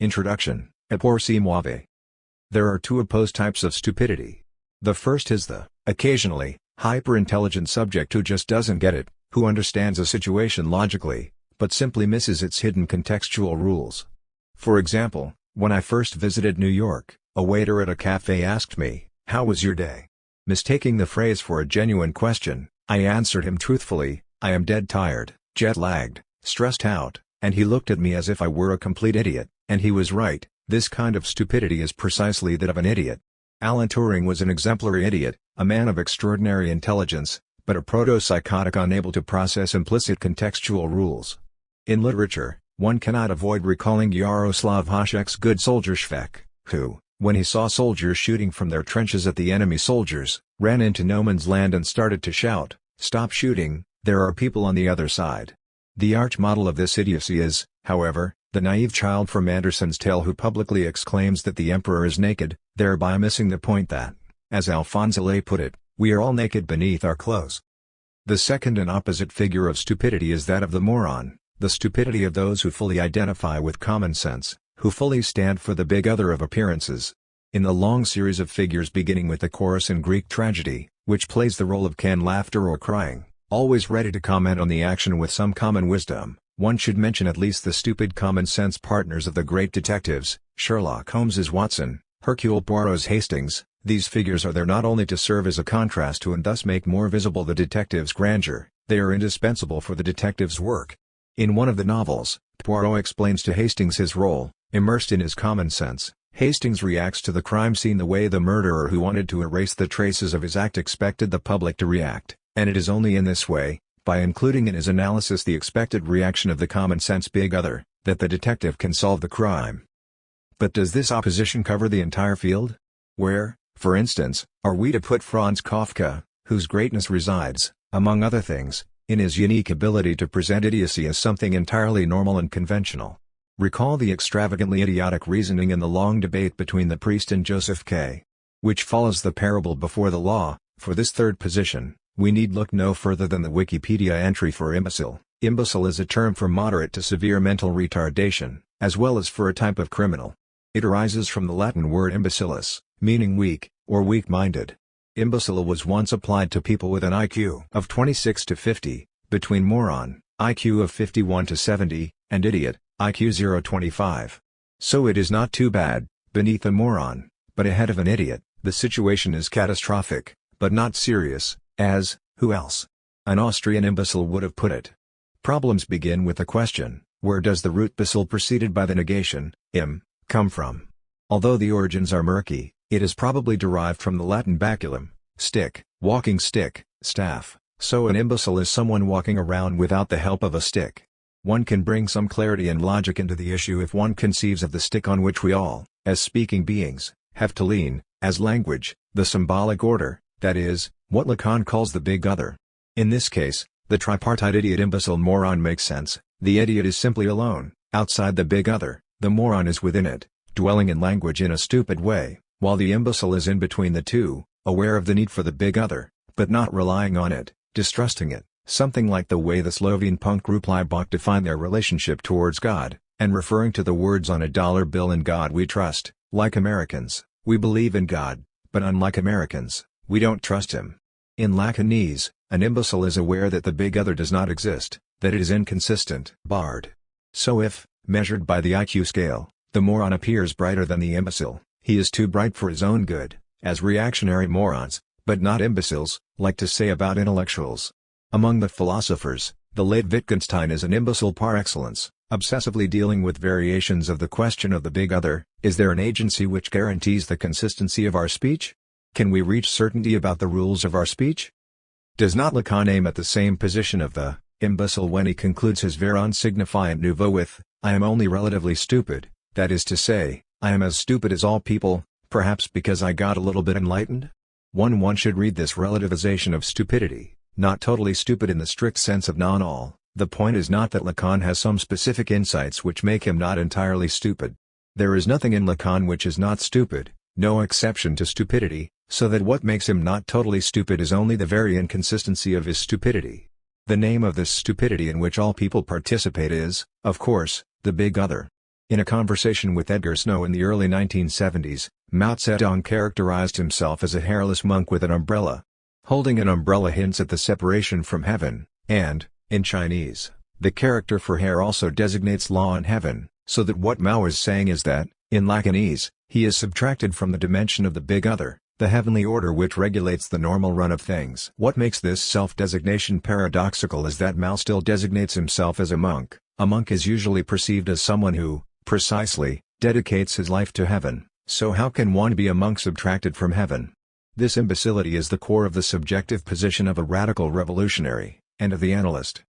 Introduction, et por si muove. There are two opposed types of stupidity. The first is the, occasionally, hyper-intelligent subject who just doesn't get it, who understands a situation logically, but simply misses its hidden contextual rules. For example, when I first visited New York, a waiter at a cafe asked me, "How was your day?" Mistaking the phrase for a genuine question, I answered him truthfully, "I am dead tired, jet-lagged, stressed out," and he looked at me as if I were a complete idiot, and he was right. This kind of stupidity is precisely that of an idiot. Alan Turing was an exemplary idiot, a man of extraordinary intelligence, but a proto-psychotic unable to process implicit contextual rules. In literature, one cannot avoid recalling Yaroslav Hašek's Good Soldier Švec, who, when he saw soldiers shooting from their trenches at the enemy soldiers, ran into no man's land and started to shout, "Stop shooting, there are people on the other side." The arch-model of this idiocy is, however, the naive child from Andersen's Tale who publicly exclaims that the emperor is naked, thereby missing the point that, as Alphonse Allais put it, we are all naked beneath our clothes. The second and opposite figure of stupidity is that of the moron, the stupidity of those who fully identify with common sense, who fully stand for the big other of appearances. In the long series of figures beginning with the chorus in Greek tragedy, which plays the role of canned laughter or crying, always ready to comment on the action with some common wisdom, one should mention at least the stupid common-sense partners of the great detectives, Sherlock Holmes's Watson, Hercule Poirot's Hastings. These figures are there not only to serve as a contrast to and thus make more visible the detective's grandeur, they are indispensable for the detective's work. In one of the novels, Poirot explains to Hastings his role. Immersed in his common sense, Hastings reacts to the crime scene the way the murderer who wanted to erase the traces of his act expected the public to react, and it is only in this way, by including in his analysis the expected reaction of the common-sense big other, that the detective can solve the crime. But does this opposition cover the entire field? Where, for instance, are we to put Franz Kafka, whose greatness resides, among other things, in his unique ability to present idiocy as something entirely normal and conventional? Recall the extravagantly idiotic reasoning in the long debate between the priest and Joseph K. which follows the parable before the law. For this third position, we need look no further than the Wikipedia entry for imbecile. Imbecile is a term for moderate to severe mental retardation, as well as for a type of criminal. It arises from the Latin word imbecillus, meaning weak, or weak-minded. Imbecile was once applied to people with an IQ of 26 to 50, between moron, IQ of 51 to 70, and idiot, IQ 0 to 25. So it is not too bad, beneath a moron, but ahead of an idiot. The situation is catastrophic, but not serious, as, who else? An Austrian imbecile would have put it. Problems begin with the question, where does the root bacil preceded by the negation, im, come from? Although the origins are murky, it is probably derived from the Latin baculum, stick, walking stick, staff, so an imbecile is someone walking around without the help of a stick. One can bring some clarity and logic into the issue if one conceives of the stick on which we all, as speaking beings, have to lean, as language, the symbolic order, that is, what Lacan calls the big other. In this case, the tripartite idiot imbecile moron makes sense. The idiot is simply alone, outside the big other, the moron is within it, dwelling in language in a stupid way, while the imbecile is in between the two, aware of the need for the big other, but not relying on it, distrusting it, something like the way the Slovene punk group Libach defined their relationship towards God, and referring to the words on a dollar bill "In God we trust." Like Americans, we believe in God, but unlike Americans, we don't trust Him. In Lacanese, an imbecile is aware that the big other does not exist, that it is inconsistent. Bard. So if, measured by the IQ scale, the moron appears brighter than the imbecile, he is too bright for his own good, as reactionary morons, but not imbeciles, like to say about intellectuals. Among the philosophers, the late Wittgenstein is an imbecile par excellence, obsessively dealing with variations of the question of the big other. Is there an agency which guarantees the consistency of our speech? Can we reach certainty about the rules of our speech? Does not Lacan aim at the same position of the imbecile when he concludes his Ver insignifiant nouveau with, "I am only relatively stupid, that is to say, I am as stupid as all people, perhaps because I got a little bit enlightened"? One should read this relativization of stupidity, not totally stupid in the strict sense of non-all. The point is not that Lacan has some specific insights which make him not entirely stupid. There is nothing in Lacan which is not stupid, no exception to stupidity, so that what makes him not totally stupid is only the very inconsistency of his stupidity. The name of this stupidity in which all people participate is, of course, the big other. In a conversation with Edgar Snow in the early 1970s, Mao Zedong characterized himself as a hairless monk with an umbrella. Holding an umbrella hints at the separation from heaven, and, in Chinese, the character for hair also designates law in heaven, so that what Mao is saying is that, in Lacanese, he is subtracted from the dimension of the big other, the heavenly order which regulates the normal run of things. What makes this self-designation paradoxical is that Mao still designates himself as a monk. A monk is usually perceived as someone who, precisely, dedicates his life to heaven, so how can one be a monk subtracted from heaven? This imbecility is the core of the subjective position of a radical revolutionary, and of the analyst.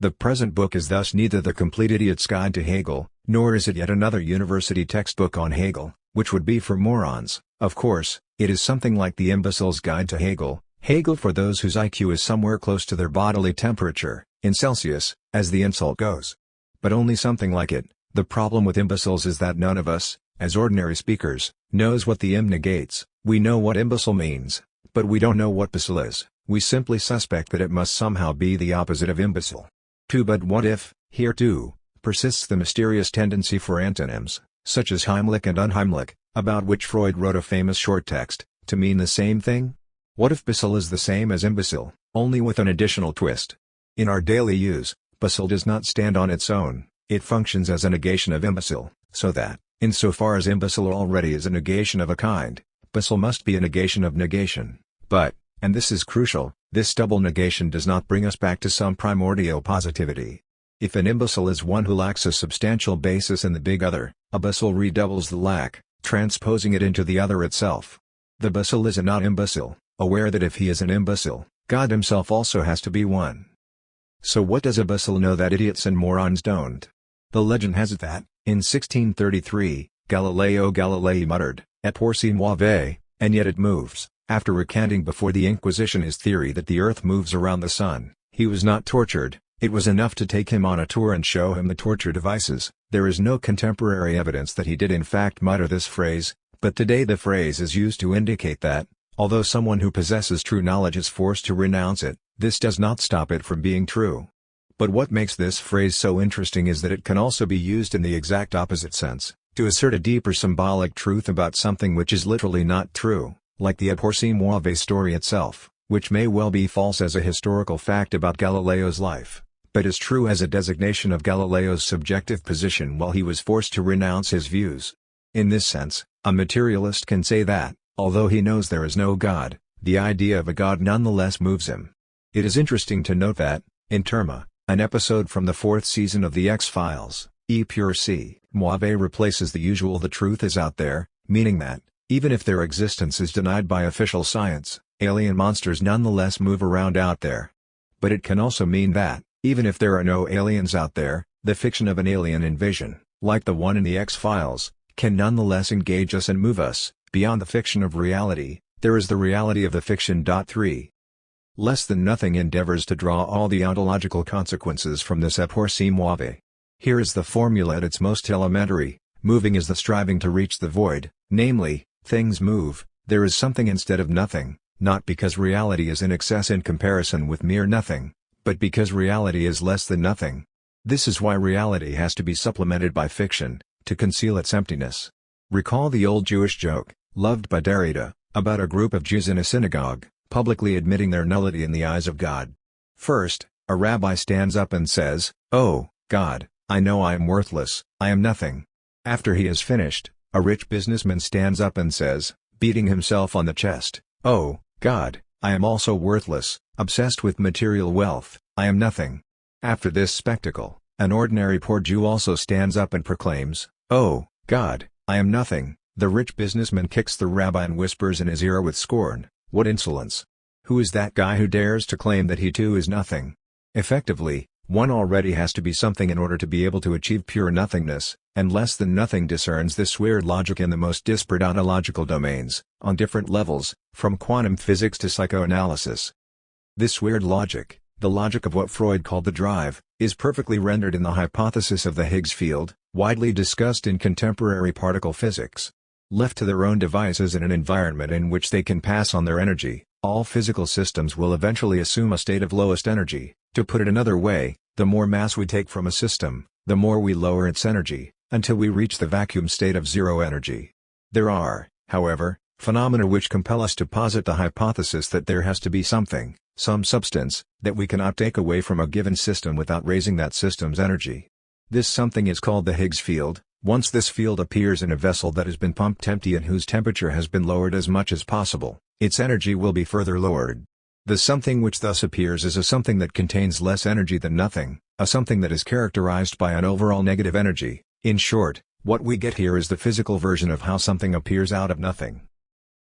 The present book is thus neither the complete idiot's guide to Hegel, nor is it yet another university textbook on Hegel, which would be for morons. Of course, it is something like the imbecile's guide to Hegel, Hegel for those whose IQ is somewhere close to their bodily temperature, in Celsius, as the insult goes. But only something like it. The problem with imbeciles is that none of us, as ordinary speakers, knows what the imb negates. We know what imbecile means, but we don't know what becile is. We simply suspect that it must somehow be the opposite of imbecile. But what if, here too, persists the mysterious tendency for antonyms, such as Heimlich and unheimlich, about which Freud wrote a famous short text, to mean the same thing? What if becile is the same as imbecile, only with an additional twist? In our daily use, becile does not stand on its own, it functions as a negation of imbecile, so that, insofar as imbecile already is a negation of a kind, becile must be a negation of negation. But, and this is crucial, this double negation does not bring us back to some primordial positivity. If an imbecile is one who lacks a substantial basis in the big other, a becile redoubles the lack, transposing it into the other itself. The becile is a not imbecile, aware that if he is an imbecile, God himself also has to be one. So what does a becile know that idiots and morons don't? The legend has it that, in 1633, Galileo Galilei muttered, "Et por si muove," and yet it moves. After recanting before the Inquisition his theory that the earth moves around the sun, he was not tortured. It was enough to take him on a tour and show him the torture devices. There is no contemporary evidence that he did in fact mutter this phrase, but today the phrase is used to indicate that, although someone who possesses true knowledge is forced to renounce it, this does not stop it from being true. But what makes this phrase so interesting is that it can also be used in the exact opposite sense, to assert a deeper symbolic truth about something which is literally not true, like the "Et por si muove" story itself, which may well be false as a historical fact about Galileo's life, but is true as a designation of Galileo's subjective position while he was forced to renounce his views. In this sense, a materialist can say that, although he knows there is no God, the idea of a God nonetheless moves him. It is interesting to note that, in Terma, an episode from the 4th season of The X-Files, E pur si muove replaces the usual "the truth is out there," meaning that, even if their existence is denied by official science, alien monsters nonetheless move around out there. But it can also mean that, even if there are no aliens out there, the fiction of an alien invasion, like the one in The X-Files, can nonetheless engage us and move us. Beyond the fiction of reality, there is the reality of the fiction. 3. Less than nothing endeavors to draw all the ontological consequences from this "Et por si muove." Here is the formula at its most elementary: moving is the striving to reach the void, namely, things move, there is something instead of nothing, not because reality is in excess in comparison with mere nothing, but because reality is less than nothing. This is why reality has to be supplemented by fiction, to conceal its emptiness. Recall the old Jewish joke, loved by Derrida, about a group of Jews in a synagogue, publicly admitting their nullity in the eyes of God. First, a rabbi stands up and says, "Oh, God, I know I am worthless, I am nothing." After he has finished, a rich businessman stands up and says, beating himself on the chest, "Oh, God, I am also worthless, obsessed with material wealth, I am nothing." After this spectacle, an ordinary poor Jew also stands up and proclaims, "Oh, God, I am nothing." The rich businessman kicks the rabbi and whispers in his ear with scorn, "What insolence! Who is that guy who dares to claim that he too is nothing?" Effectively, one already has to be something in order to be able to achieve pure nothingness, and less than nothing discerns this weird logic in the most disparate ontological domains, on different levels, from quantum physics to psychoanalysis. This weird logic, the logic of what Freud called the drive, is perfectly rendered in the hypothesis of the Higgs field, widely discussed in contemporary particle physics. Left to their own devices in an environment in which they can pass on their energy, all physical systems will eventually assume a state of lowest energy. To put it another way, the more mass we take from a system, the more we lower its energy. until we reach the vacuum state of zero energy. There are, however, phenomena which compel us to posit the hypothesis that there has to be something, some substance, that we cannot take away from a given system without raising that system's energy. This something is called the Higgs field. Once this field appears in a vessel that has been pumped empty and whose temperature has been lowered as much as possible, its energy will be further lowered. The something which thus appears is a something that contains less energy than nothing, a something that is characterized by an overall negative energy. In short, what we get here is the physical version of how something appears out of nothing.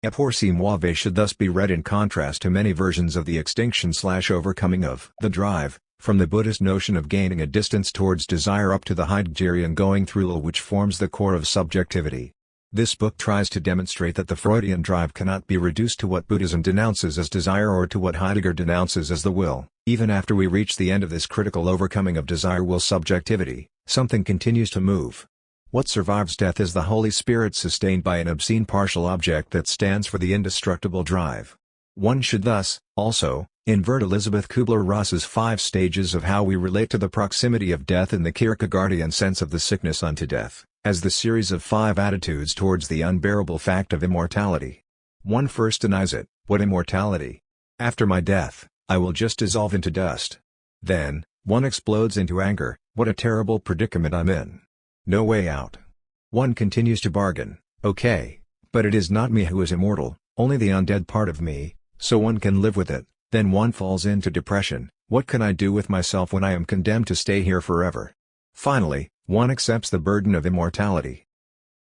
A Porsi Muove should thus be read in contrast to many versions of the extinction/overcoming of the drive, from the Buddhist notion of gaining a distance towards desire up to the Heideggerian going through law which forms the core of subjectivity. This book tries to demonstrate that the Freudian drive cannot be reduced to what Buddhism denounces as desire or to what Heidegger denounces as the will. Even after we reach the end of this critical overcoming of desire-will subjectivity, something continues to move. What survives death is the Holy Spirit sustained by an obscene partial object that stands for the indestructible drive. One should thus, also, invert Elizabeth Kubler-Ross's 5 stages of how we relate to the proximity of death in the Kierkegaardian sense of the sickness unto death, as the series of 5 attitudes towards the unbearable fact of immortality. One first denies it. What immortality? After my death, I will just dissolve into dust. Then, one explodes into anger. What a terrible predicament I'm in. No way out. One continues to bargain. Okay, but it is not me who is immortal, only the undead part of me, so one can live with it. Then one falls into depression. What can I do with myself when I am condemned to stay here forever? Finally, one accepts the burden of immortality.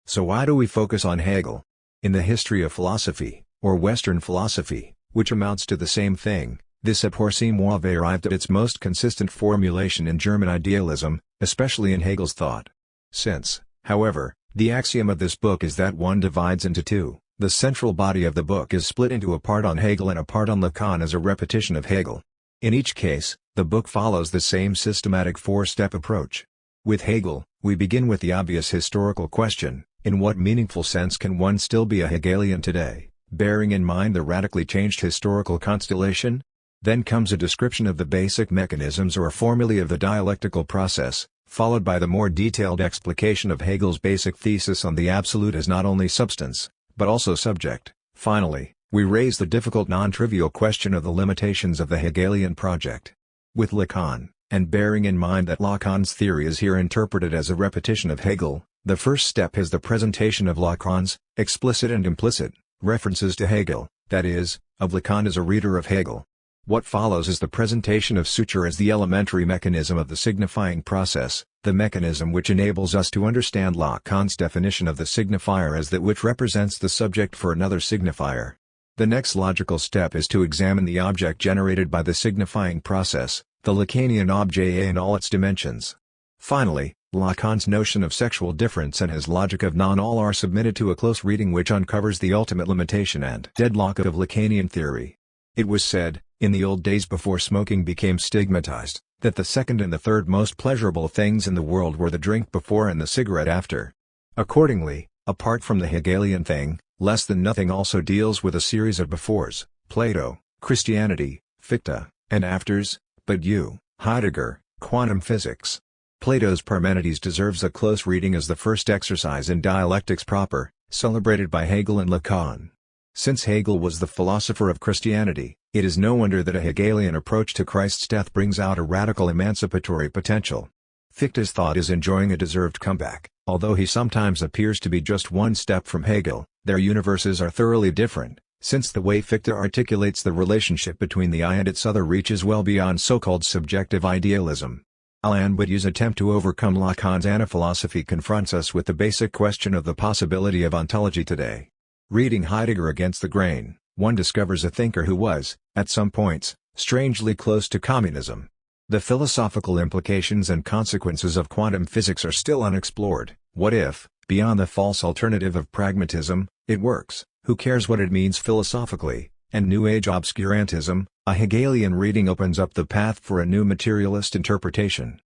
So why do we focus on Hegel? In the history of philosophy, or Western philosophy, which amounts to the same thing, this Porsi Muove arrived at its most consistent formulation in German idealism, especially in Hegel's thought. Since, however, the axiom of this book is that one divides into two, the central body of the book is split into a part on Hegel and a part on Lacan as a repetition of Hegel. In each case, the book follows the same systematic 4-step approach. With Hegel, we begin with the obvious historical question: in what meaningful sense can one still be a Hegelian today, bearing in mind the radically changed historical constellation? Then comes a description of the basic mechanisms or formulae of the dialectical process, followed by the more detailed explication of Hegel's basic thesis on the absolute as not only substance, but also subject. Finally, we raise the difficult non-trivial question of the limitations of the Hegelian project. With Lacan, and bearing in mind that Lacan's theory is here interpreted as a repetition of Hegel, the first step is the presentation of Lacan's, explicit and implicit, references to Hegel, that is, of Lacan as a reader of Hegel. What follows is the presentation of suture as the elementary mechanism of the signifying process, the mechanism which enables us to understand Lacan's definition of the signifier as that which represents the subject for another signifier. The next logical step is to examine the object generated by the signifying process, the Lacanian objet in all its dimensions. Finally, Lacan's notion of sexual difference and his logic of non-all are submitted to a close reading which uncovers the ultimate limitation and deadlock of Lacanian theory. It was said, in the old days before smoking became stigmatized, that the second and the third most pleasurable things in the world were the drink before and the cigarette after. Accordingly, apart from the Hegelian thing, less than nothing also deals with a series of befores: Plato, Christianity, Fichte, and afters, but you, Heidegger, quantum physics. Plato's Parmenides deserves a close reading as the first exercise in dialectics proper, celebrated by Hegel and Lacan. Since Hegel was the philosopher of Christianity, it is no wonder that a Hegelian approach to Christ's death brings out a radical emancipatory potential. Fichte's thought is enjoying a deserved comeback, although he sometimes appears to be just one step from Hegel. Their universes are thoroughly different, since the way Fichte articulates the relationship between the I and its other reaches well beyond so-called subjective idealism. Alain Badiou's attempt to overcome Lacan's anaphilosophy confronts us with the basic question of the possibility of ontology today. Reading Heidegger against the grain, one discovers a thinker who was, at some points, strangely close to communism. The philosophical implications and consequences of quantum physics are still unexplored. What if, beyond the false alternative of pragmatism, it works? Who cares what it means philosophically? And New Age obscurantism, a Hegelian reading opens up the path for a new materialist interpretation.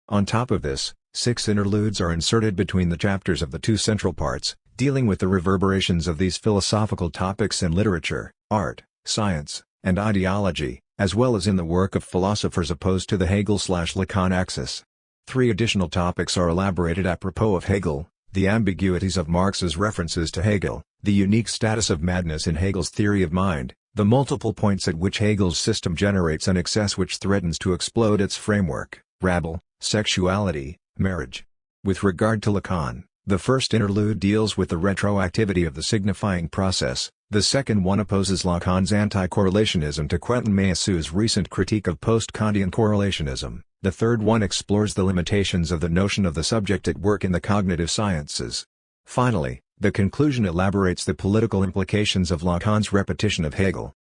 On top of this, 6 interludes are inserted between the chapters of the 2 central parts, dealing with the reverberations of these philosophical topics in literature, art, science, and ideology, as well as in the work of philosophers opposed to the Hegel/Lacan axis. 3 additional topics are elaborated apropos of Hegel: the ambiguities of Marx's references to Hegel, the unique status of madness in Hegel's theory of mind, the multiple points at which Hegel's system generates an excess which threatens to explode its framework, rabble, sexuality, marriage. With regard to Lacan, the first interlude deals with the retroactivity of the signifying process, the second one opposes Lacan's anti-correlationism to Quentin Meillassoux' recent critique of post-Kantian correlationism, the third one explores the limitations of the notion of the subject at work in the cognitive sciences. Finally, the conclusion elaborates the political implications of Lacan's repetition of Hegel.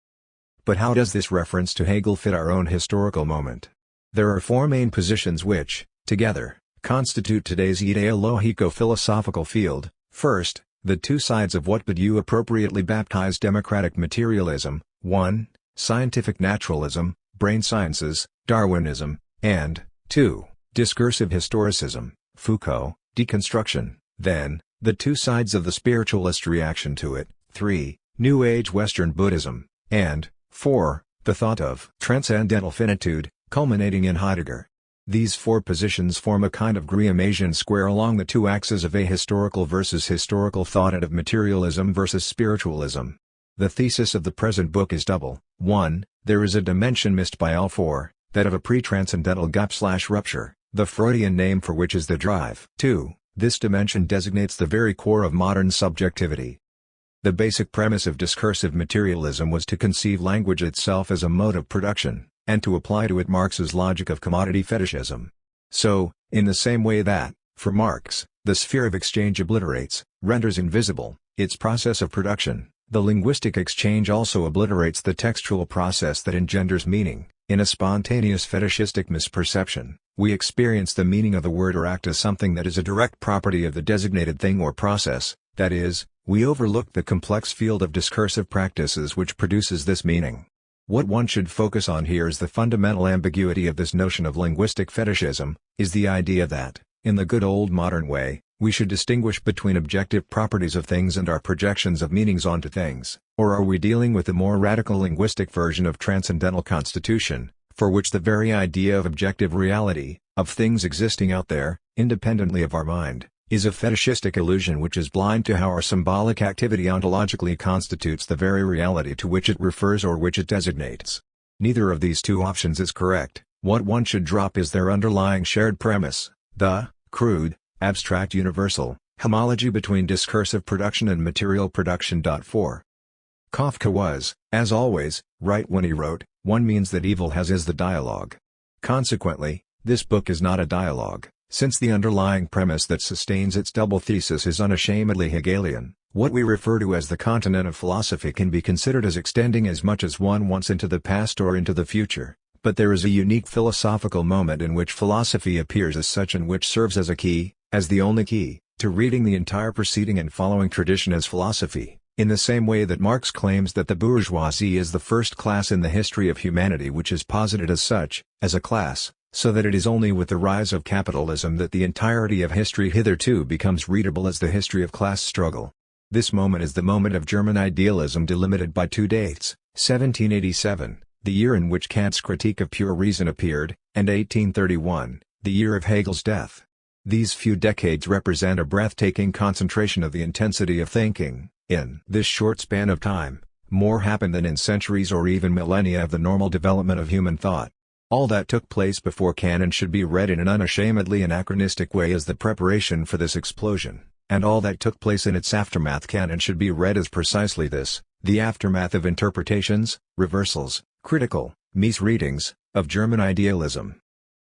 But how does this reference to Hegel fit our own historical moment? There are 4 main positions which, together, constitute today's ideologico-philosophical field. First, the 2 sides of what Badiou appropriately baptized democratic materialism: 1. Scientific naturalism, brain sciences, Darwinism, and 2. Discursive historicism, Foucault, deconstruction. Then, the 2 sides of the spiritualist reaction to it: 3. New Age Western Buddhism, and 4. The thought of transcendental finitude, culminating in Heidegger. These 4 positions form a kind of Graham-Asian square along the 2 axes of ahistorical versus historical thought and of materialism versus spiritualism. The thesis of the present book is double. 1. There is a dimension missed by all 4, that of a pre-transcendental gap/rupture, the Freudian name for which is the drive. 2. This dimension designates the very core of modern subjectivity. The basic premise of discursive materialism was to conceive language itself as a mode of production, and to apply to it Marx's logic of commodity fetishism. So, in the same way that, for Marx, the sphere of exchange obliterates, renders invisible, its process of production, the linguistic exchange also obliterates the textual process that engenders meaning. In a spontaneous fetishistic misperception, we experience the meaning of the word or act as something that is a direct property of the designated thing or process, that is, we overlook the complex field of discursive practices which produces this meaning. What one should focus on here is the fundamental ambiguity of this notion of linguistic fetishism, is the idea that, in the good old modern way, we should distinguish between objective properties of things and our projections of meanings onto things, or are we dealing with a more radical linguistic version of transcendental constitution, for which the very idea of objective reality, of things existing out there, independently of our mind, is a fetishistic illusion which is blind to how our symbolic activity ontologically constitutes the very reality to which it refers or which it designates. Neither of these 2 options is correct. What one should drop is their underlying shared premise, the crude, abstract universal homology between discursive production and material production. 4. Kafka was, as always, right when he wrote, "One means that evil has is the dialogue." Consequently, this book is not a dialogue, since the underlying premise that sustains its double thesis is unashamedly Hegelian. What we refer to as the continent of philosophy can be considered as extending as much as one wants into the past or into the future, but there is a unique philosophical moment in which philosophy appears as such and which serves as a key, as the only key, to reading the entire preceding and following tradition as philosophy, in the same way that Marx claims that the bourgeoisie is the first class in the history of humanity which is posited as such, as a class, so that it is only with the rise of capitalism that the entirety of history hitherto becomes readable as the history of class struggle. This moment is the moment of German idealism delimited by 2 dates, 1787, the year in which Kant's Critique of Pure Reason appeared, and 1831, the year of Hegel's death. These few decades represent a breathtaking concentration of the intensity of thinking. In this short span of time, more happened than in centuries or even millennia of the normal development of human thought. All that took place before canon should be read in an unashamedly anachronistic way as the preparation for this explosion, and all that took place in its aftermath canon should be read as precisely this, the aftermath of interpretations, reversals, critical, misreadings, of German idealism.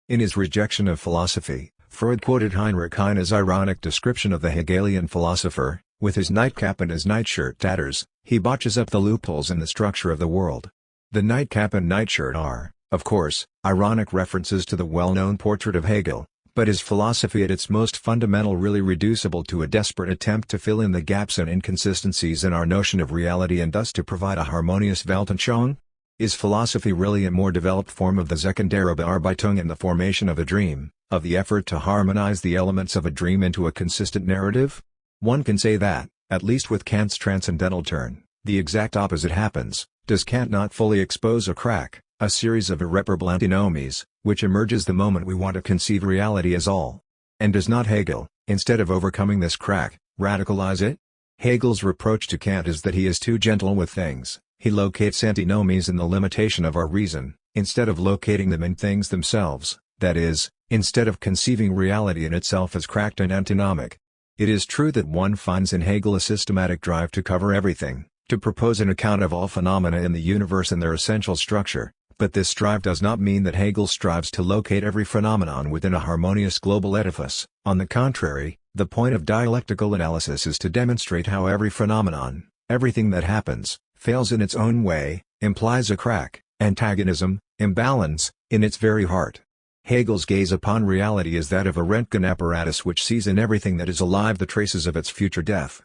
In his rejection of philosophy, Freud quoted Heinrich Heine's ironic description of the Hegelian philosopher: "With his nightcap and his nightshirt tatters, he botches up the loopholes in the structure of the world." The nightcap and nightshirt are, of course, ironic references to the well-known portrait of Hegel, but is philosophy at its most fundamental really reducible to a desperate attempt to fill in the gaps and inconsistencies in our notion of reality and thus to provide a harmonious Weltanschauung? Is philosophy really a more developed form of the sekundäre Bearbeitung in the formation of a dream, of the effort to harmonize the elements of a dream into a consistent narrative? One can say that, at least with Kant's transcendental turn, the exact opposite happens. Does Kant not fully expose a crack, a series of irreparable antinomies, which emerges the moment we want to conceive reality as all. And does not Hegel, instead of overcoming this crack, radicalize it? Hegel's reproach to Kant is that he is too gentle with things. He locates antinomies in the limitation of our reason, instead of locating them in things themselves, that is, instead of conceiving reality in itself as cracked and antinomic. It is true that one finds in Hegel a systematic drive to cover everything, to propose an account of all phenomena in the universe and their essential structure, but this drive does not mean that Hegel strives to locate every phenomenon within a harmonious global edifice. On the contrary, the point of dialectical analysis is to demonstrate how every phenomenon, everything that happens, fails in its own way, implies a crack, antagonism, imbalance, in its very heart. Hegel's gaze upon reality is that of a Röntgen apparatus which sees in everything that is alive the traces of its future death.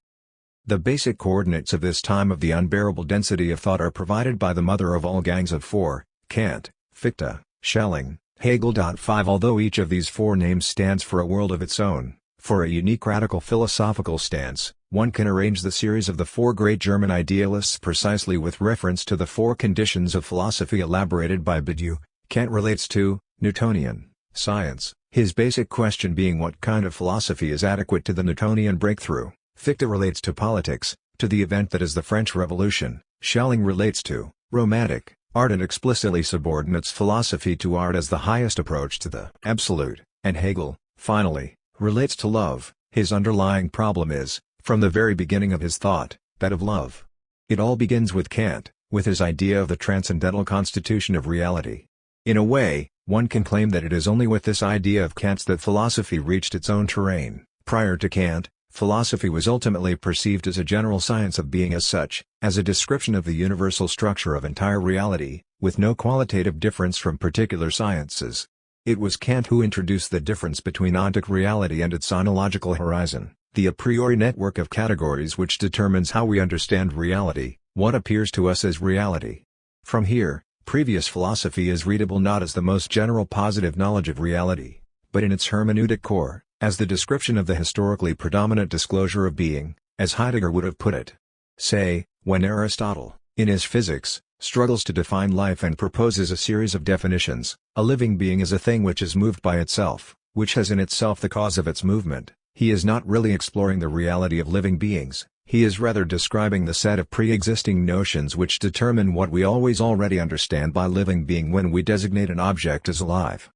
The basic coordinates of this time of the unbearable density of thought are provided by the mother of all gangs of four, Kant, Fichte, Schelling, Hegel. 5 Although each of these four names stands for a world of its own, for a unique radical philosophical stance, one can arrange the series of the four great German idealists precisely with reference to the four conditions of philosophy elaborated by Badiou. Kant relates to Newtonian science, his basic question being what kind of philosophy is adequate to the Newtonian breakthrough. Fichte relates to politics, to the event that is the French Revolution. Schelling relates to romantic art and explicitly subordinates philosophy to art as the highest approach to the absolute, and Hegel, finally, relates to love. His underlying problem is, from the very beginning of his thought, that of love. It all begins with Kant, with his idea of the transcendental constitution of reality. In a way, one can claim that it is only with this idea of Kant's that philosophy reached its own terrain. Prior to Kant, philosophy was ultimately perceived as a general science of being as such, as a description of the universal structure of entire reality, with no qualitative difference from particular sciences. It was Kant who introduced the difference between ontic reality and its ontological horizon, the a priori network of categories which determines how we understand reality, what appears to us as reality. From here, previous philosophy is readable not as the most general positive knowledge of reality, but in its hermeneutic core, as the description of the historically predominant disclosure of being, as Heidegger would have put it. Say, when Aristotle, in his Physics, struggles to define life and proposes a series of definitions, a living being is a thing which is moved by itself, which has in itself the cause of its movement. He is not really exploring the reality of living beings, he is rather describing the set of pre-existing notions which determine what we always already understand by living being when we designate an object as alive.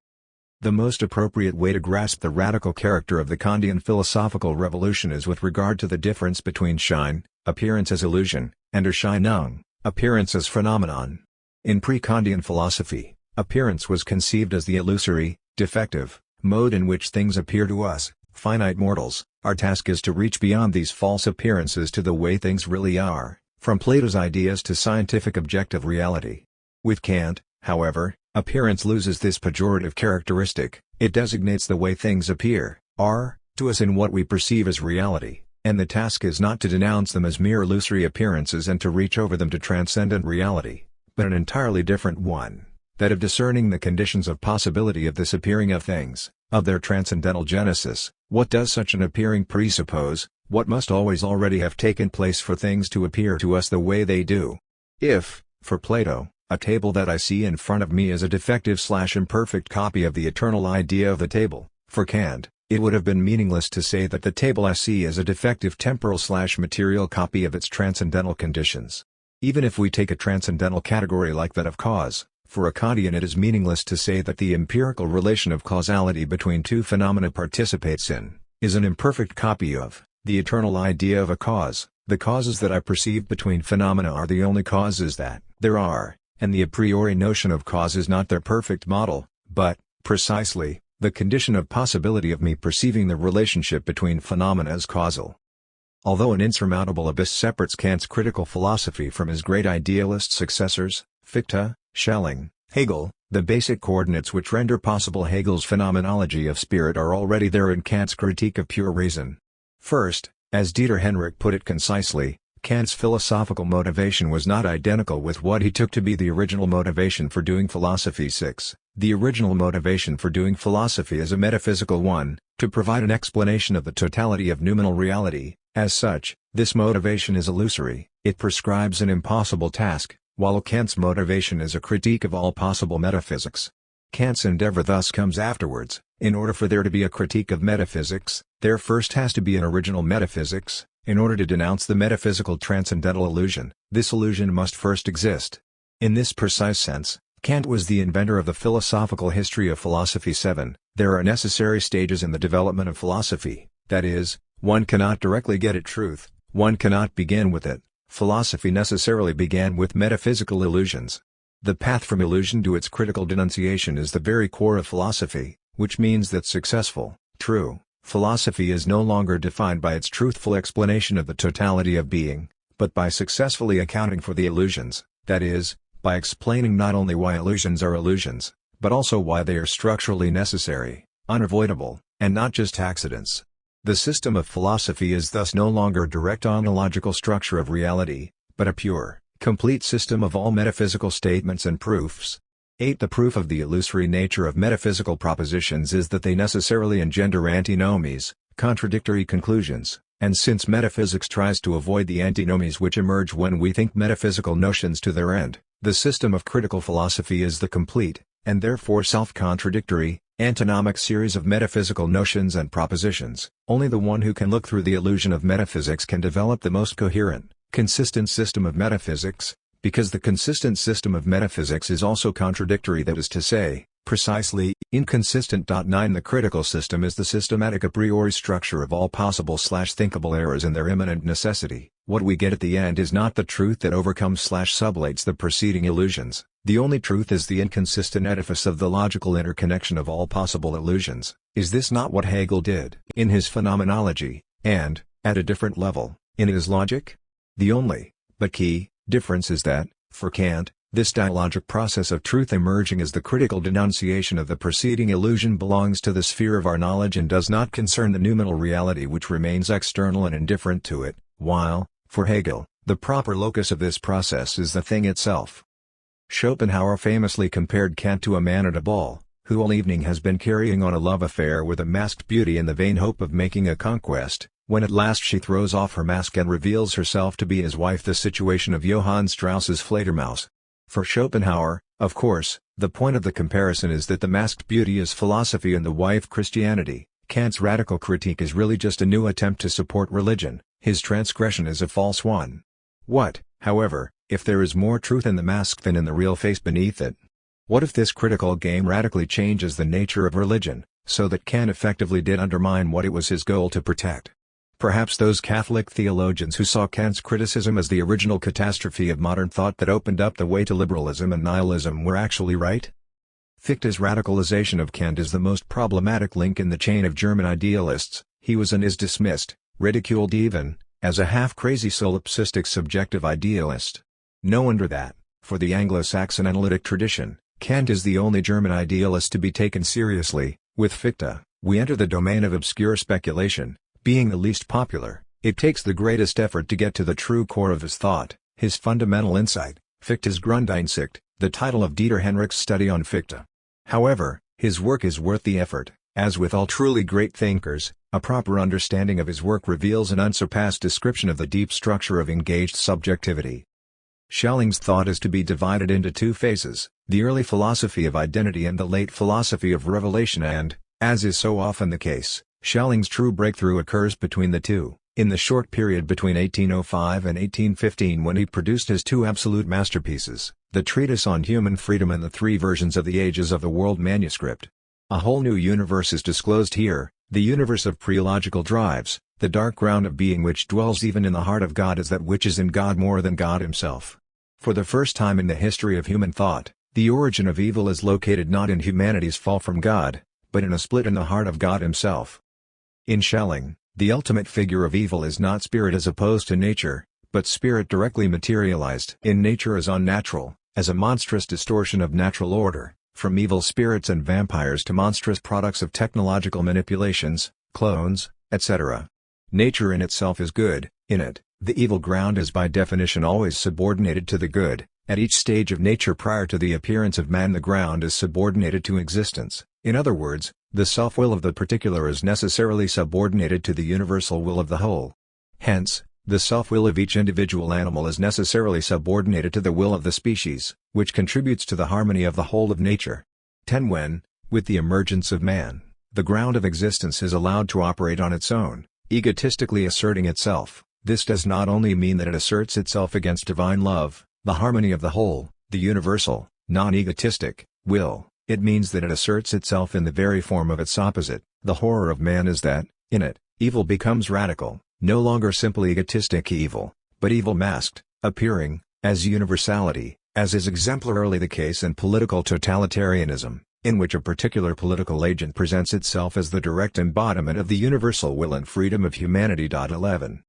The most appropriate way to grasp the radical character of the Kantian philosophical revolution is with regard to the difference between Schein, appearance as illusion, and Erscheinung, appearance as phenomenon. In pre-Kantian philosophy, appearance was conceived as the illusory, defective, mode in which things appear to us, finite mortals. Our task is to reach beyond these false appearances to the way things really are, from Plato's ideas to scientific objective reality. With Kant, however, appearance loses this pejorative characteristic, it designates the way things appear, are, to us in what we perceive as reality, and the task is not to denounce them as mere illusory appearances and to reach over them to transcendent reality, but an entirely different one, that of discerning the conditions of possibility of this appearing of things, of their transcendental genesis. What does such an appearing presuppose? What must always already have taken place for things to appear to us the way they do? If, for Plato, a table that I see in front of me is a defective/imperfect copy of the eternal idea of the table, for Kant, it would have been meaningless to say that the table I see is a defective temporal/material copy of its transcendental conditions. Even if we take a transcendental category like that of cause, for a Kantian it is meaningless to say that the empirical relation of causality between two phenomena participates in, is an imperfect copy of, the eternal idea of a cause. The causes that I perceive between phenomena are the only causes that there are, and the a priori notion of cause is not their perfect model, but, precisely, the condition of possibility of me perceiving the relationship between phenomena as causal. Although an insurmountable abyss separates Kant's critical philosophy from his great idealist successors, Fichte, Schelling, Hegel, the basic coordinates which render possible Hegel's phenomenology of spirit are already there in Kant's critique of pure reason. First, as Dieter Henrich put it concisely, Kant's philosophical motivation was not identical with what he took to be the original motivation for doing philosophy. 6. The original motivation for doing philosophy is a metaphysical one, to provide an explanation of the totality of noumenal reality. As such, this motivation is illusory, it prescribes an impossible task, while Kant's motivation is a critique of all possible metaphysics. Kant's endeavor thus comes afterwards. In order for there to be a critique of metaphysics, there first has to be an original metaphysics. In order to denounce the metaphysical transcendental illusion, this illusion must first exist. In this precise sense, Kant was the inventor of the philosophical history of philosophy. 7. There are necessary stages in the development of philosophy, that is, one cannot directly get at truth, one cannot begin with it. Philosophy necessarily began with metaphysical illusions. The path from illusion to its critical denunciation is the very core of philosophy, which means that successful, true, philosophy is no longer defined by its truthful explanation of the totality of being, but by successfully accounting for the illusions, that is, by explaining not only why illusions are illusions, but also why they are structurally necessary, unavoidable, and not just accidents. The system of philosophy is thus no longer a direct ontological structure of reality, but a pure, complete system of all metaphysical statements and proofs. 8. The proof of the illusory nature of metaphysical propositions is that they necessarily engender antinomies, contradictory conclusions, and since metaphysics tries to avoid the antinomies which emerge when we think metaphysical notions to their end, the system of critical philosophy is the complete, and therefore self-contradictory, antinomic series of metaphysical notions and propositions. Only the one who can look through the illusion of metaphysics can develop the most coherent, consistent system of metaphysics, because the consistent system of metaphysics is also contradictory, that is to say, precisely, inconsistent. 9. The critical system is the systematic a priori structure of all possible/thinkable errors and their immanent necessity. What we get at the end is not the truth that overcomes/sublates the preceding illusions, the only truth is the inconsistent edifice of the logical interconnection of all possible illusions. Is this not what Hegel did in his phenomenology, and, at a different level, in his logic? The only, but key, difference is that, for Kant, this dialogic process of truth emerging as the critical denunciation of the preceding illusion belongs to the sphere of our knowledge and does not concern the noumenal reality which remains external and indifferent to it, while, for Hegel, the proper locus of this process is the thing itself. Schopenhauer famously compared Kant to a man at a ball, who all evening has been carrying on a love affair with a masked beauty in the vain hope of making a conquest, when at last she throws off her mask and reveals herself to be his wife. The situation of Johann Strauss's Fledermaus. For Schopenhauer, of course, the point of the comparison is that the masked beauty is philosophy and the wife Christianity. Kant's radical critique is really just a new attempt to support religion, his transgression is a false one. What, however, if there is more truth in the mask than in the real face beneath it? What if this critical game radically changes the nature of religion, so that Kant effectively did undermine what it was his goal to protect? Perhaps those Catholic theologians who saw Kant's criticism as the original catastrophe of modern thought that opened up the way to liberalism and nihilism were actually right? Fichte's radicalization of Kant is the most problematic link in the chain of German idealists. He was and is dismissed, ridiculed even, as a half-crazy solipsistic subjective idealist. No wonder that, for the Anglo-Saxon analytic tradition, Kant is the only German idealist to be taken seriously. With Fichte, we enter the domain of obscure speculation. Being the least popular, it takes the greatest effort to get to the true core of his thought, his fundamental insight. Fichte's Grundeinsicht, the title of Dieter Henrich's study on Fichte. However, his work is worth the effort. As with all truly great thinkers, a proper understanding of his work reveals an unsurpassed description of the deep structure of engaged subjectivity. Schelling's thought is to be divided into two phases, the early philosophy of identity and the late philosophy of revelation, and, as is so often the case, Schelling's true breakthrough occurs between the two, in the short period between 1805 and 1815 when he produced his two absolute masterpieces, the Treatise on Human Freedom and the three versions of the Ages of the World manuscript. A whole new universe is disclosed here, the universe of pre-logical drives, the dark ground of being which dwells even in the heart of God as that which is in God more than God himself. For the first time in the history of human thought, the origin of evil is located not in humanity's fall from God, but in a split in the heart of God himself. In Schelling, the ultimate figure of evil is not spirit as opposed to nature, but spirit directly materialized in nature as unnatural, as a monstrous distortion of natural order, from evil spirits and vampires to monstrous products of technological manipulations, clones, etc. Nature in itself is good, in it, the evil ground is by definition always subordinated to the good. At each stage of nature prior to the appearance of man the ground is subordinated to existence. In other words, the self-will of the particular is necessarily subordinated to the universal will of the whole. Hence, The self-will of each individual animal is necessarily subordinated to the will of the species, which contributes to the harmony of the whole of nature. 10. When, with the emergence of man, the ground of existence is allowed to operate on its own, egotistically asserting itself, this does not only mean that it asserts itself against divine love, the harmony of the whole, the universal, non-egotistic, will, it means that it asserts itself in the very form of its opposite. The horror of man is that, in it, evil becomes radical, no longer simply egotistic evil, but evil masked, appearing, as universality, as is exemplarily the case in political totalitarianism, in which a particular political agent presents itself as the direct embodiment of the universal will and freedom of humanity. 11.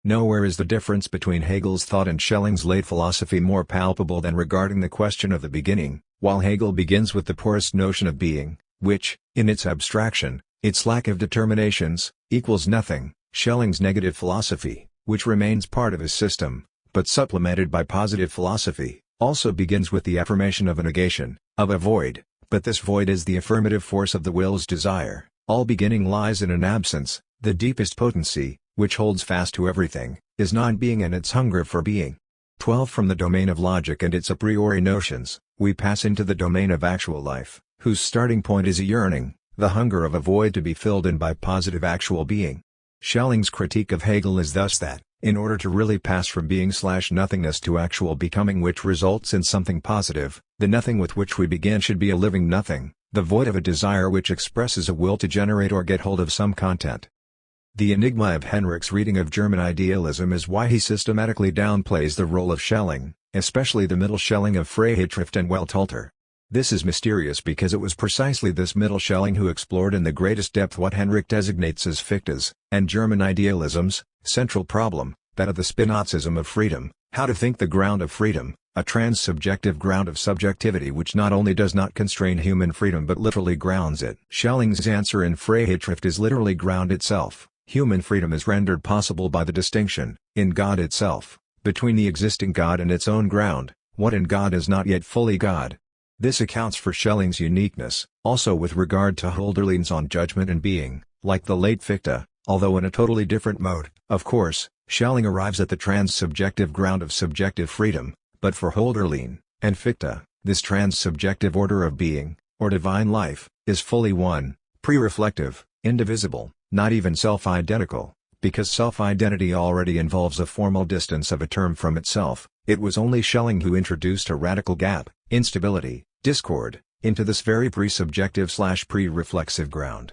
Nowhere is the difference between Hegel's thought and Schelling's late philosophy more palpable than regarding the question of the beginning. While Hegel begins with the poorest notion of being, which, in its abstraction, its lack of determinations, equals nothing, Schelling's negative philosophy, which remains part of his system, but supplemented by positive philosophy, also begins with the affirmation of a negation, of a void, but this void is the affirmative force of the will's desire. All beginning lies in an absence, the deepest potency, which holds fast to everything, is non-being and its hunger for being. 12. From the domain of logic and its a priori notions, we pass into the domain of actual life, whose starting point is a yearning, the hunger of a void to be filled in by positive actual being. Schelling's critique of Hegel is thus that, in order to really pass from being/nothingness to actual becoming, which results in something positive, the nothing with which we begin should be a living nothing, the void of a desire which expresses a will to generate or get hold of some content. The enigma of Henrich's reading of German idealism is why he systematically downplays the role of Schelling, especially the middle Schelling of Freiheitschrift and Weltalter. This is mysterious because it was precisely this middle Schelling who explored in the greatest depth what Henrich designates as Fichte's, and German idealism's, central problem, that of the Spinozism of freedom, how to think the ground of freedom, a trans-subjective ground of subjectivity which not only does not constrain human freedom but literally grounds it. Schelling's answer in Freiheitschrift is literally ground itself. Human freedom is rendered possible by the distinction, in God itself, between the existing God and its own ground, what in God is not yet fully God. This accounts for Schelling's uniqueness, also with regard to Hölderlin's on judgment and being, like the late Fichte, although in a totally different mode. Of course, Schelling arrives at the trans-subjective ground of subjective freedom, but for Hölderlin, and Fichte, this trans-subjective order of being, or divine life, is fully one, pre-reflective, indivisible, not even self-identical, because self-identity already involves a formal distance of a term from itself. It was only Schelling who introduced a radical gap, instability, discord, into this very pre-subjective/pre-reflexive ground.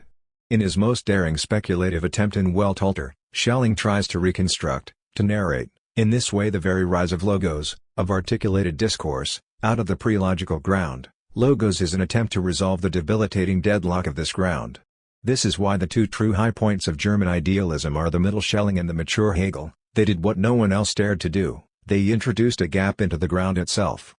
In his most daring speculative attempt in Weltalter, Schelling tries to reconstruct, to narrate, in this way the very rise of logos, of articulated discourse, out of the pre-logical ground. Logos is an attempt to resolve the debilitating deadlock of this ground. This is why the two true high points of German idealism are the middle Schelling and the mature Hegel. They did what no one else dared to do, they introduced a gap into the ground itself.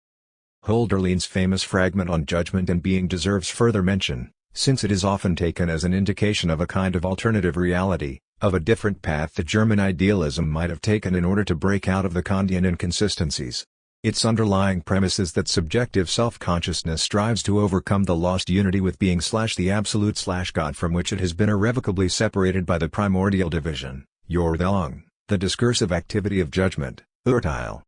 Hölderlin's famous fragment on judgment and being deserves further mention, since it is often taken as an indication of a kind of alternative reality, of a different path that German idealism might have taken in order to break out of the Kantian inconsistencies. Its underlying premise is that subjective self-consciousness strives to overcome the lost unity with being/the absolute/God from which it has been irrevocably separated by the primordial division, Ordnung, the discursive activity of judgment, Urteil.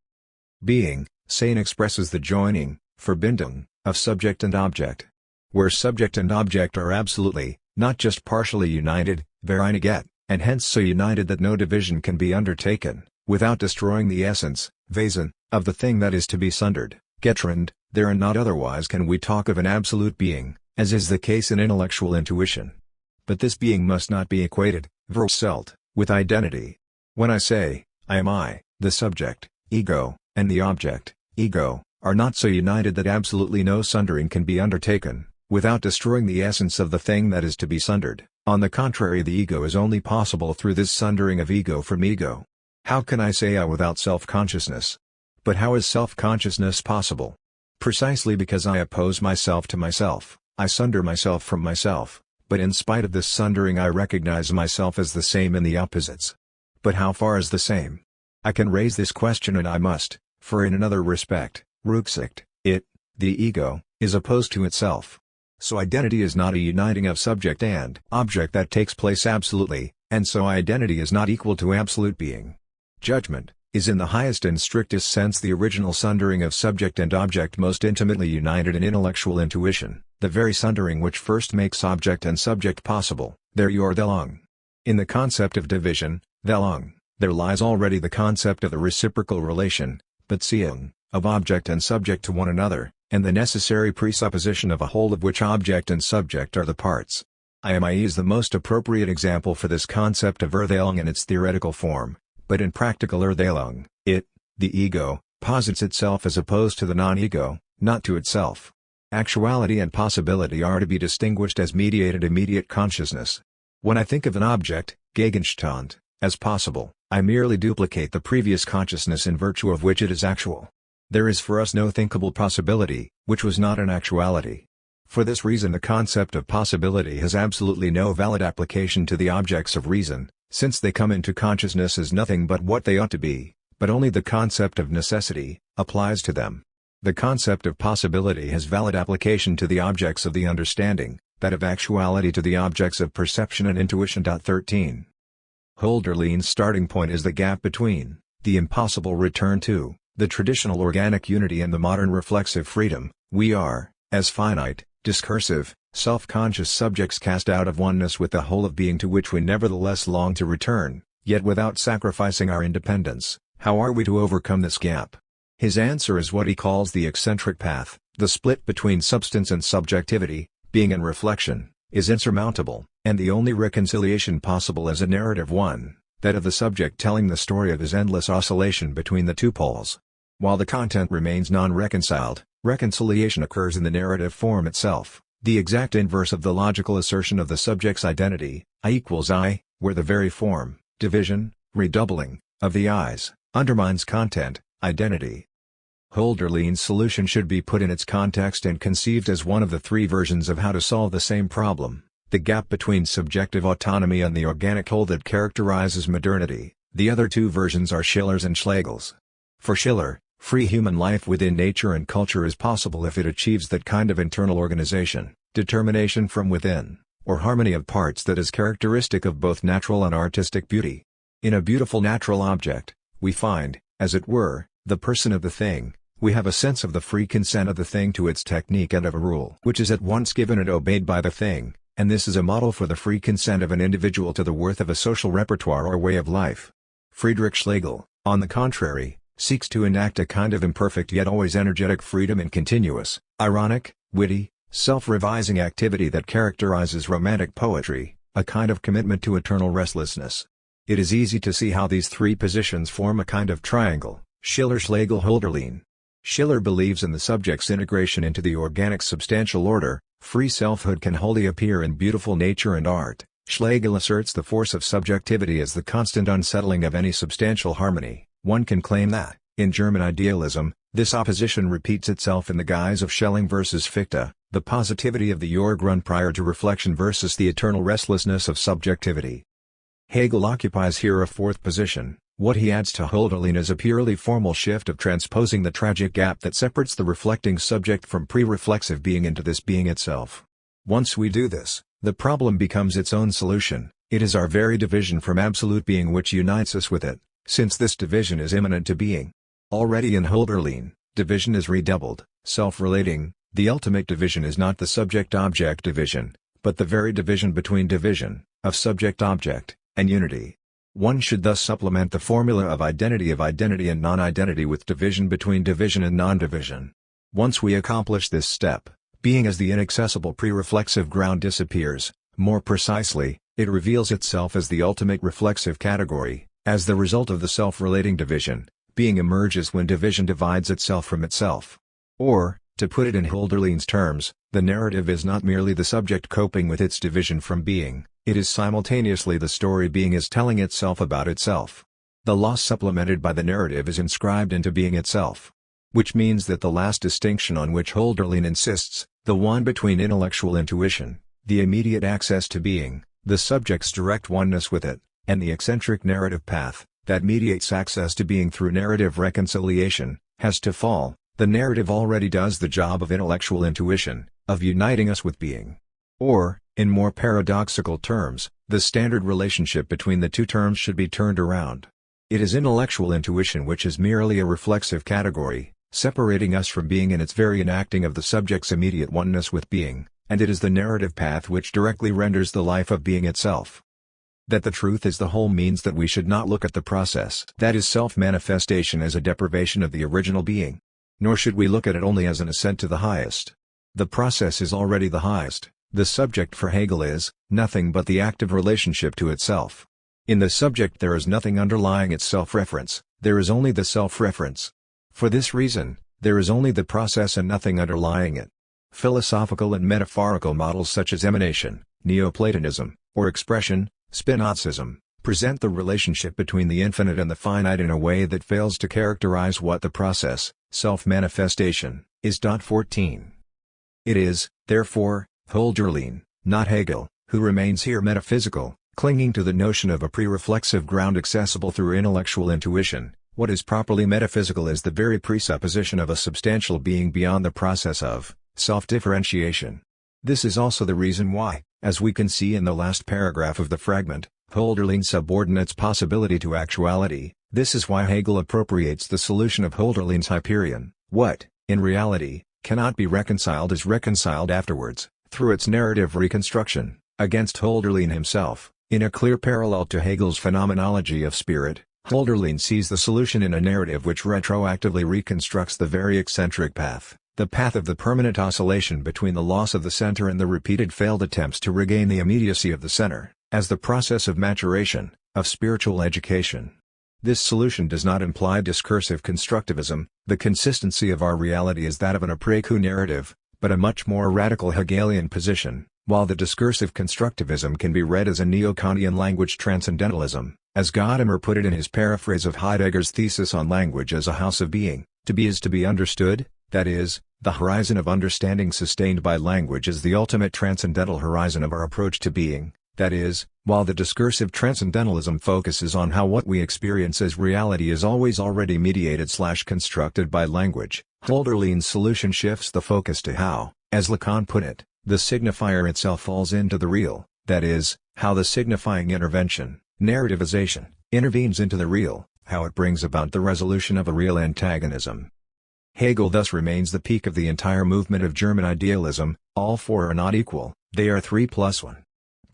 Being, Sein expresses the joining, Verbindung, of subject and object. Where subject and object are absolutely, not just partially united, Vereiniget, and hence so united that no division can be undertaken, without destroying the essence, Wesen, of the thing that is to be sundered, Getrennt, there and not otherwise can we talk of an absolute being, as is the case in intellectual intuition. But this being must not be equated, Verselt, with identity. When I say, I am I, the subject, ego, and the object, ego, are not so united that absolutely no sundering can be undertaken, without destroying the essence of the thing that is to be sundered. On the contrary, the ego is only possible through this sundering of ego from ego. How can I say I without self-consciousness? But how is self-consciousness possible? Precisely because I oppose myself to myself, I sunder myself from myself, but in spite of this sundering I recognize myself as the same in the opposites. But how far is the same? I can raise this question and I must, for in another respect, Rücksicht, it, the ego, is opposed to itself. So identity is not a uniting of subject and object that takes place absolutely, and so identity is not equal to absolute being. Judgment is in the highest and strictest sense the original sundering of subject and object most intimately united in intellectual intuition, the very sundering which first makes object and subject possible. There you are Delong. In the concept of division, Delong, there lies already the concept of the reciprocal relation, Beziehung, of object and subject to one another, and the necessary presupposition of a whole of which object and subject are the parts. IMI is the most appropriate example for this concept of Erdelung in its theoretical form, but in practical Erdelung, it, the ego, posits itself as opposed to the non-ego, not to itself. Actuality and possibility are to be distinguished as mediated immediate consciousness. When I think of an object, Gegenstand, as possible, I merely duplicate the previous consciousness in virtue of which it is actual. There is for us no thinkable possibility, which was not an actuality. For this reason the concept of possibility has absolutely no valid application to the objects of reason, since they come into consciousness as nothing but what they ought to be, but only the concept of necessity applies to them. The concept of possibility has valid application to the objects of the understanding, that of actuality to the objects of perception and intuition. 13. Hölderlin's starting point is the gap between the impossible return to the traditional organic unity and the modern reflexive freedom. We are, as finite, discursive, self-conscious subjects cast out of oneness with the whole of being to which we nevertheless long to return, yet without sacrificing our independence. How are we to overcome this gap? His answer is what he calls the eccentric path. The split between substance and subjectivity, being and reflection, is insurmountable, and the only reconciliation possible is a narrative one, that of the subject telling the story of his endless oscillation between the two poles. While the content remains non-reconciled, reconciliation occurs in the narrative form itself, the exact inverse of the logical assertion of the subject's identity, I equals I, where the very form, division, redoubling, of the I's, undermines content, identity. Hölderlin's solution should be put in its context and conceived as one of the three versions of how to solve the same problem, the gap between subjective autonomy and the organic whole that characterizes modernity. The other two versions are Schiller's and Schlegel's. For Schiller, free human life within nature and culture is possible if it achieves that kind of internal organization, determination from within, or harmony of parts that is characteristic of both natural and artistic beauty. In a beautiful natural object, we find, as it were, the person of the thing. We have a sense of the free consent of the thing to its technique and of a rule which is at once given and obeyed by the thing, and this is a model for the free consent of an individual to the worth of a social repertoire or way of life. Friedrich Schlegel, on the contrary, seeks to enact a kind of imperfect yet always energetic freedom in continuous, ironic, witty, self-revising activity that characterizes romantic poetry, a kind of commitment to eternal restlessness. It is easy to see how these three positions form a kind of triangle, Schiller, Schlegel, Hölderlin. Schiller believes in the subject's integration into the organic substantial order. Free selfhood can wholly appear in beautiful nature and art. Schlegel asserts the force of subjectivity as the constant unsettling of any substantial harmony. One can claim that, in German idealism, this opposition repeats itself in the guise of Schelling versus Fichte, the positivity of the Urgrund prior to reflection versus the eternal restlessness of subjectivity. Hegel occupies here a fourth position. What he adds to Hölderlin is a purely formal shift of transposing the tragic gap that separates the reflecting subject from pre-reflexive being into this being itself. Once we do this, the problem becomes its own solution. It is our very division from absolute being which unites us with it, since this division is immanent to being. Already in Hölderlin, division is redoubled, self-relating. The ultimate division is not the subject-object division, but the very division between division, of subject-object, and unity. One should thus supplement the formula of identity and non-identity with division between division and non-division. Once we accomplish this step, being as the inaccessible pre-reflexive ground disappears. More precisely, it reveals itself as the ultimate reflexive category. As the result of the self-relating division, being emerges when division divides itself from itself. Or, to put it in Hölderlin's terms, the narrative is not merely the subject coping with its division from being. It is simultaneously the story being is telling itself about itself. The loss supplemented by the narrative is inscribed into being itself. Which means that the last distinction on which Hölderlin insists, the one between intellectual intuition, the immediate access to being, the subject's direct oneness with it, and the eccentric narrative path, that mediates access to being through narrative reconciliation, has to fall. The narrative already does the job of intellectual intuition, of uniting us with being. Or, in more paradoxical terms, the standard relationship between the two terms should be turned around. It is intellectual intuition which is merely a reflexive category, separating us from being in its very enacting of the subject's immediate oneness with being, and it is the narrative path which directly renders the life of being itself. That the truth is the whole means that we should not look at the process that is self-manifestation as a deprivation of the original being. Nor should we look at it only as an ascent to the highest. The process is already the highest. The subject for Hegel is nothing but the active relationship to itself. In the subject there is nothing underlying its self-reference, there is only the self-reference. For this reason, there is only the process and nothing underlying it. Philosophical and metaphorical models such as emanation, Neoplatonism, or expression, Spinozism, present the relationship between the infinite and the finite in a way that fails to characterize what the process, self-manifestation, is. 14. It is, therefore, Hölderlin, not Hegel, who remains here metaphysical, clinging to the notion of a pre-reflexive ground accessible through intellectual intuition. What is properly metaphysical is the very presupposition of a substantial being beyond the process of self-differentiation. This is also the reason why, as we can see in the last paragraph of the fragment, Hölderlin subordinates possibility to actuality. This is why Hegel appropriates the solution of Hölderlin's Hyperion. What, in reality, cannot be reconciled is reconciled afterwards, through its narrative reconstruction, against Hölderlin himself. In a clear parallel to Hegel's phenomenology of spirit, Hölderlin sees the solution in a narrative which retroactively reconstructs the very eccentric path, the path of the permanent oscillation between the loss of the center and the repeated failed attempts to regain the immediacy of the center, as the process of maturation, of spiritual education. This solution does not imply discursive constructivism. The consistency of our reality is that of an après-coup narrative, but a much more radical Hegelian position, while the discursive constructivism can be read as a neo-Kantian language transcendentalism, as Gadamer put it in his paraphrase of Heidegger's thesis on language as a house of being. To be is to be understood, that is, the horizon of understanding sustained by language is the ultimate transcendental horizon of our approach to being, that is, while the discursive transcendentalism focuses on how what we experience as reality is always already mediated/constructed by language, Hölderlin's solution shifts the focus to how, as Lacan put it, the signifier itself falls into the real, that is, how the signifying intervention, narrativization, intervenes into the real, how it brings about the resolution of a real antagonism. Hegel thus remains the peak of the entire movement of German idealism. All four are not equal, they are 3+1.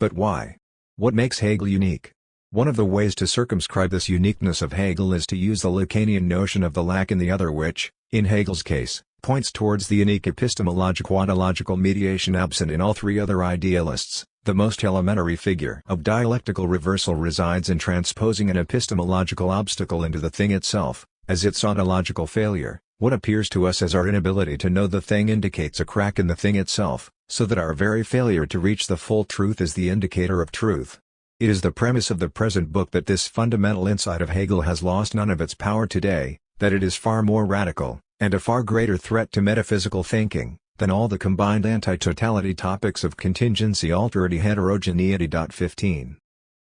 But why? What makes Hegel unique? One of the ways to circumscribe this uniqueness of Hegel is to use the Lacanian notion of the lack in the other which, in Hegel's case, points towards the unique epistemological-ontological mediation absent in all three other idealists. The most elementary figure of dialectical reversal resides in transposing an epistemological obstacle into the thing itself, as its ontological failure. What appears to us as our inability to know the thing indicates a crack in the thing itself, so that our very failure to reach the full truth is the indicator of truth. It is the premise of the present book that this fundamental insight of Hegel has lost none of its power today, that it is far more radical, and a far greater threat to metaphysical thinking, than all the combined anti-totality topics of contingency, alterity, heterogeneity. 15.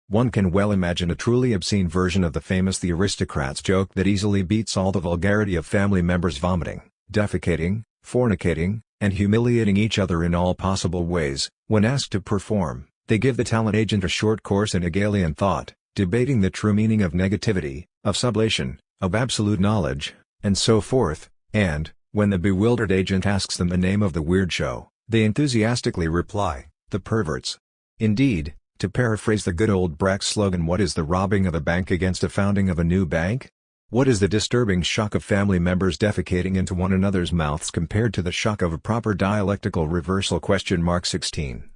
One can well imagine a truly obscene version of the famous The Aristocrats joke that easily beats all the vulgarity of family members vomiting, defecating, fornicating, and humiliating each other in all possible ways. When asked to perform, they give the talent agent a short course in Hegelian thought, debating the true meaning of negativity, of sublation, of absolute knowledge, and so forth, and, when the bewildered agent asks them the name of the weird show, they enthusiastically reply, "The Perverts." Indeed, to paraphrase the good old Brecht slogan, what is the robbing of a bank against a founding of a new bank? What is the disturbing shock of family members defecating into one another's mouths compared to the shock of a proper dialectical reversal? 16.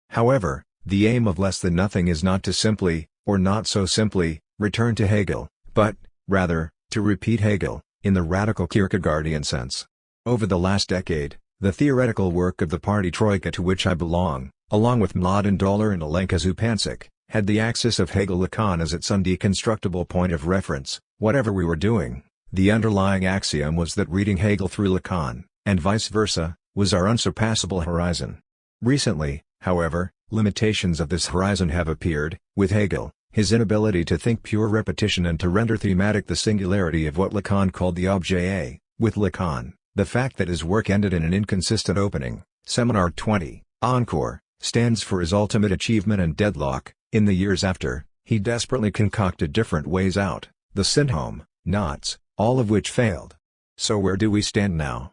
However, the aim of Less Than Nothing is not to simply, or not so simply, return to Hegel, but, rather, to repeat Hegel, in the radical Kierkegaardian sense. Over the last decade, the theoretical work of the party Troika to which I belong, along with Mladen Dolar and Alenka Zupancic, had the axis of Hegel-Lacan as its undeconstructible point of reference. Whatever we were doing, the underlying axiom was that reading Hegel through Lacan, and vice versa, was our unsurpassable horizon. Recently, however, limitations of this horizon have appeared. With Hegel, his inability to think pure repetition and to render thematic the singularity of what Lacan called the objet. With Lacan, the fact that his work ended in an inconsistent opening. Seminar 20, Encore, stands for his ultimate achievement and deadlock. In the years after, he desperately concocted different ways out, the Syndhome, knots, all of which failed. So where do we stand now?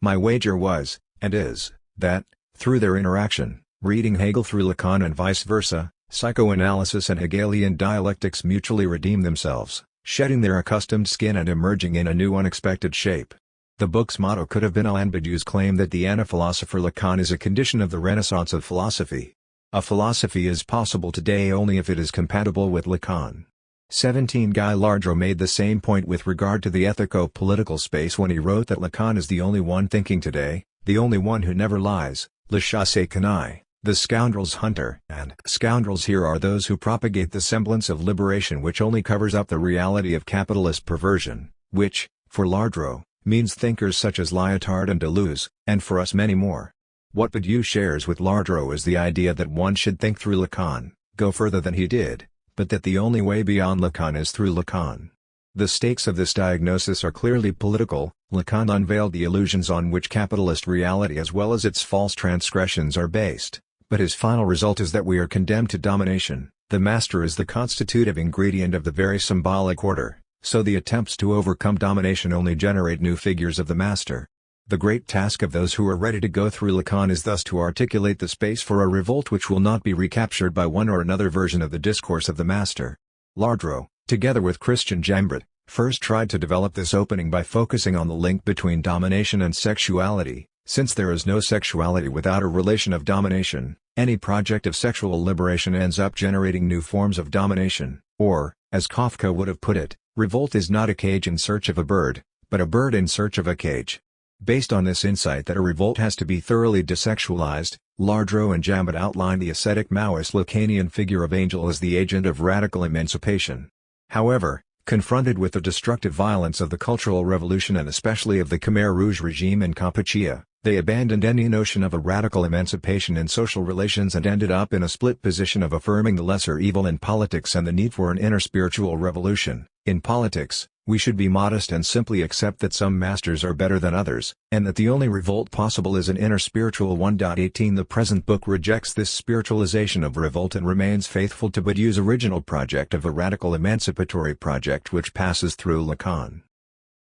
My wager was, and is, that, through their interaction, reading Hegel through Lacan and vice versa, psychoanalysis and Hegelian dialectics mutually redeem themselves, shedding their accustomed skin and emerging in a new unexpected shape. The book's motto could have been Al-Anbadu's claim that the ana-philosopher Lacan is a condition of the renaissance of philosophy. A philosophy is possible today only if it is compatible with Lacan. 17 Guy Lardreau made the same point with regard to the ethico-political space when he wrote that Lacan is the only one thinking today, the only one who never lies, le chassé canaille, the scoundrel's hunter. And scoundrels here are those who propagate the semblance of liberation which only covers up the reality of capitalist perversion, which, for Lardreau, means thinkers such as Lyotard and Deleuze, and for us many more. What Badiou shares with Lardreau is the idea that one should think through Lacan, go further than he did, but that the only way beyond Lacan is through Lacan. The stakes of this diagnosis are clearly political. Lacan unveiled the illusions on which capitalist reality as well as its false transgressions are based, but his final result is that we are condemned to domination. The master is the constitutive ingredient of the very symbolic order, so the attempts to overcome domination only generate new figures of the master. The great task of those who are ready to go through Lacan is thus to articulate the space for a revolt which will not be recaptured by one or another version of the discourse of the master. Lardreau, together with Christian Jambret, first tried to develop this opening by focusing on the link between domination and sexuality. Since there is no sexuality without a relation of domination, any project of sexual liberation ends up generating new forms of domination, or, as Kafka would have put it, revolt is not a cage in search of a bird, but a bird in search of a cage. Based on this insight that a revolt has to be thoroughly desexualized, Lardreau and Jambret outline the ascetic Maoist Lacanian figure of Angel as the agent of radical emancipation. However, confronted with the destructive violence of the Cultural Revolution and especially of the Khmer Rouge regime in Kampuchea, they abandoned any notion of a radical emancipation in social relations and ended up in a split position of affirming the lesser evil in politics and the need for an inner spiritual revolution. In politics, we should be modest and simply accept that some masters are better than others, and that the only revolt possible is an inner spiritual one. 18 The present book rejects this spiritualization of revolt and remains faithful to Badiou's original project of a radical emancipatory project which passes through Lacan.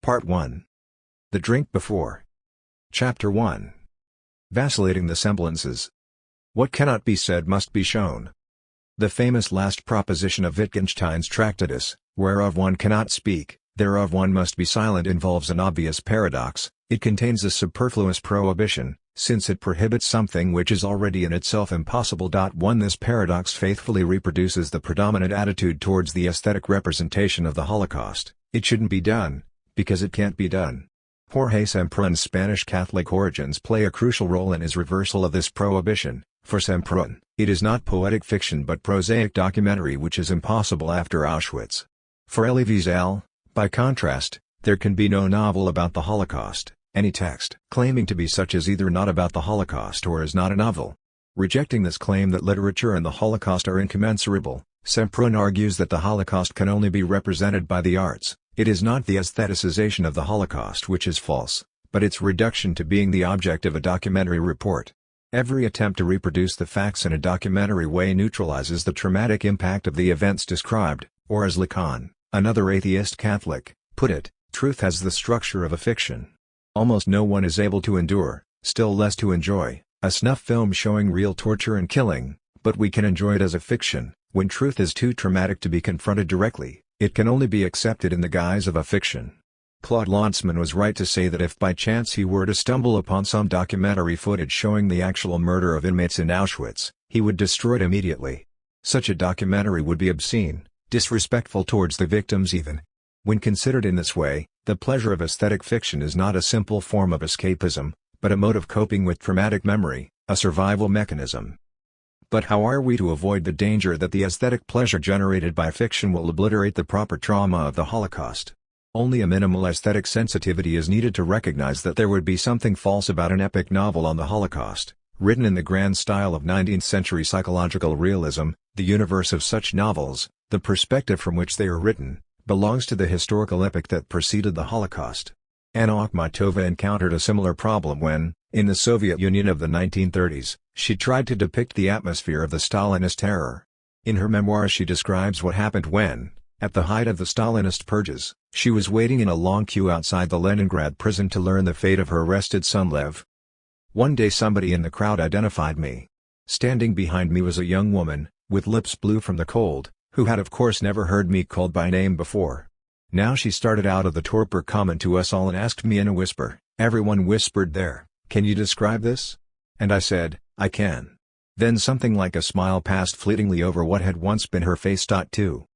Part 1. The Drink Before. Chapter 1. Vacillating the Semblances. What cannot be said must be shown. The famous last proposition of Wittgenstein's Tractatus, whereof one cannot speak, thereof one must be silent, involves an obvious paradox. It contains a superfluous prohibition, since it prohibits something which is already in itself impossible. 1 This paradox faithfully reproduces the predominant attitude towards the aesthetic representation of the Holocaust. It shouldn't be done, because it can't be done. Jorge Semprún's Spanish Catholic origins play a crucial role in his reversal of this prohibition. For Semprún, it is not poetic fiction but prosaic documentary which is impossible after Auschwitz. For Elie Wiesel, by contrast, there can be no novel about the Holocaust. Any text claiming to be such is either not about the Holocaust or is not a novel. Rejecting this claim that literature and the Holocaust are incommensurable, Semprún argues that the Holocaust can only be represented by the arts. It is not the aestheticization of the Holocaust which is false, but its reduction to being the object of a documentary report. Every attempt to reproduce the facts in a documentary way neutralizes the traumatic impact of the events described, or as Lacan, another atheist Catholic, put it, truth has the structure of a fiction. Almost no one is able to endure, still less to enjoy, a snuff film showing real torture and killing, but we can enjoy it as a fiction. When truth is too traumatic to be confronted directly, it can only be accepted in the guise of a fiction. Claude Lanzmann was right to say that if by chance he were to stumble upon some documentary footage showing the actual murder of inmates in Auschwitz, he would destroy it immediately. Such a documentary would be obscene, disrespectful towards the victims even. When considered in this way, the pleasure of aesthetic fiction is not a simple form of escapism, but a mode of coping with traumatic memory, a survival mechanism. But how are we to avoid the danger that the aesthetic pleasure generated by fiction will obliterate the proper trauma of the Holocaust? Only a minimal aesthetic sensitivity is needed to recognize that there would be something false about an epic novel on the Holocaust, written in the grand style of 19th-century psychological realism. The universe of such novels, the perspective from which they are written, belongs to the historical epoch that preceded the Holocaust. Anna Akhmatova encountered a similar problem when, in the Soviet Union of the 1930s, she tried to depict the atmosphere of the Stalinist terror. In her memoir she describes what happened when, At the height of the Stalinist purges, she was waiting in a long queue outside the Leningrad prison to learn the fate of her arrested son Lev. One day somebody in the crowd identified me. Standing behind me was a young woman, with lips blue from the cold, who had of course never heard me called by name before. Now she started out of the torpor common to us all and asked me in a whisper. Everyone whispered there, "Can you describe this?" And I said, "I can." Then something like a smile passed fleetingly over what had once been her face. Too.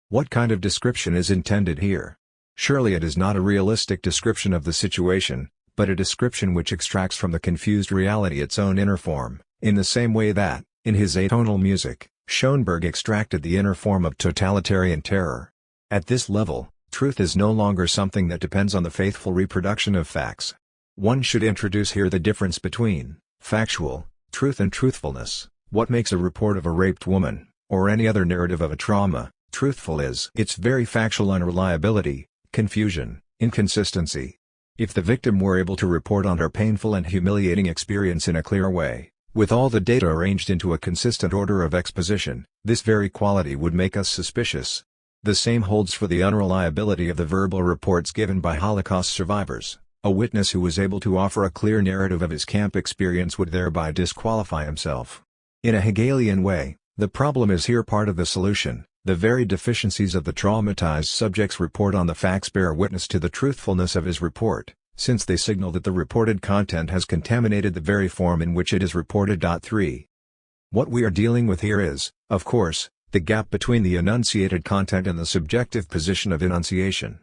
What kind of description is intended here? Surely it is not a realistic description of the situation, but a description which extracts from the confused reality its own inner form, in the same way that, in his atonal music, Schoenberg extracted the inner form of totalitarian terror. At this level, truth is no longer something that depends on the faithful reproduction of facts. One should introduce here the difference between factual truth and truthfulness. What makes a report of a raped woman, or any other narrative of a trauma, truthful is its very factual unreliability, confusion, inconsistency. If the victim were able to report on her painful and humiliating experience in a clear way, with all the data arranged into a consistent order of exposition, this very quality would make us suspicious. The same holds for the unreliability of the verbal reports given by Holocaust survivors. A witness who was able to offer a clear narrative of his camp experience would thereby disqualify himself. In a Hegelian way, the problem is here part of the solution. The very deficiencies of the traumatized subject's report on the facts bear witness to the truthfulness of his report, since they signal that the reported content has contaminated the very form in which it is reported. 3. What we are dealing with here is, of course, the gap between the enunciated content and the subjective position of enunciation.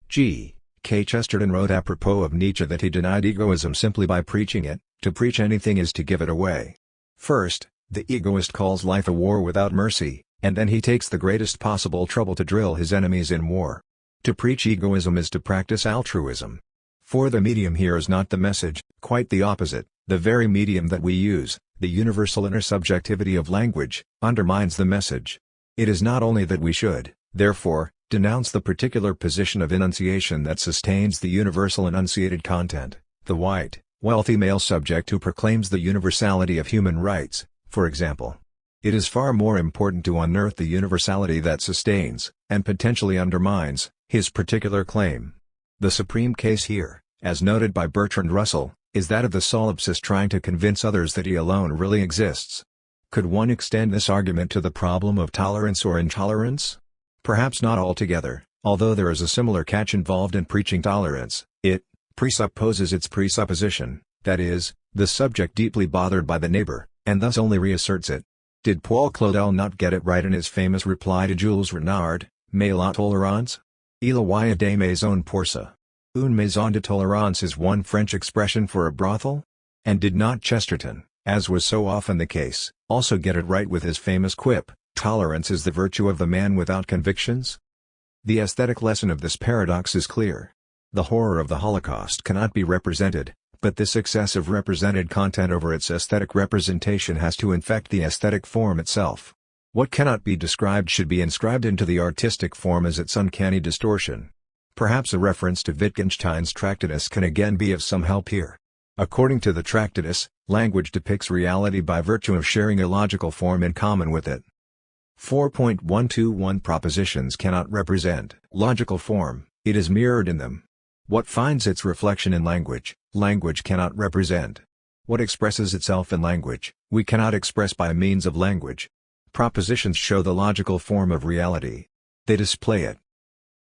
G. K. Chesterton wrote apropos of Nietzsche that he denied egoism simply by preaching it. To preach anything is to give it away. First, the egoist calls life a war without mercy, and then he takes the greatest possible trouble to drill his enemies in war. To preach egoism is to practice altruism. For the medium here is not the message, quite the opposite. The very medium that we use, the universal intersubjectivity of language, undermines the message. It is not only that we should, therefore, denounce the particular position of enunciation that sustains the universal enunciated content, the white, wealthy male subject who proclaims the universality of human rights, for example. It is far more important to unearth the universality that sustains, and potentially undermines, his particular claim. The supreme case here, as noted by Bertrand Russell, is that of the solipsist trying to convince others that he alone really exists. Could one extend this argument to the problem of tolerance or intolerance? Perhaps not altogether, although there is a similar catch involved in preaching tolerance. It presupposes its presupposition, that is, the subject deeply bothered by the neighbor, and thus only reasserts it. Did Paul Claudel not get it right in his famous reply to Jules Renard, mais la tolérance? Il y a des maisons pour ça. Une maison de tolérance is one French expression for a brothel? And did not Chesterton, as was so often the case, also get it right with his famous quip, tolerance is the virtue of the man without convictions? The aesthetic lesson of this paradox is clear. The horror of the Holocaust cannot be represented, but this excessive represented content over its aesthetic representation has to infect the aesthetic form itself. What cannot be described should be inscribed into the artistic form as its uncanny distortion. Perhaps a reference to Wittgenstein's Tractatus can again be of some help here. According to the Tractatus, language depicts reality by virtue of sharing a logical form in common with it. 4.121 Propositions cannot represent logical form, it is mirrored in them. What finds its reflection in language, language cannot represent. What expresses itself in language, we cannot express by means of language. Propositions show the logical form of reality. They display it.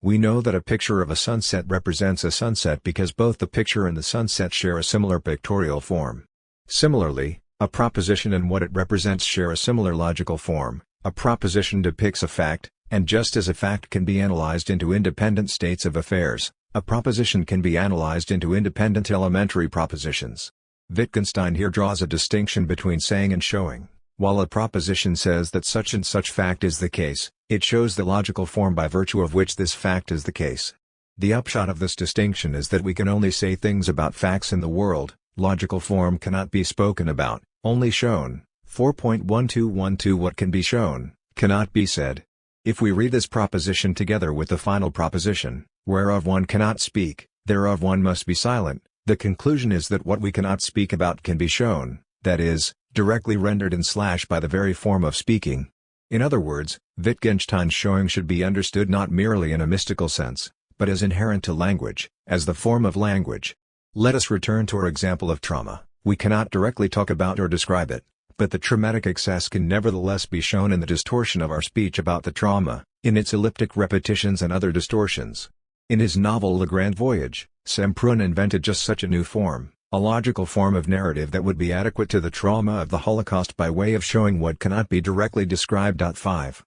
We know that a picture of a sunset represents a sunset because both the picture and the sunset share a similar pictorial form. Similarly, a proposition and what it represents share a similar logical form. A proposition depicts a fact, and just as a fact can be analyzed into independent states of affairs, a proposition can be analyzed into independent elementary propositions. Wittgenstein here draws a distinction between saying and showing. While a proposition says that such and such fact is the case, it shows the logical form by virtue of which this fact is the case. The upshot of this distinction is that we can only say things about facts in the world, logical form cannot be spoken about, only shown. 4.1212 What can be shown, cannot be said. If we read this proposition together with the final proposition, whereof one cannot speak, thereof one must be silent, the conclusion is that what we cannot speak about can be shown, that is, directly rendered in slash by the very form of speaking. In other words, Wittgenstein's showing should be understood not merely in a mystical sense, but as inherent to language, as the form of language. Let us return to our example of trauma. We cannot directly talk about or describe it, but the traumatic excess can nevertheless be shown in the distortion of our speech about the trauma, in its elliptic repetitions and other distortions. In his novel Le Grand Voyage, Semprún invented just such a new form, a logical form of narrative that would be adequate to the trauma of the Holocaust by way of showing what cannot be directly described. 5.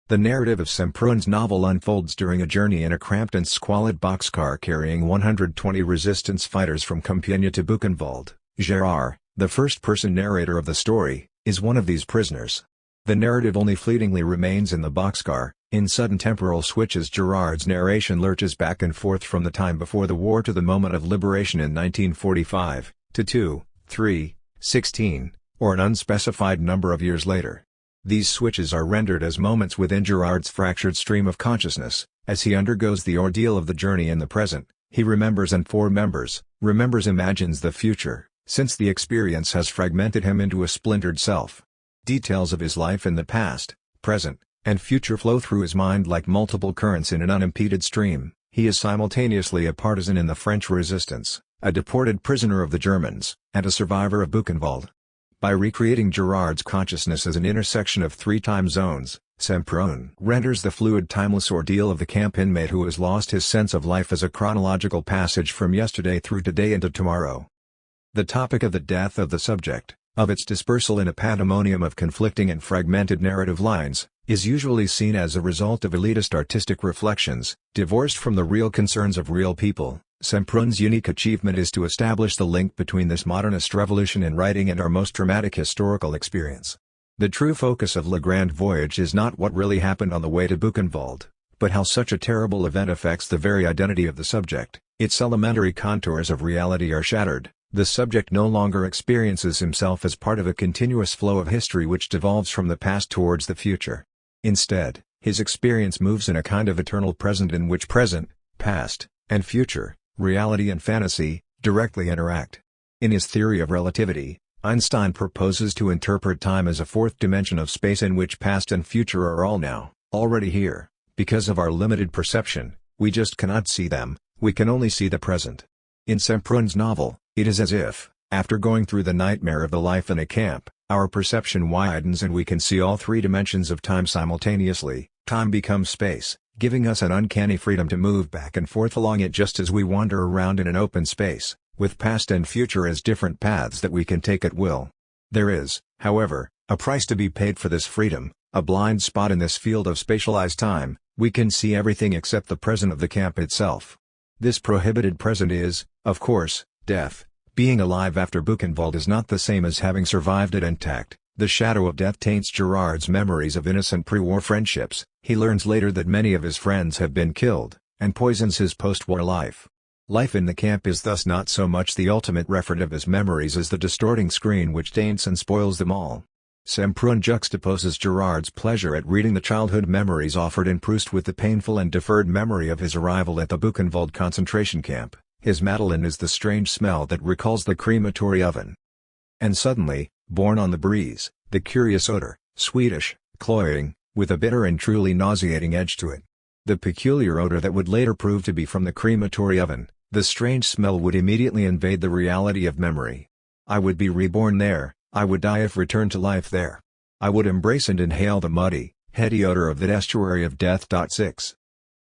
The narrative of Semprún's novel unfolds during a journey in a cramped and squalid boxcar carrying 120 resistance fighters from Compiègne to Buchenwald. Gérard, the first-person narrator of the story, is one of these prisoners. The narrative only fleetingly remains in the boxcar. In sudden temporal switches, Gérard's narration lurches back and forth from the time before the war to the moment of liberation in 1945, to 2, 3, 16, or an unspecified number of years later. These switches are rendered as moments within Gérard's fractured stream of consciousness. As he undergoes the ordeal of the journey in the present, he remembers and imagines the future, since the experience has fragmented him into a splintered self. Details of his life in the past, present, and future flow through his mind like multiple currents in an unimpeded stream. He is simultaneously a partisan in the French resistance, a deported prisoner of the Germans, and a survivor of Buchenwald. By recreating Gérard's consciousness as an intersection of three time zones, Semprún renders the fluid timeless ordeal of the camp inmate who has lost his sense of life as a chronological passage from yesterday through today into tomorrow. The topic of the death of the subject, of its dispersal in a pandemonium of conflicting and fragmented narrative lines, is usually seen as a result of elitist artistic reflections, divorced from the real concerns of real people. Semprún's unique achievement is to establish the link between this modernist revolution in writing and our most dramatic historical experience. The true focus of Le Grand Voyage is not what really happened on the way to Buchenwald, but how such a terrible event affects the very identity of the subject. Its elementary contours of reality are shattered. The subject no longer experiences himself as part of a continuous flow of history which devolves from the past towards the future. Instead, his experience moves in a kind of eternal present in which present, past, and future, reality and fantasy, directly interact. In his theory of relativity, Einstein proposes to interpret time as a fourth dimension of space in which past and future are all now, already here. Because of our limited perception, we just cannot see them, we can only see the present. In Semprún's novel, it is as if, after going through the nightmare of the life in a camp, our perception widens and we can see all three dimensions of time simultaneously. Time becomes space, giving us an uncanny freedom to move back and forth along it just as we wander around in an open space, with past and future as different paths that we can take at will. There is, however, a price to be paid for this freedom, a blind spot in this field of spatialized time. We can see everything except the present of the camp itself. This prohibited present is, of course, death. Being alive after Buchenwald is not the same as having survived it intact. The shadow of death taints Gérard's memories of innocent pre-war friendships. He learns later that many of his friends have been killed, and poisons his post-war life. Life in the camp is thus not so much the ultimate referent of his memories as the distorting screen which taints and spoils them all. Semprún juxtaposes Gérard's pleasure at reading the childhood memories offered in Proust with the painful and deferred memory of his arrival at the Buchenwald concentration camp. His Madeleine is the strange smell that recalls the crematory oven. And suddenly, borne on the breeze, the curious odor, sweetish, cloying, with a bitter and truly nauseating edge to it. The peculiar odor that would later prove to be from the crematory oven, the strange smell would immediately invade the reality of memory. I would be reborn there, I would die if returned to life there. I would embrace and inhale the muddy, heady odor of that estuary of death. 6.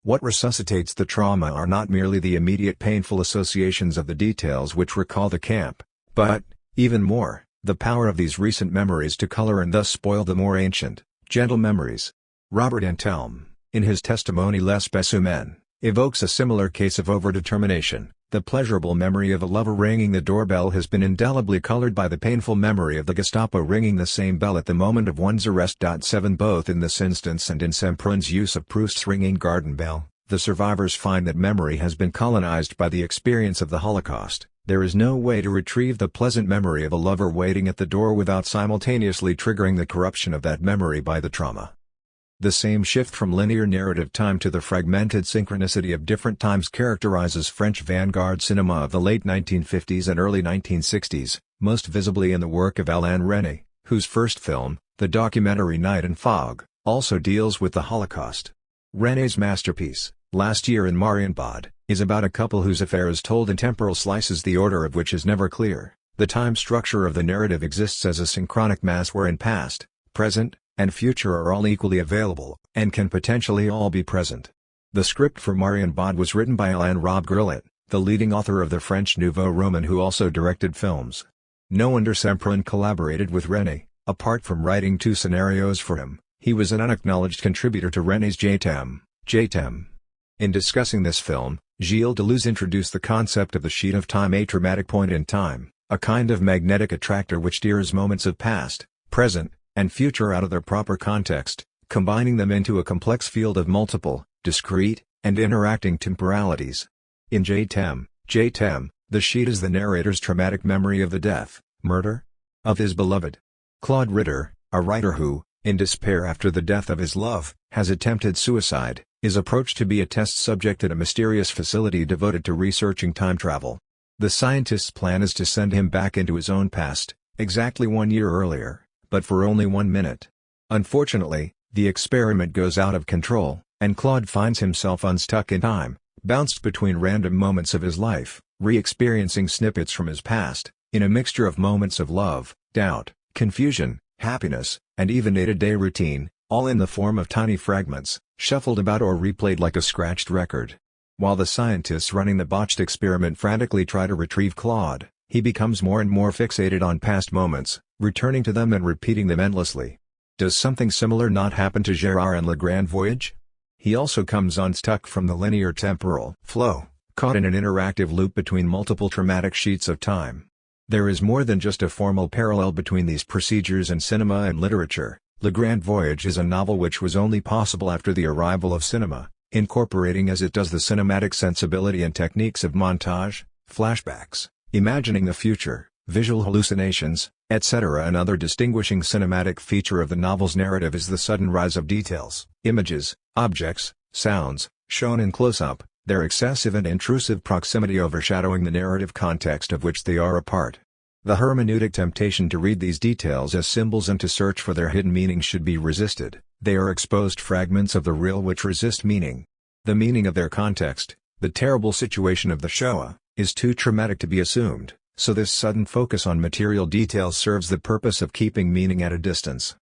What resuscitates the trauma are not merely the immediate painful associations of the details which recall the camp, but, even more, the power of these recent memories to color and thus spoil the more ancient, gentle memories. Robert Antelme, in his testimony Les Spécimens, evokes a similar case of overdetermination. The pleasurable memory of a lover ringing the doorbell has been indelibly colored by the painful memory of the Gestapo ringing the same bell at the moment of one's arrest. 7. Both in this instance and in Semprún's use of Proust's ringing garden bell, the survivors find that memory has been colonized by the experience of the Holocaust. There is no way to retrieve the pleasant memory of a lover waiting at the door without simultaneously triggering the corruption of that memory by the trauma. The same shift from linear narrative time to the fragmented synchronicity of different times characterizes French vanguard cinema of the late 1950s and early 1960s, most visibly in the work of Alain Resnais, whose first film, The documentary Night and Fog also deals with the Holocaust. René's masterpiece, Last Year in Marienbad, is about a couple whose affair is told in temporal slices, the order of which is never clear. The time structure of the narrative exists as a synchronic mass wherein past, present, and future are all equally available, and can potentially all be present. The script for Marienbad was written by Alain Robbe-Grillet, the leading author of the French Nouveau Roman, who also directed films. No wonder Semprún collaborated with René. Apart from writing 2 scenarios for him, he was an unacknowledged contributor to René's JTem. In discussing this film, Gilles Deleuze introduced the concept of the sheet of time, a dramatic point in time, a kind of magnetic attractor which steers moments of past, present, and future out of their proper context, combining them into a complex field of multiple, discrete, and interacting temporalities. In JTem, the sheet is the narrator's traumatic memory of the death, murder, of his beloved. Claude Ritter, a writer who, in despair after the death of his love, has attempted suicide, is approached to be a test subject at a mysterious facility devoted to researching time travel. The scientist's plan is to send him back into his own past, exactly 1 year earlier, but for only 1 minute. Unfortunately, the experiment goes out of control, and Claude finds himself unstuck in time, bounced between random moments of his life, re-experiencing snippets from his past, in a mixture of moments of love, doubt, confusion, happiness, and even day-to-day routine, all in the form of tiny fragments, shuffled about or replayed like a scratched record. While the scientists running the botched experiment frantically try to retrieve Claude, he becomes more and more fixated on past moments, returning to them and repeating them endlessly. Does something similar not happen to Gérard in Le Grand Voyage? He also comes unstuck from the linear temporal flow, caught in an interactive loop between multiple traumatic sheets of time. There is more than just a formal parallel between these procedures in cinema and literature. Le Grand Voyage is a novel which was only possible after the arrival of cinema, incorporating as it does the cinematic sensibility and techniques of montage, flashbacks, imagining the future, visual hallucinations, etc. Another distinguishing cinematic feature of the novel's narrative is the sudden rise of details, images, objects, sounds, shown in close-up, their excessive and intrusive proximity overshadowing the narrative context of which they are a part. The hermeneutic temptation to read these details as symbols and to search for their hidden meanings should be resisted. They are exposed fragments of the real which resist meaning. The meaning of their context, the terrible situation of the Shoah, is too traumatic to be assumed, so this sudden focus on material details serves the purpose of keeping meaning at a distance.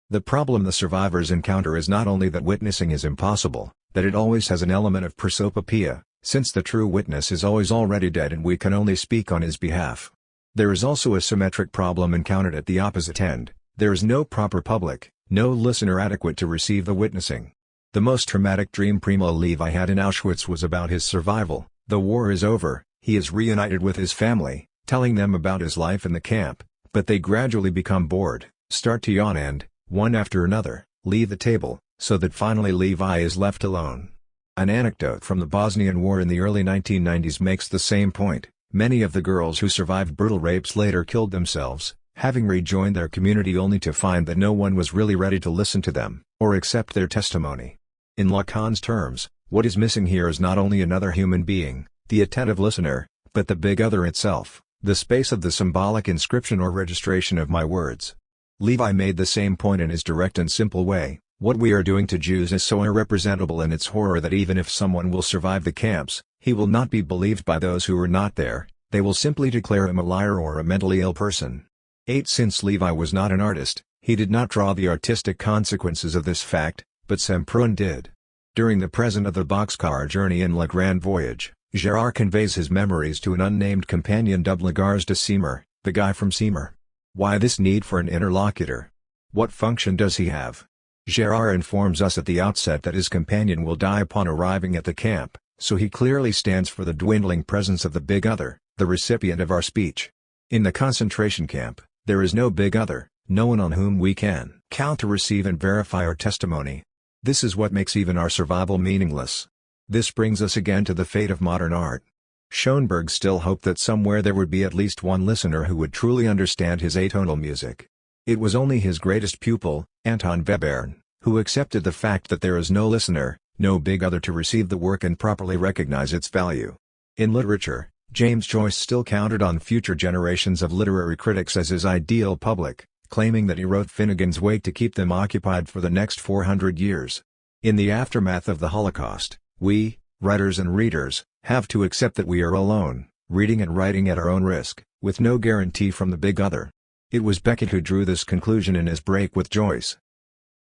The problem the survivors encounter is not only that witnessing is impossible, that it always has an element of prosopopoeia, since the true witness is always already dead and we can only speak on his behalf. There is also a symmetric problem encountered at the opposite end. There is no proper public, no listener adequate to receive the witnessing. The most traumatic dream Primo Levi had in Auschwitz was about his survival. The war is over, he is reunited with his family, telling them about his life in the camp, but they gradually become bored, start to yawn and, one after another, leave the table, so that finally Levi is left alone. An anecdote from the Bosnian War in the early 1990s makes the same point. Many of the girls who survived brutal rapes later killed themselves, having rejoined their community only to find that no one was really ready to listen to them, or accept their testimony. In Lacan's terms, what is missing here is not only another human being, the attentive listener, but the big other itself, the space of the symbolic inscription or registration of my words. Levi made the same point in his direct and simple way. What we are doing to Jews is so irrepresentable in its horror that even if someone will survive the camps, he will not be believed by those who were not there. They will simply declare him a liar or a mentally ill person. 8. Since Levi was not an artist, he did not draw the artistic consequences of this fact, but Semprún did. During the present of the boxcar journey in Le Grand Voyage, Gérard conveys his memories to an unnamed companion dubbed Lagarce de Seymour, the guy from Seymour. Why this need for an interlocutor? What function does he have? Gérard informs us at the outset that his companion will die upon arriving at the camp, so he clearly stands for the dwindling presence of the big other, the recipient of our speech. In the concentration camp, there is no big other, no one on whom we can count to receive and verify our testimony. This is what makes even our survival meaningless. This brings us again to the fate of modern art. Schoenberg still hoped that somewhere there would be at least one listener who would truly understand his atonal music. It was only his greatest pupil, Anton Webern, who accepted the fact that there is no listener, no big other to receive the work and properly recognize its value. In literature, James Joyce still counted on future generations of literary critics as his ideal public, claiming that he wrote Finnegan's Wake to keep them occupied for the next 400 years. In the aftermath of the Holocaust, we, writers and readers, have to accept that we are alone, reading and writing at our own risk, with no guarantee from the big other. It was Beckett who drew this conclusion in his break with Joyce.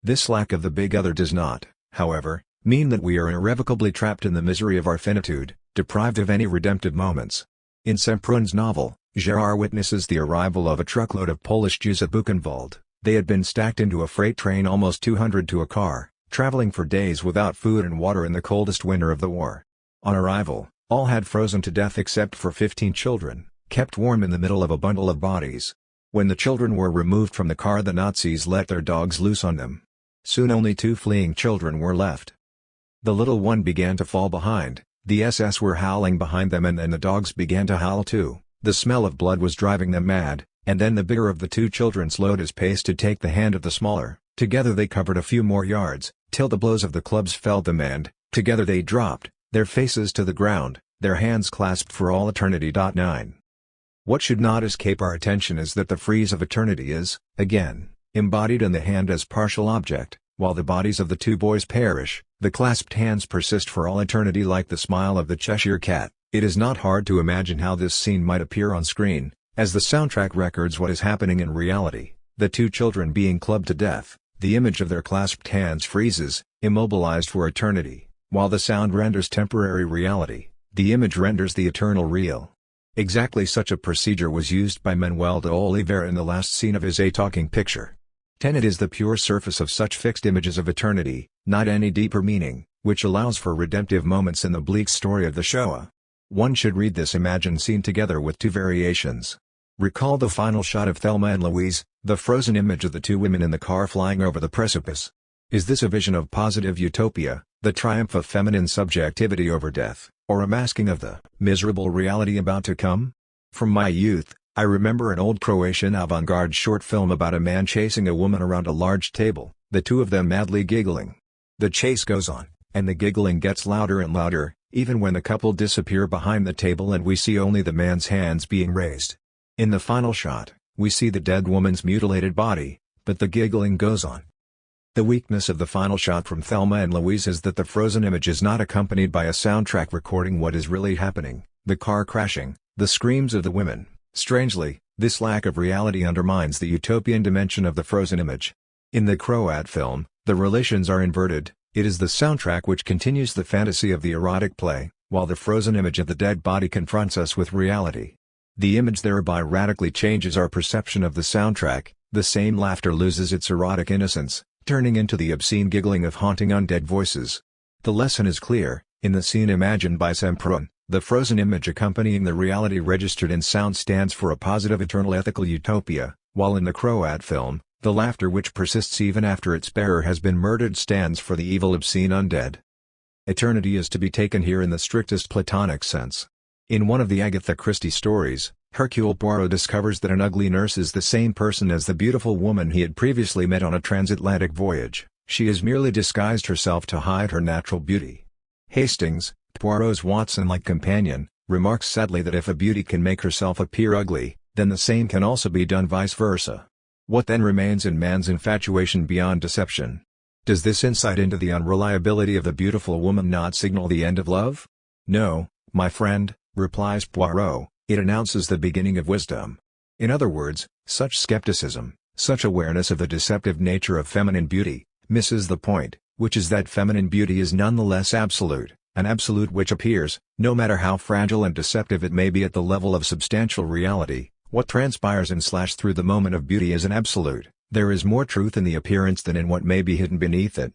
This lack of the big other does not, however, mean that we are irrevocably trapped in the misery of our finitude, deprived of any redemptive moments. In Semprun's novel, Gerard witnesses the arrival of a truckload of Polish Jews at Buchenwald. They had been stacked into a freight train almost 200 to a car, traveling for days without food and water in the coldest winter of the war. On arrival, all had frozen to death except for 15 children, kept warm in the middle of a bundle of bodies. When the children were removed from the car, the Nazis let their dogs loose on them. Soon only 2 fleeing children were left. The little one began to fall behind, the SS were howling behind them, and then the dogs began to howl too. The smell of blood was driving them mad, and then the bigger of the 2 children slowed his pace to take the hand of the smaller. Together they covered a few more yards, till the blows of the clubs felled them, and, together they dropped, their faces to the ground, their hands clasped for all eternity. 9. What should not escape our attention is that the frieze of eternity is, again, embodied in the hand as partial object. While the bodies of the 2 boys perish, the clasped hands persist for all eternity like the smile of the Cheshire Cat. It is not hard to imagine how this scene might appear on screen, as the soundtrack records what is happening in reality. The 2 children being clubbed to death, the image of their clasped hands freezes, immobilized for eternity, while the sound renders temporary reality, the image renders the eternal real. Exactly such a procedure was used by Manuel de Oliveira in the last scene of his A Talking Picture. Tenet is the pure surface of such fixed images of eternity, not any deeper meaning, which allows for redemptive moments in the bleak story of the Shoah. One should read this imagined scene together with 2 variations. Recall the final shot of Thelma and Louise, the frozen image of the 2 women in the car flying over the precipice. Is this a vision of positive utopia, the triumph of feminine subjectivity over death, or a masking of the miserable reality about to come? From my youth, I remember an old Croatian avant-garde short film about a man chasing a woman around a large table, the 2 of them madly giggling. The chase goes on, and the giggling gets louder and louder, even when the couple disappear behind the table and we see only the man's hands being raised. In the final shot, we see the dead woman's mutilated body, but the giggling goes on. The weakness of the final shot from Thelma and Louise is that the frozen image is not accompanied by a soundtrack recording what is really happening, the car crashing, the screams of the women. Strangely, this lack of reality undermines the utopian dimension of the frozen image. In the Croat film, the relations are inverted. It is the soundtrack which continues the fantasy of the erotic play, while the frozen image of the dead body confronts us with reality. The image thereby radically changes our perception of the soundtrack. The same laughter loses its erotic innocence, turning into the obscene giggling of haunting undead voices. The lesson is clear. In the scene imagined by Semprun, the frozen image accompanying the reality registered in sound stands for a positive eternal ethical utopia, while in the Croat film, the laughter which persists even after its bearer has been murdered stands for the evil obscene undead. Eternity is to be taken here in the strictest Platonic sense. In one of the Agatha Christie stories, Hercule Poirot discovers that an ugly nurse is the same person as the beautiful woman he had previously met on a transatlantic voyage. She has merely disguised herself to hide her natural beauty. Hastings, Poirot's Watson-like companion, remarks sadly that if a beauty can make herself appear ugly, then the same can also be done vice versa. What then remains in man's infatuation beyond deception? Does this insight into the unreliability of the beautiful woman not signal the end of love? No, my friend, replies Poirot, it announces the beginning of wisdom. In other words, such skepticism, such awareness of the deceptive nature of feminine beauty, misses the point, which is that feminine beauty is nonetheless absolute, an absolute which appears, no matter how fragile and deceptive it may be at the level of substantial reality. What transpires in / through the moment of beauty is an absolute. There is more truth in the appearance than in what may be hidden beneath it.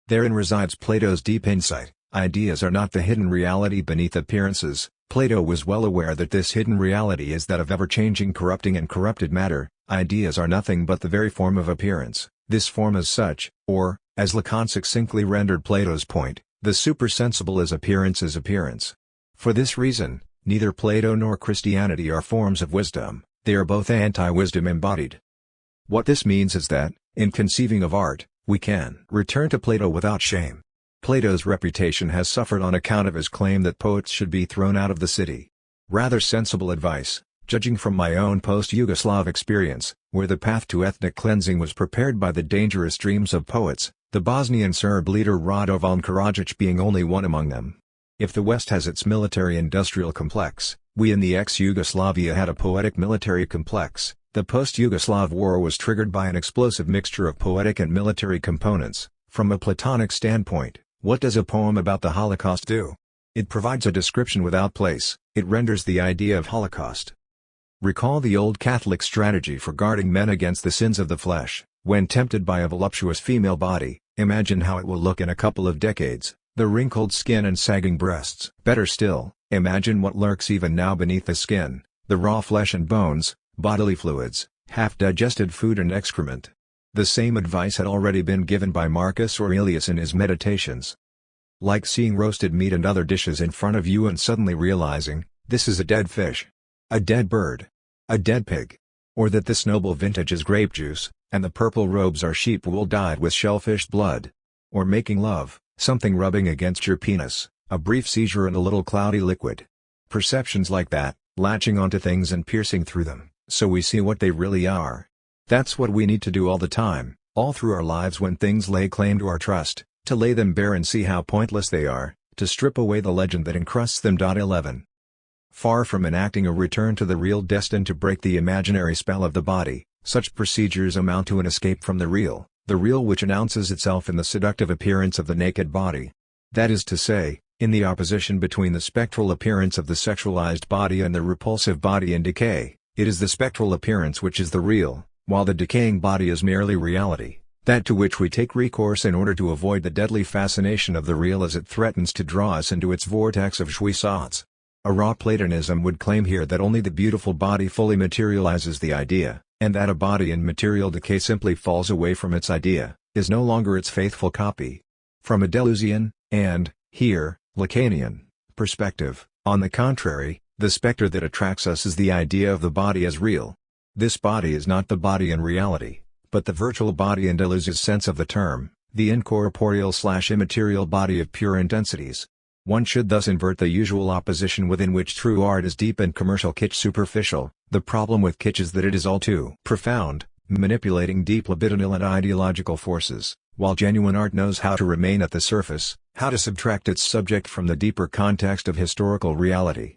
Therein resides Plato's deep insight. Ideas are not the hidden reality beneath appearances. Plato was well aware that this hidden reality is that of ever-changing, corrupting and corrupted matter. Ideas are nothing but the very form of appearance. This form is such, or, as Lacan succinctly rendered Plato's point, the supersensible is appearance. For this reason, neither Plato nor Christianity are forms of wisdom, they are both anti-wisdom embodied. What this means is that, in conceiving of art, we can return to Plato without shame. Plato's reputation has suffered on account of his claim that poets should be thrown out of the city. Rather sensible advice, judging from my own post-Yugoslav experience, where the path to ethnic cleansing was prepared by the dangerous dreams of poets, the Bosnian Serb leader Radovan Karadzic being only one among them. If the West has its military-industrial complex, we in the ex-Yugoslavia had a poetic military complex. The post-Yugoslav war was triggered by an explosive mixture of poetic and military components. From a Platonic standpoint, what does a poem about the Holocaust do? It provides a description without place, it renders the idea of Holocaust. Recall the old Catholic strategy for guarding men against the sins of the flesh. When tempted by a voluptuous female body, imagine how it will look in a couple of decades, the wrinkled skin and sagging breasts. Better still, imagine what lurks even now beneath the skin, the raw flesh and bones, bodily fluids, half-digested food and excrement. The same advice had already been given by Marcus Aurelius in his Meditations. Like seeing roasted meat and other dishes in front of you and suddenly realizing, this is a dead fish, a dead bird, a dead pig, or that this noble vintage is grape juice, and the purple robes are sheep wool dyed with shellfish blood. Or making love, something rubbing against your penis, a brief seizure and a little cloudy liquid. Perceptions like that, latching onto things and piercing through them, so we see what they really are. That's what we need to do all the time, all through our lives when things lay claim to our trust, to lay them bare and see how pointless they are, to strip away the legend that encrusts them. 11. Far from enacting a return to the real destined to break the imaginary spell of the body, such procedures amount to an escape from the real which announces itself in the seductive appearance of the naked body. That is to say, in the opposition between the spectral appearance of the sexualized body and the repulsive body in decay. It is the spectral appearance which is the real, while the decaying body is merely reality, that to which we take recourse in order to avoid the deadly fascination of the real as it threatens to draw us into its vortex of jouissance. A raw Platonism would claim here that only the beautiful body fully materializes the idea, and that a body in material decay simply falls away from its idea, is no longer its faithful copy. From a Deleuzian, and, here, Lacanian, perspective, on the contrary, the specter that attracts us is the idea of the body as real. This body is not the body in reality, but the virtual body in Deleuze's sense of the term, the incorporeal/immaterial body of pure intensities. One should thus invert the usual opposition within which true art is deep and commercial kitsch superficial. The problem with kitsch is that it is all too profound, manipulating deep libidinal and ideological forces, while genuine art knows how to remain at the surface, how to subtract its subject from the deeper context of historical reality.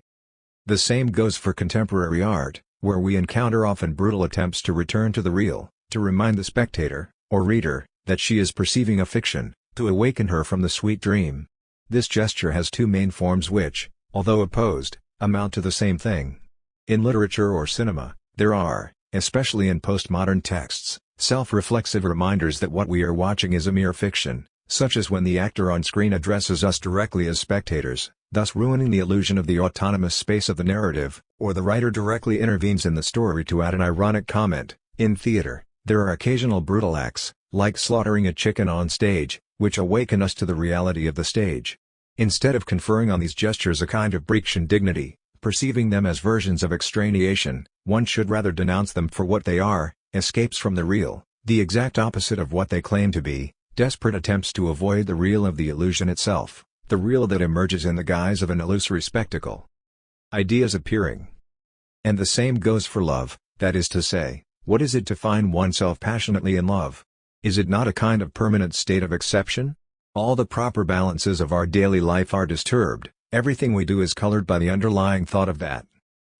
The same goes for contemporary art, where we encounter often brutal attempts to return to the real, to remind the spectator, or reader, that she is perceiving a fiction, to awaken her from the sweet dream. This gesture has two main forms which, although opposed, amount to the same thing. In literature or cinema, there are, especially in postmodern texts, self-reflexive reminders that what we are watching is a mere fiction, such as when the actor on screen addresses us directly as spectators, thus ruining the illusion of the autonomous space of the narrative, or the writer directly intervenes in the story to add an ironic comment. In theater, there are occasional brutal acts, like slaughtering a chicken on stage, which awaken us to the reality of the stage. Instead of conferring on these gestures a kind of Breachian dignity, perceiving them as versions of extraneation, one should rather denounce them for what they are, escapes from the real, the exact opposite of what they claim to be, desperate attempts to avoid the real of the illusion itself, the real that emerges in the guise of an illusory spectacle. Ideas appearing. And the same goes for love, that is to say, what is it to find oneself passionately in love? Is it not a kind of permanent state of exception? All the proper balances of our daily life are disturbed, everything we do is colored by the underlying thought of that.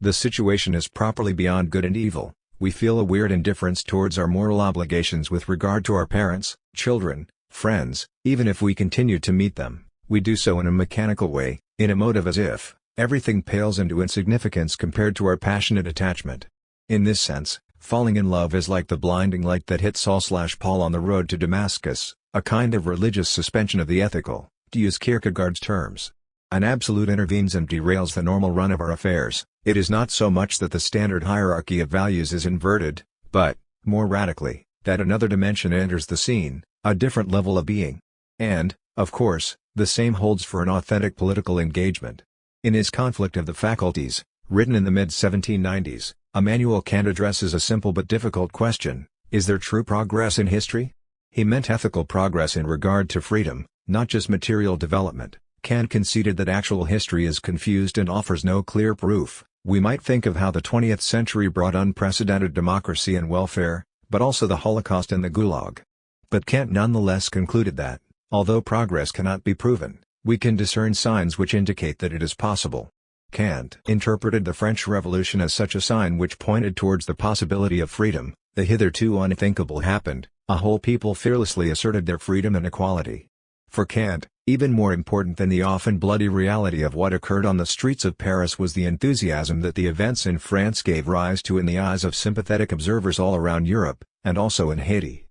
The situation is properly beyond good and evil, we feel a weird indifference towards our moral obligations with regard to our parents, children, friends. Even if we continue to meet them, we do so in a mechanical way, in a mode of as if everything pales into insignificance compared to our passionate attachment. In this sense, falling in love is like the blinding light that hit Saul/Paul on the road to Damascus, a kind of religious suspension of the ethical, to use Kierkegaard's terms. An absolute intervenes and derails the normal run of our affairs. It is not so much that the standard hierarchy of values is inverted, but, more radically, that another dimension enters the scene, a different level of being. And, of course, the same holds for an authentic political engagement. In his Conflict of the Faculties, written in the mid-1790s, Immanuel Kant addresses a simple but difficult question: is there true progress in history? He meant ethical progress in regard to freedom, not just material development. Kant conceded that actual history is confused and offers no clear proof, We might think of how the 20th century brought unprecedented democracy and welfare, but also the Holocaust and the Gulag. But Kant nonetheless concluded that, although progress cannot be proven, we can discern signs which indicate that it is possible. Kant interpreted the French Revolution as such a sign which pointed towards the possibility of freedom. The hitherto unthinkable happened, a whole people fearlessly asserted their freedom and equality. For Kant, even more important than the often bloody reality of what occurred on the streets of Paris was the enthusiasm that the events in France gave rise to in the eyes of sympathetic observers all around Europe, and also in Haiti.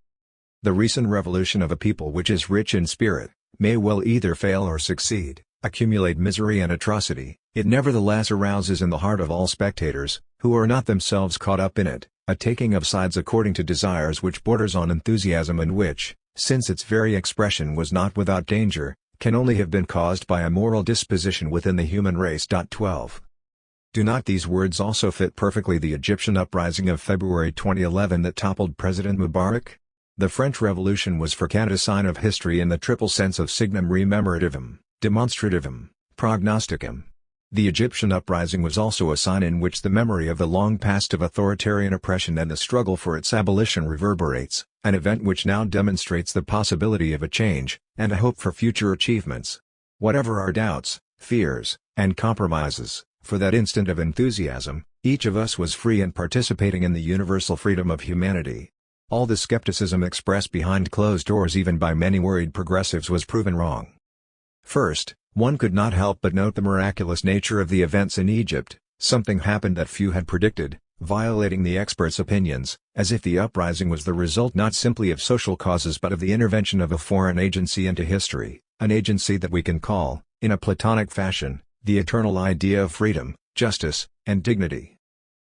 The recent revolution of a people which is rich in spirit, may well either fail or succeed, accumulate misery and atrocity, it nevertheless arouses in the heart of all spectators, who are not themselves caught up in it, a taking of sides according to desires which borders on enthusiasm and which, since its very expression was not without danger, can only have been caused by a moral disposition within the human race. 12. Do not these words also fit perfectly the Egyptian uprising of February 2011 that toppled President Mubarak? The French Revolution was for Kant a sign of history in the triple sense of signum rememorativum, demonstrativum, prognosticum. The Egyptian uprising was also a sign in which the memory of the long past of authoritarian oppression and the struggle for its abolition reverberates, an event which now demonstrates the possibility of a change, and a hope for future achievements. Whatever our doubts, fears, and compromises, for that instant of enthusiasm, each of us was free and participating in the universal freedom of humanity. All the skepticism expressed behind closed doors even by many worried progressives was proven wrong. First, one could not help but note the miraculous nature of the events in Egypt. Something happened that few had predicted, violating the experts' opinions, as if the uprising was the result not simply of social causes but of the intervention of a foreign agency into history, an agency that we can call, in a Platonic fashion, the eternal idea of freedom, justice, and dignity.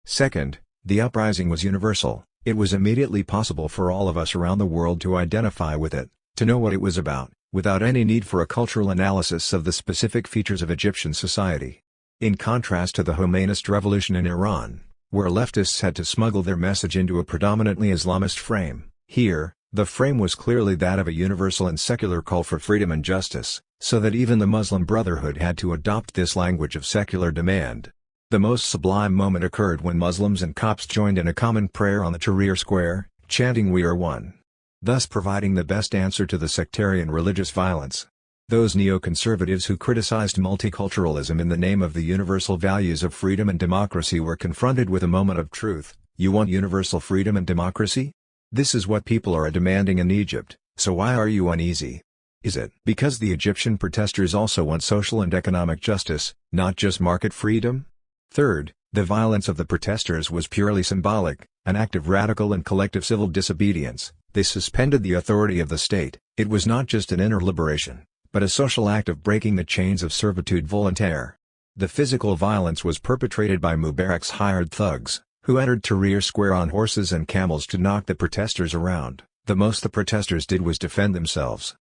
Second, the uprising was universal. It was immediately possible for all of us around the world to identify with it, to know what it was about, without any need for a cultural analysis of the specific features of Egyptian society. In contrast to the Khomeinist revolution in Iran, where leftists had to smuggle their message into a predominantly Islamist frame, here, the frame was clearly that of a universal and secular call for freedom and justice, so that even the Muslim Brotherhood had to adopt this language of secular demand. The most sublime moment occurred when Muslims and Copts joined in a common prayer on the Tahrir Square, chanting "We are one," thus providing the best answer to the sectarian religious violence. Those neoconservatives who criticized multiculturalism in the name of the universal values of freedom and democracy were confronted with a moment of truth. You want universal freedom and democracy? This is what people are demanding in Egypt, so why are you uneasy? Is it because the Egyptian protesters also want social and economic justice, not just market freedom? Third, the violence of the protesters was purely symbolic, an act of radical and collective civil disobedience. They suspended the authority of the state. It was not just an inner liberation, but a social act of breaking the chains of servitude volontaire. The physical violence was perpetrated by Mubarak's hired thugs, who entered Tahrir Square on horses and camels to knock the protesters around. The most the protesters did was defend themselves.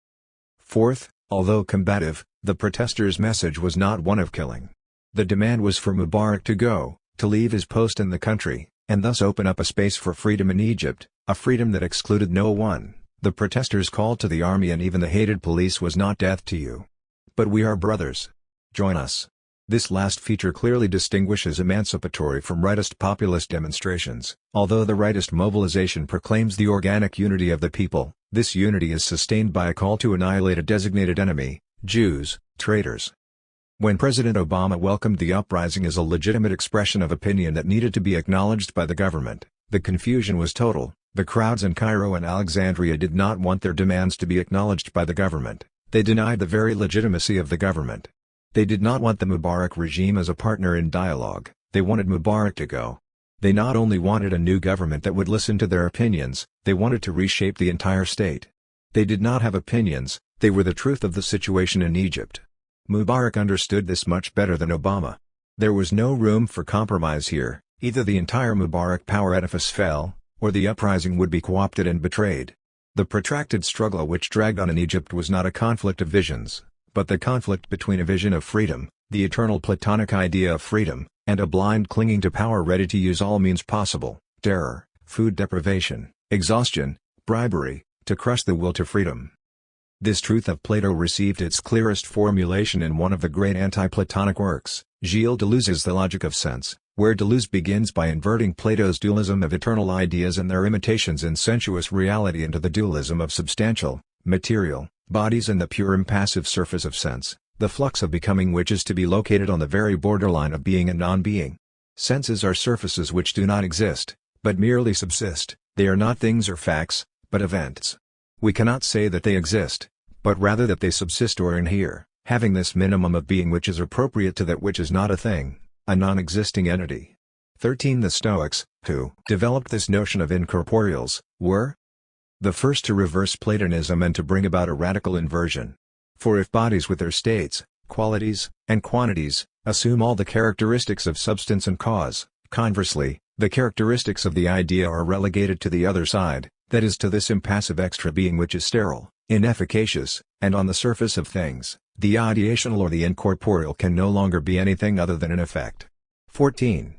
Fourth, although combative, the protesters' message was not one of killing. The demand was for Mubarak to go, to leave his post in the country, and thus open up a space for freedom in Egypt, a freedom that excluded no one. The protesters' call to the army and even the hated police was not "death to you, but we are brothers. Join us." This last feature clearly distinguishes emancipatory from rightist populist demonstrations. Although the rightist mobilization proclaims the organic unity of the people, this unity is sustained by a call to annihilate a designated enemy, Jews, traitors. When President Obama welcomed the uprising as a legitimate expression of opinion that needed to be acknowledged by the government, the confusion was total. The crowds in Cairo and Alexandria did not want their demands to be acknowledged by the government. They denied the very legitimacy of the government. They did not want the Mubarak regime as a partner in dialogue. They wanted Mubarak to go. They not only wanted a new government that would listen to their opinions, they wanted to reshape the entire state. They did not have opinions, they were the truth of the situation in Egypt. Mubarak understood this much better than Obama. There was no room for compromise here. Either the entire Mubarak power edifice fell, or the uprising would be co-opted and betrayed. The protracted struggle which dragged on in Egypt was not a conflict of visions, but the conflict between a vision of freedom, the eternal Platonic idea of freedom, and a blind clinging to power ready to use all means possible, terror, food deprivation, exhaustion, bribery, to crush the will to freedom. This truth of Plato received its clearest formulation in one of the great anti-Platonic works, Gilles Deleuze's The Logic of Sense, where Deleuze begins by inverting Plato's dualism of eternal ideas and their imitations in sensuous reality into the dualism of substantial, material, bodies and the pure impassive surface of sense, the flux of becoming which is to be located on the very borderline of being and non-being. Senses are surfaces which do not exist, but merely subsist. They are not things or facts, but events. We cannot say that they exist, but rather that they subsist or inhere, having this minimum of being which is appropriate to that which is not a thing, a non-existing entity. 13. The Stoics, who developed this notion of incorporeals, were the first to reverse Platonism and to bring about a radical inversion. For if bodies with their states, qualities, and quantities, assume all the characteristics of substance and cause, conversely, the characteristics of the idea are relegated to the other side, that is to this impassive extra being which is sterile, inefficacious, and on the surface of things, the ideational or the incorporeal can no longer be anything other than an effect. 14.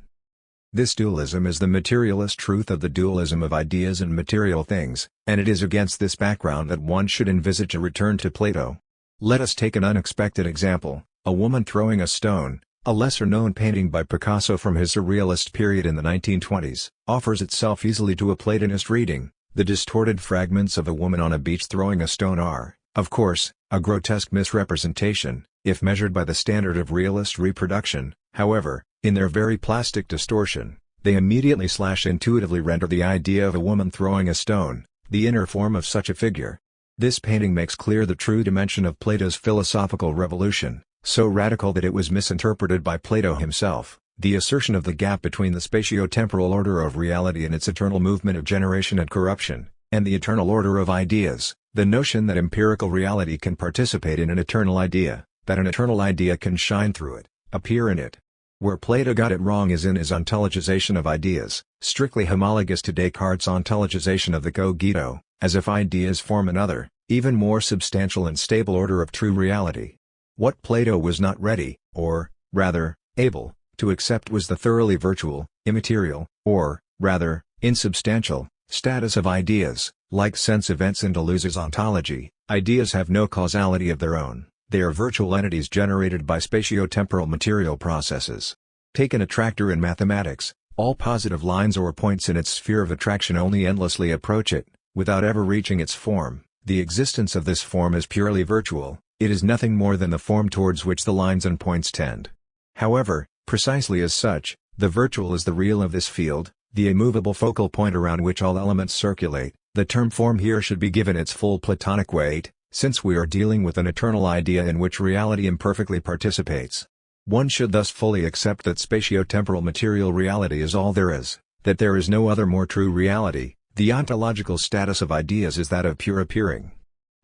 This dualism is the materialist truth of the dualism of ideas and material things, and it is against this background that one should envisage a return to Plato. Let us take an unexpected example: a woman throwing a stone. A lesser-known painting by Picasso from his surrealist period in the 1920s, offers itself easily to a Platonist reading. The distorted fragments of a woman on a beach throwing a stone are, of course, a grotesque misrepresentation, if measured by the standard of realist reproduction. However, in their very plastic distortion, they immediately intuitively render the idea of a woman throwing a stone, the inner form of such a figure. This painting makes clear the true dimension of Plato's philosophical revolution, so radical that it was misinterpreted by Plato himself, the assertion of the gap between the spatio-temporal order of reality and its eternal movement of generation and corruption, and the eternal order of ideas, the notion that empirical reality can participate in an eternal idea, that an eternal idea can shine through it, appear in it. Where Plato got it wrong is in his ontologization of ideas, strictly homologous to Descartes' ontologization of the cogito, as if ideas form another, even more substantial and stable order of true reality. What Plato was not ready, or, rather, able, to accept was the thoroughly virtual, immaterial, or, rather, insubstantial, status of ideas. Like sense events in Deleuze's ontology, ideas have no causality of their own, they are virtual entities generated by spatio-temporal material processes. Take an attractor in mathematics: all positive lines or points in its sphere of attraction only endlessly approach it, without ever reaching its form. The existence of this form is purely virtual. It is nothing more than the form towards which the lines and points tend. However, precisely as such, the virtual is the real of this field, the immovable focal point around which all elements circulate. The term form here should be given its full Platonic weight, since we are dealing with an eternal idea in which reality imperfectly participates. One should thus fully accept that spatio-temporal material reality is all there is, that there is no other more true reality. The ontological status of ideas is that of pure appearing.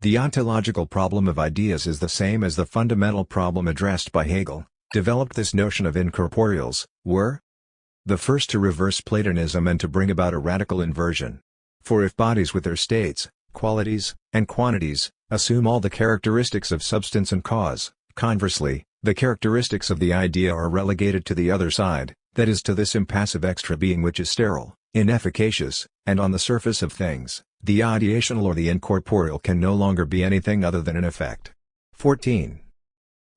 The ontological problem of ideas is the same as the fundamental problem addressed by Hegel. Developed this notion of incorporeals, were the first to reverse Platonism and to bring about a radical inversion. For if bodies with their states, qualities, and quantities, assume all the characteristics of substance and cause, conversely, the characteristics of the idea are relegated to the other side, that is to this impassive extra being which is sterile, inefficacious, and on the surface of things, the ideational or the incorporeal can no longer be anything other than an effect. 14.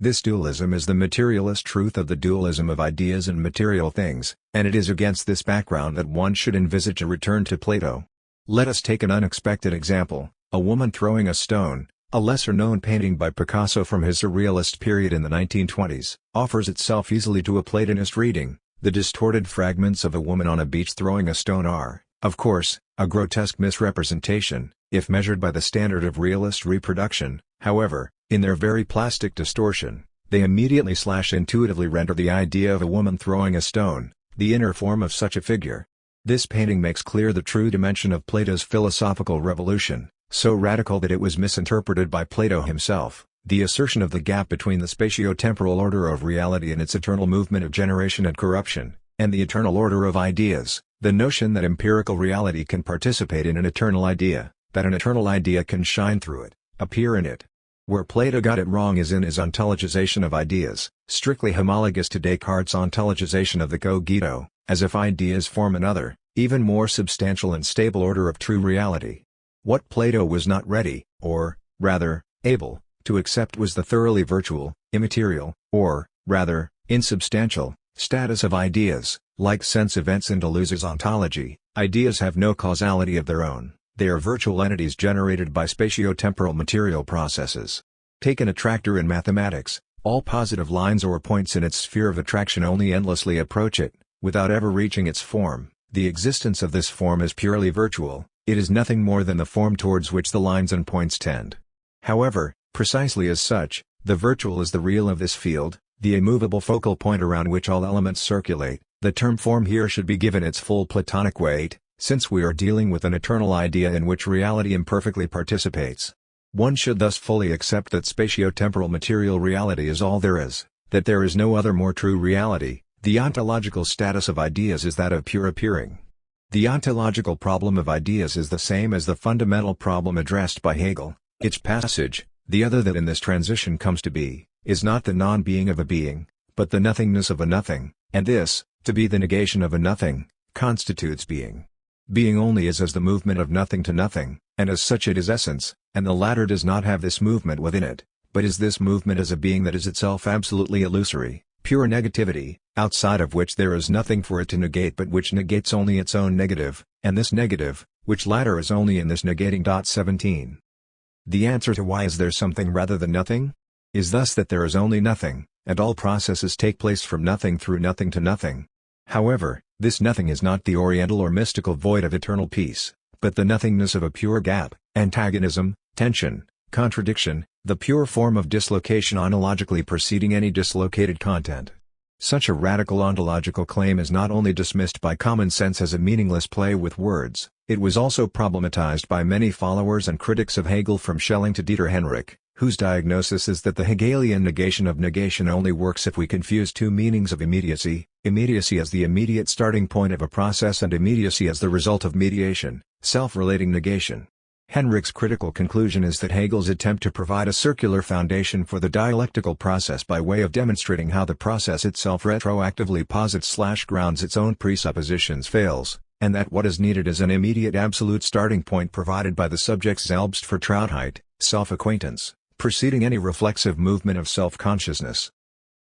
This dualism is the materialist truth of the dualism of ideas and material things, and it is against this background that one should envisage a return to Plato. Let us take an unexpected example: a woman throwing a stone. A lesser-known painting by Picasso from his surrealist period in the 1920s, offers itself easily to a Platonist reading. The distorted fragments of a woman on a beach throwing a stone are, of course, a grotesque misrepresentation, if measured by the standard of realist reproduction. However, in their very plastic distortion, they immediately intuitively render the idea of a woman throwing a stone, the inner form of such a figure. This painting makes clear the true dimension of Plato's philosophical revolution, so radical that it was misinterpreted by Plato himself, the assertion of the gap between the spatio-temporal order of reality and its eternal movement of generation and corruption, and the eternal order of ideas, the notion that empirical reality can participate in an eternal idea, that an eternal idea can shine through it, appear in it. Where Plato got it wrong is in his ontologization of ideas, strictly homologous to Descartes' ontologization of the cogito, as if ideas form another, even more substantial and stable order of true reality. What Plato was not ready, or, rather, able, to accept was the thoroughly virtual, immaterial, or, rather, Insubstantial, status of ideas, like sense events in Deleuze's ontology, ideas have no causality of their own, they are virtual entities generated by spatio-temporal material processes. Take an attractor in mathematics, all positive lines or points in its sphere of attraction only endlessly approach it, without ever reaching its form. The existence of this form is purely virtual, it is nothing more than the form towards which the lines and points tend. However, precisely as such, the virtual is the real of this field, the immovable focal point around which all elements circulate. The term form here should be given its full Platonic weight, since we are dealing with an eternal idea in which reality imperfectly participates. One should thus fully accept that spatio-temporal material reality is all there is, that there is no other more true reality. The ontological status of ideas is that of pure appearing. The ontological problem of ideas is the same as the fundamental problem addressed by Hegel. Its passage, the other that in this transition comes to be, is not the non-being of a being, but the nothingness of a nothing, and this, to be the negation of a nothing, constitutes being. Being only is as the movement of nothing to nothing, and as such it is essence, and the latter does not have this movement within it, but is this movement as a being that is itself absolutely illusory, pure negativity, outside of which there is nothing for it to negate but which negates only its own negative, and this negative, which latter is only in this negating. 17. The answer to why is there something rather than nothing? Is thus that there is only nothing, and all processes take place from nothing through nothing to nothing. However, this nothing is not the oriental or mystical void of eternal peace, but the nothingness of a pure gap, antagonism, tension, contradiction, the pure form of dislocation ontologically preceding any dislocated content. Such a radical ontological claim is not only dismissed by common sense as a meaningless play with words, it was also problematized by many followers and critics of Hegel from Schelling to Dieter Henrich, whose diagnosis is that the Hegelian negation of negation only works if we confuse two meanings of immediacy, immediacy as the immediate starting point of a process and immediacy as the result of mediation, self-relating negation. Henrich's critical conclusion is that Hegel's attempt to provide a circular foundation for the dialectical process by way of demonstrating how the process itself retroactively posits/grounds its own presuppositions fails, and that what is needed is an immediate absolute starting point provided by the subject's Selbstvertrautheit, self-acquaintance, preceding any reflexive movement of self-consciousness.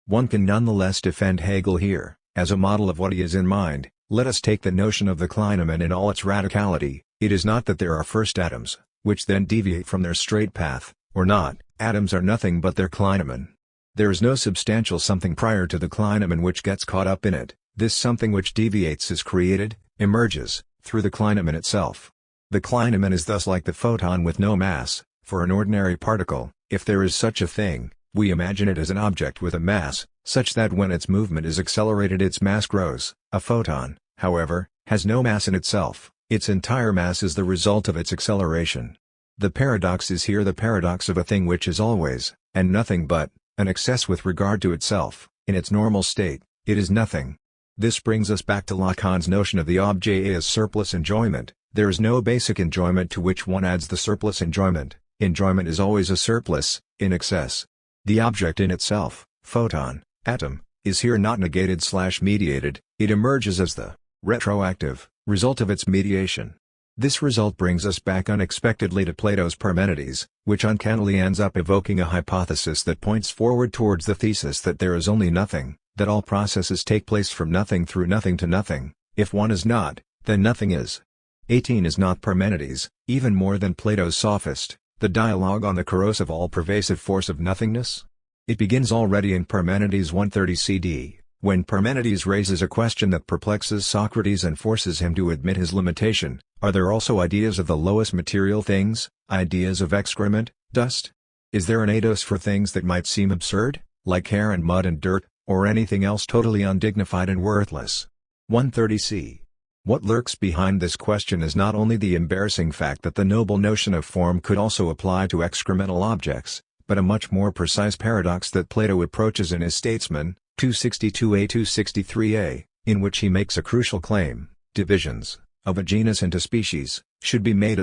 One can nonetheless defend Hegel here, as a model of what he has in mind. Let us take the notion of the Kleineman in all its radicality. It is not that there are first atoms, which then deviate from their straight path, or not. Atoms are nothing but their Kleineman. There is no substantial something prior to the Kleineman which gets caught up in it. This something which deviates is created, emerges, through the Kleineman itself. The Kleineman is thus like the photon with no mass. For an ordinary particle, if there is such a thing, we imagine it as an object with a mass, such that when its movement is accelerated its mass grows. A photon, however, has no mass in itself, its entire mass is the result of its acceleration. The paradox is here the paradox of a thing which is always, and nothing but, an excess with regard to itself. In its normal state, it is nothing. This brings us back to Lacan's notion of the objet as surplus enjoyment. There is no basic enjoyment to which one adds the surplus enjoyment. Enjoyment is always a surplus, in excess. The object in itself, photon, atom, is here not negated/mediated, it emerges as the retroactive result of its mediation. This result brings us back unexpectedly to Plato's Parmenides, which uncannily ends up evoking a hypothesis that points forward towards the thesis that there is only nothing, that all processes take place from nothing through nothing to nothing. If one is not, then nothing is. 18 is not Parmenides, even more than Plato's Sophist, the dialogue on the corrosive all-pervasive force of nothingness? It begins already in Parmenides 130 CD, when Parmenides raises a question that perplexes Socrates and forces him to admit his limitation. Are there also ideas of the lowest material things, ideas of excrement, dust? Is there an eidos for things that might seem absurd, like hair and mud and dirt, or anything else totally undignified and worthless? 130 C. What lurks behind this question is not only the embarrassing fact that the noble notion of form could also apply to excremental objects, but a much more precise paradox that Plato approaches in his Statesman, 262a-263a, in which he makes a crucial claim: divisions, of a genus into species, should be made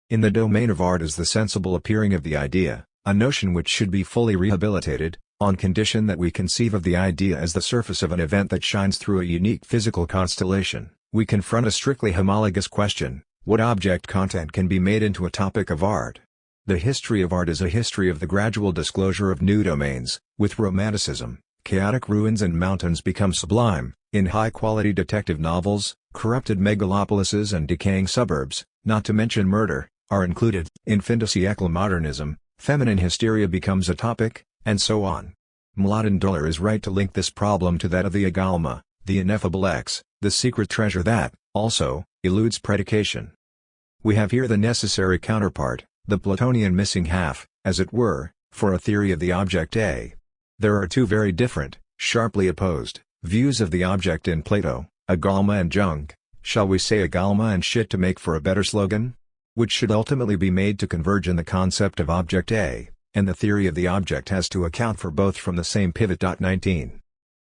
in the domain of art as the sensible appearing of the idea, a notion which should be fully rehabilitated, on condition that we conceive of the idea as the surface of an event that shines through a unique physical constellation. We confront a strictly homologous question: what object content can be made into a topic of art? The history of art is a history of the gradual disclosure of new domains. With Romanticism, chaotic ruins and mountains become sublime, in high-quality detective novels, corrupted megalopolises and decaying suburbs, not to mention murder, are included. In fin de siècle modernism, feminine hysteria becomes a topic, and so on. Mladen Dolar is right to link this problem to that of the agalma, the ineffable X, the secret treasure that, also, eludes predication. We have here the necessary counterpart, the Platonian missing half, as it were, for a theory of the object A. There are two very different, sharply opposed, views of the object in Plato, agalma and junk, shall we say agalma and shit to make for a better slogan? Which should ultimately be made to converge in the concept of object A, and the theory of the object has to account for both from the same pivot. 19.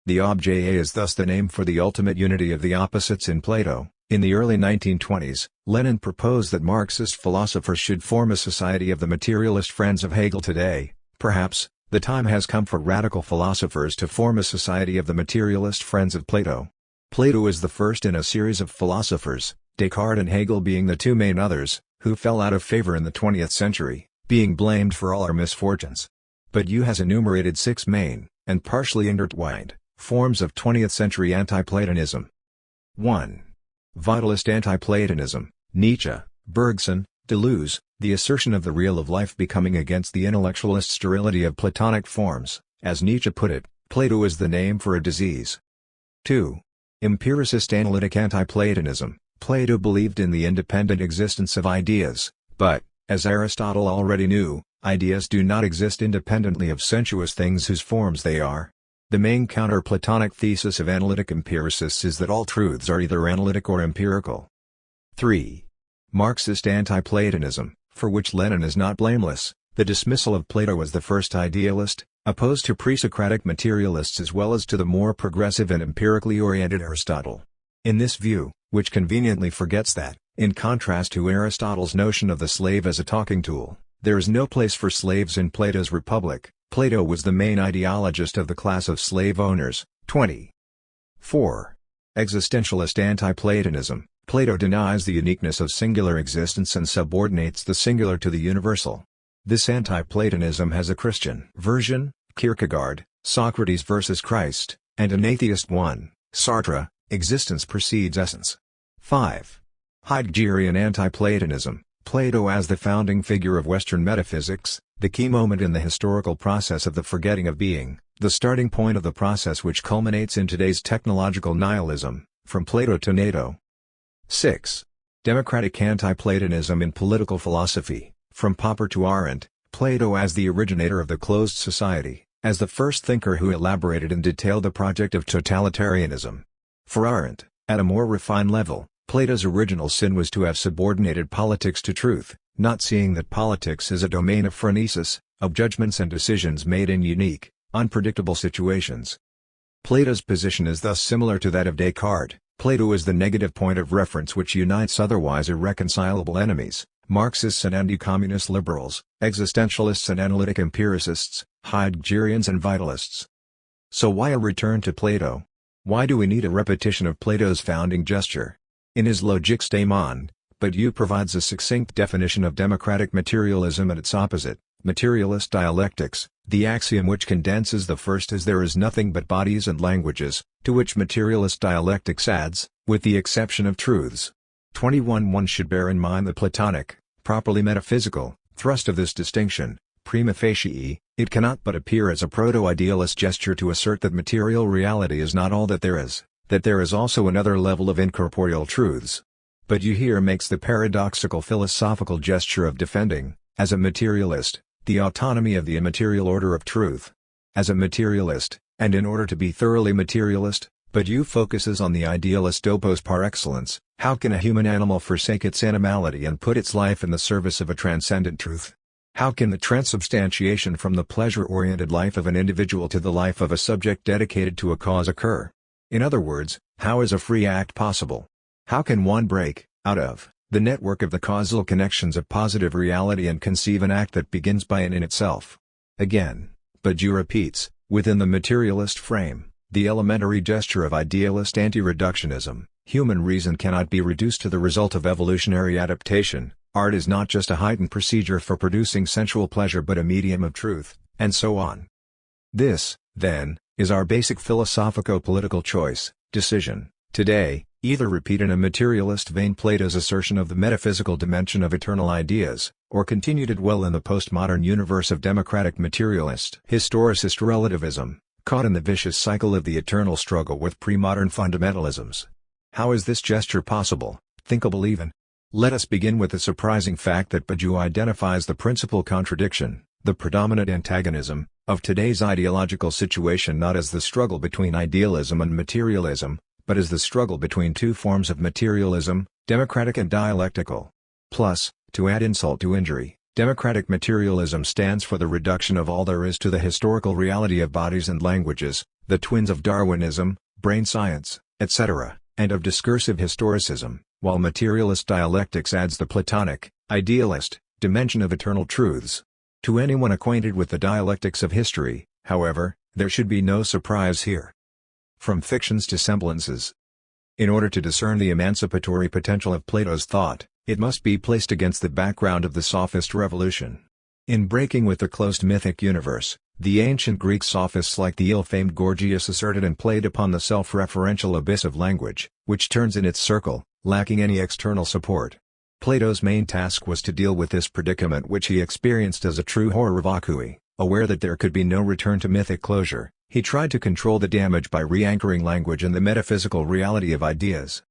The object A is thus the name for the ultimate unity of the opposites in Plato. In the early 1920s, Lenin proposed that Marxist philosophers should form a society of the materialist friends of Hegel. Today, perhaps, the time has come for radical philosophers to form a society of the materialist friends of Plato. Plato is the first in a series of philosophers, Descartes and Hegel being the two main others, who fell out of favor in the 20th century, being blamed for all our misfortunes. But you has enumerated 6 main, and partially intertwined, forms of 20th century anti-Platonism. 1. Vitalist anti-Platonism, Nietzsche, Bergson, Deleuze, the assertion of the real of life becoming against the intellectualist sterility of Platonic forms. As Nietzsche put it, Plato is the name for a disease. 2. Empiricist analytic anti-Platonism, Plato believed in the independent existence of ideas, but, as Aristotle already knew, ideas do not exist independently of sensuous things whose forms they are. The main counter-Platonic thesis of analytic empiricists is that all truths are either analytic or empirical. 3. Marxist anti-Platonism, for which Lenin is not blameless, the dismissal of Plato as the first idealist, opposed to pre-Socratic materialists as well as to the more progressive and empirically oriented Aristotle. In this view, which conveniently forgets that, in contrast to Aristotle's notion of the slave as a talking tool, there is no place for slaves in Plato's Republic. Plato was the main ideologist of the class of slave owners. 20. 4. Existentialist anti-Platonism, Plato denies the uniqueness of singular existence and subordinates the singular to the universal. This anti-Platonism has a Christian version, Kierkegaard, Socrates versus Christ, and an atheist one, Sartre, existence precedes essence. 5. Heideggerian anti-Platonism, Plato as the founding figure of Western metaphysics, the key moment in the historical process of the forgetting of being, the starting point of the process which culminates in today's technological nihilism, from Plato to NATO. 6. Democratic anti-Platonism in political philosophy, from Popper to Arendt, Plato as the originator of the closed society, as the first thinker who elaborated in detail the project of totalitarianism. For Arendt, at a more refined level, Plato's original sin was to have subordinated politics to truth, not seeing that politics is a domain of phronesis, of judgments and decisions made in unique, unpredictable situations. Plato's position is thus similar to that of Descartes. Plato is the negative point of reference which unites otherwise irreconcilable enemies, Marxists and anti-communist liberals, existentialists and analytic empiricists, Heideggerians and vitalists. So why a return to Plato? Why do we need a repetition of Plato's founding gesture? In his Logiques des Mondes, Badiou provides a succinct definition of democratic materialism and its opposite, materialist dialectics, the axiom which condenses the first as there is nothing but bodies and languages, to which materialist dialectics adds, with the exception of truths. 21. One should bear in mind the Platonic, properly metaphysical, thrust of this distinction. Prima facie, it cannot but appear as a proto-idealist gesture to assert that material reality is not all that there is, that there is also another level of incorporeal truths. But you here makes the paradoxical philosophical gesture of defending, as a materialist, the autonomy of the immaterial order of truth. As a materialist, and in order to be thoroughly materialist, Badiou focuses on the idealist opos par excellence. How can a human animal forsake its animality and put its life in the service of a transcendent truth? How can the transubstantiation from the pleasure-oriented life of an individual to the life of a subject dedicated to a cause occur? In other words, how is a free act possible? How can one break out of the network of the causal connections of positive reality and conceive an act that begins by and in itself? Again, Badiou repeats, within the materialist frame, the elementary gesture of idealist anti-reductionism, human reason cannot be reduced to the result of evolutionary adaptation. Art is not just a heightened procedure for producing sensual pleasure but a medium of truth, and so on. This, then, is our basic philosophico-political choice, decision. Today, either repeat in a materialist vein Plato's assertion of the metaphysical dimension of eternal ideas, or continue to dwell in the postmodern universe of democratic materialist historicist relativism, caught in the vicious cycle of the eternal struggle with pre-modern fundamentalisms. How is this gesture possible, thinkable even? Let us begin with the surprising fact that Badiou identifies the principal contradiction, the predominant antagonism, of today's ideological situation not as the struggle between idealism and materialism, but as the struggle between two forms of materialism, democratic and dialectical. Plus, to add insult to injury, democratic materialism stands for the reduction of all there is to the historical reality of bodies and languages, the twins of Darwinism, brain science, etc., and of discursive historicism, while materialist dialectics adds the Platonic, idealist, dimension of eternal truths. To anyone acquainted with the dialectics of history, however, there should be no surprise here. From fictions to semblances. In order to discern the emancipatory potential of Plato's thought, it must be placed against the background of the sophist revolution. In breaking with the closed mythic universe, the ancient Greek sophists like the ill-famed Gorgias asserted and played upon the self-referential abyss of language, which turns in its circle, lacking any external support. Plato's main task was to deal with this predicament which he experienced as a true horror vacui. Aware that there could be no return to mythic closure, he tried to control the damage by re-anchoring language in the metaphysical reality of ideas.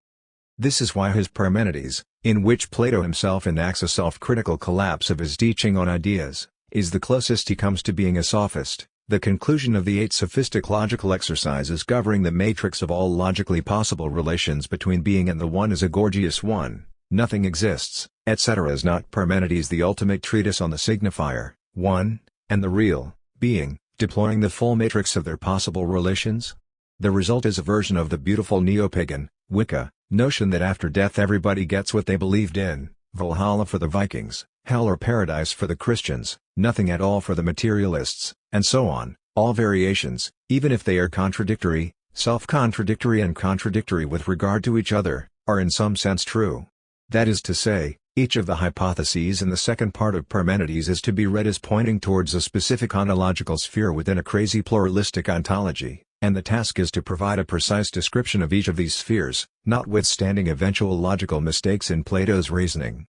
This is why his Parmenides, in which Plato himself enacts a self-critical collapse of his teaching on ideas, is the closest he comes to being a sophist. The conclusion of the 8 sophistic logical exercises governing the matrix of all logically possible relations between being and the one is a Gorgias 1. Nothing exists, etc. is not Parmenides the ultimate treatise on the signifier, 1, and the real, being, deploying the full matrix of their possible relations? The result is a version of the beautiful neo-pagan, Wicca, notion that after death everybody gets what they believed in, Valhalla for the Vikings, hell or paradise for the Christians, nothing at all for the materialists, and so on. All variations, even if they are contradictory, self-contradictory and contradictory with regard to each other, are in some sense true. That is to say, each of the hypotheses in the second part of Parmenides is to be read as pointing towards a specific ontological sphere within a crazy pluralistic ontology, and the task is to provide a precise description of each of these spheres, notwithstanding eventual logical mistakes in Plato's reasoning.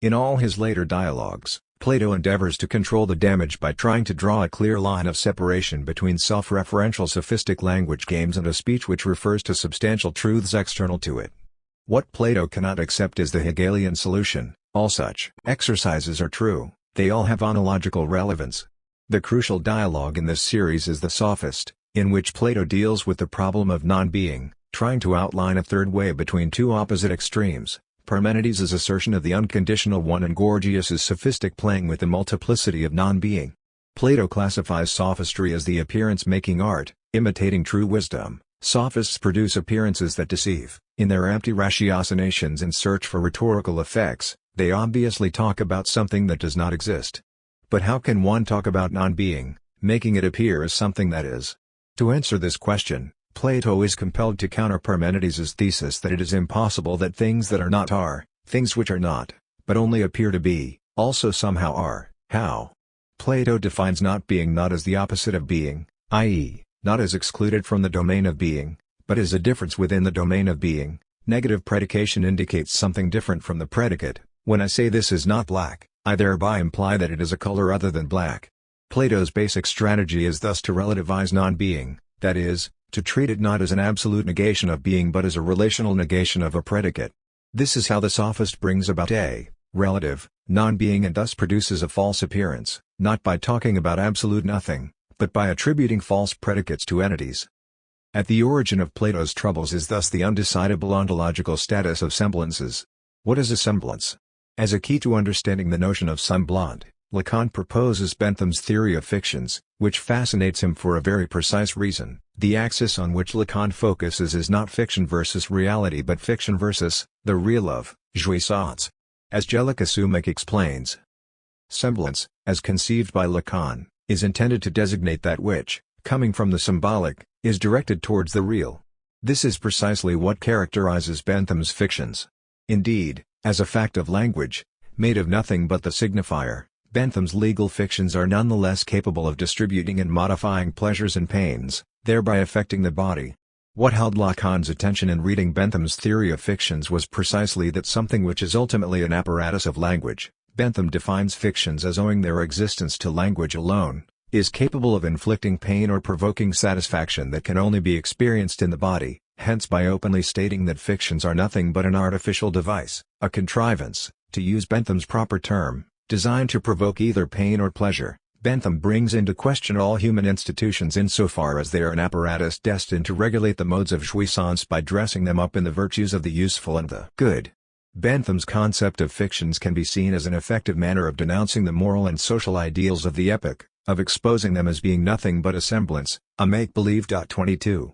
In all his later dialogues, Plato endeavors to control the damage by trying to draw a clear line of separation between self-referential sophistic language games and a speech which refers to substantial truths external to it. What Plato cannot accept is the Hegelian solution: all such exercises are true, they all have ontological relevance. The crucial dialogue in this series is the Sophist, in which Plato deals with the problem of non-being, trying to outline a third way between two opposite extremes, Parmenides' assertion of the unconditional one and Gorgias' sophistic playing with the multiplicity of non-being. Plato classifies sophistry as the appearance-making art, imitating true wisdom. Sophists produce appearances that deceive. In their empty ratiocinations and search for rhetorical effects, they obviously talk about something that does not exist. But how can one talk about non-being, making it appear as something that is? To answer this question, Plato is compelled to counter Parmenides' thesis that it is impossible that things that are not are, things which are not, but only appear to be, also somehow are. How? Plato defines not being not as the opposite of being, i.e., not as excluded from the domain of being, but as a difference within the domain of being. Negative predication indicates something different from the predicate. When I say this is not black, I thereby imply that it is a color other than black. Plato's basic strategy is thus to relativize non-being, that is, to treat it not as an absolute negation of being but as a relational negation of a predicate. This is how the sophist brings about a relative non-being and thus produces a false appearance, not by talking about absolute nothing, but by attributing false predicates to entities. At the origin of Plato's troubles is thus the undecidable ontological status of semblances. What is a semblance? As a key to understanding the notion of semblant, Lacan proposes Bentham's theory of fictions, which fascinates him for a very precise reason. The axis on which Lacan focuses is not fiction versus reality but fiction versus the real of jouissance. As Jellicoe Sumac explains, semblance, as conceived by Lacan, is intended to designate that which, coming from the symbolic, is directed towards the real. This is precisely what characterizes Bentham's fictions. Indeed, as a fact of language, made of nothing but the signifier, Bentham's legal fictions are nonetheless capable of distributing and modifying pleasures and pains, thereby affecting the body. What held Lacan's attention in reading Bentham's theory of fictions was precisely that something which is ultimately an apparatus of language, Bentham defines fictions as owing their existence to language alone, is capable of inflicting pain or provoking satisfaction that can only be experienced in the body, hence by openly stating that fictions are nothing but an artificial device, a contrivance, to use Bentham's proper term, designed to provoke either pain or pleasure. Bentham brings into question all human institutions insofar as they are an apparatus destined to regulate the modes of jouissance by dressing them up in the virtues of the useful and the good. Bentham's concept of fictions can be seen as an effective manner of denouncing the moral and social ideals of the epoch, of exposing them as being nothing but a semblance, a make-believe. 22.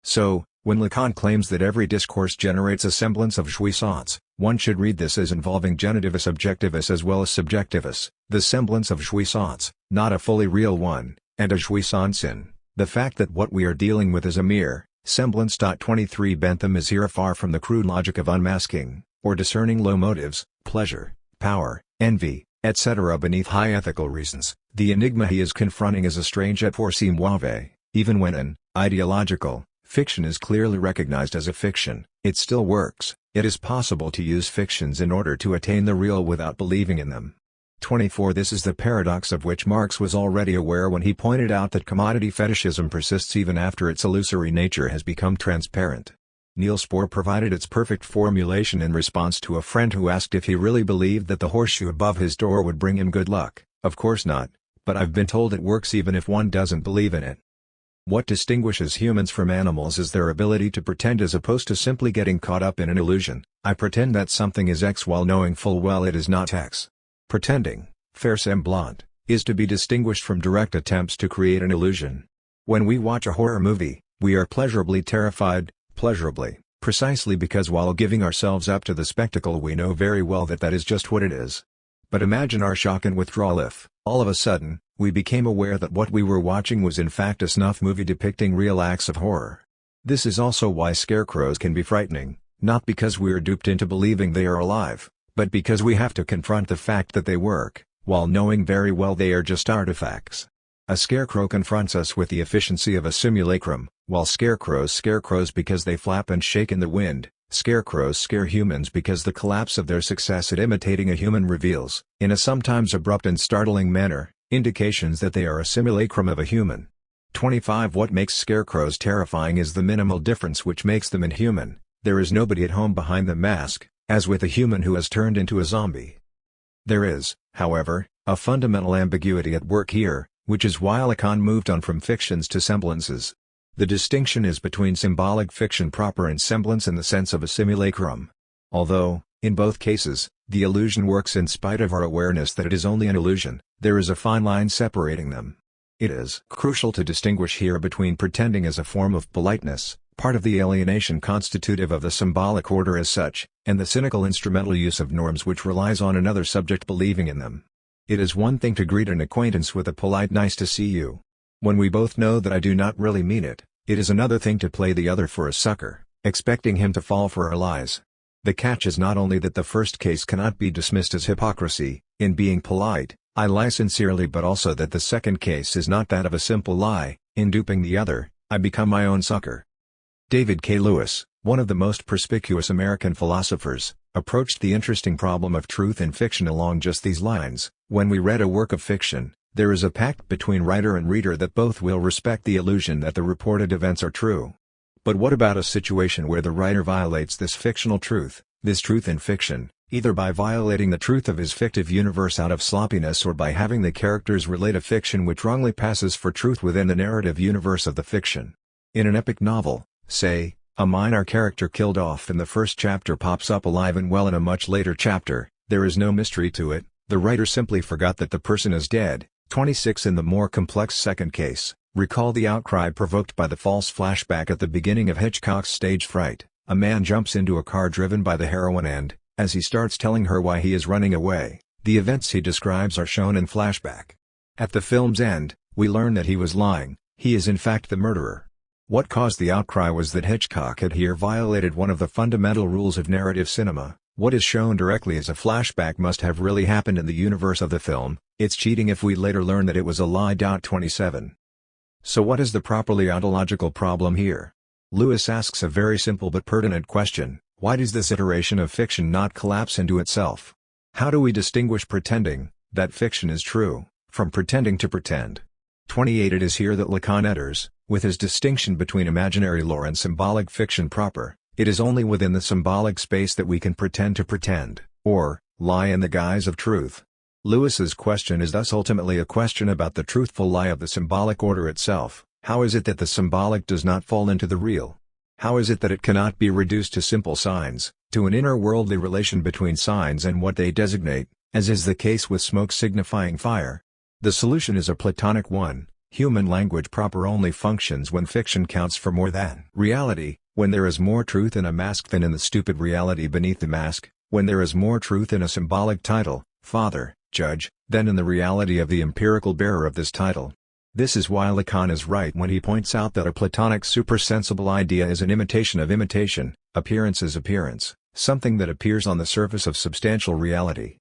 So, when Lacan claims that every discourse generates a semblance of jouissance, one should read this as involving genitivus objectivus as well as subjectivus, the semblance of jouissance, not a fully real one, and a jouissance in the fact that what we are dealing with is a mere semblance. 23 Bentham is here far from the crude logic of unmasking, or discerning low motives, pleasure, power, envy, etc. beneath high ethical reasons. The enigma he is confronting is a strange epoursi muove, even when an ideological fiction is clearly recognized as a fiction, it still works. It is possible to use fictions in order to attain the real without believing in them. 24 This is the paradox of which Marx was already aware when he pointed out that commodity fetishism persists even after its illusory nature has become transparent. Niels Bohr provided its perfect formulation in response to a friend who asked if he really believed that the horseshoe above his door would bring him good luck. Of course not, but I've been told it works even if one doesn't believe in it. What distinguishes humans from animals is their ability to pretend as opposed to simply getting caught up in an illusion. I pretend that something is X while knowing full well it is not X. Pretending, faire semblant, is to be distinguished from direct attempts to create an illusion. When we watch a horror movie, we are pleasurably terrified, precisely because while giving ourselves up to the spectacle we know very well that that is just what it is. But imagine our shock and withdrawal if, all of a sudden, we became aware that what we were watching was in fact a snuff movie depicting real acts of horror. This is also why scarecrows can be frightening, not because we are duped into believing they are alive, but because we have to confront the fact that they work, while knowing very well they are just artifacts. A scarecrow confronts us with the efficiency of a simulacrum, while scarecrows because they flap and shake in the wind. Scarecrows scare humans because the collapse of their success at imitating a human reveals, in a sometimes abrupt and startling manner, indications that they are a simulacrum of a human. 25 What makes scarecrows terrifying is the minimal difference which makes them inhuman. There is nobody at home behind the mask, as with a human who has turned into a zombie. There is, however, a fundamental ambiguity at work here, which is why Lacan moved on from fictions to semblances. The distinction is between symbolic fiction proper and semblance in the sense of a simulacrum. Although, in both cases, the illusion works in spite of our awareness that it is only an illusion, there is a fine line separating them. It is crucial to distinguish here between pretending as a form of politeness, part of the alienation constitutive of the symbolic order as such, and the cynical instrumental use of norms which relies on another subject believing in them. It is one thing to greet an acquaintance with a polite "nice to see you." When we both know that I do not really mean it, it is another thing to play the other for a sucker, expecting him to fall for our lies. The catch is not only that the first case cannot be dismissed as hypocrisy, in being polite, I lie sincerely, but also that the second case is not that of a simple lie, in duping the other, I become my own sucker. David K. Lewis, one of the most perspicuous American philosophers, approached the interesting problem of truth in fiction along just these lines. When we read a work of fiction, there is a pact between writer and reader that both will respect the illusion that the reported events are true. But what about a situation where the writer violates this fictional truth, this truth in fiction, either by violating the truth of his fictive universe out of sloppiness or by having the characters relate a fiction which wrongly passes for truth within the narrative universe of the fiction? In an epic novel, say, a minor character killed off in the first chapter pops up alive and well in a much later chapter. There is no mystery to it, the writer simply forgot that the person is dead. 26 In the more complex second case, recall the outcry provoked by the false flashback at the beginning of Hitchcock's Stage Fright. A man jumps into a car driven by the heroine and, as he starts telling her why he is running away, the events he describes are shown in flashback. At the film's end, we learn that he was lying, he is in fact the murderer. What caused the outcry was that Hitchcock had here violated one of the fundamental rules of narrative cinema, What is shown directly as a flashback must have really happened in the universe of the film. It's cheating if we later learn that it was a lie. 27. So what is the properly ontological problem here? Lewis asks a very simple but pertinent question: why does this iteration of fiction not collapse into itself? How do we distinguish pretending that fiction is true from pretending to pretend? 28. It is here that Lacan enters, with his distinction between imaginary lore and symbolic fiction proper. It is only within the symbolic space that we can pretend to pretend, or lie in the guise of truth. Lewis's question is thus ultimately a question about the truthful lie of the symbolic order itself. How is it that the symbolic does not fall into the real? How is it that it cannot be reduced to simple signs, to an inner worldly relation between signs and what they designate, as is the case with smoke signifying fire? The solution is a Platonic one. Human language proper only functions when fiction counts for more than reality, when there is more truth in a mask than in the stupid reality beneath the mask, when there is more truth in a symbolic title, father, judge, than in the reality of the empirical bearer of this title. This is why Lacan is right when he points out that a Platonic supersensible idea is an imitation of imitation, appearance is appearance, something that appears on the surface of substantial reality.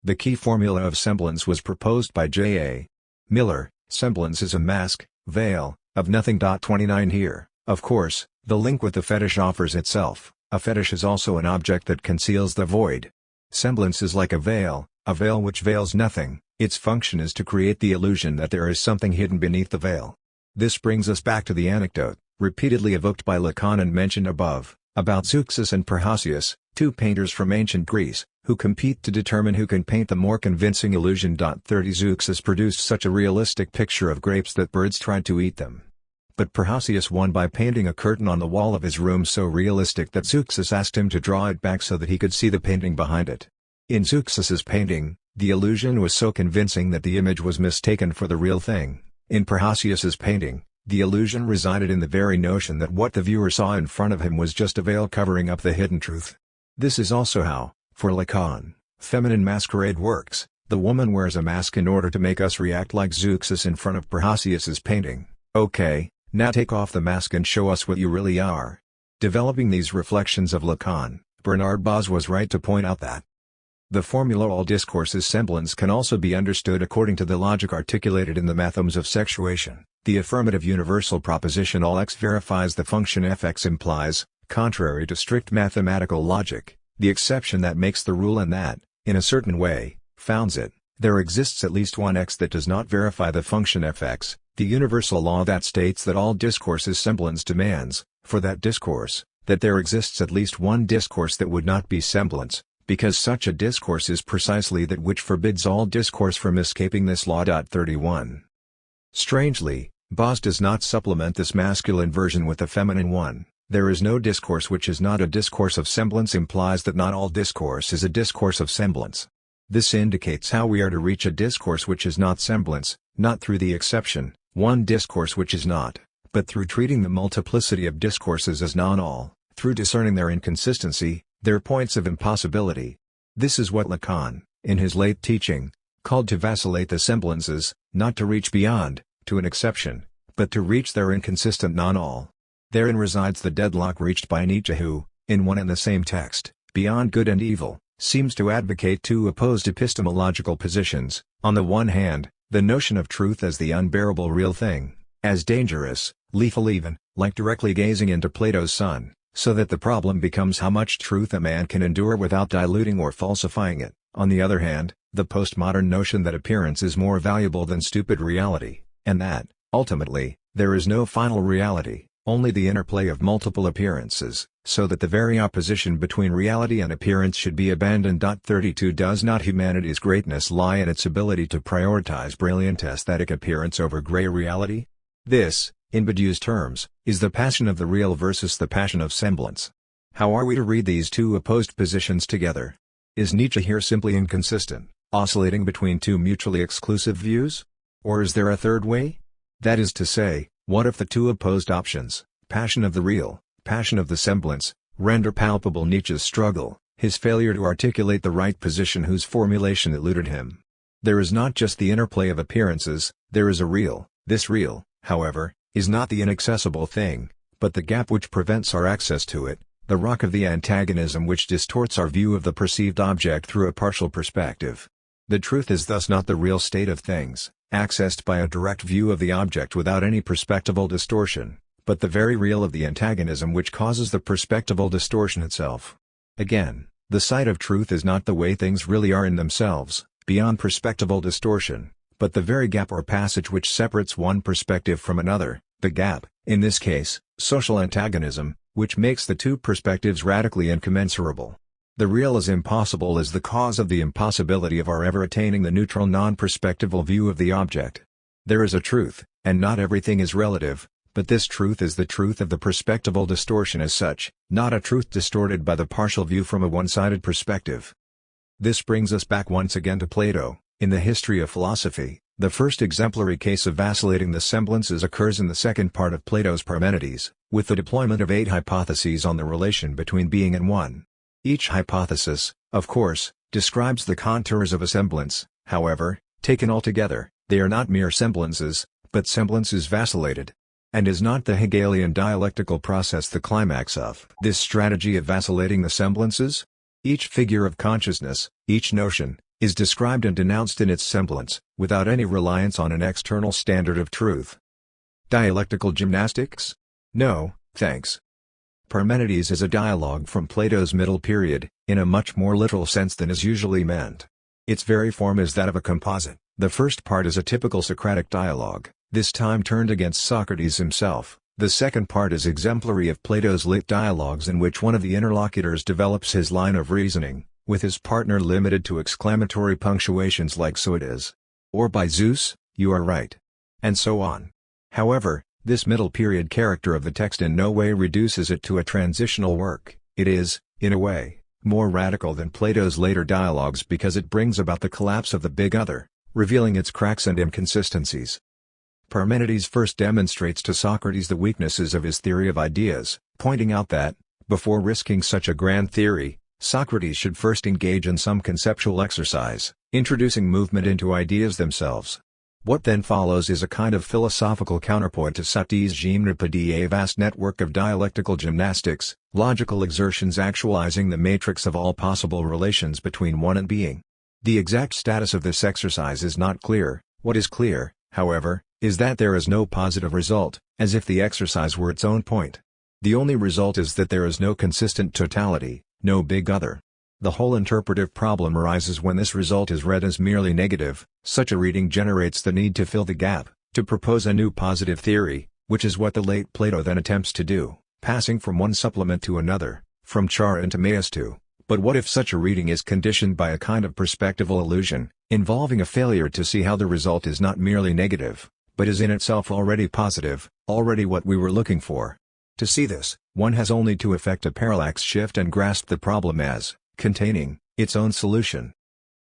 The key formula of semblance was proposed by J.A. Miller. Semblance is a mask, veil, of nothing. 29. Here, of course, the link with the fetish offers itself. A fetish is also an object that conceals the void. Semblance is like a veil which veils nothing. Its function is to create the illusion that there is something hidden beneath the veil. This brings us back to the anecdote, repeatedly evoked by Lacan and mentioned above, about Zeuxis and Parrhasius, two painters from ancient Greece, who compete to determine who can paint the more convincing illusion. 30. Zeuxis produced such a realistic picture of grapes that birds tried to eat them. But Parrhasius won by painting a curtain on the wall of his room so realistic that Zeuxis asked him to draw it back so that he could see the painting behind it. In Zeuxis's painting, the illusion was so convincing that the image was mistaken for the real thing. In Parrhasius's painting, the illusion resided in the very notion that what the viewer saw in front of him was just a veil covering up the hidden truth. This is also how, for Lacan, feminine masquerade works. The woman wears a mask in order to make us react like Zeuxis in front of Parrhasius's painting. Okay, now take off the mask and show us what you really are. Developing these reflections of Lacan, Bernard Boas was right to point out that the formula all discourse is semblance can also be understood according to the logic articulated in the mathems of sexuation. The affirmative universal proposition all x verifies the function fx implies, contrary to strict mathematical logic, the exception that makes the rule and that, in a certain way, founds it. There exists at least one x that does not verify the function fx. The universal law that states that all discourse is semblance demands, for that discourse, that there exists at least one discourse that would not be semblance, because such a discourse is precisely that which forbids all discourse from escaping this law. 31. Strangely, Boas does not supplement this masculine version with a feminine one. There is no discourse which is not a discourse of semblance implies that not all discourse is a discourse of semblance. This indicates how we are to reach a discourse which is not semblance, not through the exception, one discourse which is not, but through treating the multiplicity of discourses as non-all, through discerning their inconsistency, their points of impossibility. This is what Lacan, in his late teaching, called to vacillate the semblances, not to reach beyond, to an exception, but to reach their inconsistent non-all. Therein resides the deadlock reached by Nietzsche who, in one and the same text, Beyond Good and Evil, seems to advocate two opposed epistemological positions. On the one hand, the notion of truth as the unbearable real thing, as dangerous, lethal even, like directly gazing into Plato's sun, so that the problem becomes how much truth a man can endure without diluting or falsifying it. On the other hand, the postmodern notion that appearance is more valuable than stupid reality, and that, ultimately, there is no final reality, only the interplay of multiple appearances, so that the very opposition between reality and appearance should be abandoned. 32. Does not humanity's greatness lie in its ability to prioritize brilliant aesthetic appearance over gray reality? This, in Badiou's terms, is the passion of the real versus the passion of semblance. How are we to read these two opposed positions together? Is Nietzsche here simply inconsistent, oscillating between two mutually exclusive views? Or is there a third way? That is to say, what if the two opposed options, passion of the real, passion of the semblance, render palpable Nietzsche's struggle, his failure to articulate the right position whose formulation eluded him? There is not just the interplay of appearances, there is a real. This real, however, is not the inaccessible thing, but the gap which prevents our access to it, the rock of the antagonism which distorts our view of the perceived object through a partial perspective. The truth is thus not the real state of things, accessed by a direct view of the object without any perspectival distortion, but the very real of the antagonism which causes the perspectival distortion itself. Again, the sight of truth is not the way things really are in themselves, beyond perspectival distortion, but the very gap or passage which separates one perspective from another, the gap, in this case, social antagonism, which makes the two perspectives radically incommensurable. The real as impossible is the cause of the impossibility of our ever attaining the neutral non-perspectival view of the object. There is a truth, and not everything is relative, but this truth is the truth of the perspectival distortion as such, not a truth distorted by the partial view from a one-sided perspective. This brings us back once again to Plato. In the history of philosophy, the first exemplary case of vacillating the semblances occurs in the second part of Plato's Parmenides, with the deployment of 8 hypotheses on the relation between being and one. Each hypothesis, of course, describes the contours of a semblance. However, taken altogether, they are not mere semblances, but semblances vacillated. And is not the Hegelian dialectical process the climax of this strategy of vacillating the semblances? Each figure of consciousness, each notion, is described and denounced in its semblance, without any reliance on an external standard of truth. Dialectical gymnastics? No, thanks. Parmenides is a dialogue from Plato's middle period, in a much more literal sense than is usually meant. Its very form is that of a composite. The first part is a typical Socratic dialogue, this time turned against Socrates himself. The second part is exemplary of Plato's late dialogues in which one of the interlocutors develops his line of reasoning, with his partner limited to exclamatory punctuations like "so it is," or "by Zeus, you are right," and so on. However, this middle period character of the text in no way reduces it to a transitional work. It is, in a way, more radical than Plato's later dialogues because it brings about the collapse of the big other, revealing its cracks and inconsistencies. Parmenides first demonstrates to Socrates the weaknesses of his theory of ideas, pointing out that, before risking such a grand theory, Socrates should first engage in some conceptual exercise, introducing movement into ideas themselves. What then follows is a kind of philosophical counterpoint to Socrates' gymnopédie, a vast network of dialectical gymnastics, logical exertions actualizing the matrix of all possible relations between one and being. The exact status of this exercise is not clear. What is clear, however, is that there is no positive result, as if the exercise were its own point. The only result is that there is no consistent totality, no big other. The whole interpretive problem arises when this result is read as merely negative. Such a reading generates the need to fill the gap, to propose a new positive theory, which is what the late Plato then attempts to do, passing from one supplement to another, from Chara and Timaeus to. But what if such a reading is conditioned by a kind of perspectival illusion, involving a failure to see how the result is not merely negative, but is in itself already positive, already what we were looking for? To see this, one has only to effect a parallax shift and grasp the problem as containing its own solution.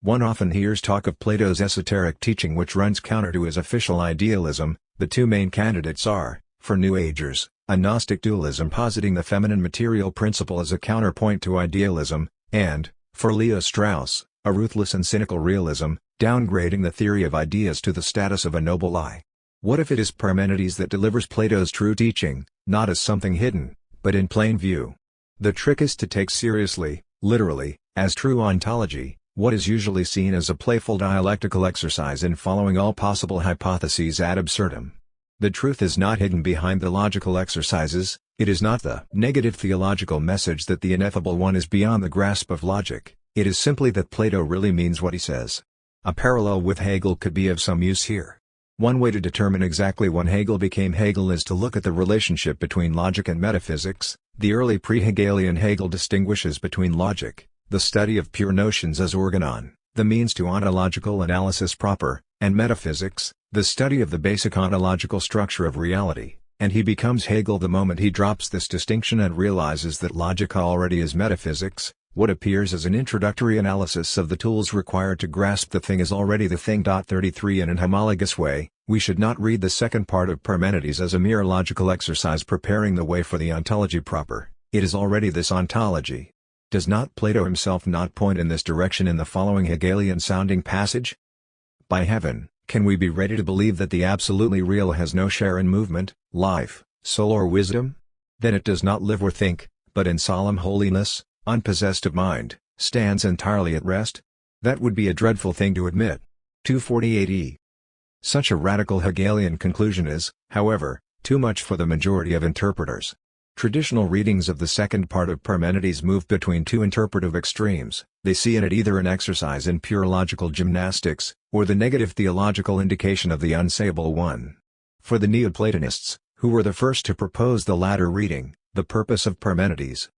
One often hears talk of Plato's esoteric teaching which runs counter to his official idealism. The two main candidates are, for New Agers, a Gnostic dualism positing the feminine material principle as a counterpoint to idealism, and, for Leo Strauss, a ruthless and cynical realism, downgrading the theory of ideas to the status of a noble lie. What if it is Parmenides that delivers Plato's true teaching, not as something hidden, but in plain view? The trick is to take seriously, literally, as true ontology, what is usually seen as a playful dialectical exercise in following all possible hypotheses ad absurdum. The truth is not hidden behind the logical exercises. It is not the negative theological message that the ineffable one is beyond the grasp of logic. It is simply that Plato really means what he says. A parallel with Hegel could be of some use here. One way to determine exactly when Hegel became Hegel is to look at the relationship between logic and metaphysics. The early pre-Hegelian Hegel distinguishes between logic, the study of pure notions as organon, the means to ontological analysis proper, and metaphysics, the study of the basic ontological structure of reality, and he becomes Hegel the moment he drops this distinction and realizes that logic already is metaphysics. What appears as an introductory analysis of the tools required to grasp the thing is already the thing. 33 In an homologous way, we should not read the second part of Parmenides as a mere logical exercise preparing the way for the ontology proper. It is already this ontology. Does not Plato himself not point in this direction in the following Hegelian-sounding passage? By heaven, can we be ready to believe that the absolutely real has no share in movement, life, soul or wisdom? Then it does not live or think, but in solemn holiness, unpossessed of mind, stands entirely at rest? That would be a dreadful thing to admit. 248e. Such a radical Hegelian conclusion is, however, too much for the majority of interpreters. Traditional readings of the second part of Parmenides move between two interpretive extremes. They see in it either an exercise in pure logical gymnastics, or the negative theological indication of the unsayable one. For the Neoplatonists, who were the first to propose the latter reading, the purpose of Parmenides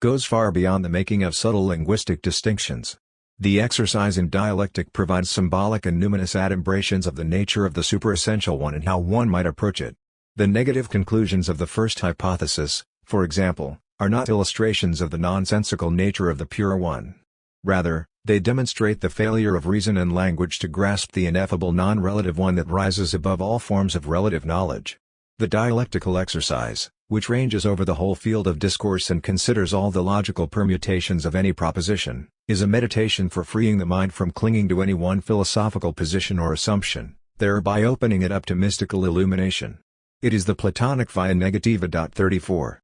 goes far beyond the making of subtle linguistic distinctions. The exercise in dialectic provides symbolic and numinous adumbrations of the nature of the superessential one and how one might approach it. The negative conclusions of the first hypothesis, for example, are not illustrations of the nonsensical nature of the pure one. Rather, they demonstrate the failure of reason and language to grasp the ineffable non-relative one that rises above all forms of relative knowledge. The dialectical exercise, which ranges over the whole field of discourse and considers all the logical permutations of any proposition, is a meditation for freeing the mind from clinging to any one philosophical position or assumption, thereby opening it up to mystical illumination. It is the Platonic via negativa. 34.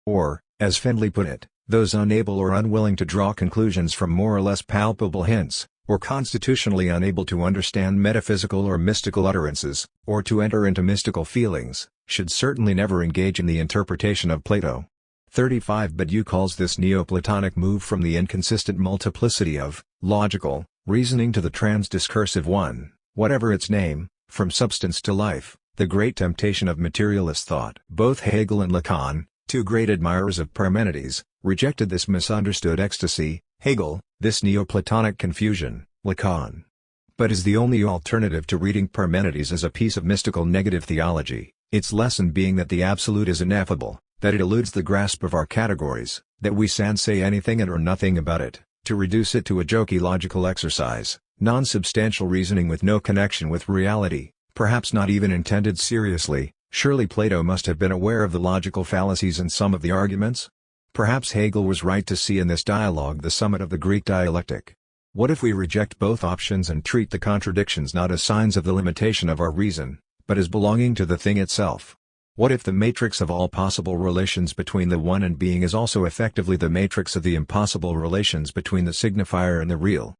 Or, as Findlay put it, those unable or unwilling to draw conclusions from more or less palpable hints, or constitutionally unable to understand metaphysical or mystical utterances, or to enter into mystical feelings, should certainly never engage in the interpretation of Plato. 35 But you calls this Neoplatonic move from the inconsistent multiplicity of logical reasoning to the transdiscursive one, whatever its name, from substance to life, the great temptation of materialist thought. Both Hegel and Lacan, two great admirers of Parmenides, rejected this misunderstood ecstasy, Hegel, this Neoplatonic confusion, Lacan. But is the only alternative to reading Parmenides as a piece of mystical negative theology, its lesson being that the absolute is ineffable, that it eludes the grasp of our categories, that we can't say anything and or nothing about it, to reduce it to a jokey logical exercise, non-substantial reasoning with no connection with reality, perhaps not even intended seriously. Surely Plato must have been aware of the logical fallacies in some of the arguments? Perhaps Hegel was right to see in this dialogue the summit of the Greek dialectic. What if we reject both options and treat the contradictions not as signs of the limitation of our reason, but as belonging to the thing itself? What if the matrix of all possible relations between the one and being is also effectively the matrix of the impossible relations between the signifier and the real?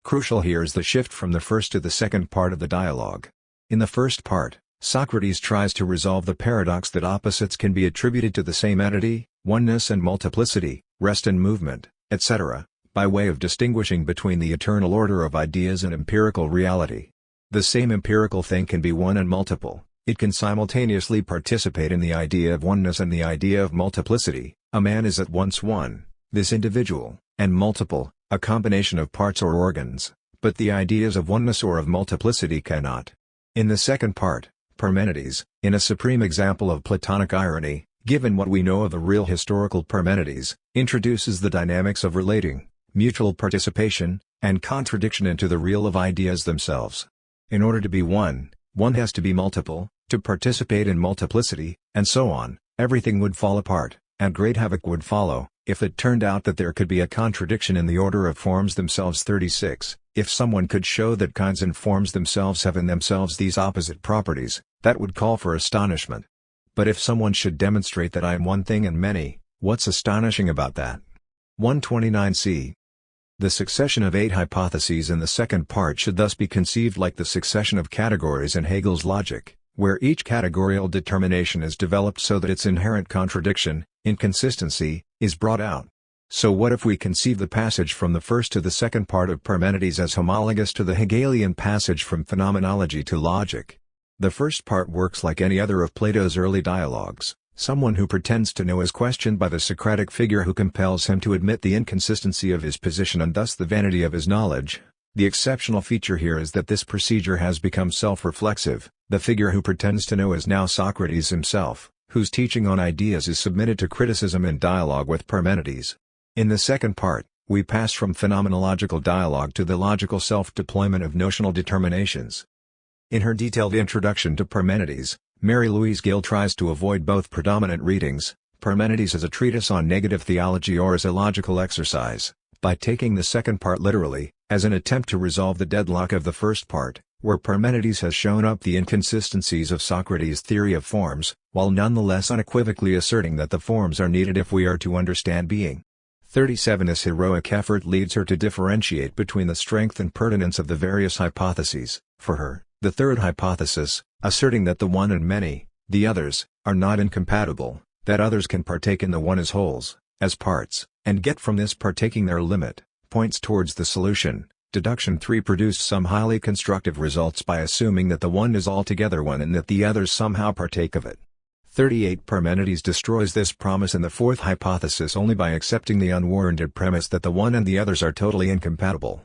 Crucial here is the shift from the first to the second part of the dialogue. In the first part, Socrates tries to resolve the paradox that opposites can be attributed to the same entity, oneness and multiplicity, rest and movement, etc., by way of distinguishing between the eternal order of ideas and empirical reality. The same empirical thing can be one and multiple, it can simultaneously participate in the idea of oneness and the idea of multiplicity. A man is at once one, this individual, and multiple, a combination of parts or organs, but the ideas of oneness or of multiplicity cannot. In the second part, Parmenides, in a supreme example of Platonic irony, given what we know of the real historical Parmenides, introduces the dynamics of relating, mutual participation, and contradiction into the real of ideas themselves. In order to be one has to be multiple, to participate in multiplicity, and so on. Everything would fall apart, and great havoc would follow, if it turned out that there could be a contradiction in the order of forms themselves. 36. If someone could show that kinds and forms themselves have in themselves these opposite properties, that would call for astonishment. But if someone should demonstrate that I am one thing and many, what's astonishing about that? 129c. The succession of 8 hypotheses in the second part should thus be conceived like the succession of categories in Hegel's logic, where each categorical determination is developed so that its inherent contradiction, inconsistency, is brought out. So what if we conceive the passage from the first to the second part of Parmenides as homologous to the Hegelian passage from phenomenology to logic? The first part works like any other of Plato's early dialogues. Someone who pretends to know is questioned by the Socratic figure who compels him to admit the inconsistency of his position and thus the vanity of his knowledge. The exceptional feature here is that this procedure has become self-reflexive. The figure who pretends to know is now Socrates himself, whose teaching on ideas is submitted to criticism in dialogue with Parmenides. In the second part, we pass from phenomenological dialogue to the logical self-deployment of notional determinations. In her detailed introduction to Parmenides, Mary Louise Gill tries to avoid both predominant readings, Parmenides as a treatise on negative theology or as a logical exercise, by taking the second part literally, as an attempt to resolve the deadlock of the first part, where Parmenides has shown up the inconsistencies of Socrates' theory of forms, while nonetheless unequivocally asserting that the forms are needed if we are to understand being. 37. This heroic effort leads her to differentiate between the strength and pertinence of the various hypotheses. For her, the third hypothesis, asserting that the one and many, the others, are not incompatible, that others can partake in the one as wholes, as parts, and get from this partaking their limit, points towards the solution. Deduction 3 produced some highly constructive results by assuming that the one is altogether one and that the others somehow partake of it. 38. Parmenides destroys this promise in the fourth hypothesis only by accepting the unwarranted premise that the one and the others are totally incompatible.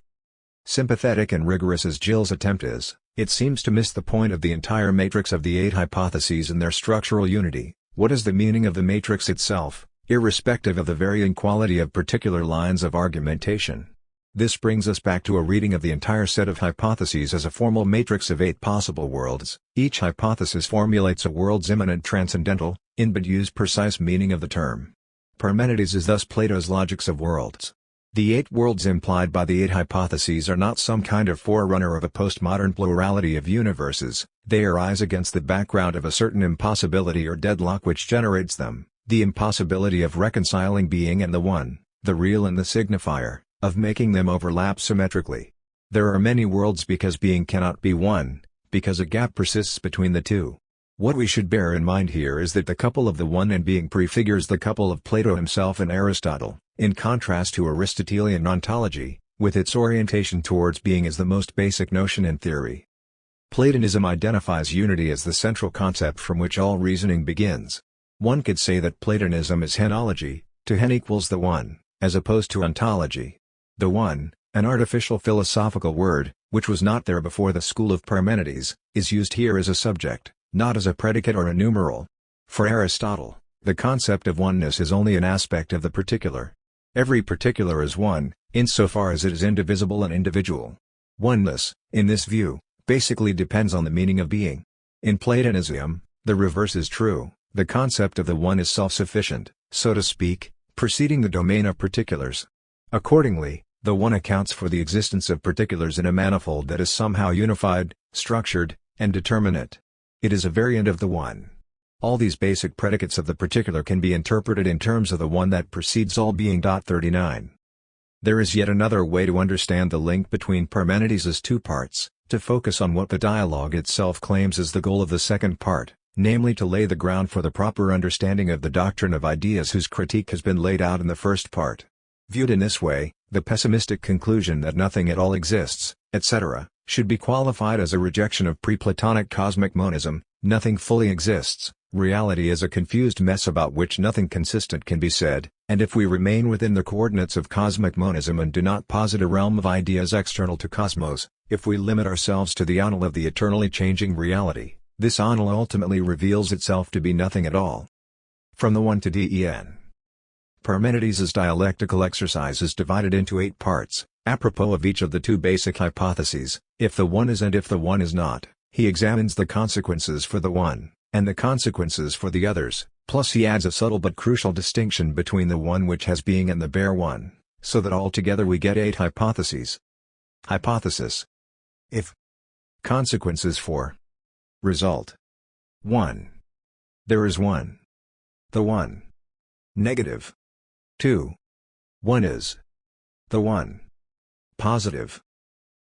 Sympathetic and rigorous as Gill's attempt is, it seems to miss the point of the entire matrix of the 8 hypotheses and their structural unity. What is the meaning of the matrix itself, irrespective of the varying quality of particular lines of argumentation? This brings us back to a reading of the entire set of hypotheses as a formal matrix of 8 possible worlds. Each hypothesis formulates a world's immanent transcendental, in but use precise meaning of the term. Parmenides is thus Plato's logics of worlds. The 8 worlds implied by the 8 hypotheses are not some kind of forerunner of a postmodern plurality of universes, they arise against the background of a certain impossibility or deadlock which generates them, the impossibility of reconciling being and the one, the real and the signifier, of making them overlap symmetrically. There are many worlds because being cannot be one, because a gap persists between the two. What we should bear in mind here is that the couple of the one and being prefigures the couple of Plato himself and Aristotle, in contrast to Aristotelian ontology, with its orientation towards being as the most basic notion in theory. Platonism identifies unity as the central concept from which all reasoning begins. One could say that Platonism is henology, to hen equals the one, as opposed to ontology. The one, an artificial philosophical word, which was not there before the school of Parmenides, is used here as a subject, not as a predicate or a numeral. For Aristotle, the concept of oneness is only an aspect of the particular. Every particular is one, insofar as it is indivisible and individual. Oneness, in this view, basically depends on the meaning of being. In Platonism, the reverse is true, the concept of the one is self-sufficient, so to speak, preceding the domain of particulars. Accordingly, the one accounts for the existence of particulars in a manifold that is somehow unified, structured, and determinate. It is a variant of the one. All these basic predicates of the particular can be interpreted in terms of the one that precedes all being. 39. There is yet another way to understand the link between Parmenides' 2 parts, to focus on what the dialogue itself claims as the goal of the second part, namely to lay the ground for the proper understanding of the doctrine of ideas whose critique has been laid out in the first part. Viewed in this way, the pessimistic conclusion that nothing at all exists, etc., should be qualified as a rejection of pre-Platonic cosmic monism. Nothing fully exists, reality is a confused mess about which nothing consistent can be said, and if we remain within the coordinates of cosmic monism and do not posit a realm of ideas external to cosmos, if we limit ourselves to the annal of the eternally changing reality, this annal ultimately reveals itself to be nothing at all. From the 1 to den. Parmenides' dialectical exercise is divided into 8 parts, apropos of each of the 2 basic hypotheses. If the one is and if the one is not, he examines the consequences for the one, and the consequences for the others, plus he adds a subtle but crucial distinction between the one which has being and the bare one, so that altogether we get 8 hypotheses. Hypothesis. If. Consequences for. Result. 1. There is one. The one. Negative. 2. One is. The one. Positive.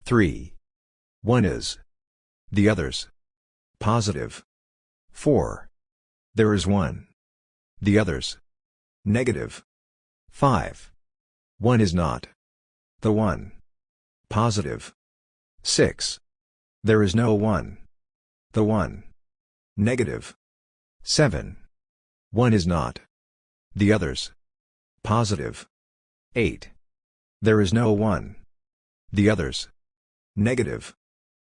3. One is. The others. Positive. 4. There is one. The others. Negative. 5. One is not. The one. Positive. 6. There is no one. The one. Negative. 7. One is not. The others. Positive. 8. There is no one. The others. Negative.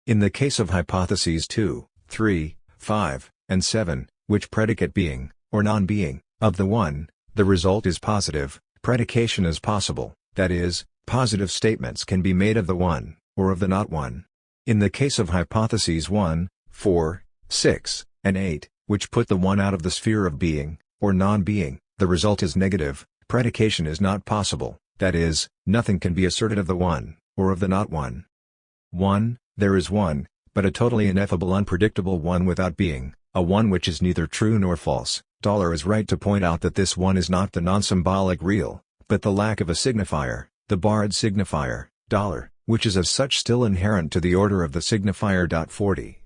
In the case of hypotheses 2, 3, 5, and 7, which predicate being, or non-being, of the one, the result is positive, predication is possible, that is, positive statements can be made of the one, or of the not one. In the case of hypotheses 1, 4, 6, and 8, which put the one out of the sphere of being, or non-being, the result is negative, predication is not possible, that is, nothing can be asserted of the one, or of the not one. 1. There is one, but a totally ineffable unpredictable one without being, a one which is neither true nor false. Dollar is right to point out that this one is not the non-symbolic real, but the lack of a signifier, the borrowed signifier, dollar, which is as such still inherent to the order of the signifier. 40.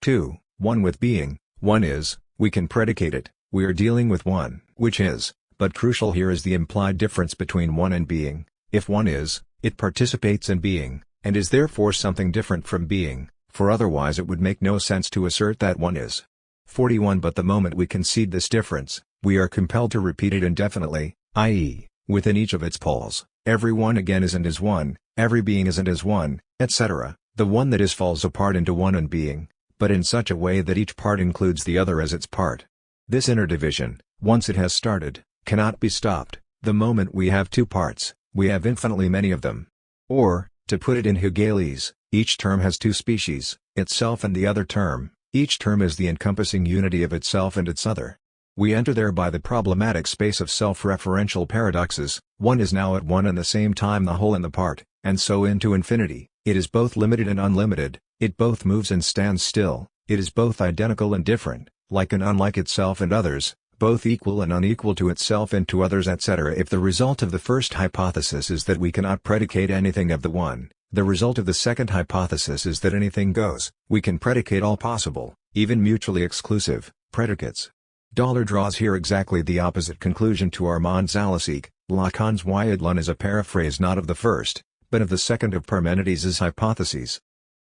2. One with being, one is, we can predicate it, we are dealing with one which is, but crucial here is the implied difference between one and being. If one is, it participates in being, and is therefore something different from being, for otherwise it would make no sense to assert that one is. 41. But the moment we concede this difference, we are compelled to repeat it indefinitely, i.e., within each of its poles, every one again is and is one, every being is and is one, etc. The one that is falls apart into one and being, but in such a way that each part includes the other as its part. This inner division, once it has started, cannot be stopped. The moment we have two parts, we have infinitely many of them. Or, to put it in Hegelese, each term has two species, itself and the other term. Each term is the encompassing unity of itself and its other. We enter thereby the problematic space of self-referential paradoxes. One is now at one and the same time the whole and the part, and so into infinity. It is both limited and unlimited, it both moves and stands still, it is both identical and different, like and unlike itself and others, both equal and unequal to itself and to others, etc. If the result of the first hypothesis is that we cannot predicate anything of the one, the result of the second hypothesis is that anything goes. We can predicate all possible, even mutually exclusive, predicates. Dollar draws here exactly the opposite conclusion to Armand Zalesik. Lacan's Wyadlun is a paraphrase not of the first, but of the second of Parmenides' hypotheses.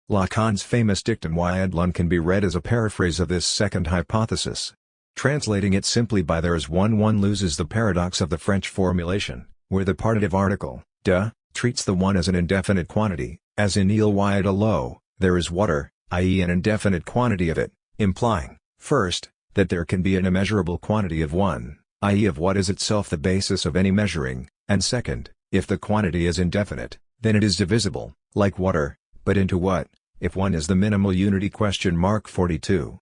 Lacan's famous dictum Wyadlun can be read as a paraphrase of this second hypothesis. Translating it simply by there is one loses the paradox of the French formulation, where the partitive article, de, treats the one as an indefinite quantity, as in il y a de l'eau, there is water, i.e. an indefinite quantity of it, implying, first, that there can be an immeasurable quantity of one, i.e. of what is itself the basis of any measuring, and second, if the quantity is indefinite, then it is divisible, like water, but into what, if one is the minimal unity? 42.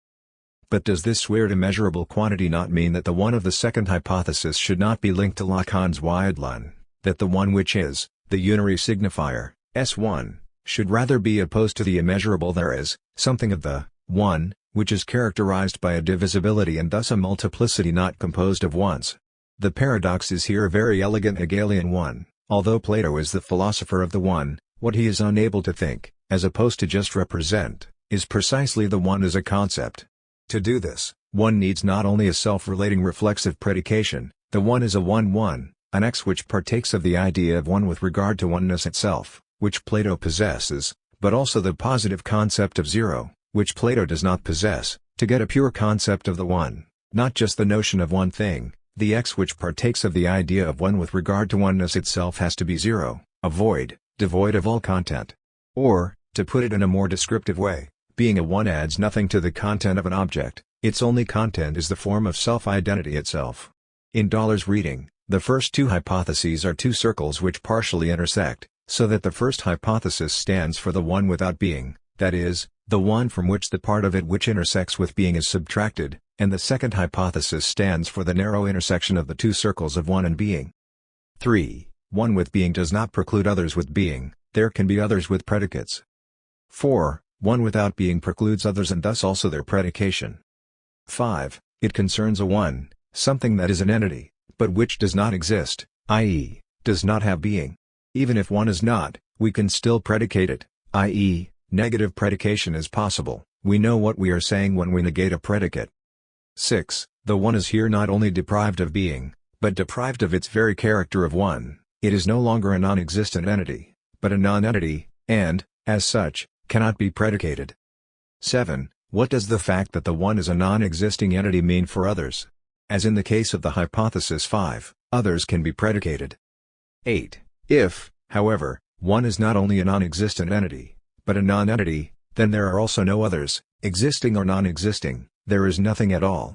But does this weird immeasurable quantity not mean that the one of the second hypothesis should not be linked to Lacan's Wyadlun, that the one which is, the unary signifier, S1, should rather be opposed to the immeasurable there is, something of the one, which is characterized by a divisibility and thus a multiplicity not composed of ones? The paradox is here a very elegant Hegelian one. Although Plato is the philosopher of the one, what he is unable to think, as opposed to just represent, is precisely the one as a concept. To do this, one needs not only a self-relating reflexive predication, the one is a one, an X which partakes of the idea of one with regard to oneness itself, which Plato possesses, but also the positive concept of zero, which Plato does not possess. To get a pure concept of the one, not just the notion of one thing, the X which partakes of the idea of one with regard to oneness itself has to be zero, a void, devoid of all content. Or, to put it in a more descriptive way, being a one adds nothing to the content of an object, its only content is the form of self-identity itself. In Dollar's reading, the first two hypotheses are two circles which partially intersect, so that the first hypothesis stands for the one without being, that is, the one from which the part of it which intersects with being is subtracted, and the second hypothesis stands for the narrow intersection of the two circles of one and being. 3. One with being does not preclude others with being, there can be others with predicates. 4. One without being precludes others and thus also their predication. 5. It concerns a one, something that is an entity, but which does not exist, i.e., does not have being. Even if one is not, we can still predicate it, i.e., negative predication is possible. We know what we are saying when we negate a predicate. 6. The one is here not only deprived of being, but deprived of its very character of one. It is no longer a non-existent entity, but a non-entity, and, as such, cannot be predicated. 7. What does the fact that the one is a non-existing entity mean for others? As in the case of the hypothesis 5, others can be predicated. 8. If, however, one is not only a non-existent entity, but a non-entity, then there are also no others, existing or non-existing, there is nothing at all.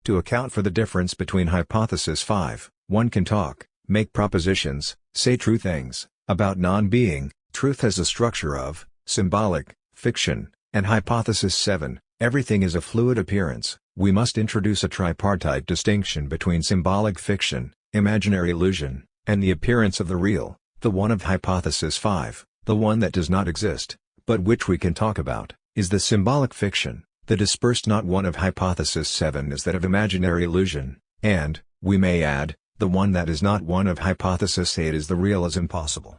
To account for the difference between hypothesis 5, one can talk, make propositions, say true things, about non-being. Truth has a structure of symbolic, fiction, and hypothesis 7, everything is a fluid appearance. We must introduce a tripartite distinction between symbolic fiction, imaginary illusion, and the appearance of the real, the one of hypothesis 5, the one that does not exist, but which we can talk about, is the symbolic fiction, the dispersed not one of hypothesis 7 is that of imaginary illusion, and, we may add, the one that is not one of hypothesis 8 is the realism possible.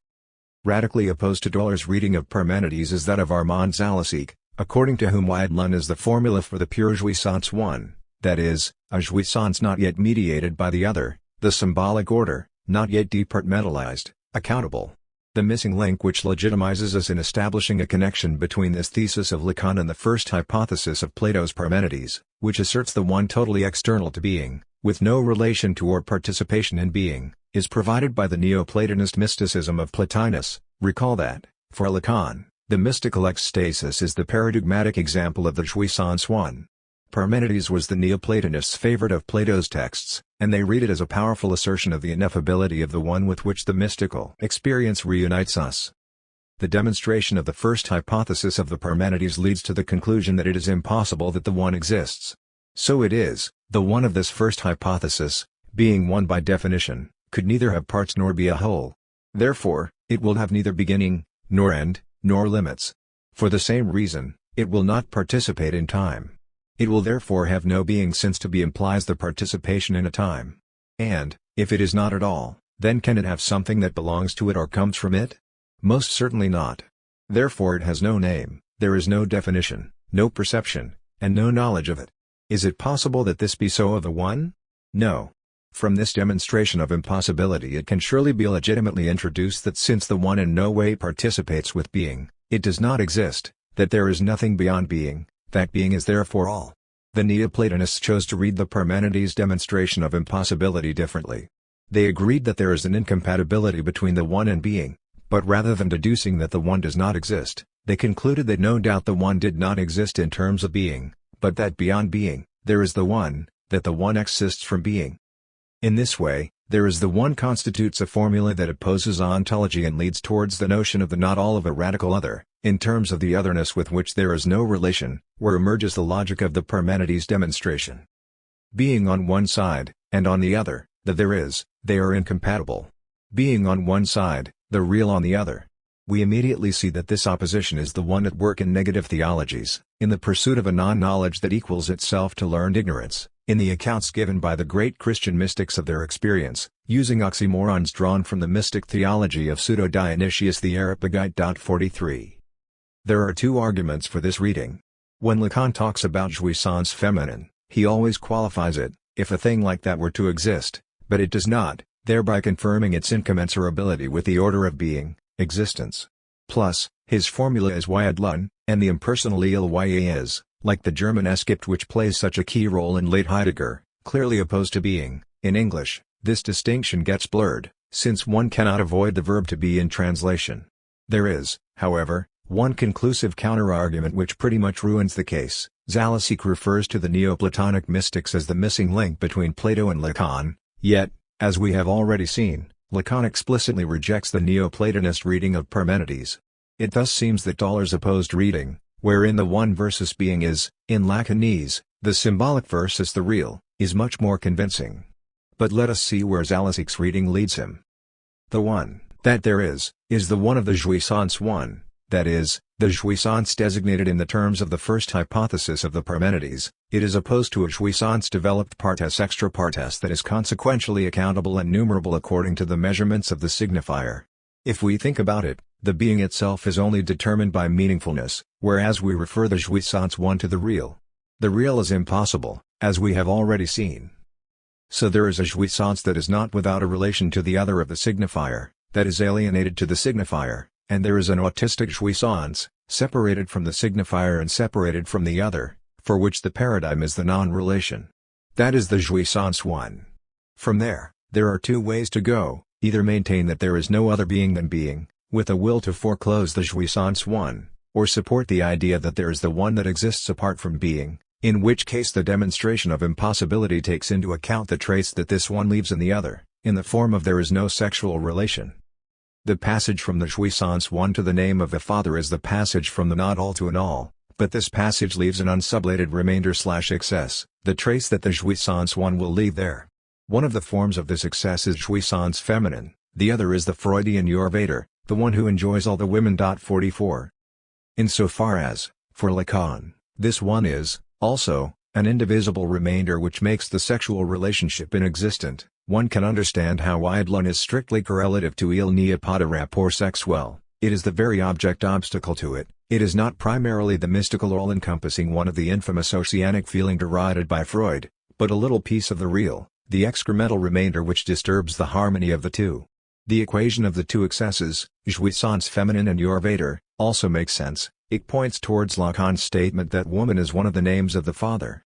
Radically opposed to Doller's reading of Parmenides is that of Armand Zalesik, according to whom wide l'un is the formula for the pure jouissance one, that is, a jouissance not yet mediated by the other, the symbolic order, not yet departmentalized, accountable. The missing link which legitimizes us in establishing a connection between this thesis of Lacan and the first hypothesis of Plato's Parmenides, which asserts the one totally external to being, with no relation to or participation in being, is provided by the Neoplatonist mysticism of Plotinus. Recall that, for Lacan, the mystical ecstasis is the paradigmatic example of the jouissance one. Parmenides was the Neoplatonists' favorite of Plato's texts, and they read it as a powerful assertion of the ineffability of the one with which the mystical experience reunites us. The demonstration of the first hypothesis of the Parmenides leads to the conclusion that it is impossible that the one exists. So it is, the one of this first hypothesis, being one by definition, could neither have parts nor be a whole. Therefore, it will have neither beginning, nor end, nor limits. For the same reason, it will not participate in time. It will therefore have no being, since to be implies the participation in a time. And, if it is not at all, then can it have something that belongs to it or comes from it? Most certainly not. Therefore it has no name, there is no definition, no perception, and no knowledge of it. Is it possible that this be so of the one? No. From this demonstration of impossibility it can surely be legitimately introduced that since the one in no way participates with being, it does not exist, that there is nothing beyond being, that being is therefore all. The Neoplatonists chose to read the Parmenides demonstration of impossibility differently. They agreed that there is an incompatibility between the one and being, but rather than deducing that the one does not exist, they concluded that no doubt the one did not exist in terms of being, but that beyond being, there is the one, that the one exists from being. In this way, there is the one constitutes a formula that opposes ontology and leads towards the notion of the not all of a radical other, in terms of the otherness with which there is no relation, where emerges the logic of the Parmenides demonstration. Being on one side, and on the other, that there is, they are incompatible. Being on one side, the real on the other. We immediately see that this opposition is the one at work in negative theologies, in the pursuit of a non-knowledge that equals itself to learned ignorance, in the accounts given by the great Christian mystics of their experience, using oxymorons drawn from the mystic theology of Pseudo-Dionysius the Areopagite. 43. There are two arguments for this reading. When Lacan talks about jouissance féminine, he always qualifies it, if a thing like that were to exist, but it does not, thereby confirming its incommensurability with the order of being, existence. Plus, his formula is wide l'un, and the impersonal il is, like the German es gibt which plays such a key role in late Heidegger, clearly opposed to being. In English, this distinction gets blurred, since one cannot avoid the verb to be in translation. There is, however, one conclusive counter-argument which pretty much ruins the case. Zalesik refers to the Neoplatonic mystics as the missing link between Plato and Lacan, yet, as we have already seen, Lacan explicitly rejects the Neoplatonist reading of Parmenides. It thus seems that Doller's opposed reading, wherein the one versus being is, in Lacanese, the symbolic versus the real, is much more convincing. But let us see where Zalesik's reading leads him. The one, that there is the one of the jouissance one, that is, the jouissance designated in the terms of the first hypothesis of the Parmenides. It is opposed to a jouissance developed partes extra partes that is consequentially accountable and numerable according to the measurements of the signifier. If we think about it, the being itself is only determined by meaningfulness, whereas we refer the jouissance one to the real. The real is impossible, as we have already seen. So there is a jouissance that is not without a relation to the other of the signifier, that is alienated to the signifier, and there is an autistic jouissance, separated from the signifier and separated from the other, for which the paradigm is the non-relation. That is the jouissance one. From there are two ways to go: either maintain that there is no other being than being, with a will to foreclose the jouissance one, or support the idea that there is the one that exists apart from being, in which case the demonstration of impossibility takes into account the trace that this one leaves in the other, in the form of there is no sexual relation. The passage from the jouissance one to the name of the Father is the passage from the not all to an all, but this passage leaves an unsublated remainder/excess, the trace that the jouissance one will leave there. One of the forms of this excess is jouissance féminine, the other is the Freudian Jorvater, the one who enjoys all the women. 44. insofar as, for Lacan, this one is, also, an indivisible remainder which makes the sexual relationship inexistent. One can understand how Eidlon is strictly correlative to il n'y a pas de rapport sexuel. It is the very object obstacle to it. It is not primarily the mystical all-encompassing one of the infamous oceanic feeling derided by Freud, but a little piece of the real, the excremental remainder which disturbs the harmony of the two. The equation of the two excesses, jouissance feminine and Yorvator, also makes sense. It points towards Lacan's statement that woman is one of the names of the Father.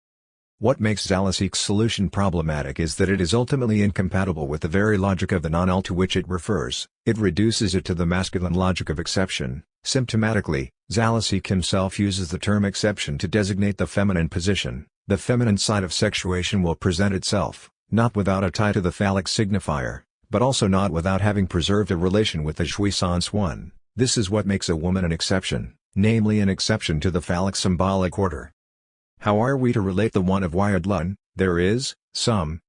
What makes Zalesse's solution problematic is that it is ultimately incompatible with the very logic of the non-all to which it refers. It reduces it to the masculine logic of exception. Symptomatically, Zalesse's himself uses the term exception to designate the feminine position. The feminine side of sexuation will present itself, not without a tie to the phallic signifier, but also not without having preserved a relation with the jouissance one. This is what makes a woman an exception, namely an exception to the phallic symbolic order. How are we to relate the one of Eidlon? There is, something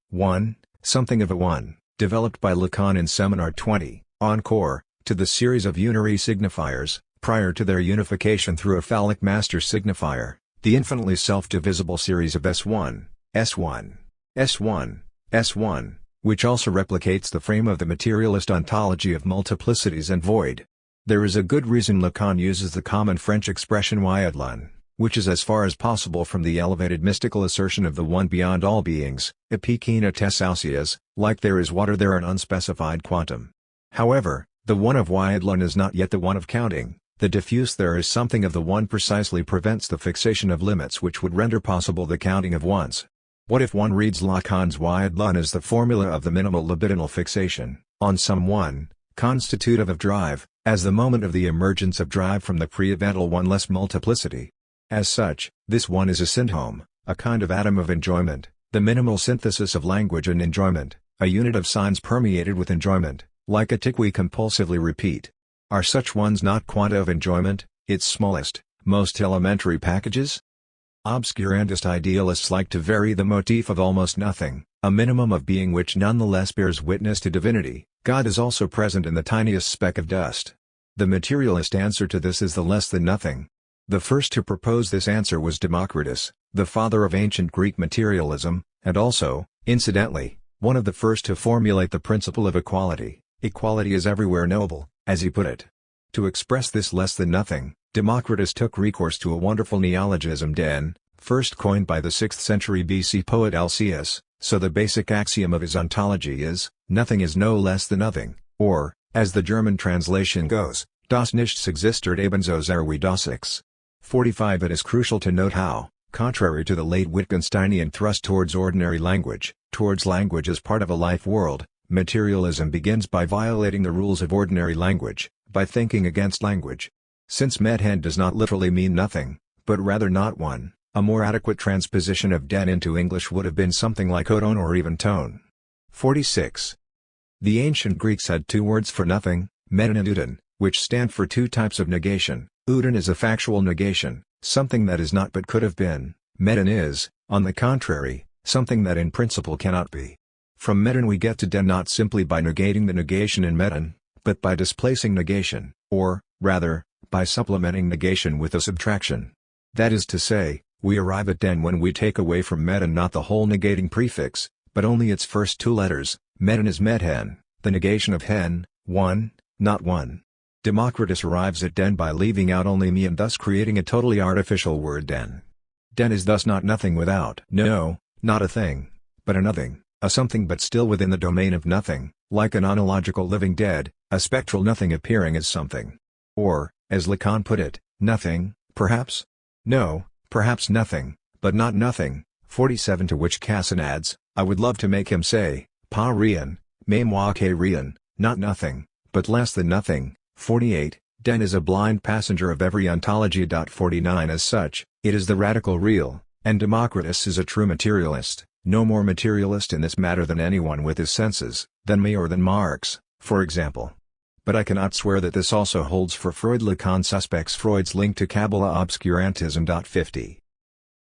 of a one, developed by Lacan in Seminar 20, Encore, to the series of unary signifiers, prior to their unification through a phallic master signifier, the infinitely self-divisible series of S1, S1, S1, S1, which also replicates the frame of the materialist ontology of multiplicities and void. There is a good reason Lacan uses the common French expression Eidlon, which is as far as possible from the elevated mystical assertion of the one beyond all beings, epikina tesausias, like there is water there an unspecified quantum. However, the one of Eidlon is not yet the one of counting. The diffuse there is something of the one precisely prevents the fixation of limits which would render possible the counting of ones. What if one reads Lacan's Eidlon as the formula of the minimal libidinal fixation, on some one, constitutive of drive, as the moment of the emergence of drive from the pre-evental one-less multiplicity? As such, this one is a syntome, a kind of atom of enjoyment, the minimal synthesis of language and enjoyment, a unit of signs permeated with enjoyment, like a tick we compulsively repeat. Are such ones not quanta of enjoyment, its smallest, most elementary packages? Obscurantist idealists like to vary the motif of almost nothing, a minimum of being which nonetheless bears witness to divinity. God is also present in the tiniest speck of dust. The materialist answer to this is the less than nothing. The first to propose this answer was Democritus, the father of ancient Greek materialism, and also, incidentally, one of the first to formulate the principle of equality. Equality is everywhere noble, as he put it. To express this less than nothing, Democritus took recourse to a wonderful neologism den, first coined by the 6th century BC poet Alcaeus, so the basic axiom of his ontology is, nothing is no less than nothing, or, as the German translation goes, das Nichts existiert ebenso sehr wie das X. 45. It is crucial to note how, contrary to the late Wittgensteinian thrust towards ordinary language, towards language as part of a life world, materialism begins by violating the rules of ordinary language, by thinking against language. Since medhen does not literally mean nothing, but rather not one, a more adequate transposition of den into English would have been something like odon or even tone. 46. The ancient Greeks had two words for nothing, medon and udon, which stand for two types of negation. Udon is a factual negation, something that is not but could have been. Medon is, on the contrary, something that in principle cannot be. From medon we get to den not simply by negating the negation in medon, but by displacing negation, or, rather, by supplementing negation with a subtraction. That is to say, we arrive at den when we take away from medon not the whole negating prefix, but only its first two letters. Medon is medhen, the negation of hen, one, not one. Democritus arrives at den by leaving out only me and thus creating a totally artificial word den. Den is thus not nothing without no, not a thing, but a nothing, a something but still within the domain of nothing, like an ontological living dead, a spectral nothing appearing as something. Or, as Lacan put it, nothing, perhaps? No, perhaps nothing, but not nothing. 47. To which Casson adds, I would love to make him say, pas rien, mais moi que rien, not nothing, but less than nothing. 48. Den is a blind passenger of every ontology. 49. As such, it is the radical real, and Democritus is a true materialist, no more materialist in this matter than anyone with his senses, than me or than Marx, for example. But I cannot swear that this also holds for Freud. Lacan suspects Freud's link to Kabbalah obscurantism. 50.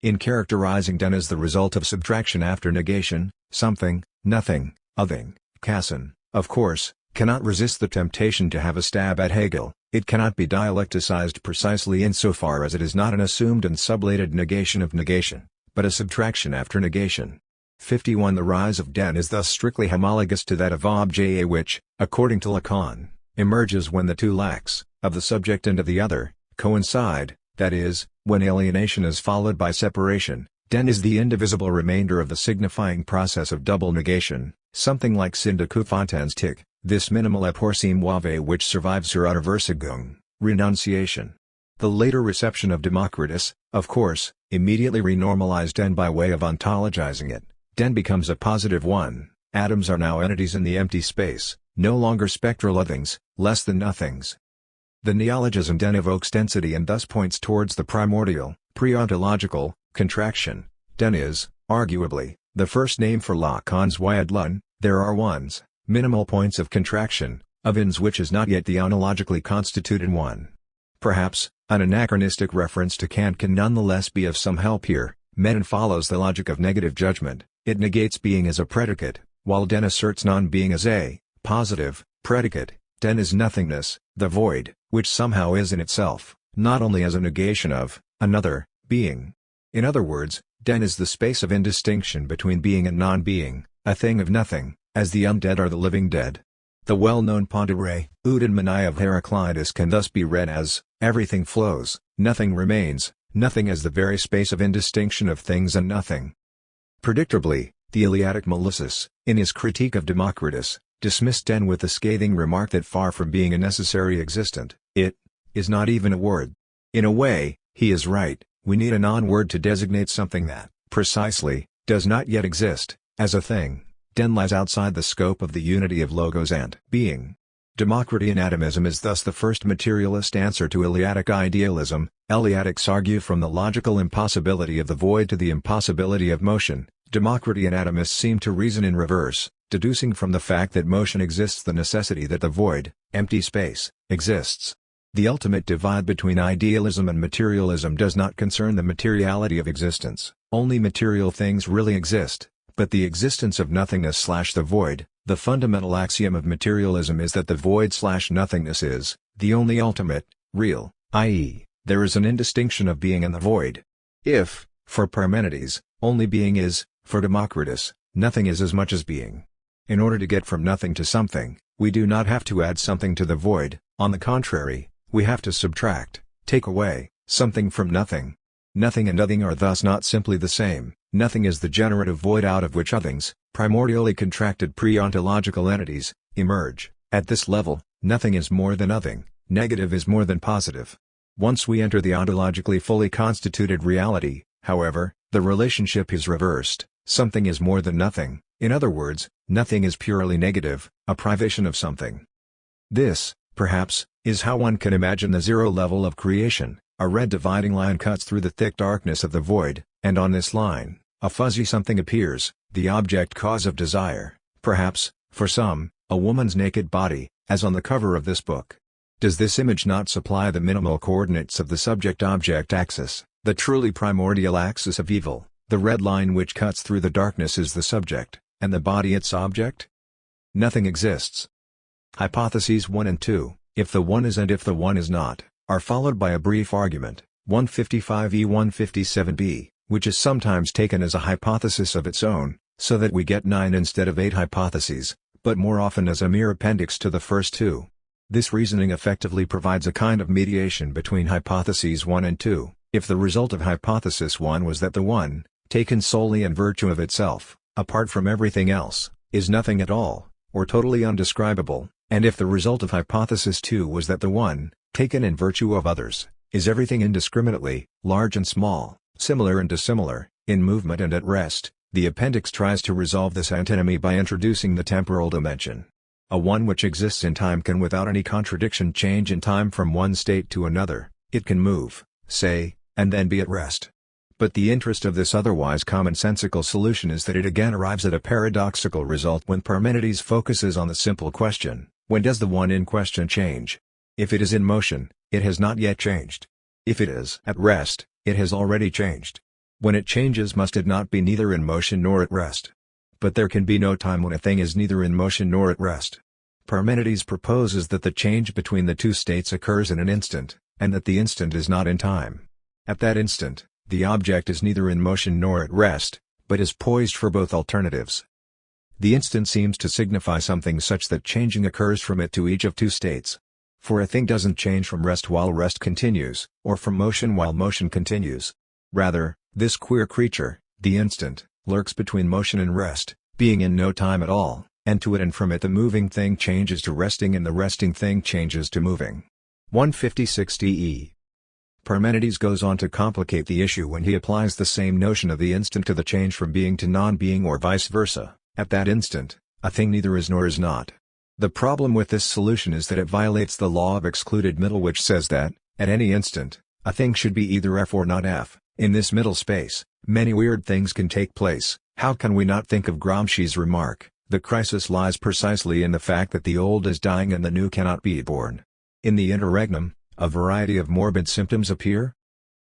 In characterizing den as the result of subtraction after negation, something, nothing, othing, Casson, of course, cannot resist the temptation to have a stab at Hegel. It cannot be dialecticized precisely insofar as it is not an assumed and sublated negation of negation, but a subtraction after negation. 51 The rise of den is thus strictly homologous to that of objet which, according to Lacan, emerges when the two lacks, of the subject and of the other, coincide, that is, when alienation is followed by separation. Den is the indivisible remainder of the signifying process of double negation, something like Syndeku-Fontaine's tick, this minimal apporcimouave which survives her Unterversagung, renunciation. The later reception of Democritus, of course, immediately renormalized den by way of ontologizing it. Den becomes a positive one. Atoms are now entities in the empty space, no longer spectral othings, less than nothings. The neologism den evokes density and thus points towards the primordial, pre-ontological, contraction. Den is, arguably, the first name for Lacan's Wyadlun. There are ones, minimal points of contraction, of ins which is not yet the ontologically constituted one. Perhaps, an anachronistic reference to Kant can nonetheless be of some help here. Men follows the logic of negative judgment. It negates being as a predicate, while den asserts non-being as a positive predicate. Den is nothingness, the void, which somehow is in itself, not only as a negation of another being. In other words, den is the space of indistinction between being and non-being, a thing of nothing, as the undead are the living dead. The well-known Pondere, Eudaimonia of Heraclitus can thus be read as, everything flows, nothing remains, nothing as the very space of indistinction of things and nothing. Predictably, the Eleatic Melissus, in his critique of Democritus, dismissed den with the scathing remark that far from being a necessary existent, it is not even a word. In a way, he is right. We need a non-word to designate something that, precisely, does not yet exist, as a thing. Den lies outside the scope of the unity of logos and being. Democritean atomism is thus the first materialist answer to Eleatic idealism. Eleatics argue from the logical impossibility of the void to the impossibility of motion. Democritean atomists seem to reason in reverse, deducing from the fact that motion exists the necessity that the void, empty space, exists. The ultimate divide between idealism and materialism does not concern the materiality of existence. Only material things really exist, but the existence of nothingness/the void. The fundamental axiom of materialism is that the void/nothingness is the only ultimate, real, i.e., there is an indistinction of being and the void. If, for Parmenides, only being is, for Democritus, nothing is as much as being. In order to get from nothing to something, we do not have to add something to the void. On the contrary, we have to subtract, take away, something from nothing. Nothing and othing are thus not simply the same. Nothing is the generative void out of which othings, primordially contracted pre-ontological entities, emerge. At this level, nothing is more than othing, negative is more than positive. Once we enter the ontologically fully constituted reality, however, the relationship is reversed. Something is more than nothing. In other words, nothing is purely negative, a privation of something. This, perhaps, is how one can imagine the zero level of creation. A red dividing line cuts through the thick darkness of the void, and on this line, a fuzzy something appears, the object cause of desire, perhaps, for some, a woman's naked body, as on the cover of this book. Does this image not supply the minimal coordinates of the subject-object axis, the truly primordial axis of evil? The red line which cuts through the darkness is the subject, and the body its object? Nothing exists. Hypotheses 1 and 2, if the one is and if the one is not, are followed by a brief argument, 155e 157b, which is sometimes taken as a hypothesis of its own, so that we get 9 instead of 8 hypotheses, but more often as a mere appendix to the first two. This reasoning effectively provides a kind of mediation between hypotheses 1 and 2. If the result of hypothesis 1 was that the one, taken solely in virtue of itself, apart from everything else, is nothing at all, or totally undescribable, and if the result of hypothesis 2 was that the one, taken in virtue of others, is everything indiscriminately, large and small, similar and dissimilar, in movement and at rest, the appendix tries to resolve this antinomy by introducing the temporal dimension. A one which exists in time can without any contradiction change in time from one state to another. It can move, say, and then be at rest. But the interest of this otherwise commonsensical solution is that it again arrives at a paradoxical result when Parmenides focuses on the simple question, when does the one in question change? If it is in motion, it has not yet changed. If it is at rest, it has already changed. When it changes, must it not be neither in motion nor at rest? But there can be no time when a thing is neither in motion nor at rest. Parmenides proposes that the change between the two states occurs in an instant, and that the instant is not in time. At that instant, the object is neither in motion nor at rest, but is poised for both alternatives. The instant seems to signify something such that changing occurs from it to each of two states. For a thing doesn't change from rest while rest continues, or from motion while motion continues. Rather, this queer creature, the instant, lurks between motion and rest, being in no time at all, and to it and from it the moving thing changes to resting and the resting thing changes to moving. 156 DE. Parmenides goes on to complicate the issue when he applies the same notion of the instant to the change from being to non-being or vice versa. At that instant, a thing neither is nor is not. The problem with this solution is that it violates the law of excluded middle, which says that, at any instant, a thing should be either F or not F. In this middle space, many weird things can take place. How can we not think of Gramsci's remark, "The crisis lies precisely in the fact that the old is dying and the new cannot be born." In the interregnum, a variety of morbid symptoms appear.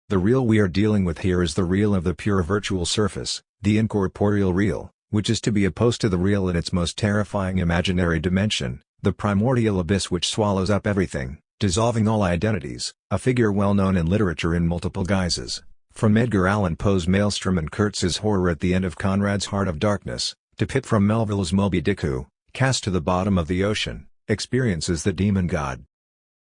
The real we are dealing with here is the real of the pure virtual surface, the incorporeal real, which is to be opposed to the real in its most terrifying imaginary dimension, the primordial abyss which swallows up everything, dissolving all identities, a figure well known in literature in multiple guises, from Edgar Allan Poe's Maelstrom and Kurtz's horror at the end of Conrad's Heart of Darkness, to Pitt from Melville's Moby Dick, who, cast to the bottom of the ocean, experiences the demon god.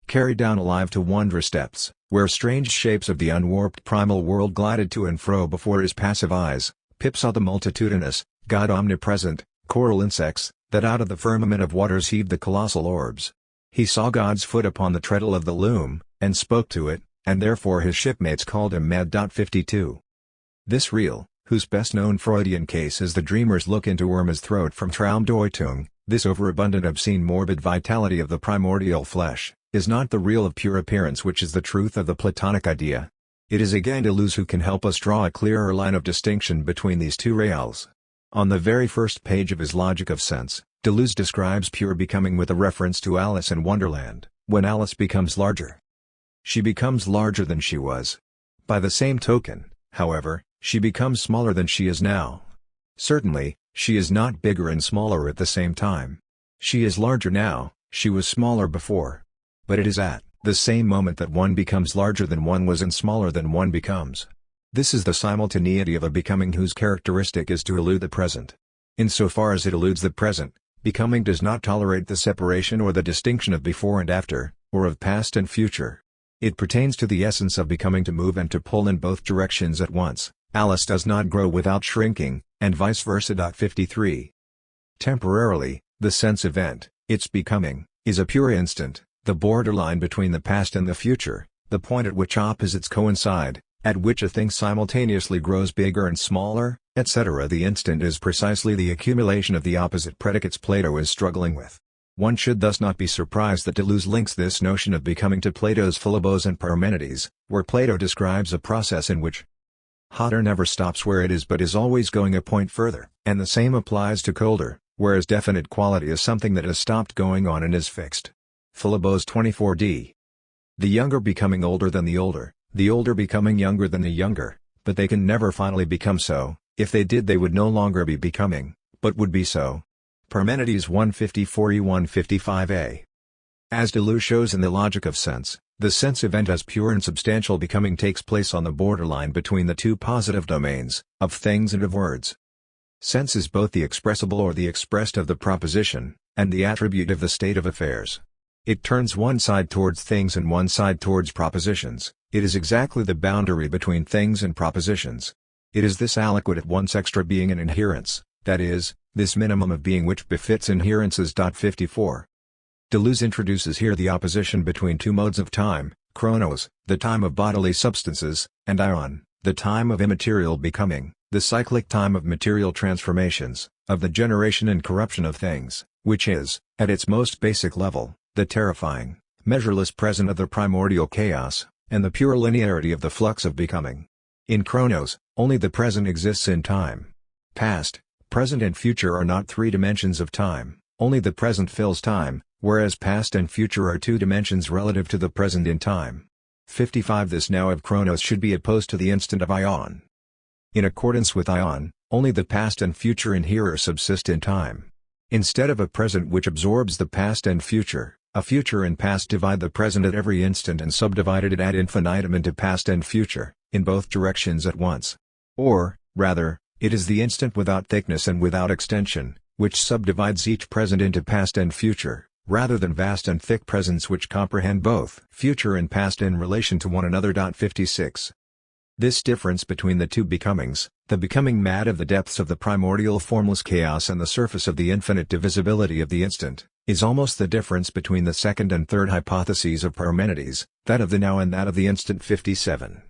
Carried down alive to wondrous depths, where strange shapes of the unwarped primal world glided to and fro before his passive eyes, Pip saw the multitudinous, God omnipresent, coral insects, that out of the firmament of waters heaved the colossal orbs. He saw God's foot upon the treadle of the loom, and spoke to it, and therefore his shipmates called him mad. 52. This real, whose best-known Freudian case is the dreamer's look into Irma's throat from Traumdeutung, this overabundant obscene morbid vitality of the primordial flesh, is not the real of pure appearance which is the truth of the Platonic idea. It is again Deleuze who can help us draw a clearer line of distinction between these two reals. On the very first page of his Logic of Sense, Deleuze describes pure becoming with a reference to Alice in Wonderland, when Alice becomes larger. She becomes larger than she was. By the same token, however, she becomes smaller than she is now. Certainly, she is not bigger and smaller at the same time. She is larger now, she was smaller before. But it is at the same moment that one becomes larger than one was and smaller than one becomes. This is the simultaneity of a becoming whose characteristic is to elude the present. Insofar as it eludes the present, becoming does not tolerate the separation or the distinction of before and after, or of past and future. It pertains to the essence of becoming to move and to pull in both directions at once. Alice does not grow without shrinking, and vice versa. 53. Temporarily, the sense event, its becoming, is a pure instant, the borderline between the past and the future, the point at which opposites coincide, at which a thing simultaneously grows bigger and smaller, etc. The instant is precisely the accumulation of the opposite predicates Plato is struggling with. One should thus not be surprised that Deleuze links this notion of becoming to Plato's Philebos and Parmenides, where Plato describes a process in which hotter never stops where it is but is always going a point further, and the same applies to colder, whereas definite quality is something that has stopped going on and is fixed. Philebos 24d. The younger becoming older than the older becoming younger than the younger, but they can never finally become so. If they did they would no longer be becoming, but would be so. Parmenides 154-155a. As Deleuze shows in the Logic of Sense, the sense event as pure and substantial becoming takes place on the borderline between the two positive domains, of things and of words. Sense is both the expressible or the expressed of the proposition, and the attribute of the state of affairs. It turns one side towards things and one side towards propositions. It is exactly the boundary between things and propositions. It is this aliquid at once extra being and inherence, that is, this minimum of being which befits inherences. 54. Deleuze introduces here the opposition between two modes of time, chronos, the time of bodily substances, and aion, the time of immaterial becoming, the cyclic time of material transformations, of the generation and corruption of things, which is, at its most basic level, the terrifying, measureless present of the primordial chaos, and the pure linearity of the flux of becoming. In chronos, only the present exists in time. Past, present and future are not three dimensions of time, only the present fills time, whereas past and future are two dimensions relative to the present in time. 55. This now of chronos should be opposed to the instant of aion. In accordance with aion, only the past and future inherer subsist in time. Instead of a present which absorbs the past and future, a future and past divide the present at every instant and subdivided it ad infinitum into past and future, in both directions at once. Or, rather, it is the instant without thickness and without extension, which subdivides each present into past and future, rather than vast and thick presents which comprehend both future and past in relation to one another. 56. This difference between the two becomings, the becoming mad of the depths of the primordial formless chaos and the surface of the infinite divisibility of the instant, is almost the difference between the second and third hypotheses of Parmenides, that of the now and that of the instant. 57.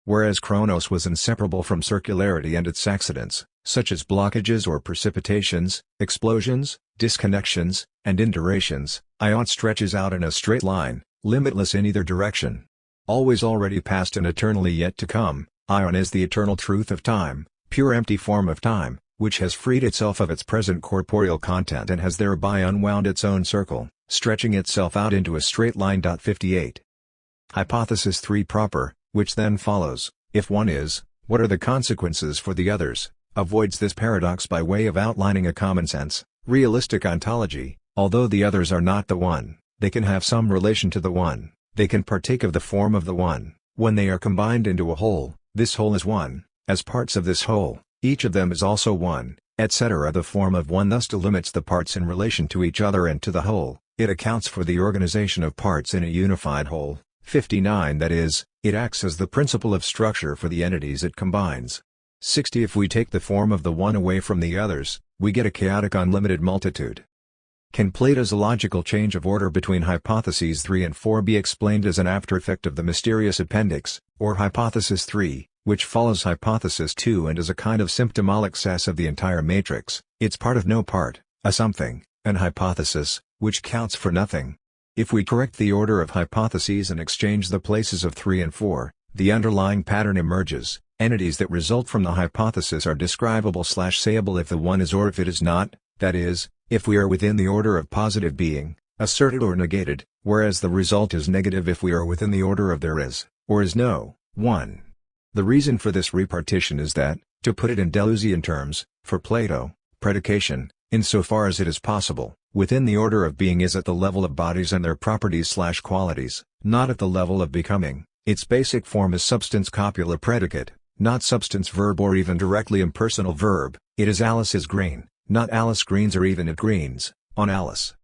Whereas Chronos was inseparable from circularity and its accidents, such as blockages or precipitations, explosions, disconnections, and indurations, Ion stretches out in a straight line, limitless in either direction. Always already past and eternally yet to come, Ion is the eternal truth of time, pure empty form of time, which has freed itself of its present corporeal content and has thereby unwound its own circle, stretching itself out into a straight line. 58. Hypothesis 3 proper, which then follows, if one is, what are the consequences for the others, avoids this paradox by way of outlining a common-sense, realistic ontology. Although the others are not the one, they can have some relation to the one, they can partake of the form of the one. When they are combined into a whole, this whole is one, as parts of this whole, each of them is also one, etc. The form of one thus delimits the parts in relation to each other and to the whole. It accounts for the organization of parts in a unified whole. 59. That is, it acts as the principle of structure for the entities it combines. 60. If we take the form of the one away from the others, we get a chaotic unlimited multitude. Can Plato's logical change of order between hypotheses 3 and 4 be explained as an after-effect of the mysterious appendix, or hypothesis 3, which follows hypothesis 2 and is a kind of symptomol excess of the entire matrix? It's part of no part, a something, an hypothesis, which counts for nothing. If we correct the order of hypotheses and exchange the places of 3 and 4, the underlying pattern emerges. Entities that result from the hypothesis are describable/sayable if the one is or if it is not, that is, if we are within the order of positive being, asserted or negated, whereas the result is negative if we are within the order of there is, or is no, one. The reason for this repartition is that, to put it in Deleuzian terms, for Plato, predication, insofar as it is possible, within the order of being is at the level of bodies and their properties/qualities, not at the level of becoming. Its basic form is substance copula predicate, not substance verb or even directly impersonal verb. It is Alice is green, not Alice greens or even it greens, on Alice.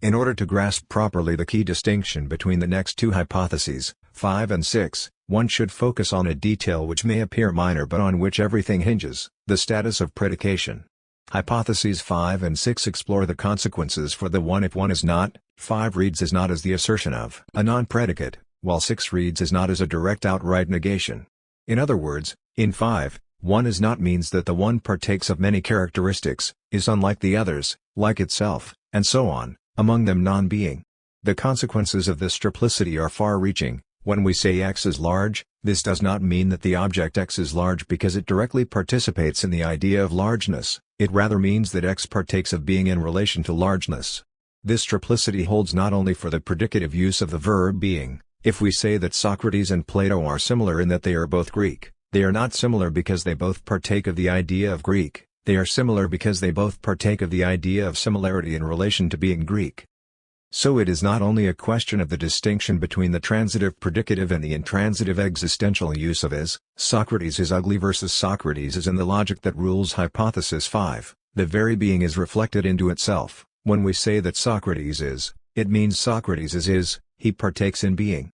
In order to grasp properly the key distinction between the next two hypotheses, 5 and 6, one should focus on a detail which may appear minor but on which everything hinges, the status of predication. Hypotheses 5 and 6 explore the consequences for the one if one is not. 5 reads as not as the assertion of a non-predicate, while 6 reads as not as a direct outright negation. In other words, in 5, one is not means that the one partakes of many characteristics, is unlike the others, like itself, and so on, among them non-being. The consequences of this triplicity are far-reaching. When we say X is large, this does not mean that the object X is large because it directly participates in the idea of largeness, it rather means that X partakes of being in relation to largeness. This triplicity holds not only for the predicative use of the verb being. If we say that Socrates and Plato are similar in that they are both Greek, they are not similar because they both partake of the idea of Greek, they are similar because they both partake of the idea of similarity in relation to being Greek. So it is not only a question of the distinction between the transitive predicative and the intransitive existential use of is. Socrates is ugly versus Socrates is in the logic that rules hypothesis 5, the very being is reflected into itself. When we say that Socrates is, it means Socrates is, he partakes in being.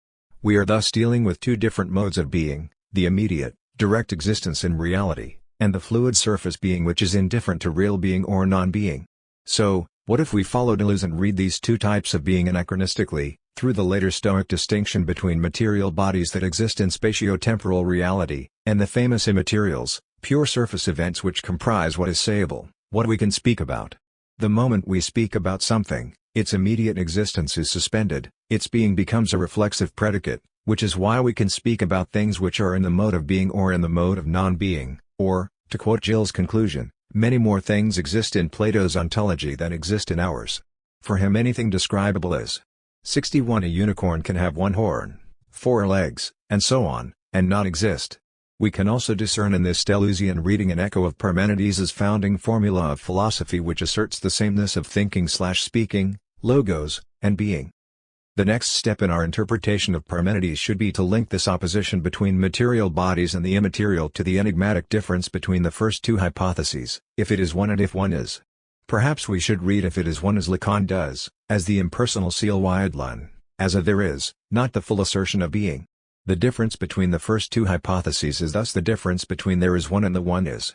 We are thus dealing with two different modes of being, the immediate, direct existence in reality, and the fluid surface being which is indifferent to real being or non-being. So, what if we follow Deleuze and read these two types of being anachronistically, through the later Stoic distinction between material bodies that exist in spatio-temporal reality, and the famous immaterials, pure surface events which comprise what is sayable, what we can speak about? The moment we speak about something, its immediate existence is suspended, its being becomes a reflexive predicate, which is why we can speak about things which are in the mode of being or in the mode of non-being, or, to quote Gill's conclusion, many more things exist in Plato's ontology than exist in ours. For him anything describable is. 61. A unicorn can have one horn, 4 legs, and so on, and not exist. We can also discern in this Deleuzian reading an echo of Parmenides' founding formula of philosophy, which asserts the sameness of thinking/speaking, logos, and being. The next step in our interpretation of Parmenides should be to link this opposition between material bodies and the immaterial to the enigmatic difference between the first two hypotheses, if it is one and if one is. Perhaps we should read if it is one as Lacan does, as the impersonal Seelweidlan, as a there is, not the full assertion of being. The difference between the first two hypotheses is thus the difference between there is one and the one is.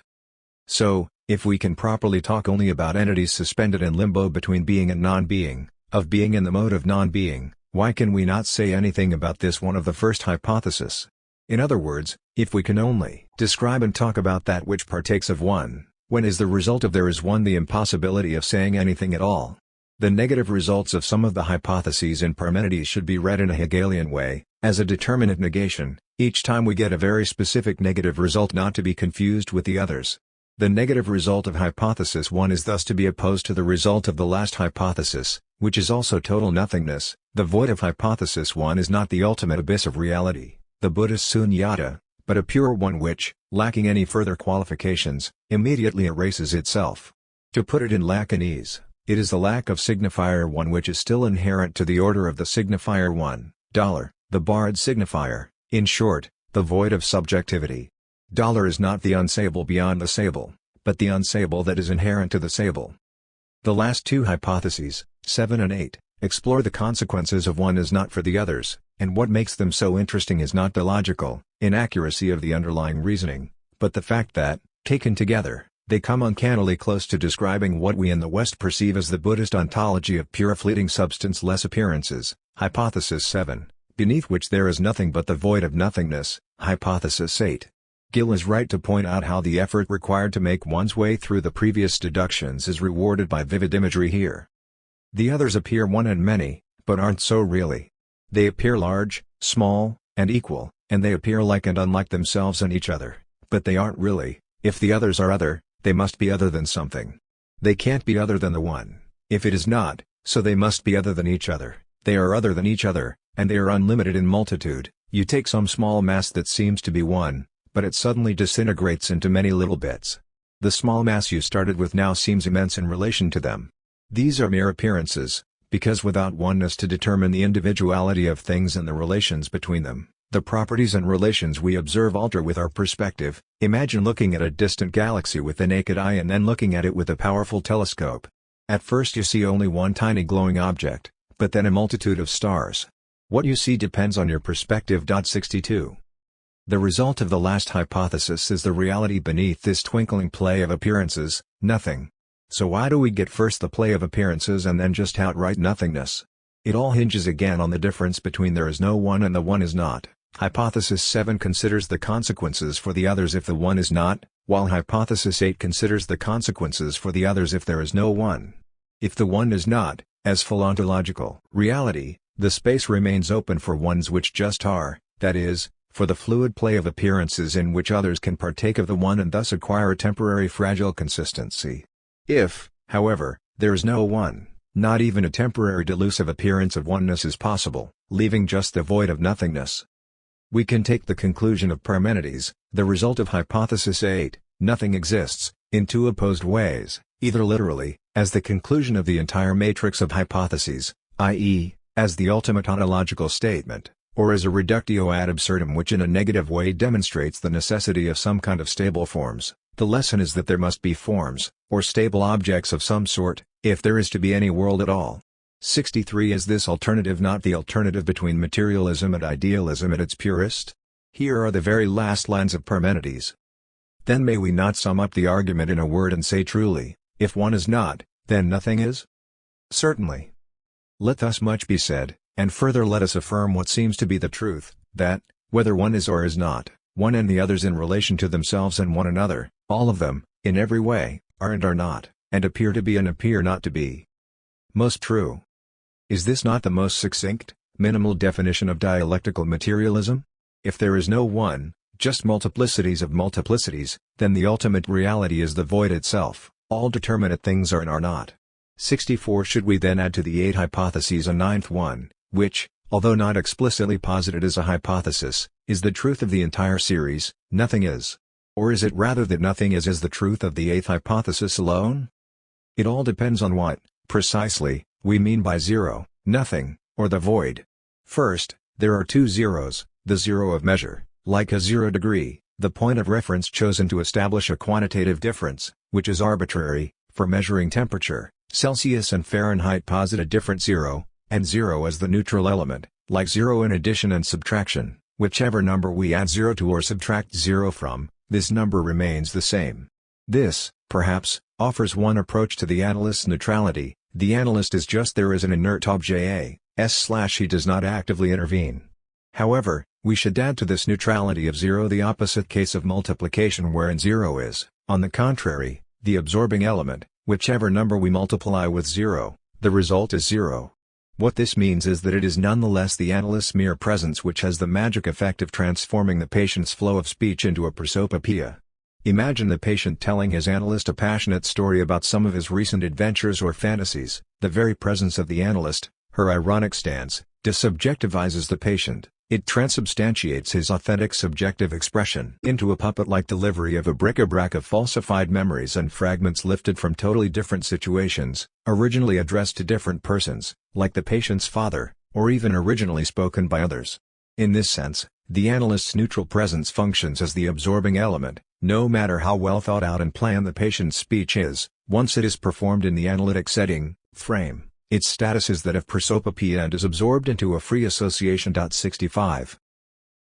So, if we can properly talk only about entities suspended in limbo between being and non-being, of being in the mode of non-being, why can we not say anything about this one of the first hypothesis? In other words, if we can only describe and talk about that which partakes of one, when is the result of there is one the impossibility of saying anything at all? The negative results of some of the hypotheses in Parmenides should be read in a Hegelian way, as a determinate negation, each time we get a very specific negative result, not to be confused with the others. The negative result of hypothesis 1 is thus to be opposed to the result of the last hypothesis, which is also total nothingness. The void of hypothesis 1 is not the ultimate abyss of reality, the Buddhist sunyata, but a pure one which, lacking any further qualifications, immediately erases itself. To put it in Lacanese, it is the lack of signifier 1 which is still inherent to the order of the signifier 1, the barred signifier, in short, the void of subjectivity. Is not the unsayable beyond the sable, but the unsayable that is inherent to the sable. The last two hypotheses, 7 and 8, explore the consequences of one as not for the others, and what makes them so interesting is not the logical inaccuracy of the underlying reasoning, but the fact that, taken together, they come uncannily close to describing what we in the West perceive as the Buddhist ontology of pure fleeting substance-less appearances, hypothesis 7, beneath which there is nothing but the void of nothingness, hypothesis 8. Gill is right to point out how the effort required to make one's way through the previous deductions is rewarded by vivid imagery here. The others appear one and many, but aren't so really. They appear large, small, and equal, and they appear like and unlike themselves and each other, but they aren't really. If the others are other, they must be other than something. They can't be other than the one, if it is not, so they must be other than each other. They are other than each other, and they are unlimited in multitude. You take some small mass that seems to be one, but it suddenly disintegrates into many little bits. The small mass you started with now seems immense in relation to them. These are mere appearances, because without oneness to determine the individuality of things and the relations between them, the properties and relations we observe alter with our perspective. Imagine looking at a distant galaxy with the naked eye and then looking at it with a powerful telescope. At first you see only one tiny glowing object, but then a multitude of stars. What you see depends on your perspective. 62. The result of the last hypothesis is the reality beneath this twinkling play of appearances, nothing. So why do we get first the play of appearances and then just outright nothingness? It all hinges again on the difference between there is no one and the one is not. Hypothesis 7 considers the consequences for the others if the one is not, while hypothesis 8 considers the consequences for the others if there is no one. If the one is not, as full ontological reality, the space remains open for ones which just are, that is, for the fluid play of appearances in which others can partake of the one and thus acquire a temporary fragile consistency. If, however, there is no one, not even a temporary delusive appearance of oneness is possible, leaving just the void of nothingness. We can take the conclusion of Parmenides, the result of hypothesis 8, nothing exists, in two opposed ways, either literally, as the conclusion of the entire matrix of hypotheses, i.e., as the ultimate ontological statement, or as a reductio ad absurdum which in a negative way demonstrates the necessity of some kind of stable forms. The lesson is that there must be forms, or stable objects of some sort, if there is to be any world at all. 63. Is this alternative not the alternative between materialism and idealism at its purest? Here are the very last lines of Parmenides. Then may we not sum up the argument in a word and say truly, if one is not, then nothing is? Certainly. Let thus much be said, and further let us affirm what seems to be the truth, that, whether one is or is not, one and the others in relation to themselves and one another, all of them, in every way, are and are not, and appear to be and appear not to be. Most true. Is this not the most succinct, minimal definition of dialectical materialism? If there is no one, just multiplicities of multiplicities, then the ultimate reality is the void itself. All determinate things are and are not. 64. Should we then add to the 8 hypotheses a ninth one, which, although not explicitly posited as a hypothesis, is the truth of the entire series, nothing is? Or is it rather that nothing is the truth of the eighth hypothesis alone? It all depends on what, precisely, we mean by zero, nothing, or the void. First, there are two zeros, the zero of measure, like a 0 degree, the point of reference chosen to establish a quantitative difference, which is arbitrary, for measuring temperature. Celsius and Fahrenheit posit a different zero, and zero as the neutral element, like zero in addition and subtraction. Whichever number we add 0 to or subtract 0 from, this number remains the same. This, perhaps, offers one approach to the analyst's neutrality. The analyst is just there as an inert objet, he does not actively intervene. However, we should add to this neutrality of 0 the opposite case of multiplication wherein 0 is, on the contrary, the absorbing element. Whichever number we multiply with 0, the result is 0. What this means is that it is nonetheless the analyst's mere presence which has the magic effect of transforming the patient's flow of speech into a prosopopoeia. Imagine the patient telling his analyst a passionate story about some of his recent adventures or fantasies. The very presence of the analyst, her ironic stance, desubjectivizes the patient. It transubstantiates his authentic subjective expression into a puppet-like delivery of a bric-a-brac of falsified memories and fragments lifted from totally different situations, originally addressed to different persons, like the patient's father, or even originally spoken by others. In this sense, the analyst's neutral presence functions as the absorbing element, no matter how well thought out and planned the patient's speech is. Once it is performed in the analytic setting, frame, its status is that of prosopopoeia and is absorbed into a free association. 65.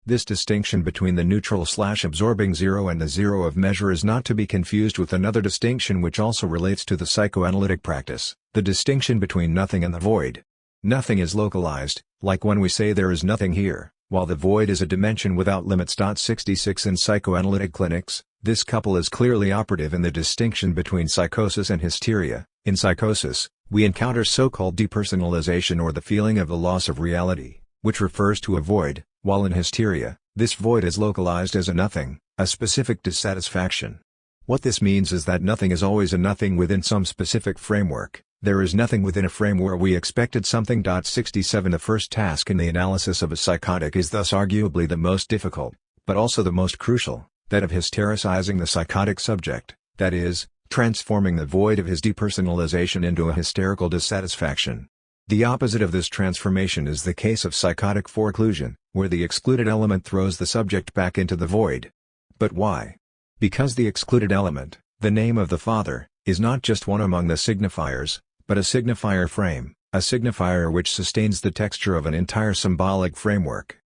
This distinction between the neutral/absorbing zero and the zero of measure is not to be confused with another distinction which also relates to the psychoanalytic practice, the distinction between nothing and the void. Nothing is localized, like when we say there is nothing here, while the void is a dimension without limits. 66 In psychoanalytic clinics, this couple is clearly operative in the distinction between psychosis and hysteria. In psychosis, we encounter so-called depersonalization or the feeling of the loss of reality, which refers to a void, while in hysteria, this void is localized as a nothing, a specific dissatisfaction. What this means is that nothing is always a nothing within some specific framework. There is nothing within a frame where we expected something. 67 The first task in the analysis of a psychotic is thus arguably the most difficult, but also the most crucial, that of hystericizing the psychotic subject, that is, transforming the void of his depersonalization into a hysterical dissatisfaction. The opposite of this transformation is the case of psychotic foreclusion, where the excluded element throws the subject back into the void. But why? Because the excluded element, the name of the father, is not just one among the signifiers, but a signifier frame, a signifier which sustains the texture of an entire symbolic framework.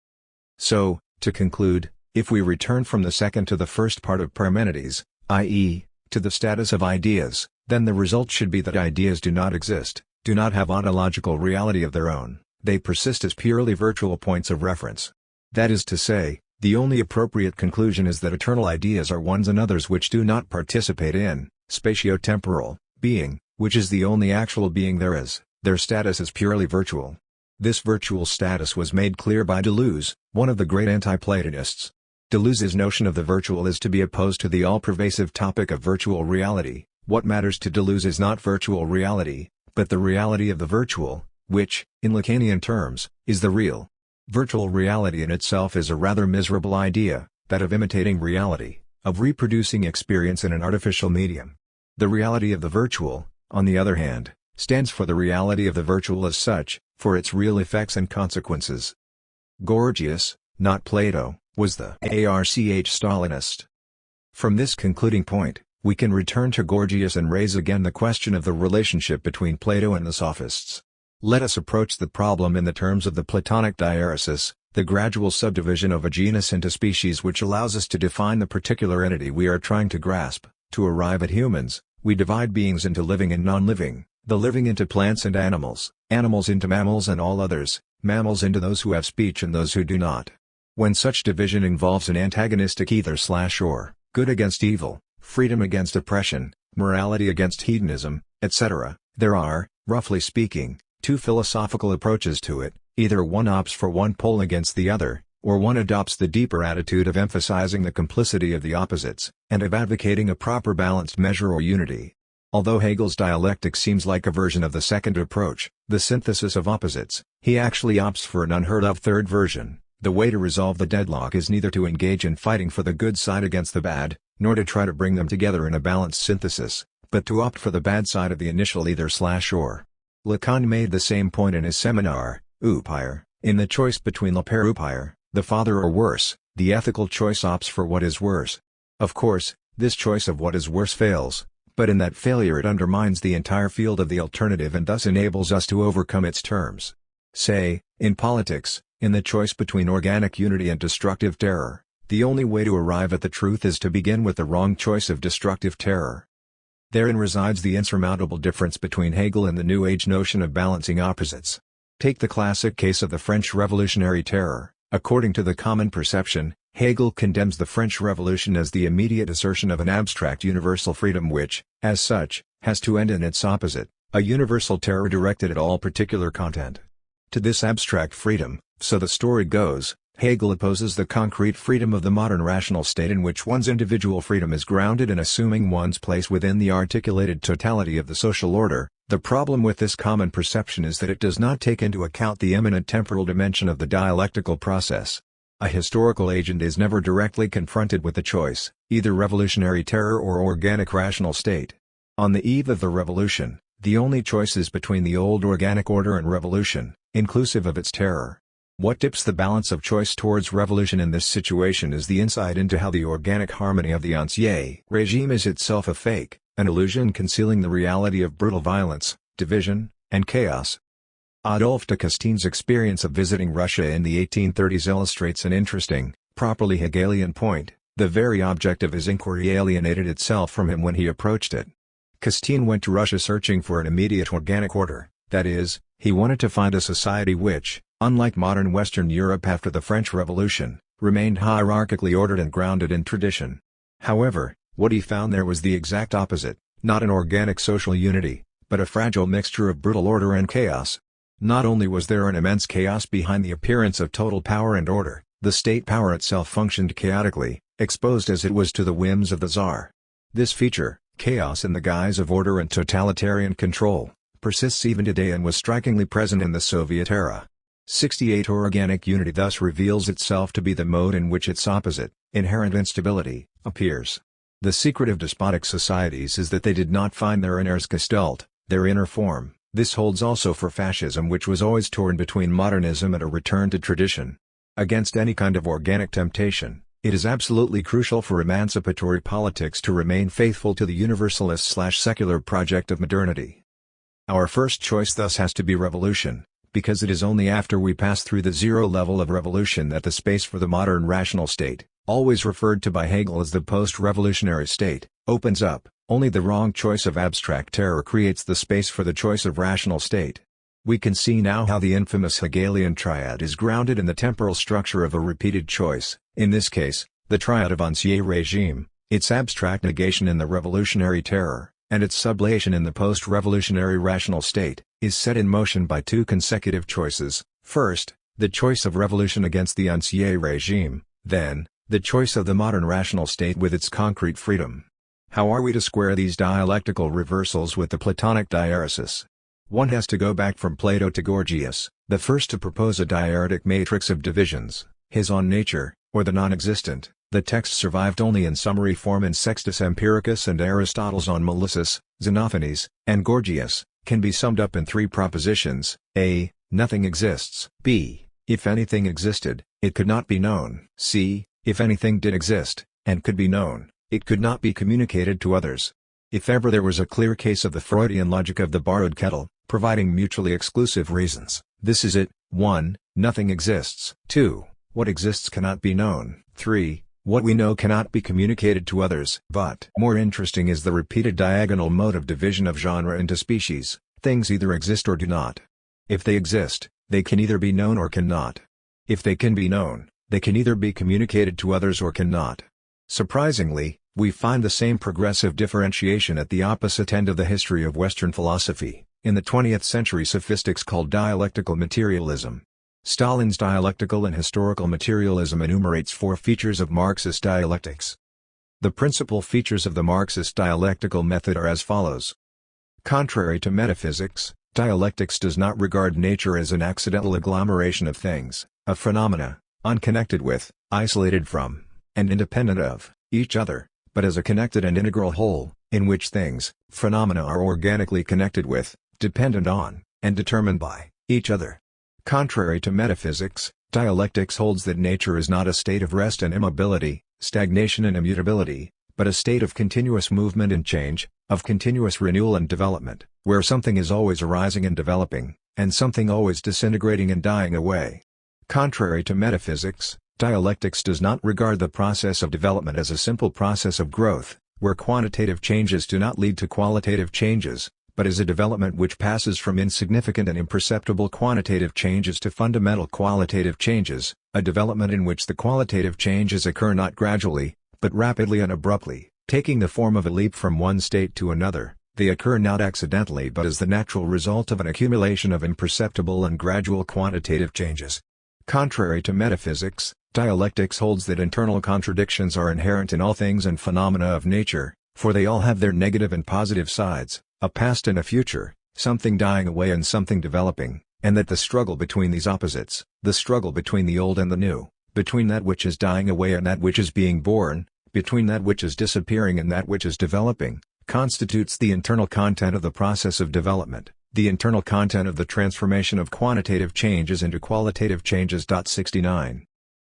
So, to conclude, if we return from the second to the first part of Parmenides, i.e., to the status of ideas, then the result should be that ideas do not exist, do not have ontological reality of their own, they persist as purely virtual points of reference. That is to say, the only appropriate conclusion is that eternal ideas are ones and others which do not participate in spatio-temporal being, which is the only actual being there is. Their status is purely virtual. This virtual status was made clear by Deleuze, one of the great anti-Platonists. Deleuze's notion of the virtual is to be opposed to the all-pervasive topic of virtual reality. What matters to Deleuze is not virtual reality, but the reality of the virtual, which, in Lacanian terms, is the real. Virtual reality in itself is a rather miserable idea, that of imitating reality, of reproducing experience in an artificial medium. The reality of the virtual, on the other hand, stands for the reality of the virtual as such, for its real effects and consequences. Gorgias, not Plato, was the Stalinist. From this concluding point, we can return to Gorgias and raise again the question of the relationship between Plato and the Sophists. Let us approach the problem in the terms of the Platonic diaresis, the gradual subdivision of a genus into species which allows us to define the particular entity we are trying to grasp. To arrive at humans, we divide beings into living and non-living, the living into plants and animals, animals into mammals and all others, mammals into those who have speech and those who do not. When such division involves an antagonistic either/or, good against evil, freedom against oppression, morality against hedonism, etc., there are, roughly speaking, two philosophical approaches to it. Either one opts for one pole against the other, or one adopts the deeper attitude of emphasizing the complicity of the opposites, and of advocating a proper balanced measure or unity. Although Hegel's dialectic seems like a version of the second approach, the synthesis of opposites, he actually opts for an unheard-of third version, The way to resolve the deadlock is neither to engage in fighting for the good side against the bad, nor to try to bring them together in a balanced synthesis, but to opt for the bad side of the initial either/or. Lacan made the same point in his seminar, Upire, in the choice between le père ou pire, the father or worse, the ethical choice opts for what is worse. Of course, this choice of what is worse fails, but in that failure it undermines the entire field of the alternative and thus enables us to overcome its terms. Say, in politics, in the choice between organic unity and destructive terror, the only way to arrive at the truth is to begin with the wrong choice of destructive terror. Therein resides the insurmountable difference between Hegel and the New Age notion of balancing opposites. Take the classic case of the French Revolutionary Terror. According to the common perception, Hegel condemns the French Revolution as the immediate assertion of an abstract universal freedom which, as such, has to end in its opposite, a universal terror directed at all particular content. To this abstract freedom, so the story goes, Hegel opposes the concrete freedom of the modern rational state in which one's individual freedom is grounded in assuming one's place within the articulated totality of the social order. The problem with this common perception is that it does not take into account the immanent temporal dimension of the dialectical process. A historical agent is never directly confronted with the choice, either revolutionary terror or organic rational state. On the eve of the revolution, the only choice is between the old organic order and revolution, inclusive of its terror. What tips the balance of choice towards revolution in this situation is the insight into how the organic harmony of the ancien regime is itself a fake, an illusion concealing the reality of brutal violence, division, and chaos. Adolphe de Castaigne's experience of visiting Russia in the 1830s illustrates an interesting, properly Hegelian point. The very object of his inquiry alienated itself from him when he approached it. Castaigne went to Russia searching for an immediate organic order, that is, he wanted to find a society which, unlike modern Western Europe after the French Revolution, remained hierarchically ordered and grounded in tradition. However, what he found there was the exact opposite, not an organic social unity, but a fragile mixture of brutal order and chaos. Not only was there an immense chaos behind the appearance of total power and order, the state power itself functioned chaotically, exposed as it was to the whims of the Tsar. This feature, chaos in the guise of order and totalitarian control, persists even today and was strikingly present in the Soviet era. 68 Organic unity thus reveals itself to be the mode in which its opposite, inherent instability, appears. The secret of despotic societies is that they did not find their inner's Gestalt, their inner form. This holds also for fascism, which was always torn between modernism and a return to tradition. Against any kind of organic temptation, it is absolutely crucial for emancipatory politics to remain faithful to the universalist/secular project of modernity. Our first choice thus has to be revolution, because it is only after we pass through the zero level of revolution that the space for the modern rational state, always referred to by Hegel as the post-revolutionary state, opens up. Only the wrong choice of abstract terror creates the space for the choice of rational state. We can see now how the infamous Hegelian triad is grounded in the temporal structure of a repeated choice, in this case, the triad of ancien regime, its abstract negation in the revolutionary terror, and its sublation in the post-revolutionary rational state, is set in motion by two consecutive choices: first, the choice of revolution against the ancien regime, then, the choice of the modern rational state with its concrete freedom. How are we to square these dialectical reversals with the Platonic diaresis? One has to go back from Plato to Gorgias, the first to propose a diaretic matrix of divisions, his On Nature, or the non-existent. The text survived only in summary form in Sextus Empiricus, and Aristotle's On Melissus, Xenophanes, and Gorgias, can be summed up in three propositions: a. Nothing exists; b. If anything existed, it could not be known; c. If anything did exist, and could be known, it could not be communicated to others. If ever there was a clear case of the Freudian logic of the borrowed kettle, providing mutually exclusive reasons, this is it. 1. Nothing exists. 2. What exists cannot be known. 3. What we know cannot be communicated to others. But more interesting is the repeated diagonal mode of division of genre into species. Things either exist or do not. If they exist, they can either be known or cannot. If they can be known, they can either be communicated to others or cannot. Surprisingly, we find the same progressive differentiation at the opposite end of the history of Western philosophy, in the 20th century sophistics called dialectical materialism. Stalin's dialectical and historical materialism enumerates 4 features of Marxist dialectics. The principal features of the Marxist dialectical method are as follows. Contrary to metaphysics, dialectics does not regard nature as an accidental agglomeration of things, of phenomena, unconnected with, isolated from, and independent of, each other, but as a connected and integral whole, in which things, phenomena are organically connected with, dependent on, and determined by, each other. Contrary to metaphysics, dialectics holds that nature is not a state of rest and immobility, stagnation and immutability, but a state of continuous movement and change, of continuous renewal and development, where something is always arising and developing, and something always disintegrating and dying away. Contrary to metaphysics, dialectics does not regard the process of development as a simple process of growth, where quantitative changes do not lead to qualitative changes, but as a development which passes from insignificant and imperceptible quantitative changes to fundamental qualitative changes, a development in which the qualitative changes occur not gradually, but rapidly and abruptly, taking the form of a leap from one state to another. They occur not accidentally but as the natural result of an accumulation of imperceptible and gradual quantitative changes. Contrary to metaphysics, dialectics holds that internal contradictions are inherent in all things and phenomena of nature, for they all have their negative and positive sides, a past and a future, something dying away and something developing, and that the struggle between these opposites, the struggle between the old and the new, between that which is dying away and that which is being born, between that which is disappearing and that which is developing, constitutes the internal content of the process of development, the internal content of the transformation of quantitative changes into qualitative changes. 69.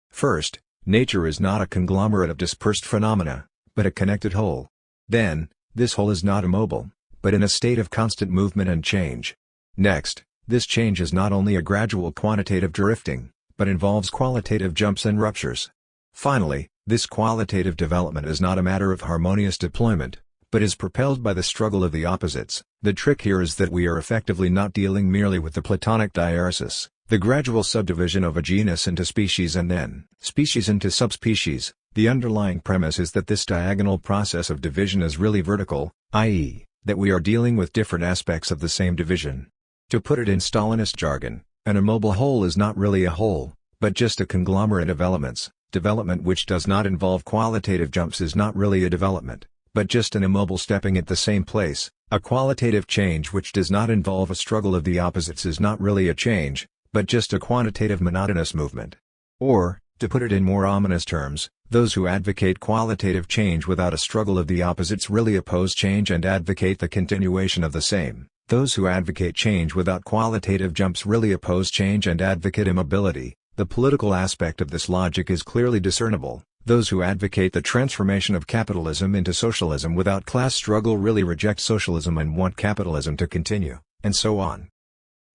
First, nature is not a conglomerate of dispersed phenomena, but a connected whole. Then, this whole is not immobile, but in a state of constant movement and change. Next, this change is not only a gradual quantitative drifting, but involves qualitative jumps and ruptures. Finally, this qualitative development is not a matter of harmonious deployment, but is propelled by the struggle of the opposites. The trick here is that we are effectively not dealing merely with the Platonic diaresis, the gradual subdivision of a genus into species and then species into subspecies. The underlying premise is that this diagonal process of division is really vertical, i.e., that we are dealing with different aspects of the same division. To put it in Stalinist jargon, an immobile whole is not really a whole, but just a conglomerate of elements. Development which does not involve qualitative jumps is not really a development, but just an immobile stepping at the same place. A qualitative change which does not involve a struggle of the opposites is not really a change, but just a quantitative monotonous movement. Or, to put it in more ominous terms, those who advocate qualitative change without a struggle of the opposites really oppose change and advocate the continuation of the same. Those who advocate change without qualitative jumps really oppose change and advocate immobility. The political aspect of this logic is clearly discernible. Those who advocate the transformation of capitalism into socialism without class struggle really reject socialism and want capitalism to continue, and so on.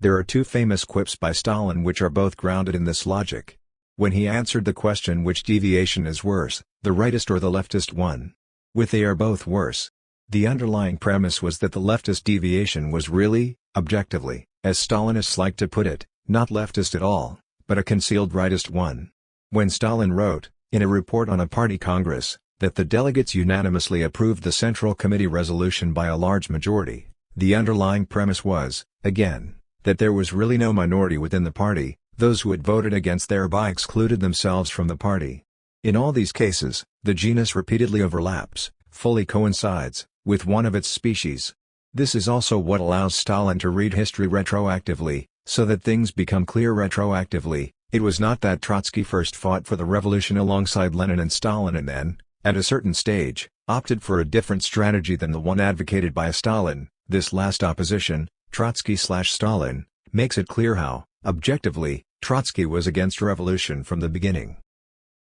There are two famous quips by Stalin which are both grounded in this logic. When he answered the question which deviation is worse, the rightist or the leftist one, with they are both worse. The underlying premise was that the leftist deviation was really, objectively, as Stalinists like to put it, not leftist at all, but a concealed rightist one. When Stalin wrote, in a report on a party congress, that the delegates unanimously approved the Central Committee resolution by a large majority, the underlying premise was, again, that there was really no minority within the party. Those who had voted against thereby excluded themselves from the party. In all these cases, the genus repeatedly overlaps, fully coincides, with one of its species. This is also what allows Stalin to read history retroactively, so that things become clear retroactively. It was not that Trotsky first fought for the revolution alongside Lenin and Stalin and then, at a certain stage, opted for a different strategy than the one advocated by Stalin. This last opposition, Trotsky/Stalin, makes it clear how, objectively, Trotsky was against revolution from the beginning.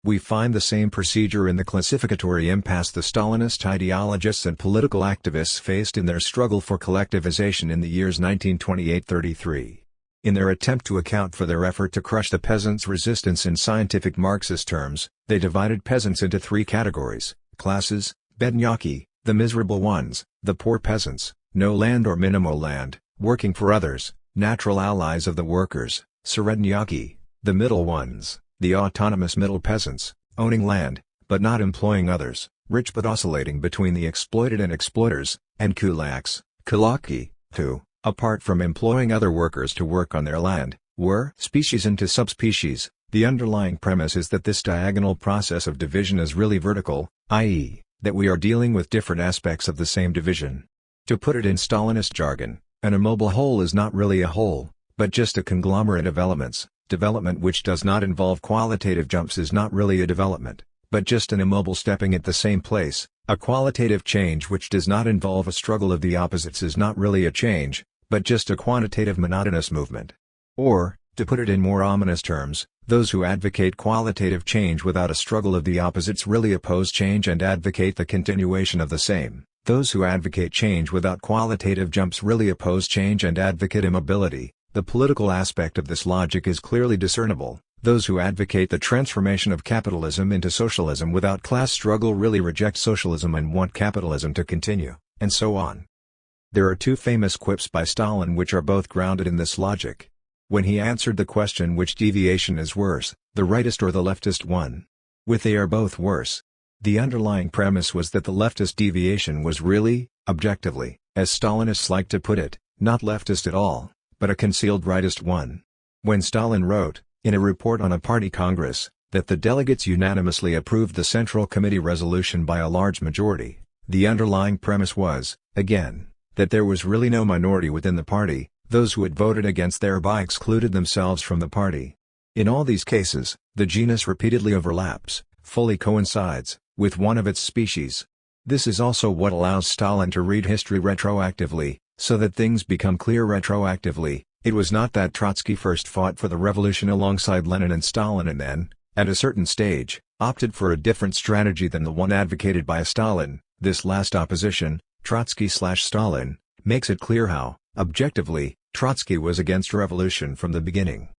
We find the same procedure in the classificatory impasse the Stalinist ideologists and political activists faced in their struggle for collectivization in the years 1928–33. In their attempt to account for their effort to crush the peasants' resistance in scientific Marxist terms, they divided peasants into three categories: classes, bednyaki, the miserable ones, the poor peasants, no land or minimal land, working for others, natural allies of the workers, serednyaki, the middle ones, the autonomous middle peasants, owning land, but not employing others, rich but oscillating between the exploited and exploiters, and kulaks, kulaki, who, apart from employing other workers to work on their land, were species into subspecies. The underlying premise is that this diagonal process of division is really vertical, i.e., that we are dealing with different aspects of the same division. To put it in Stalinist jargon, an immobile whole is not really a whole, but just a conglomerate of elements. Development which does not involve qualitative jumps is not really a development, but just an immobile stepping at the same place. A qualitative change which does not involve a struggle of the opposites is not really a change, but just a quantitative monotonous movement. Or, to put it in more ominous terms, those who advocate qualitative change without a struggle of the opposites really oppose change and advocate the continuation of the same. Those who advocate change without qualitative jumps really oppose change and advocate immobility. The political aspect of this logic is clearly discernible. Those who advocate the transformation of capitalism into socialism without class struggle really reject socialism and want capitalism to continue, and so on. There are two famous quips by Stalin which are both grounded in this logic. When he answered the question which deviation is worse, the rightist or the leftist one, with they are both worse. The underlying premise was that the leftist deviation was really, objectively, as Stalinists like to put it, not leftist at all, but a concealed rightist one. When Stalin wrote, in a report on a party congress, that the delegates unanimously approved the Central Committee resolution by a large majority, the underlying premise was, again, that there was really no minority within the party. Those who had voted against thereby excluded themselves from the party. In all these cases, the genus repeatedly overlaps, fully coincides, with one of its species. This is also what allows Stalin to read history retroactively, so that things become clear retroactively. It was not that Trotsky first fought for the revolution alongside Lenin and Stalin and then, at a certain stage, opted for a different strategy than the one advocated by Stalin. This last opposition, Trotsky/Stalin, makes it clear how, objectively, Trotsky was against revolution from the beginning.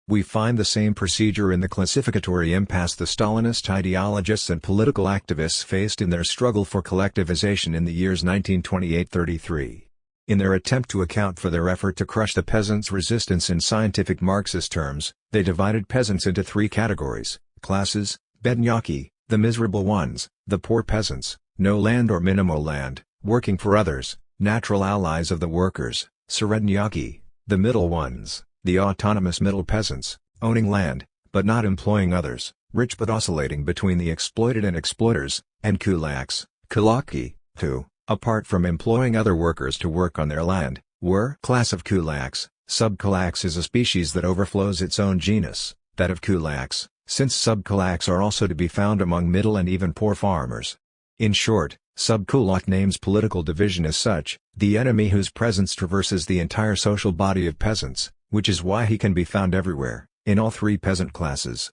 We find the same procedure in the classificatory impasse the Stalinist ideologists and political activists faced in their struggle for collectivization in the years 1928-33. In their attempt to account for their effort to crush the peasants' resistance in scientific Marxist terms, they divided peasants into three categories: classes, bednyaki, the miserable ones, the poor peasants, no land or minimal land, working for others, natural allies of the workers, serednyaki, the middle ones, the autonomous middle peasants, owning land, but not employing others, rich but oscillating between the exploited and exploiters, and kulaks, kulaki, who, apart from employing other workers to work on their land, were class of kulaks. Subkulaks is a species that overflows its own genus, that of kulaks, since subkulaks are also to be found among middle and even poor farmers. In short, subkulak names political division as such, the enemy whose presence traverses the entire social body of peasants, which is why he can be found everywhere, in all three peasant classes.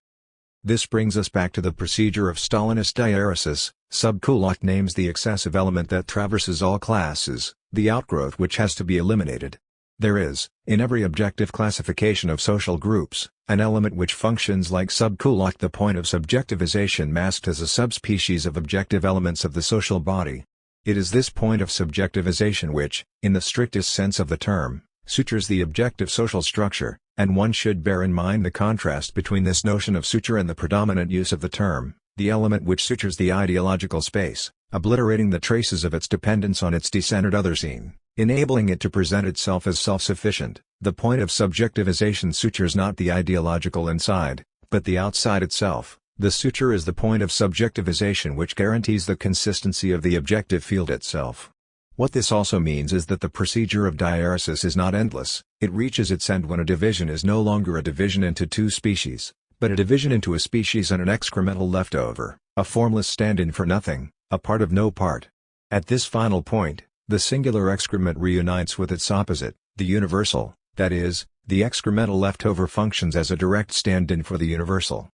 This brings us back to the procedure of Stalinist diaresis. Subkulak names the excessive element that traverses all classes, the outgrowth which has to be eliminated. There is, in every objective classification of social groups, an element which functions like subkulak, the point of subjectivization masked as a subspecies of objective elements of the social body. It is this point of subjectivization which, in the strictest sense of the term, sutures the objective social structure, and one should bear in mind the contrast between this notion of suture and the predominant use of the term, the element which sutures the ideological space, obliterating the traces of its dependence on its decentered other scene, enabling it to present itself as self-sufficient. The point of subjectivization sutures not the ideological inside, but the outside itself. The suture is the point of subjectivization which guarantees the consistency of the objective field itself. What this also means is that the procedure of diaresis is not endless. It reaches its end when a division is no longer a division into two species, but a division into a species and an excremental leftover, a formless stand-in for nothing, a part of no part. At this final point, the singular excrement reunites with its opposite, the universal, that is, the excremental leftover functions as a direct stand-in for the universal.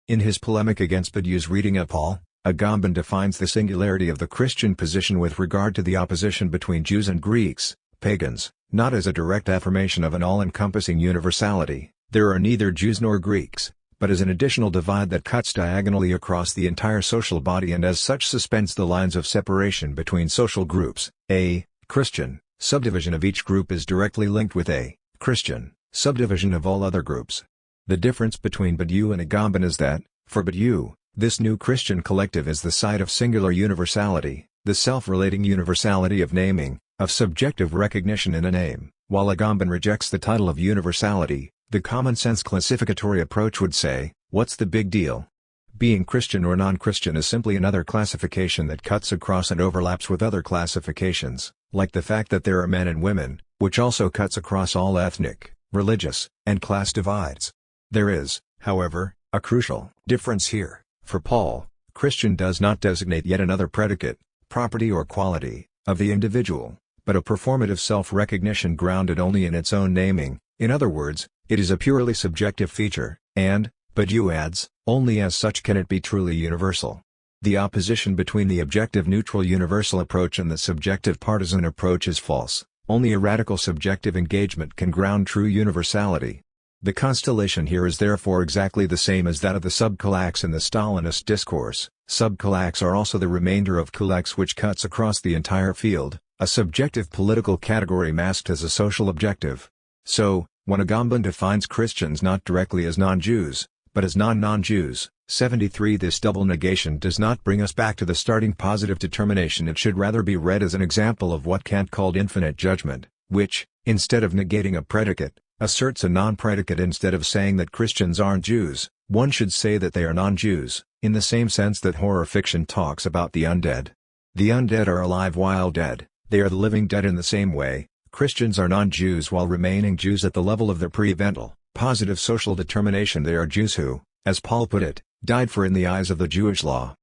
In his polemic against Badiou's reading of Paul, Agamben defines the singularity of the Christian position with regard to the opposition between Jews and Greeks, pagans, not as a direct affirmation of an all-encompassing universality, there are neither Jews nor Greeks, but as an additional divide that cuts diagonally across the entire social body and as such suspends the lines of separation between social groups. A Christian subdivision of each group is directly linked with a Christian subdivision of all other groups. The difference between Badiou and Agamben is that, for Badiou, this new Christian collective is the site of singular universality, the self-relating universality of naming, of subjective recognition in a name, while Agamben rejects the title of universality. The common-sense classificatory approach would say, what's the big deal? Being Christian or non-Christian is simply another classification that cuts across and overlaps with other classifications, like the fact that there are men and women, which also cuts across all ethnic, religious, and class divides. There is, however, a crucial difference here. For Paul, Christian does not designate yet another predicate, property or quality, of the individual, but a performative self-recognition grounded only in its own naming. In other words, it is a purely subjective feature, and, Badiou adds, only as such can it be truly universal. The opposition between the objective neutral universal approach and the subjective partisan approach is false. Only a radical subjective engagement can ground true universality. The constellation here is therefore exactly the same as that of the subkulaks in the Stalinist discourse. Subkulaks are also the remainder of kulaks which cuts across the entire field, a subjective political category masked as a social objective. So, when Agamben defines Christians not directly as non-Jews, but as non-Jews, 73 this double negation does not bring us back to the starting positive determination. It should rather be read as an example of what Kant called infinite judgment, which, instead of negating a predicate, asserts a non-predicate. Instead of saying that Christians aren't Jews, one should say that they are non-Jews, in the same sense that horror fiction talks about the undead. The undead are alive while dead, they are the living dead. In the same way, Christians are non-Jews while remaining Jews at the level of their pre-evental, positive social determination. They are Jews who, as Paul put it, died for in the eyes of the Jewish law.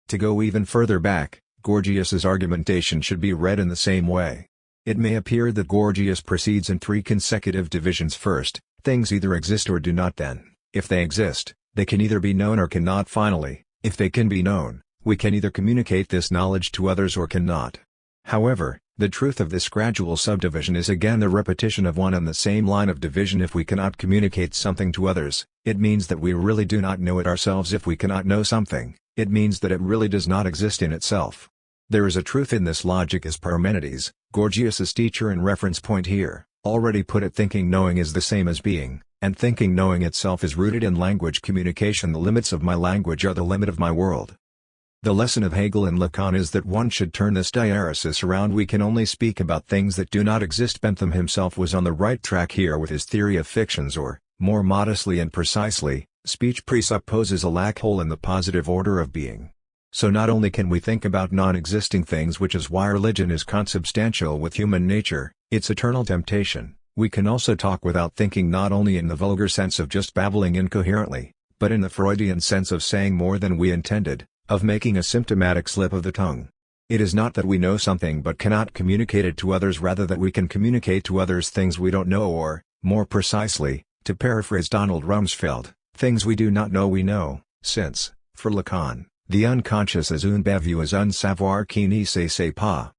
To go even further back, Gorgias's argumentation should be read in the same way. It may appear that Gorgias proceeds in three consecutive divisions. First, things either exist or do not. Then, if they exist, they can either be known or cannot. Finally, if they can be known, we can either communicate this knowledge to others or cannot. However, the truth of this gradual subdivision is again the repetition of one and the same line of division. If we cannot communicate something to others, it means that we really do not know it ourselves. If we cannot know something, it means that it really does not exist in itself. There is a truth in this logic, as Parmenides, Gorgias's teacher and reference point here, already put it. Thinking knowing is the same as being, and thinking knowing itself is rooted in language communication. The limits of my language are the limit of my world. The lesson of Hegel and Lacan is that one should turn this diaresis around. We can only speak about things that do not exist. Bentham himself was on the right track here with his theory of fictions, or, more modestly and precisely, speech presupposes a lack hole in the positive order of being. So not only can we think about non-existing things, which is why religion is consubstantial with human nature, its eternal temptation, we can also talk without thinking, not only in the vulgar sense of just babbling incoherently, but in the Freudian sense of saying more than we intended, of making a symptomatic slip of the tongue. It is not that we know something but cannot communicate it to others, rather that we can communicate to others things we don't know, or, more precisely, to paraphrase Donald Rumsfeld, things we do not know we know, since, for Lacan, the unconscious is une bavure un savoir qui ne se sait pas.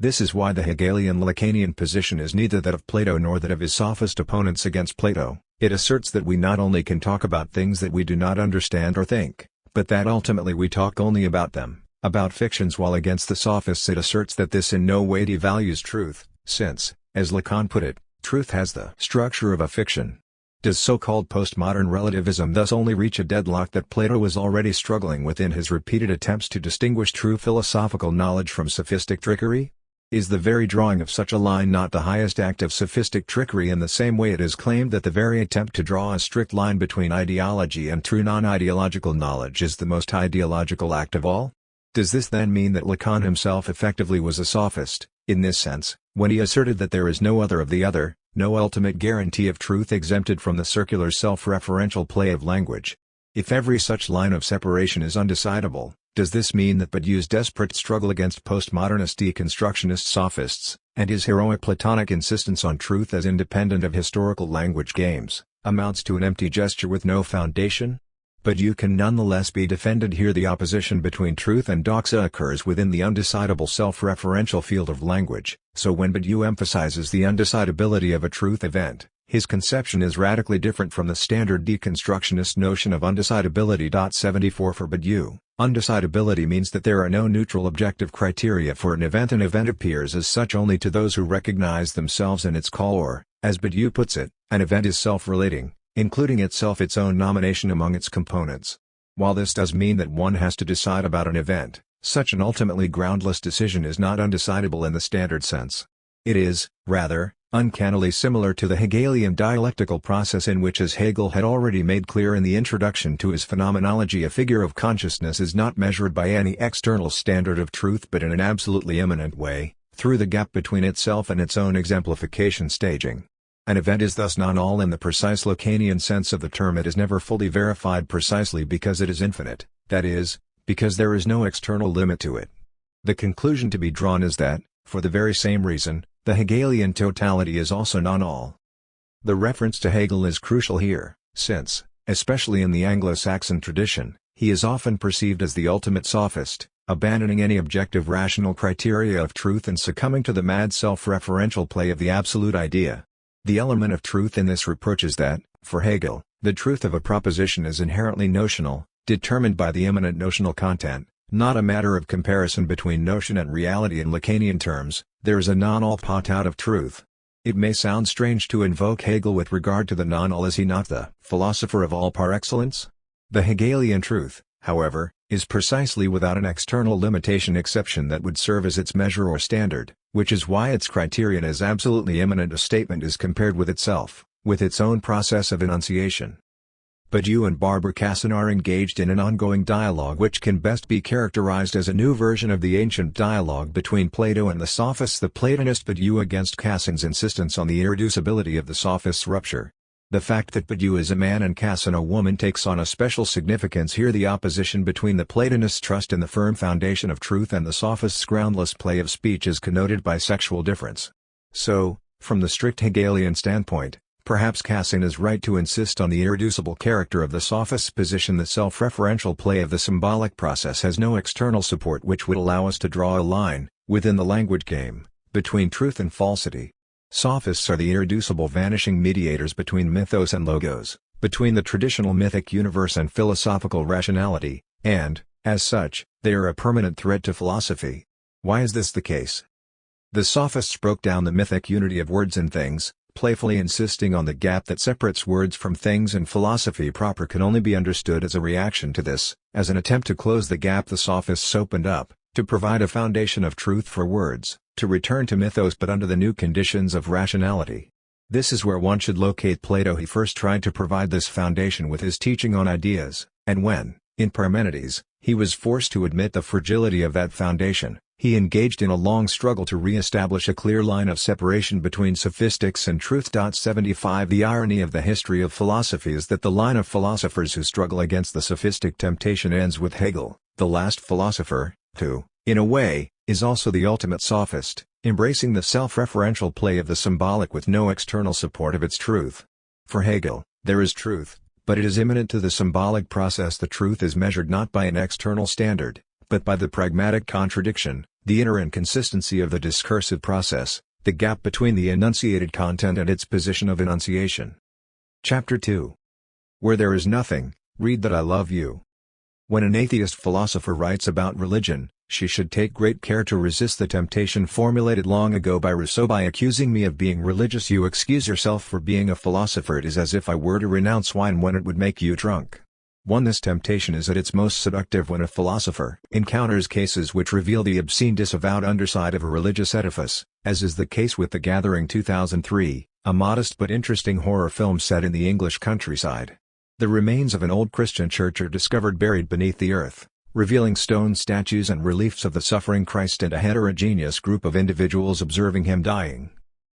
This is why the Hegelian Lacanian position is neither that of Plato nor that of his sophist opponents against Plato. It asserts that we not only can talk about things that we do not understand or think, but that ultimately we talk only about them, about fictions, while against the sophists it asserts that this in no way devalues truth, since, as Lacan put it, truth has the structure of a fiction. Does so-called postmodern relativism thus only reach a deadlock that Plato was already struggling with in his repeated attempts to distinguish true philosophical knowledge from sophistic trickery? Is the very drawing of such a line not the highest act of sophistic trickery, in the same way it is claimed that the very attempt to draw a strict line between ideology and true non-ideological knowledge is the most ideological act of all? Does this then mean that Lacan himself effectively was a sophist, in this sense, when he asserted that there is no other of the other, no ultimate guarantee of truth exempted from the circular self-referential play of language? If every such line of separation is undecidable, does this mean that Badiou's desperate struggle against postmodernist deconstructionist sophists, and his heroic Platonic insistence on truth as independent of historical language games, amounts to an empty gesture with no foundation? Badiou can nonetheless be defended here. The opposition between truth and doxa occurs within the undecidable self-referential field of language, so when Badiou emphasizes the undecidability of a truth event, his conception is radically different from the standard deconstructionist notion of undecidability. 74 For Badiou, undecidability means that there are no neutral objective criteria for an event. An event appears as such only to those who recognize themselves in its call, or, as Badiou puts it, an event is self-relating, including itself its own nomination among its components. While this does mean that one has to decide about an event, such an ultimately groundless decision is not undecidable in the standard sense. It is, rather, uncannily similar to the Hegelian dialectical process, in which, as Hegel had already made clear in the introduction to his Phenomenology, a figure of consciousness is not measured by any external standard of truth but in an absolutely immanent way, through the gap between itself and its own exemplification staging. An event is thus non-all in the precise Lacanian sense of the term. It is never fully verified precisely because it is infinite, that is, because there is no external limit to it. The conclusion to be drawn is that, for the very same reason, the Hegelian totality is also non-all. The reference to Hegel is crucial here, since, especially in the Anglo-Saxon tradition, he is often perceived as the ultimate sophist, abandoning any objective rational criteria of truth and succumbing to the mad self-referential play of the absolute idea. The element of truth in this reproach is that, for Hegel, the truth of a proposition is inherently notional, determined by the immanent notional content, not a matter of comparison between notion and reality. In Lacanian terms, there is a non-all pot out of truth. It may sound strange to invoke Hegel with regard to the non-all. Is he not the philosopher of all par excellence? The Hegelian truth, however, is precisely without an external limitation exception that would serve as its measure or standard, which is why its criterion is absolutely immanent. A statement is compared with itself, with its own process of enunciation. Badiou and Barbara Cassin are engaged in an ongoing dialogue which can best be characterized as a new version of the ancient dialogue between Plato and the Sophists. The Platonist Badiou against Cassin's insistence on the irreducibility of the Sophists' rupture. The fact that Badiou is a man and Cassin a woman takes on a special significance here. The opposition between the Platonists' trust in the firm foundation of truth and the Sophists' groundless play of speech is connoted by sexual difference. So, from the strict Hegelian standpoint, perhaps Cassin is right to insist on the irreducible character of the Sophists' position. The self-referential play of the symbolic process has no external support which would allow us to draw a line, within the language game, between truth and falsity. Sophists are the irreducible vanishing mediators between mythos and logos, between the traditional mythic universe and philosophical rationality, and, as such, they are a permanent threat to philosophy. Why is this the case? The Sophists broke down the mythic unity of words and things, playfully insisting on the gap that separates words from things, and philosophy proper can only be understood as a reaction to this, as an attempt to close the gap the Sophists opened up, to provide a foundation of truth for words, to return to mythos but under the new conditions of rationality. This is where one should locate Plato. He first tried to provide this foundation with his teaching on ideas, and when, in Parmenides, he was forced to admit the fragility of that foundation, he engaged in a long struggle to re-establish a clear line of separation between sophistics and truth. 75 The irony of the history of philosophy is that the line of philosophers who struggle against the sophistic temptation ends with Hegel, the last philosopher, who, in a way, is also the ultimate sophist, embracing the self-referential play of the symbolic with no external support of its truth. For Hegel, there is truth, but it is immanent to the symbolic process. The truth is measured not by an external standard, but by the pragmatic contradiction, the inner inconsistency of the discursive process, the gap between the enunciated content and its position of enunciation. Chapter 2. Where there is nothing, read that I love you. When an atheist philosopher writes about religion, she should take great care to resist the temptation formulated long ago by Rousseau. By accusing me of being religious you excuse yourself for being a philosopher. It is as if I were to renounce wine when it would make you drunk. This temptation is at its most seductive when a philosopher encounters cases which reveal the obscene disavowed underside of a religious edifice, as is the case with The Gathering 2003, a modest but interesting horror film set in the English countryside. The remains of an old Christian church are discovered buried beneath the earth, revealing stone statues and reliefs of the suffering Christ and a heterogeneous group of individuals observing him dying.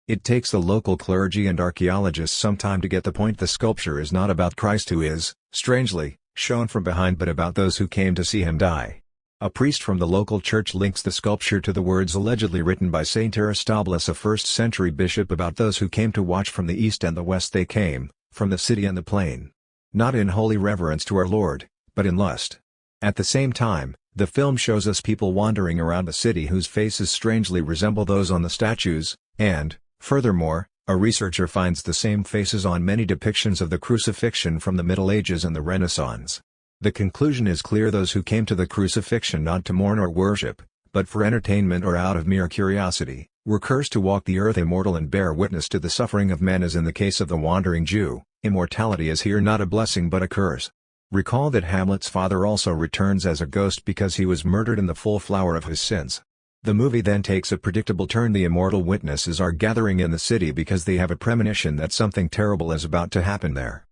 It takes the local clergy and archaeologists some time to get the point. The sculpture is not about Christ who is, strangely, shown from behind but about those who came to see him die. A priest from the local church links the sculpture to the words allegedly written by Saint Aristobulus, a 1st-century bishop, about those who came to watch from the east and the west. They came, from the city and the plain. Not in holy reverence to our Lord, but in lust. At the same time, the film shows us people wandering around the city whose faces strangely resemble those on the statues, and, furthermore, a researcher finds the same faces on many depictions of the crucifixion from the Middle Ages and the Renaissance. The conclusion is clear: those who came to the crucifixion not to mourn or worship, but for entertainment or out of mere curiosity, were cursed to walk the earth immortal and bear witness to the suffering of men. As in the case of the wandering Jew, immortality is here not a blessing but a curse. Recall that Hamlet's father also returns as a ghost because he was murdered in the full flower of his sins. The movie then takes a predictable turn. The immortal witnesses are gathering in the city because they have a premonition that something terrible is about to happen there.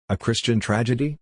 A Christian tragedy?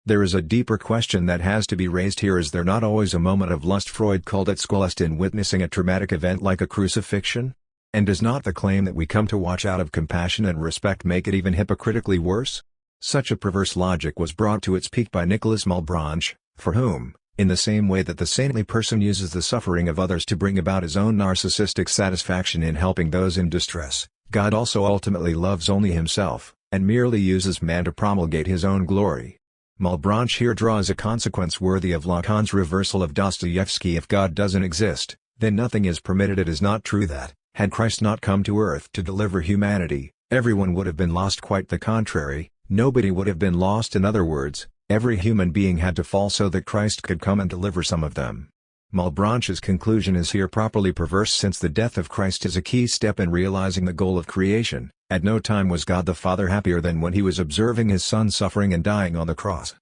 There is a deeper question that has to be raised here. Is there not always a moment of lust? Freud called it Schollust in witnessing a traumatic event like a crucifixion? And does not the claim that we come to watch out of compassion and respect make it even hypocritically worse? Such a perverse logic was brought to its peak by Nicholas Malebranche, for whom, in the same way that the saintly person uses the suffering of others to bring about his own narcissistic satisfaction in helping those in distress, God also ultimately loves only himself, and merely uses man to promulgate his own glory. Malebranche here draws a consequence worthy of Lacan's reversal of Dostoevsky: if God doesn't exist, then nothing is permitted. It is not true that, had Christ not come to earth to deliver humanity, everyone would have been lost. Quite the contrary, nobody would have been lost. In other words, every human being had to fall so that Christ could come and deliver some of them. Malebranche's conclusion is here properly perverse, since the death of Christ is a key step in realizing the goal of creation. At no time was God the Father happier than when he was observing his Son suffering and dying on the cross.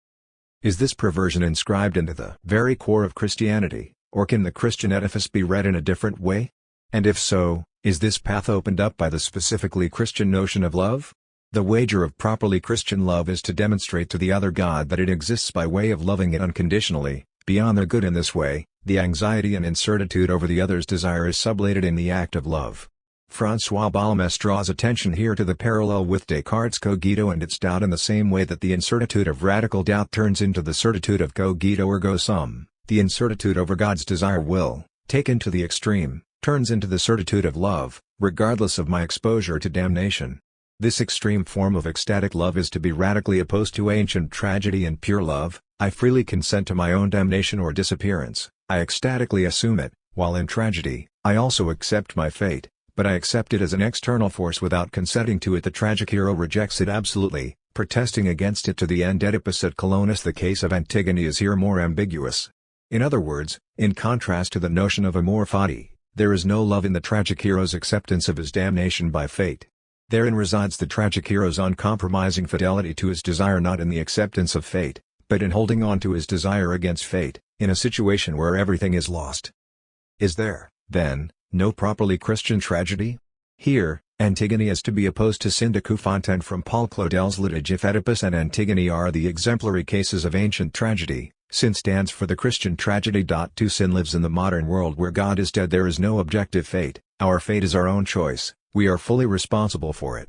Is this perversion inscribed into the very core of Christianity, or can the Christian edifice be read in a different way? And if so, is this path opened up by the specifically Christian notion of love? The wager of properly Christian love is to demonstrate to the other God that it exists by way of loving it unconditionally, beyond their good. In this way, the anxiety and incertitude over the other's desire is sublated in the act of love. François Balmes draws attention here to the parallel with Descartes' cogito and its doubt, in the same way that the incertitude of radical doubt turns into the certitude of cogito ergo sum. The incertitude over God's desire will, taken to the extreme, turns into the certitude of love, regardless of my exposure to damnation. This extreme form of ecstatic love is to be radically opposed to ancient tragedy and pure love. I freely consent to my own damnation or disappearance, I ecstatically assume it, while in tragedy, I also accept my fate, but I accept it as an external force without consenting to it. The tragic hero rejects it absolutely, protesting against it to the end. Oedipus at Colonus. The case of Antigone is here more ambiguous. In other words, in contrast to the notion of amor fati, there is no love in the tragic hero's acceptance of his damnation by fate. Therein resides the tragic hero's uncompromising fidelity to his desire, not in the acceptance of fate, but in holding on to his desire against fate, in a situation where everything is lost. Is there, then, no properly Christian tragedy? Here, Antigone is to be opposed to Syndicu Fontaine from Paul Claudel's Litige. If Oedipus and Antigone are the exemplary cases of ancient tragedy, sin stands for the Christian tragedy. To sin lives in the modern world where God is dead. There is no objective fate, our fate is our own choice, we are fully responsible for it.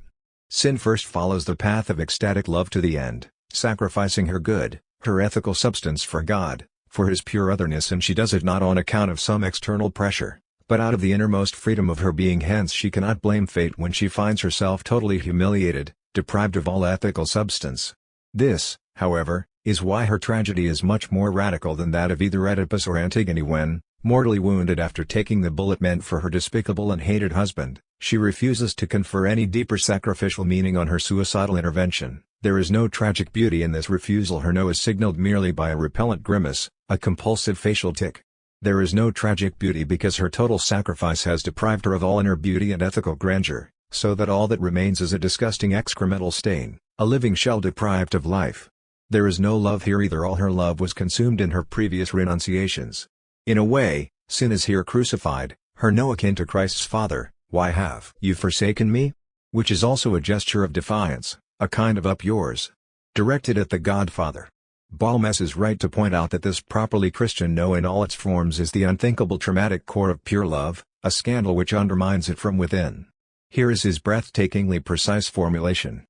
Sin first follows the path of ecstatic love to the end, sacrificing her good, her ethical substance for God, for his pure otherness, and she does it not on account of some external pressure, but out of the innermost freedom of her being. Hence she cannot blame fate when she finds herself totally humiliated, deprived of all ethical substance. This, however, is why her tragedy is much more radical than that of either Oedipus or Antigone. When, mortally wounded after taking the bullet meant for her despicable and hated husband, she refuses to confer any deeper sacrificial meaning on her suicidal intervention. There is no tragic beauty in this refusal. Her no is signaled merely by a repellent grimace, a compulsive facial tic. There is no tragic beauty because her total sacrifice has deprived her of all inner beauty and ethical grandeur, so that all that remains is a disgusting excremental stain, a living shell deprived of life. There is no love here either. All her love was consumed in her previous renunciations. In a way, sin is here crucified, her no akin to Christ's Father, why have you forsaken me? Which is also a gesture of defiance, a kind of up yours, directed at the Godfather. Balmes is right to point out that this properly Christian no in all its forms is the unthinkable traumatic core of pure love, a scandal which undermines it from within. Here is his breathtakingly precise formulation.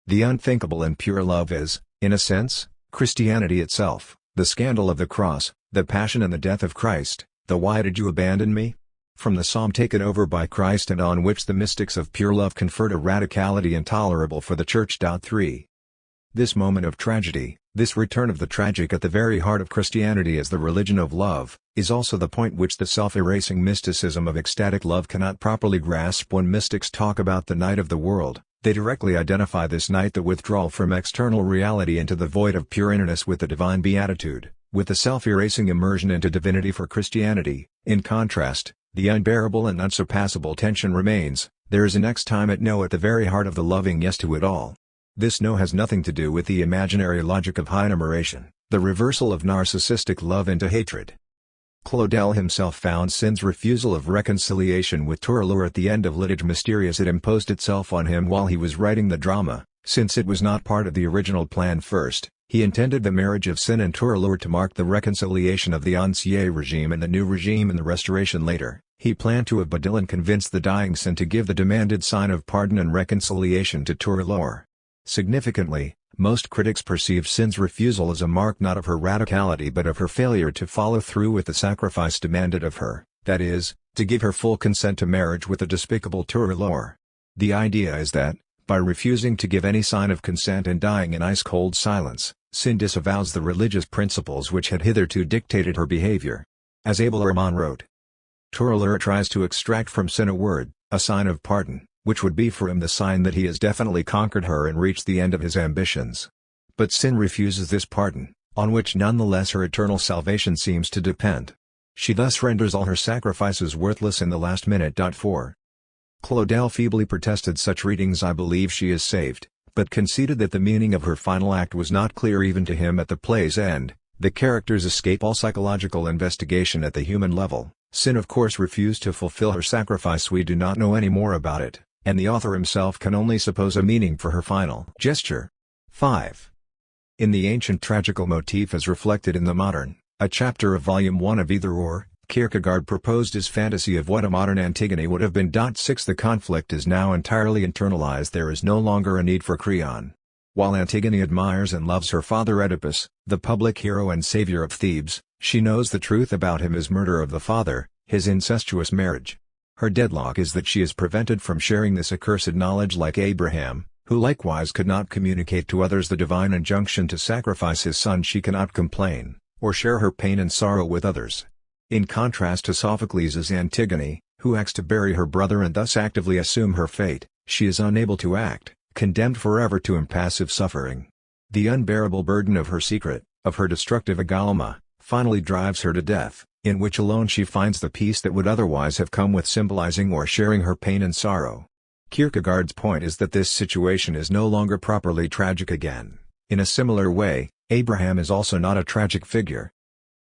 The unthinkable in pure love is, in a sense, Christianity itself, the scandal of the cross, the passion and the death of Christ, the why did you abandon me? From the psalm taken over by Christ and on which the mystics of pure love conferred a radicality intolerable for the Church. 3. This moment of tragedy, this return of the tragic at the very heart of Christianity as the religion of love, is also the point which the self-erasing mysticism of ecstatic love cannot properly grasp. When mystics talk about the night of the world, they directly identify this night, the withdrawal from external reality into the void of pure innerness, with the divine beatitude, with the self-erasing immersion into divinity. For Christianity, in contrast, the unbearable and unsurpassable tension remains. There is a next time at no at the very heart of the loving yes to it all. This no has nothing to do with the imaginary logic of high enumeration, the reversal of narcissistic love into hatred. Claudel himself found sin's refusal of reconciliation with Turlure at the end of Litige mysterious. It imposed itself on him while he was writing the drama, since it was not part of the original plan. First, he intended the marriage of sin and Turlure to mark the reconciliation of the Ancien regime and the new regime in the Restoration. Later, He planned to have Bodil and convince the dying Sin to give the demanded sign of pardon and reconciliation to Turelor. Significantly, most critics perceive Sin's refusal as a mark not of her radicality but of her failure to follow through with the sacrifice demanded of her, that is, to give her full consent to marriage with the despicable Turelor. The idea is that, by refusing to give any sign of consent and dying in ice-cold silence, Sin disavows the religious principles which had hitherto dictated her behavior. As Abel Rahman wrote, Turelor tries to extract from Sin a word, a sign of pardon, which would be for him the sign that he has definitely conquered her and reached the end of his ambitions. But Sin refuses this pardon, on which nonetheless her eternal salvation seems to depend. She thus renders all her sacrifices worthless in the last minute. 4. Claudel feebly protested such readings. I believe she is saved, but conceded that the meaning of her final act was not clear even to him at the play's end. The characters escape all psychological investigation at the human level. Sin of course refused to fulfill her sacrifice. We do not know any more about it, and the author himself can only suppose a meaning for her final gesture. 5. In the ancient tragical motif as reflected in the modern, a chapter of Volume 1 of Either Or, Kierkegaard proposed his fantasy of what a modern Antigone would have been. 6. The conflict is now entirely internalized. There is no longer a need for Creon. While Antigone admires and loves her father Oedipus, the public hero and savior of Thebes, she knows the truth about him: his murder of the father, his incestuous marriage. Her deadlock is that she is prevented from sharing this accursed knowledge like Abraham, who likewise could not communicate to others the divine injunction to sacrifice his son. She cannot complain, or share her pain and sorrow with others. In contrast to Sophocles' Antigone, who acts to bury her brother and thus actively assume her fate, she is unable to act, condemned forever to impassive suffering. The unbearable burden of her secret, of her destructive agalma, finally drives her to death, in which alone she finds the peace that would otherwise have come with symbolizing or sharing her pain and sorrow. Kierkegaard's point is that this situation is no longer properly tragic again. In a similar way, Abraham is also not a tragic figure.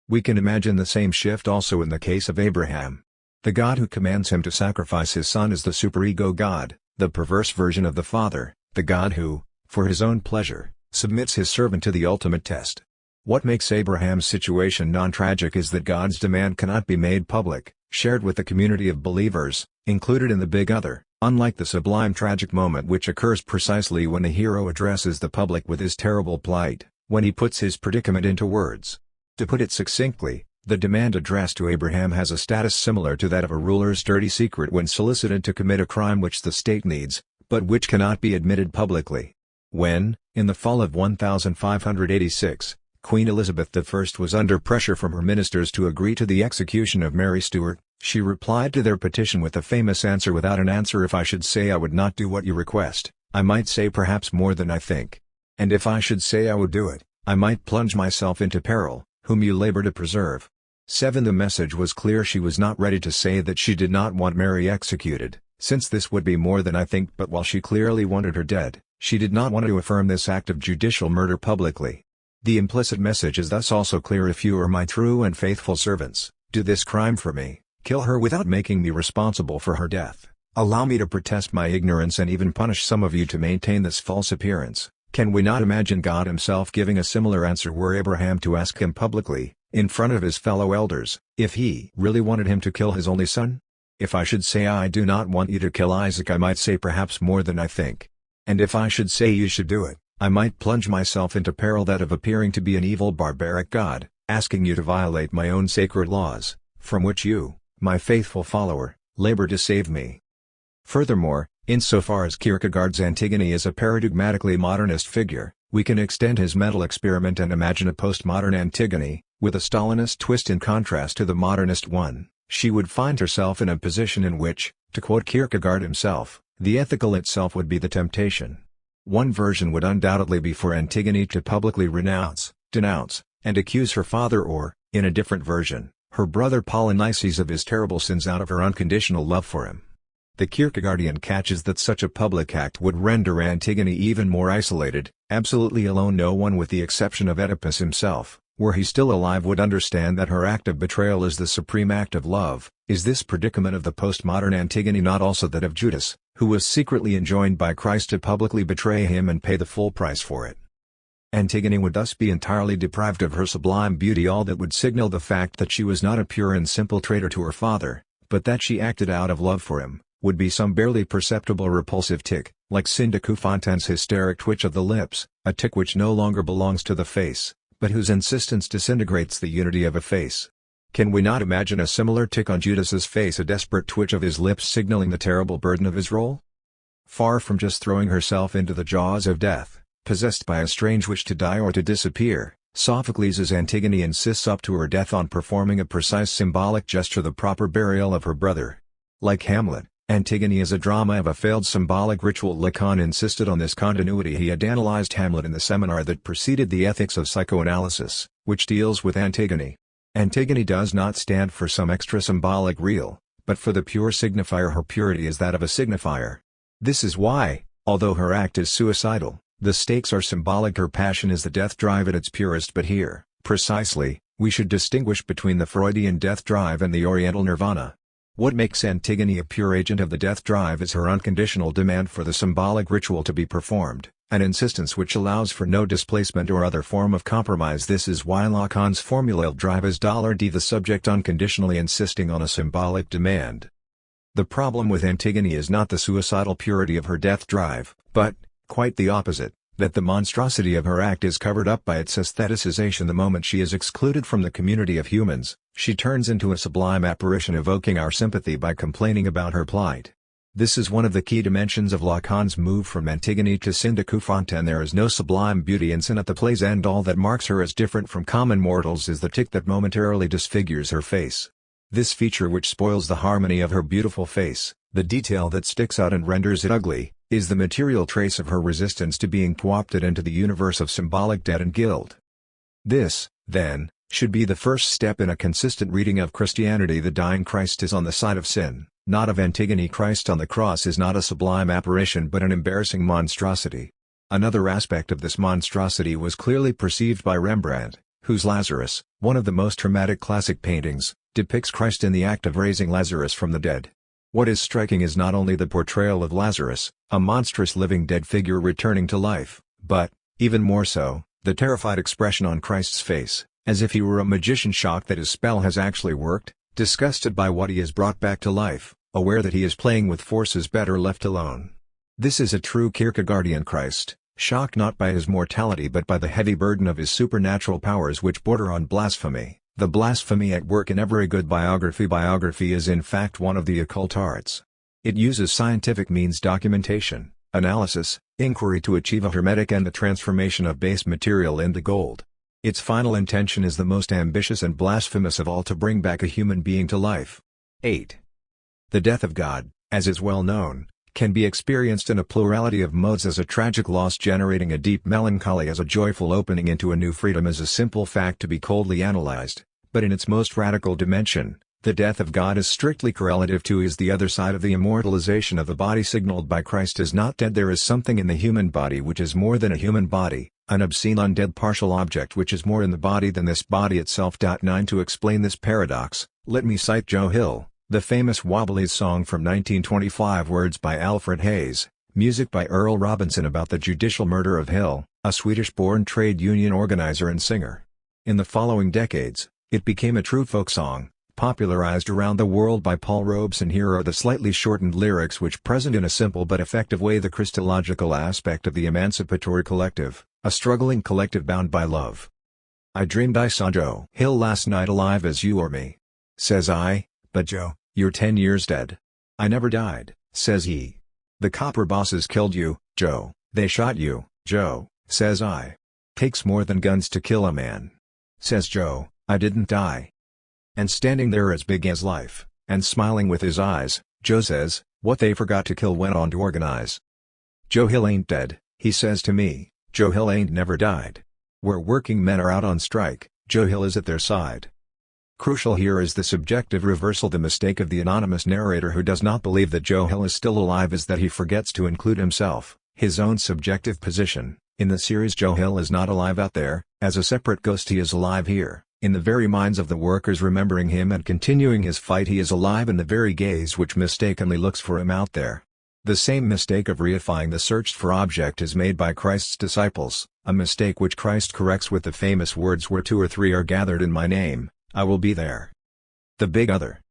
We can imagine the same shift also in the case of Abraham. The God who commands him to sacrifice his son is the superego God, the perverse version of the Father, the God who, for his own pleasure, submits his servant to the ultimate test. What makes Abraham's situation non-tragic is that God's demand cannot be made public, shared with the community of believers, included in the big other, unlike the sublime tragic moment which occurs precisely when the hero addresses the public with his terrible plight, when he puts his predicament into words. To put it succinctly, the demand addressed to Abraham has a status similar to that of a ruler's dirty secret when solicited to commit a crime which the state needs, but which cannot be admitted publicly. When, in the fall of 1586, Queen Elizabeth I was under pressure from her ministers to agree to the execution of Mary Stuart, she replied to their petition with the famous answer: without an answer. If I should say I would not do what you request, I might say perhaps more than I think. And if I should say I would do it, I might plunge myself into peril, whom you labor to preserve. 7. The message was clear. She was not ready to say that she did not want Mary executed, since this would be more than I think, but while she clearly wanted her dead, she did not want to affirm this act of judicial murder publicly. The implicit message is thus also clear: if you are my true and faithful servants, do this crime for me, kill her without making me responsible for her death. Allow me to protest my ignorance and even punish some of you to maintain this false appearance. Can we not imagine God himself giving a similar answer were Abraham to ask him publicly, in front of his fellow elders, if he really wanted him to kill his only son? If I should say I do not want you to kill Isaac, I might say perhaps more than I think. And if I should say you should do it, I might plunge myself into peril, that of appearing to be an evil barbaric God, asking you to violate my own sacred laws, from which you, my faithful follower, labor to save me. Furthermore, insofar as Kierkegaard's Antigone is a paradigmatically modernist figure, we can extend his mental experiment and imagine a postmodern Antigone, with a Stalinist twist in contrast to the modernist one. She would find herself in a position in which, to quote Kierkegaard himself, the ethical itself would be the temptation. One version would undoubtedly be for Antigone to publicly renounce, denounce, and accuse her father, or, in a different version, her brother Polynices, of his terrible sins out of her unconditional love for him. The Kierkegaardian catch is that such a public act would render Antigone even more isolated, absolutely alone. No one, with the exception of Oedipus himself, were he still alive, would understand that her act of betrayal is the supreme act of love. Is this predicament of the postmodern Antigone not also that of Judas, who was secretly enjoined by Christ to publicly betray him and pay the full price for it? Antigone would thus be entirely deprived of her sublime beauty, all that would signal the fact that she was not a pure and simple traitor to her father, but that she acted out of love for him, would be some barely perceptible repulsive tic, like Cindy Couffontaine's hysteric twitch of the lips, a tic which no longer belongs to the face, but whose insistence disintegrates the unity of a face. Can we not imagine a similar tic on Judas's face, a desperate twitch of his lips signaling the terrible burden of his role? Far from just throwing herself into the jaws of death, possessed by a strange wish to die or to disappear, Sophocles' Antigone insists up to her death on performing a precise symbolic gesture, the proper burial of her brother. Like Hamlet, Antigone is a drama of a failed symbolic ritual. Lacan insisted on this continuity. He had analyzed Hamlet in the seminar that preceded the Ethics of Psychoanalysis, which deals with Antigone. Antigone does not stand for some extra symbolic real, but for the pure signifier. Her purity is that of a signifier. This is why, although her act is suicidal, the stakes are symbolic. Her passion is the death drive at its purest. But here, precisely, we should distinguish between the Freudian death drive and the Oriental nirvana. What makes Antigone a pure agent of the death drive is her unconditional demand for the symbolic ritual to be performed, an insistence which allows for no displacement or other form of compromise. This is why Lacan's formula drive is $D, the subject unconditionally insisting on a symbolic demand. The problem with Antigone is not the suicidal purity of her death drive, but, quite the opposite, that the monstrosity of her act is covered up by its aestheticization. The moment she is excluded from the community of humans, she turns into a sublime apparition, evoking our sympathy by complaining about her plight. This is one of the key dimensions of Lacan's move from Antigone to Cindy Couffontaine. There is no sublime beauty in sin at the play's end. All that marks her as different from common mortals is the tic that momentarily disfigures her face. This feature, which spoils the harmony of her beautiful face, the detail that sticks out and renders it ugly, is the material trace of her resistance to being co-opted into the universe of symbolic debt and guilt. This, then, should be the first step in a consistent reading of Christianity. The dying Christ is on the side of sin, not of Antigone. Christ on the cross is not a sublime apparition but an embarrassing monstrosity. Another aspect of this monstrosity was clearly perceived by Rembrandt, whose Lazarus, one of the most dramatic classic paintings, depicts Christ in the act of raising Lazarus from the dead. What is striking is not only the portrayal of Lazarus, a monstrous living dead figure returning to life, but, even more so, the terrified expression on Christ's face, as if he were a magician shocked that his spell has actually worked, disgusted by what he has brought back to life, aware that he is playing with forces better left alone. This is a true Kierkegaardian Christ, shocked not by his mortality but by the heavy burden of his supernatural powers which border on blasphemy. The blasphemy at work in every good biography. Biography is in fact one of the occult arts. It uses scientific means, documentation, analysis, inquiry to achieve a hermetic and the transformation of base material into gold. Its final intention is the most ambitious and blasphemous of all, to bring back a human being to life. 8. The death of God, as is well known, can be experienced in a plurality of modes: as a tragic loss generating a deep melancholy, as a joyful opening into a new freedom, as a simple fact to be coldly analyzed. But in its most radical dimension, the death of God is strictly correlative to is the other side of the immortalization of the body signaled by Christ is not dead. There is something in the human body which is more than a human body, an obscene undead partial object which is more in the body than this body itself. 9. To explain this paradox, let me cite Joe Hill, the famous Wobblies song from 1925, words by Alfred Hayes, music by Earl Robinson, about the judicial murder of Hill, a Swedish-born trade union organizer and singer. In the following decades, it became a true folk song, popularized around the world by Paul Robeson. Here are the slightly shortened lyrics which present in a simple but effective way the Christological aspect of the emancipatory collective, a struggling collective bound by love. I dreamed I saw Joe Hill last night alive as you or me. Says I, but Joe, you're 10 years dead. I never died, says he. The copper bosses killed you, Joe, they shot you, Joe, says I. Takes more than guns to kill a man. Says Joe, I didn't die. And standing there as big as life, and smiling with his eyes, Joe says, what they forgot to kill went on to organize. Joe Hill ain't dead, he says to me, Joe Hill ain't never died. Where working men are out on strike, Joe Hill is at their side. Crucial here is the subjective reversal. The mistake of the anonymous narrator who does not believe that Joe Hill is still alive is that he forgets to include himself, his own subjective position. In the series, Joe Hill is not alive out there, as a separate ghost. He is alive here, in the very minds of the workers remembering him and continuing his fight. He is alive in the very gaze which mistakenly looks for him out there. The same mistake of reifying the searched for object is made by Christ's disciples, a mistake which Christ corrects with the famous words, where 2 or 3 are gathered in my name, I will be there. The big other.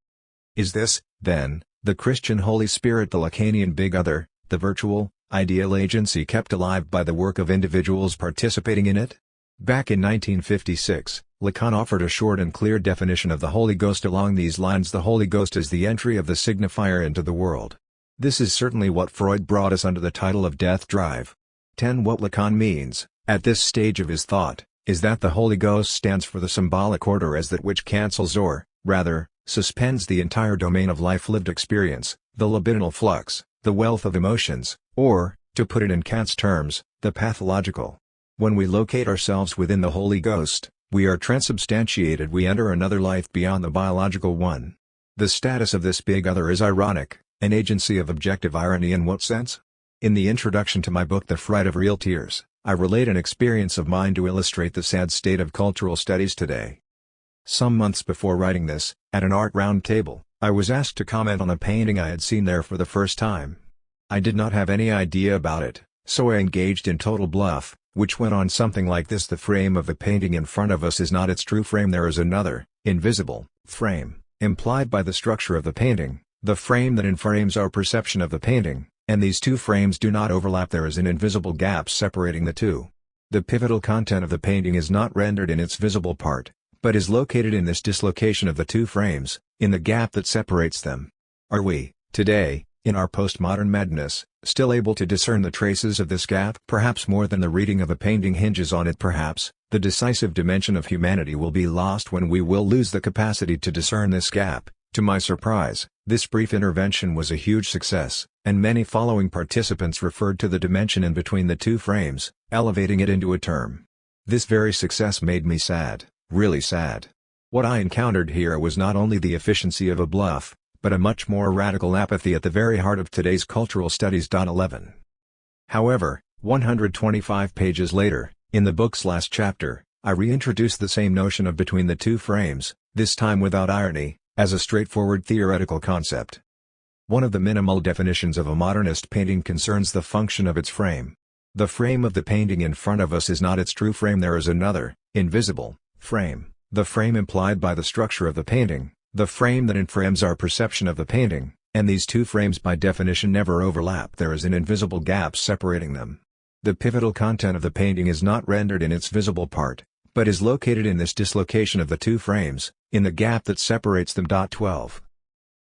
Is this, Then, the Christian Holy Spirit, the Lacanian Big Other, the virtual, ideal agency kept alive by the work of individuals participating in it? Back in 1956, Lacan offered a short and clear definition of the Holy Ghost along these lines: the Holy Ghost is the entry of the signifier into the world. This is certainly what Freud brought us under the title of death drive. 10. What Lacan means, at this stage of his thought, is that the Holy Ghost stands for the symbolic order as that which cancels or, rather, suspends the entire domain of life-lived experience, the libidinal flux, the wealth of emotions, or, to put it in Kant's terms, the pathological. When we locate ourselves within the Holy Ghost, we are transubstantiated, we enter another life beyond the biological one. The status of this big other is ironic, an agency of objective irony. In what sense? In the introduction to my book The Fright of Real Tears, I relate an experience of mine to illustrate the sad state of cultural studies today. Some months before writing this, at an art round table, I was asked to comment on a painting I had seen there for the first time. I did not have any idea about it, so I engaged in total bluff, which went on something like this: the frame of the painting in front of us is not its true frame. There is another, invisible, frame, implied by the structure of the painting, the frame that enframes our perception of the painting, and these two frames do not overlap. There is an invisible gap separating the two. The pivotal content of the painting is not rendered in its visible part, but is located in this dislocation of the two frames, in the gap that separates them. Are we, today, in our postmodern madness, still able to discern the traces of this gap? Perhaps more than the reading of a painting hinges on it. Perhaps, the decisive dimension of humanity will be lost when we will lose the capacity to discern this gap. To my surprise, this brief intervention was a huge success, and many following participants referred to the dimension in between the two frames, elevating it into a term. This very success made me sad, really sad. What I encountered here was not only the efficiency of a bluff, but a much more radical apathy at the very heart of today's cultural studies. 11. However, 125 pages later, in the book's last chapter, I reintroduced the same notion of between the two frames, this time without irony, as a straightforward theoretical concept. One of the minimal definitions of a modernist painting concerns the function of its frame. The frame of the painting in front of us is not its true frame. There is another, invisible, frame, the frame implied by the structure of the painting, the frame that enframes our perception of the painting, and these two frames by definition never overlap. There is an invisible gap separating them. The pivotal content of the painting is not rendered in its visible part, but is located in this dislocation of the two frames, in the gap that separates them. 12.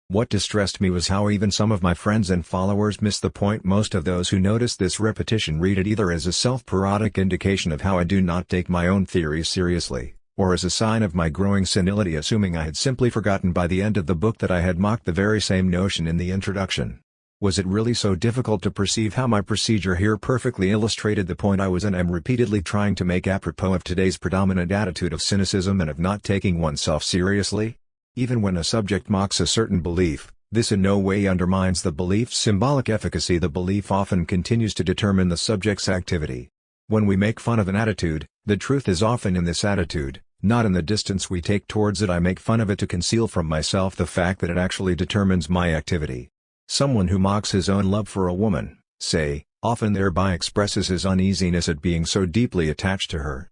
What distressed me was how even some of my friends and followers missed the point. Most of those who noticed this repetition read it either as a self-parodic indication of how I do not take my own theories seriously, or as a sign of my growing senility, assuming I had simply forgotten by the end of the book that I had mocked the very same notion in the introduction. Was it really so difficult to perceive how my procedure here perfectly illustrated the point I was and am repeatedly trying to make apropos of today's predominant attitude of cynicism and of not taking oneself seriously? Even when a subject mocks a certain belief, this in no way undermines the belief's symbolic efficacy. The belief often continues to determine the subject's activity. When we make fun of an attitude, the truth is often in this attitude, not in the distance we take towards it. I make fun of it to conceal from myself the fact that it actually determines my activity. Someone who mocks his own love for a woman, say, often thereby expresses his uneasiness at being so deeply attached to her.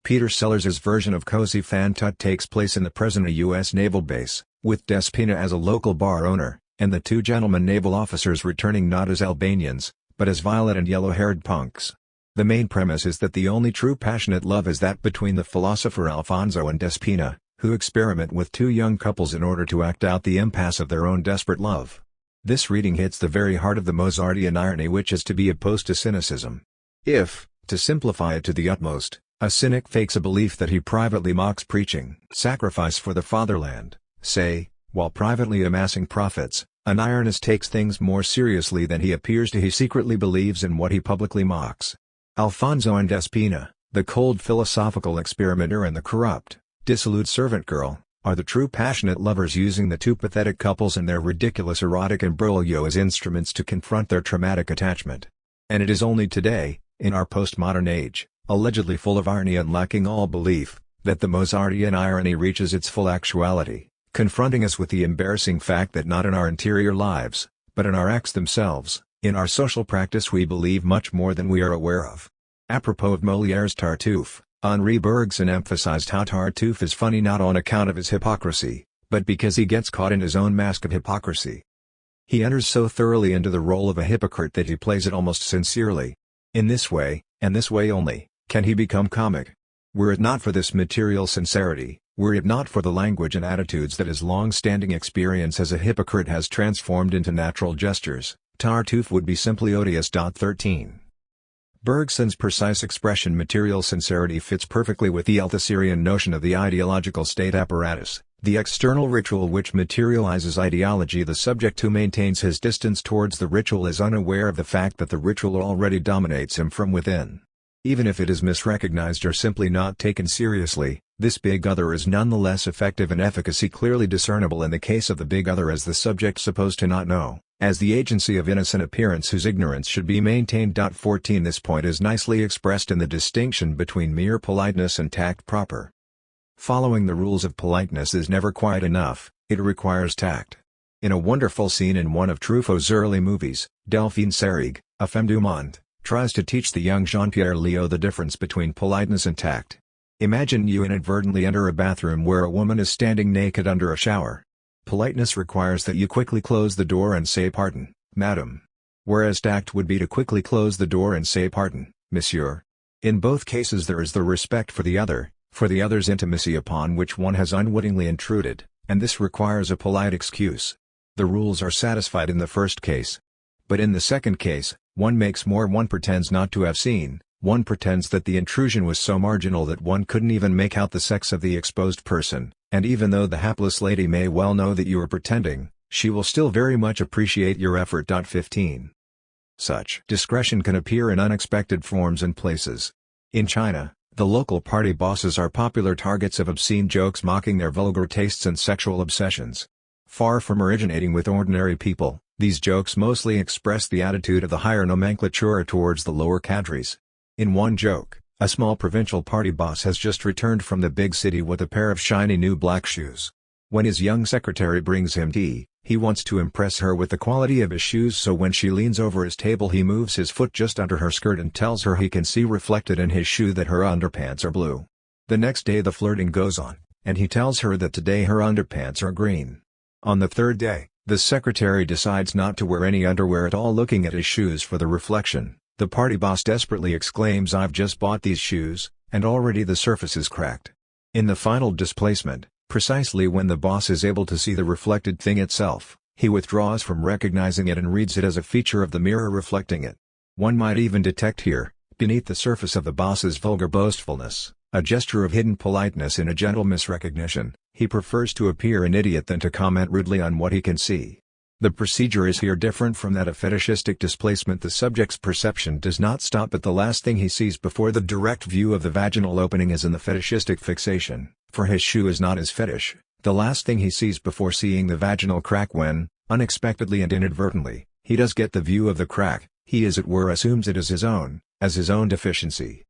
Peter Sellers's version of Cozy Fan Tut takes place in the present U.S. naval base, with Despina as a local bar owner, and the two gentlemen naval officers returning not as Albanians, but as violet and yellow-haired punks. The main premise is that the only true passionate love is that between the philosopher Alfonso and Despina, who experiment with two young couples in order to act out the impasse of their own desperate love. This reading hits the very heart of the Mozartian irony, which is to be opposed to cynicism. If, to simplify it to the utmost, a cynic fakes a belief that he privately mocks preaching sacrifice for the fatherland, say, while privately amassing profits, an ironist takes things more seriously than he appears to. He secretly believes in what he publicly mocks. Alfonso and Despina, the cold philosophical experimenter and the corrupt, dissolute servant girl, are the true passionate lovers, using the two pathetic couples and their ridiculous erotic imbroglio as instruments to confront their traumatic attachment. And it is only today, in our postmodern age, allegedly full of irony and lacking all belief, that the Mozartian irony reaches its full actuality, confronting us with the embarrassing fact that not in our interior lives, but in our acts themselves, in our social practice, we believe much more than we are aware of. Apropos of Molière's Tartuffe, Henri Bergson emphasized how Tartuffe is funny not on account of his hypocrisy, but because he gets caught in his own mask of hypocrisy. He enters so thoroughly into the role of a hypocrite that he plays it almost sincerely. In this way, and this way only, can he become comic. Were it not for this material sincerity, were it not for the language and attitudes that his long-standing experience as a hypocrite has transformed into natural gestures, Tartuffe would be simply odious. 13. Bergson's precise expression material sincerity fits perfectly with the Althusserian notion of the ideological state apparatus, the external ritual which materializes ideology. The subject who maintains his distance towards the ritual is unaware of the fact that the ritual already dominates him from within. Even if it is misrecognized or simply not taken seriously, this big other is nonetheless effective in efficacy, clearly discernible in the case of the big other as the subject supposed to not know, as the agency of innocent appearance whose ignorance should be maintained. 14. This point is nicely expressed in the distinction between mere politeness and tact proper. Following the rules of politeness is never quite enough, it requires tact. In a wonderful scene in one of Truffaut's early movies, Delphine Seyrig, a femme du monde, tries to teach the young Jean-Pierre Léaud the difference between politeness and tact. Imagine you inadvertently enter a bathroom where a woman is standing naked under a shower. Politeness requires that you quickly close the door and say "Pardon, madam." Whereas tact would be to quickly close the door and say "Pardon, monsieur." In both cases there is the respect for the other's intimacy upon which one has unwittingly intruded, and this requires a polite excuse. The rules are satisfied in the first case. But in the second case, one makes more. One pretends not to have seen, one pretends that the intrusion was so marginal that one couldn't even make out the sex of the exposed person, and even though the hapless lady may well know that you are pretending, she will still very much appreciate your effort. 15. Such discretion can appear in unexpected forms and places. In China, the local party bosses are popular targets of obscene jokes mocking their vulgar tastes and sexual obsessions. Far from originating with ordinary people, these jokes mostly express the attitude of the higher nomenclature towards the lower cadres. In one joke, a small provincial party boss has just returned from the big city with a pair of shiny new black shoes. When his young secretary brings him tea, he wants to impress her with the quality of his shoes, so when she leans over his table he moves his foot just under her skirt and tells her he can see reflected in his shoe that her underpants are blue. The next day the flirting goes on, and he tells her that today her underpants are green. On the third day, the secretary decides not to wear any underwear at all, looking at his shoes for the reflection. The party boss desperately exclaims, "I've just bought these shoes, and already the surface is cracked." In the final displacement, precisely when the boss is able to see the reflected thing itself, he withdraws from recognizing it and reads it as a feature of the mirror reflecting it. One might even detect here, beneath the surface of the boss's vulgar boastfulness, a gesture of hidden politeness in a gentle misrecognition. He prefers to appear an idiot than to comment rudely on what he can see. The procedure is here different from that of fetishistic displacement. The subject's perception does not stop at the last thing he sees before the direct view of the vaginal opening as in the fetishistic fixation, for his shoe is not his fetish. The last thing he sees before seeing the vaginal crack when, unexpectedly and inadvertently, he does get the view of the crack, he as it were assumes it as his own deficiency.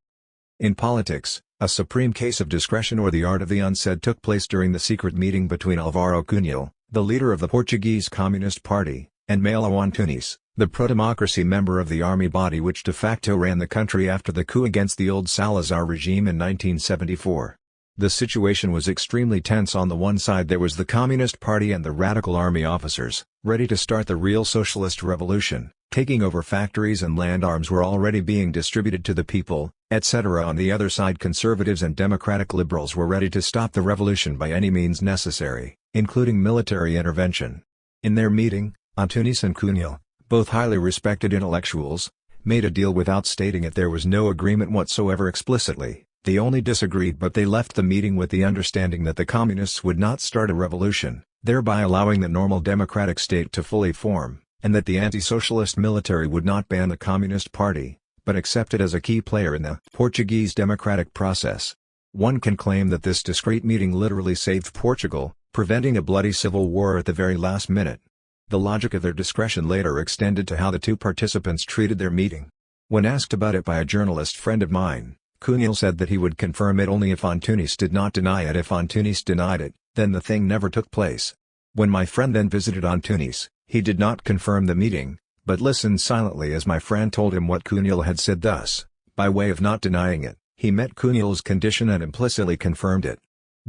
In politics, a supreme case of discretion or the art of the unsaid took place during the secret meeting between Álvaro Cunhal, the leader of the Portuguese Communist Party, and Melo Antunes, the pro-democracy member of the army body which de facto ran the country after the coup against the old Salazar regime in 1974. The situation was extremely tense. On the one side there was the Communist Party and the radical army officers, ready to start the real socialist revolution, taking over factories and land. Arms were already being distributed to the people, etc. On the other side conservatives and democratic liberals were ready to stop the revolution by any means necessary, including military intervention. In their meeting, Antunes and Cunhal, both highly respected intellectuals, made a deal without stating it. There was no agreement whatsoever explicitly. They only disagreed, but they left the meeting with the understanding that the communists would not start a revolution, thereby allowing the normal democratic state to fully form, and that the anti-socialist military would not ban the Communist Party, but accept it as a key player in the Portuguese democratic process. One can claim that this discreet meeting literally saved Portugal, preventing a bloody civil war at the very last minute. The logic of their discretion later extended to how the two participants treated their meeting. When asked about it by a journalist friend of mine, Cunhal said that he would confirm it only if Antunes did not deny it. If Antunes denied it, then the thing never took place. When my friend then visited Antunes, he did not confirm the meeting, but listened silently as my friend told him what Cunhal had said. Thus, by way of not denying it, he met Cunhal's condition and implicitly confirmed it.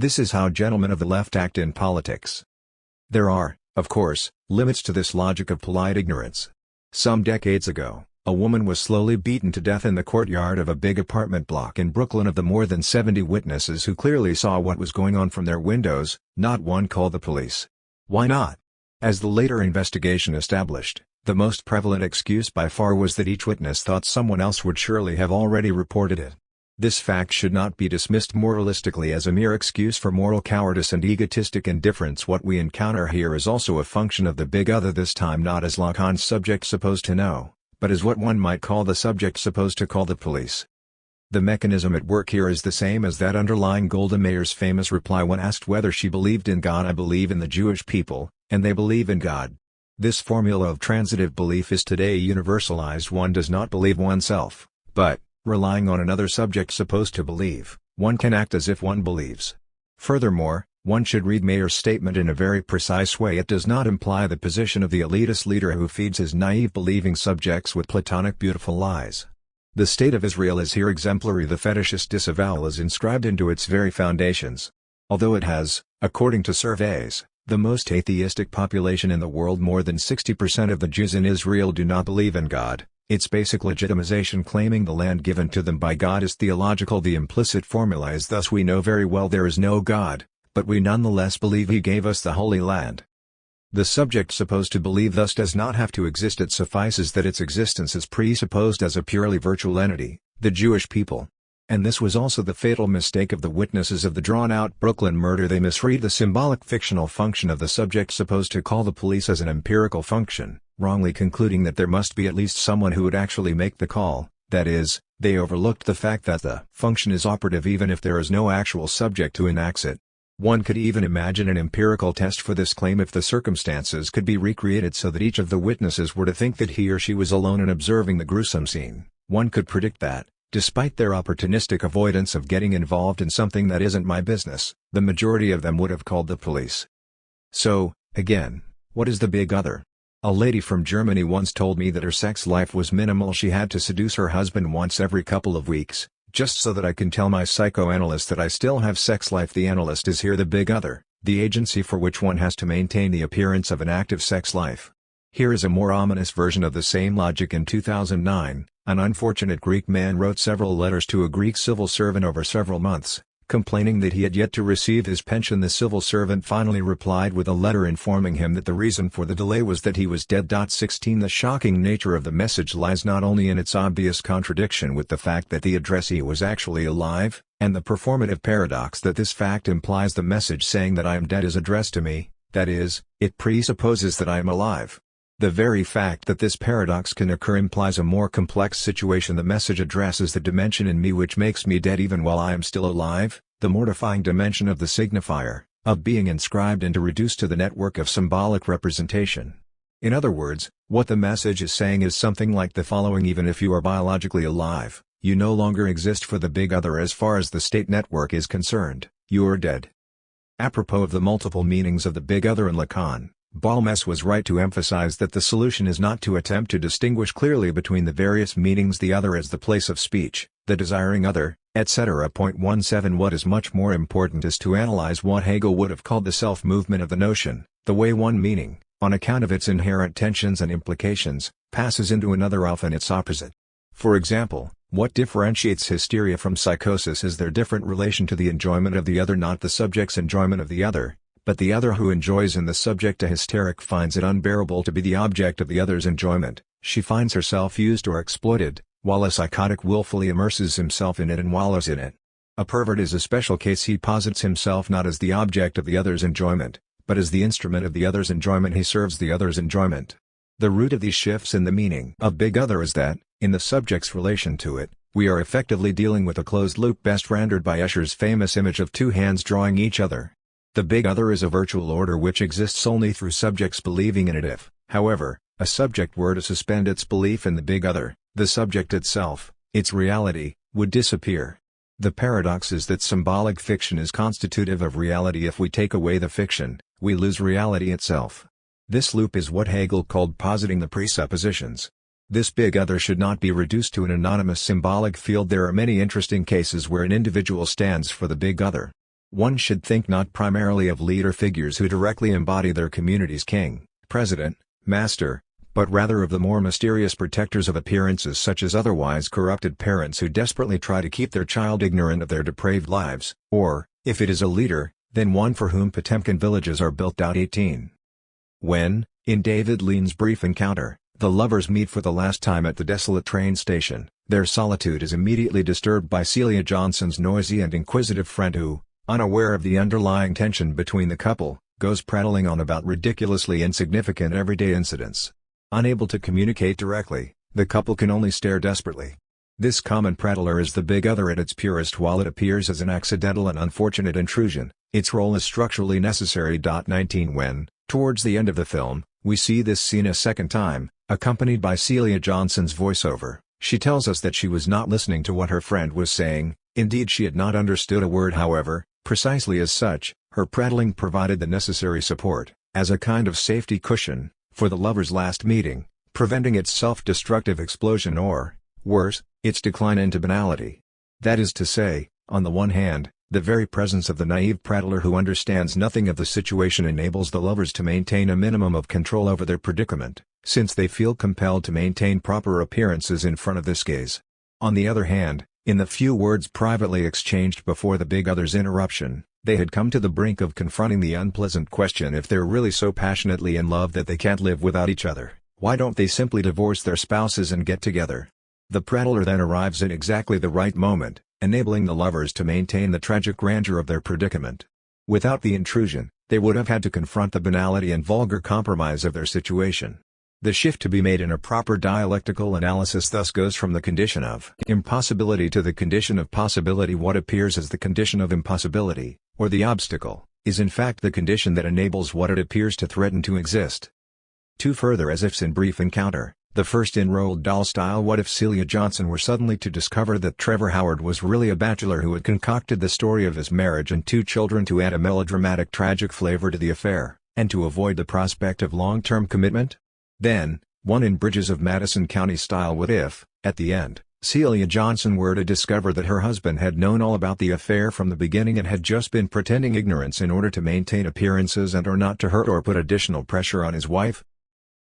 This is how gentlemen of the left act in politics. There are, of course, limits to this logic of polite ignorance. Some decades ago, a woman was slowly beaten to death in the courtyard of a big apartment block in Brooklyn. Of the more than 70 witnesses who clearly saw what was going on from their windows, not one called the police. Why not? As the later investigation established, the most prevalent excuse by far was that each witness thought someone else would surely have already reported it. This fact should not be dismissed moralistically as a mere excuse for moral cowardice and egotistic indifference. What we encounter here is also a function of the big other, this time not as Lacan's subject supposed to know, but as what one might call the subject supposed to call the police. The mechanism at work here is the same as that underlying Golda Meir's famous reply when asked whether she believed in God. I believe in the Jewish people, and they believe in God. This formula of transitive belief is today universalized. One does not believe oneself, but, relying on another subject supposed to believe, one can act as if one believes. Furthermore, one should read Meir's statement in a very precise way. It does not imply the position of the elitist leader who feeds his naive believing subjects with Platonic beautiful lies. The state of Israel is here exemplary. The fetishist disavowal is inscribed into its very foundations. Although it has, according to surveys, the most atheistic population in the world, more than 60% of the Jews in Israel do not believe in God. Its basic legitimization, claiming the land given to them by God, is theological. The implicit formula is thus: we know very well there is no God, but we nonetheless believe He gave us the Holy Land. The subject supposed to believe thus does not have to exist. It suffices that its existence is presupposed as a purely virtual entity, the Jewish people. And this was also the fatal mistake of the witnesses of the drawn-out Brooklyn murder. They misread the symbolic fictional function of the subject supposed to call the police as an empirical function, wrongly concluding that there must be at least someone who would actually make the call. That is, they overlooked the fact that the function is operative even if there is no actual subject who enacts it. One could even imagine an empirical test for this claim if the circumstances could be recreated so that each of the witnesses were to think that he or she was alone in observing the gruesome scene. One could predict that, despite their opportunistic avoidance of getting involved in something that isn't my business, the majority of them would have called the police. So, again, what is the big other? A lady from Germany once told me that her sex life was minimal. She had to seduce her husband once every couple of weeks, just so that I can tell my psychoanalyst that I still have sex life. The analyst is here the big other, the agency for which one has to maintain the appearance of an active sex life. Here is a more ominous version of the same logic. In 2009, an unfortunate Greek man wrote several letters to a Greek civil servant over several months, complaining that he had yet to receive his pension. The civil servant finally replied with a letter informing him that the reason for the delay was that he was dead. 16 The shocking nature of the message lies not only in its obvious contradiction with the fact that the addressee was actually alive, and the performative paradox that this fact implies the message saying that I am dead is addressed to me, that is, it presupposes that I am alive. The very fact that this paradox can occur implies a more complex situation. The message addresses the dimension in me which makes me dead even while I am still alive, the mortifying dimension of the signifier, of being inscribed and reduced to the network of symbolic representation. In other words, what the message is saying is something like the following: even if you are biologically alive, you no longer exist for the big other as far as the state network is concerned, you are dead. Apropos of the multiple meanings of the big other in Lacan, Balmes was right to emphasize that the solution is not to attempt to distinguish clearly between the various meanings: the other as the place of speech, the desiring other, etc. 17 What is much more important is to analyze what Hegel would have called the self-movement of the notion, the way one meaning, on account of its inherent tensions and implications, passes into another, often its opposite. For example, what differentiates hysteria from psychosis is their different relation to the enjoyment of the other, not the subject's enjoyment of the other, but the other who enjoys in the subject. A hysteric finds it unbearable to be the object of the other's enjoyment. She finds herself used or exploited, while a psychotic willfully immerses himself in it and wallows in it. A pervert is a special case. He posits himself not as the object of the other's enjoyment, but as the instrument of the other's enjoyment. He serves the other's enjoyment. The root of these shifts in the meaning of big other is that, in the subject's relation to it, we are effectively dealing with a closed loop, best rendered by Escher's famous image of two hands drawing each other. The big other is a virtual order which exists only through subjects believing in it. If, however, a subject were to suspend its belief in the big other, the subject itself, its reality, would disappear. The paradox is that symbolic fiction is constitutive of reality. If we take away the fiction, we lose reality itself. This loop is what Hegel called positing the presuppositions. This big other should not be reduced to an anonymous symbolic field. There are many interesting cases where an individual stands for the big other. One should think not primarily of leader figures who directly embody their community's king, president, master, but rather of the more mysterious protectors of appearances such as otherwise corrupted parents who desperately try to keep their child ignorant of their depraved lives, or, if it is a leader, then one for whom Potemkin villages are built out. 18. When, in David Lean's brief encounter, the lovers meet for the last time at the desolate train station, their solitude is immediately disturbed by Celia Johnson's noisy and inquisitive friend who, unaware of the underlying tension between the couple, goes prattling on about ridiculously insignificant everyday incidents. Unable to communicate directly, the couple can only stare desperately. This common prattler is the big other at its purest. While it appears as an accidental and unfortunate intrusion, its role is structurally necessary. 19 When, towards the end of the film, we see this scene a second time, accompanied by Celia Johnson's voiceover, she tells us that she was not listening to what her friend was saying. Indeed, she had not understood a word. However, precisely as such, her prattling provided the necessary support, as a kind of safety cushion, for the lovers' last meeting, preventing its self-destructive explosion or, worse, its decline into banality. That is to say, on the one hand, the very presence of the naive prattler who understands nothing of the situation enables the lovers to maintain a minimum of control over their predicament, since they feel compelled to maintain proper appearances in front of this gaze. On the other hand, in the few words privately exchanged before the big other's interruption, they had come to the brink of confronting the unpleasant question: if they're really so passionately in love that they can't live without each other, why don't they simply divorce their spouses and get together? The prattler then arrives at exactly the right moment, enabling the lovers to maintain the tragic grandeur of their predicament. Without the intrusion, they would have had to confront the banality and vulgar compromise of their situation. The shift to be made in a proper dialectical analysis thus goes from the condition of impossibility to the condition of possibility. What appears as the condition of impossibility, or the obstacle, is in fact the condition that enables what it appears to threaten to exist. Two further as-ifs in brief encounter. The first in Roald Dahl style: what if Celia Johnson were suddenly to discover that Trevor Howard was really a bachelor who had concocted the story of his marriage and 2 children to add a melodramatic tragic flavor to the affair, and to avoid the prospect of long-term commitment? Then, one in Bridges of Madison County style: what if, at the end, Celia Johnson were to discover that her husband had known all about the affair from the beginning and had just been pretending ignorance in order to maintain appearances and or not to hurt or put additional pressure on his wife?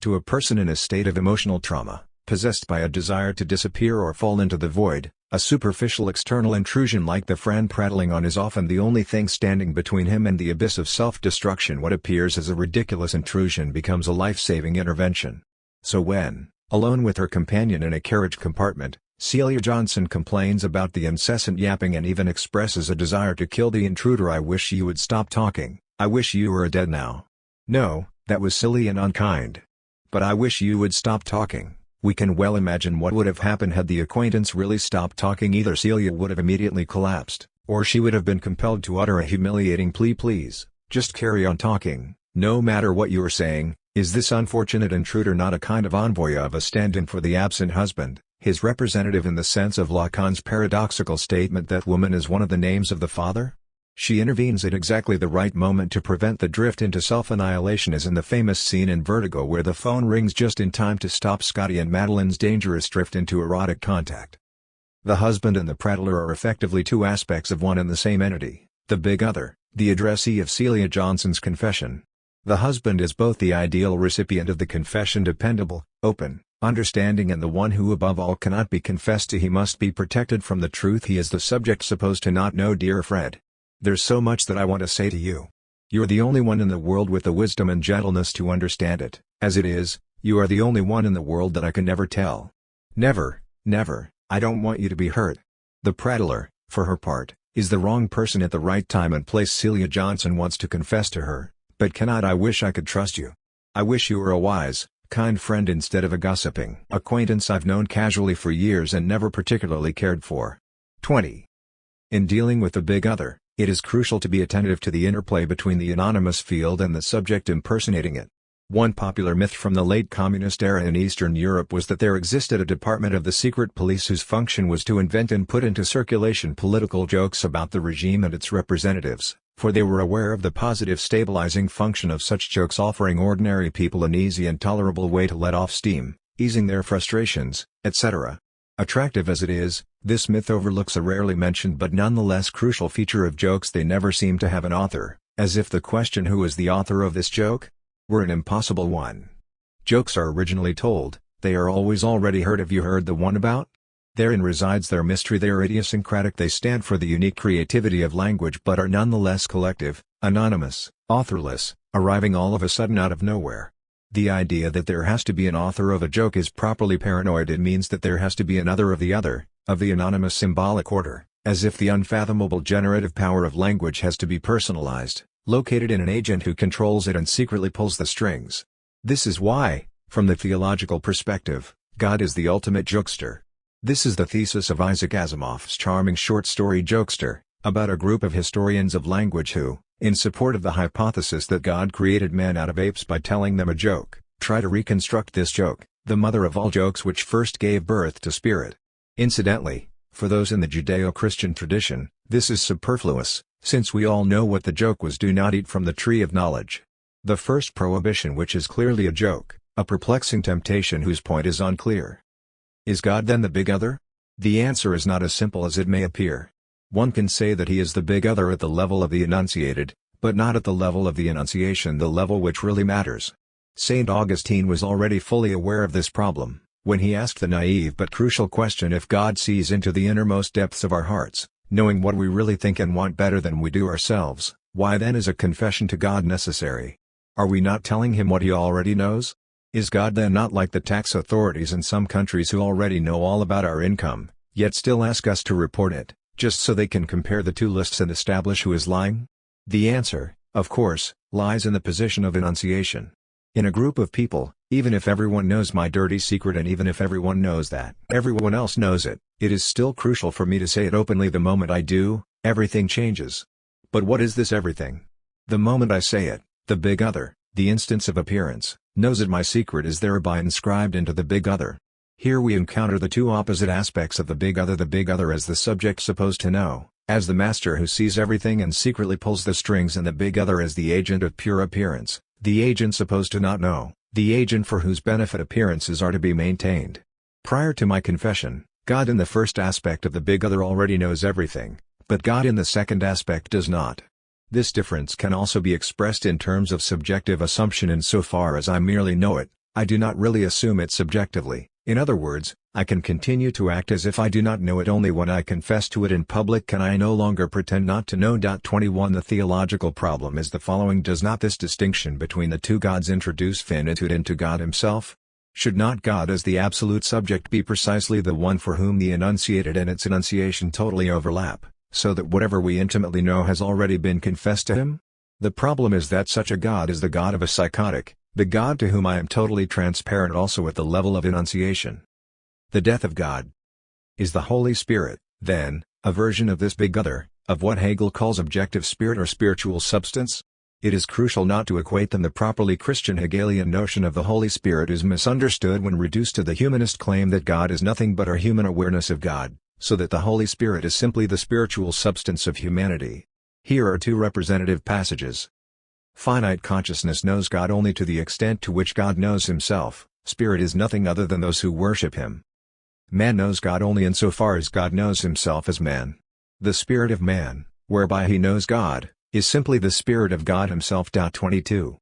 To a person in a state of emotional trauma, possessed by a desire to disappear or fall into the void, a superficial external intrusion like the friend prattling on is often the only thing standing between him and the abyss of self-destruction. What appears as a ridiculous intrusion becomes a life-saving intervention. So when, alone with her companion in a carriage compartment, Celia Johnson complains about the incessant yapping and even expresses a desire to kill the intruder: I wish you would stop talking, I wish you were dead now. No, that was silly and unkind. But I wish you would stop talking. We can well imagine what would have happened had the acquaintance really stopped talking. Either Celia would have immediately collapsed, or she would have been compelled to utter a humiliating plea: please, just carry on talking, no matter what you are saying. Is this unfortunate intruder not a kind of envoy of a stand-in for the absent husband, his representative in the sense of Lacan's paradoxical statement that woman is one of the names of the father? She intervenes at exactly the right moment to prevent the drift into self-annihilation, as in the famous scene in Vertigo where the phone rings just in time to stop Scotty and Madeline's dangerous drift into erotic contact. The husband and the prattler are effectively 2 aspects of one and the same entity, the big other, the addressee of Celia Johnson's confession. The husband is both the ideal recipient of the confession, dependable, open, understanding, and the one who above all cannot be confessed to. He must be protected from the truth he is the subject supposed to not know. Dear Fred, there's so much that I want to say to you. You're the only one in the world with the wisdom and gentleness to understand it. As it is, you are the only one in the world that I can never tell. Never, never, I don't want you to be hurt. The prattler, for her part, is the wrong person at the right time and place. Celia Johnson wants to confess to her, but cannot. I wish I could trust you. I wish you were a wise, kind friend instead of a gossiping acquaintance I've known casually for years and never particularly cared for. 20. In dealing with the big other, it is crucial to be attentive to the interplay between the anonymous field and the subject impersonating it. One popular myth from the late communist era in Eastern Europe was that there existed a department of the secret police whose function was to invent and put into circulation political jokes about the regime and its representatives, for they were aware of the positive stabilizing function of such jokes, offering ordinary people an easy and tolerable way to let off steam, easing their frustrations, etc. Attractive as it is, This myth overlooks a rarely mentioned but nonetheless crucial feature of jokes: they never seem to have an author, as if the question "who is the author of this joke?" were an impossible one. Jokes are originally told, they are always already heard. Have you heard the one about? Therein resides their mystery. They are idiosyncratic. They stand for the unique creativity of language but are nonetheless collective, anonymous, authorless, arriving all of a sudden out of nowhere. The idea that there has to be an author of a joke is properly paranoid. It means that there has to be another of the other, of the anonymous symbolic order, as if the unfathomable generative power of language has to be personalized, located in an agent who controls it and secretly pulls the strings. This is why, from the theological perspective, God is the ultimate jokester. This is the thesis of Isaac Asimov's charming short story Jokester, about a group of historians of language who, in support of the hypothesis that God created man out of apes by telling them a joke, try to reconstruct this joke, the mother of all jokes which first gave birth to spirit. Incidentally, for those in the Judeo-Christian tradition, this is superfluous, since we all know what the joke was: do not eat from the tree of knowledge. The first prohibition, which is clearly a joke, a perplexing temptation whose point is unclear. Is God then the big other? The answer is not as simple as it may appear. One can say that he is the big other at the level of the enunciated, but not at the level of the enunciation, the level which really matters. St. Augustine was already fully aware of this problem, when he asked the naive but crucial question: if God sees into the innermost depths of our hearts, knowing what we really think and want better than we do ourselves, why then is a confession to God necessary? Are we not telling him what he already knows? Is God then not like the tax authorities in some countries who already know all about our income, yet still ask us to report it, just so they can compare the two lists and establish who is lying? The answer, of course, lies in the position of enunciation. In a group of people, even if everyone knows my dirty secret and even if everyone knows that everyone else knows it, it is still crucial for me to say it openly. The moment I do, everything changes. But what is this everything? The moment I say it, the big other, the instance of appearance, knows that my secret is thereby inscribed into the big other. Here we encounter the two opposite aspects of the big other as the subject supposed to know, as the master who sees everything and secretly pulls the strings, and the big other as the agent of pure appearance, the agent supposed to not know, the agent for whose benefit appearances are to be maintained. Prior to my confession, God in the first aspect of the big other already knows everything, but God in the second aspect does not. This difference can also be expressed in terms of subjective assumption. Insofar as I merely know it, I do not really assume it subjectively. In other words, I can continue to act as if I do not know it. Only when I confess to it in public can I no longer pretend not to know. 21 The theological problem is the following: does not this distinction between the two gods introduce finitude into God himself? Should not God as the absolute subject be precisely the one for whom the enunciated and its enunciation totally overlap, so that whatever we intimately know has already been confessed to him? The problem is that such a God is the God of a psychotic, the God to whom I am totally transparent also at the level of enunciation. The death of God. Is the Holy Spirit, then, a version of this big other, of what Hegel calls objective spirit or spiritual substance? It is crucial not to equate them. The properly Christian Hegelian notion of the Holy Spirit is misunderstood when reduced to the humanist claim that God is nothing but our human awareness of God, so that the Holy Spirit is simply the spiritual substance of humanity. Here are two representative passages. Finite consciousness knows God only to the extent to which God knows himself. Spirit is nothing other than those who worship him. Man knows God only insofar as God knows himself as man. The spirit of man, whereby he knows God, is simply the spirit of God himself. 22.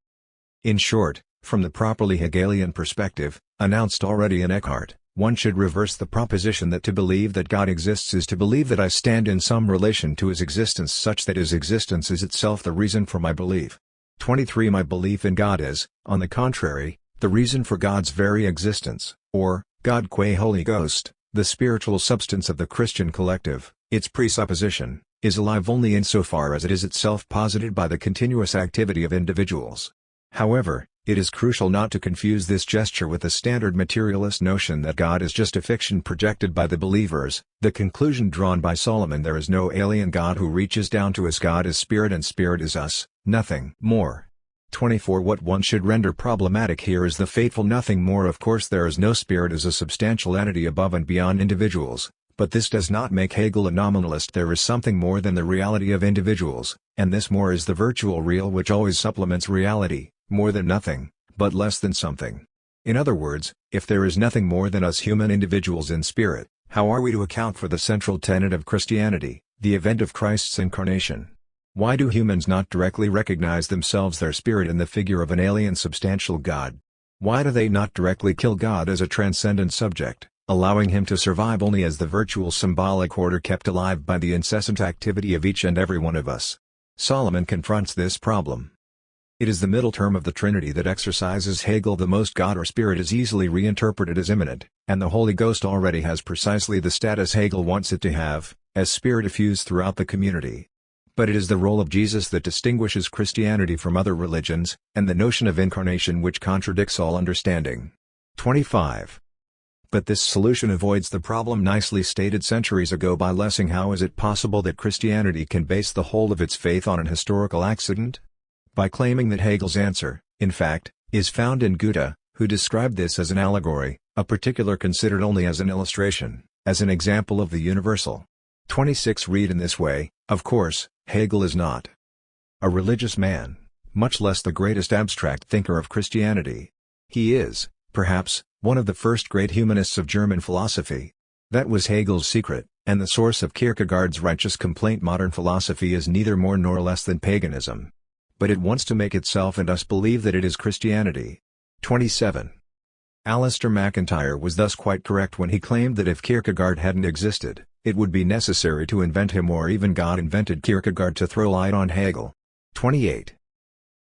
In short, from the properly Hegelian perspective, announced already in Eckhart, one should reverse the proposition that to believe that God exists is to believe that I stand in some relation to his existence such that his existence is itself the reason for my belief. 23. My belief in God is, on the contrary, the reason for God's very existence, or, God qua Holy Ghost, the spiritual substance of the Christian collective. Its presupposition is alive only insofar as it is itself posited by the continuous activity of individuals. However, it is crucial not to confuse this gesture with the standard materialist notion that God is just a fiction projected by the believers. The conclusion drawn by Solomon: there is no alien God who reaches down to us. God is spirit and spirit is us, nothing more. 24. What one should render problematic here is the fateful nothing more. Of course there is no spirit as a substantial entity above and beyond individuals, but this does not make Hegel a nominalist. There is something more than the reality of individuals, and this more is the virtual real which always supplements reality, more than nothing, but less than something. In other words, if there is nothing more than us human individuals in spirit, How are we to account for the central tenet of Christianity, the event of Christ's incarnation? Why do humans not directly recognize themselves their spirit in the figure of an alien substantial God? Why do they not directly kill God as a transcendent subject, allowing him to survive only as the virtual symbolic order kept alive by the incessant activity of each and every one of us? Solomon confronts this problem. It is the middle term of the Trinity that exercises Hegel. The most God or Spirit is easily reinterpreted as immanent, and the Holy Ghost already has precisely the status Hegel wants it to have, as Spirit diffused throughout the community. But it is the role of Jesus that distinguishes Christianity from other religions, and the notion of incarnation which contradicts all understanding. 25. But this solution avoids the problem nicely stated centuries ago by Lessing. How is it possible that Christianity can base the whole of its faith on an historical accident? By claiming that Hegel's answer, in fact, is found in Goethe, who described this as an allegory, a particular considered only as an illustration, as an example of the universal. 26. Read in this way, of course, Hegel is not a religious man, much less the greatest abstract thinker of Christianity. He is, perhaps, one of the first great humanists of German philosophy. That was Hegel's secret, and the source of Kierkegaard's righteous complaint. Modern philosophy is neither more nor less than paganism. But it wants to make itself and us believe that it is Christianity. 27. Alistair MacIntyre was thus quite correct when he claimed that if Kierkegaard hadn't existed, it would be necessary to invent him, or even God invented Kierkegaard to throw light on Hegel. 28.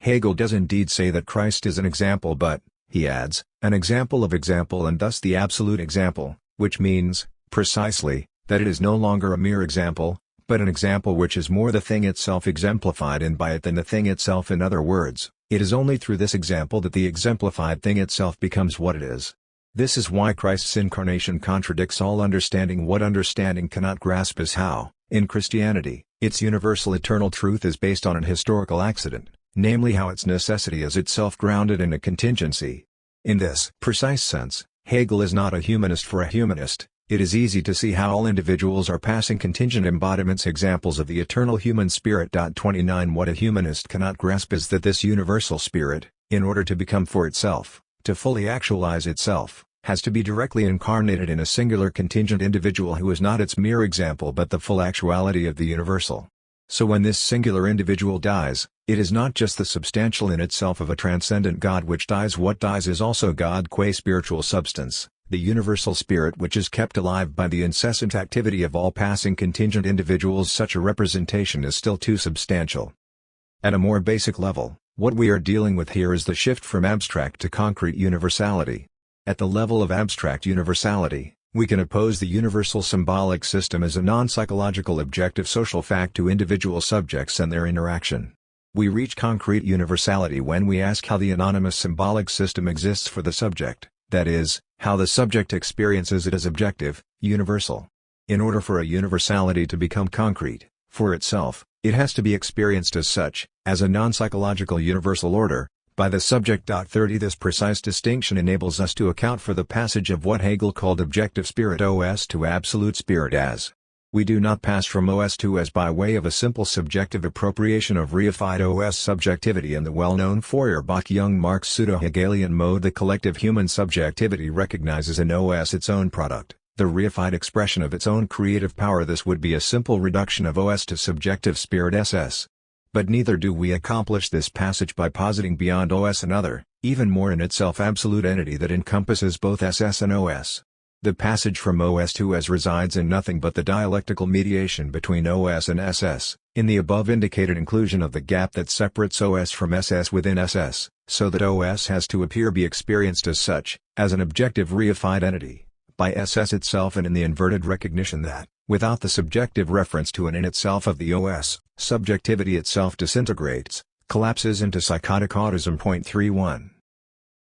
Hegel does indeed say that Christ is an example, but, he adds, an example of example, and thus the absolute example, which means, precisely, that it is no longer a mere example, but an example which is more the thing itself exemplified in by it than the thing itself. In other words, it is only through this example that the exemplified thing itself becomes what it is. This is why Christ's incarnation contradicts all understanding. What understanding cannot grasp is how, in Christianity, its universal eternal truth is based on an historical accident, namely how its necessity is itself grounded in a contingency. In this precise sense, Hegel is not a humanist for a humanist. It is easy to see how all individuals are passing contingent embodiments, examples of the eternal human spirit. 29. What a humanist cannot grasp is that this universal spirit, in order to become for itself, to fully actualize itself, has to be directly incarnated in a singular contingent individual who is not its mere example but the full actuality of the universal. So when this singular individual dies, it is not just the substantial in itself of a transcendent God which dies. What dies is also God qua spiritual substance, the universal spirit which is kept alive by the incessant activity of all passing contingent individuals. Such a representation is still too substantial. At a more basic level, what we are dealing with here is the shift from abstract to concrete universality. At the level of abstract universality, we can oppose the universal symbolic system as a non-psychological objective social fact to individual subjects and their interaction. We reach concrete universality when we ask how the anonymous symbolic system exists for the subject, that is, how the subject experiences it as objective, universal. In order for a universality to become concrete, for itself, it has to be experienced as such, as a non-psychological universal order, by the subject. 30. This precise distinction enables us to account for the passage of what Hegel called objective spirit OS to absolute spirit as. We do not pass from OS to as by way of a simple subjective appropriation of reified OS subjectivity in the well-known Feuerbach-Young-Marx pseudo-Hegelian mode. The collective human subjectivity recognizes in OS its own product, the reified expression of its own creative power. This would be a simple reduction of OS to subjective spirit SS. But neither do we accomplish this passage by positing beyond OS another, even more in itself absolute entity that encompasses both SS and OS. The passage from OS to S resides in nothing but the dialectical mediation between OS and SS, in the above indicated inclusion of the gap that separates OS from SS within SS, so that OS has to appear be experienced as such, as an objective reified entity, by SS itself, and in the inverted recognition that, without the subjective reference to an in itself of the OS, subjectivity itself disintegrates, collapses into psychotic autism. 31.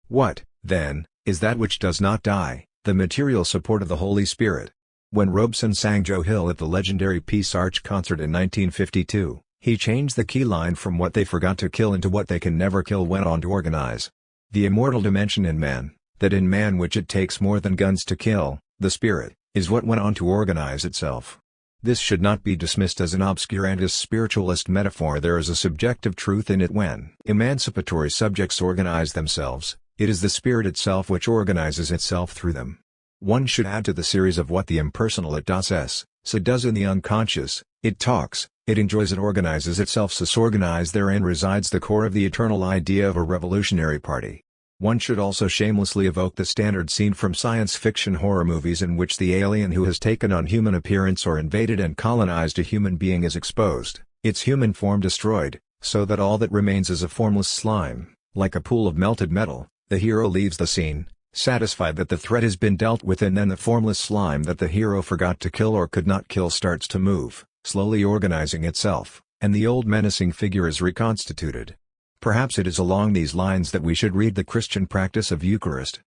What, then, is that which does not die? The material support of the Holy Spirit. When Robeson sang Joe Hill at the legendary Peace Arch concert in 1952, he changed the key line from what they forgot to kill into what they can never kill. Went on to organize the immortal dimension in man, that in man which it takes more than guns to kill, the Spirit, is what went on to organize itself. This should not be dismissed as an obscurantist spiritualist metaphor. There is a subjective truth in it. When emancipatory subjects organize themselves, it is the Spirit itself which organizes itself through them. One should add to the series of what the impersonal it does s, so does in the unconscious: it talks, it enjoys, it organizes itself, so organized therein resides the core of the eternal idea of a revolutionary party. One should also shamelessly evoke the standard scene from science fiction horror movies in which the alien who has taken on human appearance or invaded and colonized a human being is exposed, its human form destroyed, so that all that remains is a formless slime, like a pool of melted metal. The hero leaves the scene, satisfied that the threat has been dealt with, and then the formless slime that the hero forgot to kill or could not kill starts to move, slowly organizing itself, and the old menacing figure is reconstituted. Perhaps it is along these lines that we should read the Christian practice of Eucharist,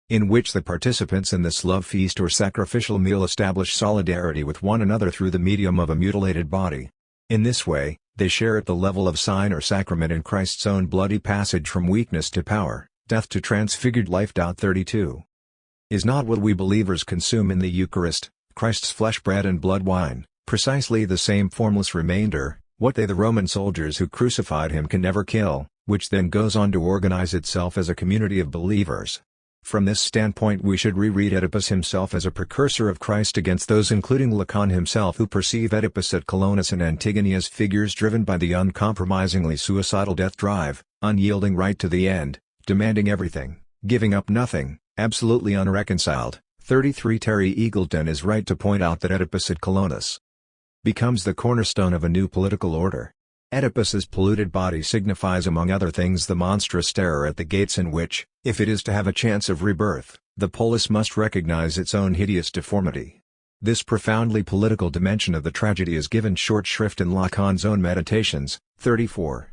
in which the participants in this love feast or sacrificial meal establish solidarity with one another through the medium of a mutilated body. In this way, they share at the level of sign or sacrament in Christ's own bloody passage from weakness to power, death to transfigured life. 32. Is not what we believers consume in the Eucharist, Christ's flesh, bread and blood wine, precisely the same formless remainder, what they the Roman soldiers who crucified him can never kill, which then goes on to organize itself as a community of believers? From this standpoint we should reread Oedipus himself as a precursor of Christ against those, including Lacan himself, who perceive Oedipus at Colonus and Antigone as figures driven by the uncompromisingly suicidal death drive, unyielding right to the end, demanding everything, giving up nothing, absolutely unreconciled. 33. Terry Eagleton is right to point out that Oedipus at Colonus becomes the cornerstone of a new political order. Oedipus's polluted body signifies among other things the monstrous terror at the gates in which, if it is to have a chance of rebirth, the polis must recognize its own hideous deformity. This profoundly political dimension of the tragedy is given short shrift in Lacan's own Meditations. 34.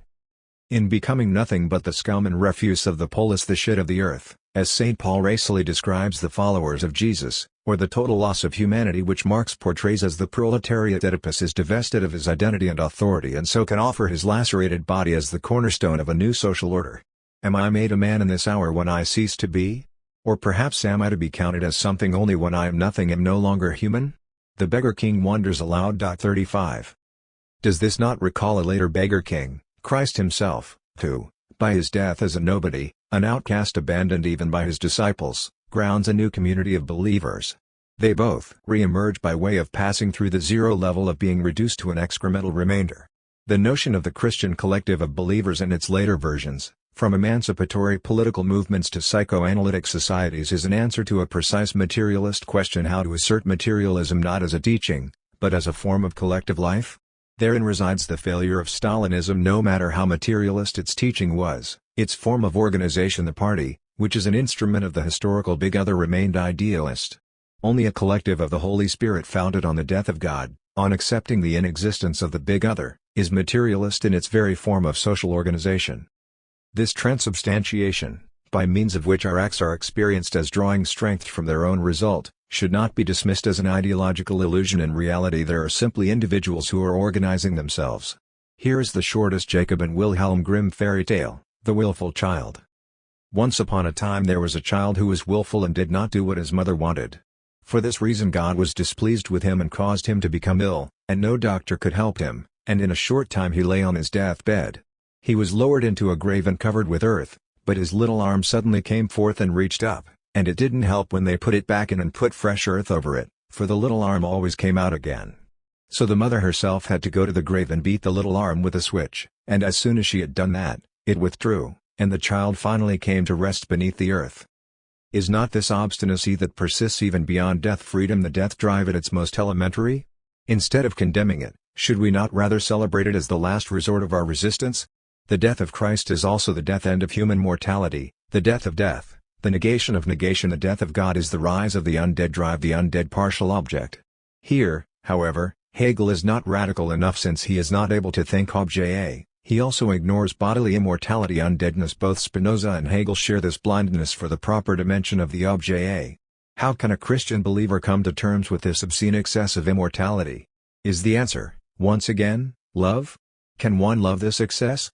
In becoming nothing but the scum and refuse of the polis, the shit of the earth, as St. Paul racily describes the followers of Jesus, or the total loss of humanity which Marx portrays as the proletariat, Oedipus is divested of his identity and authority, and so can offer his lacerated body as the cornerstone of a new social order. Am I made a man in this hour when I cease to be? Or perhaps am I to be counted as something only when I am nothing, am no longer human? The beggar king wonders aloud. 35. Does this not recall a later beggar king, Christ himself, who, by his death as a nobody, an outcast abandoned even by his disciples, grounds a new community of believers? They both re-emerge by way of passing through the zero level of being reduced to an excremental remainder. The notion of the Christian collective of believers and its later versions, from emancipatory political movements to psychoanalytic societies, is an answer to a precise materialist question: how to assert materialism not as a teaching, but as a form of collective life? Therein resides the failure of Stalinism. No matter how materialist its teaching was, its form of organization, the party, which is an instrument of the historical big other, remained idealist. Only a collective of the Holy Spirit founded on the death of God, on accepting the inexistence of the big other, is materialist in its very form of social organization. This transubstantiation, by means of which our acts are experienced as drawing strength from their own result, should not be dismissed as an ideological illusion. In reality there are simply individuals who are organizing themselves. Here is the shortest Jacob and Wilhelm Grimm fairy tale, The Willful Child. Once upon a time there was a child who was willful and did not do what his mother wanted. For this reason God was displeased with him and caused him to become ill, and no doctor could help him, and in a short time he lay on his deathbed. He was lowered into a grave and covered with earth, but his little arm suddenly came forth and reached up, and it didn't help when they put it back in and put fresh earth over it, for the little arm always came out again. So the mother herself had to go to the grave and beat the little arm with a switch, and as soon as she had done that, it withdrew, and the child finally came to rest beneath the earth. Is not this obstinacy that persists even beyond death freedom, the death drive at its most elementary? Instead of condemning it, should we not rather celebrate it as the last resort of our resistance? The death of Christ is also the death end of human mortality, the death of death, the negation of negation. The death of God is the rise of the undead drive, the undead partial object. Here, however, Hegel is not radical enough, since he is not able to think objet. He also ignores bodily immortality, undeadness. Both Spinoza and Hegel share this blindness for the proper dimension of the objet. How can a Christian believer come to terms with this obscene excess of immortality? Is the answer, once again, love? Can one love this excess?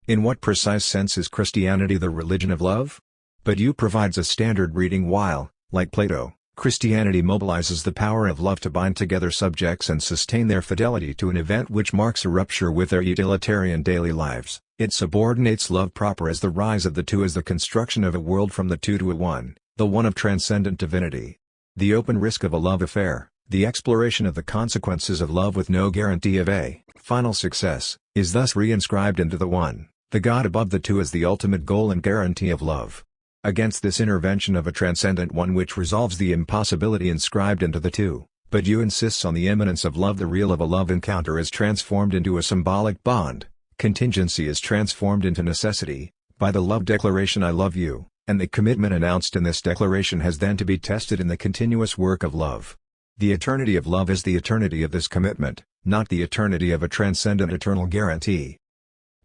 In what precise sense is Christianity the religion of love? But you provides a standard reading while, like Plato, Christianity mobilizes the power of love to bind together subjects and sustain their fidelity to an event which marks a rupture with their utilitarian daily lives. It subordinates love proper as the rise of the two, as the construction of a world from the two to a one, the one of transcendent divinity. The open risk of a love affair, the exploration of the consequences of love with no guarantee of a final success, is thus reinscribed into the one, the God above the two as the ultimate goal and guarantee of love. Against this intervention of a transcendent one which resolves the impossibility inscribed into the two, but you insists on the immanence of love, the real of a love encounter is transformed into a symbolic bond, contingency is transformed into necessity, by the love declaration I love you, and the commitment announced in this declaration has then to be tested in the continuous work of love. The eternity of love is the eternity of this commitment, not the eternity of a transcendent eternal guarantee.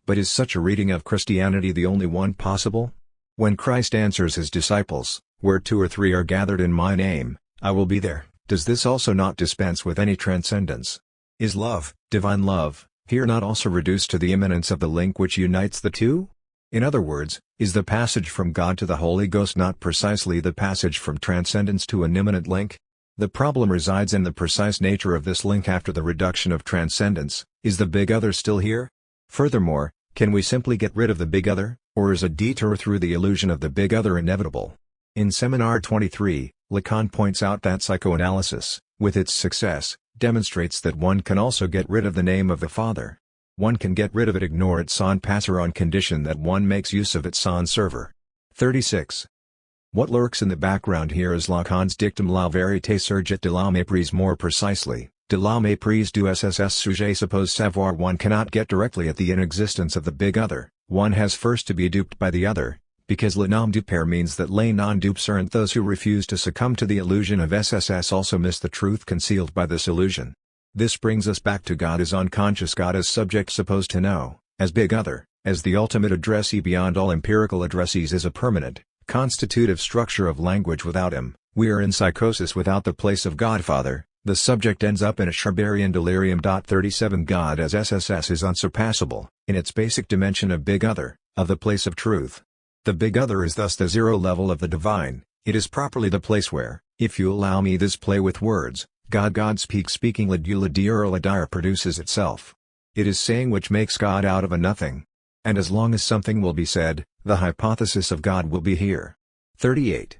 But is such a reading of Christianity the only one possible? When Christ answers his disciples, "Where 2 or 3 are gathered in my name, I will be there," does this also not dispense with any transcendence? Is love, divine love, here not also reduced to the immanence of the link which unites the two? In other words, is the passage from God to the Holy Ghost not precisely the passage from transcendence to an immanent link? The problem resides in the precise nature of this link after the reduction of transcendence. Is the big other still here? Furthermore, can we simply get rid of the big other, or is a detour through the illusion of the big other inevitable? In Seminar 23, Lacan points out that psychoanalysis, with its success, demonstrates that one can also get rid of the name of the Father. One can get rid of it, ignore it sans passer on condition that one makes use of it sans server. 36. What lurks in the background here is Lacan's dictum la vérité surgit de la méprise, more precisely, de la méprise du SSS sujet suppose savoir. One cannot get directly at the inexistence of the big other, one has first to be duped by the other, because le nom du père means that les non-dupes aren't those who refuse to succumb to the illusion of SSS also miss the truth concealed by this illusion. This brings us back to God as unconscious, God as subject supposed to know, as big other, as the ultimate addressee beyond all empirical addressees, as a permanent, constitutive structure of language. Without him, we are in psychosis without the place of Godfather, the subject ends up in a Schreberian delirium. 37 God as SSS is unsurpassable, in its basic dimension of big other, of the place of truth. The big other is thus the zero level of the divine, it is properly the place where, if you allow me this play with words, God speaking la dire la dire produces itself. It is saying which makes God out of a nothing. And as long as something will be said, the hypothesis of God will be here. 38.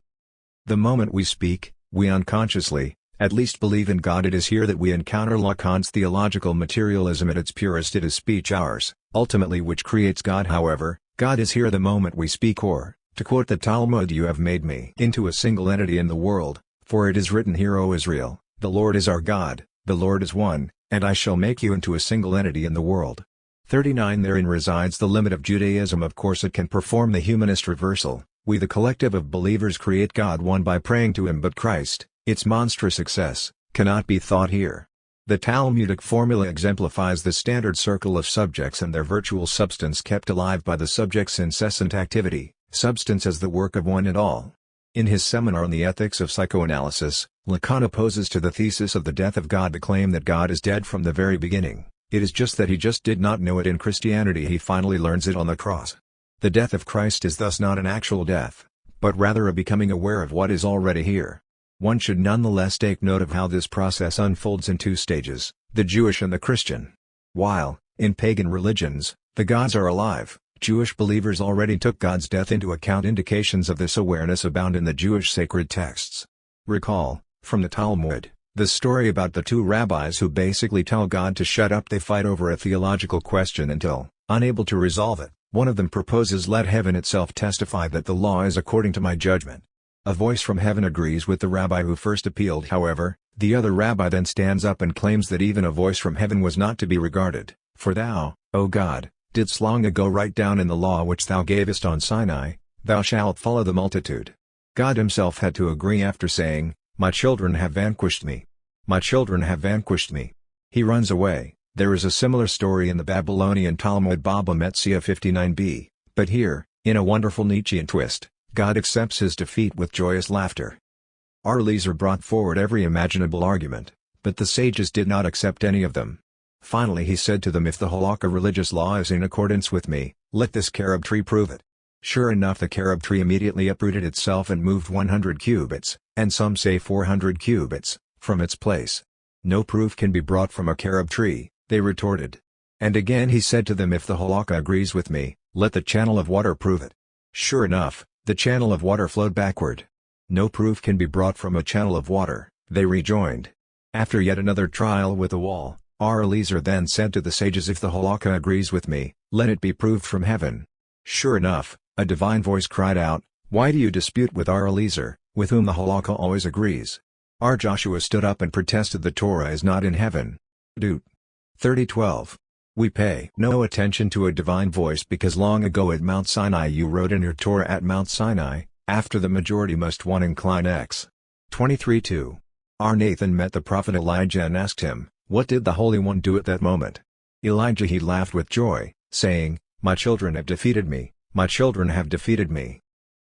The moment we speak, we unconsciously, at least believe in God. It is here that we encounter Lacan's theological materialism at its purest. It is speech ours, ultimately, which creates God. However, God is here the moment we speak, or, to quote the Talmud, you have made me into a single entity in the world, for it is written here, O Israel, the Lord is our God, the Lord is one, and I shall make you into a single entity in the world. 39. Therein resides the limit of Judaism. Of course it can perform the humanist reversal, we the collective of believers create God one by praying to him, but Christ, its monstrous excess, cannot be thought here. The Talmudic formula exemplifies the standard circle of subjects and their virtual substance kept alive by the subject's incessant activity, substance as the work of one and all. In his seminar on the ethics of psychoanalysis, Lacan opposes to the thesis of the death of God the claim that God is dead from the very beginning. It is just that he just did not know it in Christianity, he finally learns it on the cross. The death of Christ is thus not an actual death, but rather a becoming aware of what is already here. One should nonetheless take note of how this process unfolds in two stages, the Jewish and the Christian. While, in pagan religions, the gods are alive, Jewish believers already took God's death into account. Indications of this awareness abound in the Jewish sacred texts. Recall, from the Talmud, the story about the two rabbis who basically tell God to shut up. They fight over a theological question until, unable to resolve it, one of them proposes, let heaven itself testify that the law is according to my judgment. A voice from heaven agrees with the rabbi who first appealed. However, the other rabbi then stands up and claims that even a voice from heaven was not to be regarded, for thou, O God, didst long ago write down in the law which thou gavest on Sinai, thou shalt follow the multitude. God himself had to agree after saying, my children have vanquished me. My children have vanquished me. He runs away. There is a similar story in the Babylonian Talmud Baba Metzia 59b, but here, in a wonderful Nietzschean twist, God accepts his defeat with joyous laughter. Arleser brought forward every imaginable argument, but the sages did not accept any of them. Finally he said to them, if the halakha religious law is in accordance with me, let this carob tree prove it. Sure enough, the carob tree immediately uprooted itself and moved 100 cubits, and some say 400 cubits, from its place. No proof can be brought from a carob tree, they retorted. And again he said to them, if the halakha agrees with me, let the channel of water prove it. Sure enough, the channel of water flowed backward. No proof can be brought from a channel of water, they rejoined. After yet another trial with the wall, our Eliezer then said to the sages, if the halakha agrees with me, let it be proved from heaven. Sure enough, a divine voice cried out, why do you dispute with our Eliezer, with whom the halakha always agrees? Our Joshua stood up and protested the Torah is not in heaven. Deut. 30:12. We pay no attention to a divine voice because long ago at Mount Sinai you wrote in your Torah at Mount Sinai, after the majority must one incline x. 23:2. Our Nathan met the prophet Elijah and asked him, what did the Holy One do at that moment? Elijah he laughed with joy, saying, my children have defeated me, my children have defeated me.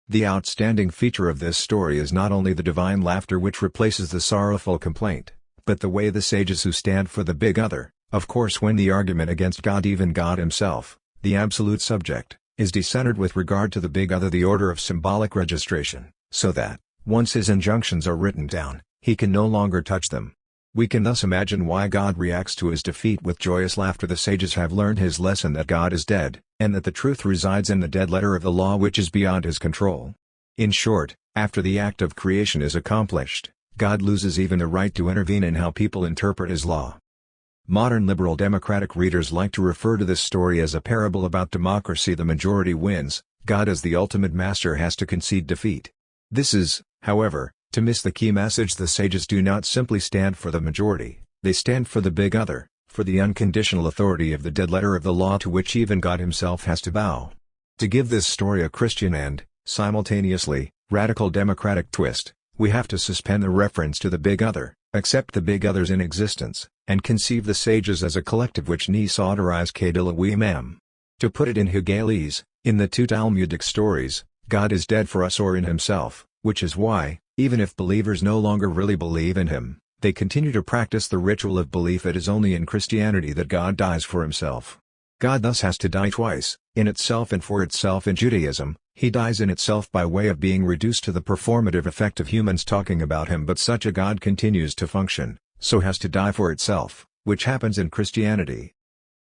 The outstanding feature of this story is not only the divine laughter which replaces the sorrowful complaint, but the way the sages who stand for the big other, of course win the argument against God, even God himself, the absolute subject, is decentered with regard to the big other, the order of symbolic registration, so that, once his injunctions are written down, he can no longer touch them. We can thus imagine why God reacts to his defeat with joyous laughter. The sages have learned his lesson that God is dead, and that the truth resides in the dead letter of the law which is beyond his control. In short, after the act of creation is accomplished, God loses even the right to intervene in how people interpret his law. Modern liberal democratic readers like to refer to this story as a parable about democracy. The majority wins, God as the ultimate master has to concede defeat. This is, however, to miss the key message. The sages do not simply stand for the majority, they stand for the big other, for the unconditional authority of the dead letter of the law to which even God himself has to bow. To give this story a Christian and, simultaneously, radical democratic twist, we have to suspend the reference to the big other, accept the big other's inexistence, and conceive the sages as a collective which nis autorize kedilawimam. To put it in Hegelese, in the two Talmudic stories, God is dead for us or in himself, which is why, even if believers no longer really believe in him, they continue to practice the ritual of belief. It is only in Christianity that God dies for himself. God thus has to die twice, in itself and for itself. In Judaism, he dies in itself by way of being reduced to the performative effect of humans talking about him, but such a God continues to function, so has to die for itself, which happens in Christianity.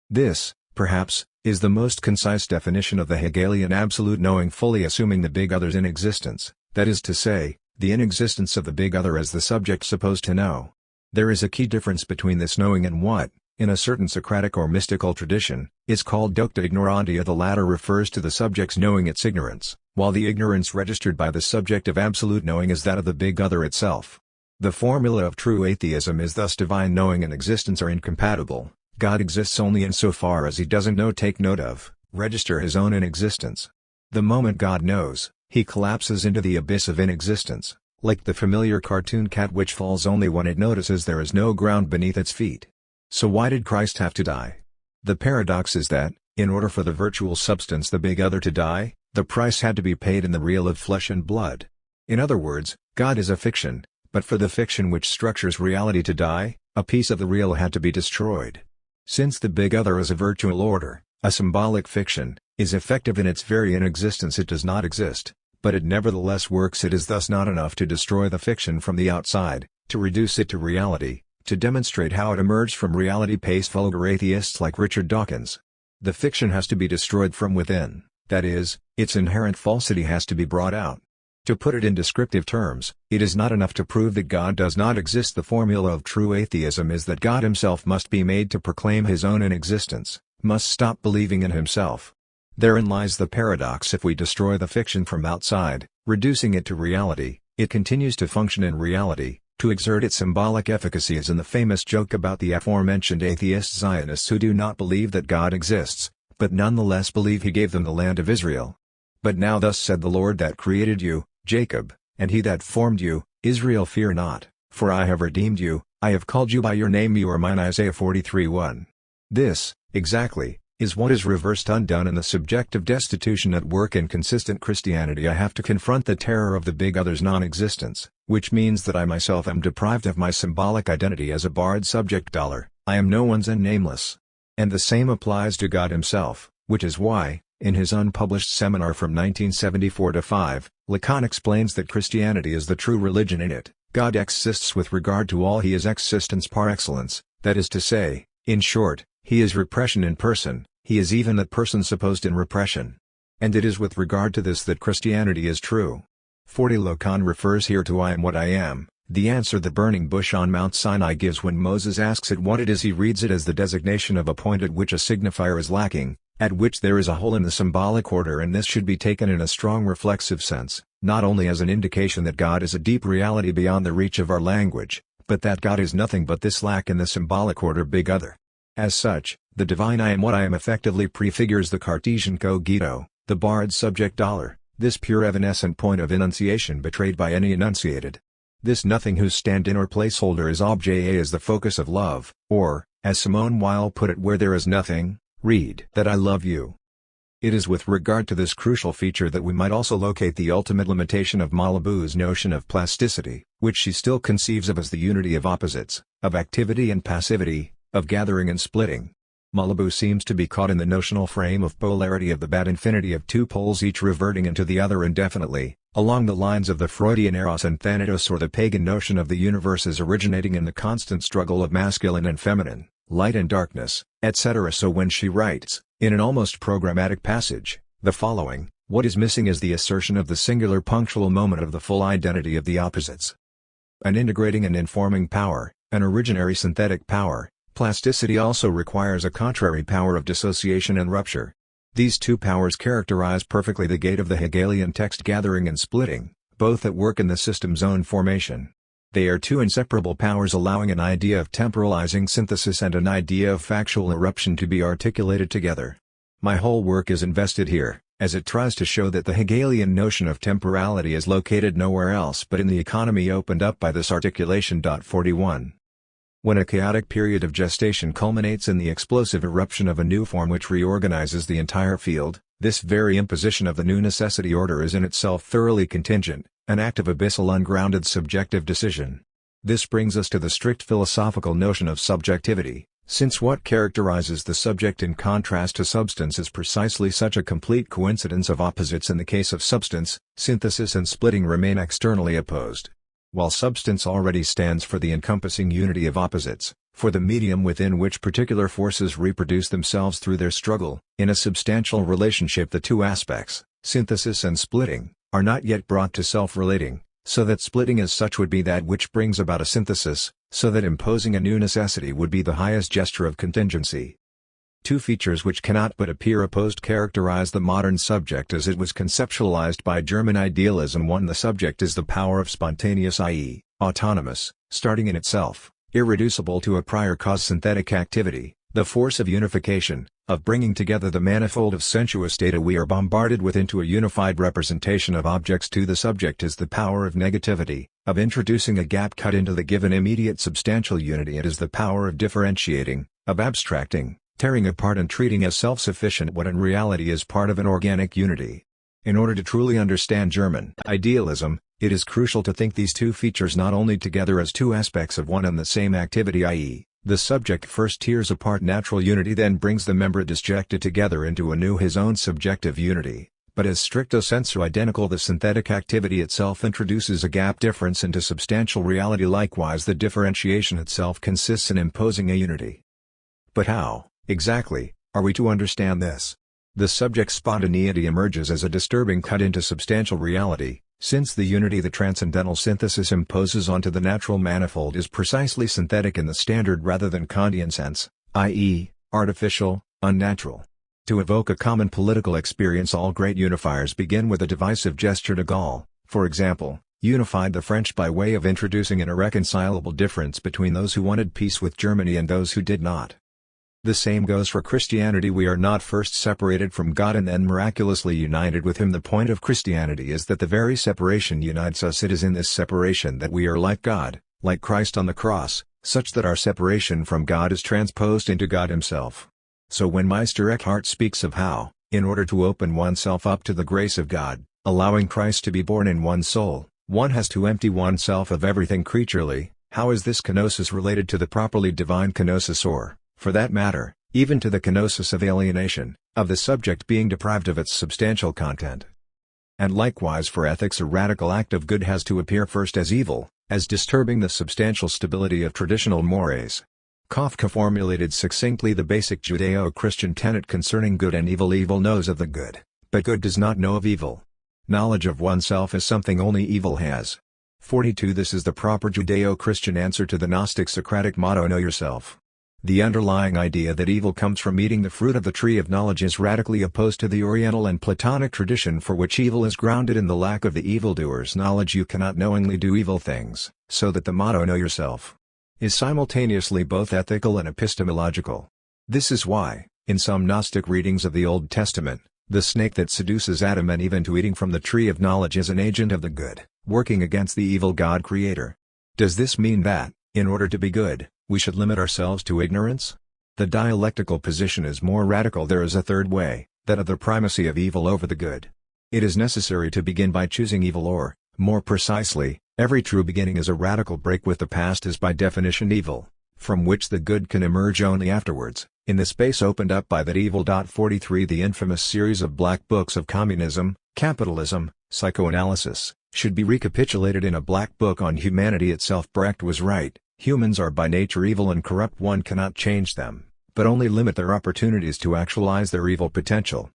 This, perhaps, is the most concise definition of the Hegelian absolute knowing, fully assuming the big other's inexistence, that is to say, the inexistence of the big other as the subject supposed to know. There is a key difference between this knowing and what, in a certain Socratic or mystical tradition, is called docta ignorantia. The latter refers to the subject's knowing its ignorance, while the ignorance registered by the subject of absolute knowing is that of the big other itself. The formula of true atheism is thus divine knowing and existence are incompatible. God exists only insofar as he doesn't know, take note of, register his own inexistence. The moment God knows, he collapses into the abyss of inexistence, like the familiar cartoon cat which falls only when it notices there is no ground beneath its feet. So why did Christ have to die? The paradox is that, in order for the virtual substance, the big other, to die, the price had to be paid in the real of flesh and blood. In other words, God is a fiction, but for the fiction which structures reality to die, a piece of the real had to be destroyed. Since the big other is a virtual order, a symbolic fiction, is effective in its very inexistence, it does not exist, but it nevertheless works. It is thus not enough to destroy the fiction from the outside, to reduce it to reality, to demonstrate how it emerged from reality, pace vulgar atheists like Richard Dawkins. The fiction has to be destroyed from within, that is, its inherent falsity has to be brought out. To put it in descriptive terms, it is not enough to prove that God does not exist. The formula of true atheism is that God himself must be made to proclaim his own inexistence, must stop believing in himself. Therein lies the paradox. If we destroy the fiction from outside, reducing it to reality, it continues to function in reality, to exert its symbolic efficacy, as in the famous joke about the aforementioned atheist Zionists who do not believe that God exists, but nonetheless believe he gave them the land of Israel. But now thus said the Lord that created you, Jacob, and he that formed you, Israel, fear not, for I have redeemed you, I have called you by your name, you are mine. Isaiah 43:1. This, exactly, is what is reversed, undone, in the subjective destitution at work in consistent Christianity. I have to confront the terror of the big other's non-existence, which means that I myself am deprived of my symbolic identity as a barred subject. I am no one's and nameless. And the same applies to God himself, which is why, in his unpublished seminar from 1974-5, Lacan explains that Christianity is the true religion. In it, God exists with regard to all, he is existence par excellence, that is to say, in short, he is repression in person, he is even that person supposed in repression. And it is with regard to this that Christianity is true. 40 Lokan refers here to I am what I am, the answer the burning bush on Mount Sinai gives when Moses asks it what it is. He reads it as the designation of a point at which a signifier is lacking, at which there is a hole in the symbolic order, and this should be taken in a strong reflexive sense, not only as an indication that God is a deep reality beyond the reach of our language, but that God is nothing but this lack in the symbolic order big other. As such, the divine I am what I am effectively prefigures the Cartesian cogito, the barred subject dollar, this pure evanescent point of enunciation betrayed by any enunciated. This nothing whose stand-in or placeholder is objet is the focus of love, or, as Simone Weil put it, where there is nothing, read that I love you. It is with regard to this crucial feature that we might also locate the ultimate limitation of Malibu's notion of plasticity, which she still conceives of as the unity of opposites, of activity and passivity, of gathering and splitting. Malibu seems to be caught in the notional frame of polarity of the bad infinity of two poles each reverting into the other indefinitely, along the lines of the Freudian eros and thanatos or the pagan notion of the universe as originating in the constant struggle of masculine and feminine, light and darkness, etc. So when she writes, in an almost programmatic passage, the following, what is missing is the assertion of the singular punctual moment of the full identity of the opposites. An integrating and informing power, an originary synthetic power, plasticity also requires a contrary power of dissociation and rupture. These two powers characterize perfectly the gait of the Hegelian text gathering and splitting, both at work in the system's own formation. They are two inseparable powers allowing an idea of temporalizing synthesis and an idea of factual eruption to be articulated together. My whole work is invested here, as it tries to show that the Hegelian notion of temporality is located nowhere else but in the economy opened up by this articulation. 41. When a chaotic period of gestation culminates in the explosive eruption of a new form which reorganizes the entire field, this very imposition of the new necessity order is in itself thoroughly contingent, an act of abyssal ungrounded subjective decision. This brings us to the strict philosophical notion of subjectivity, since what characterizes the subject in contrast to substance is precisely such a complete coincidence of opposites. In the case of substance, synthesis and splitting remain externally opposed, while substance already stands for the encompassing unity of opposites, for the medium within which particular forces reproduce themselves through their struggle. In a substantial relationship, the two aspects, synthesis and splitting, are not yet brought to self-relating, so that splitting as such would be that which brings about a synthesis, so that imposing a new necessity would be the highest gesture of contingency. Two features which cannot but appear opposed characterize the modern subject as it was conceptualized by German idealism. 1. The subject is the power of spontaneous, i.e., autonomous, starting in itself, irreducible to a prior cause synthetic activity, the force of unification, of bringing together the manifold of sensuous data we are bombarded with into a unified representation of objects. 2. The subject is the power of negativity, of introducing a gap cut into the given immediate substantial unity. It is the power of differentiating, of abstracting, tearing apart and treating as self-sufficient what in reality is part of an organic unity. In order to truly understand German idealism, it is crucial to think these two features not only together as two aspects of one and the same activity, i.e., the subject first tears apart natural unity, then brings the member disjected together into a new his own subjective unity, but as stricto sensu identical the synthetic activity itself introduces a gap difference into substantial reality. Likewise, the differentiation itself consists in imposing a unity. But how, exactly, are we to understand this? The subject's spontaneity emerges as a disturbing cut into substantial reality, since the unity the transcendental synthesis imposes onto the natural manifold is precisely synthetic in the standard rather than Kantian sense, i.e., artificial, unnatural. To evoke a common political experience, all great unifiers begin with a divisive gesture. De Gaulle, for example, unified the French by way of introducing an irreconcilable difference between those who wanted peace with Germany and those who did not. The same goes for Christianity. We are not first separated from God and then miraculously united with Him. The point of Christianity is that the very separation unites us. It is in this separation that we are like God, like Christ on the cross, such that our separation from God is transposed into God Himself. So when Meister Eckhart speaks of how, in order to open oneself up to the grace of God, allowing Christ to be born in one's soul, one has to empty oneself of everything creaturely, how is this kenosis related to the properly divine kenosis, or, for that matter, even to the kenosis of alienation, of the subject being deprived of its substantial content? And likewise for ethics, a radical act of good has to appear first as evil, as disturbing the substantial stability of traditional mores. Kafka formulated succinctly the basic Judeo-Christian tenet concerning good and evil. Evil knows of the good, but good does not know of evil. Knowledge of oneself is something only evil has. 42 This is the proper Judeo-Christian answer to the Gnostic Socratic motto Know Yourself. The underlying idea that evil comes from eating the fruit of the tree of knowledge is radically opposed to the Oriental and Platonic tradition, for which evil is grounded in the lack of the evildoer's knowledge. You cannot knowingly do evil things, so that the motto Know Yourself is simultaneously both ethical and epistemological. This is why, in some Gnostic readings of the Old Testament, the snake that seduces Adam and Eve into eating from the tree of knowledge is an agent of the good, working against the evil God Creator. Does this mean that, in order to be good, we should limit ourselves to ignorance? The dialectical position is more radical. There is a third way, that of the primacy of evil over the good. It is necessary to begin by choosing evil, or, more precisely, every true beginning is a radical break with the past is by definition evil, from which the good can emerge only afterwards, in the space opened up by that evil. 43 The infamous series of black books of communism, capitalism, psychoanalysis, should be recapitulated in a black book on humanity itself. Brecht was right. Humans are by nature evil and corrupt. One cannot change them, but only limit their opportunities to actualize their evil potential.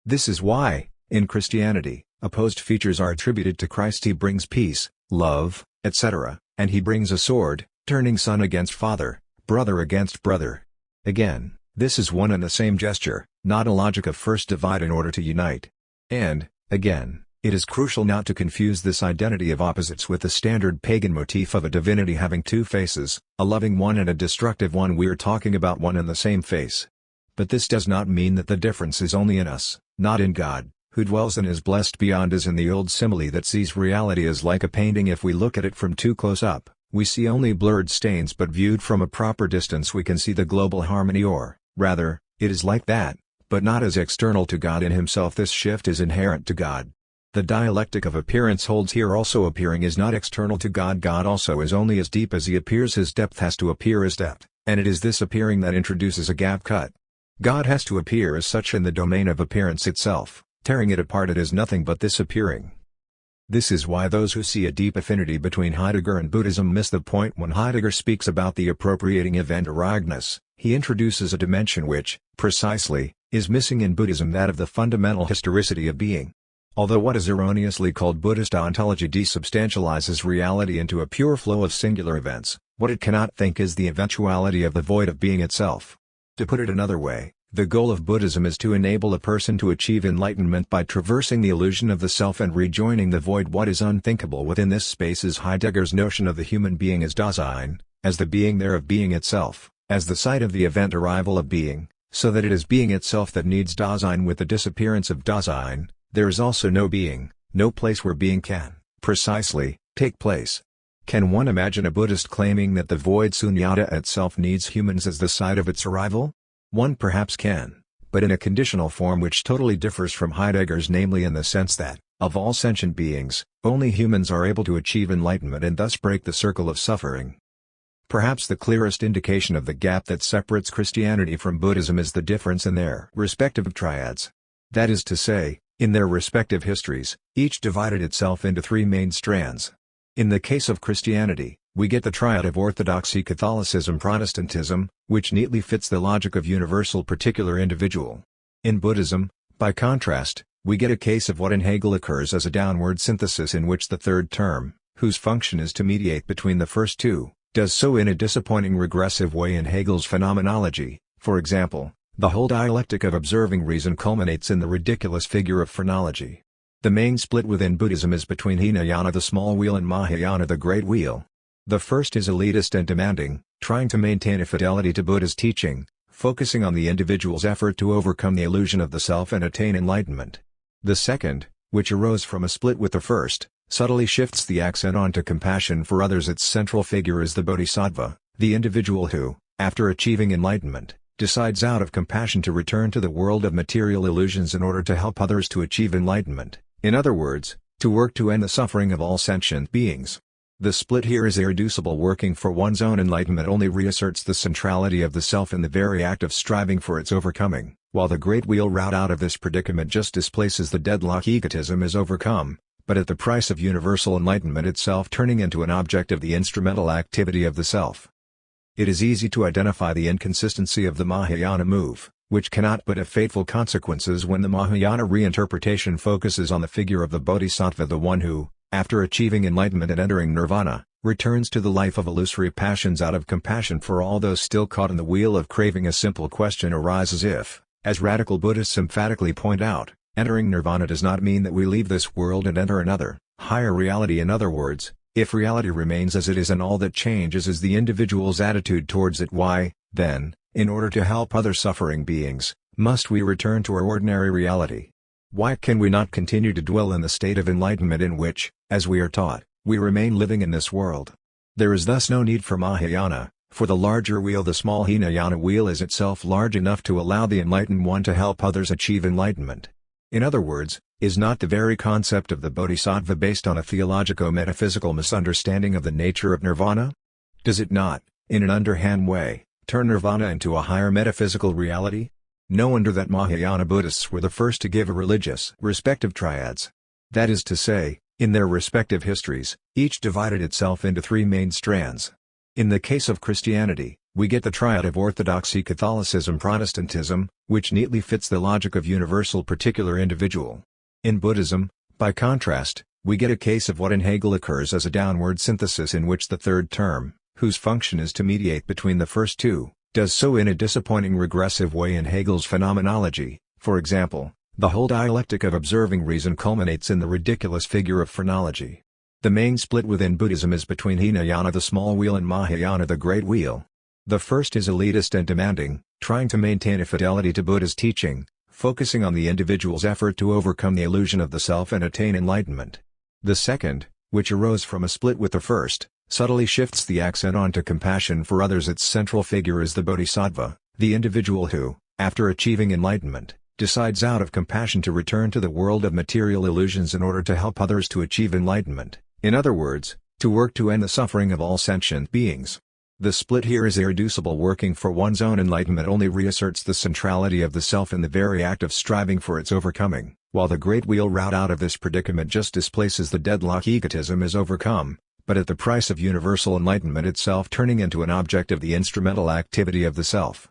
This is why, in Christianity, opposed features are attributed to Christ. He brings peace, love, etc., and he brings a sword, turning son against father, brother against brother. Again, this is one and the same gesture, not a logic of first divide in order to unite. And, again, it is crucial not to confuse this identity of opposites with the standard pagan motif of a divinity having two faces, a loving one and a destructive one. We are talking about one and the same face. But this does not mean that the difference is only in us, not in God, who dwells and is blessed beyond, as in the old simile that sees reality as like a painting. If we look at it from too close up, we see only blurred stains, but viewed from a proper distance we can see the global harmony, or, rather, it is like that, but not as external to God in himself. This shift is inherent to God. The dialectic of appearance holds here also. Appearing is not external to God. God also is only as deep as he appears. His depth has to appear as depth, and it is this appearing that introduces a gap cut. God has to appear as such in the domain of appearance itself. Tearing it apart, it is nothing but this appearing. This is why those who see a deep affinity between Heidegger and Buddhism miss the point. When Heidegger speaks about the appropriating event Ereignis, he introduces a dimension which, precisely, is missing in Buddhism, that of the fundamental historicity of being. Although what is erroneously called Buddhist ontology desubstantializes reality into a pure flow of singular events, what it cannot think is the eventuality of the void of being itself. To put it another way, the goal of Buddhism is to enable a person to achieve enlightenment by traversing the illusion of the self and rejoining the void. What is unthinkable within this space is Heidegger's notion of the human being as Dasein, as the being there of being itself, as the site of the event arrival of being, so that it is being itself that needs Dasein. With the disappearance of Dasein, there is also no being, no place where being can, precisely, take place. Can one imagine a Buddhist claiming that the void Sunyata itself needs humans as the site of its arrival? One perhaps can, but in a conditional form which totally differs from Heidegger's, namely in the sense that, of all sentient beings, only humans are able to achieve enlightenment and thus break the circle of suffering. Perhaps the clearest indication of the gap that separates Christianity from Buddhism is the difference in their respective triads. That is to say, in their respective histories, each divided itself into three main strands. In the case of Christianity, we get the triad of Orthodoxy, Catholicism, Protestantism, which neatly fits the logic of universal particular individual. In Buddhism, by contrast, we get a case of what in Hegel occurs as a downward synthesis, in which the third term, whose function is to mediate between the first two, does so in a disappointing regressive way. In Hegel's phenomenology, for example, the whole dialectic of observing reason culminates in the ridiculous figure of phrenology. The main split within Buddhism is between Hinayana, the small wheel, and Mahayana, the great wheel. The first is elitist and demanding, trying to maintain a fidelity to Buddha's teaching, focusing on the individual's effort to overcome the illusion of the self and attain enlightenment. The second, which arose from a split with the first, subtly shifts the accent onto compassion for others. Its central figure is the bodhisattva, the individual who, after achieving enlightenment, decides out of compassion to return to the world of material illusions in order to help others to achieve enlightenment, in other words, to work to end the suffering of all sentient beings. The split here is irreducible. Working for one's own enlightenment only reasserts the centrality of the self in the very act of striving for its overcoming, while the great wheel route out of this predicament just displaces the deadlock. Egotism is overcome, but at the price of universal enlightenment itself turning into an object of the instrumental activity of the self. It is easy to identify the inconsistency of the Mahayana move, which cannot but have fateful consequences when the Mahayana reinterpretation focuses on the figure of the bodhisattva, the one who, after achieving enlightenment and entering nirvana, returns to the life of illusory passions out of compassion for all those still caught in the wheel of craving. A simple question arises if, as radical Buddhists emphatically point out, entering nirvana does not mean that we leave this world and enter another, higher reality. In other words, if reality remains as it is and all that changes is the individual's attitude towards it, why, then, in order to help other suffering beings, must we return to our ordinary reality? Why can we not continue to dwell in the state of enlightenment in which, as we are taught, we remain living in this world? There is thus no need for Mahayana, for the larger wheel, the small Hinayana wheel, is itself large enough to allow the enlightened one to help others achieve enlightenment. In other words, is not the very concept of the bodhisattva based on a theologico-metaphysical misunderstanding of the nature of nirvana? Does it not, in an underhand way, turn nirvana into a higher metaphysical reality? No wonder that Mahayana Buddhists were the first to give a religious respective triads. That is to say, in their respective histories, each divided itself into three main strands. In the case of Christianity, we get the triad of orthodoxy, Catholicism, Protestantism, which neatly fits the logic of universal particular individual. In Buddhism, by contrast, we get a case of what in Hegel occurs as a downward synthesis in which the third term, whose function is to mediate between the first two, does so in a disappointing regressive way in Hegel's phenomenology. For example, the whole dialectic of observing reason culminates in the ridiculous figure of phrenology. The main split within Buddhism is between Hinayana, the small wheel, and Mahayana, the great wheel. The first is elitist and demanding, trying to maintain a fidelity to Buddha's teaching, focusing on the individual's effort to overcome the illusion of the self and attain enlightenment. The second, which arose from a split with the first, subtly shifts the accent onto compassion for others. Its central figure is the bodhisattva, the individual who, after achieving enlightenment, decides out of compassion to return to the world of material illusions in order to help others to achieve enlightenment, in other words, to work to end the suffering of all sentient beings. The split here is irreducible. Working for one's own enlightenment only reasserts the centrality of the self in the very act of striving for its overcoming, while the great wheel route out of this predicament just displaces the deadlock. Egotism is overcome, but at the price of universal enlightenment itself turning into an object of the instrumental activity of the self.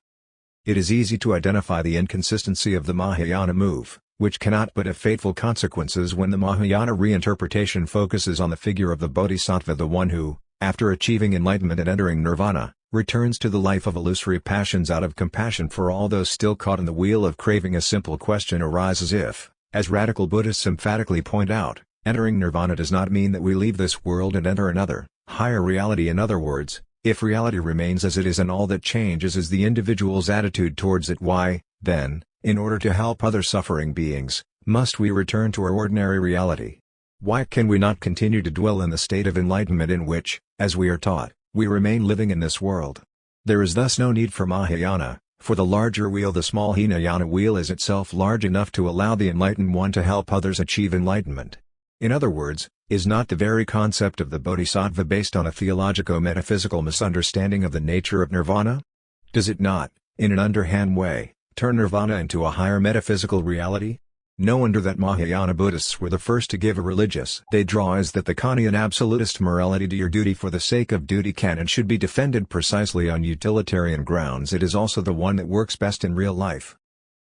It is easy to identify the inconsistency of the Mahayana move, which cannot but have fateful consequences when the Mahayana reinterpretation focuses on the figure of the bodhisattva, the one who, after achieving enlightenment and entering nirvana, returns to the life of illusory passions out of compassion for all those still caught in the wheel of craving. A simple question arises if, as radical Buddhists emphatically point out, entering nirvana does not mean that we leave this world and enter another, higher reality. In other words, if reality remains as it is and all that changes is the individual's attitude towards it, why, then, in order to help other suffering beings, must we return to our ordinary reality? Why can we not continue to dwell in the state of enlightenment in which, as we are taught, we remain living in this world? There is thus no need for Mahayana, for the larger wheel, the small Hinayana wheel, is itself large enough to allow the enlightened one to help others achieve enlightenment. In other words, is not the very concept of the bodhisattva based on a theologico-metaphysical misunderstanding of the nature of nirvana? Does it not, in an underhand way, turn nirvana into a higher metaphysical reality? No wonder that Mahayana Buddhists were the first to give a religious they draw is that the Kantian absolutist morality, do your duty for the sake of duty, can and should be defended precisely on utilitarian grounds. It is also the one that works best in real life.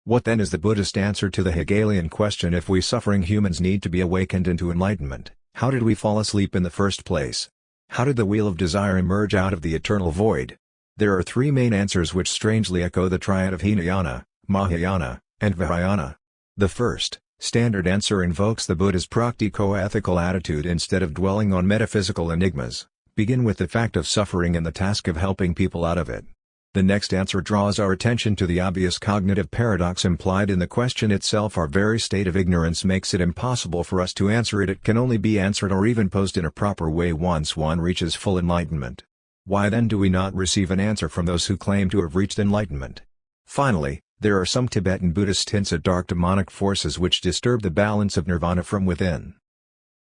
What then is the Buddhist answer to the Hegelian question: if we suffering humans need to be awakened into enlightenment, how did we fall asleep in the first place? How did the wheel of desire emerge out of the eternal void? There are three main answers which strangely echo the triad of Hinayana, Mahayana, and Vihayana. The first, standard answer invokes the Buddha's practico-ethical attitude instead of dwelling on metaphysical enigmas. Begin with the fact of suffering and the task of helping people out of it. The next answer draws our attention to the obvious cognitive paradox implied in the question itself. Our very state of ignorance makes it impossible for us to answer it. It can only be answered or even posed in a proper way once one reaches full enlightenment. Why then do we not receive an answer from those who claim to have reached enlightenment? Finally, there are some Tibetan Buddhist hints at dark demonic forces which disturb the balance of nirvana from within.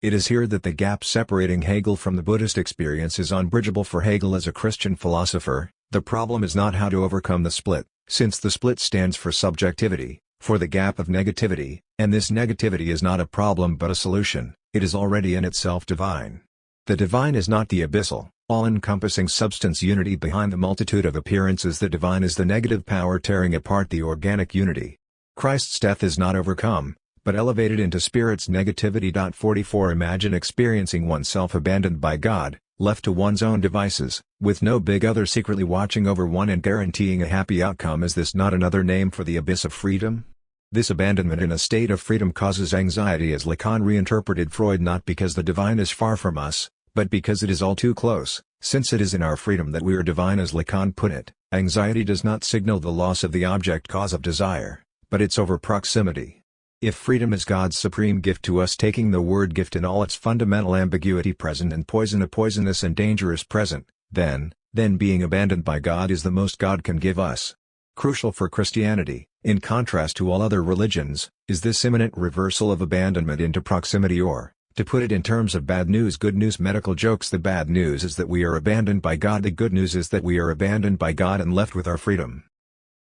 It is here that the gap separating Hegel from the Buddhist experience is unbridgeable. For Hegel as a Christian philosopher, the problem is not how to overcome the split, since the split stands for subjectivity, for the gap of negativity, and this negativity is not a problem but a solution. It is already in itself divine. The divine is not the abyssal, all-encompassing substance unity behind the multitude of appearances. The divine is the negative power tearing apart the organic unity. Christ's death is not overcome, but elevated into spirit's negativity. 44 Imagine experiencing oneself abandoned by God, left to one's own devices, with no big other secretly watching over one and guaranteeing a happy outcome. Is this not another name for the abyss of freedom? This abandonment in a state of freedom causes anxiety, as Lacan reinterpreted Freud, not because the divine is far from us, but because it is all too close, since it is in our freedom that we are divine. As Lacan put it, anxiety does not signal the loss of the object cause of desire, but its over proximity. If freedom is God's supreme gift to us, taking the word gift in all its fundamental ambiguity present and poison a poisonous and dangerous present, then being abandoned by God is the most God can give us. Crucial for Christianity, in contrast to all other religions, is this imminent reversal of abandonment into proximity, or, to put it in terms of bad news good news medical jokes, the bad news is that we are abandoned by God, the good news is that we are abandoned by God and left with our freedom.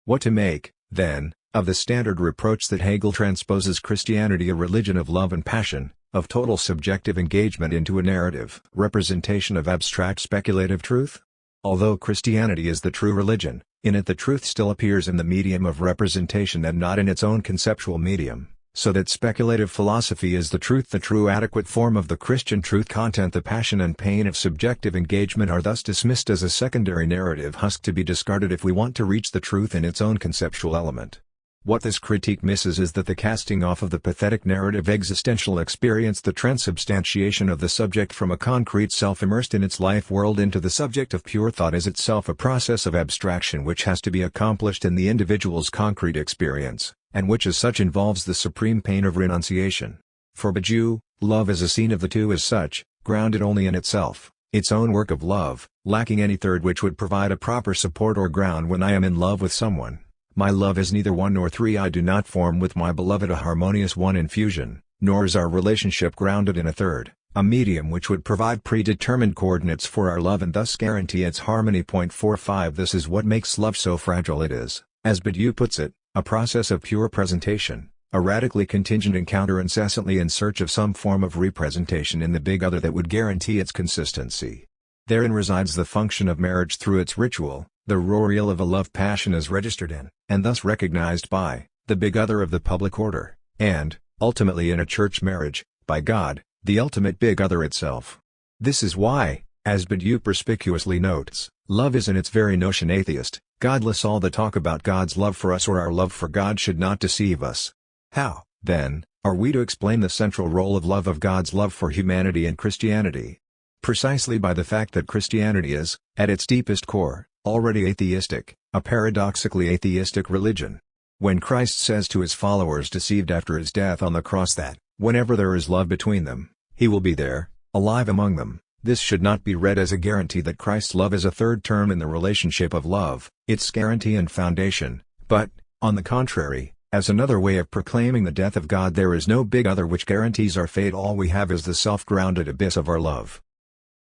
What to make, then, of the standard reproach that Hegel transposes Christianity, a religion of love and passion, of total subjective engagement, into a narrative representation of abstract speculative truth? Although Christianity is the true religion, in it the truth still appears in the medium of representation and not in its own conceptual medium, so that speculative philosophy is the truth, the true adequate form of the Christian truth content. The passion and pain of subjective engagement are thus dismissed as a secondary narrative husk to be discarded if we want to reach the truth in its own conceptual element. What this critique misses is that the casting off of the pathetic narrative existential experience, the transubstantiation of the subject from a concrete self immersed in its life world into the subject of pure thought, is itself a process of abstraction which has to be accomplished in the individual's concrete experience, and which as such involves the supreme pain of renunciation. For Badiou, love is a scene of the two as such, grounded only in itself, its own work of love, lacking any third which would provide a proper support or ground. When I am in love with someone, my love is neither one nor three. I do not form with my beloved a harmonious one in fusion, nor is our relationship grounded in a third, a medium which would provide predetermined coordinates for our love and thus guarantee its harmony. 45 This is what makes love so fragile. It is, as Badiou puts it, a process of pure presentation, a radically contingent encounter incessantly in search of some form of representation in the big other that would guarantee its consistency. Therein resides the function of marriage through its ritual. The raw reel of a love passion is registered in, and thus recognized by, the big other of the public order, and, ultimately in a church marriage, by God, the ultimate big other itself. This is why, as Badiou perspicuously notes, love is in its very notion atheist, godless. All the talk about God's love for us or our love for God should not deceive us. How, then, are we to explain the central role of love, of God's love for humanity in Christianity? Precisely by the fact that Christianity is, at its deepest core, already atheistic, a paradoxically atheistic religion. When Christ says to his followers deceived after his death on the cross that, whenever there is love between them, he will be there, alive among them, this should not be read as a guarantee that Christ's love is a third term in the relationship of love, its guarantee and foundation, but, on the contrary, as another way of proclaiming the death of God. There is no big other which guarantees our fate. All we have is the self-grounded abyss of our love.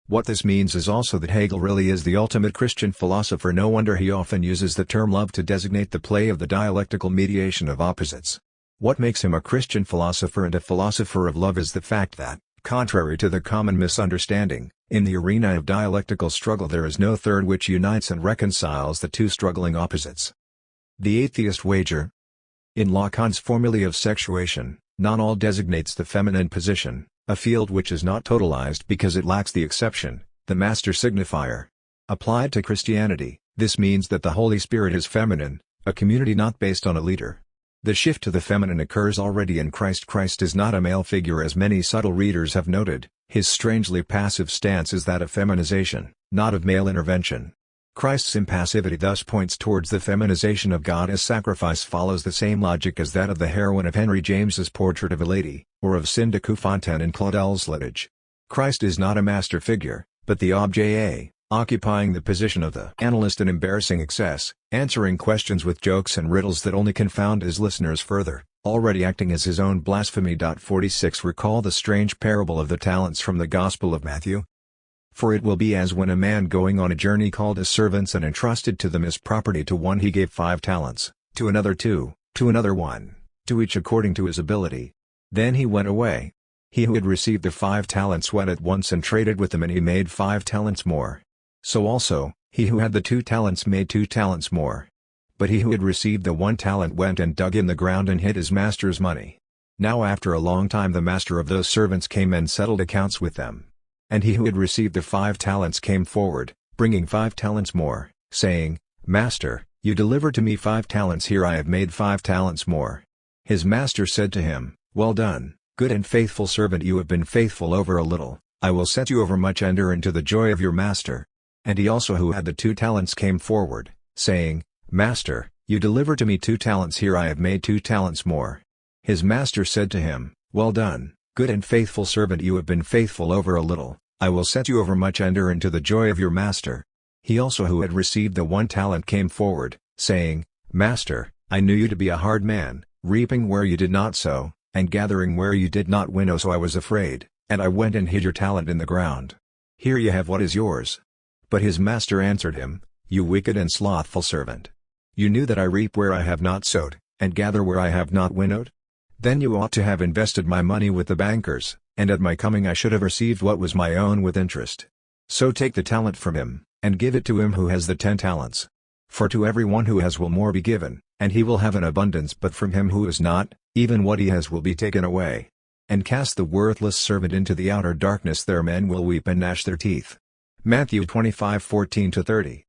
What this means is also that Hegel really is the ultimate Christian philosopher. No wonder he often uses the term love to designate the play of the dialectical mediation of opposites. What makes him a Christian philosopher and a philosopher of love is the fact that, contrary to the common misunderstanding, in the arena of dialectical struggle there is no third which unites and reconciles the two struggling opposites. The atheist wager. In Lacan's formulae of sexuation, non-all designates the feminine position, a field which is not totalized because it lacks the exception, the master signifier. Applied to Christianity, this means that the Holy Spirit is feminine, a community not based on a leader. The shift to the feminine occurs already in Christ. Christ is not a male figure, as many subtle readers have noted. His strangely passive stance is that of feminization, not of male intervention. Christ's impassivity thus points towards the feminization of God, as sacrifice follows the same logic as that of the heroine of Henry James's Portrait of a Lady, or of Cindy Coufontaine in Claudel's Litige. Christ is not a master figure, but the objet, occupying the position of the analyst in embarrassing excess, answering questions with jokes and riddles that only confound his listeners further, already acting as his own blasphemy. 46 Recall the strange parable of the talents from the Gospel of Matthew. For it will be as when a man going on a journey called his servants and entrusted to them his property. To one he gave 5 talents, to another 2, to another 1, to each according to his ability. Then he went away. He who had received the 5 talents went at once and traded with them, and he made 5 talents more. So also, he who had the 2 talents made 2 talents more. But he who had received the 1 talent went and dug in the ground and hid his master's money. Now after a long time the master of those servants came and settled accounts with them. And he who had received the 5 talents came forward, bringing 5 talents more, saying, Master, you delivered to me 5 talents, here I have made 5 talents more. His master said to him, Well done, good and faithful servant, you have been faithful over a little, I will set you over much, enter into the joy of your master. And he also who had the 2 talents came forward, saying, Master, you delivered to me 2 talents, here I have made 2 talents more. His master said to him, Well done, good and faithful servant, you have been faithful over a little, I will set you over much, enter into the joy of your master. He also who had received the 1 talent came forward, saying, Master, I knew you to be a hard man, reaping where you did not sow, and gathering where you did not winnow, so I was afraid, and I went and hid your talent in the ground. Here you have what is yours. But his master answered him, You wicked and slothful servant. You knew that I reap where I have not sowed, and gather where I have not winnowed? Then you ought to have invested my money with the bankers, and at my coming I should have received what was my own with interest. So take the talent from him, and give it to him who has the 10 talents. For to everyone who has will more be given, and he will have an abundance, but from him who has not, even what he has will be taken away. And cast the worthless servant into the outer darkness, there men will weep and gnash their teeth. Matthew 25:14-30.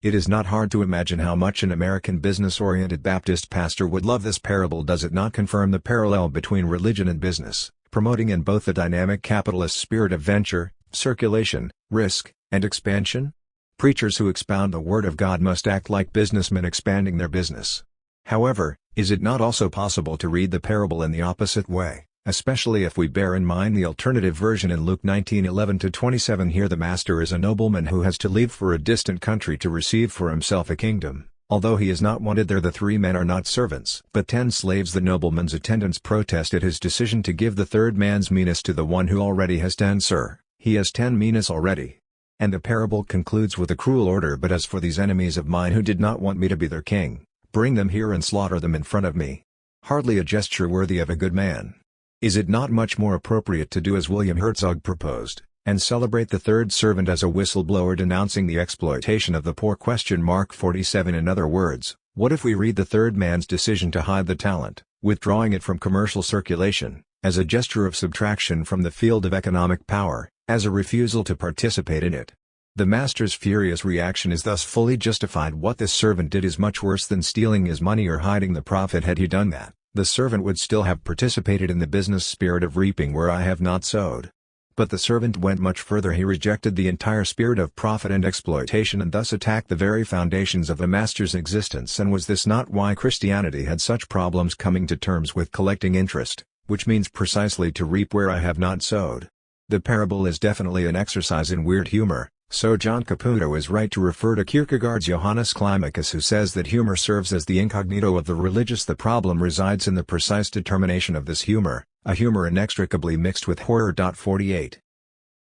It is not hard to imagine how much an American business-oriented Baptist pastor would love this parable. Does it not confirm the parallel between religion and business, promoting in both the dynamic capitalist spirit of venture, circulation, risk, and expansion? Preachers who expound the Word of God must act like businessmen expanding their business. However, is it not also possible to read the parable in the opposite way, especially if we bear in mind the alternative version in Luke 19:11-27? Here the master is a nobleman who has to leave for a distant country to receive for himself a kingdom. Although he is not wanted there, the 3 men are not servants but 10 slaves. The nobleman's attendants protest at his decision to give the 3rd man's minas to the one who already has 10. Sir, he has 10 minas already. And the parable concludes with a cruel order, but as for these enemies of mine who did not want me to be their king, bring them here and slaughter them in front of me. Hardly a gesture worthy of a good man. Is it not much more appropriate to do as William Herzog proposed, and celebrate the 3rd servant as a whistleblower denouncing the exploitation of the poor? 47. In other words, what if we read the 3rd man's decision to hide the talent, withdrawing it from commercial circulation, as a gesture of subtraction from the field of economic power, as a refusal to participate in it? The master's furious reaction is thus fully justified. What this servant did is much worse than stealing his money or hiding the profit. Had he done that, the servant would still have participated in the business spirit of reaping where I have not sowed. But the servant went much further. He rejected the entire spirit of profit and exploitation and thus attacked the very foundations of the master's existence. And was this not why Christianity had such problems coming to terms with collecting interest, which means precisely to reap where I have not sowed? The parable is definitely an exercise in weird humor, so John Caputo is right to refer to Kierkegaard's Johannes Climacus, who says that humor serves as the incognito of the religious. The problem resides in the precise determination of this humor, a humor inextricably mixed with horror. 48.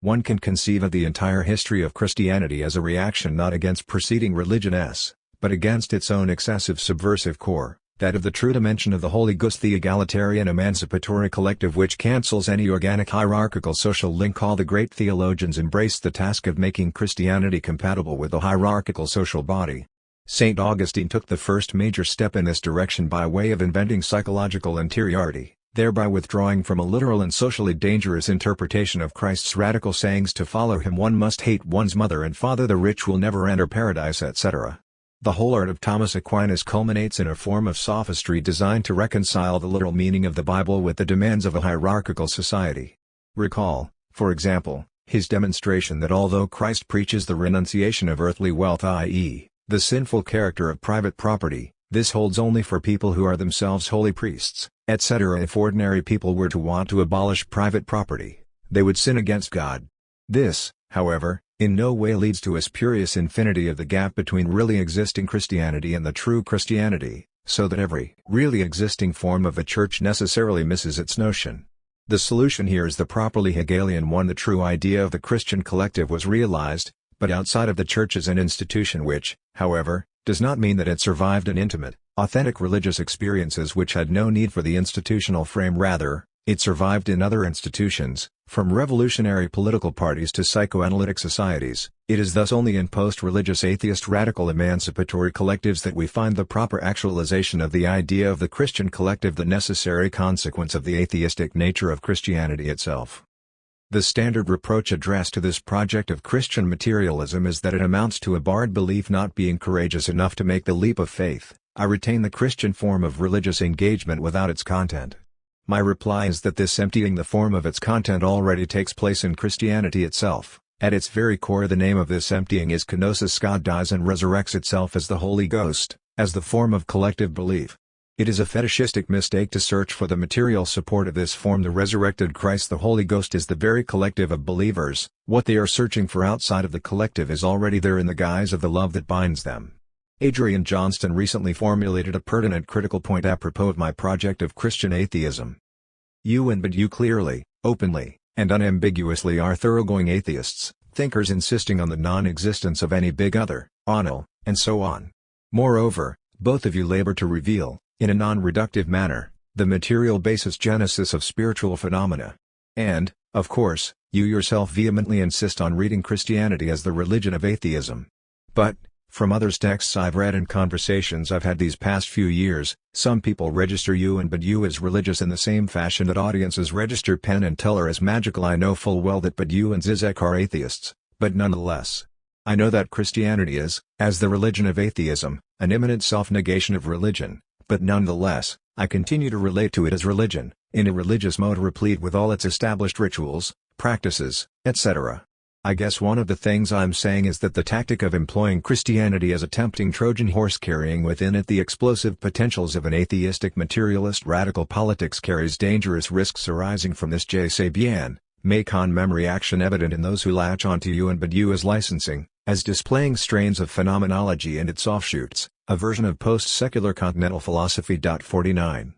One can conceive of the entire history of Christianity as a reaction not against preceding religions, but against its own excessive subversive core, that of the true dimension of the Holy Ghost, the egalitarian emancipatory collective which cancels any organic hierarchical social link. All the great theologians embraced the task of making Christianity compatible with the hierarchical social body. St. Augustine took the first major step in this direction by way of inventing psychological interiority, thereby withdrawing from a literal and socially dangerous interpretation of Christ's radical sayings. To follow him one must hate one's mother and father, the rich will never enter paradise, etc. The whole art of Thomas Aquinas culminates in a form of sophistry designed to reconcile the literal meaning of the Bible with the demands of a hierarchical society. Recall, for example, his demonstration that although Christ preaches the renunciation of earthly wealth, i.e., the sinful character of private property, this holds only for people who are themselves holy priests, etc. If ordinary people were to want to abolish private property, they would sin against God. This, however, in no way leads to a spurious infinity of the gap between really existing Christianity and the true Christianity, so that every really existing form of a church necessarily misses its notion. The solution here is the properly Hegelian one. The true idea of the Christian collective was realized, but outside of the church as an institution, which, however, does not mean that it survived an intimate, authentic religious experiences which had no need for the institutional frame. Rather, It survived in other institutions, from revolutionary political parties to psychoanalytic societies. It is thus only in post-religious atheist radical emancipatory collectives that we find the proper actualization of the idea of the Christian collective, the necessary consequence of the atheistic nature of Christianity itself. The standard reproach addressed to this project of Christian materialism is that it amounts to a barred belief not being courageous enough to make the leap of faith. I retain the Christian form of religious engagement without its content. My reply is that this emptying the form of its content already takes place in Christianity itself. At its very core, the name of this emptying is kenosis. God dies and resurrects itself as the Holy Ghost, as the form of collective belief. It is a fetishistic mistake to search for the material support of this form. The resurrected Christ, the Holy Ghost, is the very collective of believers. What they are searching for outside of the collective is already there in the guise of the love that binds them. Adrian Johnston recently formulated a pertinent critical point apropos of my project of Christian atheism. But you clearly, openly, and unambiguously are thoroughgoing atheists, thinkers insisting on the non-existence of any big other, onil, and so on. Moreover, both of you labor to reveal, in a non-reductive manner, the material basis genesis of spiritual phenomena. And, of course, you yourself vehemently insist on reading Christianity as the religion of atheism. But, from other texts I've read and conversations I've had these past few years, some people register you as religious in the same fashion that audiences register Penn and Teller as magical. I know full well that you and Zizek are atheists, but nonetheless. I know that Christianity is, as the religion of atheism, an immanent self-negation of religion, but nonetheless, I continue to relate to it as religion, in a religious mode replete with all its established rituals, practices, etc. I guess one of the things I'm saying is that the tactic of employing Christianity as a tempting Trojan horse carrying within it the explosive potentials of an atheistic materialist radical politics carries dangerous risks arising from this. Je sais bien, Macon memory action evident in those who latch onto you as licensing, as displaying strains of phenomenology and its offshoots, a version of post-secular continental philosophy. 49.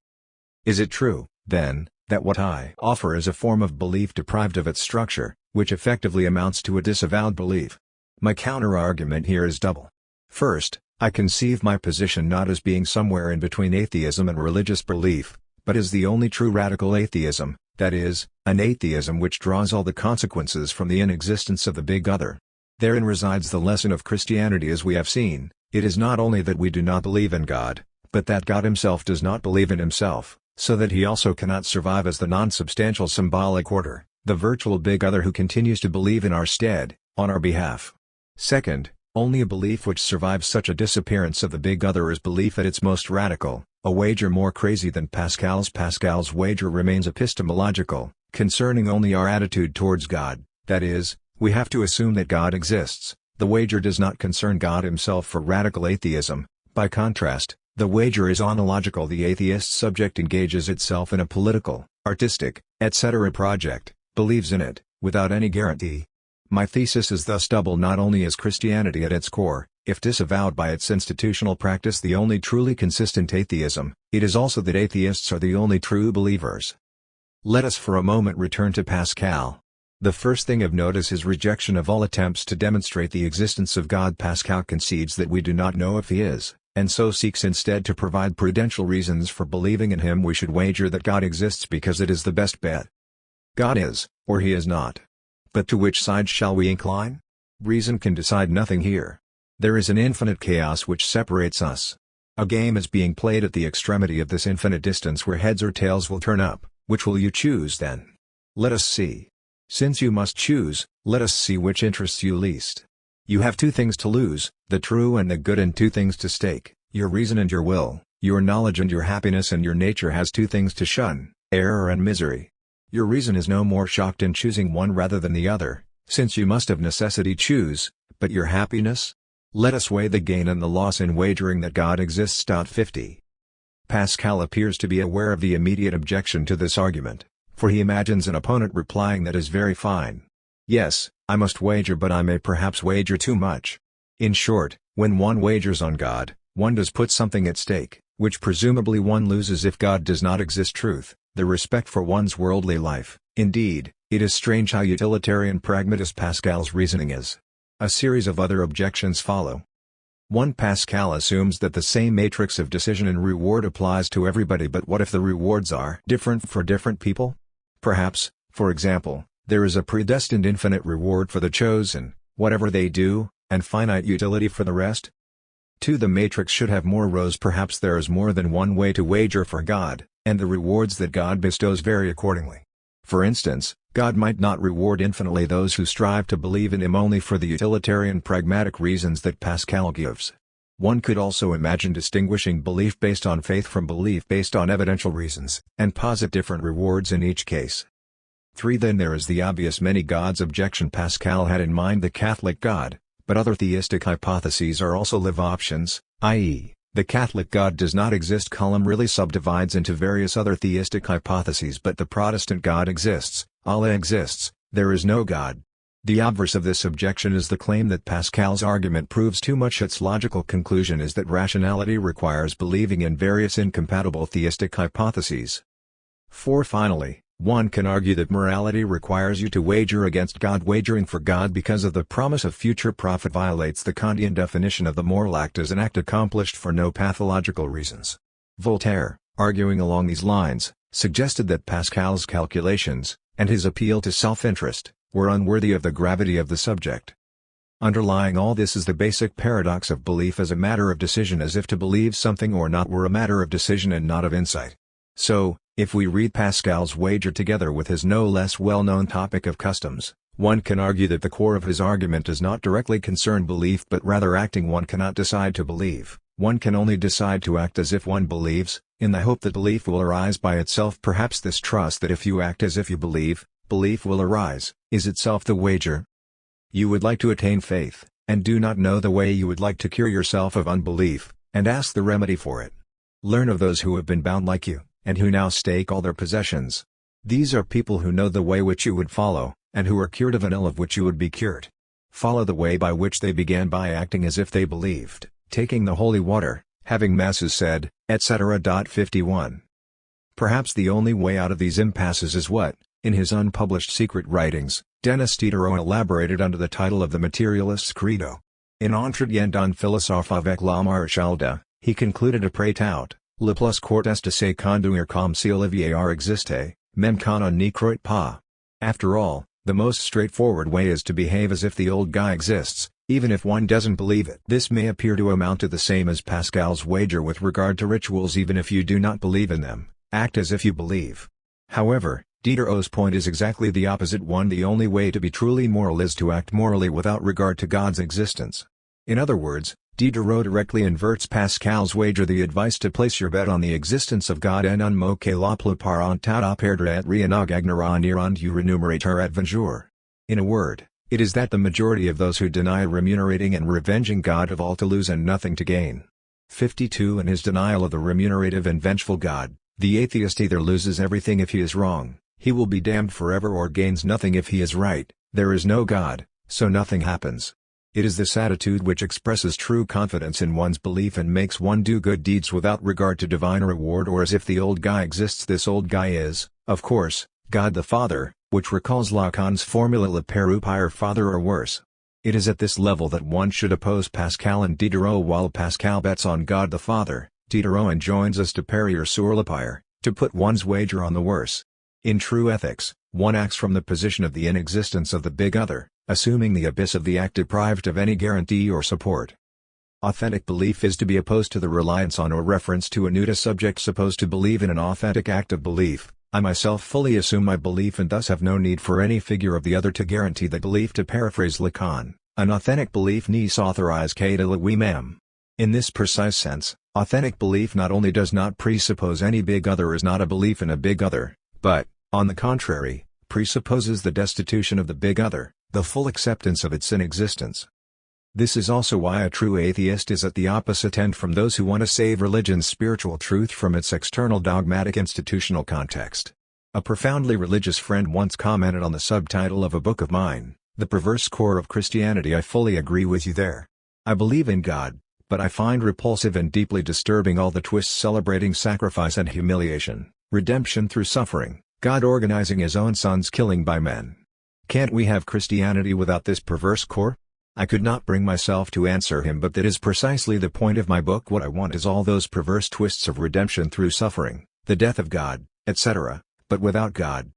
Is it true, then, that what I offer is a form of belief deprived of its structure, which effectively amounts to a disavowed belief? My counter-argument here is double. First, I conceive my position not as being somewhere in between atheism and religious belief, but as the only true radical atheism, that is, an atheism which draws all the consequences from the inexistence of the big other. Therein resides the lesson of Christianity. As we have seen, it is not only that we do not believe in God, but that God himself does not believe in himself, so that he also cannot survive as the non-substantial symbolic order, the virtual big other who continues to believe in our stead, on our behalf. Second, only a belief which survives such a disappearance of the big other is belief at its most radical, a wager more crazy than Pascal's. Pascal's wager remains epistemological, concerning only our attitude towards God, that is, we have to assume that God exists. The wager does not concern God himself. For radical atheism, by contrast, the wager is ontological. The atheist subject engages itself in a political, artistic, etc. project, believes in it, without any guarantee. My thesis is thus double. Not only is Christianity at its core, if disavowed by its institutional practice, the only truly consistent atheism, it is also that atheists are the only true believers. Let us for a moment return to Pascal. The first thing of note is his rejection of all attempts to demonstrate the existence of God. Pascal concedes that we do not know if he is, and so seeks instead to provide prudential reasons for believing in him. We should wager that God exists because it is the best bet. God is, or he is not. But to which side shall we incline? Reason can decide nothing here. There is an infinite chaos which separates us. A game is being played at the extremity of this infinite distance where heads or tails will turn up. Which will you choose then? Let us see. Since you must choose, let us see which interests you least. You have two things to lose, the true and the good, and two things to stake, your reason and your will, your knowledge and your happiness, and your nature has two things to shun, error and misery. Your reason is no more shocked in choosing one rather than the other, since you must of necessity choose, but your happiness? Let us weigh the gain and the loss in wagering that God exists. 50. Pascal appears to be aware of the immediate objection to this argument, for he imagines an opponent replying that is very fine. Yes, I must wager, but I may perhaps wager too much. In short, when one wagers on God, one does put something at stake, which presumably one loses if God does not exist. Truth, the respect for one's worldly life. Indeed, it is strange how utilitarian pragmatist Pascal's reasoning is. A series of other objections follow. 1. Pascal assumes that the same matrix of decision and reward applies to everybody, but what if the rewards are different for different people? Perhaps, for example, there is a predestined infinite reward for the chosen, whatever they do, and finite utility for the rest? 2. The matrix should have more rows. Perhaps there is more than one way to wager for God, and the rewards that God bestows vary accordingly. For instance, God might not reward infinitely those who strive to believe in Him only for the utilitarian pragmatic reasons that Pascal gives. One could also imagine distinguishing belief based on faith from belief based on evidential reasons, and posit different rewards in each case. 3. Then there is the obvious many gods objection. Pascal had in mind the Catholic God, but other theistic hypotheses are also live options, i.e., the Catholic God does not exist. Column really subdivides into various other theistic hypotheses, but the Protestant God exists, Allah exists, there is no God. The obverse of this objection is the claim that Pascal's argument proves too much. Its logical conclusion is that rationality requires believing in various incompatible theistic hypotheses. 4. Finally, one can argue that morality requires you to wager against God. Wagering for God because of the promise of future profit violates the Kantian definition of the moral act as an act accomplished for no pathological reasons. Voltaire, arguing along these lines, suggested that Pascal's calculations, and his appeal to self-interest, were unworthy of the gravity of the subject. Underlying all this is the basic paradox of belief as a matter of decision, as if to believe something or not were a matter of decision and not of insight. So, if we read Pascal's wager together with his no less well-known topic of customs, one can argue that the core of his argument does not directly concern belief but rather acting. One cannot decide to believe, one can only decide to act as if one believes, in the hope that belief will arise by itself. Perhaps this trust that if you act as if you believe, belief will arise, is itself the wager. You would like to attain faith, and do not know the way you would like to cure yourself of unbelief, and ask the remedy for it. Learn of those who have been bound like you, and who now stake all their possessions. These are people who know the way which you would follow, and who are cured of an ill of which you would be cured. Follow the way by which they began, by acting as if they believed, taking the holy water, having masses said, etc. 51. Perhaps the only way out of these impasses is what, in his unpublished secret writings, Denis Diderot elaborated under the title of the Materialist's Credo. In Entretien d'un philosophe avec la Marchalde, he concluded après tout, le plus court est de se conduire comme si Olivier existait, même quand on n'y croit pas. After all, the most straightforward way is to behave as if the old guy exists, even if one doesn't believe it. This may appear to amount to the same as Pascal's wager with regard to rituals. Even if you do not believe in them, act as if you believe. However, Diderot's point is exactly the opposite one. The only way to be truly moral is to act morally without regard to God's existence. In other words, Diderot directly inverts Pascal's wager, the advice to place your bet on the existence of God en un mot que la plupart ont à perdre et rien à gagner en irant you remunerator et venger. In a word, it is that the majority of those who deny remunerating and revenging God have all to lose and nothing to gain. 52. In his denial of the remunerative and vengeful God, the atheist either loses everything if he is wrong, he will be damned forever, or gains nothing if he is right. There is no God, so nothing happens. It is this attitude which expresses true confidence in one's belief and makes one do good deeds without regard to divine reward or as if the old guy exists. This old guy is, of course, God the Father, which recalls Lacan's formula le père ou pire, father or worse. It is at this level that one should oppose Pascal and Diderot. While Pascal bets on God the Father, Diderot enjoins us to parier sur le pire, to put one's wager on the worse. In true ethics, one acts from the position of the inexistence of the big other, assuming the abyss of the act deprived of any guarantee or support. Authentic belief is to be opposed to the reliance on or reference to a nuda subject supposed to believe in an authentic act of belief. I myself fully assume my belief and thus have no need for any figure of the other to guarantee the belief. To paraphrase Lacan, an authentic belief n'est authorisé que de lui-même. In this precise sense, authentic belief not only does not presuppose any big other, is not a belief in a big other, but, on the contrary, presupposes the destitution of the big other, the full acceptance of its inexistence. This is also why a true atheist is at the opposite end from those who want to save religion's spiritual truth from its external dogmatic institutional context. A profoundly religious friend once commented on the subtitle of a book of mine, The Perverse Core of Christianity. I fully agree with you there. I believe in God, but I find repulsive and deeply disturbing all the twists celebrating sacrifice and humiliation, redemption through suffering, God organizing his own son's killing by men. Can't we have Christianity without this perverse core? I could not bring myself to answer him, but that is precisely the point of my book. What I want is all those perverse twists of redemption through suffering, the death of God, etc., but without God.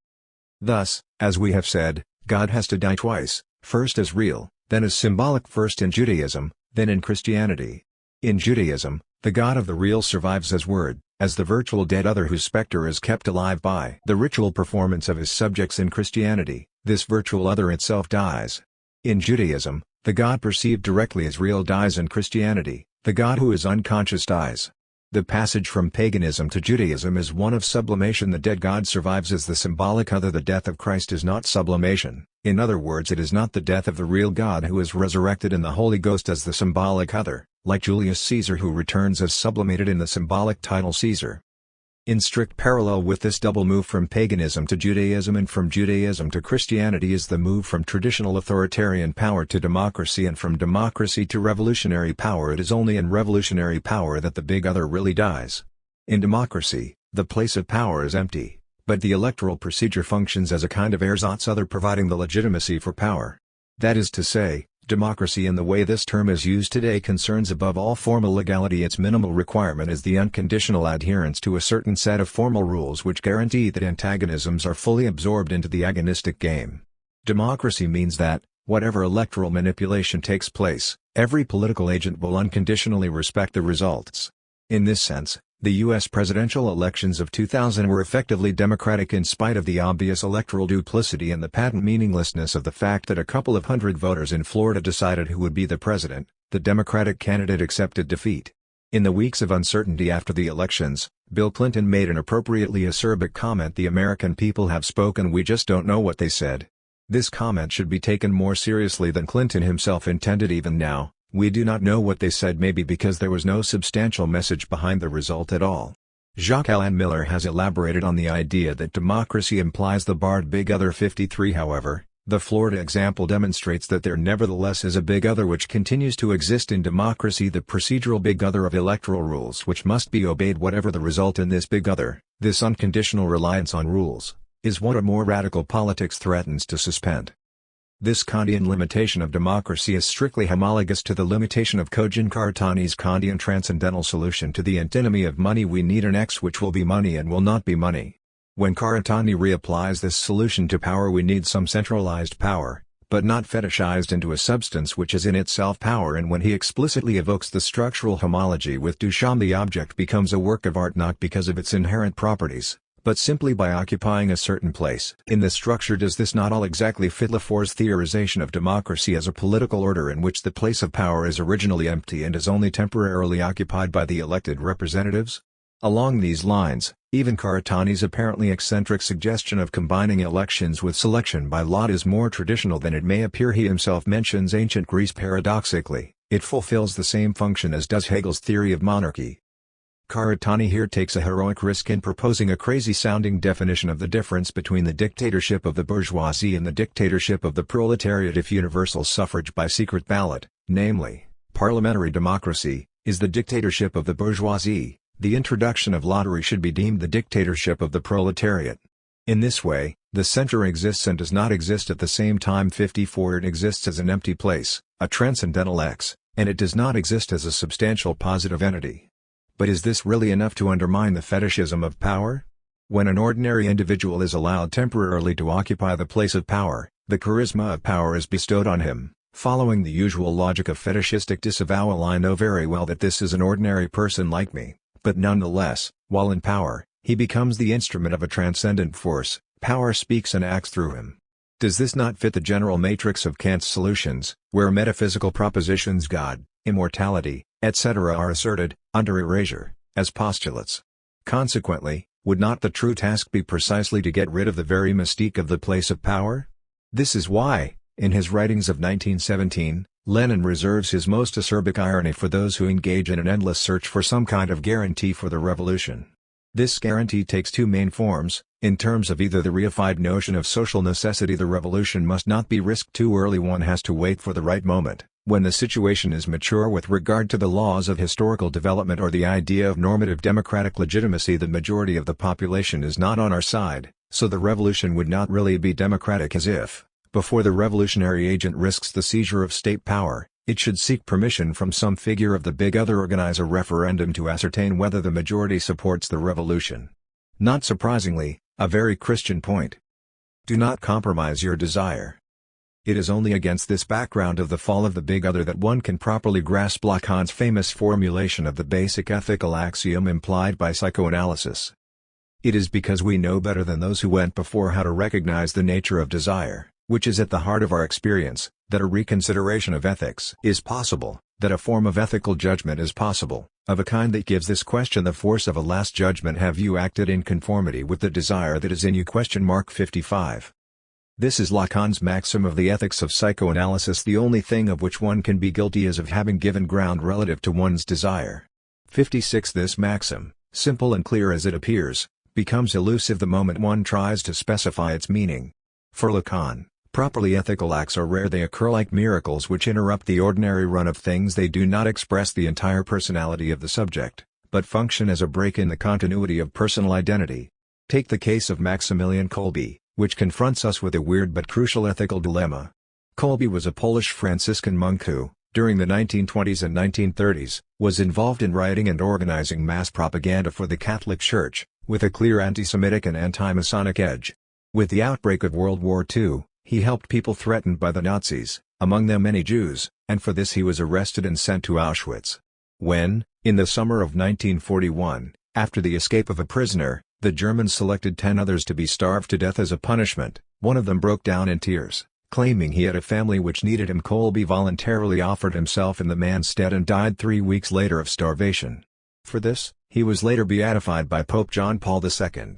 Thus, as we have said, God has to die twice, first as real, then as symbolic, first in Judaism, then in Christianity. In Judaism, the God of the real survives as Word, as the virtual dead other whose specter is kept alive by the ritual performance of his subjects. In Christianity, this virtual other itself dies. In Judaism, the God perceived directly as real dies. In Christianity, the God who is unconscious dies. The passage from paganism to Judaism is one of sublimation. The dead God survives as the symbolic other. The death of Christ is not sublimation. In other words, it is not the death of the real God who is resurrected in the Holy Ghost as the symbolic other, like Julius Caesar, who returns as sublimated in the symbolic title Caesar. In strict parallel with this double move from paganism to Judaism and from Judaism to Christianity is the move from traditional authoritarian power to democracy and from democracy to revolutionary power. It is only in revolutionary power that the big other really dies. In democracy, the place of power is empty, but the electoral procedure functions as a kind of ersatz other providing the legitimacy for power. That is to say, democracy in the way this term is used today concerns above all formal legality. Its minimal requirement is the unconditional adherence to a certain set of formal rules which guarantee that antagonisms are fully absorbed into the agonistic game. Democracy means that, whatever electoral manipulation takes place, every political agent will unconditionally respect the results. In this sense, the U.S. presidential elections of 2000 were effectively democratic in spite of the obvious electoral duplicity and the patent meaninglessness of the fact that a couple of hundred voters in Florida decided who would be the president. The Democratic candidate accepted defeat. In the weeks of uncertainty after the elections, Bill Clinton made an appropriately acerbic comment: "The American people have spoken, we just don't know what they said." This comment should be taken more seriously than Clinton himself intended. Even now, we do not know what they said, maybe because there was no substantial message behind the result at all. Jacques Alan Miller has elaborated on the idea that democracy implies the barred big other. 53. However, the Florida example demonstrates that there nevertheless is a big other which continues to exist in democracy, the procedural big other of electoral rules which must be obeyed whatever the result in this big other. This unconditional reliance on rules is what a more radical politics threatens to suspend. This Kantian limitation of democracy is strictly homologous to the limitation of Cogin-Karatani's Kantian transcendental solution to the antinomy of money. We need an X which will be money and will not be money. When Karatani reapplies this solution to power, we need some centralized power, but not fetishized into a substance which is in itself power. And when he explicitly evokes the structural homology with Duchamp, the object becomes a work of art not because of its inherent properties, but simply by occupying a certain place in the structure. Does this not all exactly fit Lafort's theorization of democracy as a political order in which the place of power is originally empty and is only temporarily occupied by the elected representatives? Along these lines, even Karatani's apparently eccentric suggestion of combining elections with selection by lot is more traditional than it may appear. He himself mentions ancient Greece. Paradoxically, it fulfills the same function as does Hegel's theory of monarchy. Karatani here takes a heroic risk in proposing a crazy-sounding definition of the difference between the dictatorship of the bourgeoisie and the dictatorship of the proletariat. If universal suffrage by secret ballot, namely, parliamentary democracy, is the dictatorship of the bourgeoisie, the introduction of lottery should be deemed the dictatorship of the proletariat. In this way, the center exists and does not exist at the same time. 54. It exists as an empty place, a transcendental X, and it does not exist as a substantial positive entity. But is this really enough to undermine the fetishism of power? When an ordinary individual is allowed temporarily to occupy the place of power, the charisma of power is bestowed on him. Following the usual logic of fetishistic disavowal, I know very well that this is an ordinary person like me, but nonetheless, while in power, he becomes the instrument of a transcendent force. Power speaks and acts through him. Does this not fit the general matrix of Kant's solutions, where metaphysical propositions, God, immortality, etc. are asserted, under erasure, as postulates? Consequently, would not the true task be precisely to get rid of the very mystique of the place of power? This is why, in his writings of 1917, Lenin reserves his most acerbic irony for those who engage in an endless search for some kind of guarantee for the revolution. This guarantee takes two main forms. In terms of either the reified notion of social necessity, the revolution must not be risked too early, one has to wait for the right moment, when the situation is mature with regard to the laws of historical development, or the idea of normative democratic legitimacy. The majority of the population is not on our side, so the revolution would not really be democratic as if, Before the revolutionary agent risks the seizure of state power, it should seek permission from some figure of the big other, organize a referendum to ascertain whether the majority supports the revolution. Not surprisingly, a very Christian point. Do not compromise your desire. It is only against this background of the fall of the big other that one can properly grasp Lacan's famous formulation of the basic ethical axiom implied by psychoanalysis. It is because we know better than those who went before how to recognize the nature of desire, which is at the heart of our experience, that a reconsideration of ethics is possible, that a form of ethical judgment is possible, of a kind that gives this question the force of a last judgment. Have you acted in conformity with the desire that is in you? 55. This is Lacan's maxim of the ethics of psychoanalysis. The only thing of which one can be guilty is of having given ground relative to one's desire. 56. This maxim, simple and clear as it appears, becomes elusive the moment one tries to specify its meaning. For Lacan, properly ethical acts are rare. They occur like miracles which interrupt the ordinary run of things. They do not express the entire personality of the subject, but function as a break in the continuity of personal identity. Take the case of Maximilian Kolbe, which confronts us with a weird but crucial ethical dilemma. Kolbe was a Polish Franciscan monk who, during the 1920s and 1930s, was involved in writing and organizing mass propaganda for the Catholic Church, with a clear anti-Semitic and anti-Masonic edge. With the outbreak of World War II, he helped people threatened by the Nazis, among them many Jews, and for this he was arrested and sent to Auschwitz. When, in the summer of 1941, after the escape of a prisoner, the Germans selected 10 others to be starved to death as a punishment, one of them broke down in tears, claiming he had a family which needed him. Kolbe voluntarily offered himself in the man's stead and died 3 weeks later of starvation. For this, he was later beatified by Pope John Paul II.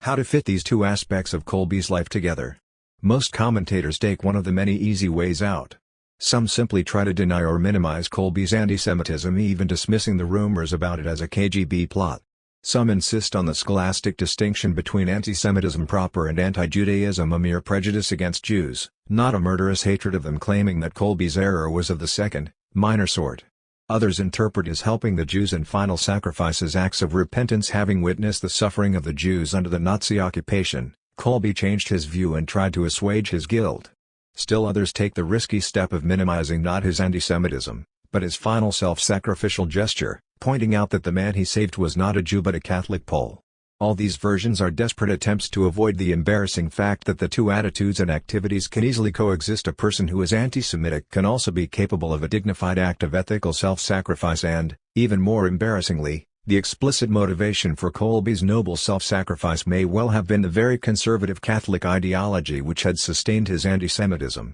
How to fit these two aspects of Kolbe's life together? Most commentators take one of the many easy ways out. Some simply try to deny or minimize Kolbe's antisemitism, even dismissing the rumors about it as a KGB plot. Some insist on the scholastic distinction between antisemitism proper and anti-Judaism, a mere prejudice against Jews, not a murderous hatred of them, claiming that Kolbe's error was of the second, minor sort. Others interpret as helping the Jews in final sacrifices acts of repentance. Having witnessed the suffering of the Jews under the Nazi occupation, Kolbe changed his view and tried to assuage his guilt. Still others take the risky step of minimizing not his antisemitism, but his final self-sacrificial gesture, pointing out that the man he saved was not a Jew but a Catholic Pole. All these versions are desperate attempts to avoid the embarrassing fact that the two attitudes and activities can easily coexist. A person who is anti-Semitic can also be capable of a dignified act of ethical self-sacrifice and, even more embarrassingly, the explicit motivation for Kolbe's noble self-sacrifice may well have been the very conservative Catholic ideology which had sustained his antisemitism.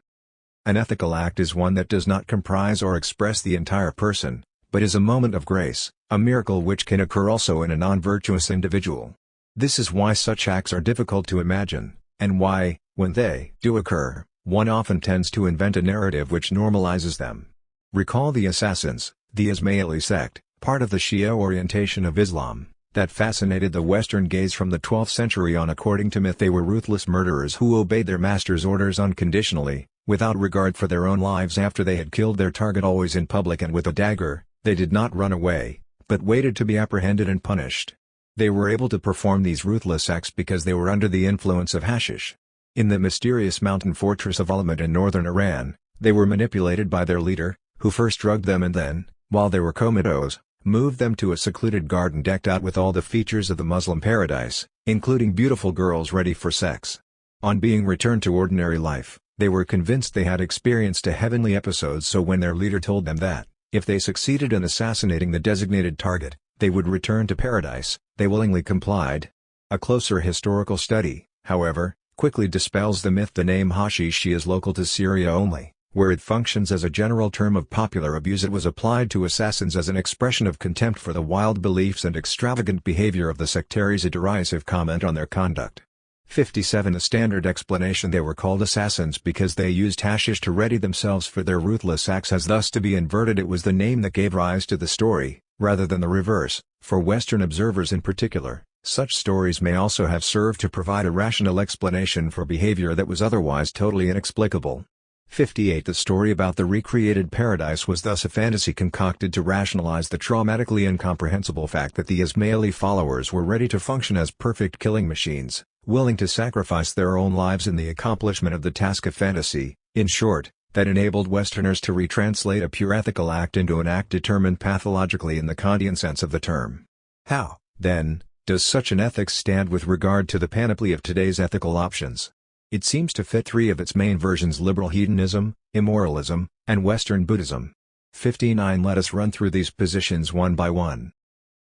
An ethical act is one that does not comprise or express the entire person, but is a moment of grace, a miracle which can occur also in a non-virtuous individual. This is why such acts are difficult to imagine, and why, when they do occur, one often tends to invent a narrative which normalizes them. Recall the assassins, the Ismaili sect, part of the Shia orientation of Islam, that fascinated the Western gaze from the 12th century on. According to myth, they were ruthless murderers who obeyed their master's orders unconditionally, without regard for their own lives. After they had killed their target, always in public and with a dagger, they did not run away, but waited to be apprehended and punished. They were able to perform these ruthless acts because they were under the influence of hashish. In the mysterious mountain fortress of Alamut in northern Iran, they were manipulated by their leader, who first drugged them and then, while they were comatose, moved them to a secluded garden decked out with all the features of the Muslim paradise, including beautiful girls ready for sex. On being returned to ordinary life, they were convinced they had experienced a heavenly episode, so when their leader told them that, if they succeeded in assassinating the designated target, they would return to paradise, they willingly complied. A closer historical study, however, quickly dispels the myth. The name hashish is local to Syria only, where it functions as a general term of popular abuse. It was applied to assassins as an expression of contempt for the wild beliefs and extravagant behavior of the sectaries, a derisive comment on their conduct. 57. The standard explanation: they were called assassins because they used hashish to ready themselves for their ruthless acts has thus to be inverted. It was the name that gave rise to the story, rather than the reverse. For Western observers in particular, such stories may also have served to provide a rational explanation for behavior that was otherwise totally inexplicable. 58. The story about the recreated paradise was thus a fantasy concocted to rationalize the traumatically incomprehensible fact that the Ismaili followers were ready to function as perfect killing machines, willing to sacrifice their own lives in the accomplishment of the task of fantasy, in short, that enabled Westerners to retranslate a pure ethical act into an act determined pathologically in the Kantian sense of the term. How, then, does such an ethics stand with regard to the panoply of today's ethical options? It seems to fit three of its main versions: liberal hedonism, immoralism, and Western Buddhism. 59. Let us run through these positions one by one.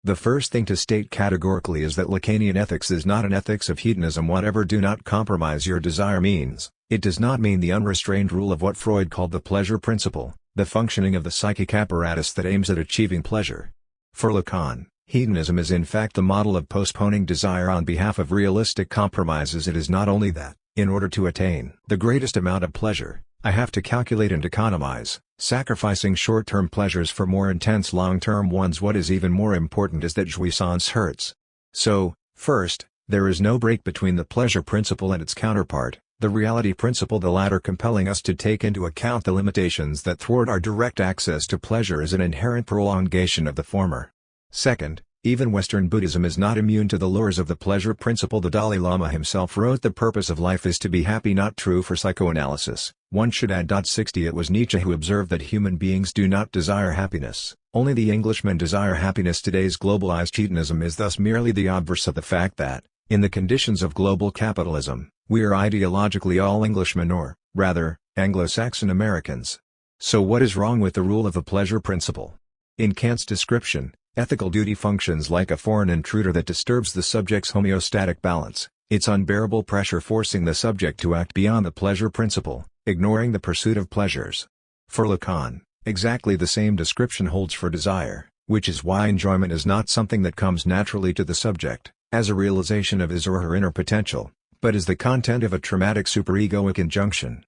The first thing to state categorically is that Lacanian ethics is not an ethics of hedonism. Whatever "do not compromise your desire" means, it does not mean the unrestrained rule of what Freud called the pleasure principle, the functioning of the psychic apparatus that aims at achieving pleasure. For Lacan, hedonism is in fact the model of postponing desire on behalf of realistic compromises. It is not only that, in order to attain the greatest amount of pleasure, I have to calculate and economize, sacrificing short-term pleasures for more intense long-term ones. What is even more important is that jouissance hurts. So, first, there is no break between the pleasure principle and its counterpart, the reality principle, the latter compelling us to take into account the limitations that thwart our direct access to pleasure as an inherent prolongation of the former. Second, even Western Buddhism is not immune to the lures of the pleasure principle. The Dalai Lama himself wrote, "The purpose of life is to be happy." Not true for psychoanalysis. One should add. 60. It was Nietzsche who observed that human beings do not desire happiness, only the Englishmen desire happiness. Today's globalized hedonism is thus merely the obverse of the fact that, in the conditions of global capitalism, we are ideologically all Englishmen, or, rather, Anglo-Saxon Americans. So what is wrong with the rule of the pleasure principle? In Kant's description, ethical duty functions like a foreign intruder that disturbs the subject's homeostatic balance, its unbearable pressure forcing the subject to act beyond the pleasure principle, ignoring the pursuit of pleasures. For Lacan, exactly the same description holds for desire, which is why enjoyment is not something that comes naturally to the subject, as a realization of his or her inner potential, but is the content of a traumatic superegoic injunction.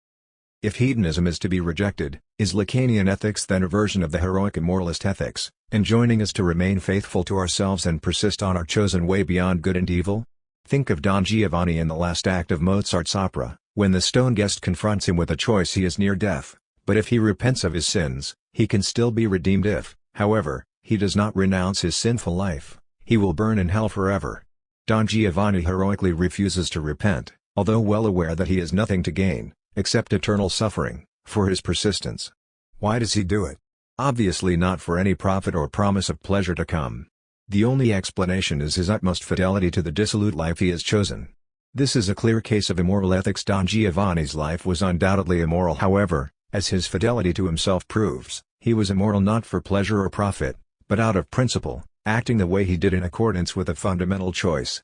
If hedonism is to be rejected, is Lacanian ethics then a version of the heroic immoralist ethics, enjoining us to remain faithful to ourselves and persist on our chosen way beyond good and evil? Think of Don Giovanni in the last act of Mozart's opera, when the stone guest confronts him with a choice. He is near death, but if he repents of his sins, he can still be redeemed. If, however, he does not renounce his sinful life, he will burn in hell forever. Don Giovanni heroically refuses to repent, although well aware that he has nothing to gain, except eternal suffering, for his persistence. Why does he do it? Obviously not for any profit or promise of pleasure to come. The only explanation is his utmost fidelity to the dissolute life he has chosen. This is a clear case of immoral ethics. Don Giovanni's life was undoubtedly immoral. However, as his fidelity to himself proves, he was immoral not for pleasure or profit, but out of principle, acting the way he did in accordance with a fundamental choice.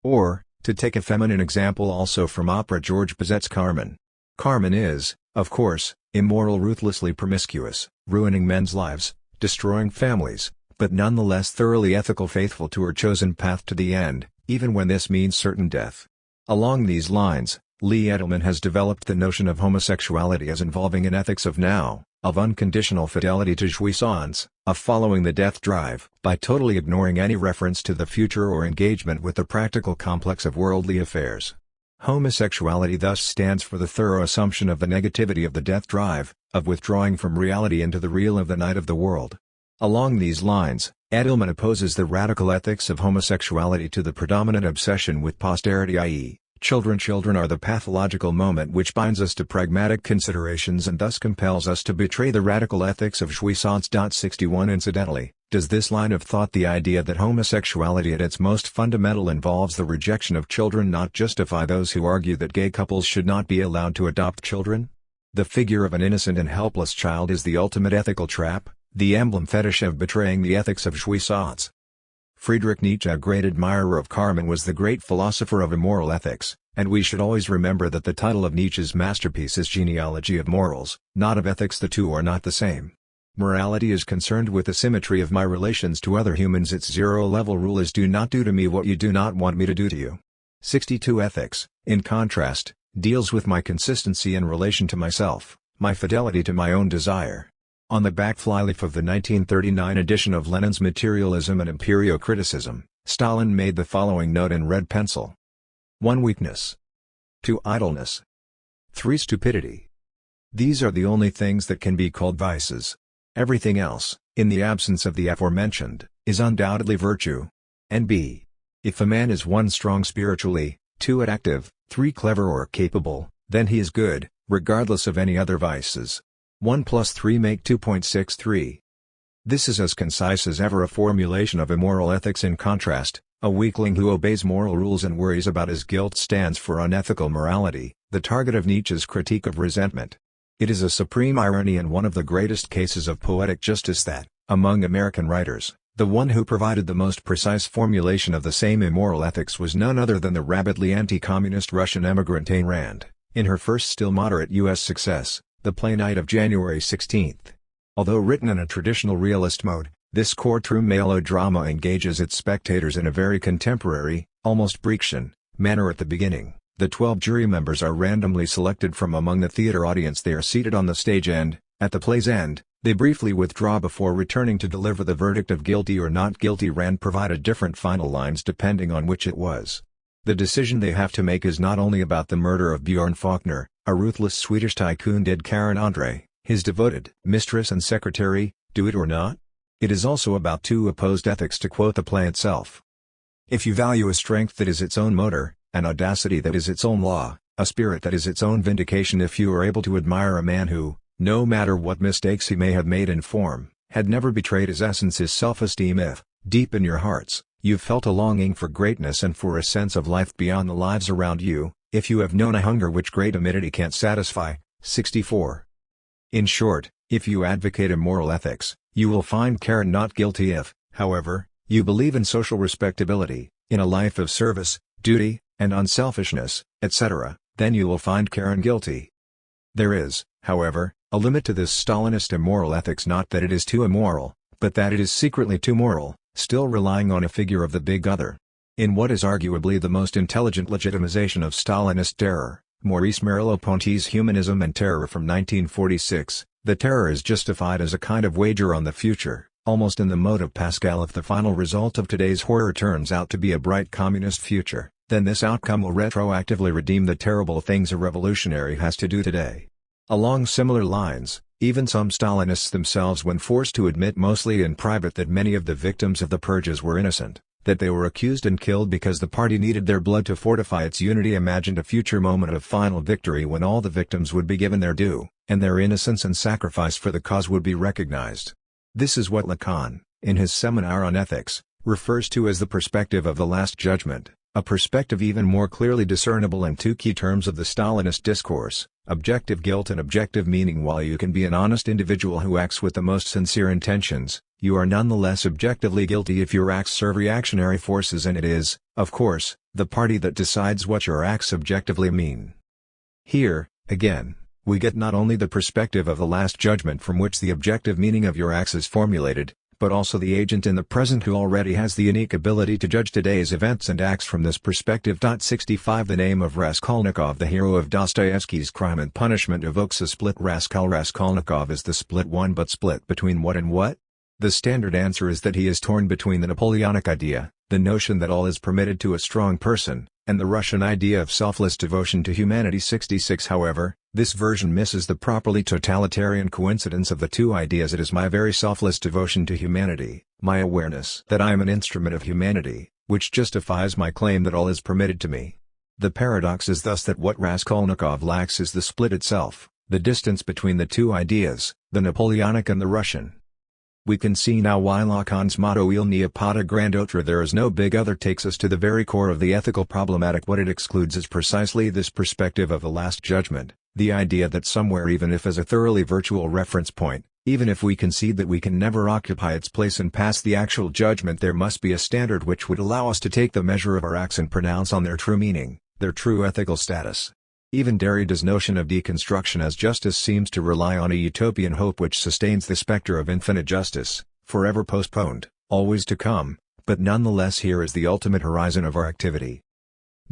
Or, to take a feminine example also from opera, George Bizet's Carmen. Carmen is, of course, immoral, ruthlessly promiscuous, ruining men's lives, destroying families, but nonetheless thoroughly ethical, faithful to her chosen path to the end, even when this means certain death. Along these lines, Lee Edelman has developed the notion of homosexuality as involving an ethics of now, of unconditional fidelity to jouissance, of following the death drive, by totally ignoring any reference to the future or engagement with the practical complex of worldly affairs. Homosexuality thus stands for the thorough assumption of the negativity of the death drive, of withdrawing from reality into the real of the night of the world. Along these lines, Edelman opposes the radical ethics of homosexuality to the predominant obsession with posterity, i.e., children are the pathological moment which binds us to pragmatic considerations and thus compels us to betray the radical ethics of jouissance. 61 Incidentally, does this line of thought, the idea that homosexuality at its most fundamental involves the rejection of children, not justify those who argue that gay couples should not be allowed to adopt children? The figure of an innocent and helpless child is the ultimate ethical trap, the emblem fetish of betraying the ethics of jouissance. Friedrich Nietzsche, a great admirer of Carmen, was the great philosopher of immoral ethics, and we should always remember that the title of Nietzsche's masterpiece is Genealogy of Morals, not of Ethics. The two are not the same. Morality is concerned with the symmetry of my relations to other humans. Its zero-level rule is do not do to me what you do not want me to do to you. 62 Ethics, in contrast, deals with my consistency in relation to myself, my fidelity to my own desire. On the back flyleaf of the 1939 edition of Lenin's Materialism and Empirio-Criticism, Stalin made the following note in red pencil. 1. Weakness. 2. Idleness. 3. Stupidity. These are the only things that can be called vices. Everything else, in the absence of the aforementioned, is undoubtedly virtue. N.B. If a man is one strong spiritually, 2 active, 3 clever or capable, then he is good, regardless of any other vices. 1 plus 3 make 2.63. This is as concise as ever a formulation of immoral ethics. In contrast, a weakling who obeys moral rules and worries about his guilt stands for unethical morality, the target of Nietzsche's critique of resentment. It is a supreme irony and one of the greatest cases of poetic justice that, among American writers, the one who provided the most precise formulation of the same immoral ethics was none other than the rabidly anti-communist Russian emigrant Ayn Rand, in her first still moderate U.S. success, The Play Night of January 16. Although written in a traditional realist mode, this courtroom melodrama engages its spectators in a very contemporary, almost Breachian, manner. At the beginning, the 12 jury members are randomly selected from among the theater audience. They are seated on the stage and, at the play's end, they briefly withdraw before returning to deliver the verdict of guilty or not guilty. Rand provided different final lines depending on which it was. The decision they have to make is not only about the murder of Bjorn Faulkner, a ruthless Swedish tycoon, did Karen Andre, his devoted mistress and secretary, do it or not? It is also about 2 opposed ethics, to quote the play itself. If you value a strength that is its own motor, an audacity that is its own law, a spirit that is its own vindication, if you are able to admire a man who, no matter what mistakes he may have made in form, had never betrayed his essence, his self-esteem, if, deep in your hearts, you felt a longing for greatness and for a sense of life beyond the lives around you, if you have known a hunger which great amenity can't satisfy. 64. In short, if you advocate immoral ethics, you will find Karen not guilty. If, however, you believe in social respectability, in a life of service, duty, and unselfishness, etc., then you will find Karen guilty. There is, however, a limit to this Stalinist immoral ethics, not that it is too immoral, but that it is secretly too moral, still relying on a figure of the big other. In what is arguably the most intelligent legitimization of Stalinist terror, Maurice Merleau-Ponty's Humanism and Terror from 1946, the terror is justified as a kind of wager on the future, almost in the mode of Pascal. If the final result of today's horror turns out to be a bright communist future, then this outcome will retroactively redeem the terrible things a revolutionary has to do today. Along similar lines, even some Stalinists themselves, when forced to admit mostly in private that many of the victims of the purges were innocent, that they were accused and killed because the party needed their blood to fortify its unity, imagined a future moment of final victory when all the victims would be given their due, and their innocence and sacrifice for the cause would be recognized. This is what Lacan, in his Seminar on Ethics, refers to as the perspective of the Last Judgment, a perspective even more clearly discernible in 2 key terms of the Stalinist discourse: objective guilt and objective meaning. While you can be an honest individual who acts with the most sincere intentions, you are nonetheless objectively guilty if your acts serve reactionary forces, and it is, of course, the party that decides what your acts objectively mean. Here, again, we get not only the perspective of the Last Judgment from which the objective meaning of your acts is formulated, but also the agent in the present who already has the unique ability to judge today's events and acts from this perspective. 65 The name of Raskolnikov, the hero of Dostoevsky's Crime and Punishment, evokes a split. Raskolnikov is the split one, but split between what and what? The standard answer is that he is torn between the Napoleonic idea, the notion that all is permitted to a strong person, and the Russian idea of selfless devotion to humanity. 66 However, this version misses the properly totalitarian coincidence of the 2 ideas. It is my very selfless devotion to humanity, my awareness that I am an instrument of humanity, which justifies my claim that all is permitted to me. The paradox is thus that what Raskolnikov lacks is the split itself, the distance between the 2 ideas, the Napoleonic and the Russian. We can see now why Lacan's motto Il n'y a pas de grand autre, there is no big other, takes us to the very core of the ethical problematic. What it excludes is precisely this perspective of the Last Judgment, the idea that somewhere, even if as a thoroughly virtual reference point, even if we concede that we can never occupy its place and pass the actual judgment, there must be a standard which would allow us to take the measure of our acts and pronounce on their true meaning, their true ethical status. Even Derrida's notion of deconstruction as justice seems to rely on a utopian hope which sustains the specter of infinite justice, forever postponed, always to come, but nonetheless here is the ultimate horizon of our activity.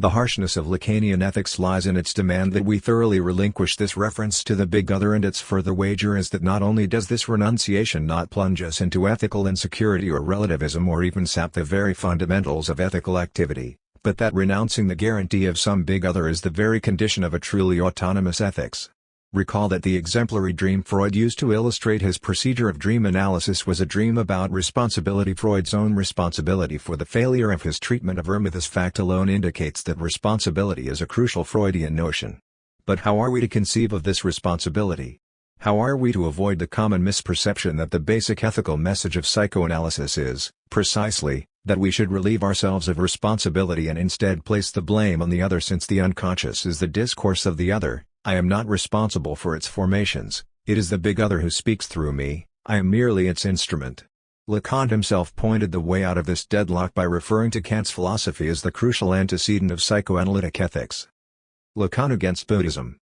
The harshness of Lacanian ethics lies in its demand that we thoroughly relinquish this reference to the big other, and its further wager is that not only does this renunciation not plunge us into ethical insecurity or relativism or even sap the very fundamentals of ethical activity, but that renouncing the guarantee of some big other is the very condition of a truly autonomous ethics. Recall that the exemplary dream Freud used to illustrate his procedure of dream analysis was a dream about responsibility. Freud's own responsibility for the failure of his treatment of Irma. This fact alone indicates that responsibility is a crucial Freudian notion. But how are we to conceive of this responsibility? How are we to avoid the common misperception that the basic ethical message of psychoanalysis is, precisely, that we should relieve ourselves of responsibility and instead place the blame on the other? Since the unconscious is the discourse of the other, I am not responsible for its formations, it is the big other who speaks through me, I am merely its instrument. Lacan himself pointed the way out of this deadlock by referring to Kant's philosophy as the crucial antecedent of psychoanalytic ethics. Lacan against Buddhism.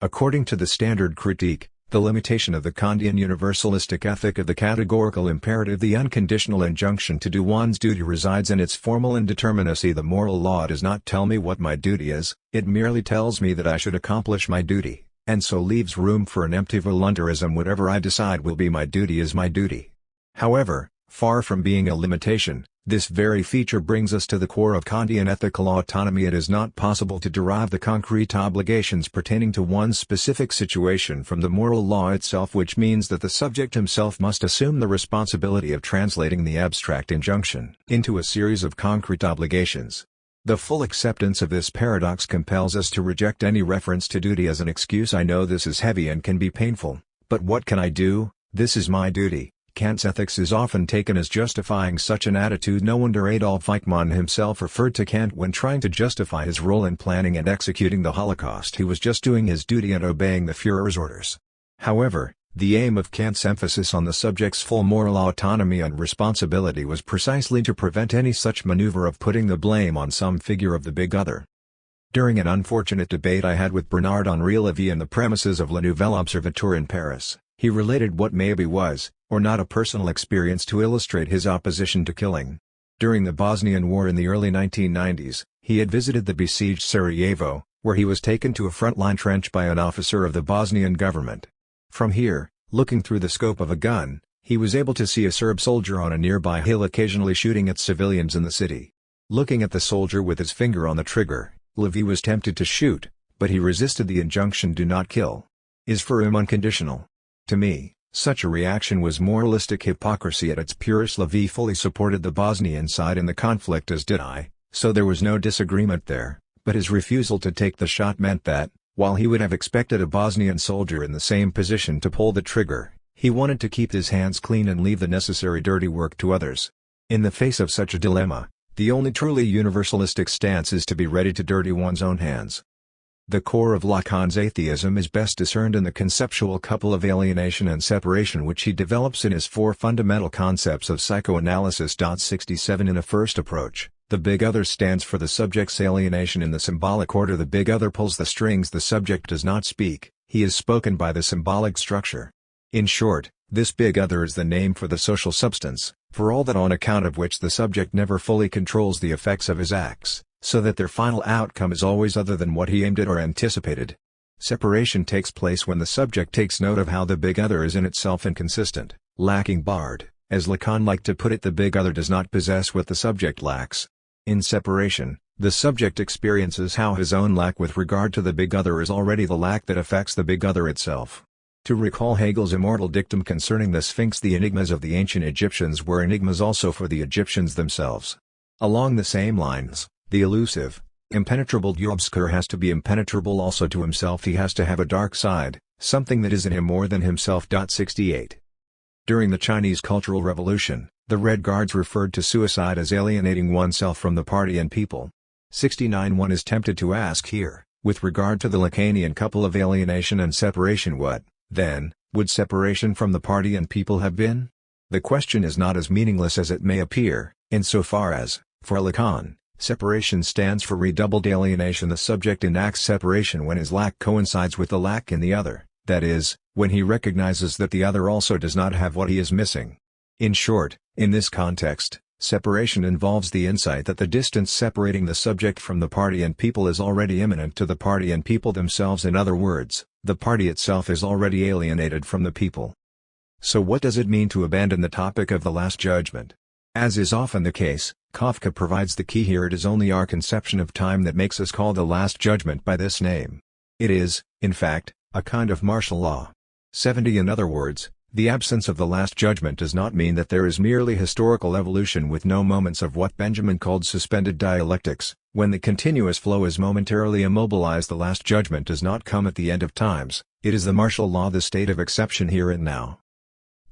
According to the Standard Critique, the limitation of the Kantian universalistic ethic of the categorical imperative, the unconditional injunction to do one's duty, resides in its formal indeterminacy. The moral law does not tell me what my duty is, it merely tells me that I should accomplish my duty, and so leaves room for an empty voluntarism. Whatever I decide will be my duty is my duty. However, far from being a limitation, this very feature brings us to the core of Kantian ethical autonomy. It is not possible to derive the concrete obligations pertaining to one's specific situation from the moral law itself, which means that the subject himself must assume the responsibility of translating the abstract injunction into a series of concrete obligations. The full acceptance of this paradox compels us to reject any reference to duty as an excuse. I know this is heavy and can be painful, but what can I do? This is my duty. Kant's ethics is often taken as justifying such an attitude. No wonder Adolf Eichmann himself referred to Kant when trying to justify his role in planning and executing the Holocaust. He was just doing his duty and obeying the Führer's orders. However, the aim of Kant's emphasis on the subject's full moral autonomy and responsibility was precisely to prevent any such maneuver of putting the blame on some figure of the big other. During an unfortunate debate I had with Bernard-Henri Lévy in the premises of La Nouvelle Observatoire in Paris, he related what maybe was, or not, a personal experience to illustrate his opposition to killing. During the Bosnian War in the early 1990s, he had visited the besieged Sarajevo, where he was taken to a front-line trench by an officer of the Bosnian government. From here, looking through the scope of a gun, he was able to see a Serb soldier on a nearby hill occasionally shooting at civilians in the city. Looking at the soldier with his finger on the trigger, Lévy was tempted to shoot, but he resisted the injunction "do not kill." Is for him unconditional. To me, such a reaction was moralistic hypocrisy at its purest. Lévy fully supported the Bosnian side in the conflict, as did I, so there was no disagreement there, but his refusal to take the shot meant that, while he would have expected a Bosnian soldier in the same position to pull the trigger, he wanted to keep his hands clean and leave the necessary dirty work to others. In the face of such a dilemma, the only truly universalistic stance is to be ready to dirty one's own hands. The core of Lacan's atheism is best discerned in the conceptual couple of alienation and separation which he develops in his four fundamental concepts of psychoanalysis. 67 In a first approach, the big other stands for the subject's alienation in the symbolic order. The big other pulls the strings. The subject does not speak, he is spoken by the symbolic structure. In short, this big other is the name for the social substance, for all that on account of which the subject never fully controls the effects of his acts, so that their final outcome is always other than what he aimed at or anticipated. Separation takes place when the subject takes note of how the big other is in itself inconsistent, lacking, barred. As Lacan liked to put it, the big other does not possess what the subject lacks. In separation, the subject experiences how his own lack with regard to the big other is already the lack that affects the big other itself. To recall Hegel's immortal dictum concerning the Sphinx, the enigmas of the ancient Egyptians were enigmas also for the Egyptians themselves. Along the same lines, the elusive, impenetrable obscure has to be impenetrable also to himself. He has to have a dark side, something that is in him more than himself. 68. During the Chinese Cultural Revolution, the Red Guards referred to suicide as alienating oneself from the party and people. 69. One is tempted to ask here, with regard to the Lacanian couple of alienation and separation, what, then, would separation from the party and people have been? The question is not as meaningless as it may appear, insofar as, for Lacan, separation stands for redoubled alienation. The subject enacts separation when his lack coincides with the lack in the other, that is, when he recognizes that the other also does not have what he is missing. In short, in this context, separation involves the insight that the distance separating the subject from the party and people is already immanent to the party and people themselves. In other words, the party itself is already alienated from the people. So what does it mean to abandon the topic of the Last Judgment? As is often the case, Kafka provides the key here. It is only our conception of time that makes us call the Last Judgment by this name. It is, in fact, a kind of martial law. 70 In other words, the absence of the Last Judgment does not mean that there is merely historical evolution with no moments of what Benjamin called suspended dialectics. When the continuous flow is momentarily immobilized, the Last Judgment does not come at the end of times, it is the martial law, the state of exception here and now.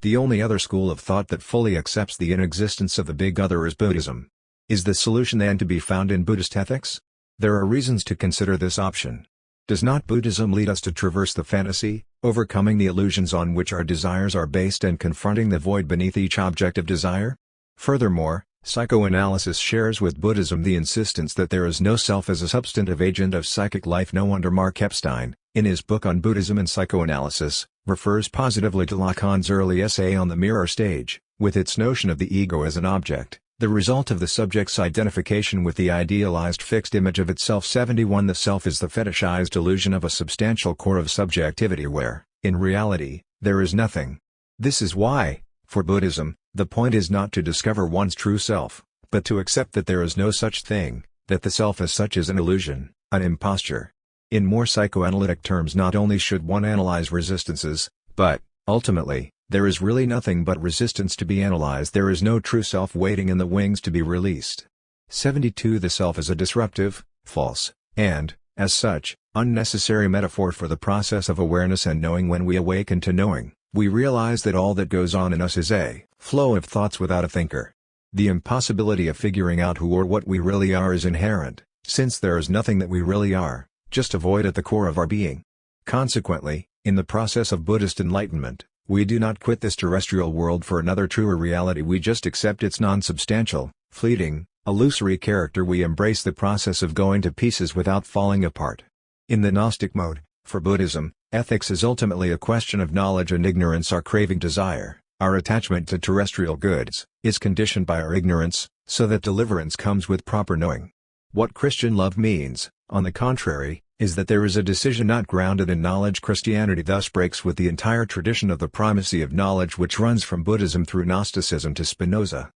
The only other school of thought that fully accepts the inexistence of the big other is Buddhism. Is the solution then to be found in Buddhist ethics? There are reasons to consider this option. Does not Buddhism lead us to traverse the fantasy, overcoming the illusions on which our desires are based and confronting the void beneath each object of desire? Furthermore, psychoanalysis shares with Buddhism the insistence that there is no self as a substantive agent of psychic life. No wonder Mark Epstein, in his book on Buddhism and psychoanalysis, refers positively to Lacan's early essay on the mirror stage, with its notion of the ego as an object, the result of the subject's identification with the idealized fixed image of itself. 71 The self is the fetishized illusion of a substantial core of subjectivity where, in reality, there is nothing. This is why, for Buddhism, the point is not to discover one's true self, but to accept that there is no such thing, that the self as such is an illusion, an imposture. In more psychoanalytic terms, not only should one analyze resistances, but, ultimately, there is really nothing but resistance to be analyzed. There is no true self waiting in the wings to be released. 72 The self is a disruptive, false, and, as such, unnecessary metaphor for the process of awareness and knowing. When we awaken to knowing, we realize that all that goes on in us is a flow of thoughts without a thinker. The impossibility of figuring out who or what we really are is inherent, since there is nothing that we really are, just a void at the core of our being. Consequently, in the process of Buddhist enlightenment, we do not quit this terrestrial world for another truer reality. We just accept its non-substantial, fleeting, illusory character. We embrace the process of going to pieces without falling apart. In the Gnostic mode, for Buddhism, ethics is ultimately a question of knowledge and ignorance. Our craving, desire, our attachment to terrestrial goods, is conditioned by our ignorance, so that deliverance comes with proper knowing. What Christian love means, on the contrary, is that there is a decision not grounded in knowledge. Christianity thus breaks with the entire tradition of the primacy of knowledge which runs from Buddhism through Gnosticism to Spinoza.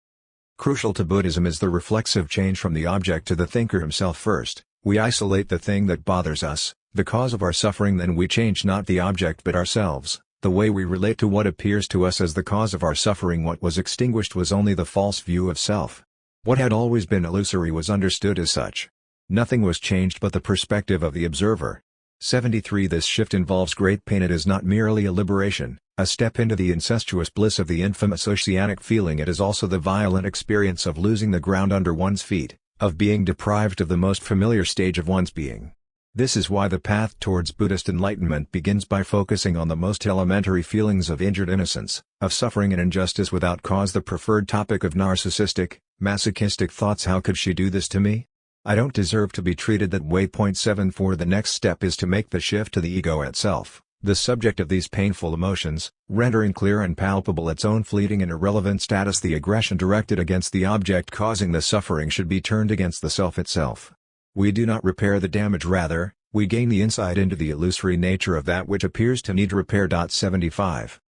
Crucial to Buddhism is the reflexive change from the object to the thinker himself. First, we isolate the thing that bothers us, the cause of our suffering. Then we change not the object but ourselves, the way we relate to what appears to us as the cause of our suffering. What was extinguished was only the false view of self. What had always been illusory was understood as such. Nothing was changed but the perspective of the observer. 73 This shift involves great pain. It is not merely a liberation, a step into the incestuous bliss of the infamous oceanic feeling. It is also the violent experience of losing the ground under one's feet, of being deprived of the most familiar stage of one's being. This is why the path towards Buddhist enlightenment begins by focusing on the most elementary feelings of injured innocence, of suffering and injustice without cause. The preferred topic of narcissistic, masochistic thoughts. How could she do this to me? I don't deserve to be treated that way. 74 The next step is to make the shift to the ego itself, the subject of these painful emotions, rendering clear and palpable its own fleeting and irrelevant status. The aggression directed against the object causing the suffering should be turned against the self itself. We do not repair the damage, rather, we gain the insight into the illusory nature of that which appears to need repair. 75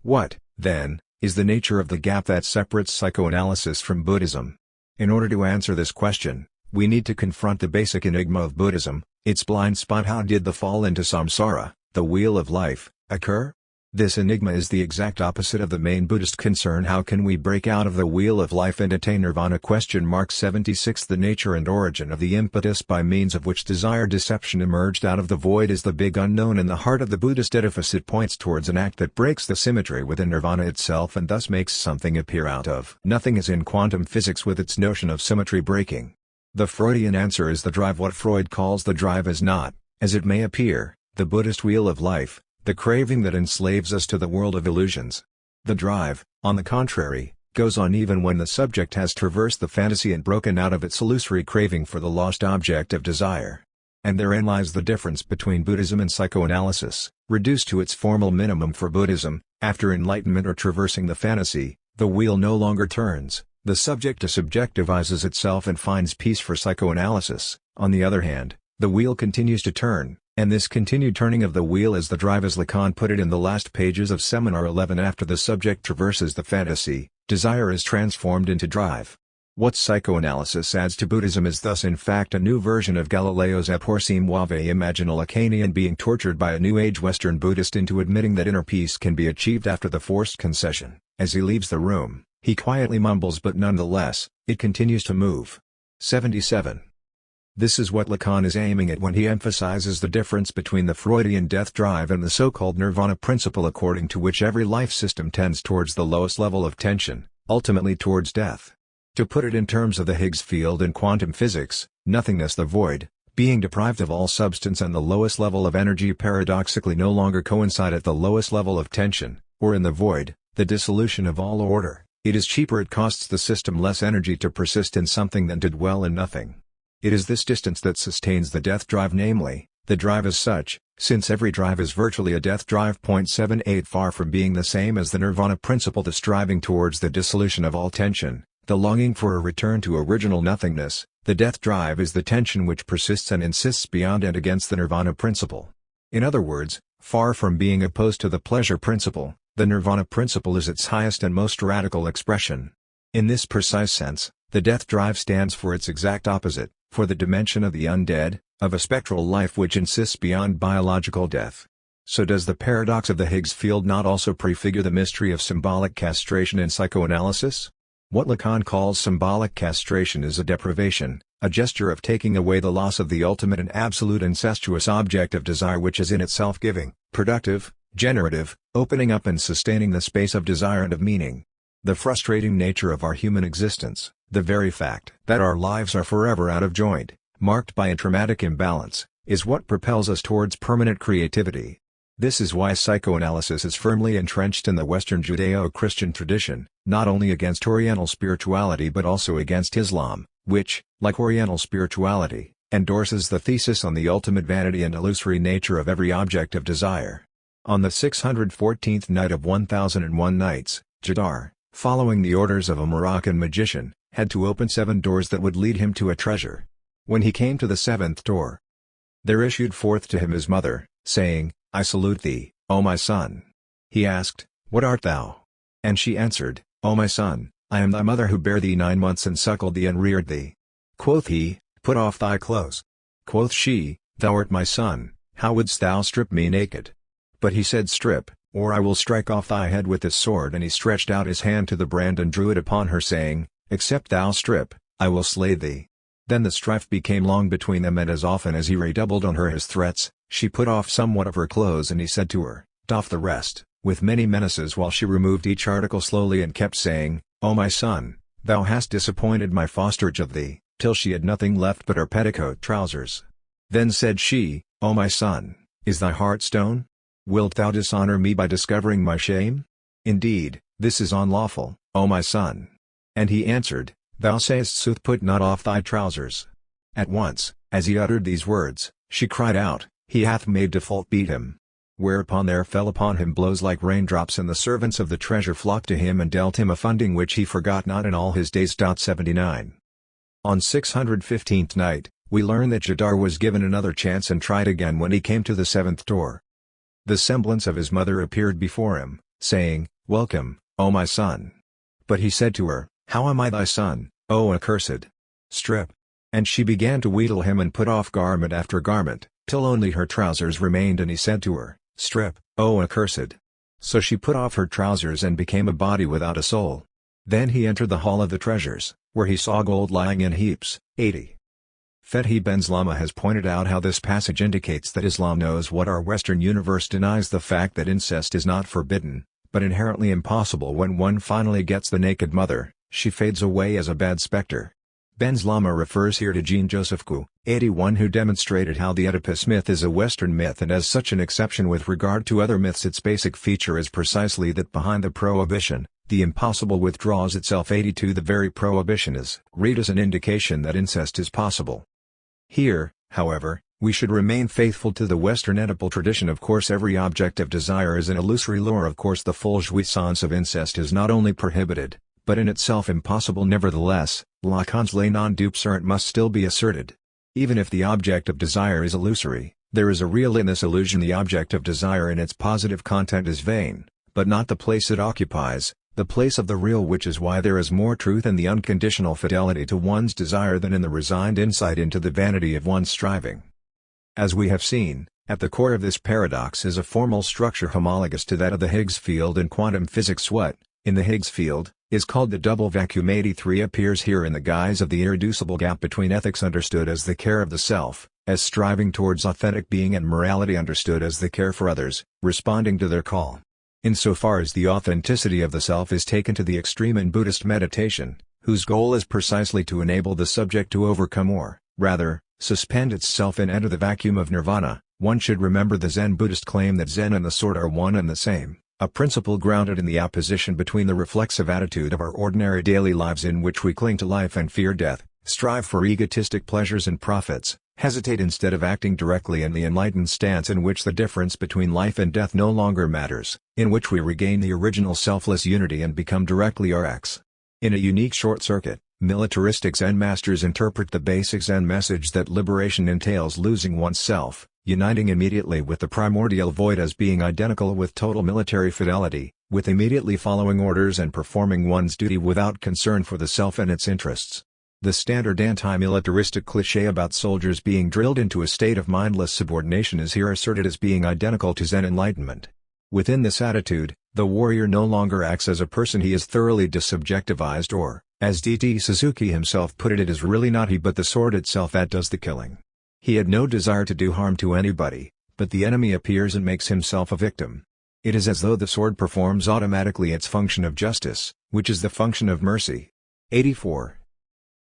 What, then, is the nature of the gap that separates psychoanalysis from Buddhism? In order to answer this question, we need to confront the basic enigma of Buddhism, its blind spot. How did the fall into samsara, the wheel of life, occur? This enigma is the exact opposite of the main Buddhist concern. How can we break out of the wheel of life and attain nirvana? 76 The nature and origin of the impetus by means of which desire deception emerged out of the void is the big unknown in the heart of the Buddhist edifice. It points towards an act that breaks the symmetry within nirvana itself and thus makes something appear out of nothing, as in quantum physics with its notion of symmetry breaking. The Freudian answer is the drive. What Freud calls the drive is not, as it may appear, the Buddhist wheel of life, the craving that enslaves us to the world of illusions. The drive, on the contrary, goes on even when the subject has traversed the fantasy and broken out of its illusory craving for the lost object of desire. And therein lies the difference between Buddhism and psychoanalysis. Reduced to its formal minimum for Buddhism, after enlightenment or traversing the fantasy, the wheel no longer turns. The subject subjectivizes itself and finds peace. For psychoanalysis, on the other hand, the wheel continues to turn, and this continued turning of the wheel is the drive. As Lacan put it in the last pages of Seminar 11, after the subject traverses the fantasy, desire is transformed into drive. What psychoanalysis adds to Buddhism is thus in fact a new version of Galileo's E por si muove. Imagine a Lacanian being tortured by a New Age Western Buddhist into admitting that inner peace can be achieved after the forced concession. As he leaves the room, he quietly mumbles, but nonetheless, it continues to move. 77. This is what Lacan is aiming at when he emphasizes the difference between the Freudian death drive and the so-called nirvana principle, according to which every life system tends towards the lowest level of tension, ultimately towards death. To put it in terms of the Higgs field in quantum physics, nothingness, the void, being deprived of all substance, and the lowest level of energy paradoxically no longer coincide at the lowest level of tension, or in the void, the dissolution of all order. It is cheaper, it costs the system less energy to persist in something than to dwell in nothing. It is this distance that sustains the death drive, namely, the drive as such, since every drive is virtually a death drive. 78 Far from being the same as the nirvana principle, the striving towards the dissolution of all tension, the longing for a return to original nothingness, the death drive is the tension which persists and insists beyond and against the nirvana principle. In other words, far from being opposed to the pleasure principle, the nirvana principle is its highest and most radical expression. In this precise sense, the death drive stands for its exact opposite, for the dimension of the undead, of a spectral life which insists beyond biological death. So does the paradox of the Higgs field not also prefigure the mystery of symbolic castration in psychoanalysis? What Lacan calls symbolic castration is a deprivation, a gesture of taking away the loss of the ultimate and absolute incestuous object of desire, which is in itself giving, productive, generative, opening up and sustaining the space of desire and of meaning. The frustrating nature of our human existence, the very fact that our lives are forever out of joint, marked by a traumatic imbalance, is what propels us towards permanent creativity. This is why psychoanalysis is firmly entrenched in the Western Judeo-Christian tradition, not only against Oriental spirituality but also against Islam, which, like Oriental spirituality, endorses the thesis on the ultimate vanity and illusory nature of every object of desire. On the 614th night of 1001 Nights, Jadar, following the orders of a Moroccan magician, had to open 7 doors that would lead him to a treasure. When he came to the 7th door, there issued forth to him his mother, saying, I salute thee, O my son. He asked, What art thou? And she answered, O my son, I am thy mother who bare thee 9 months and suckled thee and reared thee. Quoth he, Put off thy clothes. Quoth she, Thou art my son, how wouldst thou strip me naked? But he said, Strip, or I will strike off thy head with this sword. And he stretched out his hand to the brand and drew it upon her, saying, Except thou strip, I will slay thee. Then the strife became long between them, and as often as he redoubled on her his threats, she put off somewhat of her clothes, and he said to her, Doff the rest, with many menaces, while she removed each article slowly and kept saying, O my son, thou hast disappointed my fosterage of thee, till she had nothing left but her petticoat trousers. Then said she, O my son, is thy heart stone? Wilt thou dishonor me by discovering my shame? Indeed, this is unlawful, O my son. And he answered, Thou sayest sooth, put not off thy trousers. At once, as he uttered these words, she cried out, He hath made default, beat him. Whereupon there fell upon him blows like raindrops, and the servants of the treasure flocked to him and dealt him a funding which he forgot not in all his days. 79. On 615th night, we learn that Jadar was given another chance and tried again when he came to the 7th door. The semblance of his mother appeared before him, saying, Welcome, O my son. But he said to her, How am I thy son, O accursed? Strip. And she began to wheedle him and put off garment after garment, till only her trousers remained, and he said to her, Strip, O accursed. So she put off her trousers and became a body without a soul. Then he entered the hall of the treasures, where he saw gold lying in heaps. 80. Fethi Benzlama has pointed out how this passage indicates that Islam knows what our Western universe denies, the fact that incest is not forbidden, but inherently impossible. When one finally gets the naked mother, she fades away as a bad specter. Benzlama refers here to Jean-Joseph Coué, 81, who demonstrated how the Oedipus myth is a Western myth and as such an exception with regard to other myths. Its basic feature is precisely that behind the prohibition, the impossible withdraws itself. 82. The very prohibition is read as an indication that incest is possible. Here, however, we should remain faithful to the Western Oedipal tradition. Of course, every object of desire is an illusory lure. Of course, the full jouissance of incest is not only prohibited, but in itself impossible. Nevertheless, Lacan's les non-dupes errant must still be asserted. Even if the object of desire is illusory, there is a real in this illusion. The object of desire in its positive content is vain, but not the place it occupies, the place of the real, which is why there is more truth in the unconditional fidelity to one's desire than in the resigned insight into the vanity of one's striving. As we have seen, at the core of this paradox is a formal structure homologous to that of the Higgs field in quantum physics. What, in the Higgs field, is called the double vacuum 83 appears here in the guise of the irreducible gap between ethics understood as the care of the self, as striving towards authentic being, and morality understood as the care for others, responding to their call. Insofar as the authenticity of the self is taken to the extreme in Buddhist meditation, whose goal is precisely to enable the subject to overcome or, rather, suspend itself and enter the vacuum of nirvana, one should remember the Zen Buddhist claim that Zen and the sword are one and the same, a principle grounded in the opposition between the reflexive attitude of our ordinary daily lives in which we cling to life and fear death, strive for egotistic pleasures and profits, hesitate instead of acting directly, and the enlightened stance in which the difference between life and death no longer matters, in which we regain the original selfless unity and become directly RX. In a unique short circuit, militaristic Zen masters interpret the basic Zen message that liberation entails losing oneself, uniting immediately with the primordial void as being identical with total military fidelity, with immediately following orders and performing one's duty without concern for the self and its interests. The standard anti-militaristic cliché about soldiers being drilled into a state of mindless subordination is here asserted as being identical to Zen enlightenment. Within this attitude, the warrior no longer acts as a person he is thoroughly desubjectivized, or, as D.T. Suzuki himself put it is really not he but the sword itself that does the killing. He had no desire to do harm to anybody, but the enemy appears and makes himself a victim. It is as though the sword performs automatically its function of justice, which is the function of mercy. 84.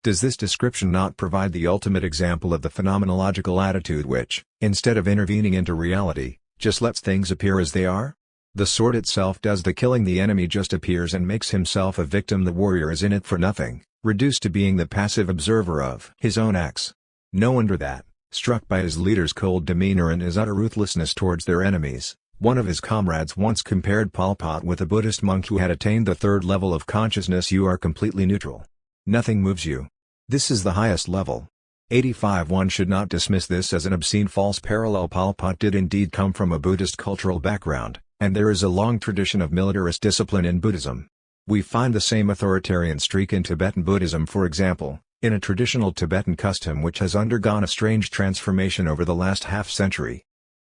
Does this description not provide the ultimate example of the phenomenological attitude which, instead of intervening into reality, just lets things appear as they are? The sword itself does the killing, the enemy just appears and makes himself a victim, the warrior is in it for nothing, reduced to being the passive observer of his own acts. No wonder that, struck by his leader's cold demeanor and his utter ruthlessness towards their enemies, one of his comrades once compared Pol Pot with a Buddhist monk who had attained the third level of consciousness. You are completely neutral. Nothing moves you. This is the highest level. 85. One should not dismiss this as an obscene false parallel. Pol Pot did indeed come from a Buddhist cultural background, and there is a long tradition of militarist discipline in Buddhism. We find the same authoritarian streak in Tibetan Buddhism, for example, in a traditional Tibetan custom which has undergone a strange transformation over the last half-century.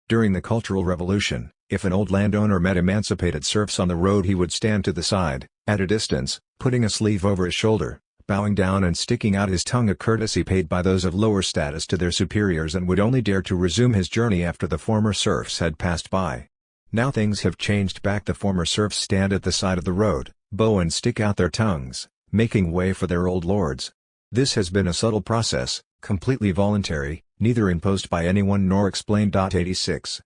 During the Cultural Revolution, if an old landowner met emancipated serfs on the road, he would stand to the side, at a distance, putting a sleeve over his shoulder, bowing down and sticking out his tongue, a courtesy paid by those of lower status to their superiors, and would only dare to resume his journey after the former serfs had passed by. Now things have changed back. The former serfs stand at the side of the road, bow and stick out their tongues, making way for their old lords. This has been a subtle process, completely voluntary, neither imposed by anyone nor explained. 86.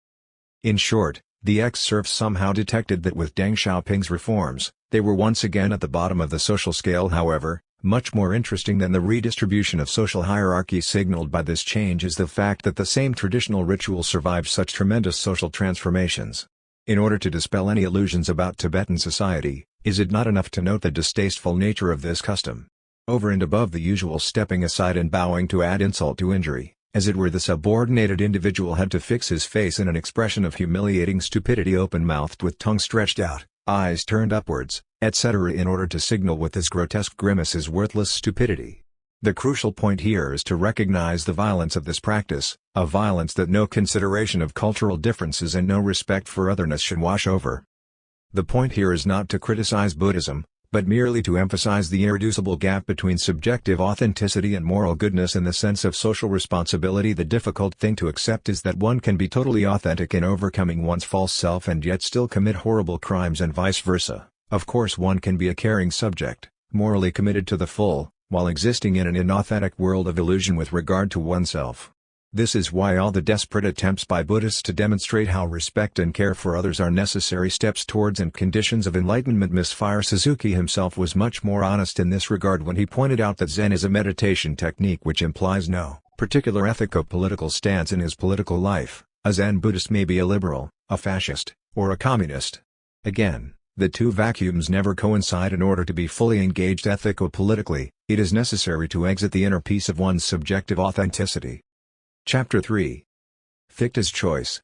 In short, the ex-serfs somehow detected that with Deng Xiaoping's reforms, they were once again at the bottom of the social scale. However, much more interesting than the redistribution of social hierarchy signaled by this change is the fact that the same traditional ritual survived such tremendous social transformations. In order to dispel any illusions about Tibetan society, is it not enough to note the distasteful nature of this custom? Over and above the usual stepping aside and bowing to add insult to injury, as it were, the subordinated individual had to fix his face in an expression of humiliating stupidity, open-mouthed with tongue stretched out, eyes turned upwards, etc., in order to signal with his grotesque grimace his worthless stupidity. The crucial point here is to recognize the violence of this practice, a violence that no consideration of cultural differences and no respect for otherness should wash over. The point here is not to criticize Buddhism, but merely to emphasize the irreducible gap between subjective authenticity and moral goodness in the sense of social responsibility. The difficult thing to accept is that one can be totally authentic in overcoming one's false self and yet still commit horrible crimes, and vice versa. Of course, one can be a caring subject, morally committed to the full, while existing in an inauthentic world of illusion with regard to oneself. This is why all the desperate attempts by Buddhists to demonstrate how respect and care for others are necessary steps towards and conditions of enlightenment misfire. Suzuki himself was much more honest in this regard when he pointed out that Zen is a meditation technique which implies no particular ethico-political stance in his political life. A Zen Buddhist may be a liberal, a fascist, or a communist. Again, the two vacuums never coincide. In order to be fully engaged ethico-politically, it is necessary to exit the inner peace of one's subjective authenticity. Chapter 3. Fichte's Choice.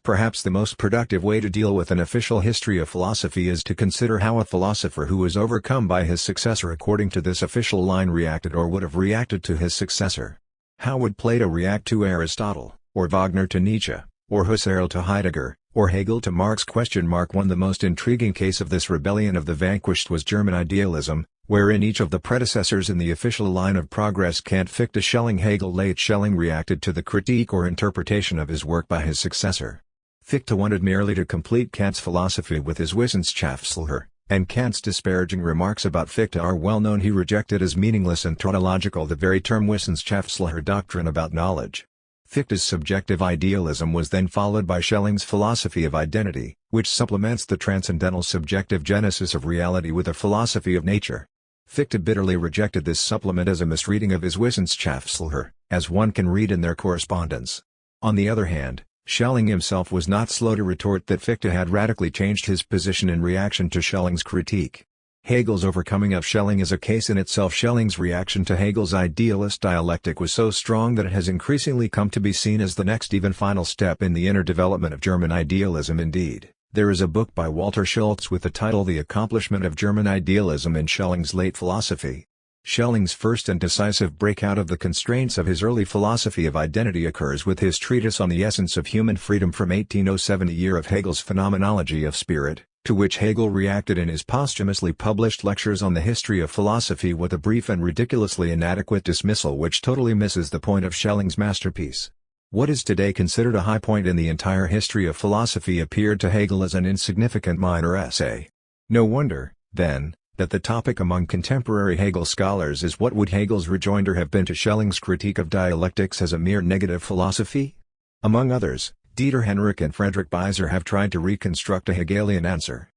Perhaps the most productive way to deal with an official history of philosophy is to consider how a philosopher who was overcome by his successor according to this official line reacted or would have reacted to his successor. How would Plato react to Aristotle, or Wagner to Nietzsche, or Husserl to Heidegger, or Hegel to Marx? One The most intriguing case of this rebellion of the vanquished was German idealism, wherein each of the predecessors in the official line of progress, Kant, Fichte, Schelling, Hegel, late Schelling, reacted to the critique or interpretation of his work by his successor. Fichte wanted merely to complete Kant's philosophy with his Wissenschaftslehre, and Kant's disparaging remarks about Fichte are well known. He rejected as meaningless and tautological the very term Wissenschaftslehre, doctrine about knowledge. Fichte's subjective idealism was then followed by Schelling's philosophy of identity, which supplements the transcendental subjective genesis of reality with a philosophy of nature. Fichte bitterly rejected this supplement as a misreading of his Wissenschaftslehre, as one can read in their correspondence. On the other hand, Schelling himself was not slow to retort that Fichte had radically changed his position in reaction to Schelling's critique. Hegel's overcoming of Schelling is a case in itself. Schelling's reaction to Hegel's idealist dialectic was so strong that it has increasingly come to be seen as the next, even final step in the inner development of German idealism. Indeed, there is a book by Walter Schultz with the title The Accomplishment of German Idealism in Schelling's Late Philosophy. Schelling's first and decisive breakout of the constraints of his early philosophy of identity occurs with his treatise on the essence of human freedom from 1807, a year of Hegel's Phenomenology of Spirit, to which Hegel reacted in his posthumously published Lectures on the History of Philosophy with a brief and ridiculously inadequate dismissal which totally misses the point of Schelling's masterpiece. What is today considered a high point in the entire history of philosophy appeared to Hegel as an insignificant minor essay. No wonder, then, that the topic among contemporary Hegel scholars is what would Hegel's rejoinder have been to Schelling's critique of dialectics as a mere negative philosophy? Among others, Dieter Henrich and Friedrich Beiser have tried to reconstruct a Hegelian answer.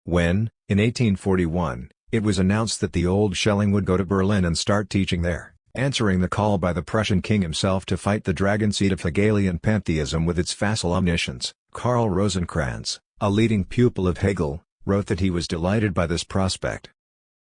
When, in 1841, it was announced that the old Schelling would go to Berlin and start teaching there, answering the call by the Prussian king himself to fight the dragon seed of Hegelian pantheism with its facile omniscience, Karl Rosenkranz, a leading pupil of Hegel, wrote that he was delighted by this prospect.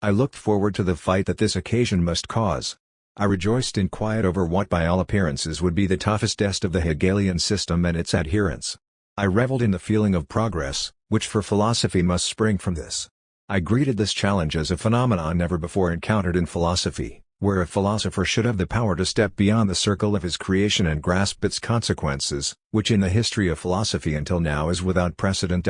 I looked forward to the fight that this occasion must cause. I rejoiced in quiet over what by all appearances would be the toughest test of the Hegelian system and its adherents. I reveled in the feeling of progress, which for philosophy must spring from this. I greeted this challenge as a phenomenon never before encountered in philosophy, where a philosopher should have the power to step beyond the circle of his creation and grasp its consequences, which in the history of philosophy until now is without precedent.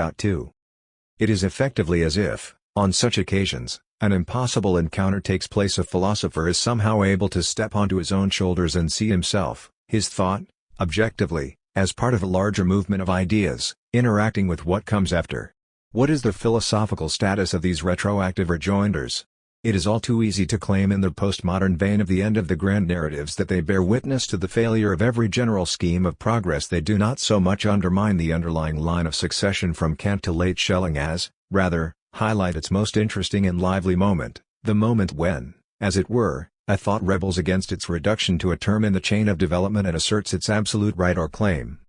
It is effectively as if, on such occasions, an impossible encounter takes place. A philosopher is somehow able to step onto his own shoulders and see himself, his thought, objectively, as part of a larger movement of ideas, interacting with what comes after. What is the philosophical status of these retroactive rejoinders? It is all too easy to claim in the postmodern vein of the end of the grand narratives that they bear witness to the failure of every general scheme of progress. They do not so much undermine the underlying line of succession from Kant to late Schelling as, rather, highlight its most interesting and lively moment, the moment when, as it were, a thought rebels against its reduction to a term in the chain of development and asserts its absolute right or claim.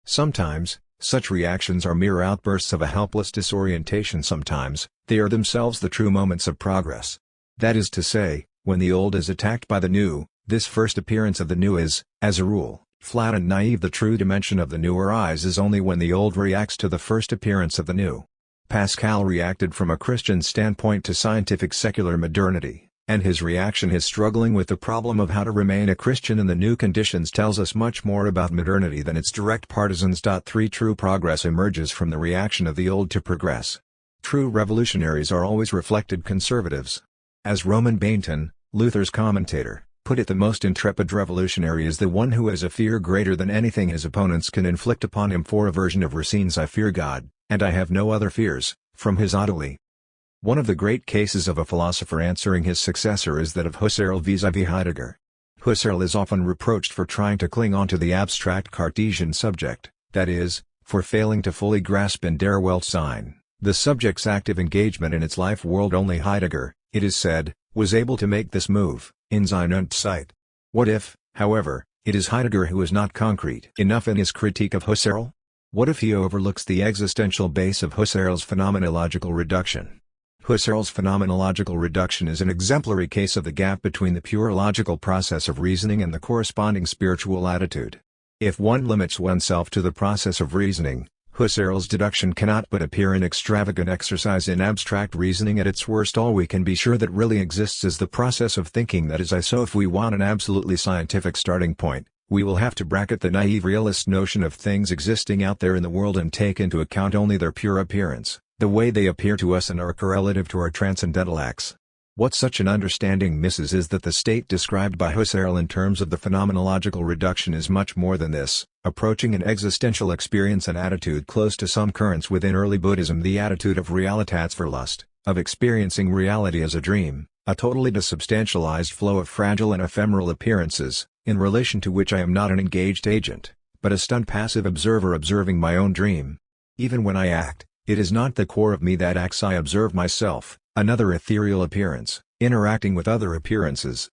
Sometimes, such reactions are mere outbursts of a helpless disorientation. Sometimes, they are themselves the true moments of progress. That is to say, when the old is attacked by the new, this first appearance of the new is, as a rule, flat and naive. The true dimension of the new arises only when the old reacts to the first appearance of the new. Pascal reacted from a Christian standpoint to scientific secular modernity, and his reaction, his struggling with the problem of how to remain a Christian in the new conditions, tells us much more about modernity than its direct partisans. 3. True progress emerges from the reaction of the old to progress. True revolutionaries are always reflected conservatives. As Roman Bainton, Luther's commentator, put it, the most intrepid revolutionary is the one who has a fear greater than anything his opponents can inflict upon him. For a version of Racine's I fear God, and I have no other fears, from his Ottilie. One of the great cases of a philosopher answering his successor is that of Husserl vis-à-vis Heidegger. Husserl is often reproached for trying to cling on to the abstract Cartesian subject, that is, for failing to fully grasp in der Welt sein, the subject's active engagement in its life world. Only Heidegger, it is said, was able to make this move, in Sein und Zeit. What if, however, it is Heidegger who is not concrete enough in his critique of Husserl? What if he overlooks the existential base of Husserl's phenomenological reduction? Husserl's phenomenological reduction is an exemplary case of the gap between the pure logical process of reasoning and the corresponding spiritual attitude. If one limits oneself to the process of reasoning, Husserl's deduction cannot but appear an extravagant exercise in abstract reasoning at its worst. All we can be sure that really exists is the process of thinking, that is, so if we want an absolutely scientific starting point, we will have to bracket the naive realist notion of things existing out there in the world and take into account only their pure appearance, the way they appear to us and are correlative to our transcendental acts. What such an understanding misses is that the state described by Husserl in terms of the phenomenological reduction is much more than this, approaching an existential experience, an attitude close to some currents within early Buddhism, the attitude of Realitätsverlust, of experiencing reality as a dream, a totally desubstantialized flow of fragile and ephemeral appearances, in relation to which I am not an engaged agent, but a stunned passive observer observing my own dream. Even when I act, it is not the core of me that acts, I observe myself, another ethereal appearance, interacting with other appearances.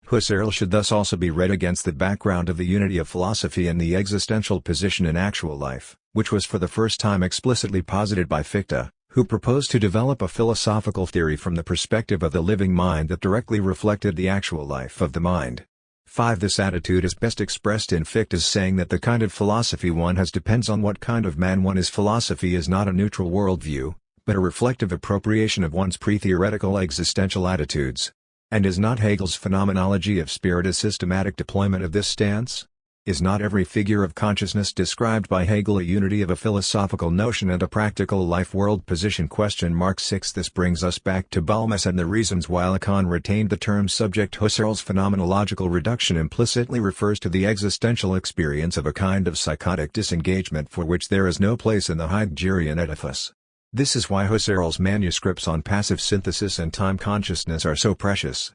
Husserl should thus also be read against the background of the unity of philosophy and the existential position in actual life, which was for the first time explicitly posited by Fichte, who proposed to develop a philosophical theory from the perspective of the living mind that directly reflected the actual life of the mind. 5. This attitude is best expressed in Fichte's saying that the kind of philosophy one has depends on what kind of man one is. Philosophy is not a neutral worldview, but a reflective appropriation of one's pre-theoretical existential attitudes. And is not Hegel's phenomenology of spirit a systematic deployment of this stance? Is not every figure of consciousness described by Hegel a unity of a philosophical notion and a practical life-world position? 6. This brings us back to Balmas and the reasons why Lacan retained the term subject. Husserl's phenomenological reduction implicitly refers to the existential experience of a kind of psychotic disengagement for which there is no place in the Heideggerian edifice. This is why Husserl's manuscripts on passive synthesis and time consciousness are so precious.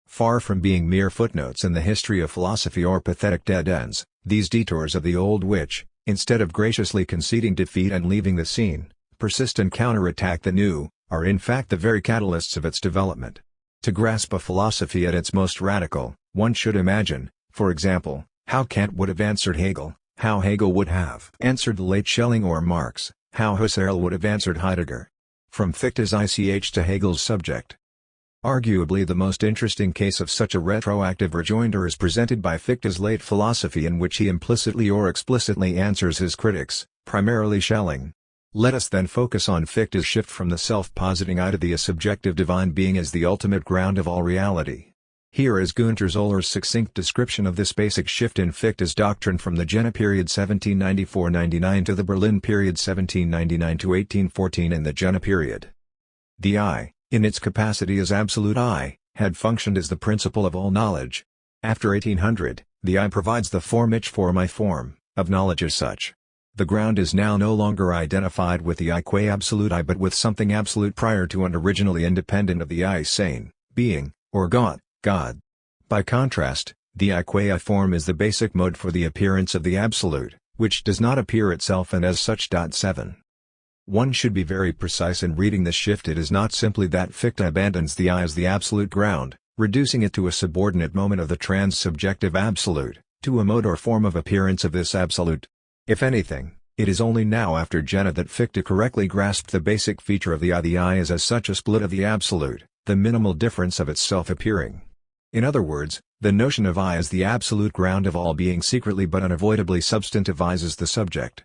Far from being mere footnotes in the history of philosophy or pathetic dead ends, these detours of the old which, instead of graciously conceding defeat and leaving the scene, persist and counterattack the new, are in fact the very catalysts of its development. To grasp a philosophy at its most radical, one should imagine, for example, how Kant would have answered Hegel, how Hegel would have answered the late Schelling or Marx, how Husserl would have answered Heidegger. From Fichte's ICH to Hegel's subject. Arguably the most interesting case of such a retroactive rejoinder is presented by Fichte's late philosophy, in which he implicitly or explicitly answers his critics, primarily Schelling. Let us then focus on Fichte's shift from the self-positing I to the subjective divine being as the ultimate ground of all reality. Here is Günter Zoller's succinct description of this basic shift in Fichte's doctrine from the Jena period 1794-99 to the Berlin period 1799-1814. In the Jena period, the I, in its capacity as absolute I, had functioned as the principle of all knowledge. After 1800, the I provides the form ich for my form, of knowledge as such. The ground is now no longer identified with the I qua absolute I, but with something absolute prior to and originally independent of the I, sane, being, or God. By contrast, the I qua I form is the basic mode for the appearance of the absolute, which does not appear itself and as such. 7. One should be very precise in reading this shift. It is not simply that Fichte abandons the I as the absolute ground, reducing it to a subordinate moment of the trans-subjective absolute, to a mode or form of appearance of this absolute. If anything, it is only now after Jena that Fichte correctly grasped the basic feature of the I. The I is as such a split of the absolute, the minimal difference of its self-appearing. In other words, the notion of I as the absolute ground of all being secretly but unavoidably substantivizes the subject.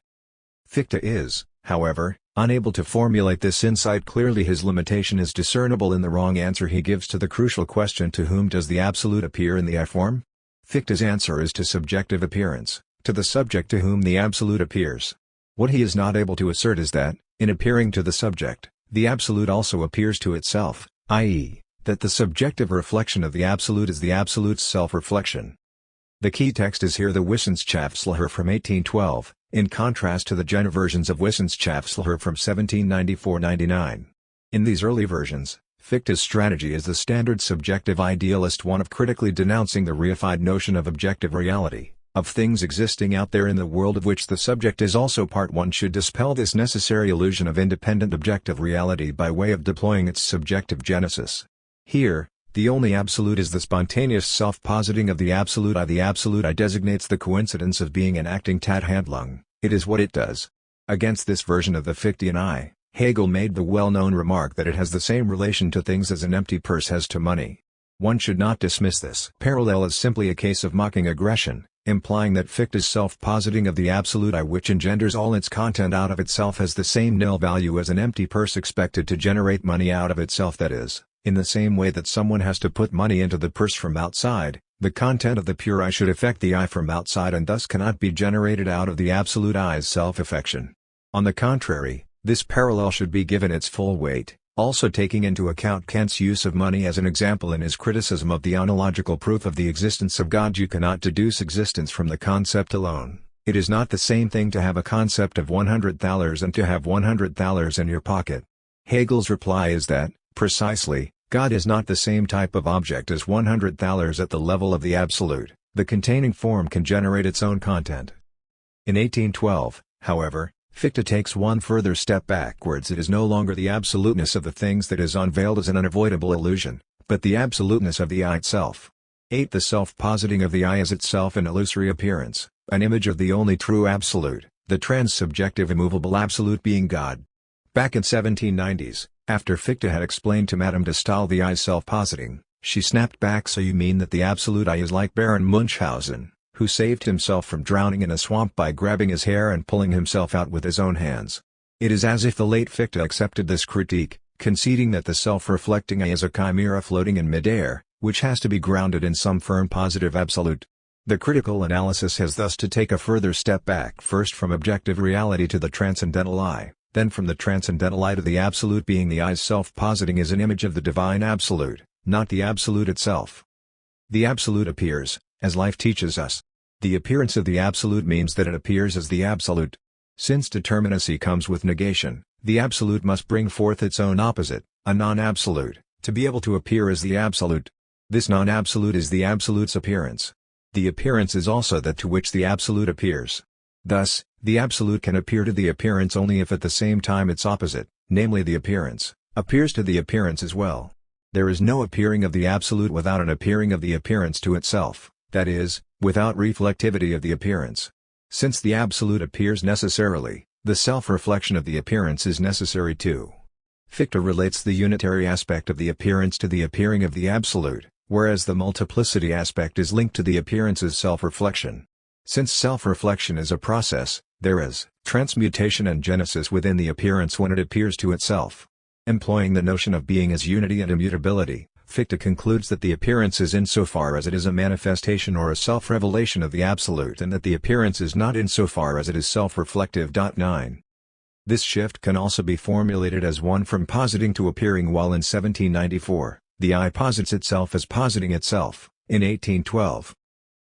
Fichte is, however, unable to formulate this insight clearly. His limitation is discernible in the wrong answer he gives to the crucial question: to whom does the absolute appear in the I form? Fichte's answer is to subjective appearance, to the subject to whom the absolute appears. What he is not able to assert is that, in appearing to the subject, the absolute also appears to itself, i.e., that the subjective reflection of the absolute is the absolute's self-reflection. The key text is here the Wissenschaftslehre from 1812, in contrast to the Jena versions of Wissenschaftslehre from 1794-99. In these early versions, Fichte's strategy is the standard subjective idealist one of critically denouncing the reified notion of objective reality, of things existing out there in the world of which the subject is also part. One should dispel this necessary illusion of independent objective reality by way of deploying its subjective genesis. Here, the only absolute is the spontaneous self-positing of the absolute I. The absolute I designates the coincidence of being and acting Tathandlung, it is what it does. Against this version of the Fichtean I, Hegel made the well-known remark that it has the same relation to things as an empty purse has to money. One should not dismiss this parallel as simply a case of mocking aggression, implying that Fichte's self-positing of the absolute I which engenders all its content out of itself has the same nil value as an empty purse expected to generate money out of itself, that is, in the same way that someone has to put money into the purse from outside, the content of the pure I should affect the I from outside and thus cannot be generated out of the absolute I's self-affection. On the contrary, this parallel should be given its full weight, also taking into account Kant's use of money as an example in his criticism of the ontological proof of the existence of God. You cannot deduce existence from the concept alone. It is not the same thing to have a concept of $100 and to have $100 in your pocket. Hegel's reply is that, precisely, God is not the same type of object as $100 at the level of the absolute. The containing form can generate its own content. In 1812, however, Fichte takes one further step backwards. It is no longer the absoluteness of the things that is unveiled as an unavoidable illusion, but the absoluteness of the I itself. 8. The self-positing of the I as itself an illusory appearance, an image of the only true absolute, the trans-subjective immovable absolute being God. Back in 1790s, after Fichte had explained to Madame de Staël the I's self-positing, she snapped back, so you mean that the absolute I is like Baron Munchausen, who saved himself from drowning in a swamp by grabbing his hair and pulling himself out with his own hands. It is as if the late Fichte accepted this critique, conceding that the self-reflecting I is a chimera floating in midair, which has to be grounded in some firm positive absolute. The critical analysis has thus to take a further step back, first from objective reality to the transcendental I, then from the transcendental I to the absolute being. The I's self-positing is an image of the divine absolute, not the absolute itself. The absolute appears, as life teaches us. The appearance of the absolute means that it appears as the absolute. Since determinacy comes with negation, the absolute must bring forth its own opposite, a non-absolute, to be able to appear as the absolute. This non-absolute is the absolute's appearance. The appearance is also that to which the absolute appears. Thus, the absolute can appear to the appearance only if at the same time its opposite, namely the appearance, appears to the appearance as well. There is no appearing of the absolute without an appearing of the appearance to itself, that is, without reflectivity of the appearance. Since the absolute appears necessarily, the self-reflection of the appearance is necessary too. Fichte relates the unitary aspect of the appearance to the appearing of the absolute, whereas the multiplicity aspect is linked to the appearance's self-reflection. Since self-reflection is a process, there is transmutation and genesis within the appearance when it appears to itself. Employing the notion of being as unity and immutability, Fichte concludes that the appearance is insofar as it is a manifestation or a self-revelation of the absolute, and that the appearance is not insofar as it is self-reflective. 9. This shift can also be formulated as one from positing to appearing. While in 1794, the I posits itself as positing itself, in 1812,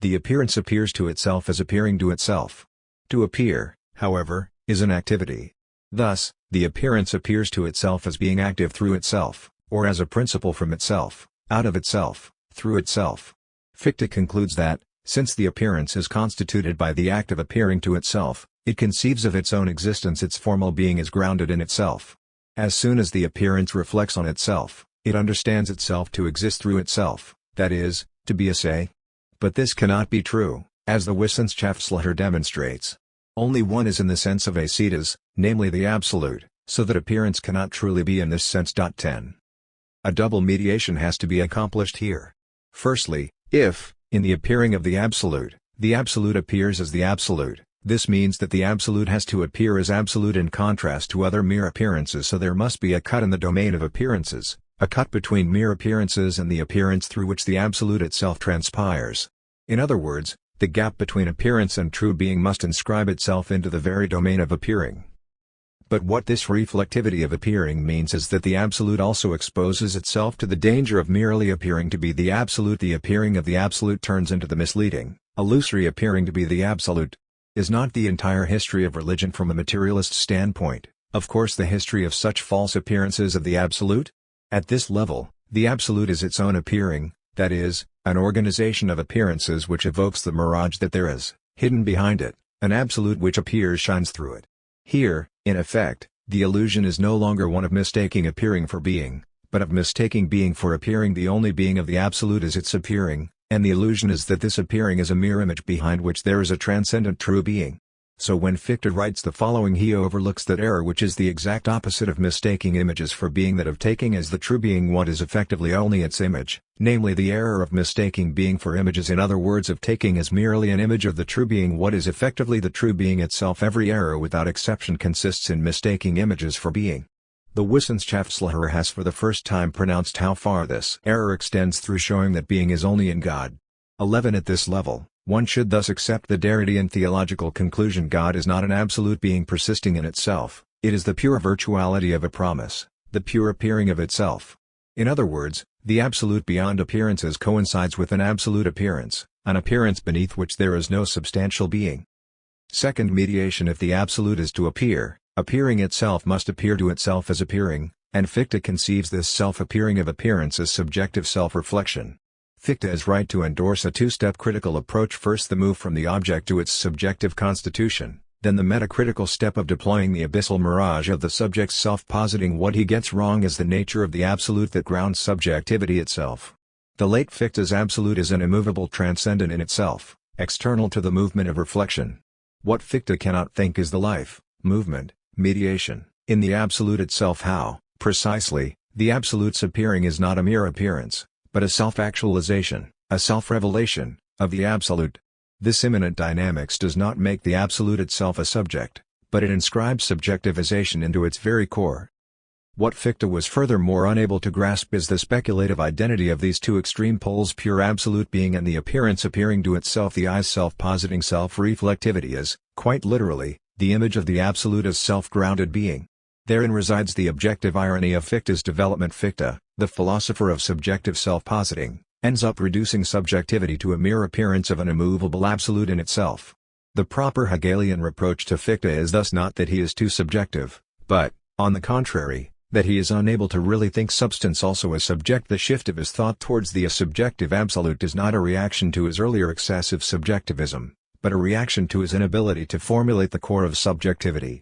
the appearance appears to itself as appearing to itself. To appear, however, is an activity. Thus, the appearance appears to itself as being active through itself, or as a principle from itself, out of itself, through itself. Fichte concludes that, since the appearance is constituted by the act of appearing to itself, it conceives of its own existence. Its formal being is grounded in itself. As soon as the appearance reflects on itself, it understands itself to exist through itself, that is, to be a se. But this cannot be true, as the Wissenschaftslehre demonstrates. Only one is in the sense of acetas, namely the absolute, so that appearance cannot truly be in this sense. 10. A double mediation has to be accomplished here. Firstly, if, in the appearing of the absolute appears as the absolute, this means that the absolute has to appear as absolute in contrast to other mere appearances. So there must be a cut in the domain of appearances, a cut between mere appearances and the appearance through which the absolute itself transpires. In other words, the gap between appearance and true being must inscribe itself into the very domain of appearing. But what this reflectivity of appearing means is that the absolute also exposes itself to the danger of merely appearing to be the absolute. The appearing of the absolute turns into the misleading, illusory appearing to be the absolute. Is not the entire history of religion from a materialist standpoint, of course, the history of such false appearances of the absolute? At this level, the absolute is its own appearing, that is, an organization of appearances which evokes the mirage that there is, hidden behind it, an absolute which appears shines through it. Here, in effect, the illusion is no longer one of mistaking appearing for being, but of mistaking being for appearing. The only being of the absolute is its appearing, and the illusion is that this appearing is a mere image behind which there is a transcendent true being. So when Fichte writes the following, he overlooks that error which is the exact opposite of mistaking images for being that of taking as the true being what is effectively only its image, namely the error of mistaking being for images, in other words of taking as merely an image of the true being what is effectively the true being itself. Every error without exception consists in mistaking images for being. The Wissenschaftslehrer has for the first time pronounced how far this error extends through showing that being is only in God. 11. At this level, one should thus accept the Derridean theological conclusion: God is not an absolute being persisting in itself, it is the pure virtuality of a promise, the pure appearing of itself. In other words, the absolute beyond appearances coincides with an absolute appearance, an appearance beneath which there is no substantial being. Second, mediation. If the absolute is to appear, appearing itself must appear to itself as appearing, and Fichte conceives this self-appearing of appearance as subjective self-reflection. Fichte is right to endorse a two-step critical approach: first the move from the object to its subjective constitution, then the metacritical step of deploying the abyssal mirage of the subject's self-positing. What he gets wrong is the nature of the absolute that grounds subjectivity itself. The late Fichte's absolute is an immovable transcendent in itself, external to the movement of reflection. What Fichte cannot think is the life, movement, mediation, in the absolute itself. How, precisely, the absolute's appearing is not a mere appearance, but a self-actualization, a self-revelation, of the absolute. This immanent dynamics does not make the absolute itself a subject, but it inscribes subjectivization into its very core. What Fichte was furthermore unable to grasp is the speculative identity of these two extreme poles: pure absolute being and the appearance appearing to itself. The I's self-positing self-reflectivity is, quite literally, the image of the absolute as self-grounded being. Therein resides the objective irony of Fichte's development. Fichte, the philosopher of subjective self-positing, ends up reducing subjectivity to a mere appearance of an immovable absolute in itself. The proper Hegelian reproach to Fichte is thus not that he is too subjective, but, on the contrary, that he is unable to really think substance also as subject. The shift of his thought towards the subjective absolute is not a reaction to his earlier excessive subjectivism, but a reaction to his inability to formulate the core of subjectivity.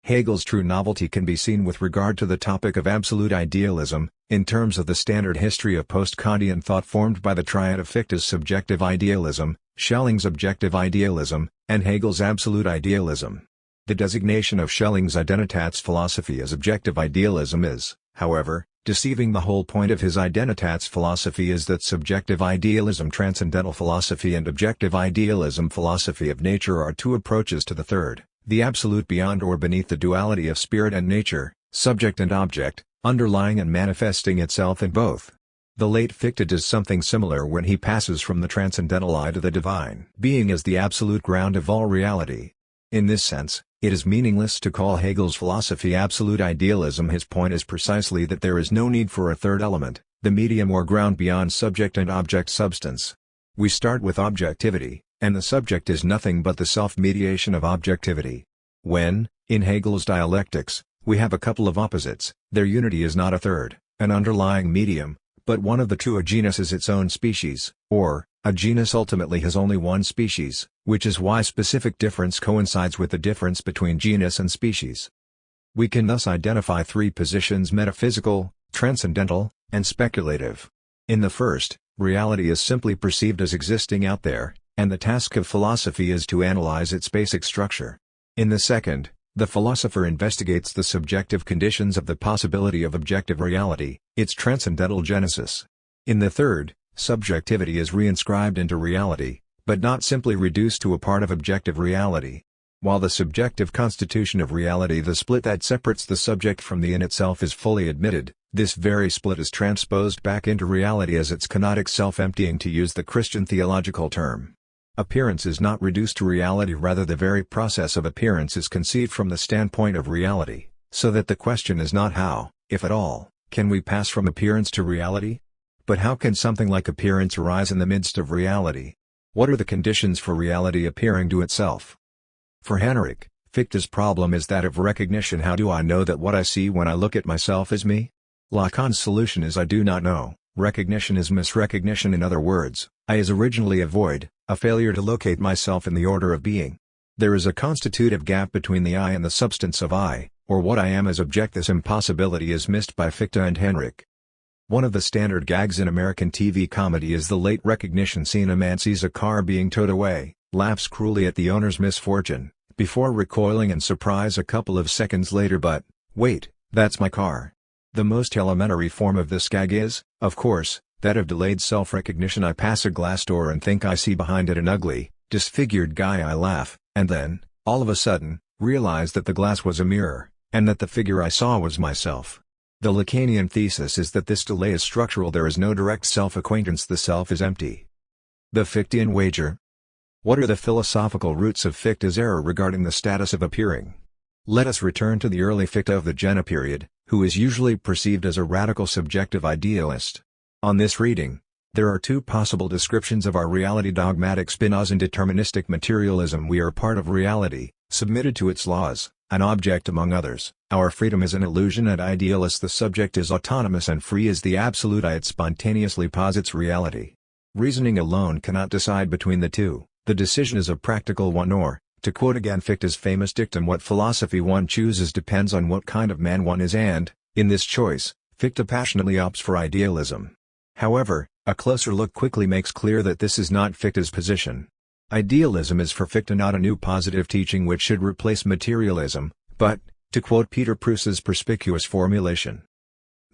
Hegel's true novelty can be seen with regard to the topic of absolute idealism, in terms of the standard history of post-Kantian thought formed by the triad of Fichte's subjective idealism, Schelling's objective idealism, and Hegel's absolute idealism. The designation of Schelling's Identitats philosophy as objective idealism is, however, deceiving. The whole point of his Identitats philosophy is that subjective idealism, transcendental philosophy, and objective idealism, philosophy of nature, are two approaches to the third, the absolute beyond or beneath the duality of spirit and nature, subject and object, underlying and manifesting itself in both. The late Fichte does something similar when he passes from the transcendental I to the divine being as the absolute ground of all reality. In this sense, it is meaningless to call Hegel's philosophy absolute idealism. His point is precisely that there is no need for a third element, the medium or ground beyond subject and object substance. We start with objectivity, and the subject is nothing but the self-mediation of objectivity. When, in Hegel's dialectics, we have a couple of opposites, their unity is not a third, an underlying medium, but one of the two. A genus is its own species, or, a genus ultimately has only one species, which is why specific difference coincides with the difference between genus and species. We can thus identify three positions: metaphysical, transcendental, and speculative. In the first, reality is simply perceived as existing out there, and the task of philosophy is to analyze its basic structure. In the second, the philosopher investigates the subjective conditions of the possibility of objective reality, its transcendental genesis. In the third, subjectivity is reinscribed into reality, but not simply reduced to a part of objective reality. While the subjective constitution of reality, the split that separates the subject from the in itself, is fully admitted, this very split is transposed back into reality as its kenotic self-emptying, to use the Christian theological term. Appearance is not reduced to reality, rather the very process of appearance is conceived from the standpoint of reality, so that the question is not how, if at all, can we pass from appearance to reality? But how can something like appearance arise in the midst of reality? What are the conditions for reality appearing to itself? For Heinrich, Fichte's problem is that of recognition. How do I know that what I see when I look at myself is me? Lacan's solution is I do not know. Recognition is misrecognition. In other words, I is originally a void, a failure to locate myself in the order of being. There is a constitutive gap between the I and the substance of I, or what I am as object. This impossibility is missed by Fichte and Heinrich. One of the standard gags in American TV comedy is the late recognition scene. A man sees a car being towed away, laughs cruelly at the owner's misfortune, before recoiling in surprise a couple of seconds later. But, wait, that's my car. The most elementary form of this gag is, of course, that of delayed self-recognition. I pass a glass door and think I see behind it an ugly, disfigured guy. I laugh, and then, all of a sudden, realize that the glass was a mirror, and that the figure I saw was myself. The Lacanian thesis is that this delay is structural. There is no direct self-acquaintance. The self is empty. The Fichtean wager. What are the philosophical roots of Fichte's error regarding the status of appearing? Let us return to the early Fichte of the Jena period, who is usually perceived as a radical subjective idealist. On this reading, there are two possible descriptions of our reality: dogmatic Spinozan deterministic materialism. We are part of reality, submitted to its laws, an object among others. Our freedom is an illusion. And idealist, the subject is autonomous and free as the absolute I. It spontaneously posits reality. Reasoning alone cannot decide between the two. The decision is a practical one, or, to quote again Fichte's famous dictum, what philosophy one chooses depends on what kind of man one is, and, in this choice, Fichte passionately opts for idealism. However, a closer look quickly makes clear that this is not Fichte's position. Idealism is for Fichte not a new positive teaching which should replace materialism, but, to quote Peter Pruse's perspicuous formulation,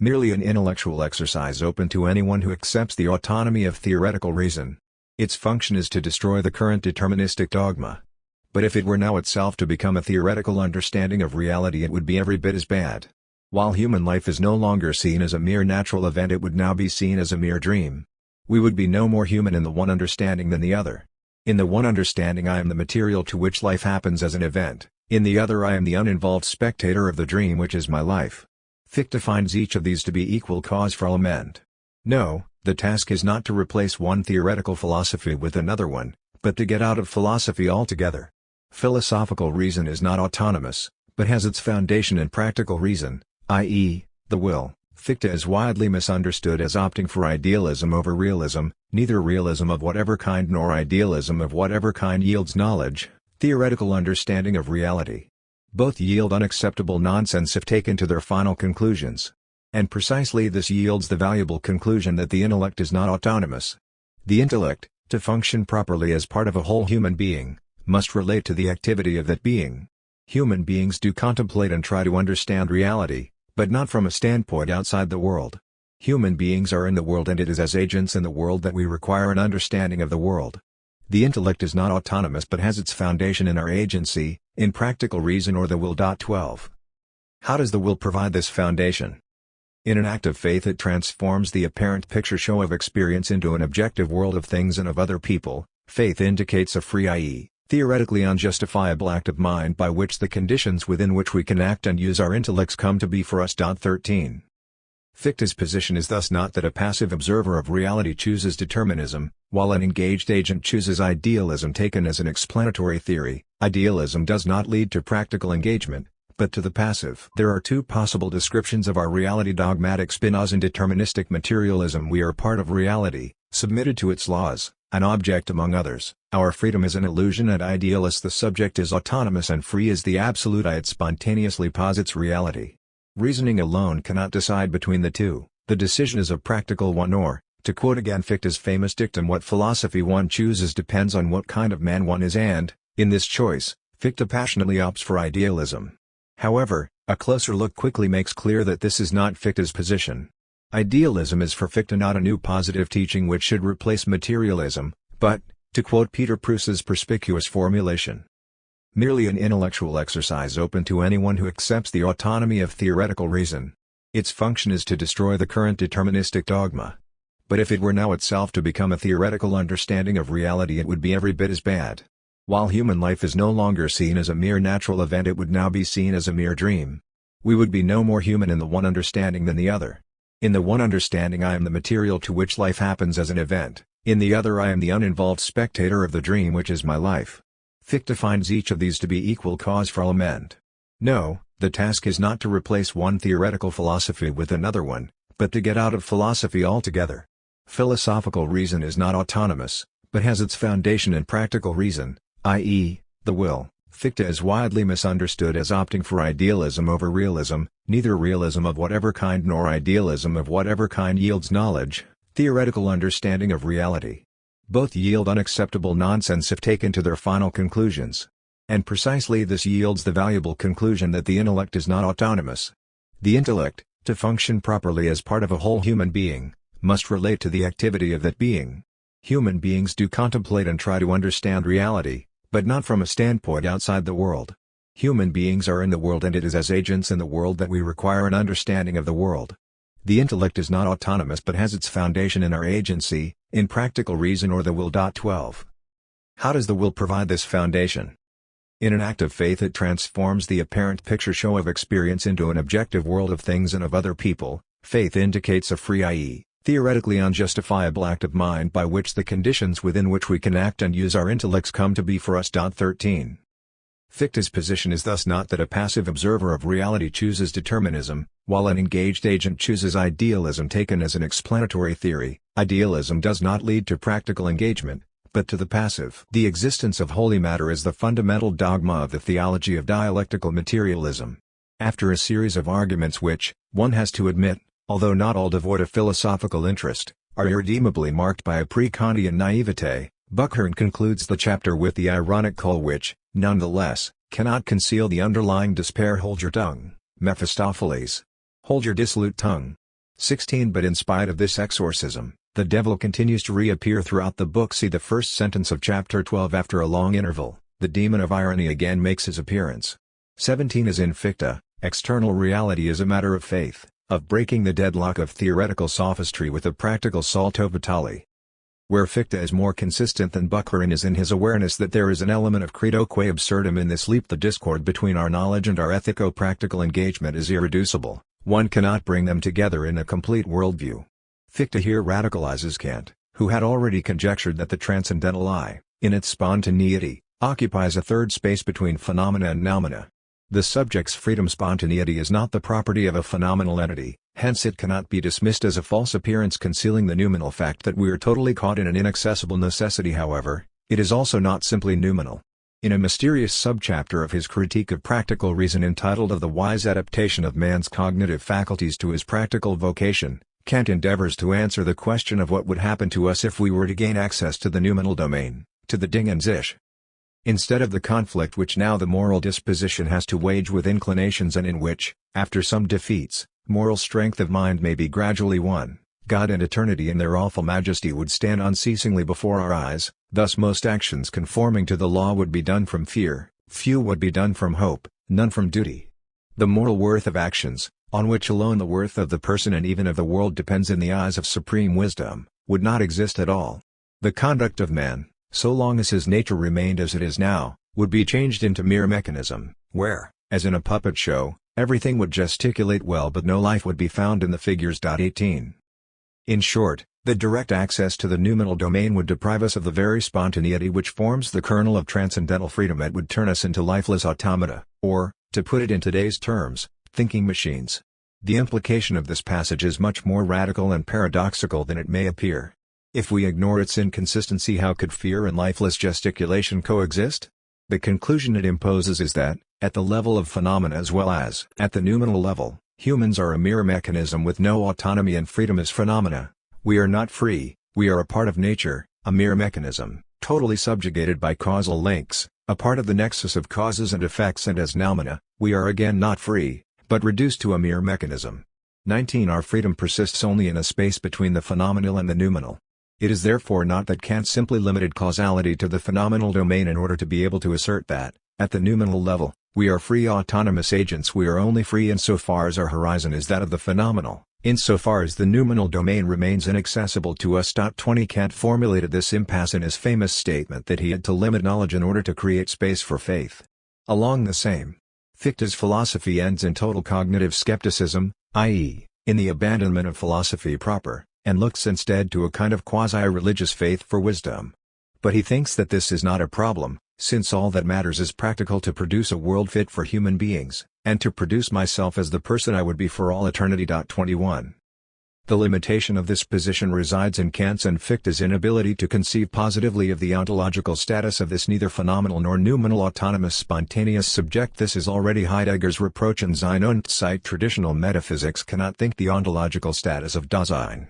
merely an intellectual exercise open to anyone who accepts the autonomy of theoretical reason. Its function is to destroy the current deterministic dogma. But if it were now itself to become a theoretical understanding of reality, it would be every bit as bad. While human life is no longer seen as a mere natural event, it would now be seen as a mere dream. We would be no more human in the one understanding than the other. In the one understanding, I am the material to which life happens as an event. In the other, I am the uninvolved spectator of the dream which is my life. Fichte finds each of these to be equal cause for lament. No, the task is not to replace one theoretical philosophy with another one, but to get out of philosophy altogether. Philosophical reason is not autonomous, but has its foundation in practical reason, i.e., the will. Fichte is widely misunderstood as opting for idealism over realism. Neither realism of whatever kind nor idealism of whatever kind yields knowledge, theoretical understanding of reality. Both yield unacceptable nonsense if taken to their final conclusions. And precisely this yields the valuable conclusion that the intellect is not autonomous. The intellect, to function properly as part of a whole human being, must relate to the activity of that being. Human beings do contemplate and try to understand reality, but not from a standpoint outside the world. Human beings are in the world, and it is as agents in the world that we require an understanding of the world. The intellect is not autonomous but has its foundation in our agency, in practical reason or the will. 12. How does the will provide this foundation? In an act of faith, it transforms the apparent picture show of experience into an objective world of things and of other people. Faith indicates a free, i.e., theoretically unjustifiable act of mind by which the conditions within which we can act and use our intellects come to be for us. 13. Fichte's position is thus not that a passive observer of reality chooses determinism, while an engaged agent chooses idealism. Taken as an explanatory theory, idealism does not lead to practical engagement, but to the passive. There are two possible descriptions of our reality: dogmatic Spinozan deterministic materialism. We are part of reality, submitted to its laws, an object among others. Our freedom is an illusion. And idealist, the subject is autonomous and free as the absolute I. It spontaneously posits reality. Reasoning alone cannot decide between the two. The decision is a practical one, or, to quote again Fichte's famous dictum, what philosophy one chooses depends on what kind of man one is, and, in this choice, Fichte passionately opts for idealism. However, a closer look quickly makes clear that this is not Fichte's position. Idealism is for Fichte not a new positive teaching which should replace materialism, but, to quote Peter Pruse's perspicuous formulation, merely an intellectual exercise open to anyone who accepts the autonomy of theoretical reason. Its function is to destroy the current deterministic dogma. But if it were now itself to become a theoretical understanding of reality, it would be every bit as bad. While human life is no longer seen as a mere natural event, it would now be seen as a mere dream. We would be no more human in the one understanding than the other. In the one understanding, I am the material to which life happens as an event. In the other, I am the uninvolved spectator of the dream which is my life. Fichte finds each of these to be equal cause for lament. No, the task is not to replace one theoretical philosophy with another one, but to get out of philosophy altogether. Philosophical reason is not autonomous, but has its foundation in practical reason, i.e., the will. Fichte is widely misunderstood as opting for idealism over realism. Neither realism of whatever kind nor idealism of whatever kind yields knowledge, theoretical understanding of reality. Both yield unacceptable nonsense if taken to their final conclusions. And precisely this yields the valuable conclusion that the intellect is not autonomous. The intellect, to function properly as part of a whole human being, must relate to the activity of that being. Human beings do contemplate and try to understand reality, but not from a standpoint outside the world. Human beings are in the world, and it is as agents in the world that we require an understanding of the world. The intellect is not autonomous but has its foundation in our agency, in practical reason or the will. 12. How does the will provide this foundation? In an act of faith, it transforms the apparent picture show of experience into an objective world of things and of other people. Faith indicates a free, i.e., theoretically unjustifiable act of mind by which the conditions within which we can act and use our intellects come to be for us. 13. Fichte's position is thus not that a passive observer of reality chooses determinism, while an engaged agent chooses idealism. Taken as an explanatory theory, idealism does not lead to practical engagement, but to the passive. The existence of holy matter is the fundamental dogma of the theology of dialectical materialism. After a series of arguments which, one has to admit, although not all devoid of philosophical interest, are irredeemably marked by a pre-Kantian naivete, Buchhorn concludes the chapter with the ironic call which, nonetheless, cannot conceal the underlying despair. Hold your tongue, Mephistopheles. Hold your dissolute tongue. 16. But in spite of this exorcism, the devil continues to reappear throughout the book. See the first sentence of chapter 12. After a long interval, the demon of irony again makes his appearance. 17. As in Fichte, external reality is a matter of faith, of breaking the deadlock of theoretical sophistry with a practical salto vitale. Where Fichte is more consistent than Buchhorn is in his awareness that there is an element of credo que absurdum in this leap. The discord between our knowledge and our ethico-practical engagement is irreducible, one cannot bring them together in a complete worldview. Fichte here radicalizes Kant, who had already conjectured that the transcendental I, in its spontaneity, occupies a third space between phenomena and noumena. The subject's freedom spontaneity is not the property of a phenomenal entity, hence it cannot be dismissed as a false appearance concealing the noumenal fact that we are totally caught in an inaccessible necessity. However, it is also not simply noumenal. In a mysterious subchapter of his Critique of Practical Reason entitled Of the Wise Adaptation of Man's Cognitive Faculties to His Practical Vocation, Kant endeavors to answer the question of what would happen to us if we were to gain access to the noumenal domain, to the Ding and Sich. Instead of the conflict which now the moral disposition has to wage with inclinations, and in which, after some defeats, moral strength of mind may be gradually won, God and eternity in their awful majesty would stand unceasingly before our eyes. Thus most actions conforming to the law would be done from fear, few would be done from hope, none from duty. The moral worth of actions, on which alone the worth of the person and even of the world depends in the eyes of supreme wisdom, would not exist at all. The conduct of man, so long as his nature remained as it is now, would be changed into mere mechanism, where, as in a puppet show, everything would gesticulate well but no life would be found in the figures. 18. In short, the direct access to the noumenal domain would deprive us of the very spontaneity which forms the kernel of transcendental freedom. It would turn us into lifeless automata, or, to put it in today's terms, thinking machines. The implication of this passage is much more radical and paradoxical than it may appear. If we ignore its inconsistency, how could fear and lifeless gesticulation coexist? The conclusion it imposes is that, at the level of phenomena as well as at the noumenal level, humans are a mere mechanism with no autonomy and freedom as phenomena. We are not free, we are a part of nature, a mere mechanism, totally subjugated by causal links, a part of the nexus of causes and effects, and as noumena, we are again not free, but reduced to a mere mechanism. 19. Our freedom persists only in a space between the phenomenal and the noumenal. It is therefore not that Kant simply limited causality to the phenomenal domain in order to be able to assert that, at the noumenal level, we are free autonomous agents. We are only free insofar as our horizon is that of the phenomenal, insofar as the noumenal domain remains inaccessible to us. 20. Kant formulated this impasse in his famous statement that he had to limit knowledge in order to create space for faith. Along the same, Fichte's philosophy ends in total cognitive skepticism, i.e., in the abandonment of philosophy proper, and looks instead to a kind of quasi-religious faith for wisdom. But he thinks that this is not a problem, since all that matters is practical to produce a world fit for human beings, and to produce myself as the person I would be for all eternity. 21. The limitation of this position resides in Kant's and Fichte's inability to conceive positively of the ontological status of this neither phenomenal nor noumenal autonomous spontaneous subject. This is already Heidegger's reproach in Sein und Zeit. Traditional metaphysics cannot think the ontological status of Dasein.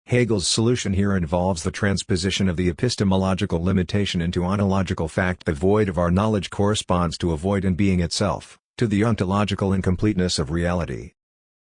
Hegel's solution here involves the transposition of the epistemological limitation into ontological fact. The void of our knowledge corresponds to a void in being itself, to the ontological incompleteness of reality.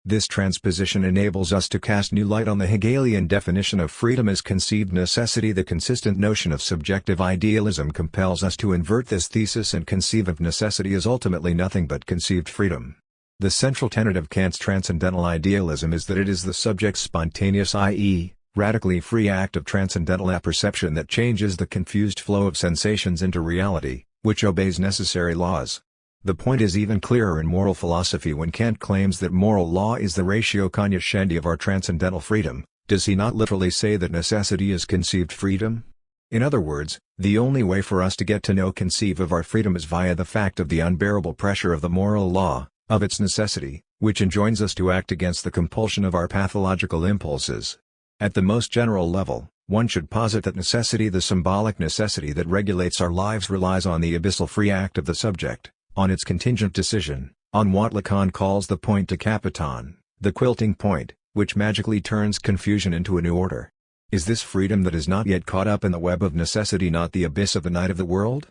This transposition enables us to cast new light on the Hegelian definition of freedom as conceived necessity. The consistent notion of subjective idealism compels us to invert this thesis and conceive of necessity as ultimately nothing but conceived freedom. The central tenet of Kant's transcendental idealism is that it is the subject's spontaneous, i.e., radically free act of transcendental apperception that changes the confused flow of sensations into reality, which obeys necessary laws. The point is even clearer in moral philosophy when Kant claims that moral law is the ratio cognoscendi of our transcendental freedom. Does he not literally say that necessity is conceived freedom? In other words, the only way for us to get to know conceive of our freedom is via the fact of the unbearable pressure of the moral law, of its necessity, which enjoins us to act against the compulsion of our pathological impulses. At the most general level, one should posit that necessity, the symbolic necessity that regulates our lives, relies on the abyssal free act of the subject, on its contingent decision, on what Lacan calls the point de capiton, the quilting point, which magically turns confusion into a new order. Is this freedom that is not yet caught up in the web of necessity not the abyss of the night of the world?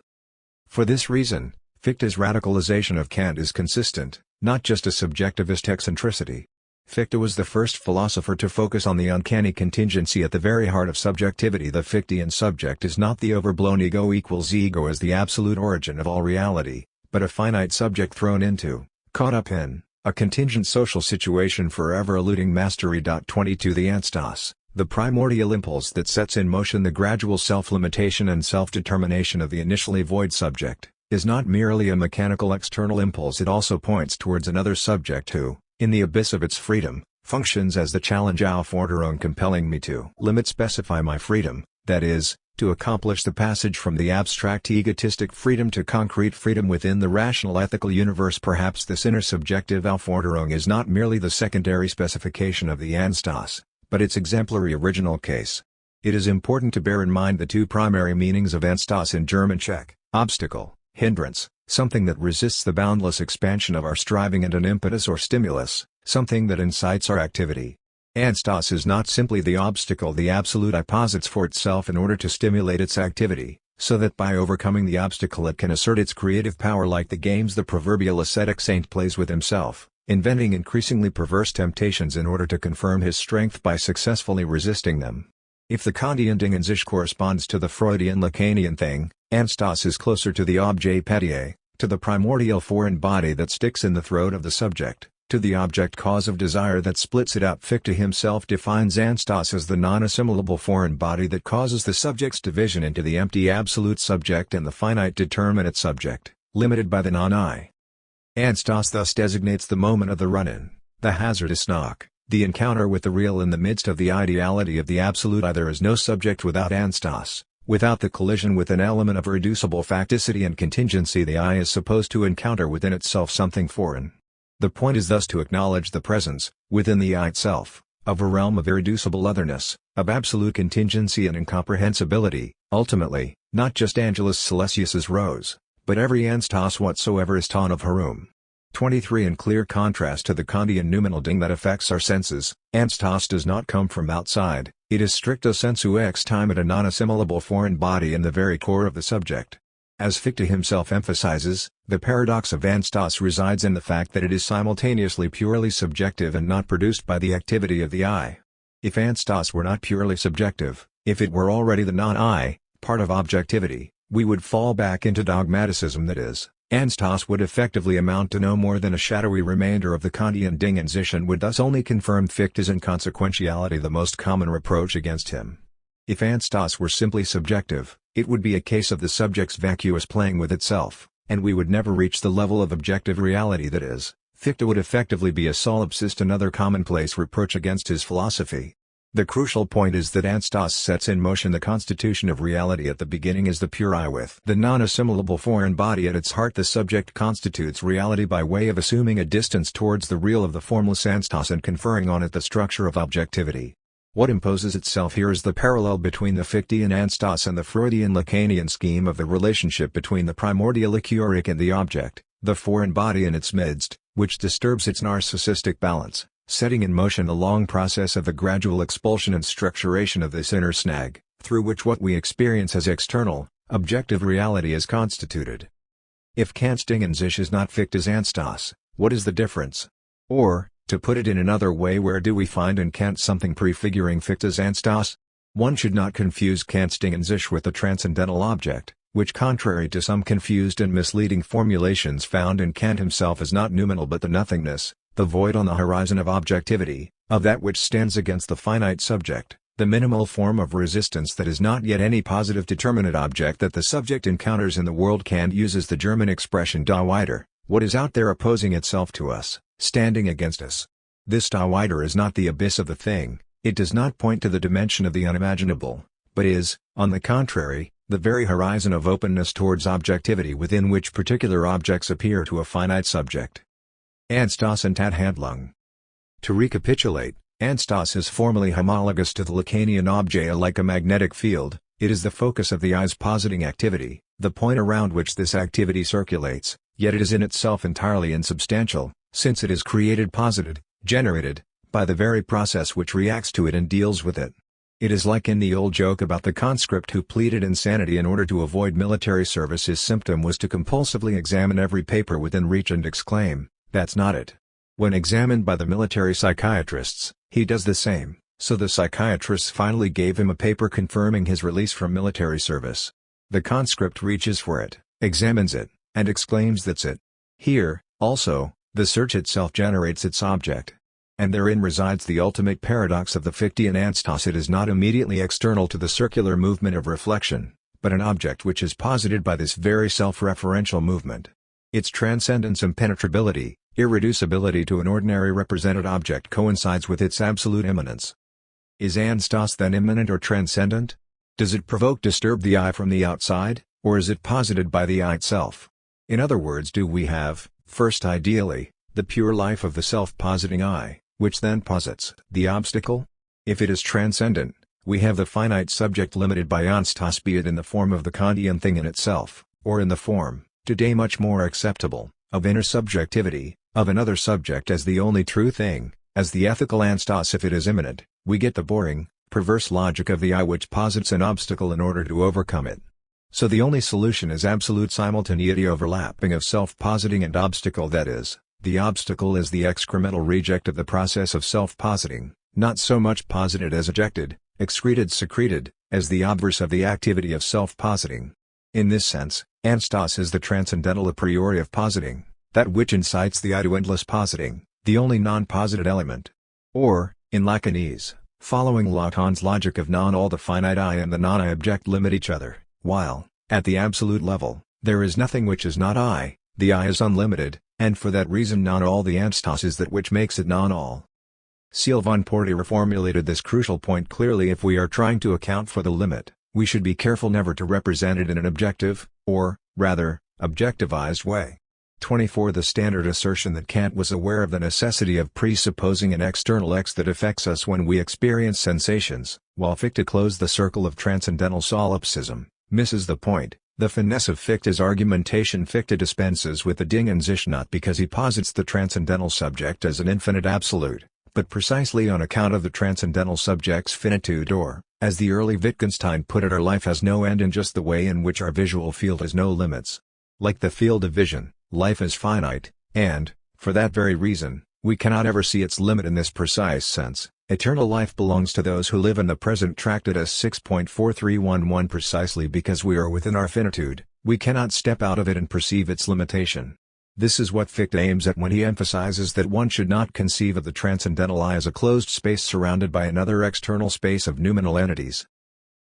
For this reason, Fichte's radicalization of Kant is consistent, not just a subjectivist eccentricity. Fichte was the first philosopher to focus on the uncanny contingency at the very heart of subjectivity. The Fichtean subject is not the overblown ego equals ego as the absolute origin of all reality, but a finite subject thrown into, caught up in, a contingent social situation forever eluding mastery. 22 The anstos, the primordial impulse that sets in motion the gradual self-limitation and self-determination of the initially void subject, is not merely a mechanical external impulse. It also points towards another subject who, in the abyss of its freedom, functions as the challenge Aufforderung compelling me to specify my freedom, that is, to accomplish the passage from the abstract egotistic freedom to concrete freedom within the rational ethical universe. Perhaps this inner subjective Aufforderung is not merely the secondary specification of the anstos, but its exemplary original case. It is important to bear in mind the two primary meanings of anstos in German Czech: obstacle, hindrance, something that resists the boundless expansion of our striving, and an impetus or stimulus, something that incites our activity. Anstos is not simply the obstacle the absolute I posits for itself in order to stimulate its activity, so that by overcoming the obstacle it can assert its creative power, like the games the proverbial ascetic saint plays with himself, inventing increasingly perverse temptations in order to confirm his strength by successfully resisting them. If the Kantian Ding an sich corresponds to the Freudian Lacanian thing, anstos is closer to the objet pédier, to the primordial foreign body that sticks in the throat of the subject, to the object cause of desire that splits it up. Fichte himself defines anstos as the non-assimilable foreign body that causes the subject's division into the empty absolute subject and the finite determinate subject, limited by the non-I. Anstos thus designates the moment of the run-in, the hazardous knock, the encounter with the real in the midst of the ideality of the absolute I. There is no subject without anstos. Without the collision with an element of reducible facticity and contingency, the I is supposed to encounter within itself something foreign. The point is thus to acknowledge the presence, within the I itself, of a realm of irreducible otherness, of absolute contingency and incomprehensibility. Ultimately, not just Angelus Silesius's rose, but every anstos whatsoever is ton of Harum. 23 In clear contrast to the Kantian noumenal ding that affects our senses, anstos does not come from outside, it is stricto sensu ex time at a non-assimilable foreign body in the very core of the subject. As Fichte himself emphasizes, the paradox of anstos resides in the fact that it is simultaneously purely subjective and not produced by the activity of the I. If anstos were not purely subjective, if it were already the non-I, part of objectivity, we would fall back into dogmaticism. That is, anstos would effectively amount to no more than a shadowy remainder of the Kantian Ding an sich and would thus only confirm Fichte's inconsequentiality, the most common reproach against him. If anstos were simply subjective, it would be a case of the subject's vacuous playing with itself, and we would never reach the level of objective reality. That is, Fichte would effectively be a solipsist, another commonplace reproach against his philosophy. The crucial point is that anstos sets in motion the constitution of reality. At the beginning is the pure I with the non-assimilable foreign body at its heart. The subject constitutes reality by way of assuming a distance towards the real of the formless anstos and conferring on it the structure of objectivity. What imposes itself here is the parallel between the Fichtean anstos and the Freudian Lacanian scheme of the relationship between the primordial echuric and the object, the foreign body in its midst, which disturbs its narcissistic balance, setting in motion a long process of the gradual expulsion and structuration of this inner snag, through which what we experience as external, objective reality is constituted. If Kant's Ding und sich is not Fichte's Anstoss, what is the difference? Or, to put it in another way, where do we find in Kant something prefiguring Fichte's Anstoss? One should not confuse Kant's Ding und sich with the transcendental object, which, contrary to some confused and misleading formulations found in Kant himself, is not noumenal but the nothingness, the void on the horizon of objectivity, of that which stands against the finite subject, the minimal form of resistance that is not yet any positive determinate object that the subject encounters in the world. Kant uses the German expression da Wider, what is out there opposing itself to us, standing against us. This da Wider is not the abyss of the thing, it does not point to the dimension of the unimaginable, but is, on the contrary, the very horizon of openness towards objectivity within which particular objects appear to a finite subject. Anstoss und Tathandlung. To recapitulate, Anstoss is formally homologous to the Lacanian Objet like a magnetic field. It is the focus of the eye's positing activity, the point around which this activity circulates, yet it is in itself entirely insubstantial, since it is created, posited, generated, by the very process which reacts to it and deals with it. It is like in the old joke about the conscript who pleaded insanity in order to avoid military service. His symptom was to compulsively examine every paper within reach and exclaim, "That's not it." When examined by the military psychiatrists, he does the same, so the psychiatrists finally gave him a paper confirming his release from military service. The conscript reaches for it, examines it, and exclaims, "That's it." Here, also, the search itself generates its object. And therein resides the ultimate paradox of the Fichtean Anstoss. It is not immediately external to the circular movement of reflection, but an object which is posited by this very self-referential movement. Its transcendence, impenetrability, irreducibility to an ordinary represented object coincides with its absolute immanence. Is Anstoss then immanent or transcendent? Does it disturb the eye from the outside, or is it posited by the eye itself? In other words, do we have, first ideally, the pure life of the self-positing eye, which then posits the obstacle? If it is transcendent, we have the finite subject limited by Anstoss, be it in the form of the Kantian thing in itself, or in the form, today much more acceptable, of inner subjectivity, of another subject as the only true thing, as the ethical Anstoss. If it is immanent, we get the boring, perverse logic of the eye which posits an obstacle in order to overcome it. So the only solution is absolute simultaneity, overlapping of self-positing and obstacle, that is, the obstacle is the excremental reject of the process of self-positing, not so much posited as ejected, excreted, secreted, as the obverse of the activity of self-positing. In this sense, Anstoss is the transcendental a priori of positing, that which incites the eye to endless positing, the only non-posited element. Or, in Lacanese, following Lacan's logic of non-all, the finite eye and the non-eye object limit each other, while, at the absolute level, there is nothing which is not I, the eye is unlimited, and for that reason non-all, the Anstoss, is that which makes it non-all. Seel van Poorty reformulated this crucial point clearly. If we are trying to account for the limit, we should be careful never to represent it in an objective, or, rather, objectivized way. 24. The standard assertion that Kant was aware of the necessity of presupposing an external X that affects us when we experience sensations, while Fichte closed the circle of transcendental solipsism, misses the point. The finesse of Fichte's argumentation. Fichte dispenses with the Ding und sich not because he posits the transcendental subject as an infinite absolute, but precisely on account of the transcendental subject's finitude, or, as the early Wittgenstein put it, our life has no end in just the way in which our visual field has no limits. Like the field of vision, life is finite, and, for that very reason, we cannot ever see its limit in this precise sense. Eternal life belongs to those who live in the present. Tractate S 6.4311. Precisely because we are within our finitude, we cannot step out of it and perceive its limitation. This is what Fichte aims at when he emphasizes that one should not conceive of the transcendental eye as a closed space surrounded by another external space of noumenal entities.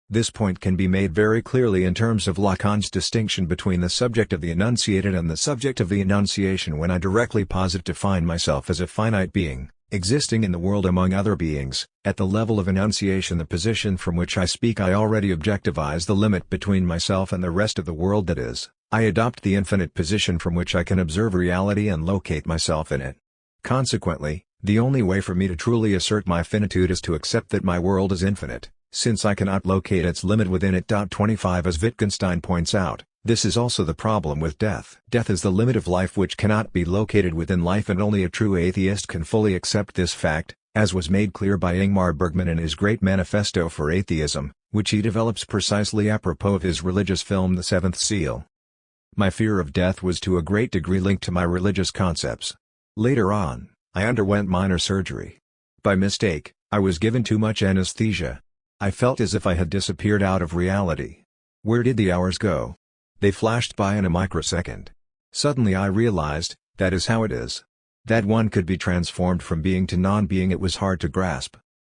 This point can be made very clearly in terms of Lacan's distinction between the subject of the enunciated and the subject of the enunciation. When I directly posit to find myself as a finite being, existing in the world among other beings, at the level of enunciation, the position from which I speak, I already objectivize the limit between myself and the rest of the world, that is, I adopt the infinite position from which I can observe reality and locate myself in it. Consequently, the only way for me to truly assert my finitude is to accept that my world is infinite, since I cannot locate its limit within it. 25. As Wittgenstein points out, This is also the problem with death. Death is the limit of life which cannot be located within life, and only a true atheist can fully accept this fact, as was made clear by Ingmar Bergman in his great manifesto for atheism, which he develops precisely apropos of his religious film The Seventh Seal. My fear of death was to a great degree linked to my religious concepts. Later on, I underwent minor surgery. By mistake, I was given too much anesthesia. I felt as if I had disappeared out of reality. Where did the hours go? They flashed by in a microsecond. Suddenly I realized, that is how it is. That one could be transformed from being to non-being. It was hard to grasp.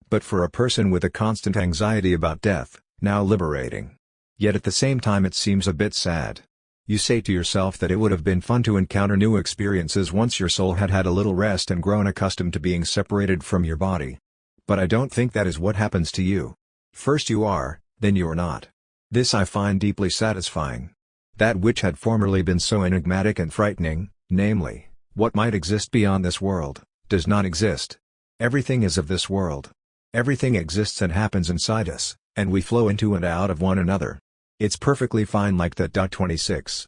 But for a person with a constant anxiety about death, now liberating. Yet at the same time it seems a bit sad. You say to yourself that it would have been fun to encounter new experiences once your soul had had a little rest and grown accustomed to being separated from your body. But I don't think that is what happens to you. First you are, then you are not. This I find deeply satisfying. That which had formerly been so enigmatic and frightening, namely, what might exist beyond this world, does not exist. Everything is of this world. Everything exists and happens inside us, and we flow into and out of one another. It's perfectly fine like that. 26.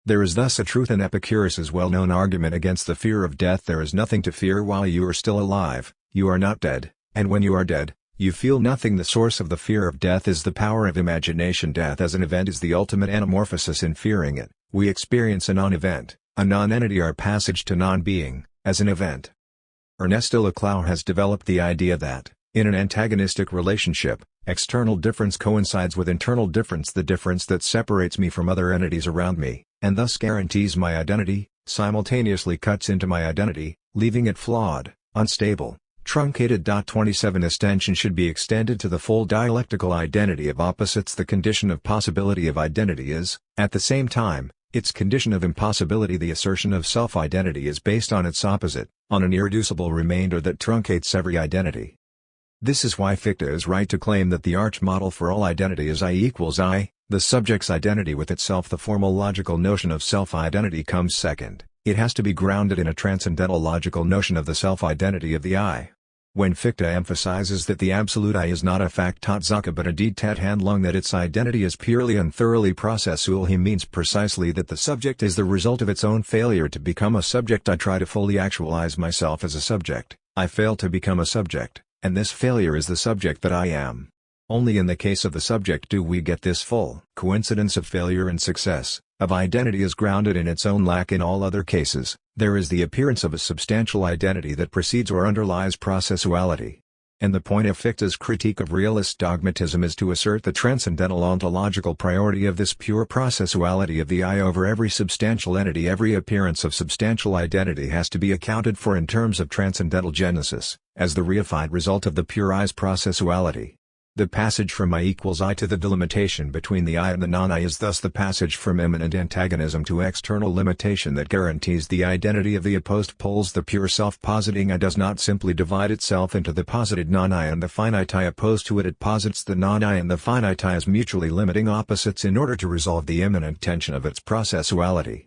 There is thus a truth in Epicurus's well-known argument against the fear of death. There is nothing to fear while you are still alive, you are not dead, and when you are dead, you feel nothing. The source of the fear of death is the power of imagination. Death as an event is the ultimate anamorphosis in fearing it. We experience a non-event, a non-entity, our passage to non-being, as an event. Ernesto Laclau has developed the idea that, in an antagonistic relationship, external difference coincides with internal difference. The difference that separates me from other entities around me, and thus guarantees my identity, simultaneously cuts into my identity, leaving it flawed, unstable, truncated. 27 Extension should be extended to the full dialectical identity of opposites. The condition of possibility of identity is, at the same time, its condition of impossibility. The assertion of self-identity is based on its opposite, on an irreducible remainder that truncates every identity. This is why Fichte is right to claim that the arch-model for all identity is I equals I, the subject's identity with itself. The formal logical notion of self-identity comes second. It has to be grounded in a transcendental logical notion of the self-identity of the I. When Fichte emphasizes that the absolute I is not a Fact-Tatsache but a Deed-Tat-Handlung, that its identity is purely and thoroughly processual, he means precisely that the subject is the result of its own failure to become a subject. I try to fully actualize myself as a subject, I fail to become a subject, and this failure is the subject that I am. Only in the case of the subject do we get this full coincidence of failure and success, of identity is grounded in its own lack. In all other cases, there is the appearance of a substantial identity that precedes or underlies processuality. And the point of Fichte's critique of realist dogmatism is to assert the transcendental ontological priority of this pure processuality of the I over every substantial entity. Every appearance of substantial identity has to be accounted for in terms of transcendental genesis, as the reified result of the pure I's processuality. The passage from I equals I to the delimitation between the I and the non-I is thus the passage from immanent antagonism to external limitation that guarantees the identity of the opposed poles. The pure self-positing I does not simply divide itself into the posited non-I and the finite I opposed to it. It posits the non-I and the finite I as mutually limiting opposites in order to resolve the immanent tension of its processuality.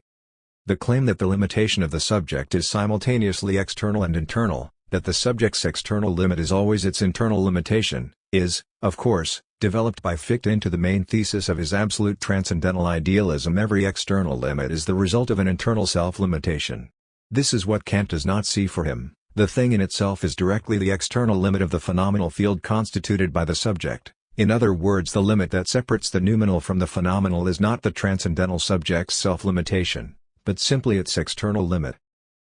The claim that the limitation of the subject is simultaneously external and internal, that the subject's external limit is always its internal limitation, is, of course, developed by Fichte into the main thesis of his absolute transcendental idealism. Every external limit is the result of an internal self-limitation. This is what Kant does not see for him. The thing in itself is directly the external limit of the phenomenal field constituted by the subject. In other words, the limit that separates the noumenal from the phenomenal is not the transcendental subject's self-limitation, but simply its external limit.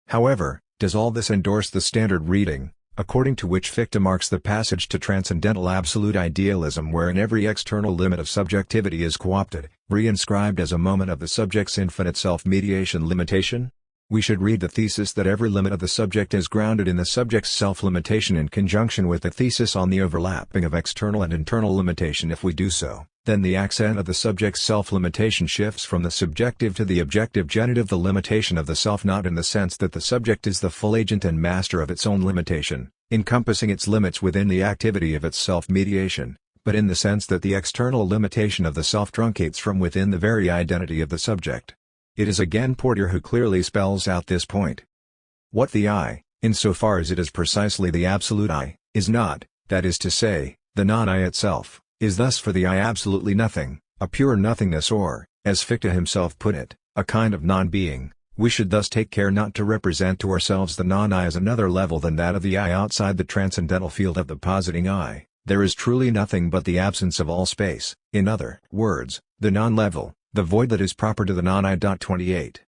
However, does all this endorse the standard reading, according to which Fichte marks the passage to transcendental absolute idealism, wherein every external limit of subjectivity is co-opted, re-inscribed as a moment of the subject's infinite self-mediation limitation? We should read the thesis that every limit of the subject is grounded in the subject's self-limitation in conjunction with the thesis on the overlapping of external and internal limitation. If we do so, then the accent of the subject's self-limitation shifts from the subjective to the objective genitive, the limitation of the self, not in the sense that the subject is the full agent and master of its own limitation, encompassing its limits within the activity of its self-mediation, but in the sense that the external limitation of the self truncates from within the very identity of the subject. It is again Portier who clearly spells out this point. What the I, insofar as it is precisely the absolute I, is not, that is to say, the non-I itself, is thus for the I absolutely nothing, a pure nothingness, or, as Fichte himself put it, a kind of non-being. We should thus take care not to represent to ourselves the non-I as another level than that of the I outside the transcendental field of the positing I. There is truly nothing but the absence of all space, in other words, the non-level, the void that is proper to the non-I. 28.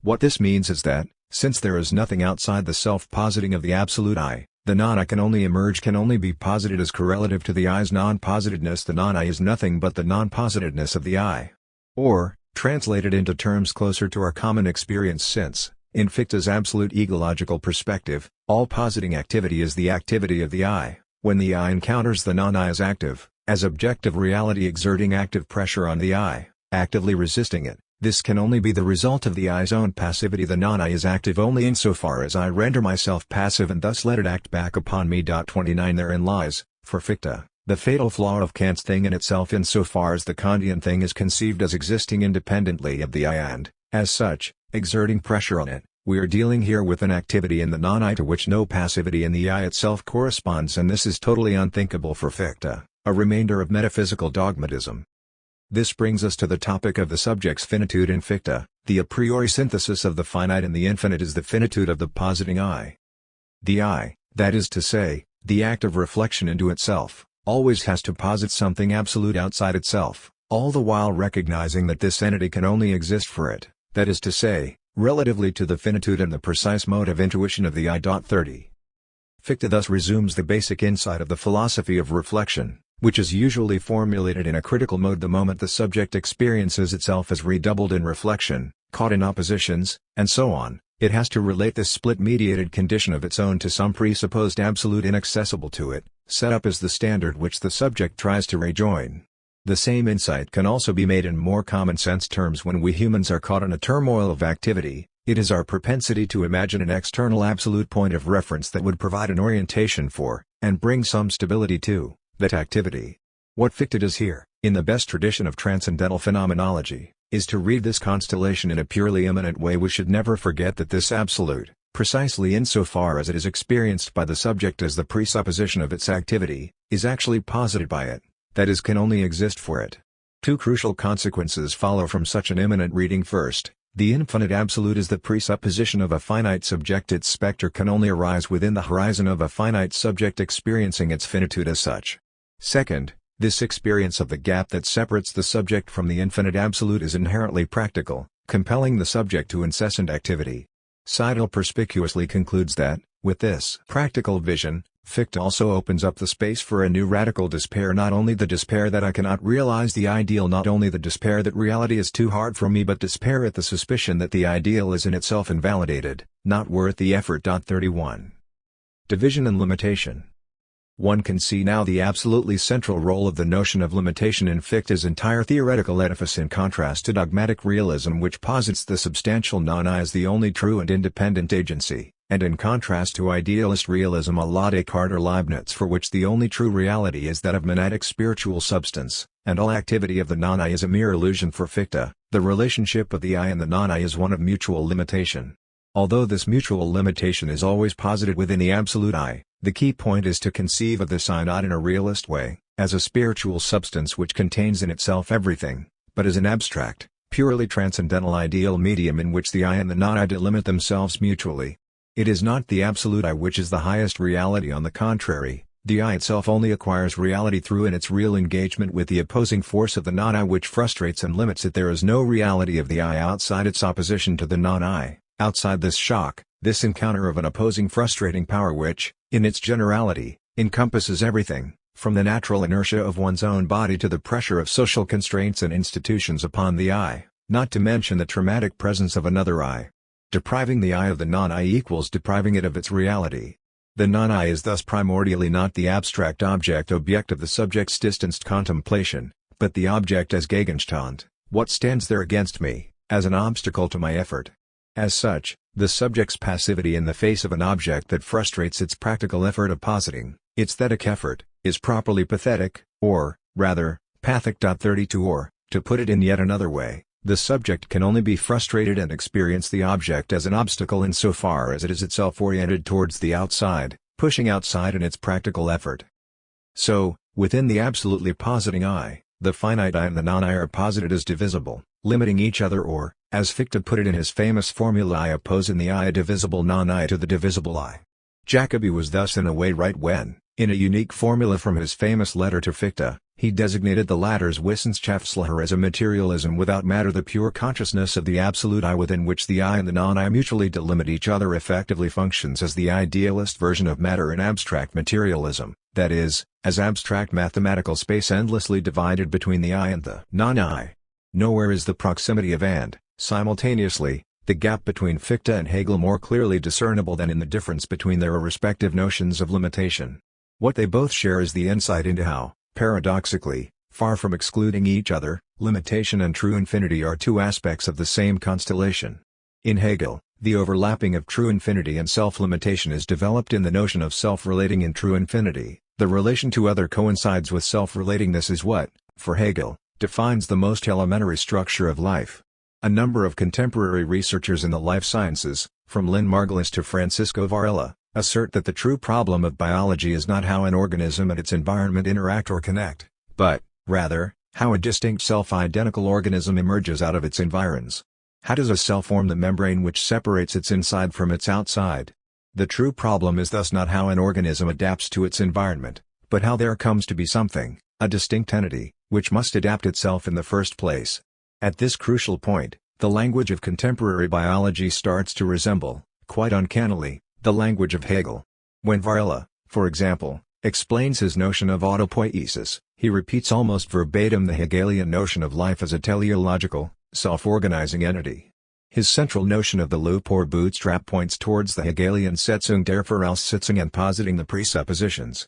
What this means is that, since there is nothing outside the self-positing of the absolute I, the non-I can only be posited as correlative to the I's non-positedness. The non-I is nothing but the non-positedness of the I. Or, translated into terms closer to our common experience, since, in Fichte's absolute egological perspective, all positing activity is the activity of the I, when the I encounters the non-I as active, as objective reality exerting active pressure on the I, actively resisting it, this can only be the result of the I's own passivity. The non-I is active only insofar as I render myself passive and thus let it act back upon me. 29 Therein lies, for Fichte, the fatal flaw of Kant's thing in itself insofar as the Kantian thing is conceived as existing independently of the I and, as such, exerting pressure on it. We are dealing here with an activity in the non-I to which no passivity in the I itself corresponds, and this is totally unthinkable for Fichte, a remainder of metaphysical dogmatism. This brings us to the topic of the subject's finitude in Fichte. The a priori synthesis of the finite and the infinite is the finitude of the positing I. The I, that is to say, the act of reflection into itself, always has to posit something absolute outside itself, all the while recognizing that this entity can only exist for it, that is to say, relatively to the finitude and the precise mode of intuition of the I. 30. Fichte thus resumes the basic insight of the philosophy of reflection, which is usually formulated in a critical mode the moment the subject experiences itself as redoubled in reflection, caught in oppositions, and so on. It has to relate this split-mediated condition of its own to some presupposed absolute inaccessible to it, set up as the standard which the subject tries to rejoin. The same insight can also be made in more common-sense terms when we humans are caught in a turmoil of activity. It is our propensity to imagine an external absolute point of reference that would provide an orientation for, and bring some stability to, that activity. What Fichte does here, in the best tradition of transcendental phenomenology, is to read this constellation in a purely immanent way. We should never forget that this absolute, precisely insofar as it is experienced by the subject as the presupposition of its activity, is actually posited by it, that is, can only exist for it. Two crucial consequences follow from such an immanent reading. First, the infinite absolute is the presupposition of a finite subject. Its spectre can only arise within the horizon of a finite subject experiencing its finitude as such. Second, this experience of the gap that separates the subject from the infinite absolute is inherently practical, compelling the subject to incessant activity. Seidel perspicuously concludes that, with this practical vision, Fichte also opens up the space for a new radical despair, not only the despair that I cannot realize the ideal, not only the despair that reality is too hard for me, but despair at the suspicion that the ideal is in itself invalidated, not worth the effort. 31. Division and limitation. One can see now the absolutely central role of the notion of limitation in Fichte's entire theoretical edifice, in contrast to dogmatic realism, which posits the substantial non-I as the only true and independent agency, and in contrast to idealist realism a la Descartes or Leibniz, for which the only true reality is that of monadic spiritual substance, and all activity of the non-I is a mere illusion. For Fichte, the relationship of the I and the non-I is one of mutual limitation. Although this mutual limitation is always posited within the absolute I, the key point is to conceive of this I not in a realist way, as a spiritual substance which contains in itself everything, but as an abstract, purely transcendental ideal medium in which the I and the non-I delimit themselves mutually. It is not the absolute I which is the highest reality. On the contrary, the I itself only acquires reality through in its real engagement with the opposing force of the non-I which frustrates and limits it. There is no reality of the I outside its opposition to the non-I, outside this shock, this encounter of an opposing frustrating power which, in its generality, encompasses everything, from the natural inertia of one's own body to the pressure of social constraints and institutions upon the I, not to mention the traumatic presence of another I. Depriving the I of the non-I equals depriving it of its reality. The non-I is thus primordially not the abstract object of the subject's distanced contemplation, but the object as Gegenstand, what stands there against me, as an obstacle to my effort. As such, the subject's passivity in the face of an object that frustrates its practical effort of positing, its thetic effort, is properly pathetic, or, rather, pathic. 32 Or, to put it in yet another way, the subject can only be frustrated and experience the object as an obstacle insofar as it is itself oriented towards the outside, pushing outside in its practical effort. So, within the absolutely positing I, The finite I and the non-I are posited as divisible, limiting each other, or, as Fichte put it in his famous formula, I oppose in the I a divisible non-I to the divisible I. Jacobi was thus in a way right when, in a unique formula from his famous letter to Fichte, he designated the latter's Wissenschaftslehre as a materialism without matter, the pure consciousness of the absolute I within which the I and the non-I mutually delimit each other effectively functions as the idealist version of matter in abstract materialism, that is, as abstract mathematical space endlessly divided between the I and the non-I. Nowhere is the proximity of and, simultaneously, the gap between Fichte and Hegel more clearly discernible than in the difference between their respective notions of limitation. What they both share is the insight into how, paradoxically, far from excluding each other, limitation and true infinity are two aspects of the same constellation. In Hegel, the overlapping of true infinity and self-limitation is developed in the notion of self-relating in true infinity. The relation to other coincides with self-relating. This is what, for Hegel, defines the most elementary structure of life. A number of contemporary researchers in the life sciences, from Lynn Margulis to Francisco Varela, assert that the true problem of biology is not how an organism and its environment interact or connect, but, rather, how a distinct self-identical organism emerges out of its environs. How does a cell form the membrane which separates its inside from its outside? The true problem is thus not how an organism adapts to its environment, but how there comes to be something, a distinct entity, which must adapt itself in the first place. At this crucial point, the language of contemporary biology starts to resemble, quite uncannily, the language of Hegel. When Varela, for example, explains his notion of autopoiesis, he repeats almost verbatim the Hegelian notion of life as a teleological, self-organizing entity. His central notion of the loop or bootstrap points towards the Hegelian Setzung der Voraussetzung and positing the presuppositions.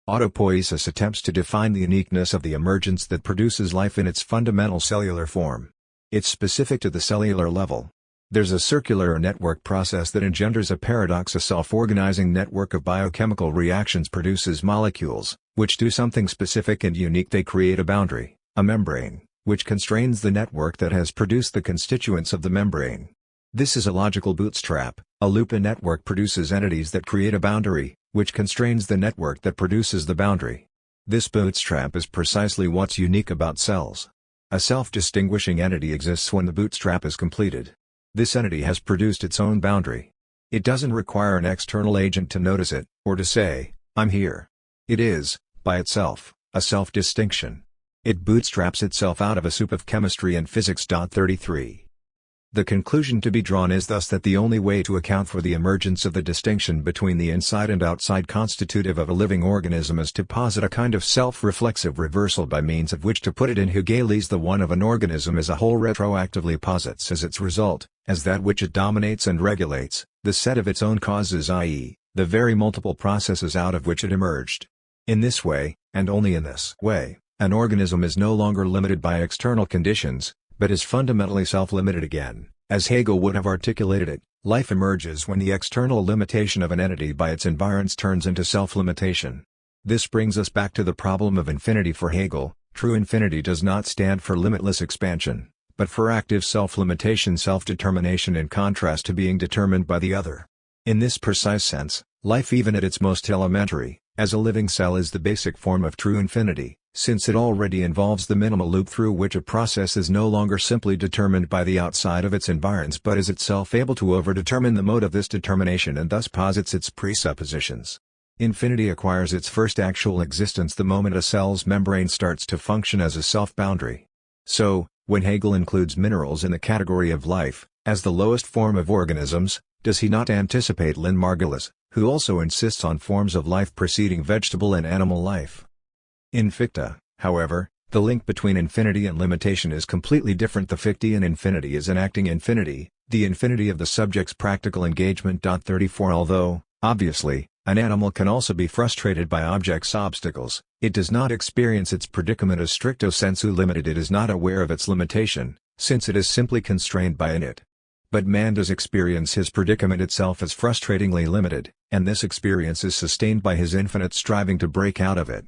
Autopoiesis attempts to define the uniqueness of the emergence that produces life in its fundamental cellular form. It's specific to the cellular level. There's a circular network process that engenders a paradox. A self-organizing network of biochemical reactions produces molecules, which do something specific and unique. They create a boundary, a membrane, which constrains the network that has produced the constituents of the membrane. This is a logical bootstrap. A loop. A network produces entities that create a boundary, which constrains the network that produces the boundary. This bootstrap is precisely what's unique about cells. A self-distinguishing entity exists when the bootstrap is completed. This entity has produced its own boundary. It doesn't require an external agent to notice it, or to say, I'm here. It is, by itself, a self-distinction. It bootstraps itself out of a soup of chemistry and physics. 33. The conclusion to be drawn is thus that the only way to account for the emergence of the distinction between the inside and outside constitutive of a living organism is to posit a kind of self-reflexive reversal by means of which to put it in Hegeli's the one of an organism as a whole retroactively posits as its result, as that which it dominates and regulates, the set of its own causes, i.e., the very multiple processes out of which it emerged. In this way, and only in this way, an organism is no longer limited by external conditions, but is fundamentally self-limited again. As Hegel would have articulated it, life emerges when the external limitation of an entity by its environs turns into self-limitation. This brings us back to the problem of infinity. For Hegel, true infinity does not stand for limitless expansion, but for active self-limitation, self-determination, in contrast to being determined by the other. In this precise sense, life, even at its most elementary, as a living cell, is the basic form of true infinity, since it already involves the minimal loop through which a process is no longer simply determined by the outside of its environs but is itself able to overdetermine the mode of this determination and thus posits its presuppositions. Infinity acquires its first actual existence the moment a cell's membrane starts to function as a self-boundary. So, when Hegel includes minerals in the category of life, as the lowest form of organisms, does he not anticipate Lynn Margulis, who also insists on forms of life preceding vegetable and animal life? In Fichte, however, the link between infinity and limitation is completely different. The Fichtean infinity is enacting infinity, the infinity of the subject's practical engagement. 34 Although, obviously, an animal can also be frustrated by objects' obstacles, it does not experience its predicament as stricto sensu limited. It is not aware of its limitation, since it is simply constrained by it. But man does experience his predicament itself as frustratingly limited, and this experience is sustained by his infinite striving to break out of it.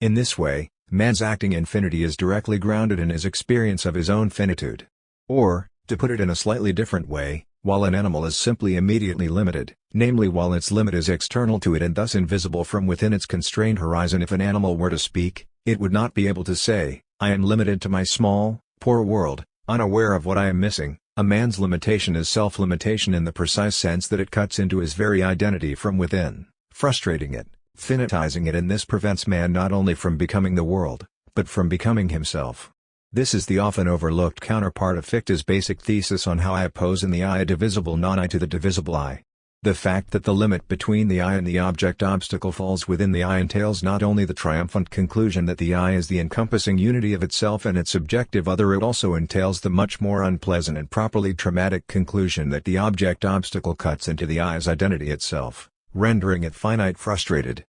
In this way, man's acting infinity is directly grounded in his experience of his own finitude. Or, to put it in a slightly different way, while an animal is simply immediately limited, namely while its limit is external to it and thus invisible from within its constrained horizon, if an animal were to speak, it would not be able to say, I am limited to my small, poor world, unaware of what I am missing. A man's limitation is self-limitation in the precise sense that it cuts into his very identity from within, frustrating it, finitizing it, and this prevents man not only from becoming the world, but from becoming himself. This is the often overlooked counterpart of Fichte's basic thesis on how I oppose in the I a divisible non-I to the divisible I. The fact that the limit between the I and the object obstacle falls within the I entails not only the triumphant conclusion that the I is the encompassing unity of itself and its subjective other, it also entails the much more unpleasant and properly traumatic conclusion that the object obstacle cuts into the I's identity itself, rendering it finite frustrated.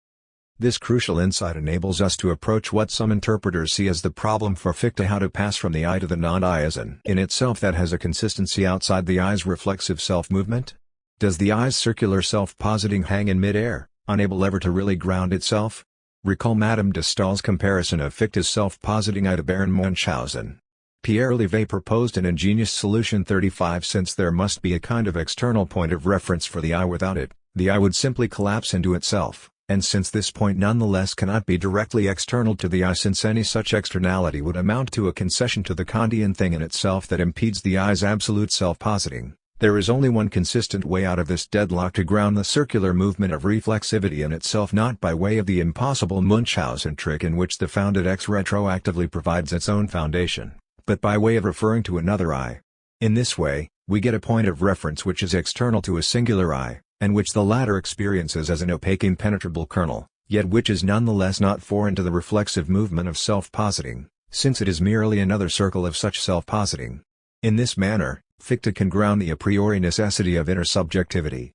This crucial insight enables us to approach what some interpreters see as the problem for Fichte: how to pass from the I to the non-I as an in itself that has a consistency outside the I's reflexive self-movement. Does the I's circular self-positing hang in mid-air, unable ever to really ground itself? Recall Madame de Staël's comparison of Fichte's self-positing I to Baron Munchausen. Pierre Lévy proposed an ingenious solution 35. Since there must be a kind of external point of reference for the I, without it, the I would simply collapse into itself, and since this point nonetheless cannot be directly external to the I, since any such externality would amount to a concession to the Kantian thing in itself that impedes the I's absolute self-positing, there is only one consistent way out of this deadlock: to ground the circular movement of reflexivity in itself, not by way of the impossible Munchausen trick in which the founded X retroactively provides its own foundation, but by way of referring to another I. In this way, we get a point of reference which is external to a singular I, and which the latter experiences as an opaque impenetrable kernel, yet which is nonetheless not foreign to the reflexive movement of self-positing, since it is merely another circle of such self-positing. In this manner, Fichte can ground the a priori necessity of intersubjectivity.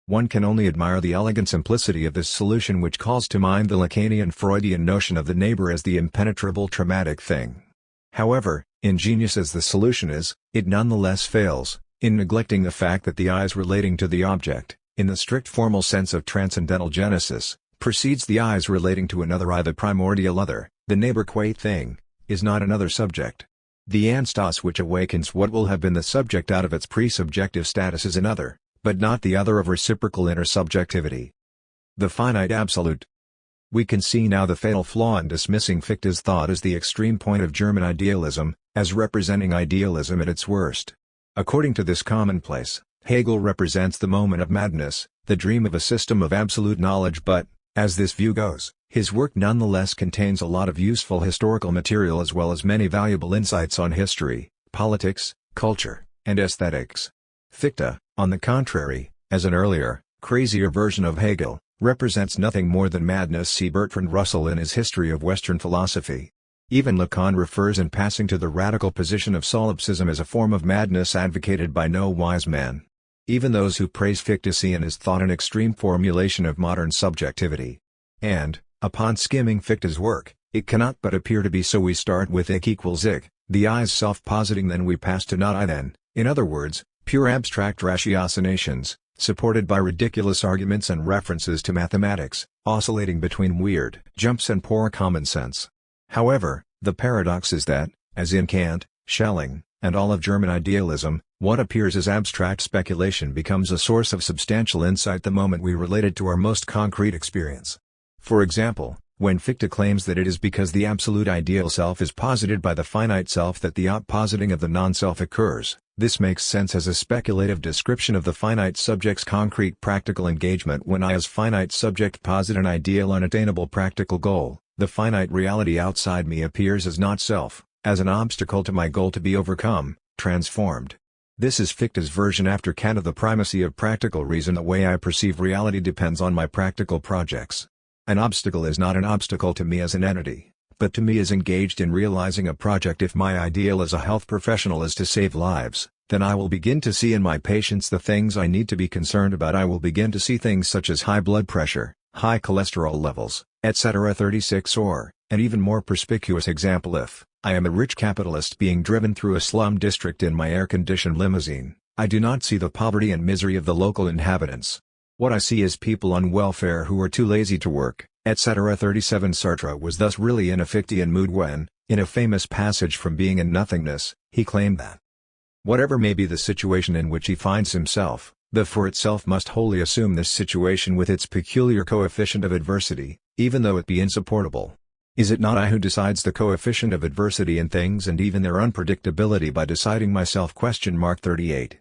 One can only admire the elegant simplicity of this solution, which calls to mind the Lacanian Freudian notion of the neighbor as the impenetrable traumatic thing. However, ingenious as the solution is, it nonetheless fails, in neglecting the fact that the I's relating to the object, in the strict formal sense of transcendental genesis, precedes the I's relating to another I. The primordial other, the neighbor qua thing, is not another subject. The anstos which awakens what will have been the subject out of its pre-subjective status is another, but not the other of reciprocal intersubjectivity. The finite absolute. We can see now the fatal flaw in dismissing Fichte's thought as the extreme point of German idealism, as representing idealism at its worst. According to this commonplace, Hegel represents the moment of madness, the dream of a system of absolute knowledge, but, as this view goes, his work nonetheless contains a lot of useful historical material as well as many valuable insights on history, politics, culture, and aesthetics. Fichte, on the contrary, as an earlier, crazier version of Hegel, represents nothing more than madness. See Bertrand Russell in his History of Western Philosophy. Even Lacan refers in passing to the radical position of solipsism as a form of madness advocated by no wise man. Even those who praise Fichte see in his thought an extreme formulation of modern subjectivity. And, upon skimming Fichte's work, it cannot but appear to be so. We start with ich equals ich, the I's self-positing, then we pass to not I, then, in other words, pure abstract ratiocinations, supported by ridiculous arguments and references to mathematics, oscillating between weird jumps and poor common sense. However, the paradox is that, as in Kant, Schelling, and all of German idealism, what appears as abstract speculation becomes a source of substantial insight the moment we relate it to our most concrete experience. For example, when Fichte claims that it is because the absolute ideal self is posited by the finite self that the outpositing of the non-self occurs, this makes sense as a speculative description of the finite subject's concrete practical engagement. When I as finite subject posit an ideal unattainable practical goal, the finite reality outside me appears as not self, as an obstacle to my goal to be overcome, transformed. This is Fichte's version after Kant of the primacy of practical reason. The way I perceive reality depends on my practical projects. An obstacle is not an obstacle to me as an entity, but to me as engaged in realizing a project. If my ideal as a health professional is to save lives, then I will begin to see in my patients the things I need to be concerned about. I will begin to see things such as high blood pressure, high cholesterol levels, etc. 36. Or, an even more perspicuous example: if I am a rich capitalist being driven through a slum district in my air-conditioned limousine, I do not see the poverty and misery of the local inhabitants. What I see is people on welfare who are too lazy to work, etc. 37. Sartre was thus really in a Fichtean mood when, in a famous passage from Being and Nothingness, he claimed that whatever may be the situation in which he finds himself, the for itself must wholly assume this situation with its peculiar coefficient of adversity, even though it be insupportable. Is it not I who decides the coefficient of adversity in things and even their unpredictability by deciding myself? 38.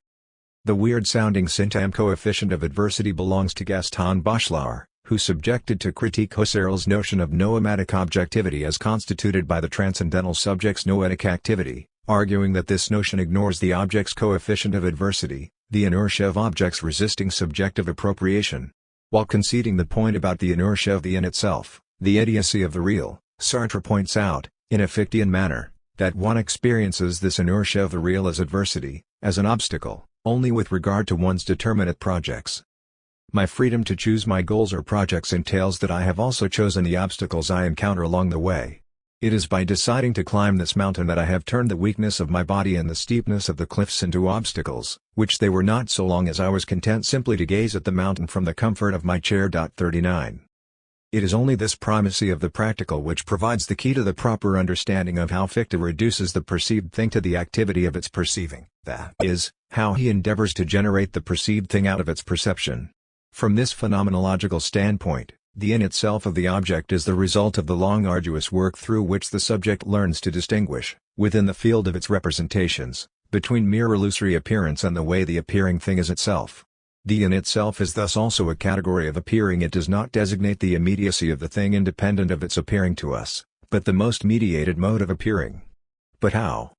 The weird-sounding Syntam coefficient of adversity belongs to Gaston Bachelard, who subjected to critique Husserl's notion of noematic objectivity as constituted by the transcendental subject's noetic activity, arguing that this notion ignores the object's coefficient of adversity, the inertia of objects resisting subjective appropriation. While conceding the point about the inertia of the in itself, the idiocy of the real, Sartre points out, in a Fichtean manner, that one experiences this inertia of the real as adversity, as an obstacle, only with regard to one's determinate projects. My freedom to choose my goals or projects entails that I have also chosen the obstacles I encounter along the way. It is by deciding to climb this mountain that I have turned the weakness of my body and the steepness of the cliffs into obstacles, which they were not so long as I was content simply to gaze at the mountain from the comfort of my chair. 39. It is only this primacy of the practical which provides the key to the proper understanding of how Fichte reduces the perceived thing to the activity of its perceiving, that is, how he endeavors to generate the perceived thing out of its perception. From this phenomenological standpoint, the in itself of the object is the result of the long arduous work through which the subject learns to distinguish, within the field of its representations, between mere illusory appearance and the way the appearing thing is itself. The in itself is thus also a category of appearing. It does not designate the immediacy of the thing independent of its appearing to us, but the most mediated mode of appearing. But how?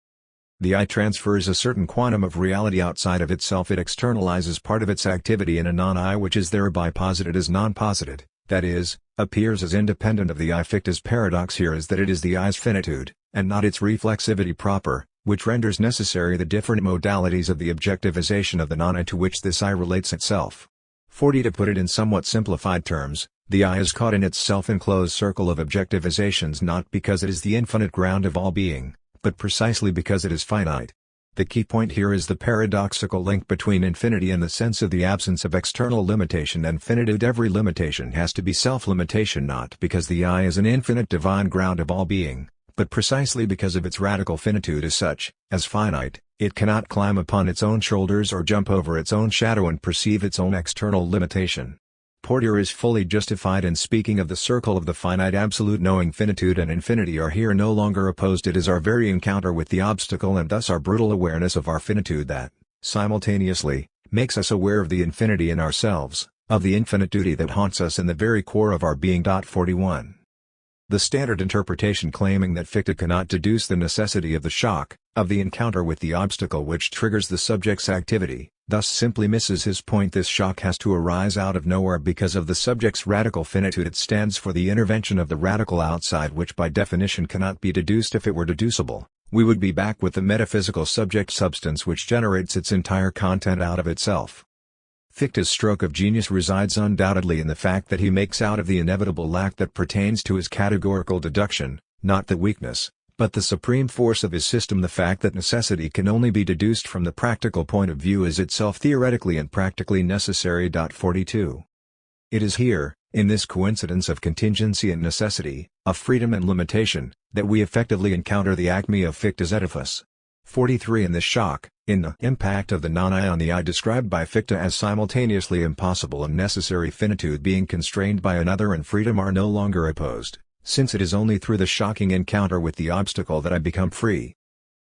The I transfers a certain quantum of reality outside of itself. It externalizes part of its activity in a non-I which is thereby posited as non-posited, that is, appears as independent of the I. Fichte's paradox here is that it is the I's finitude, and not its reflexivity proper, which renders necessary the different modalities of the objectivization of the non-I to which this I relates itself. 40. To put it in somewhat simplified terms, the I is caught in its self-enclosed circle of objectivizations not because it is the infinite ground of all being, but precisely because it is finite. The key point here is the paradoxical link between infinity and the sense of the absence of external limitation and finitude. Every limitation has to be self-limitation not because the I is an infinite divine ground of all being, but precisely because of its radical finitude as such, as finite, it cannot climb upon its own shoulders or jump over its own shadow and perceive its own external limitation. Portier is fully justified in speaking of the circle of the finite absolute knowing. Finitude and infinity are here no longer opposed. It is our very encounter with the obstacle and thus our brutal awareness of our finitude that, simultaneously, makes us aware of the infinity in ourselves, of the infinitude that haunts us in the very core of our being. 41. The standard interpretation claiming that Fichte cannot deduce the necessity of the shock, of the encounter with the obstacle which triggers the subject's activity, thus simply misses his point. This shock has to arise out of nowhere because of the subject's radical finitude. It stands for the intervention of the radical outside which by definition cannot be deduced. If it were deducible, we would be back with the metaphysical subject substance which generates its entire content out of itself. Fichte's stroke of genius resides undoubtedly in the fact that he makes out of the inevitable lack that pertains to his categorical deduction, not the weakness, but the supreme force of his system. The fact that necessity can only be deduced from the practical point of view is itself theoretically and practically necessary. 42. It is here, in this coincidence of contingency and necessity, of freedom and limitation, that we effectively encounter the acme of Fichte's edifice. 43. In this shock, in the impact of the non-I on the I described by Fichte as simultaneously impossible and necessary, finitude being constrained by another and freedom are no longer opposed, since it is only through the shocking encounter with the obstacle that I become free.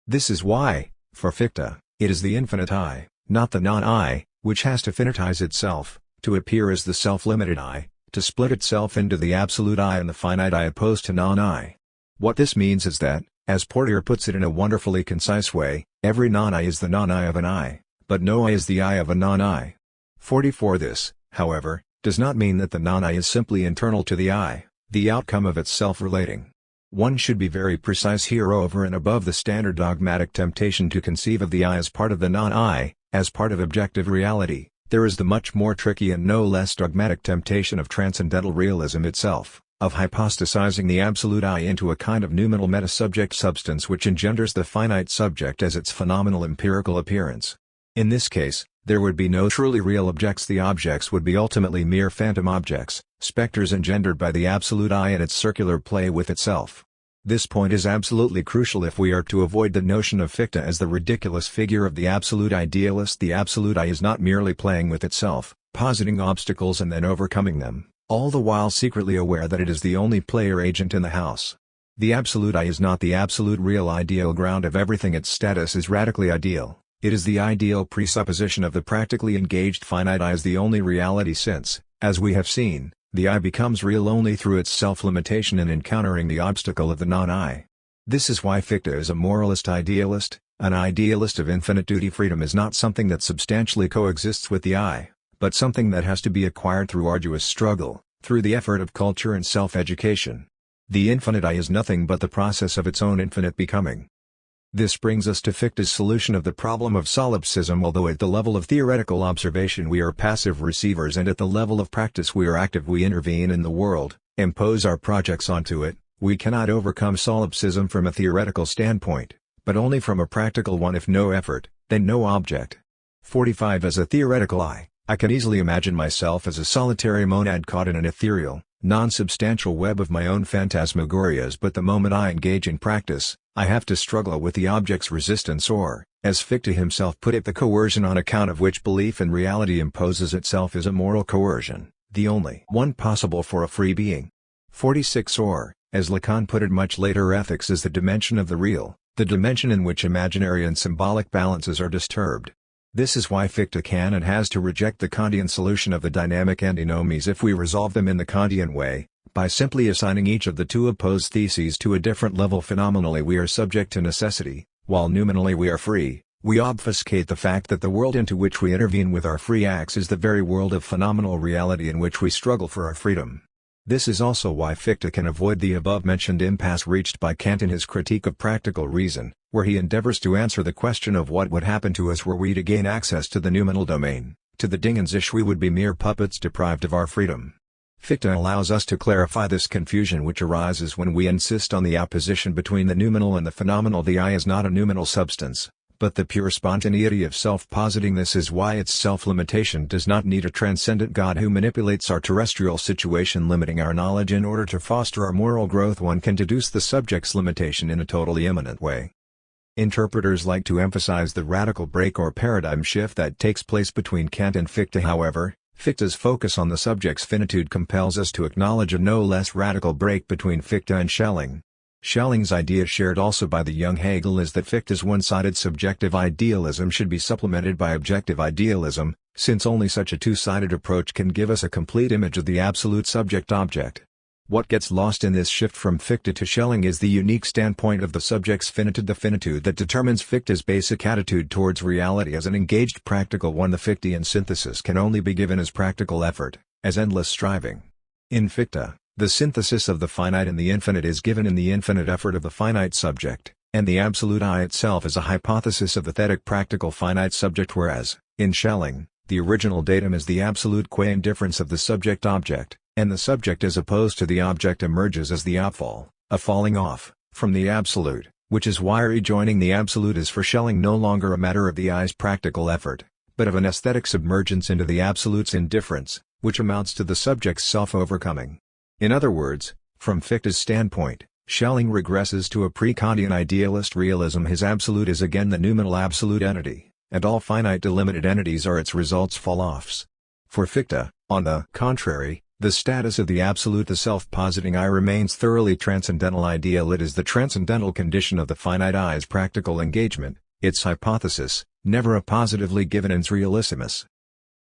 This is why, for Fichte, it is the infinite I, not the non-I, which has to finitize itself, to appear as the self-limited I, to split itself into the absolute I and the finite I opposed to non-I. What this means is that, as Portier puts it in a wonderfully concise way, every non-I is the non-I of an I, but no I is the I of a non-I. 44. This, however, does not mean that the non-I is simply internal to the I, the outcome of its self-relating. One should be very precise here. Over and above the standard dogmatic temptation to conceive of the I as part of the non-I, as part of objective reality, there is the much more tricky and no less dogmatic temptation of transcendental realism itself, of hypostasizing the absolute I into a kind of noumenal meta-subject substance which engenders the finite subject as its phenomenal empirical appearance. In this case, there would be no truly real objects. The objects would be ultimately mere phantom objects, specters engendered by the absolute I and its circular play with itself. This point is absolutely crucial if we are to avoid the notion of Fichte as the ridiculous figure of the absolute idealist. The absolute I is not merely playing with itself, positing obstacles and then overcoming them, all the while secretly aware that it is the only player agent in the house. The absolute I is not the absolute real ideal ground of everything. Its status is radically ideal. It is the ideal presupposition of the practically engaged finite I as the only reality since, as we have seen, the I becomes real only through its self-limitation in encountering the obstacle of the non-I. This is why Fichte is a moralist idealist. An idealist of infinite duty. Freedom is not something that substantially coexists with the I, but something that has to be acquired through arduous struggle, through the effort of culture and self-education. The infinite I is nothing but the process of its own infinite becoming. This brings us to Fichte's solution of the problem of solipsism. Although at the level of theoretical observation we are passive receivers and at the level of practice we are active, we intervene in the world, impose our projects onto it, we cannot overcome solipsism from a theoretical standpoint, but only from a practical one. If no effort, then no object. 45 As a theoretical I can easily imagine myself as a solitary monad caught in an ethereal, non-substantial web of my own phantasmagorias, but the moment I engage in practice, I have to struggle with the object's resistance, or, as Fichte himself put it, the coercion on account of which belief in reality imposes itself is a moral coercion, the only one possible for a free being. 46 Or, as Lacan put it much later, ethics is the dimension of the real, the dimension in which imaginary and symbolic balances are disturbed. This is why Fichte can and has to reject the Kantian solution of the dynamic antinomies if we resolve them in the Kantian way. By simply assigning each of the two opposed theses to a different level, phenomenally we are subject to necessity, while noumenally we are free. We obfuscate the fact that the world into which we intervene with our free acts is the very world of phenomenal reality in which we struggle for our freedom. This is also why Fichte can avoid the above-mentioned impasse reached by Kant in his critique of practical reason, where he endeavors to answer the question of what would happen to us were we to gain access to the noumenal domain. To the Ding and Sich we would be mere puppets deprived of our freedom. Fichte allows us to clarify this confusion which arises when we insist on the opposition between the noumenal and the phenomenal. The I is not a noumenal substance, but the pure spontaneity of self-positing. This is why its self-limitation does not need a transcendent God who manipulates our terrestrial situation, limiting our knowledge in order to foster our moral growth. One can deduce the subject's limitation in a totally immanent way. Interpreters like to emphasize the radical break or paradigm shift that takes place between Kant and Fichte. However, Fichte's focus on the subject's finitude compels us to acknowledge a no less radical break between Fichte and Schelling. Schelling's idea, shared also by the young Hegel, is that Fichte's one-sided subjective idealism should be supplemented by objective idealism, since only such a two-sided approach can give us a complete image of the absolute subject-object. What gets lost in this shift from Fichte to Schelling is the unique standpoint of the subject's finitude, the finitude that determines Fichte's basic attitude towards reality as an engaged practical one. The Fichtean synthesis can only be given as practical effort, as endless striving. In Fichte, the synthesis of the finite and the infinite is given in the infinite effort of the finite subject, and the absolute I itself is a hypothesis of the thetic practical finite subject, whereas, in Schelling, the original datum is the absolute qua indifference of the subject-object, and the subject as opposed to the object emerges as the outfall, a falling off, from the absolute, which is why rejoining the absolute is for Schelling no longer a matter of the I's practical effort, but of an aesthetic submergence into the absolute's indifference, which amounts to the subject's self-overcoming. In other words, from Fichte's standpoint, Schelling regresses to a pre-Kantian idealist realism. His absolute is again the noumenal absolute entity, and all finite delimited entities are its results fall-offs. For Fichte, on the contrary, the status of the absolute, the self-positing I, remains thoroughly transcendental ideal. It is the transcendental condition of the finite I's practical engagement, its hypothesis, never a positively given ens realissimus.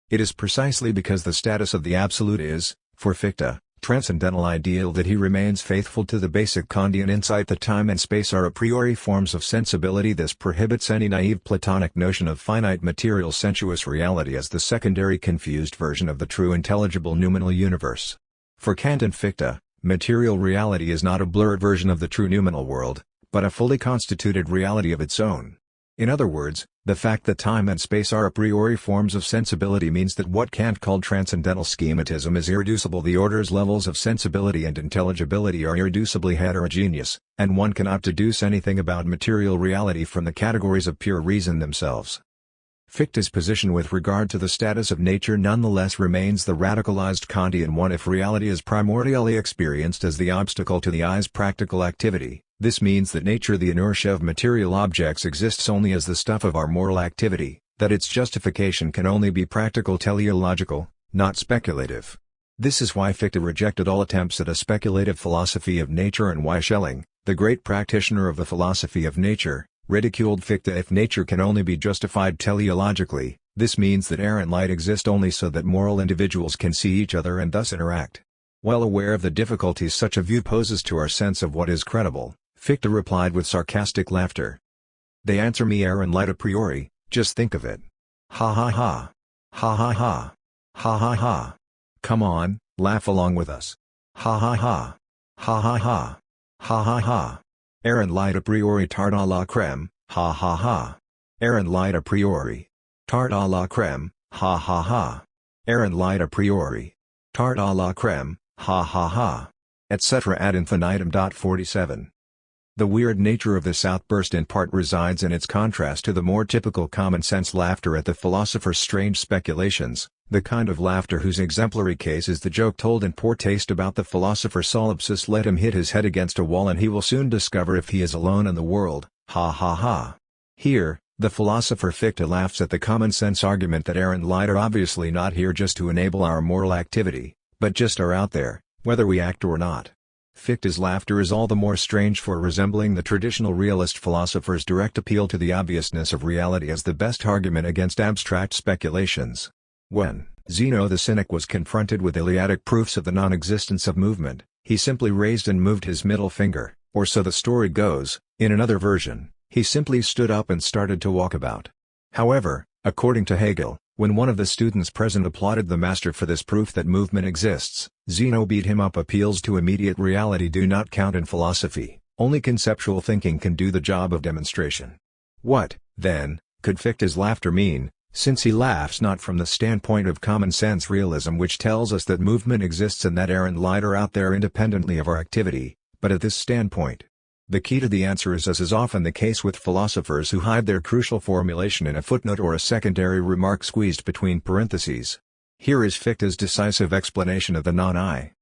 It is precisely because the status of the absolute is, for Fichte, transcendental ideal that he remains faithful to the basic Kantian insight that time and space are a priori forms of sensibility. This prohibits any naive Platonic notion of finite material sensuous reality as the secondary confused version of the true intelligible noumenal universe. For Kant and Fichte, material reality is not a blurred version of the true noumenal world, but a fully constituted reality of its own. In other words, the fact that time and space are a priori forms of sensibility means that what Kant called transcendental schematism is irreducible. The orders levels of sensibility and intelligibility are irreducibly heterogeneous, and one cannot deduce anything about material reality from the categories of pure reason themselves. Fichte's position with regard to the status of nature nonetheless remains the radicalized Kantian one. If reality is primordially experienced as the obstacle to the I's practical activity, this means that nature, the inertia of material objects, exists only as the stuff of our moral activity, that its justification can only be practical teleological, not speculative. This is why Fichte rejected all attempts at a speculative philosophy of nature and why Schelling, the great practitioner of the philosophy of nature, ridiculed Fichte. If nature can only be justified teleologically, this means that air and light exist only so that moral individuals can see each other and thus interact. Well aware of the difficulties such a view poses to our sense of what is credible, Fichte replied with sarcastic laughter. They answer me air and light a priori, just think of it. Ha ha ha. Ha ha ha. Ha ha ha. Come on, laugh along with us. Ha ha ha. Ha ha ha. Ha ha ha. Air and light a priori tarte à la crème, ha ha ha. Air and light a priori. Tarte à la crème, ha ha ha. Air and light a priori. Tarte à la crème, ha ha ha. Etc. ad infinitum. 47. The weird nature of this outburst in part resides in its contrast to the more typical common-sense laughter at the philosopher's strange speculations, the kind of laughter whose exemplary case is the joke told in poor taste about the philosopher solipsist: let him hit his head against a wall and he will soon discover if he is alone in the world, ha ha ha. Here, the philosopher Fichte laughs at the common-sense argument that air and light are obviously not here just to enable our moral activity, but just are out there, whether we act or not. Fichte's laughter is all the more strange for resembling the traditional realist philosopher's direct appeal to the obviousness of reality as the best argument against abstract speculations. When Zeno the Cynic was confronted with Eleatic proofs of the non-existence of movement, he simply raised and moved his middle finger, or so the story goes. In another version, he simply stood up and started to walk about. However, according to Hegel, when one of the students present applauded the master for this proof that movement exists, Zeno beat him up. Appeals to immediate reality do not count in philosophy, only conceptual thinking can do the job of demonstration. What, then, could Fichte's laughter mean, since he laughs not from the standpoint of common-sense realism which tells us that movement exists and that air and light are out there independently of our activity, but at this standpoint? The key to the answer is, as is often the case with philosophers who hide their crucial formulation in a footnote or a secondary remark squeezed between parentheses. Here is Fichte's decisive explanation of the non-I.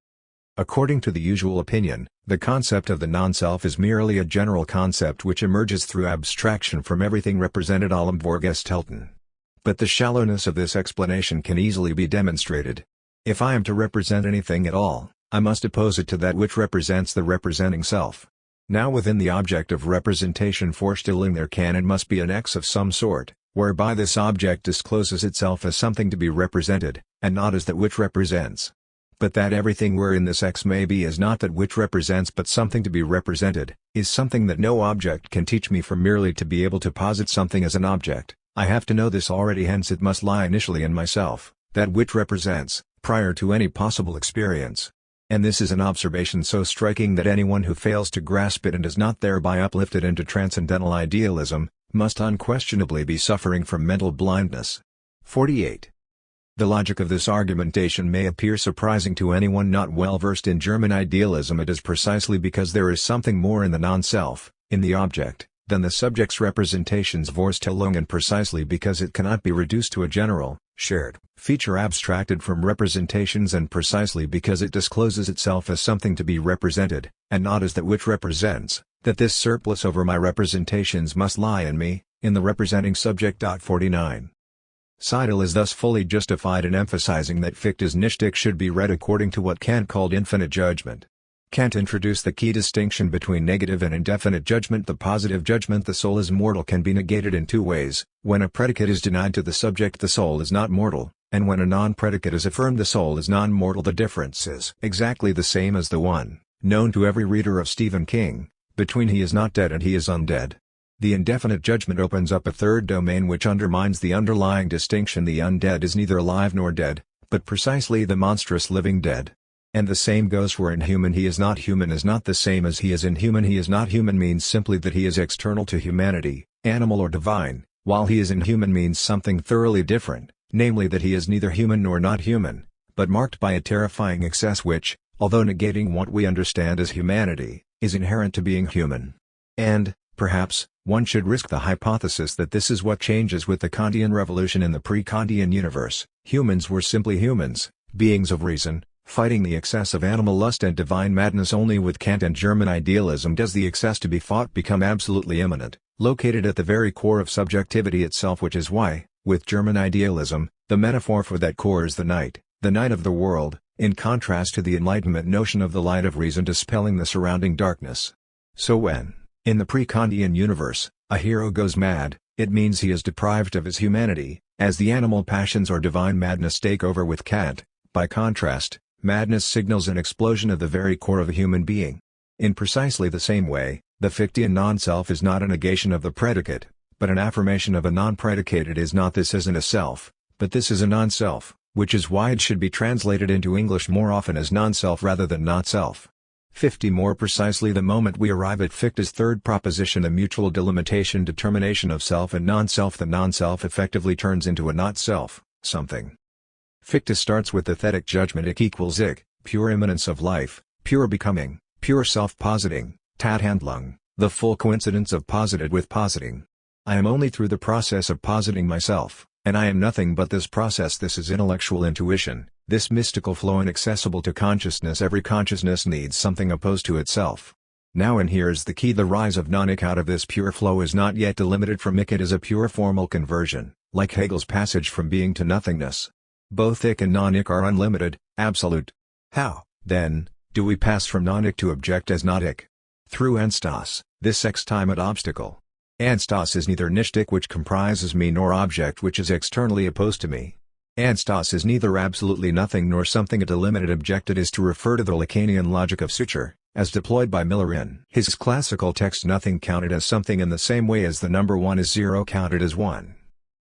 According to the usual opinion, the concept of the non-self is merely a general concept which emerges through abstraction from everything represented allem Vorgestellten. But the shallowness of this explanation can easily be demonstrated. If I am to represent anything at all, I must oppose it to that which represents the representing self. Now within the object of representation Vorstellung there can and must be an X of some sort, whereby this object discloses itself as something to be represented, and not as that which represents. But that everything wherein this X may be is not that which represents but something to be represented, is something that no object can teach me. For merely to be able to posit something as an object, I have to know this already, hence it must lie initially in myself, that which represents, prior to any possible experience. And this is an observation so striking that anyone who fails to grasp it and is not thereby uplifted into transcendental idealism, must unquestionably be suffering from mental blindness. 48. The logic of this argumentation may appear surprising to anyone not well versed in German idealism. It is precisely because there is something more in the non-self, in the object, than the subject's representations Vorstellung, and precisely because it cannot be reduced to a general, shared, feature abstracted from representations, and precisely because it discloses itself as something to be represented, and not as that which represents, that this surplus over my representations must lie in me, in the representing subject. 49. Seidel is thus fully justified in emphasizing that Fichte's Nichtig should be read according to what Kant called infinite judgment. Kant introduced the key distinction between negative and indefinite judgment. The positive judgment, the soul is mortal, can be negated in two ways: when a predicate is denied to the subject, the soul is not mortal, and when a non-predicate is affirmed, the soul is non-mortal. The difference is exactly the same as the one, known to every reader of Stephen King, between he is not dead and he is undead. The indefinite judgment opens up a third domain which undermines the underlying distinction. The undead is neither alive nor dead, but precisely the monstrous living dead. And the same goes for inhuman. He is not human is not the same as he is inhuman. He is not human means simply that he is external to humanity, animal or divine, while he is inhuman means something thoroughly different, namely that he is neither human nor not human, but marked by a terrifying excess which, although negating what we understand as humanity, is inherent to being human. And, perhaps, one should risk the hypothesis that this is what changes with the Kantian revolution. In the pre-Kantian universe, humans were simply humans, beings of reason, fighting the excess of animal lust and divine madness. Only with Kant and German idealism does the excess to be fought become absolutely immanent, located at the very core of subjectivity itself, which is why, with German idealism, the metaphor for that core is the night, the night of the world, in contrast to the Enlightenment notion of the light of reason dispelling the surrounding darkness. So when, in the pre-Kantian universe, a hero goes mad, it means he is deprived of his humanity, as the animal passions or divine madness take over with Kant. By contrast, madness signals an explosion of the very core of a human being. In precisely the same way, the Fichtean non-self is not a negation of the predicate, but an affirmation of a non-predicate. It is not this isn't a self, but this is a non-self, which is why it should be translated into English more often as non-self rather than not-self. 50 More precisely, the moment we arrive at Fichte's third proposition, a mutual delimitation determination of self and non-self, the non-self effectively turns into a not-self, something. Fichte starts with the thetic judgment ich equals ich, pure immanence of life, pure becoming, pure self-positing, Tathandlung, the full coincidence of posited with positing. I am only through the process of positing myself, and I am nothing but this process. This is intellectual intuition, this mystical flow inaccessible to consciousness. Every consciousness needs something opposed to itself. Now and here is the key: the rise of non-ich out of this pure flow is not yet delimited from ich. It is a pure formal conversion, like Hegel's passage from being to nothingness. Both ich and non-ich are unlimited, absolute. How, then, do we pass from non-ich to object as not-ich? Through Anstas, this ex-time obstacle. Anstas is neither nicht-ich, which comprises me, nor object, which is externally opposed to me. Anstas is neither absolutely nothing nor something a delimited object. It is to refer to the Lacanian logic of Suture, as deployed by Miller in his classical text, nothing counted as something in the same way as the number 1 is 0 counted as 1.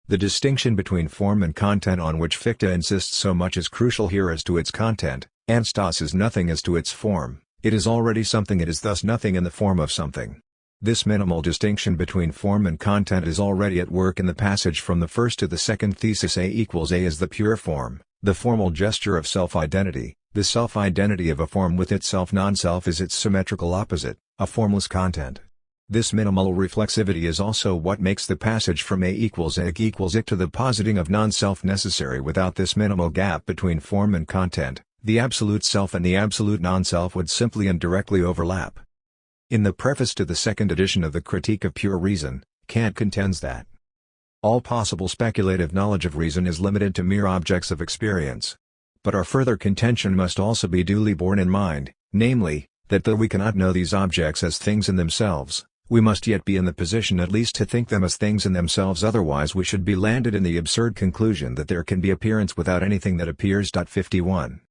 The distinction between form and content on which Fichte insists so much is crucial here as to its content. Anstas is nothing as to its form, it is already something, it is thus nothing in the form of something. This minimal distinction between form and content is already at work in the passage from the first to the second thesis. A equals A is the pure form, the formal gesture of self-identity. The self-identity of a form with itself. Non-self is its symmetrical opposite, a formless content. This minimal reflexivity is also what makes the passage from A equals ich equals ich to the positing of non-self necessary. Without this minimal gap between form and content, the absolute self and the absolute non-self would simply and directly overlap. In the preface to the second edition of the Critique of Pure Reason, Kant contends that all possible speculative knowledge of reason is limited to mere objects of experience. But our further contention must also be duly borne in mind, namely, that though we cannot know these objects as things in themselves, we must yet be in the position at least to think them as things in themselves, otherwise we should be landed in the absurd conclusion that there can be appearance without anything that appears. 51.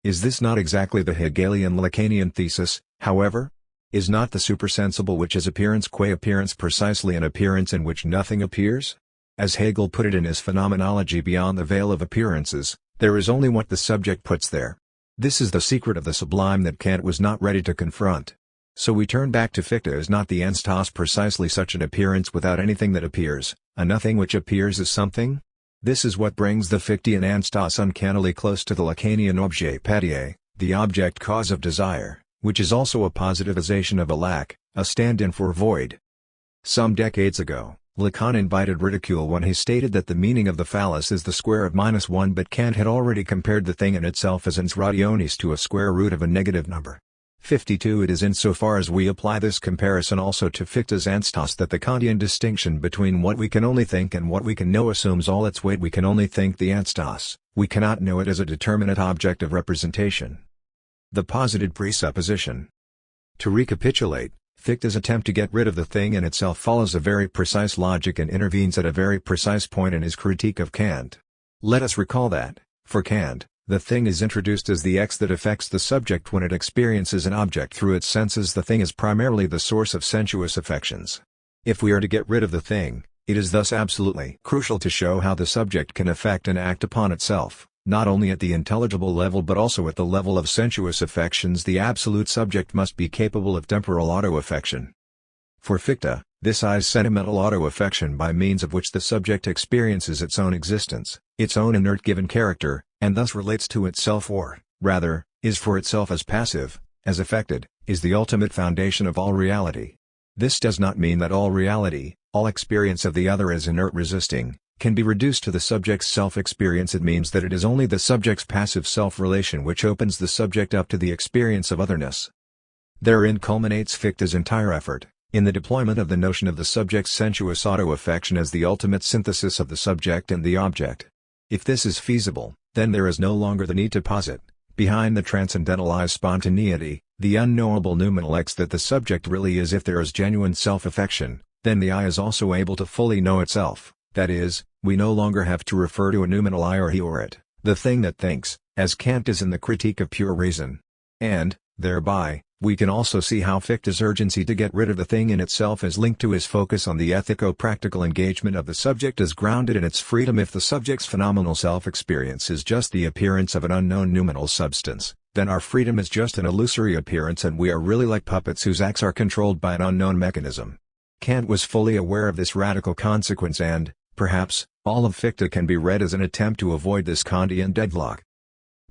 Is this not exactly the Hegelian Lacanian thesis, however? Is not the supersensible which is appearance qua appearance precisely an appearance in which nothing appears? As Hegel put it in his Phenomenology beyond the veil of appearances, there is only what the subject puts there. This is the secret of the sublime that Kant was not ready to confront. So we turn back to Fichte. Is not the Anstas precisely such an appearance without anything that appears, a nothing which appears as something? This is what brings the Fichtean Anstas uncannily close to the Lacanian objet patie, the object cause of desire, which is also a positivization of a lack, a stand-in for void. Some decades ago, Lacan invited ridicule when he stated that the meaning of the phallus is the square of -1, but Kant had already compared the thing in itself as ens rationis to a square root of a negative number. 52. It is insofar as we apply this comparison also to Fichte's Anstas that the Kantian distinction between what we can only think and what we can know assumes all its weight. We can only think the Anstas, we cannot know it as a determinate object of representation. The posited presupposition. To recapitulate, Fichte's attempt to get rid of the thing in itself follows a very precise logic and intervenes at a very precise point in his critique of Kant. Let us recall that, for Kant, the thing is introduced as the X that affects the subject when it experiences an object through its senses. The thing is primarily the source of sensuous affections. If we are to get rid of the thing, it is thus absolutely crucial to show how the subject can affect and act upon itself, not only at the intelligible level but also at the level of sensuous affections. The absolute subject must be capable of temporal auto-affection. For Fichte, this is sentimental auto-affection by means of which the subject experiences its own existence, its own inert given character, and thus relates to itself, or, rather, is for itself as passive, as affected, is the ultimate foundation of all reality. This does not mean that all reality, all experience of the other as inert resisting, can be reduced to the subject's self-experience. It means that it is only the subject's passive self-relation which opens the subject up to the experience of otherness. Therein culminates Fichte's entire effort, in the deployment of the notion of the subject's sensuous auto-affection as the ultimate synthesis of the subject and the object. If this is feasible, then there is no longer the need to posit, behind the transcendentalized spontaneity, the unknowable noumenal X that the subject really is. If there is genuine self-affection, then the I is also able to fully know itself, that is, we no longer have to refer to a noumenal I or he or it, the thing that thinks, as Kant does in the Critique of Pure Reason. And, thereby, we can also see how Fichte's urgency to get rid of the thing in itself is linked to his focus on the ethico-practical engagement of the subject as grounded in its freedom. If the subject's phenomenal self-experience is just the appearance of an unknown noumenal substance, then our freedom is just an illusory appearance and we are really like puppets whose acts are controlled by an unknown mechanism. Kant was fully aware of this radical consequence and, perhaps, all of Fichte can be read as an attempt to avoid this Kantian deadlock.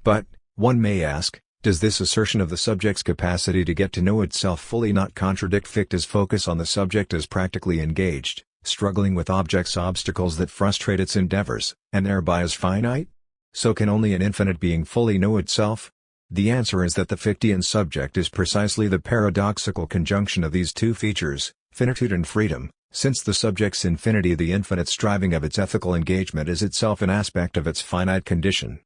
But, one may ask, does this assertion of the subject's capacity to get to know itself fully not contradict Fichte's focus on the subject as practically engaged, struggling with objects' obstacles that frustrate its endeavors, and thereby as finite? So can only an infinite being fully know itself? The answer is that the Fichtean subject is precisely the paradoxical conjunction of these two features, finitude and freedom, since the subject's infinity, the infinite striving of its ethical engagement, is itself an aspect of its finite condition.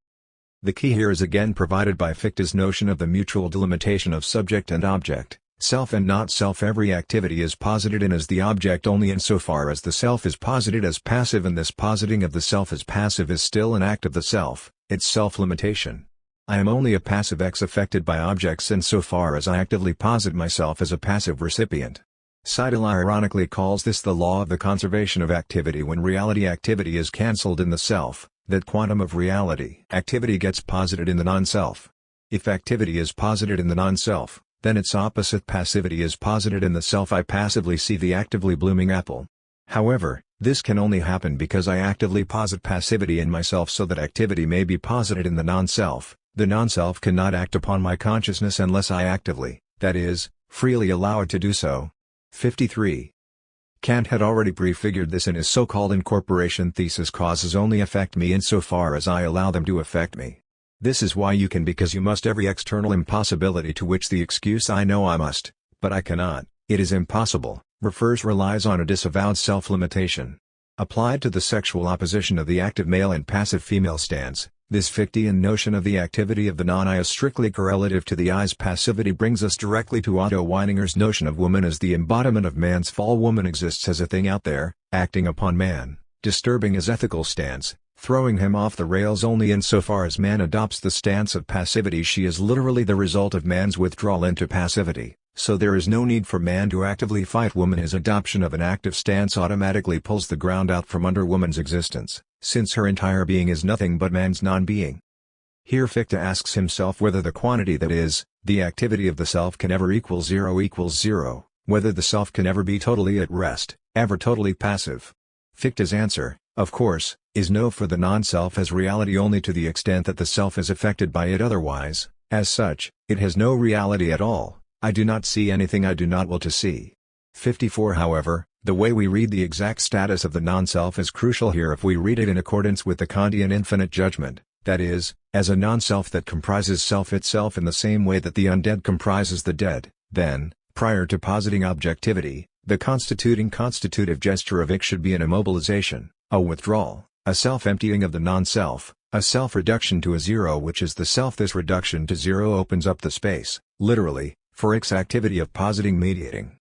The key here is again provided by Fichte's notion of the mutual delimitation of subject and object, self and not self. Every activity is posited in as the object only insofar as the self is posited as passive, and this positing of the self as passive is still an act of the self, its self-limitation. I am only a passive X affected by objects insofar as I actively posit myself as a passive recipient. Seidel ironically calls this the law of the conservation of activity. When reality activity is cancelled in the self, that quantum of reality activity gets posited in the non-self. If activity is posited in the non-self, then its opposite passivity is posited in the self. I passively see the actively blooming apple. However, this can only happen because I actively posit passivity in myself so that activity may be posited in the non-self. The non-self cannot act upon my consciousness unless I actively, that is, freely allow it to do so. 53. Kant had already prefigured this in his so-called incorporation thesis. Causes only affect me insofar as I allow them to affect me. This is why you can, because you must. Every external impossibility to which the excuse I know I must, but I cannot, it is impossible, relies on a disavowed self-limitation. Applied to the sexual opposition of the active male and passive female stance, this Fichtean notion of the activity of the non-I is strictly correlative to the I's passivity. Brings us directly to Otto Weininger's notion of woman as the embodiment of man's fall. Woman exists as a thing out there, acting upon man, disturbing his ethical stance, throwing him off the rails only insofar as man adopts the stance of passivity. She is literally the result of man's withdrawal into passivity, so there is no need for man to actively fight woman. His adoption of an active stance automatically pulls the ground out from under woman's existence, since her entire being is nothing but man's non-being. Here Fichte asks himself whether the quantity that is, the activity of the self can ever equal zero, whether the self can ever be totally at rest, ever totally passive. Fichte's answer, of course, is no, for the non-self has reality only to the extent that the self is affected by it. Otherwise, as such, it has no reality at all. I do not see anything I do not will to see. 54. However, the way we read the exact status of the non-self is crucial here. If we read it in accordance with the Kantian infinite judgment, that is, as a non-self that comprises self itself in the same way that the undead comprises the dead, then, prior to positing objectivity, the constitutive gesture of it should be an immobilization, a withdrawal, a self-emptying of the non-self, a self-reduction to a zero, which is the self. This reduction to zero opens up the space, literally, for its activity of positing mediating.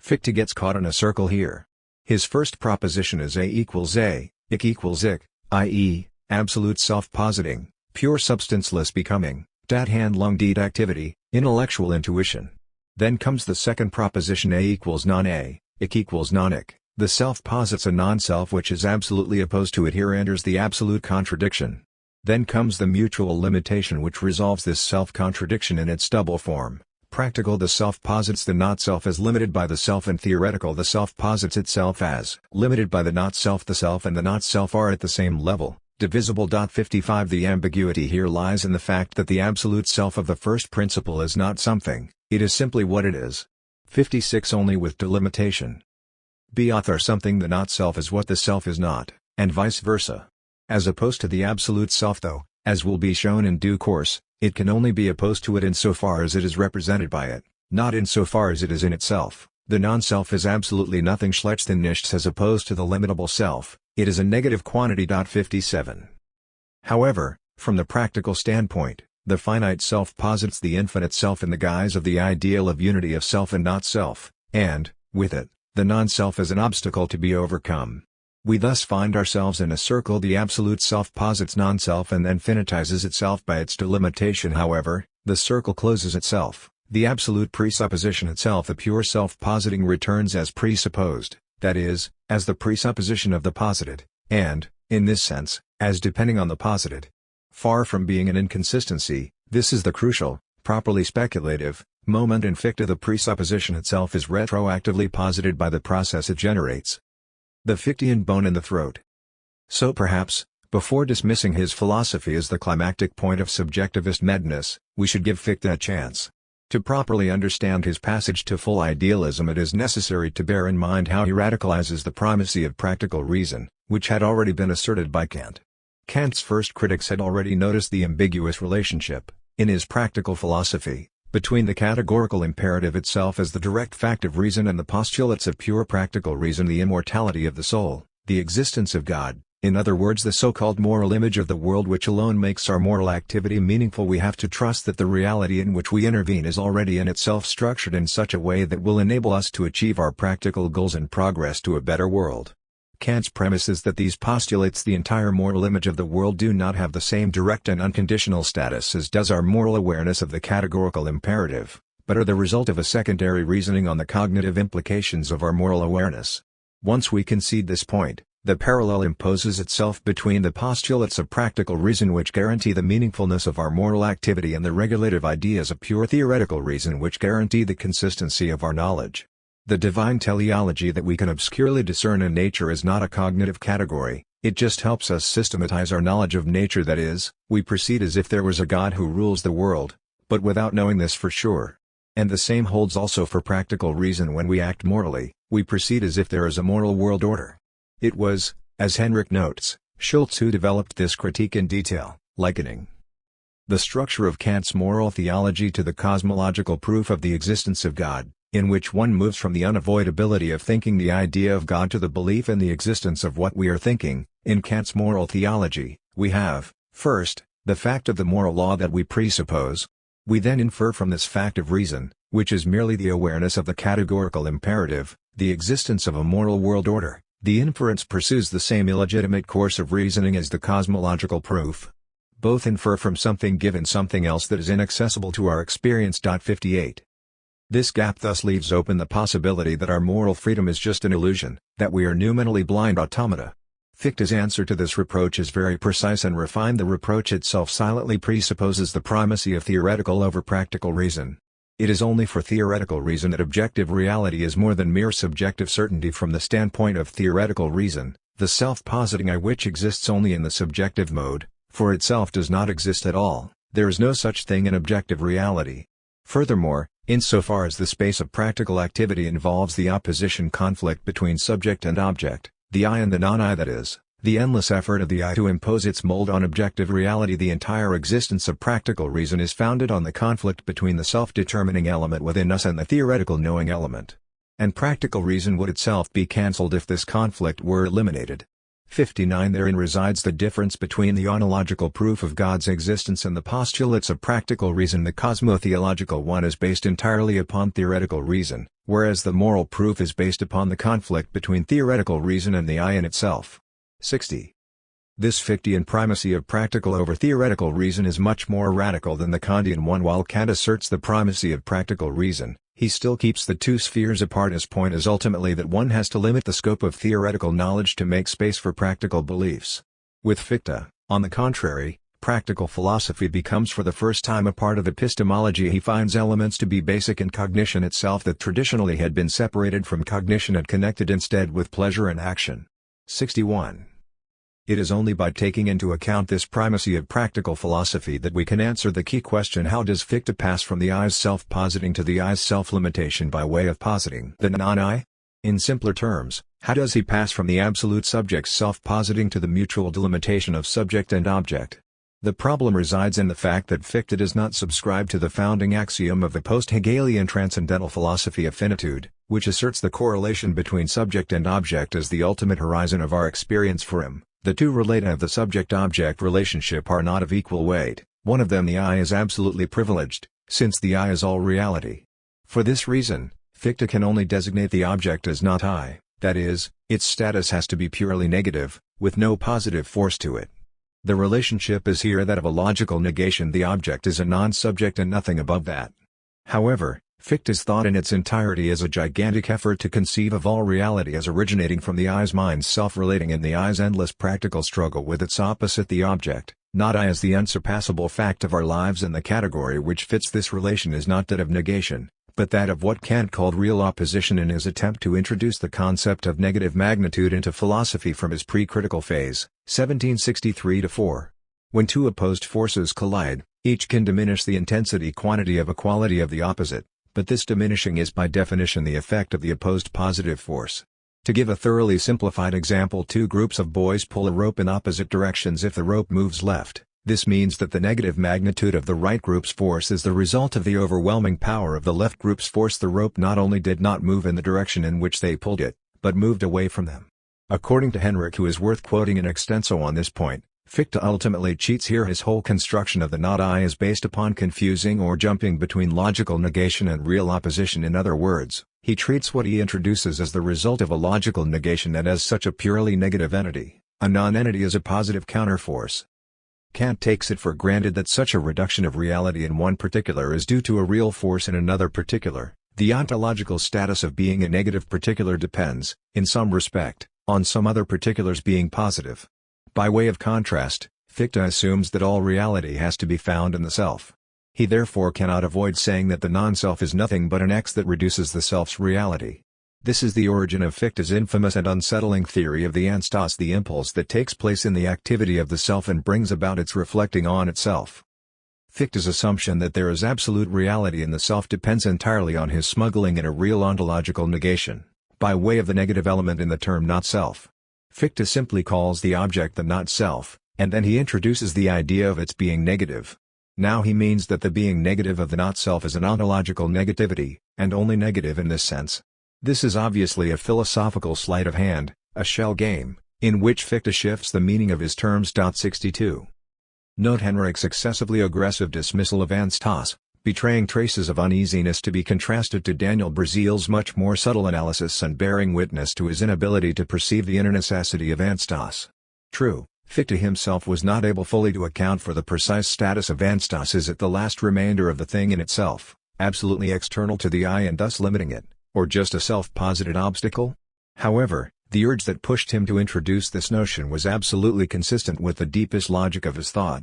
Fichte gets caught in a circle here. His first proposition is A equals A, ik equals ik, i.e., absolute self-positing, pure substanceless becoming, dat handlung deed activity, intellectual intuition. Then comes the second proposition A equals non-A, ik equals non-ik. The self posits a non-self which is absolutely opposed to it. Here enters the absolute contradiction. Then comes the mutual limitation which resolves this self-contradiction in its double form. Practical, the self posits the not-self as limited by the self, and theoretical, the self posits itself as limited by the not-self. The self and the not-self are at the same level, divisible. 55. The ambiguity here lies in the fact that the absolute self of the first principle is not something, it is simply what it is. 56. Only with delimitation. B author something, the not-self is what the self is not, and vice versa. As opposed to the absolute self, though, as will be shown in due course, it can only be opposed to it insofar as it is represented by it, not insofar as it is in itself. The non-self is absolutely nothing, schlecht than nichts, as opposed to the limitable self, it is a negative quantity. 57. However, From the practical standpoint, the finite self posits the infinite self in the guise of the ideal of unity of self and not self, and, with it, the non-self as an obstacle to be overcome. We thus find ourselves in a circle. The absolute self posits non-self and then finitizes itself by its delimitation. However, the circle closes itself. The absolute presupposition itself, the pure self-positing, returns as presupposed, that is, as the presupposition of the posited, and, in this sense, as depending on the posited. Far from being an inconsistency, this is the crucial, properly speculative, moment in Fichte. The presupposition itself is retroactively posited by the process it generates. The Fichtean bone in the throat. So perhaps, before dismissing his philosophy as the climactic point of subjectivist madness, we should give Fichte a chance. To properly understand his passage to full idealism, it is necessary to bear in mind how he radicalizes the primacy of practical reason, which had already been asserted by Kant. Kant's first critics had already noticed the ambiguous relationship, in his practical philosophy, between the categorical imperative itself as the direct fact of reason and the postulates of pure practical reason, the immortality of the soul, the existence of God, in other words the so-called moral image of the world which alone makes our moral activity meaningful. We have to trust that the reality in which we intervene is already in itself structured in such a way that will enable us to achieve our practical goals and progress to a better world. Kant's premise is that these postulates, the entire moral image of the world, do not have the same direct and unconditional status as does our moral awareness of the categorical imperative, but are the result of a secondary reasoning on the cognitive implications of our moral awareness. Once we concede this point, the parallel imposes itself between the postulates of practical reason which guarantee the meaningfulness of our moral activity and the regulative ideas of pure theoretical reason which guarantee the consistency of our knowledge. The divine teleology that we can obscurely discern in nature is not a cognitive category, it just helps us systematize our knowledge of nature. That is, we proceed as if there was a God who rules the world, but without knowing this for sure. And the same holds also for practical reason. When we act morally, we proceed as if there is a moral world order. It was, as Henrik notes, Schultz who developed this critique in detail, likening the structure of Kant's moral theology to the cosmological proof of the existence of God, in which one moves from the unavoidability of thinking the idea of God to the belief in the existence of what we are thinking. In Kant's moral theology, we have, first, the fact of the moral law that we presuppose. We then infer from this fact of reason, which is merely the awareness of the categorical imperative, the existence of a moral world order. The inference pursues the same illegitimate course of reasoning as the cosmological proof. Both infer from something given something else that is inaccessible to our experience. 58. This gap thus leaves open the possibility that our moral freedom is just an illusion, that we are noumenally blind automata. Fichte's answer to this reproach is very precise and refined. The reproach itself silently presupposes the primacy of theoretical over practical reason. It is only for theoretical reason that objective reality is more than mere subjective certainty. From the standpoint of theoretical reason, the self-positing I which exists only in the subjective mode, for itself does not exist at all. There is no such thing in objective reality. Furthermore, insofar as the space of practical activity involves the opposition conflict between subject and object, the I and the non-I, that is, the endless effort of the I to impose its mold on objective reality, the entire existence of practical reason is founded on the conflict between the self-determining element within us and the theoretical knowing element. And practical reason would itself be cancelled if this conflict were eliminated. 59. Therein resides the difference between the ontological proof of God's existence and the postulates of practical reason. The cosmotheological one is based entirely upon theoretical reason, whereas the moral proof is based upon the conflict between theoretical reason and the I in itself. 60. This Fichtean primacy of practical over theoretical reason is much more radical than the Kantian one. While Kant asserts the primacy of practical reason, he still keeps the two spheres apart. His point is ultimately that one has to limit the scope of theoretical knowledge to make space for practical beliefs. With Fichte, on the contrary, practical philosophy becomes for the first time a part of epistemology. He finds elements to be basic in cognition itself that traditionally had been separated from cognition and connected instead with pleasure and action. 61. It is only by taking into account this primacy of practical philosophy that we can answer the key question: how does Fichte pass from the I's self-positing to the I's self-limitation by way of positing the non-I? In simpler terms, how does he pass from the absolute subject's self-positing to the mutual delimitation of subject and object? The problem resides in the fact that Fichte does not subscribe to the founding axiom of the post-Hegelian transcendental philosophy of finitude, which asserts the correlation between subject and object as the ultimate horizon of our experience. For him, The two relata of the subject-object relationship are not of equal weight. One of them, the I, is absolutely privileged, since the I is all reality. For this reason, Fichte can only designate the object as not I, that is, its status has to be purely negative, with no positive force to it. The relationship is here that of a logical negation. The object is a non-subject and nothing above that. However, Fichte's thought in its entirety is a gigantic effort to conceive of all reality as originating from the I's mind's self-relating in the I's endless practical struggle with its opposite, the object, not I, as the unsurpassable fact of our lives, and the category which fits this relation is not that of negation, but that of what Kant called real opposition in his attempt to introduce the concept of negative magnitude into philosophy from his pre-critical phase, 1763-4. When two opposed forces collide, each can diminish the intensity quantity of a quality of the opposite, but this diminishing is by definition the effect of the opposed positive force. To give a thoroughly simplified example, two groups of boys pull a rope in opposite directions. If the rope moves left, this means that the negative magnitude of the right group's force is the result of the overwhelming power of the left group's force. The rope not only did not move in the direction in which they pulled it, but moved away from them. According to Henrich, who is worth quoting in extenso on this point, Fichte ultimately cheats here. His whole construction of the not I is based upon confusing or jumping between logical negation and real opposition. In other words, he treats what he introduces as the result of a logical negation and as such a purely negative entity. A non-entity is a positive counterforce. Kant takes it for granted that such a reduction of reality in one particular is due to a real force in another particular. The ontological status of being a negative particular depends, in some respect, on some other particulars being positive. By way of contrast, Fichte assumes that all reality has to be found in the self. He therefore cannot avoid saying that the non-self is nothing but an X that reduces the self's reality. This is the origin of Fichte's infamous and unsettling theory of the Anstoss, the impulse that takes place in the activity of the self and brings about its reflecting on itself. Fichte's assumption that there is absolute reality in the self depends entirely on his smuggling in a real ontological negation, by way of the negative element in the term not-self. Fichte simply calls the object the not-self, and then he introduces the idea of its being negative. Now he means that the being negative of the not-self is an ontological negativity, and only negative in this sense. This is obviously a philosophical sleight of hand, a shell game, in which Fichte shifts the meaning of his terms. 62. Note Henrich's excessively aggressive dismissal of Anstoss, betraying traces of uneasiness, to be contrasted to Daniel Brazil's much more subtle analysis and bearing witness to his inability to perceive the inner necessity of Anstoss. True, Fichte himself was not able fully to account for the precise status of Anstoss. Is it the last remainder of the thing in itself, absolutely external to the I and thus limiting it, or just a self-posited obstacle? However, the urge that pushed him to introduce this notion was absolutely consistent with the deepest logic of his thought.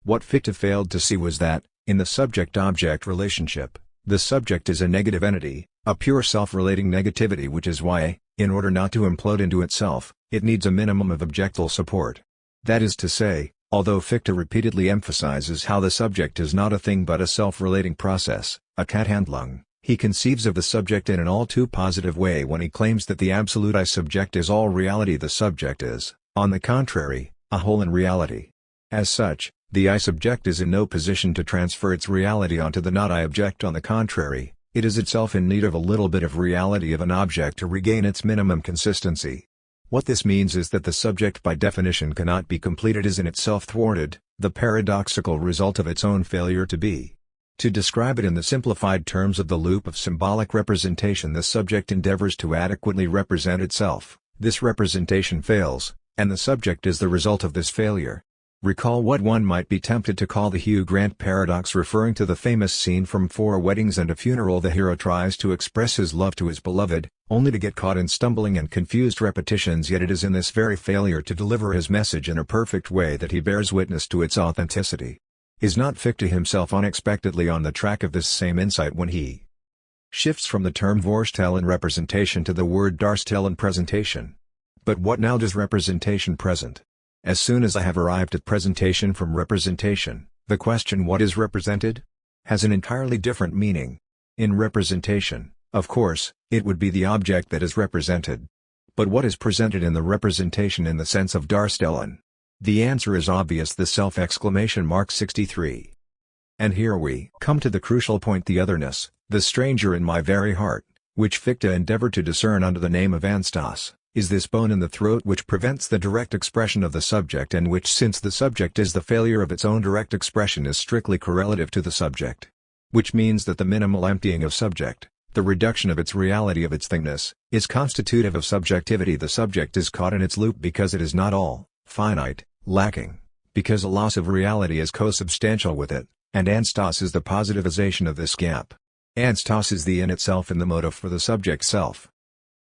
What Fichte failed to see was that, in the subject-object relationship, the subject is a negative entity, a pure self-relating negativity, which is why, in order not to implode into itself, it needs a minimum of objectal support. That is to say, although Fichte repeatedly emphasizes how the subject is not a thing but a self-relating process, a Tathandlung, he conceives of the subject in an all too positive way when he claims that the absolute I subject is all reality. The subject is, on the contrary, a whole in reality. As such, the I subject is in no position to transfer its reality onto the not I object. On the contrary, it is itself in need of a little bit of reality of an object to regain its minimum consistency. What this means is that the subject by definition cannot be completed, is in itself thwarted, the paradoxical result of its own failure to be. To describe it in the simplified terms of the loop of symbolic representation, the subject endeavors to adequately represent itself, this representation fails, and the subject is the result of this failure. Recall what one might be tempted to call the Hugh Grant paradox, referring to the famous scene from 4 Weddings and a Funeral. The hero tries to express his love to his beloved, only to get caught in stumbling and confused repetitions, yet it is in this very failure to deliver his message in a perfect way that he bears witness to its authenticity. Is not Fichte himself unexpectedly on the track of this same insight when he shifts from the term Vorstellen representation to the word Darstellen presentation? But what now does representation present? As soon as I have arrived at presentation from representation, the question what is represented has an entirely different meaning. In representation, of course, it would be the object that is represented. But what is presented in the representation in the sense of Darstellen? The answer is obvious, the self! 63. And here we come to the crucial point, the otherness, the stranger in my very heart, which Fichte endeavored to discern under the name of Anstoss. is this bone in the throat which prevents the direct expression of the subject, and which, since the subject is the failure of its own direct expression, is strictly correlative to the subject. Which means that the minimal emptying of subject, the reduction of its reality, of its thingness, is constitutive of subjectivity. The subject is caught in its loop because it is not all, finite, lacking, because a loss of reality is co-substantial with it, and anstos is the positivization of this gap. Anstos is the in itself and the motive for the subject self.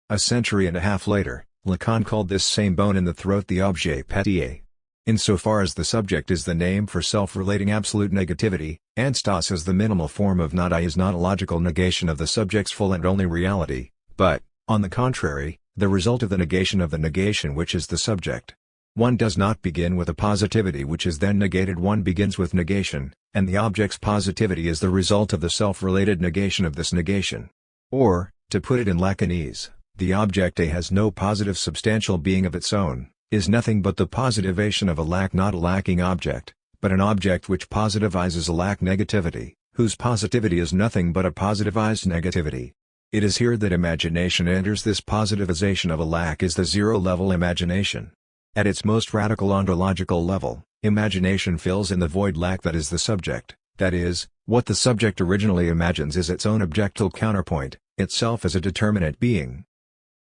A century and a half later, Lacan called this same bone in the throat the objet pétier. Insofar as the subject is the name for self-relating absolute negativity, anstos as the minimal form of not I is not a logical negation of the subject's full and only reality, but, on the contrary, the result of the negation of the negation which is the subject. One does not begin with a positivity which is then negated, one begins with negation, and the object's positivity is the result of the self-related negation of this negation. Or, to put it in Lacanese, the object A has no positive substantial being of its own, is nothing but the positivation of a lack, not a lacking object, but an object which positivizes a lack negativity, whose positivity is nothing but a positivized negativity. It is here that imagination enters. This positivization of a lack is the zero-level imagination. At its most radical ontological level, imagination fills in the void lack that is the subject, that is, what the subject originally imagines is its own objectal counterpoint, itself as a determinate being.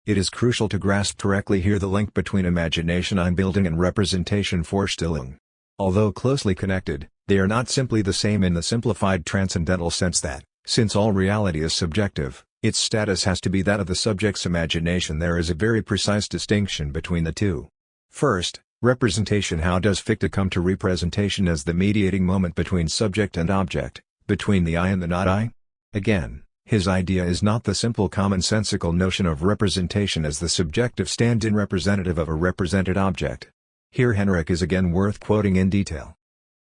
It is crucial to grasp correctly here the link between imagination Einbildung and representation Vorstellung. Although closely connected, they are not simply the same in the simplified transcendental sense that, since all reality is subjective, its status has to be that of the subject's imagination. There is a very precise distinction between the two. First, representation. How does Fichte come to representation as the mediating moment between subject and object, between the I and the not I? Again, his idea is not the simple commonsensical notion of representation as the subjective stand-in representative of a represented object. Here Henrich is again worth quoting in detail.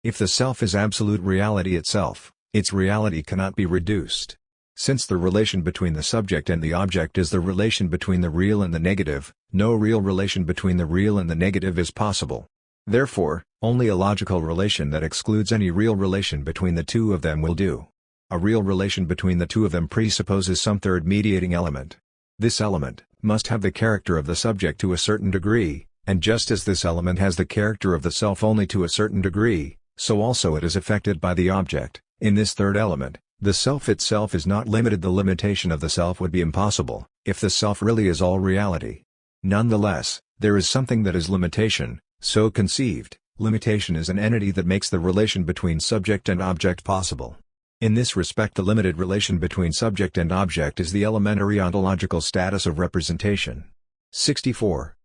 If the self is absolute reality itself, its reality cannot be reduced. Since the relation between the subject and the object is the relation between the real and the negative, no real relation between the real and the negative is possible. Therefore, only a logical relation that excludes any real relation between the two of them will do. A real relation between the two of them presupposes some third mediating element. This element must have the character of the subject to a certain degree, and just as this element has the character of the self only to a certain degree, so also it is affected by the object. In this third element, the self itself is not limited. The limitation of the self would be impossible, if the self really is all reality. Nonetheless, there is something that is limitation, so conceived. Limitation is an entity that makes the relation between subject and object possible. In this respect, the limited relation between subject and object is the elementary ontological status of representation. 64.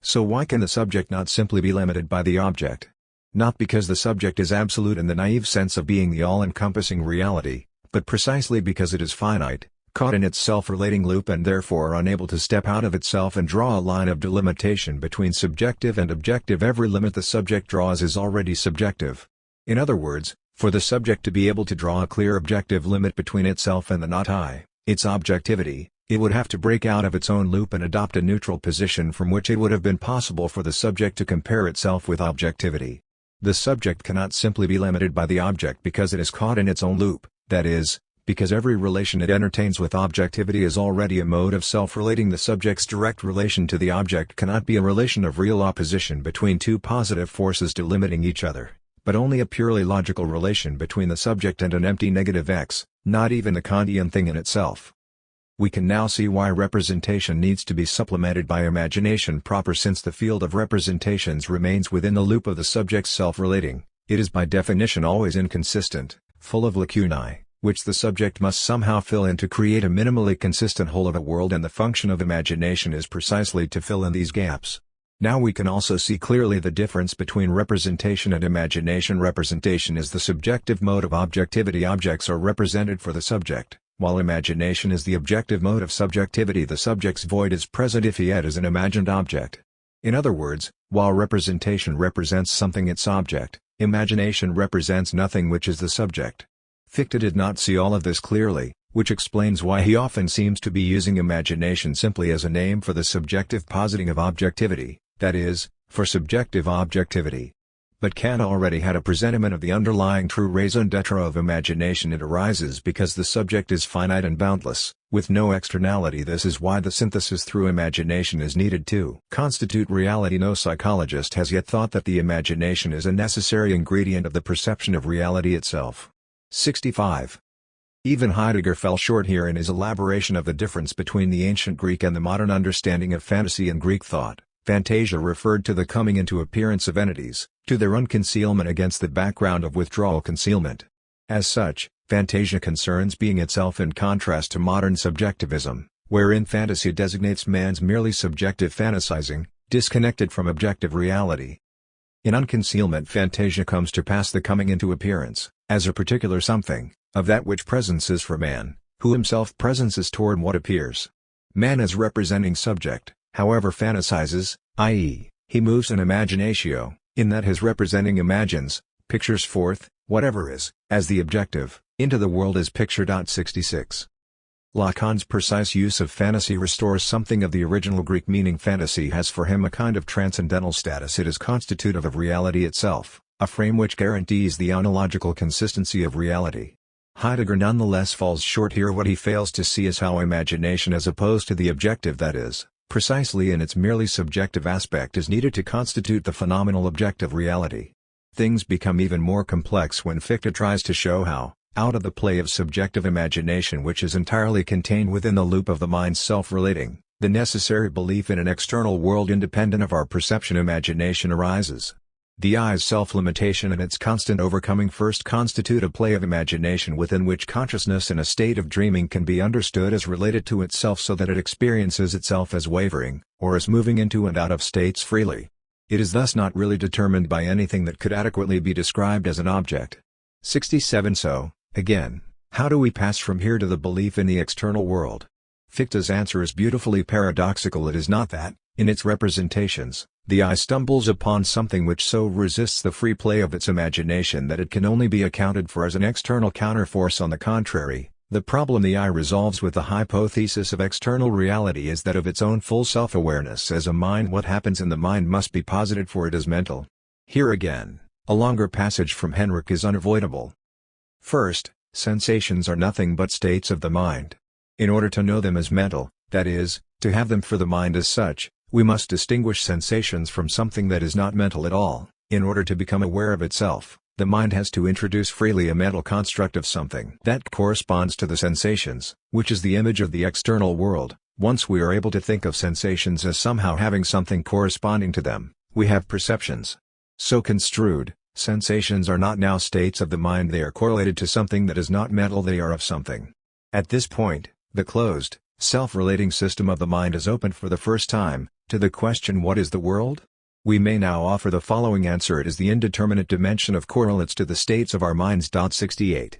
So why can the subject not simply be limited by the object? Not because the subject is absolute in the naive sense of being the all-encompassing reality, but precisely because it is finite, caught in its self-relating loop, and therefore unable to step out of itself and draw a line of delimitation between subjective and objective. Every limit the subject draws is already subjective. In other words, for the subject to be able to draw a clear objective limit between itself and the not I, its objectivity, it would have to break out of its own loop and adopt a neutral position from which it would have been possible for the subject to compare itself with objectivity. The subject cannot simply be limited by the object because it is caught in its own loop, that is, because every relation it entertains with objectivity is already a mode of self-relating. The subject's direct relation to the object cannot be a relation of real opposition between two positive forces delimiting each other, but only a purely logical relation between the subject and an empty negative X, not even the Kantian thing in itself. We can now see why representation needs to be supplemented by imagination proper. Since the field of representations remains within the loop of the subject's self-relating, it is by definition always inconsistent, full of lacunae, which the subject must somehow fill in to create a minimally consistent whole of a world, and the function of imagination is precisely to fill in these gaps. Now we can also see clearly the difference between representation and imagination. Representation is the subjective mode of objectivity. Objects are represented for the subject, while imagination is the objective mode of subjectivity. The subject's void is present if yet as an imagined object. In other words, while representation represents something, its object, imagination represents nothing, which is the subject. Fichte did not see all of this clearly, which explains why he often seems to be using imagination simply as a name for the subjective positing of objectivity, that is, for subjective objectivity. But Kant already had a presentiment of the underlying true raison d'etre of imagination. It arises because the subject is finite and boundless, with no externality. This is why the synthesis through imagination is needed to constitute reality. No psychologist has yet thought that the imagination is a necessary ingredient of the perception of reality itself. 65. Even Heidegger fell short here in his elaboration of the difference between the ancient Greek and the modern understanding of fantasy in Greek thought. Fantasia referred to the coming into appearance of entities, to their unconcealment against the background of withdrawal concealment. As such, fantasia concerns being itself in contrast to modern subjectivism, wherein fantasy designates man's merely subjective fantasizing, disconnected from objective reality. In unconcealment, fantasia comes to pass the coming into appearance, as a particular something, of that which presence is for man, who himself presence is toward what appears. Man as representing subject, however, fantasizes, i.e., he moves in imaginatio, in that his representing imagines, pictures forth, whatever is, as the objective, into the world as picture. 66. Lacan's precise use of fantasy restores something of the original Greek meaning. Fantasy has for him a kind of transcendental status. It is constitutive of reality itself, a frame which guarantees the ontological consistency of reality. Heidegger nonetheless falls short here. What he fails to see is how imagination as opposed to the objective, that is, precisely in its merely subjective aspect, is needed to constitute the phenomenal objective reality. Things become even more complex when Fichte tries to show how, out of the play of subjective imagination which is entirely contained within the loop of the mind's self-relating, the necessary belief in an external world independent of our perception imagination arises. The eye's self-limitation and its constant overcoming first constitute a play of imagination within which consciousness in a state of dreaming can be understood as related to itself, so that it experiences itself as wavering, or as moving into and out of states freely. It is thus not really determined by anything that could adequately be described as an object. 67. So, again, how do we pass from here to the belief in the external world? Fichte's answer is beautifully paradoxical. It is not that, in its representations, the eye stumbles upon something which so resists the free play of its imagination that it can only be accounted for as an external counterforce. On the contrary, the problem the eye resolves with the hypothesis of external reality is that of its own full self-awareness as a mind. What happens in the mind must be posited, for it is mental. Here again, a longer passage from Henrik is unavoidable. First, sensations are nothing but states of the mind. In order to know them as mental, that is, to have them for the mind as such, we must distinguish sensations from something that is not mental at all. In order to become aware of itself, the mind has to introduce freely a mental construct of something that corresponds to the sensations, which is the image of the external world. Once we are able to think of sensations as somehow having something corresponding to them, we have perceptions. So construed, sensations are not now states of the mind, they are correlated to something that is not mental, they are of something. At this point, the closed, self-relating system of the mind is opened for the first time, to the question, what is the world? We may now offer the following answer: it is the indeterminate dimension of correlates to the states of our minds. 68.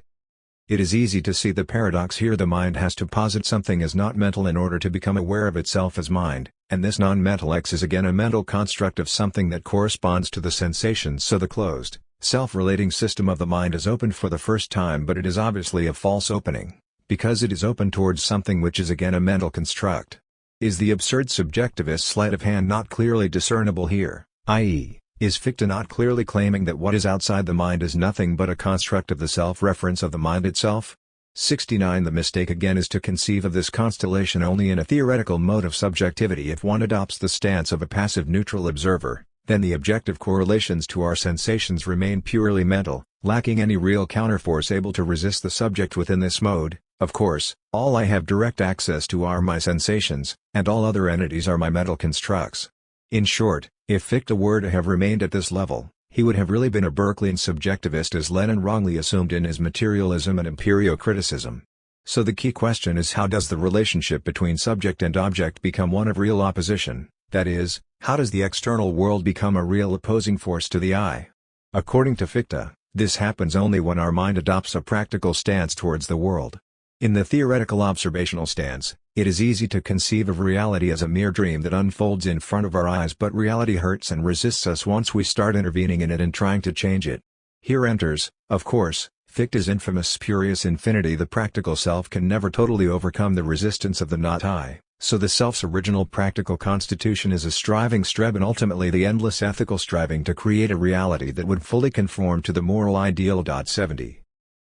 It is easy to see the paradox here. The mind has to posit something as not mental in order to become aware of itself as mind, and this non-mental X is again a mental construct of something that corresponds to the sensations. So the closed, self-relating system of the mind is opened for the first time, but it is obviously a false opening, because it is open towards something which is again a mental construct. Is the absurd subjectivist sleight of hand not clearly discernible here, i.e., is Fichte not clearly claiming that what is outside the mind is nothing but a construct of the self-reference of the mind itself? 69. The mistake again is to conceive of this constellation only in a theoretical mode of subjectivity. If one adopts the stance of a passive neutral observer, then the objective correlations to our sensations remain purely mental, lacking any real counterforce able to resist the subject within this mode. Of course, all I have direct access to are my sensations, and all other entities are my mental constructs. In short, if Fichte were to have remained at this level, he would have really been a Berkeleyan subjectivist, as Lenin wrongly assumed in his materialism and empirio-criticism. So the key question is, how does the relationship between subject and object become one of real opposition? That is, how does the external world become a real opposing force to the eye? According to Fichte, this happens only when our mind adopts a practical stance towards the world. In the theoretical observational stance, it is easy to conceive of reality as a mere dream that unfolds in front of our eyes, but reality hurts and resists us once we start intervening in it and trying to change it. Here enters, of course, Fichte's infamous spurious infinity. The practical self can never totally overcome the resistance of the not I, so the self's original practical constitution is a striving streb and ultimately the endless ethical striving to create a reality that would fully conform to the moral ideal. 70.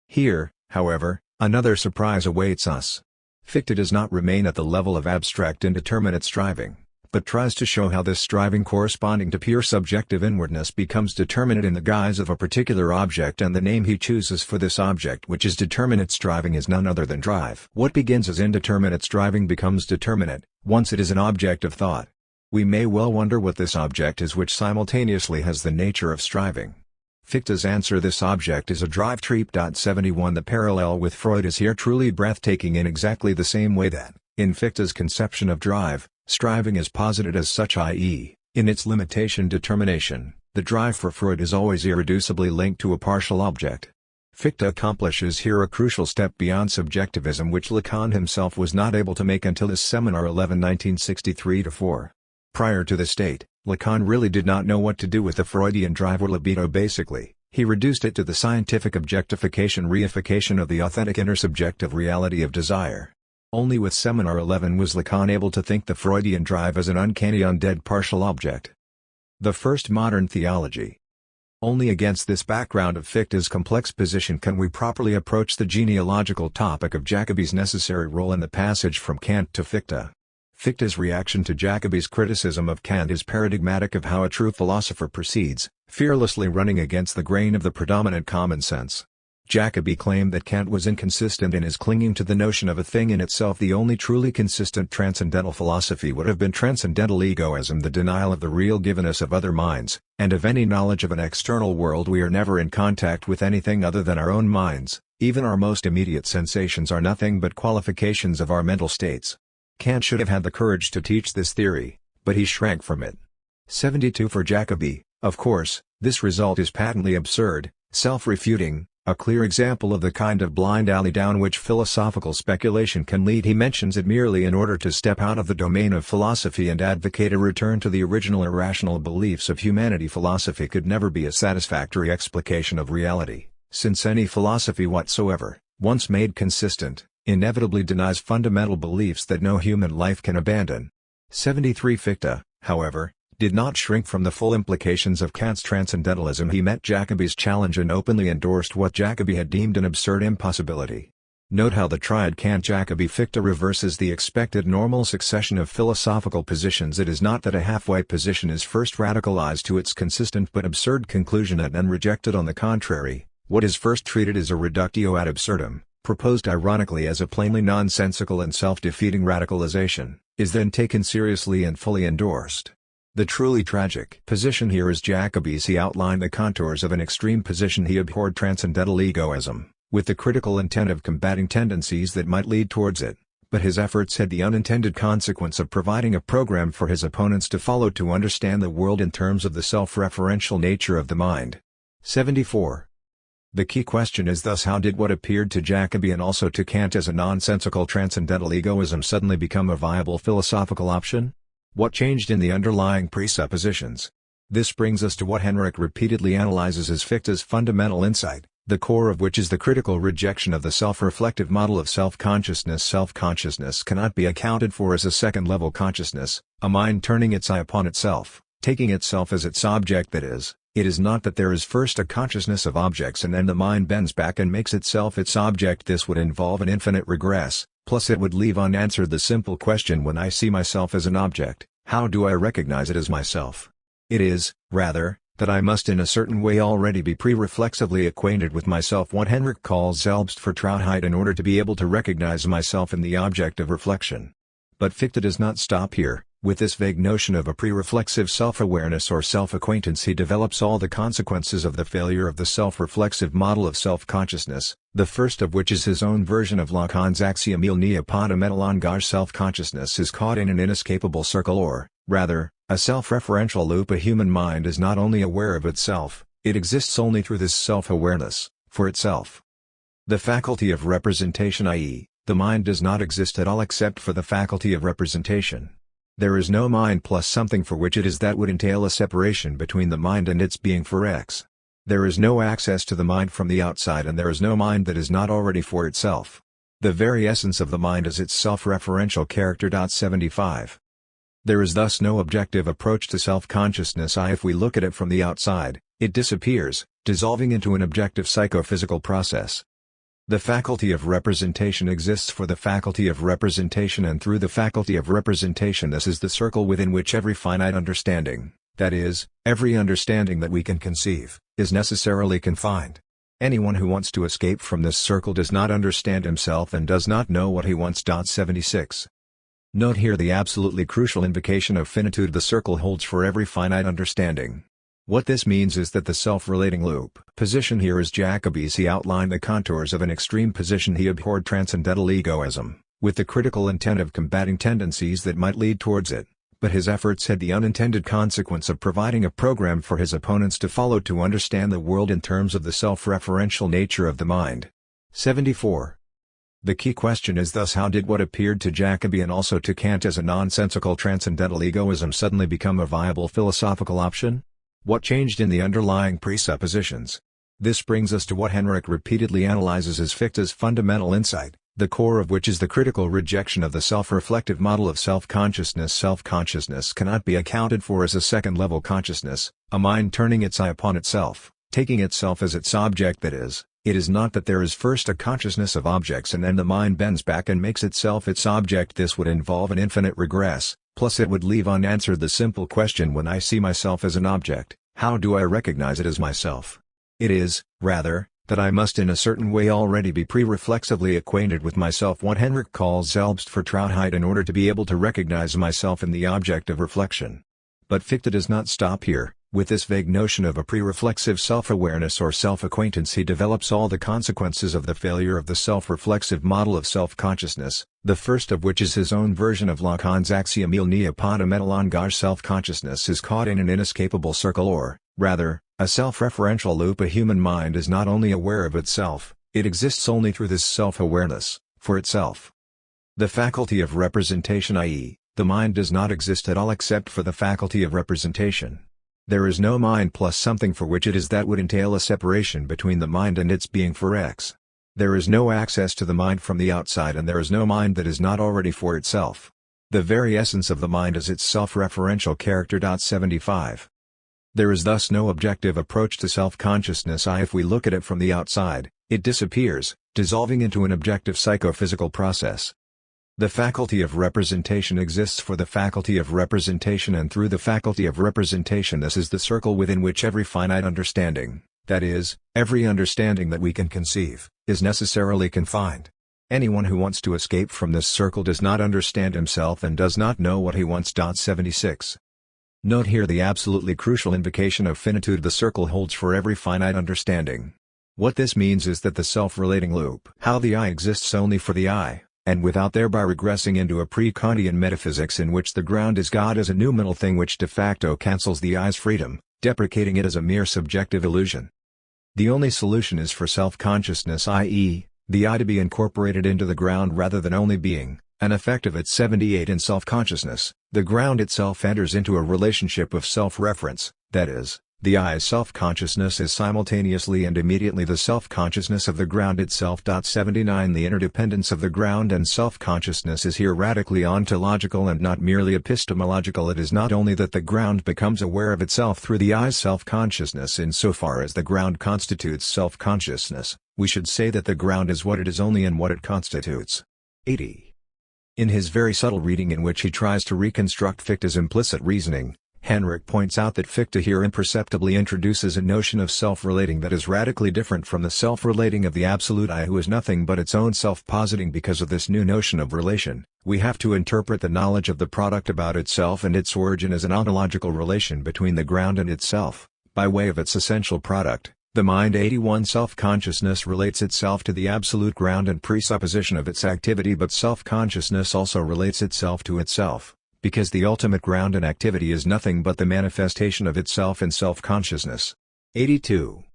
Here, however, another surprise awaits us. Fichte does not remain at the level of abstract indeterminate striving, but tries to show how this striving corresponding to pure subjective inwardness becomes determinate in the guise of a particular object, and the name he chooses for this object, which is determinate striving, is none other than drive. What begins as indeterminate striving becomes determinate, once it is an object of thought. We may well wonder what this object is which simultaneously has the nature of striving. Fichte's answer: this object is a drive. 71. The parallel with Freud is here truly breathtaking in exactly the same way that, in Fichte's conception of drive, striving is posited as such, i.e., in its limitation determination, the drive for Freud is always irreducibly linked to a partial object. Fichte accomplishes here a crucial step beyond subjectivism which Lacan himself was not able to make until his Seminar 11 1963-4. Prior to this date, Lacan really did not know what to do with the Freudian drive or libido. Basically, he reduced it to the scientific objectification reification of the authentic intersubjective reality of desire. Only with Seminar 11 was Lacan able to think the Freudian drive as an uncanny undead partial object. The first modern theology. Only against this background of Fichte's complex position can we properly approach the genealogical topic of Jacobi's necessary role in the passage from Kant to Fichte. Fichte's reaction to Jacobi's criticism of Kant is paradigmatic of how a true philosopher proceeds, fearlessly running against the grain of the predominant common sense. Jacobi claimed that Kant was inconsistent in his clinging to the notion of a thing in itself. The only truly consistent transcendental philosophy would have been transcendental egoism, the denial of the real givenness of other minds, and of any knowledge of an external world. We are never in contact with anything other than our own minds, even our most immediate sensations are nothing but qualifications of our mental states. Kant should have had the courage to teach this theory, but he shrank from it. 72. For Jacobi, of course, this result is patently absurd, self-refuting, a clear example of the kind of blind alley down which philosophical speculation can lead. He mentions it merely in order to step out of the domain of philosophy and advocate a return to the original irrational beliefs of humanity. Philosophy could never be a satisfactory explication of reality, since any philosophy whatsoever, once made consistent, inevitably denies fundamental beliefs that no human life can abandon. 73. Fichte, however, did not shrink from the full implications of Kant's transcendentalism. He met Jacobi's challenge and openly endorsed what Jacobi had deemed an absurd impossibility. Note how the triad Kant-Jacobi-Fichte reverses the expected normal succession of philosophical positions. It is not that a halfway position is first radicalized to its consistent but absurd conclusion and then rejected. On the contrary, what is first treated as a reductio ad absurdum, proposed ironically as a plainly nonsensical and self-defeating radicalization, is then taken seriously and fully endorsed. The truly tragic position here is Jacobi's. He outlined the contours of an extreme position. He abhorred transcendental egoism, with the critical intent of combating tendencies that might lead towards it, but his efforts had the unintended consequence of providing a program for his opponents to follow to understand the world in terms of the self-referential nature of the mind. 74. The key question is thus, how did what appeared to Jacobi and also to Kant as a nonsensical transcendental egoism suddenly become a viable philosophical option? What changed in the underlying presuppositions? This brings us to what Henrich repeatedly analyzes as Fichte's fundamental insight, the core of which is the critical rejection of the self-reflective model of self-consciousness. Self-consciousness cannot be accounted for as a second-level consciousness, a mind turning its eye upon itself, taking itself as its object. That is, it is not that there is first a consciousness of objects and then the mind bends back and makes itself its object. This would involve an infinite regress. Plus it would leave unanswered the simple question, when I see myself as an object, how do I recognize it as myself? It is, rather, that I must in a certain way already be pre-reflexively acquainted with myself, what Henrich calls Selbstvertrautheit, in order to be able to recognize myself in the object of reflection. But Fichte does not stop here. With this vague notion of a pre-reflexive self-awareness or self-acquaintance, he develops all the consequences of the failure of the self-reflexive model of self-consciousness, the first of which is his own version of Lacan's axiom il n'y a pas de métalangage. Self-consciousness is caught in an inescapable circle, or, rather, a self-referential loop. A human mind is not only aware of itself, it exists only through this self-awareness, for itself. The faculty of representation, i.e., the mind, does not exist at all except for the faculty of representation. There is no mind plus something for which it is. That would entail a separation between the mind and its being for X. There is no access to the mind from the outside, and there is no mind that is not already for itself. The very essence of the mind is its self-referential character. 75. There is thus no objective approach to self-consciousness. If we look at it from the outside, it disappears, dissolving into an objective psychophysical process. The faculty of representation exists for the faculty of representation, and through the faculty of representation this is the circle within which every finite understanding, that is, every understanding that we can conceive, is necessarily confined. Anyone who wants to escape from this circle does not understand himself and does not know what he wants. 76. Note here the absolutely crucial invocation of finitude. The circle holds for every finite understanding. What this means is that the self-relating loop position here is Jacobi's. He outlined the contours of an extreme position. He abhorred transcendental egoism, with the critical intent of combating tendencies that might lead towards it, but his efforts had the unintended consequence of providing a program for his opponents to follow to understand the world in terms of the self-referential nature of the mind. 74. The key question is thus, how did what appeared to Jacobi and also to Kant as a nonsensical transcendental egoism suddenly become a viable philosophical option? What changed in the underlying presuppositions? This brings us to what Henrik repeatedly analyzes as Fichte's fundamental insight, the core of which is the critical rejection of the self-reflective model of self-consciousness. Self-consciousness cannot be accounted for as a second-level consciousness, a mind turning its eye upon itself, taking itself as its object. That is, it is not that there is first a consciousness of objects and then the mind bends back and makes itself its object. This would involve an infinite regress. Plus it would leave unanswered the simple question, when I see myself as an object, how do I recognize it as myself? It is, rather, that I must in a certain way already be pre-reflexively acquainted with myself, what Henrik calls Selbstvertrautheit, in order to be able to recognize myself in the object of reflection. But Fichte does not stop here. With this vague notion of a pre-reflexive self-awareness or self-acquaintance, he develops all the consequences of the failure of the self-reflexive model of self-consciousness, the first of which is his own version of Lacan's axiom il n'y a pas de mélange. Self-consciousness is caught in an inescapable circle, or, rather, a self-referential loop. A human mind is not only aware of itself, it exists only through this self-awareness, for itself. The faculty of representation, i.e., the mind, does not exist at all except for the faculty of representation. There is no mind plus something for which it is that would entail a separation between the mind and its being for X. There is no access to the mind from the outside, and there is no mind that is not already for itself. The very essence of the mind is its self-referential character. 75. There is thus no objective approach to self-consciousness. If we look at it from the outside, it disappears, dissolving into an objective psychophysical process. The faculty of representation exists for the faculty of representation, and through the faculty of representation this is the circle within which every finite understanding, that is, every understanding that we can conceive, is necessarily confined. Anyone who wants to escape from this circle does not understand himself and does not know what he wants. 76. Note here the absolutely crucial invocation of finitude. The circle holds for every finite understanding. What this means is that the self-relating loop, how the I exists only for the I, and without thereby regressing into a pre-Kantian metaphysics in which the ground is God, as a noumenal thing which de facto cancels the I's freedom, deprecating it as a mere subjective illusion. The only solution is for self-consciousness, i.e., the I, to be incorporated into the ground rather than only being an effect of it. 78. In self-consciousness, the ground itself enters into a relationship of self-reference, that is, the I's self-consciousness is simultaneously and immediately the self-consciousness of the ground itself. 79. The interdependence of the ground and self-consciousness is here radically ontological and not merely epistemological. It is not only that the ground becomes aware of itself through the I's self-consciousness insofar as the ground constitutes self-consciousness, we should say that the ground is what it is only in what it constitutes. 80. In his very subtle reading in which he tries to reconstruct Fichte's implicit reasoning, Henrik points out that Fichte here imperceptibly introduces a notion of self-relating that is radically different from the self-relating of the absolute I, who is nothing but its own self-positing. Because of this new notion of relation, we have to interpret the knowledge of the product about itself and its origin as an ontological relation between the ground and itself, by way of its essential product, the mind. 81. Self-consciousness relates itself to the absolute ground and presupposition of its activity, but self-consciousness also relates itself to itself, because the ultimate ground and activity is nothing but the manifestation of itself in self-consciousness. 82.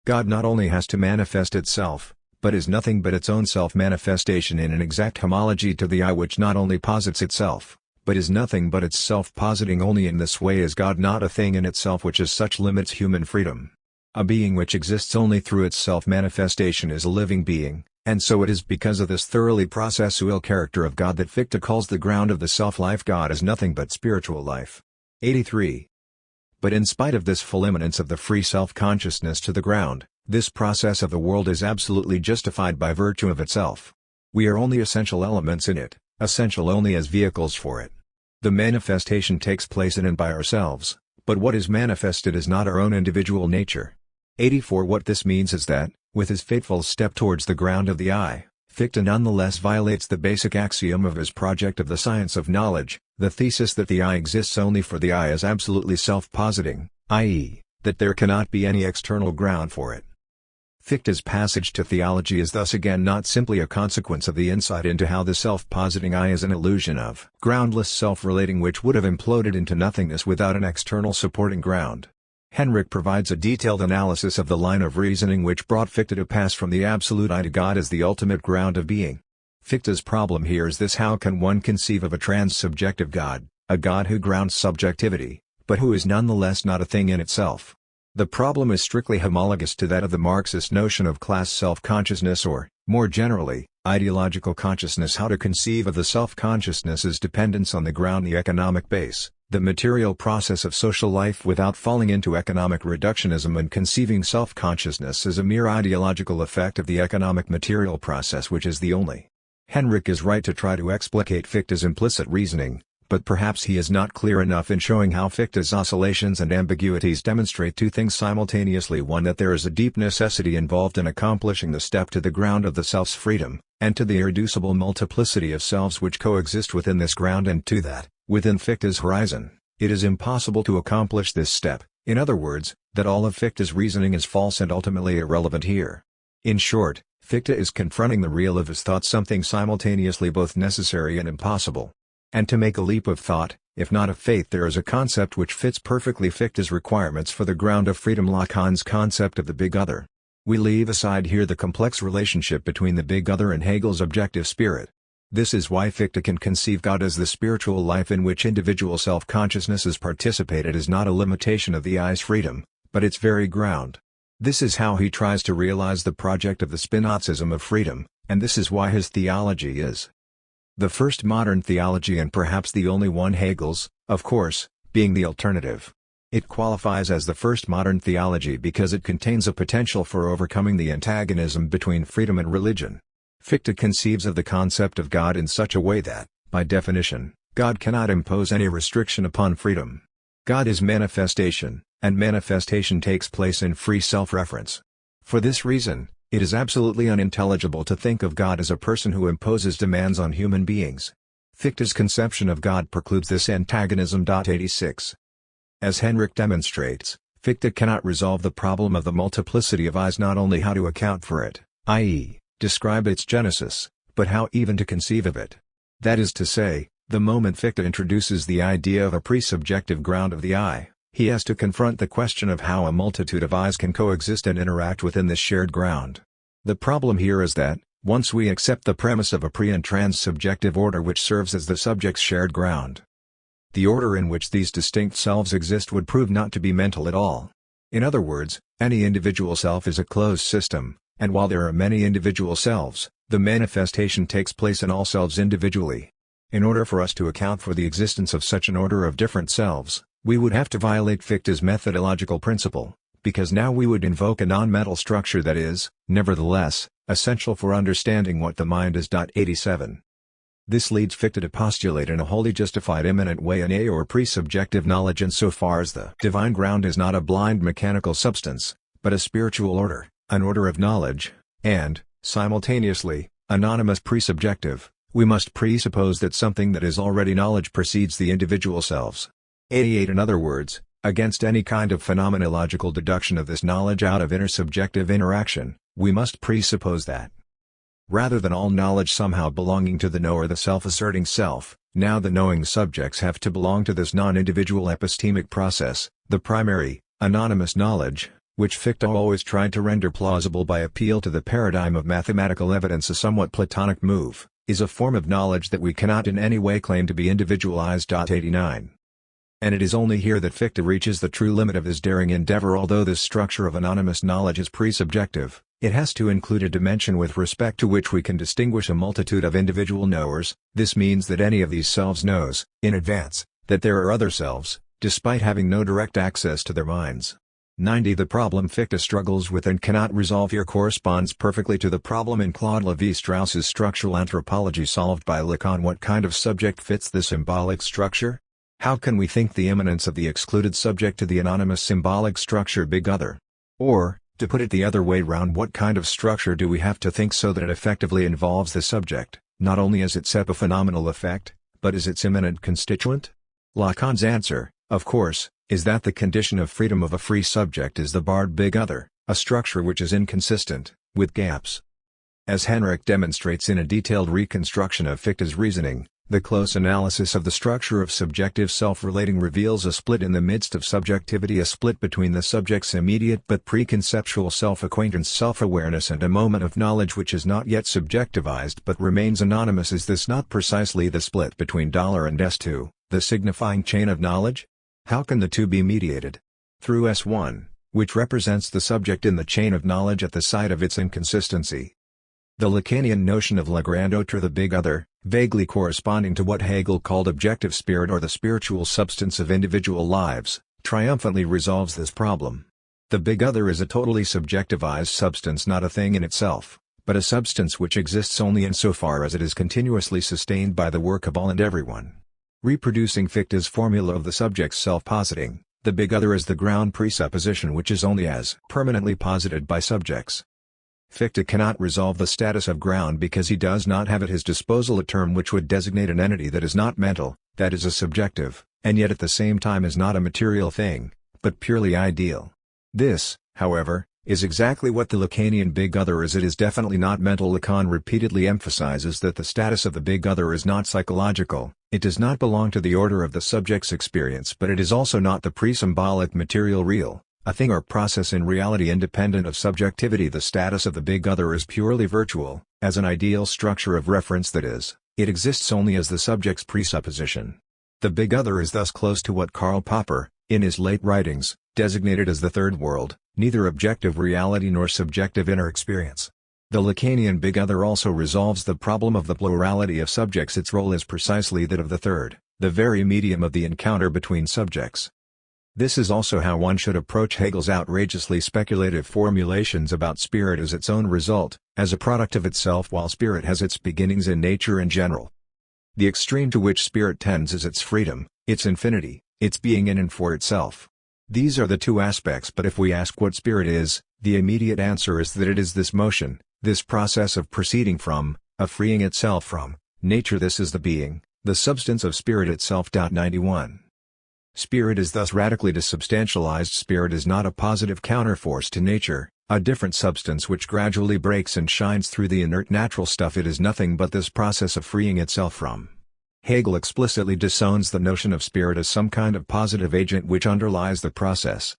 God not only has to manifest itself, but is nothing but its own self-manifestation in an exact homology to the I, which not only posits itself, but is nothing but its self-positing. Only in this way is God not a thing in itself, which as such limits human freedom. A being which exists only through its self-manifestation is a living being, and so it is because of this thoroughly processual character of God that Fichte calls the ground of the self-life God as nothing but spiritual life. 83. But in spite of this full immanence of the free self-consciousness to the ground, this process of the world is absolutely justified by virtue of itself. We are only essential elements in it, essential only as vehicles for it. The manifestation takes place in and by ourselves, but what is manifested is not our own individual nature. 84. What this means is that, with his fateful step towards the ground of the I, Fichte nonetheless violates the basic axiom of his project of the science of knowledge, the thesis that the I exists only for the I is absolutely self-positing, i.e., that there cannot be any external ground for it. Fichte's passage to theology is thus again not simply a consequence of the insight into how the self-positing I is an illusion of groundless self-relating which would have imploded into nothingness without an external supporting ground. Henrik provides a detailed analysis of the line of reasoning which brought Fichte to pass from the absolute I to God as the ultimate ground of being. Fichte's problem here is this: how can one conceive of a trans-subjective God, a God who grounds subjectivity, but who is nonetheless not a thing in itself? The problem is strictly homologous to that of the Marxist notion of class self-consciousness or, more generally, ideological consciousness. How to conceive of the self-consciousness as dependence on the ground, the economic base, the material process of social life, without falling into economic reductionism and conceiving self-consciousness as a mere ideological effect of the economic material process which is the only. Henrik is right to try to explicate Fichte's implicit reasoning, but perhaps he is not clear enough in showing how Fichte's oscillations and ambiguities demonstrate two things simultaneously: one, that there is a deep necessity involved in accomplishing the step to the ground of the self's freedom, and to the irreducible multiplicity of selves which coexist within this ground, and two, that, within Fichte's horizon, it is impossible to accomplish this step, in other words, that all of Fichte's reasoning is false and ultimately irrelevant here. In short, Fichte is confronting the real of his thought, something simultaneously both necessary and impossible. And to make a leap of thought, if not of faith, there is a concept which fits perfectly Fichte's requirements for the ground of freedom: Lacan's concept of the big other. We leave aside here the complex relationship between the big other and Hegel's objective spirit. This is why Fichte can conceive God as the spiritual life in which individual self-consciousness is participated as not a limitation of the I's freedom, but its very ground. This is how he tries to realize the project of the Spinozism of freedom, and this is why his theology is the first modern theology, and perhaps the only one, Hegel's, of course, being the alternative. It qualifies as the first modern theology because it contains a potential for overcoming the antagonism between freedom and religion. Fichte conceives of the concept of God in such a way that, by definition, God cannot impose any restriction upon freedom. God is manifestation, and manifestation takes place in free self-reference. For this reason, it is absolutely unintelligible to think of God as a person who imposes demands on human beings. Fichte's conception of God precludes this antagonism. 86. As Henrik demonstrates, Fichte cannot resolve the problem of the multiplicity of I's, not only how to account for it, i.e., describe its genesis, but how even to conceive of it. That is to say, the moment Fichte introduces the idea of a pre-subjective ground of the I, he has to confront the question of how a multitude of I's can coexist and interact within this shared ground. The problem here is that, once we accept the premise of a pre- and trans-subjective order which serves as the subject's shared ground, the order in which these distinct selves exist would prove not to be mental at all. In other words, any individual self is a closed system, and while there are many individual selves, the manifestation takes place in all selves individually. In order for us to account for the existence of such an order of different selves, we would have to violate Fichte's methodological principle, because now we would invoke a non-mental structure that is, nevertheless, essential for understanding what the mind is. 87. This leads Fichte to postulate in a wholly justified immanent way an a or pre-subjective knowledge insofar as the divine ground is not a blind mechanical substance, but a spiritual order, an order of knowledge, and, simultaneously, anonymous pre-subjective. We must presuppose that something that is already knowledge precedes the individual selves. 88. In other words, against any kind of phenomenological deduction of this knowledge out of intersubjective interaction, we must presuppose that, rather than all knowledge somehow belonging to the knower, the self-asserting self, now the knowing subjects have to belong to this non-individual epistemic process, the primary, anonymous knowledge, which Fichte always tried to render plausible by appeal to the paradigm of mathematical evidence, a somewhat Platonic move, is a form of knowledge that we cannot in any way claim to be individualized. 89. And it is only here that Fichte reaches the true limit of his daring endeavor. Although this structure of anonymous knowledge is pre-subjective, it has to include a dimension with respect to which we can distinguish a multitude of individual knowers. This means that any of these selves knows, in advance, that there are other selves, despite having no direct access to their minds. 90. The problem Fichte struggles with and cannot resolve here corresponds perfectly to the problem in Claude Lévi-Strauss's structural anthropology solved by Lacan. What kind of subject fits the symbolic structure? How can we think the immanence of the excluded subject to the anonymous symbolic structure big other? Or, to put it the other way round, what kind of structure do we have to think so that it effectively involves the subject, not only as its epiphenomenal effect, but as its immanent constituent? Lacan's answer, of course, is that the condition of freedom of a free subject is the barred big other, a structure which is inconsistent, with gaps. As Henrich demonstrates in a detailed reconstruction of Fichte's reasoning, the close analysis of the structure of subjective self-relating reveals a split in the midst of subjectivity, a split between the subject's immediate but preconceptual self-acquaintance, self-awareness, and a moment of knowledge which is not yet subjectivized but remains anonymous. Is this not precisely the split between $$ and S2, the signifying chain of knowledge? How can the two be mediated? Through S1, which represents the subject in the chain of knowledge at the site of its inconsistency. The Lacanian notion of le grand autre, the big other, vaguely corresponding to what Hegel called objective spirit or the spiritual substance of individual lives, triumphantly resolves this problem. The big other is a totally subjectivized substance, not a thing in itself, but a substance which exists only insofar as it is continuously sustained by the work of all and everyone. Reproducing Fichte's formula of the subject's self-positing, the big other is the ground presupposition which is only as permanently posited by subjects. Fichte cannot resolve the status of ground because he does not have at his disposal a term which would designate an entity that is not mental, that is a subjective, and yet at the same time is not a material thing, but purely ideal. This, however, is exactly what the Lacanian big other is. It is definitely not mental. Lacan repeatedly emphasizes that the status of the big other is not psychological, it does not belong to the order of the subject's experience, but it is also not the pre-symbolic material real, a thing or process in reality independent of subjectivity. The status of the big other is purely virtual, as an ideal structure of reference, that is, it exists only as the subject's presupposition. The big other is thus close to what Karl Popper, in his late writings, designated as the third world, neither objective reality nor subjective inner experience. The Lacanian big other also resolves the problem of the plurality of subjects. Its role is precisely that of the third, the very medium of the encounter between subjects. This is also how one should approach Hegel's outrageously speculative formulations about spirit as its own result, as a product of itself, while spirit has its beginnings in nature in general. The extreme to which spirit tends is its freedom, its infinity, its being in and for itself. These are the two aspects, but if we ask what spirit is, the immediate answer is that it is this motion, this process of proceeding from, of freeing itself from, nature. This is the being, the substance of spirit itself. 91. Spirit is thus radically desubstantialized. Spirit is not a positive counterforce to nature, a different substance which gradually breaks and shines through the inert natural stuff. It is nothing but this process of freeing itself from. Hegel explicitly disowns the notion of spirit as some kind of positive agent which underlies the process.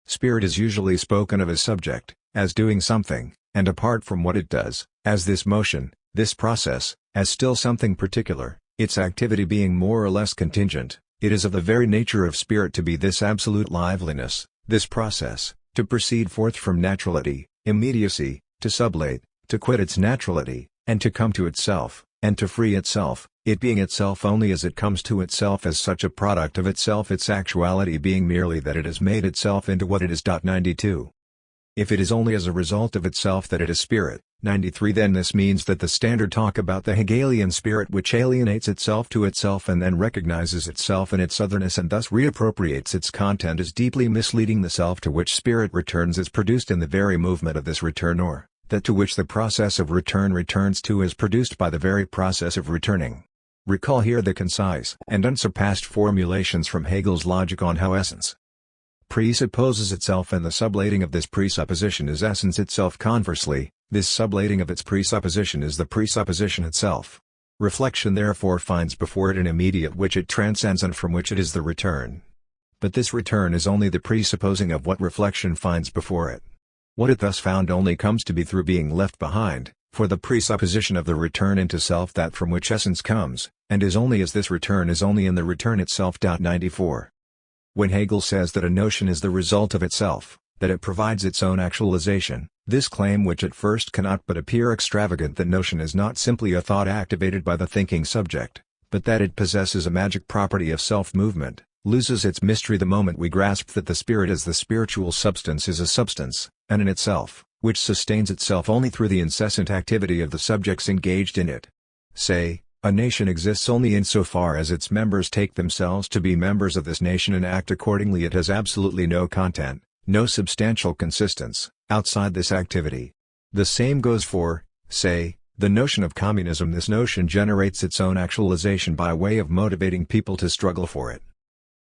Spirit is usually spoken of as subject, as doing something, and apart from what it does, as this motion, this process, as still something particular, its activity being more or less contingent. It is of the very nature of spirit to be this absolute liveliness, this process, to proceed forth from naturality, immediacy, to sublate, to quit its naturality, and to come to itself, and to free itself, it being itself only as it comes to itself as such a product of itself, its actuality being merely that it has made itself into what it is. 92. If it is only as a result of itself that it is spirit, 93, then this means that the standard talk about the Hegelian spirit which alienates itself to itself and then recognizes itself in its otherness and thus reappropriates its content is deeply misleading. The self to which spirit returns is produced in the very movement of this return, or that to which the process of return returns to is produced by the very process of returning. Recall here the concise and unsurpassed formulations from Hegel's logic on how essence presupposes itself, and the sublating of this presupposition is essence itself. Conversely, this sublating of its presupposition is the presupposition itself. Reflection therefore finds before it an immediate which it transcends and from which it is the return. But this return is only the presupposing of what reflection finds before it. What it thus found only comes to be through being left behind, for the presupposition of the return into self, that from which essence comes, and is only as this return is only in the return itself. 94. When Hegel says that a notion is the result of itself, that it provides its own actualization, this claim, which at first cannot but appear extravagant, that notion is not simply a thought activated by the thinking subject, but that it possesses a magic property of self-movement, loses its mystery the moment we grasp that the spirit as the spiritual substance is a substance, and in itself, which sustains itself only through the incessant activity of the subjects engaged in it. Say, a nation exists only insofar as its members take themselves to be members of this nation and act accordingly. It has absolutely no content, no substantial consistence, outside this activity. The same goes for, say, the notion of communism. This notion generates its own actualization by way of motivating people to struggle for it.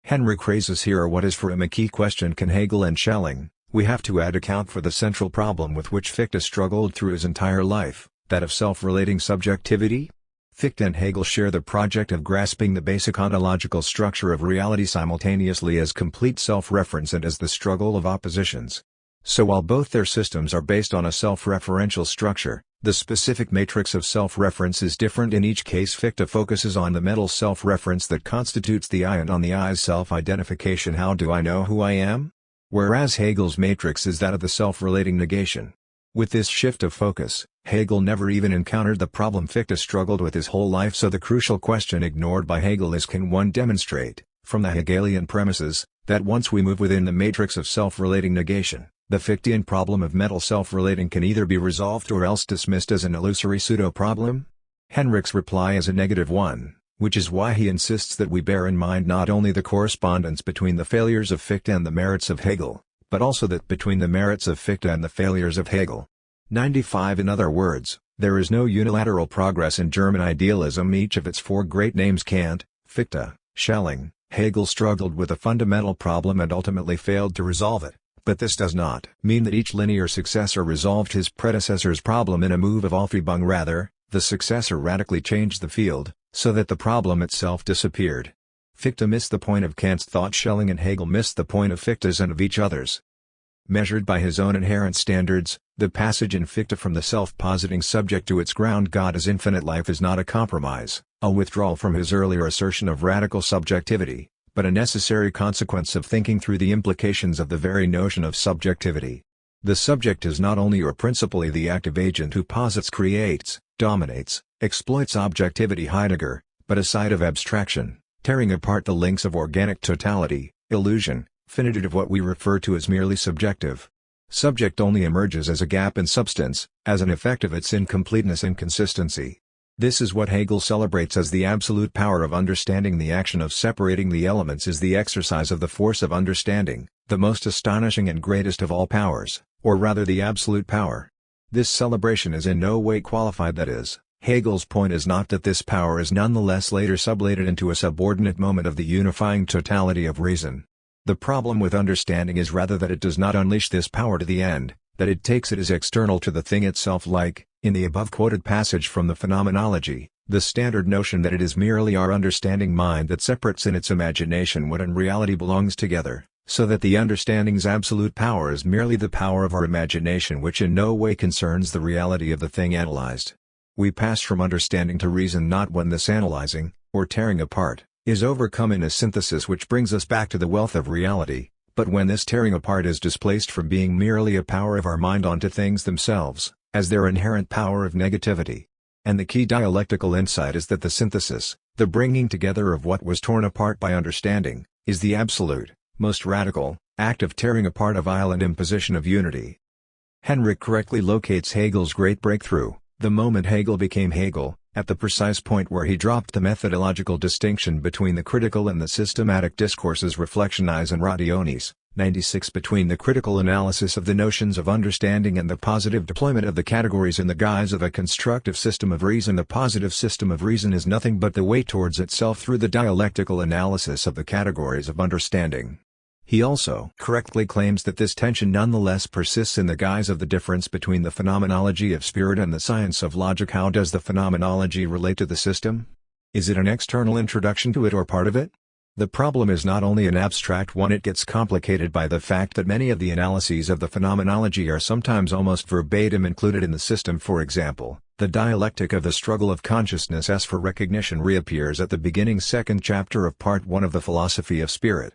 Henrik raises here what is for him a key question: can Hegel and Schelling, we have to add, account for the central problem with which Fichte struggled through his entire life, that of self-relating subjectivity? Fichte and Hegel share the project of grasping the basic ontological structure of reality simultaneously as complete self-reference and as the struggle of oppositions. So while both their systems are based on a self-referential structure, the specific matrix of self-reference is different in each case. Fichte focuses on the mental self-reference that constitutes the I and on the I's self-identification. How do I know who I am? Whereas Hegel's matrix is that of the self-relating negation. With this shift of focus, Hegel never even encountered the problem Fichte struggled with his whole life. So the crucial question ignored by Hegel is, can one demonstrate, from the Hegelian premises, that once we move within the matrix of self-relating negation, the Fichtean problem of mental self-relating can either be resolved or else dismissed as an illusory pseudo-problem? Henrik's reply is a negative one, which is why he insists that we bear in mind not only the correspondence between the failures of Fichte and the merits of Hegel, but also that between the merits of Fichte and the failures of Hegel. 95 In other words, there is no unilateral progress in German idealism. Each of its four great names, Kant, Fichte, Schelling, Hegel, struggled with a fundamental problem and ultimately failed to resolve it. But this does not mean that each linear successor resolved his predecessor's problem in a move of Aufhebung. Rather, the successor radically changed the field, so that the problem itself disappeared. Fichte missed the point of Kant's thought. Schelling and Hegel missed the point of Fichte's and of each other's. Measured by his own inherent standards, the passage in Fichte from the self-positing subject to its ground God is infinite life is not a compromise, a withdrawal from his earlier assertion of radical subjectivity, but a necessary consequence of thinking through the implications of the very notion of subjectivity. The subject is not only or principally the active agent who posits, creates, dominates, exploits objectivity Heidegger, but a side of abstraction, tearing apart the links of organic totality, illusion, finitude of what we refer to as merely subjective. Subject only emerges as a gap in substance, as an effect of its incompleteness and inconsistency. This is what Hegel celebrates as the absolute power of understanding. The action of separating the elements is the exercise of the force of understanding, the most astonishing and greatest of all powers, or rather the absolute power. This celebration is in no way qualified. That is, Hegel's point is not that this power is nonetheless later sublated into a subordinate moment of the unifying totality of reason. The problem with understanding is rather that it does not unleash this power to the end, that it takes it as external to the thing itself, like, in the above-quoted passage from the Phenomenology, the standard notion that it is merely our understanding mind that separates in its imagination what in reality belongs together, so that the understanding's absolute power is merely the power of our imagination, which in no way concerns the reality of the thing analyzed. We pass from understanding to reason not when this analyzing, or tearing apart, is overcome in a synthesis which brings us back to the wealth of reality, but when this tearing apart is displaced from being merely a power of our mind onto things themselves, as their inherent power of negativity. And the key dialectical insight is that the synthesis, the bringing together of what was torn apart by understanding, is the absolute, most radical, act of tearing apart of violent imposition of unity. Henrik correctly locates Hegel's great breakthrough, the moment Hegel became Hegel, at the precise point where he dropped the methodological distinction between the critical and the systematic discourses Reflexionis and Rationis. 96 Between the critical analysis of the notions of understanding and the positive deployment of the categories in the guise of a constructive system of reason. The positive system of reason is nothing but the way towards itself through the dialectical analysis of the categories of understanding. He also correctly claims that this tension nonetheless persists in the guise of the difference between the phenomenology of spirit and the science of logic. How does the phenomenology relate to the system? Is it an external introduction to it or part of it? The problem is not only an abstract one, it gets complicated by the fact that many of the analyses of the phenomenology are sometimes almost verbatim included in the system. For example, the dialectic of the struggle of consciousness as for recognition reappears at the beginning second chapter of Part 1 of the Philosophy of Spirit.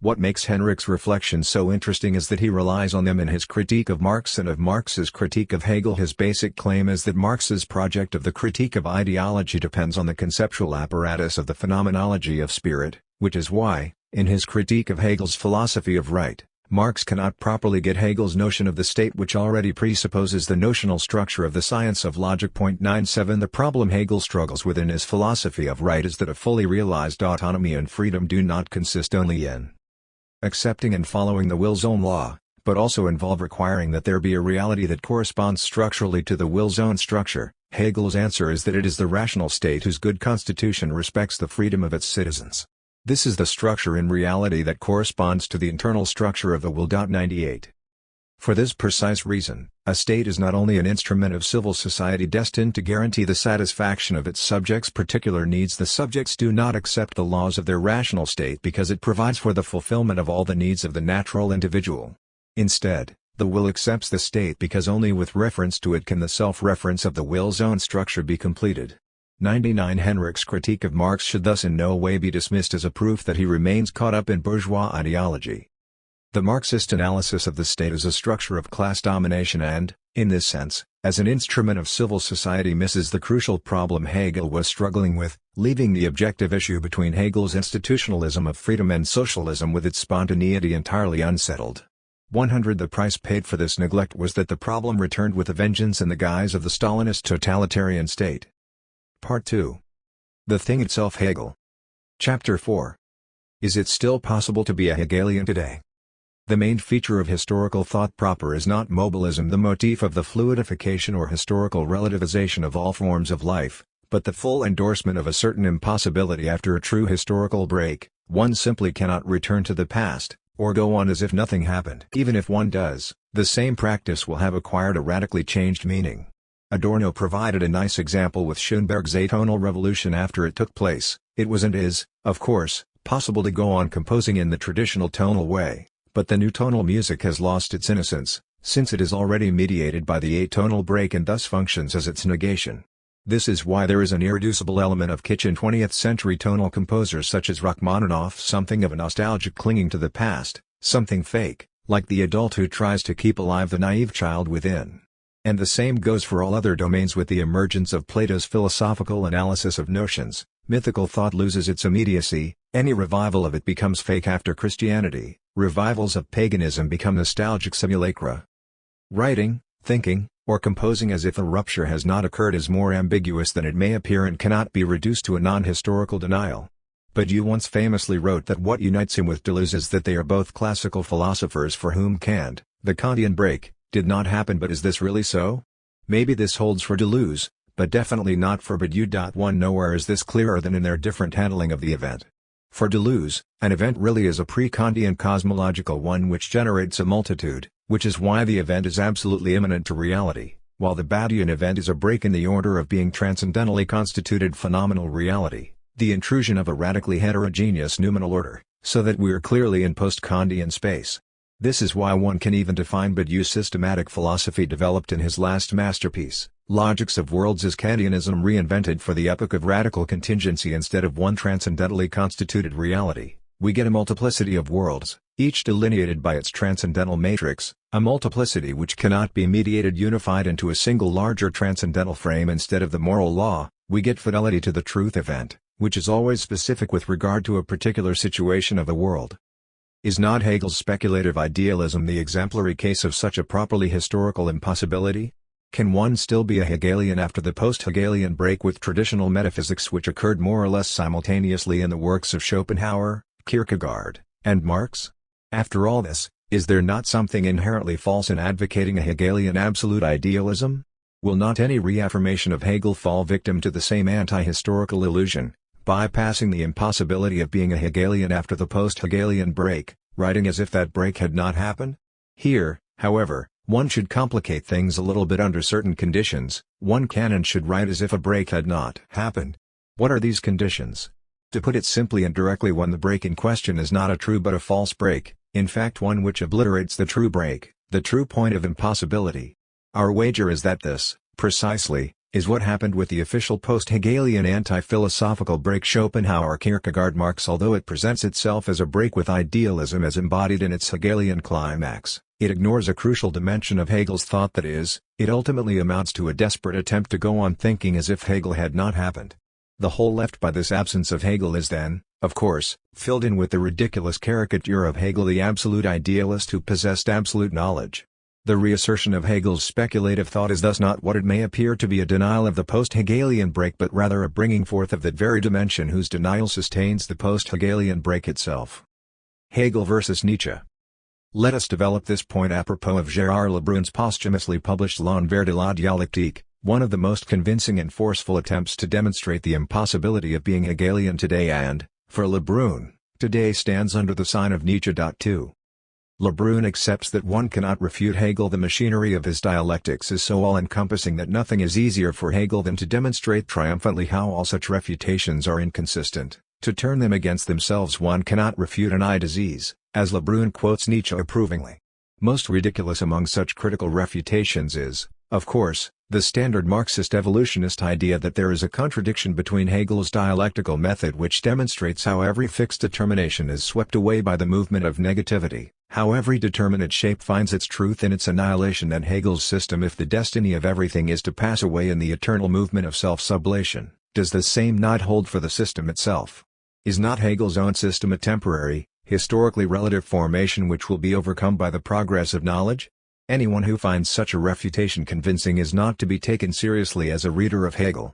What makes Henrich's reflections so interesting is that he relies on them in his critique of Marx and of Marx's critique of Hegel. His basic claim is that Marx's project of the critique of ideology depends on the conceptual apparatus of the phenomenology of spirit, which is why, in his critique of Hegel's philosophy of right, Marx cannot properly get Hegel's notion of the state, which already presupposes the notional structure of the science of logic. 97 The problem Hegel struggles with in his philosophy of right is that a fully realized autonomy and freedom do not consist only in accepting and following the will's own law, but also involve requiring that there be a reality that corresponds structurally to the will's own structure. Hegel's answer is that it is the rational state whose good constitution respects the freedom of its citizens. This is the structure in reality that corresponds to the internal structure of the will. 98 For this precise reason, a state is not only an instrument of civil society destined to guarantee the satisfaction of its subjects' particular needs. The subjects do not accept the laws of their rational state because it provides for the fulfillment of all the needs of the natural individual. Instead, the will accepts the state because only with reference to it can the self-reference of the will's own structure be completed. 99 Henrich's critique of Marx should thus in no way be dismissed as a proof that he remains caught up in bourgeois ideology. The Marxist analysis of the state as a structure of class domination and, in this sense, as an instrument of civil society misses the crucial problem Hegel was struggling with, leaving the objective issue between Hegel's institutionalism of freedom and socialism with its spontaneity entirely unsettled. 100 The price paid for this neglect was that the problem returned with a vengeance in the guise of the Stalinist totalitarian state. Part 2. The Thing Itself. Hegel. Chapter 4. Is it still possible to be a Hegelian today? The main feature of historical thought proper is not mobilism, the motif of the fluidification or historical relativization of all forms of life, but the full endorsement of a certain impossibility. After a true historical break, one simply cannot return to the past, or go on as if nothing happened. Even if one does, the same practice will have acquired a radically changed meaning. Adorno provided a nice example with Schoenberg's atonal revolution after it took place. It was and is, of course, possible to go on composing in the traditional tonal way, but the new tonal music has lost its innocence, since it is already mediated by the atonal break and thus functions as its negation. This is why there is an irreducible element of kitsch in 20th-century tonal composers such as Rachmaninoff, something of a nostalgic clinging to the past, something fake, like the adult who tries to keep alive the naive child within. And the same goes for all other domains. With the emergence of Plato's philosophical analysis of notions, mythical thought loses its immediacy, any revival of it becomes fake. After Christianity, revivals of paganism become nostalgic simulacra. Writing, thinking, or composing as if a rupture has not occurred is more ambiguous than it may appear and cannot be reduced to a non-historical denial. Badiou once famously wrote that what unites him with Deleuze is that they are both classical philosophers for whom Kant, the Kantian break, did not happen. But is this really so? Maybe this holds for Deleuze, but definitely not for Badiou. Nowhere is this clearer than in their different handling of the event. For Deleuze, an event really is a pre-Kantian cosmological one which generates a multitude, which is why the event is absolutely immanent to reality, while the Badiouian event is a break in the order of being transcendentally constituted phenomenal reality, the intrusion of a radically heterogeneous noumenal order, so that we are clearly in post-Kantian space. This is why one can even define Badiou's systematic philosophy developed in his last masterpiece, Logics of Worlds, as Kantianism reinvented for the epoch of radical contingency instead of one transcendentally constituted reality. We get a multiplicity of worlds, each delineated by its transcendental matrix, a multiplicity which cannot be mediated unified into a single larger transcendental frame. Instead of the moral law, we get fidelity to the truth event, which is always specific with regard to a particular situation of the world. Is not Hegel's speculative idealism the exemplary case of such a properly historical impossibility? Can one still be a Hegelian after the post-Hegelian break with traditional metaphysics which occurred more or less simultaneously in the works of Schopenhauer, Kierkegaard, and Marx? After all this, is there not something inherently false in advocating a Hegelian absolute idealism? Will not any reaffirmation of Hegel fall victim to the same anti-historical illusion, bypassing the impossibility of being a Hegelian after the post-Hegelian break, writing as if that break had not happened? Here, however, one should complicate things a little bit. Under certain conditions, one can and should write as if a break had not happened. What are these conditions? To put it simply and directly, when the break in question is not a true but a false break, in fact one which obliterates the true break, the true point of impossibility. Our wager is that this, precisely, is what happened with the official post-Hegelian anti-philosophical break Schopenhauer-Kierkegaard-Marx. Although it presents itself as a break with idealism as embodied in its Hegelian climax, it ignores a crucial dimension of Hegel's thought, that is, it ultimately amounts to a desperate attempt to go on thinking as if Hegel had not happened. The hole left by this absence of Hegel is then, of course, filled in with the ridiculous caricature of Hegel the absolute idealist who possessed absolute knowledge. The reassertion of Hegel's speculative thought is thus not what it may appear to be a denial of the post-Hegelian break, but rather a bringing forth of that very dimension whose denial sustains the post-Hegelian break itself. Hegel versus Nietzsche. Let us develop this point apropos of Gérard Lebrun's posthumously published L'Envers de la dialectique, one of the most convincing and forceful attempts to demonstrate the impossibility of being Hegelian today, and, for Lebrun, today stands under the sign of Nietzsche. 2. Lebrun accepts that one cannot refute Hegel. The machinery of his dialectics is so all-encompassing that nothing is easier for Hegel than to demonstrate triumphantly how all such refutations are inconsistent. To turn them against themselves one cannot refute an eye disease, as Lebrun quotes Nietzsche approvingly. Most ridiculous among such critical refutations is, of course, the standard Marxist evolutionist idea that there is a contradiction between Hegel's dialectical method, which demonstrates how every fixed determination is swept away by the movement of negativity, how every determinate shape finds its truth in its annihilation, and Hegel's system, if the destiny of everything is to pass away in the eternal movement of self-sublation, does the same not hold for the system itself? Is not Hegel's own system a temporary, historically relative formation which will be overcome by the progress of knowledge? Anyone who finds such a refutation convincing is not to be taken seriously as a reader of Hegel.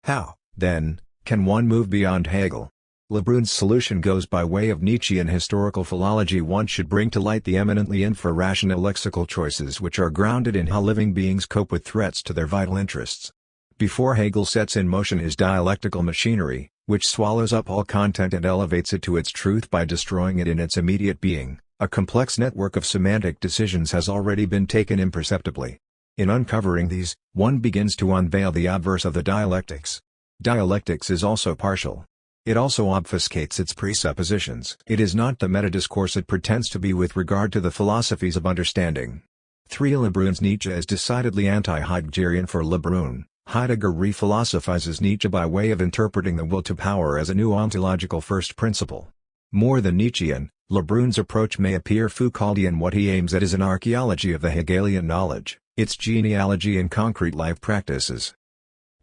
How, then, can one move beyond Hegel? Lebrun's solution goes by way of Nietzschean historical philology. One should bring to light the eminently infra-rational lexical choices which are grounded in how living beings cope with threats to their vital interests. Before Hegel sets in motion his dialectical machinery, which swallows up all content and elevates it to its truth by destroying it in its immediate being, a complex network of semantic decisions has already been taken imperceptibly. In uncovering these, one begins to unveil the obverse of the dialectics. Dialectics is also partial. It also obfuscates its presuppositions. It is not the meta-discourse it pretends to be with regard to the philosophies of understanding. 3. Lebrun's Nietzsche is decidedly anti-Heideggerian. For Lebrun, Heidegger re-philosophizes Nietzsche by way of interpreting the will to power as a new ontological first principle. More than Nietzschean, Lebrun's approach may appear Foucauldian. What he aims at is an archaeology of the Hegelian knowledge, its genealogy and concrete life practices.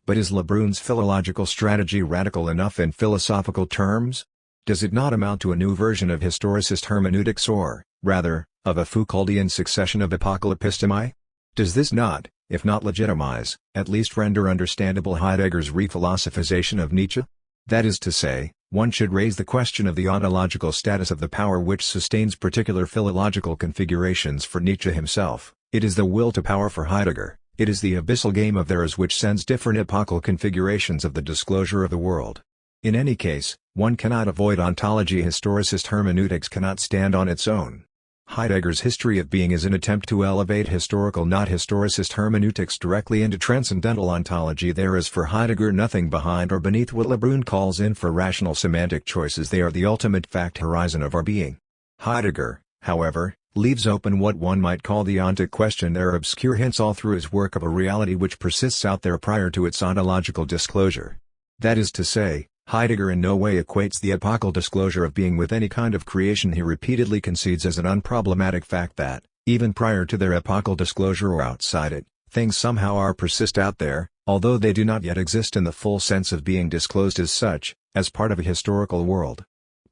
But is Lebrun's philological strategy radical enough in philosophical terms? Does it not amount to a new version of historicist hermeneutics, or, rather, of a Foucauldian succession of apocalypistemae? Does this not, if not legitimize, at least render understandable Heidegger's re-philosophization of Nietzsche? That is to say, one should raise the question of the ontological status of the power which sustains particular philological configurations for Nietzsche himself. It is the will to power for Heidegger. It is the abyssal game of theirs which sends different epochal configurations of the disclosure of the world. In any case, one cannot avoid ontology. Historicist hermeneutics cannot stand on its own. Heidegger's history of being is an attempt to elevate historical, not historicist hermeneutics directly into transcendental ontology. There is for Heidegger nothing behind or beneath what Lebrun calls infra-rational semantic choices. They are the ultimate fact horizon of our being. Heidegger, however, leaves open what one might call the ontic question. There are obscure hints all through his work of a reality which persists out there prior to its ontological disclosure. That is to say, Heidegger in no way equates the epochal disclosure of being with any kind of creation. He repeatedly concedes as an unproblematic fact that, even prior to their epochal disclosure or outside it, things somehow persist out there, although they do not yet exist in the full sense of being disclosed as such, as part of a historical world.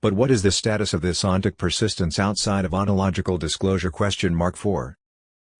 But what is the status of this ontic persistence outside of ontological disclosure? 4.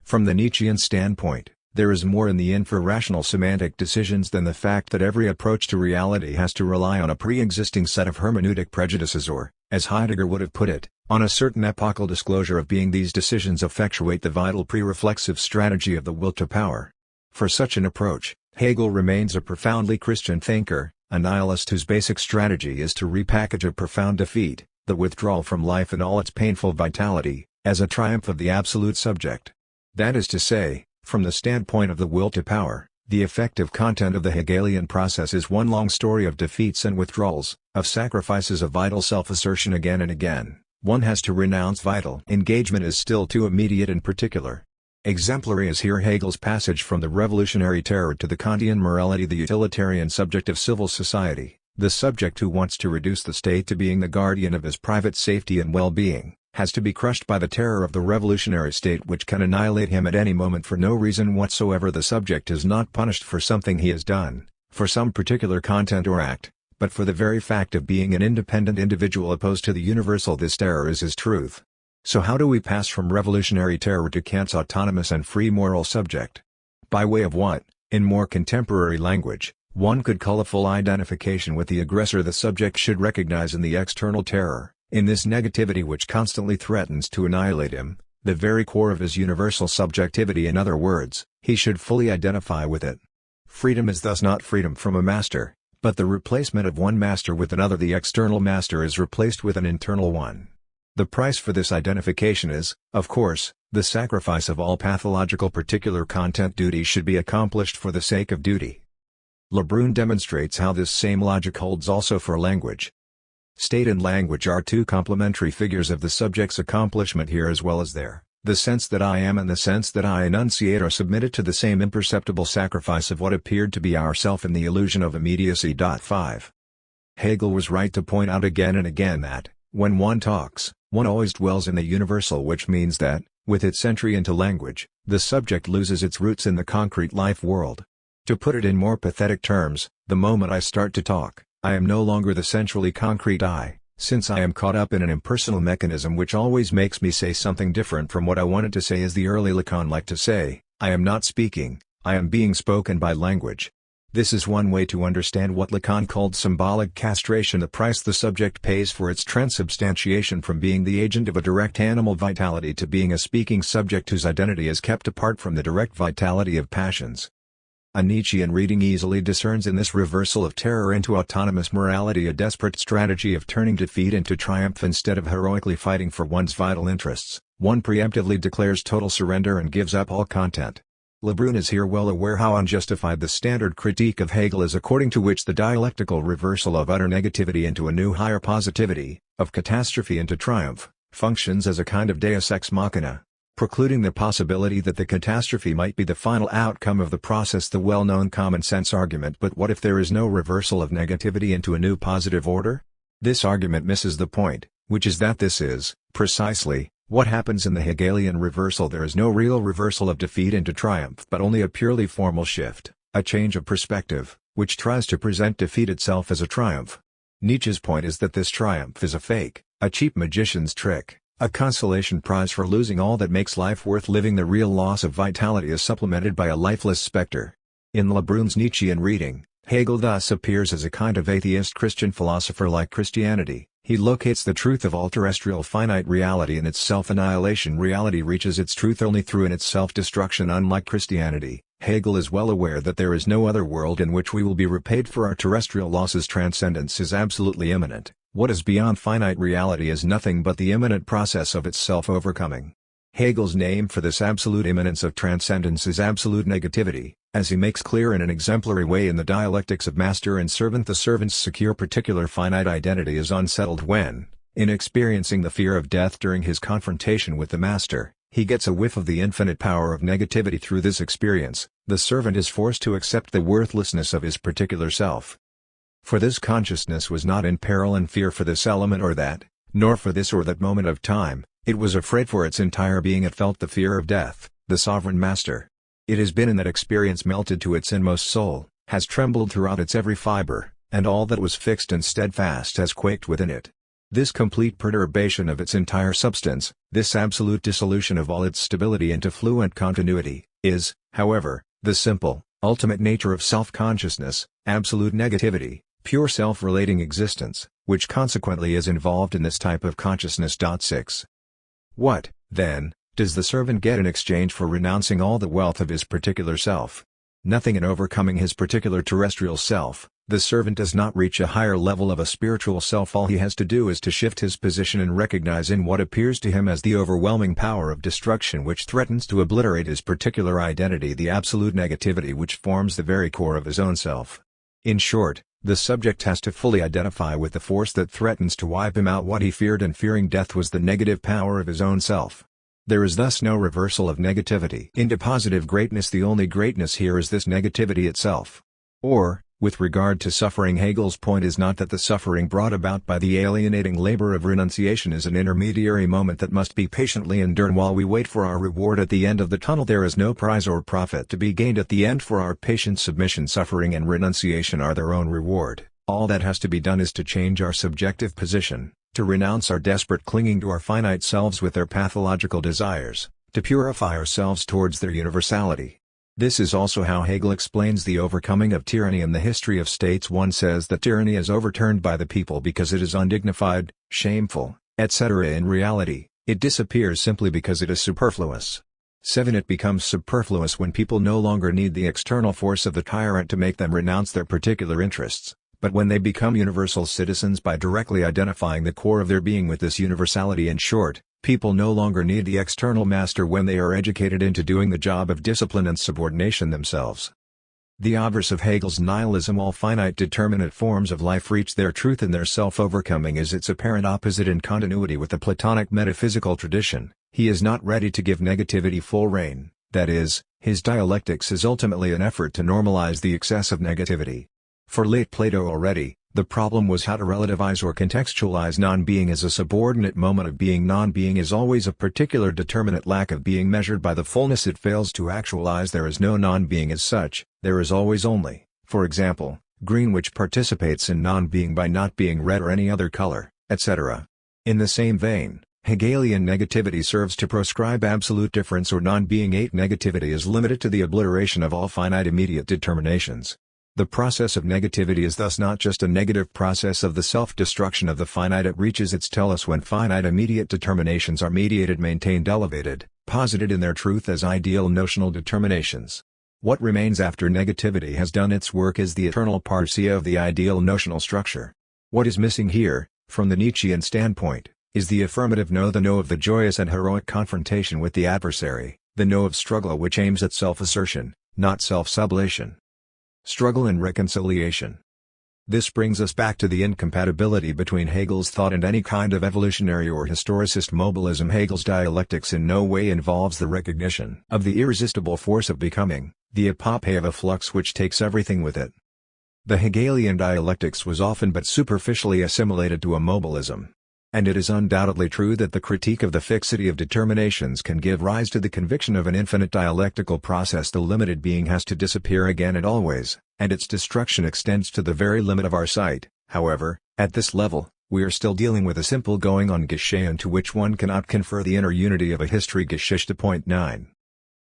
From the Nietzschean standpoint, there is more in the infra-rational semantic decisions than the fact that every approach to reality has to rely on a pre-existing set of hermeneutic prejudices, or, as Heidegger would have put it, on a certain epochal disclosure of being. These decisions effectuate the vital pre-reflexive strategy of the will to power. For such an approach, Hegel remains a profoundly Christian thinker, a nihilist whose basic strategy is to repackage a profound defeat, the withdrawal from life in all its painful vitality, as a triumph of the absolute subject. That is to say, from the standpoint of the will to power, the effective content of the Hegelian process is one long story of defeats and withdrawals, of sacrifices of vital self-assertion again and again. One has to renounce vital engagement as still too immediate and particular. Exemplary is here Hegel's passage from the revolutionary terror to the Kantian morality, the utilitarian subject of civil society, the subject who wants to reduce the state to being the guardian of his private safety and well-being, has to be crushed by the terror of the revolutionary state which can annihilate him at any moment for no reason whatsoever. The subject is not punished for something he has done, for some particular content or act, but for the very fact of being an independent individual opposed to the universal. This terror is his truth. So how do we pass from revolutionary terror to Kant's autonomous and free moral subject? By way of what, in more contemporary language, one could call a full identification with the aggressor, the subject should recognize in the external terror, in this negativity which constantly threatens to annihilate him, the very core of his universal subjectivity. In other words, he should fully identify with it. Freedom is thus not freedom from a master, but the replacement of one master with another. The external master is replaced with an internal one. The price for this identification is, of course, the sacrifice of all pathological particular content. Duty should be accomplished for the sake of duty. Lebrun demonstrates how this same logic holds also for language. State and language are two complementary figures of the subject's accomplishment here as well as there. The sense that I am and the sense that I enunciate are submitted to the same imperceptible sacrifice of what appeared to be ourself in the illusion of immediacy. 5. Hegel was right to point out again and again that, when one talks, one always dwells in the universal, which means that, with its entry into language, the subject loses its roots in the concrete life world. To put it in more pathetic terms, the moment I start to talk, I am no longer the centrally concrete I, since I am caught up in an impersonal mechanism which always makes me say something different from what I wanted to say. As the early Lacan liked to say, I am not speaking, I am being spoken by language. This is one way to understand what Lacan called symbolic castration, the price the subject pays for its transubstantiation from being the agent of a direct animal vitality to being a speaking subject whose identity is kept apart from the direct vitality of passions. A Nietzschean reading easily discerns in this reversal of terror into autonomous morality a desperate strategy of turning defeat into triumph. Instead of heroically fighting for one's vital interests, one preemptively declares total surrender and gives up all content. Lebrun is here well aware how unjustified the standard critique of Hegel is, according to which the dialectical reversal of utter negativity into a new higher positivity, of catastrophe into triumph, functions as a kind of deus ex machina, precluding the possibility that the catastrophe might be the final outcome of the process. The well-known common-sense argument, but what if there is no reversal of negativity into a new positive order? This argument misses the point, which is that this is, precisely, what happens in the Hegelian reversal. There is no real reversal of defeat into triumph, but only a purely formal shift, a change of perspective, which tries to present defeat itself as a triumph. Nietzsche's point is that this triumph is a fake, a cheap magician's trick, a consolation prize for losing all that makes life worth living. The real loss of vitality is supplemented by a lifeless specter. In Lebrun's Nietzschean reading, Hegel thus appears as a kind of atheist Christian philosopher. Like Christianity, he locates the truth of all terrestrial finite reality in its self-annihilation. Reality reaches its truth only through in its self-destruction. Unlike Christianity, Hegel is well aware that there is no other world in which we will be repaid for our terrestrial losses. Transcendence is absolutely imminent. What is beyond finite reality is nothing but the imminent process of its self-overcoming. Hegel's name for this absolute immanence of transcendence is absolute negativity, as he makes clear in an exemplary way in the dialectics of master and servant. The servant's secure particular finite identity is unsettled when, in experiencing the fear of death during his confrontation with the master, he gets a whiff of the infinite power of negativity. Through this experience, the servant is forced to accept the worthlessness of his particular self. For this consciousness was not in peril and fear for this element or that, nor for this or that moment of time. It was afraid for its entire being. It felt the fear of death, the sovereign master. It has been in that experience melted to its inmost soul, has trembled throughout its every fiber, and all that was fixed and steadfast has quaked within it. This complete perturbation of its entire substance, this absolute dissolution of all its stability into fluent continuity, is, however, the simple, ultimate nature of self-consciousness, absolute negativity, pure self-relating existence, which consequently is involved in this type of consciousness. 6. What, then, does the servant get in exchange for renouncing all the wealth of his particular self? Nothing. In overcoming his particular terrestrial self, the servant does not reach a higher level of a spiritual self. All he has to do is to shift his position and recognize in what appears to him as the overwhelming power of destruction which threatens to obliterate his particular identity the absolute negativity which forms the very core of his own self. In short, the subject has to fully identify with the force that threatens to wipe him out. What he feared in fearing death was the negative power of his own self. There is thus no reversal of negativity into positive greatness. The only greatness here is this negativity itself. Or, with regard to suffering, Hegel's point is not that the suffering brought about by the alienating labor of renunciation is an intermediary moment that must be patiently endured while we wait for our reward at the end of the tunnel. There is no prize or profit to be gained at the end for our patient submission. Suffering and renunciation are their own reward. All that has to be done is to change our subjective position, to renounce our desperate clinging to our finite selves with their pathological desires, to purify ourselves towards their universality. This is also how Hegel explains the overcoming of tyranny in the History of States. One says that tyranny is overturned by the people because it is undignified, shameful, etc. In reality, it disappears simply because it is superfluous. 7. It becomes superfluous when people no longer need the external force of the tyrant to make them renounce their particular interests, but when they become universal citizens by directly identifying the core of their being with this universality. In short, people no longer need the external master when they are educated into doing the job of discipline and subordination themselves. The obverse of Hegel's nihilism, all finite determinate forms of life reach their truth in their self-overcoming, is its apparent opposite in continuity with the Platonic metaphysical tradition. He is not ready to give negativity full rein, that is, his dialectics is ultimately an effort to normalize the excess of negativity. For late Plato already, the problem was how to relativize or contextualize non-being as a subordinate moment of being. Non-being is always a particular determinate lack of being measured by the fullness it fails to actualize. There is no non-being as such, there is always only, for example, green, which participates in non-being by not being red or any other color, etc. In the same vein, Hegelian negativity serves to proscribe absolute difference or non-being. 8. Negativity is limited to the obliteration of all finite immediate determinations. The process of negativity is thus not just a negative process of the self-destruction of the finite. It reaches its telos when finite immediate determinations are mediated, maintained, elevated, posited in their truth as ideal notional determinations. What remains after negativity has done its work is the eternal parsia of the ideal notional structure. What is missing here, from the Nietzschean standpoint, is the affirmative no, the no of the joyous and heroic confrontation with the adversary, the no of struggle which aims at self-assertion, not self-sublation. Struggle and reconciliation. This brings us back to the incompatibility between Hegel's thought and any kind of evolutionary or historicist mobilism. Hegel's dialectics in no way involves the recognition of the irresistible force of becoming, the epopee of a flux which takes everything with it. The Hegelian dialectics was often but superficially assimilated to immobilism. And it is undoubtedly true that the critique of the fixity of determinations can give rise to the conviction of an infinite dialectical process. The limited being has to disappear again and always, and its destruction extends to the very limit of our sight. However, at this level, we are still dealing with a simple going-on Geschehen to which one cannot confer the inner unity of a history Geschichte. 9.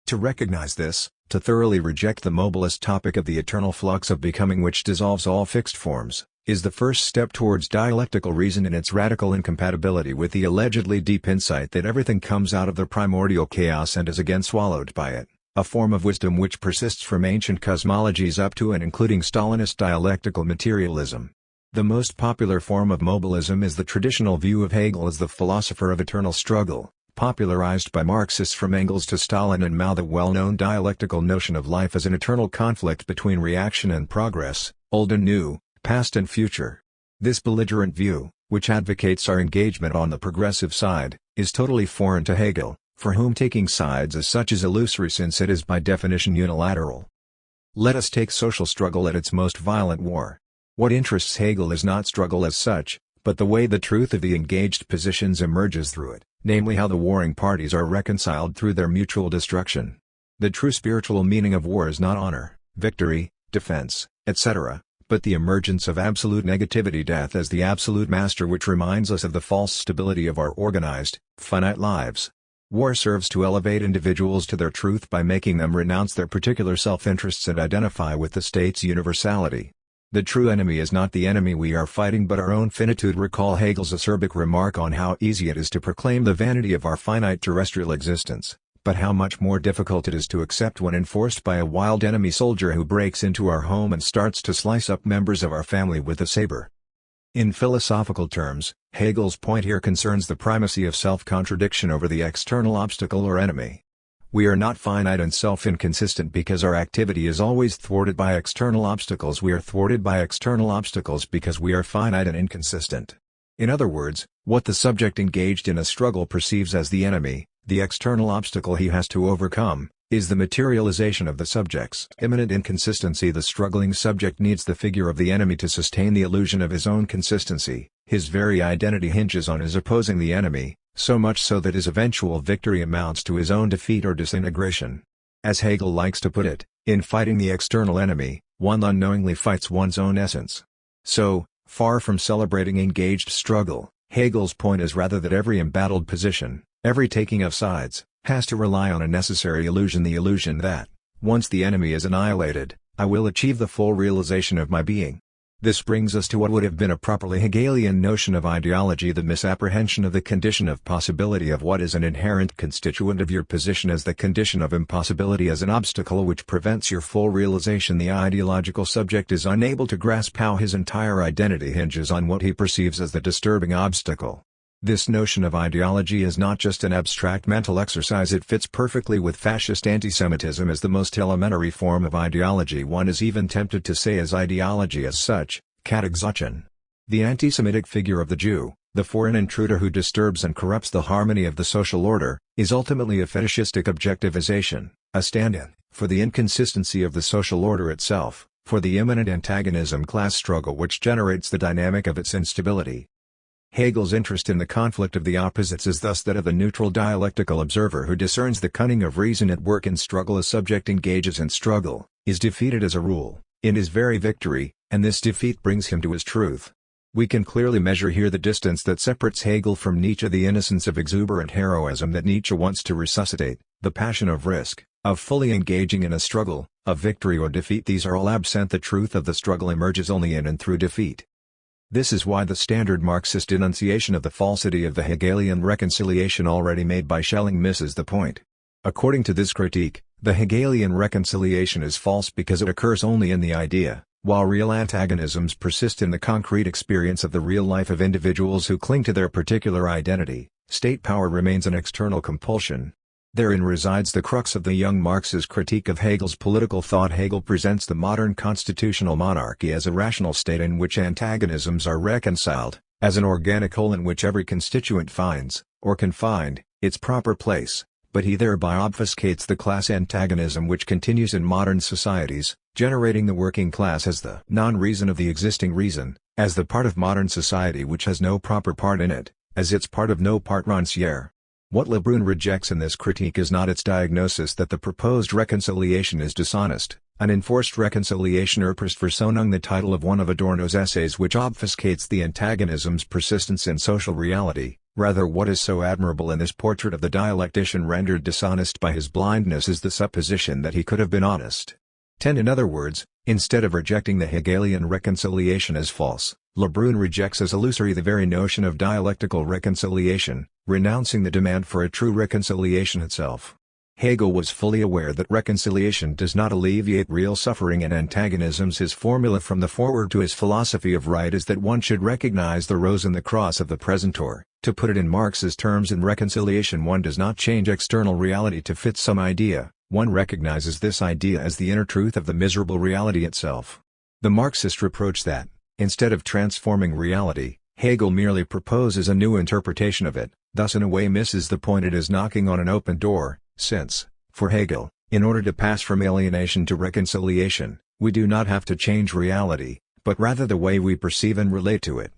To recognize this, to thoroughly reject the mobilist topic of the eternal flux of becoming which dissolves all fixed forms, is the first step towards dialectical reason in its radical incompatibility with the allegedly deep insight that everything comes out of the primordial chaos and is again swallowed by it, a form of wisdom which persists from ancient cosmologies up to and including Stalinist dialectical materialism. The most popular form of mobilism is the traditional view of Hegel as the philosopher of eternal struggle, popularized by Marxists from Engels to Stalin and Mao. The well-known dialectical notion of life as an eternal conflict between reaction and progress, old and new, past and future. This belligerent view, which advocates our engagement on the progressive side, is totally foreign to Hegel, for whom taking sides as such is illusory since it is by definition unilateral. Let us take social struggle at its most violent war. What interests Hegel is not struggle as such, but the way the truth of the engaged positions emerges through it, namely how the warring parties are reconciled through their mutual destruction. The true spiritual meaning of war is not honor, victory, defense, etc., but the emergence of absolute negativity, death as the absolute master, which reminds us of the false stability of our organized, finite lives. War serves to elevate individuals to their truth by making them renounce their particular self-interests and identify with the state's universality. The true enemy is not the enemy we are fighting but our own finitude. Recall Hegel's acerbic remark on how easy it is to proclaim the vanity of our finite terrestrial existence, but how much more difficult it is to accept when enforced by a wild enemy soldier who breaks into our home and starts to slice up members of our family with a saber. In philosophical terms, Hegel's point here concerns the primacy of self-contradiction over the external obstacle or enemy. We are not finite and self-inconsistent because our activity is always thwarted by external obstacles. We are thwarted by external obstacles because we are finite and inconsistent. In other words, what the subject engaged in a struggle perceives as the enemy, The external obstacle he has to overcome is the materialization of the subject's immanent inconsistency. The struggling subject needs the figure of the enemy to sustain the illusion of his own consistency. His very identity hinges on his opposing the enemy, so much so that his eventual victory amounts to his own defeat or disintegration. As Hegel likes to put it, in fighting the external enemy, one unknowingly fights one's own essence. So, far from celebrating engaged struggle, Hegel's point is rather that every embattled position, every taking of sides, has to rely on a necessary illusion, the illusion that, once the enemy is annihilated, I will achieve the full realization of my being. This brings us to what would have been a properly Hegelian notion of ideology, the misapprehension of the condition of possibility of what is an inherent constituent of your position as the condition of impossibility, as an obstacle which prevents your full realization. The ideological subject is unable to grasp how his entire identity hinges on what he perceives as the disturbing obstacle. This notion of ideology is not just an abstract mental exercise, it fits perfectly with fascist antisemitism as the most elementary form of ideology. One is even tempted to say as ideology as such, Katexochen. The antisemitic figure of the Jew, the foreign intruder who disturbs and corrupts the harmony of the social order, is ultimately a fetishistic objectivization, a stand-in for the inconsistency of the social order itself, for the immanent antagonism class struggle which generates the dynamic of its instability. Hegel's interest in the conflict of the opposites is thus that of a neutral dialectical observer who discerns the cunning of reason at work in struggle. A subject engages in struggle, is defeated as a rule, in his very victory, and this defeat brings him to his truth. We can clearly measure here the distance that separates Hegel from Nietzsche, the innocence of exuberant heroism that Nietzsche wants to resuscitate, the passion of risk, of fully engaging in a struggle, of victory or defeat. These are all absent. The truth of the struggle emerges only in and through defeat. This is why the standard Marxist denunciation of the falsity of the Hegelian reconciliation already made by Schelling misses the point. According to this critique, the Hegelian reconciliation is false because it occurs only in the idea, while real antagonisms persist in the concrete experience of the real life of individuals who cling to their particular identity. State power remains an external compulsion. Therein resides the crux of the young Marx's critique of Hegel's political thought. Hegel presents the modern constitutional monarchy as a rational state in which antagonisms are reconciled, as an organic whole in which every constituent finds, or can find, its proper place, but he thereby obfuscates the class antagonism which continues in modern societies, generating the working class as the non-reason of the existing reason, as the part of modern society which has no proper part in it, as its part of no part rancière. What Lebrun rejects in this critique is not its diagnosis that the proposed reconciliation is dishonest, an enforced reconciliation Versuchung, the title of one of Adorno's essays, which obfuscates the antagonism's persistence in social reality. Rather, what is so admirable in this portrait of the dialectician rendered dishonest by his blindness is the supposition that he could have been honest. 10. In other words, instead of rejecting the Hegelian reconciliation as false, Lebrun rejects as illusory the very notion of dialectical reconciliation, renouncing the demand for a true reconciliation itself. Hegel was fully aware that reconciliation does not alleviate real suffering and antagonisms. His formula from the foreword to his philosophy of right is that one should recognize the rose and the cross of the present, or, to put it in Marx's terms, in reconciliation one does not change external reality to fit some idea, one recognizes this idea as the inner truth of the miserable reality itself. The Marxist reproach that, instead of transforming reality, Hegel merely proposes a new interpretation of it, thus in a way misses the point. It is knocking on an open door, since, for Hegel, in order to pass from alienation to reconciliation, we do not have to change reality, but rather the way we perceive and relate to it.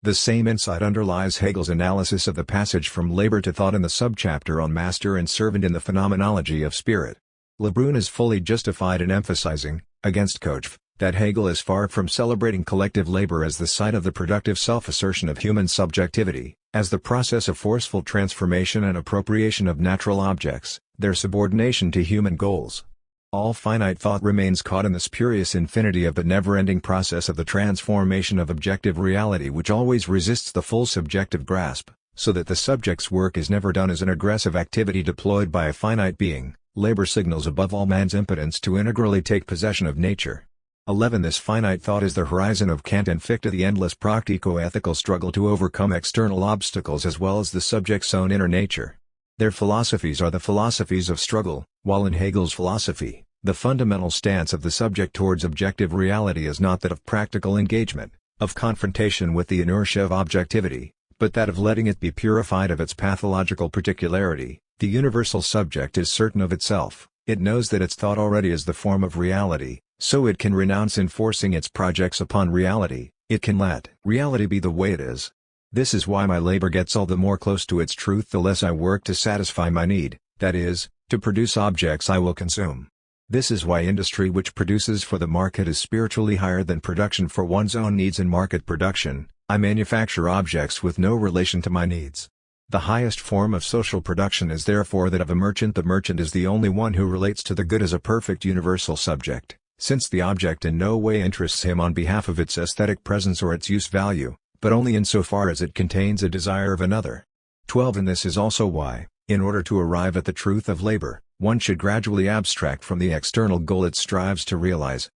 The same insight underlies Hegel's analysis of the passage from labor to thought in the subchapter on master and servant in the phenomenology of spirit. Lebrun is fully justified in emphasizing, against Kochv, that Hegel is far from celebrating collective labor as the site of the productive self-assertion of human subjectivity, as the process of forceful transformation and appropriation of natural objects, their subordination to human goals. All finite thought remains caught in the spurious infinity of the never-ending process of the transformation of objective reality, which always resists the full subjective grasp, so that the subject's work is never done as an aggressive activity deployed by a finite being. Labor signals above all man's impotence to integrally take possession of nature. 11. This finite thought is the horizon of Kant and Fichte, the endless practico-ethical struggle to overcome external obstacles as well as the subject's own inner nature. Their philosophies are the philosophies of struggle, while in Hegel's philosophy, the fundamental stance of the subject towards objective reality is not that of practical engagement, of confrontation with the inertia of objectivity, but that of letting it be purified of its pathological particularity. The universal subject is certain of itself, it knows that its thought already is the form of reality, so it can renounce enforcing its projects upon reality, it can let reality be the way it is. This is why my labor gets all the more close to its truth the less I work to satisfy my need, that is, to produce objects I will consume. This is why industry which produces for the market is spiritually higher than production for one's own needs. In market production, I manufacture objects with no relation to my needs. The highest form of social production is therefore that of a merchant. The merchant is the only one who relates to the good as a perfect universal subject, since the object in no way interests him on behalf of its aesthetic presence or its use value, but only insofar as it contains a desire of another. 12. And this is also why, in order to arrive at the truth of labor, one should gradually abstract from the external goal it strives to realize.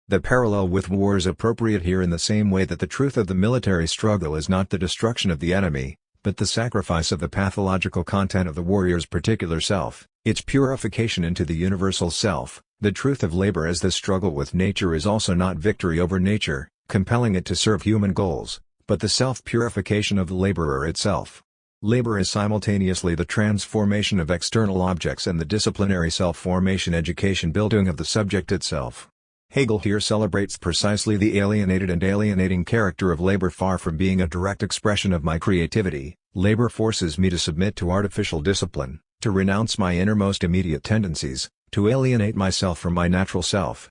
The parallel with war is appropriate here in the same way that the truth of the military struggle is not the destruction of the enemy, but the sacrifice of the pathological content of the warrior's particular self, its purification into the universal self. The truth of labor as the struggle with nature is also not victory over nature, compelling it to serve human goals, but the self-purification of the laborer itself. Labor is simultaneously the transformation of external objects and the disciplinary self-formation education building of the subject itself. Hegel here celebrates precisely the alienated and alienating character of labor. Far from being a direct expression of my creativity, labor forces me to submit to artificial discipline, to renounce my innermost immediate tendencies, to alienate myself from my natural self.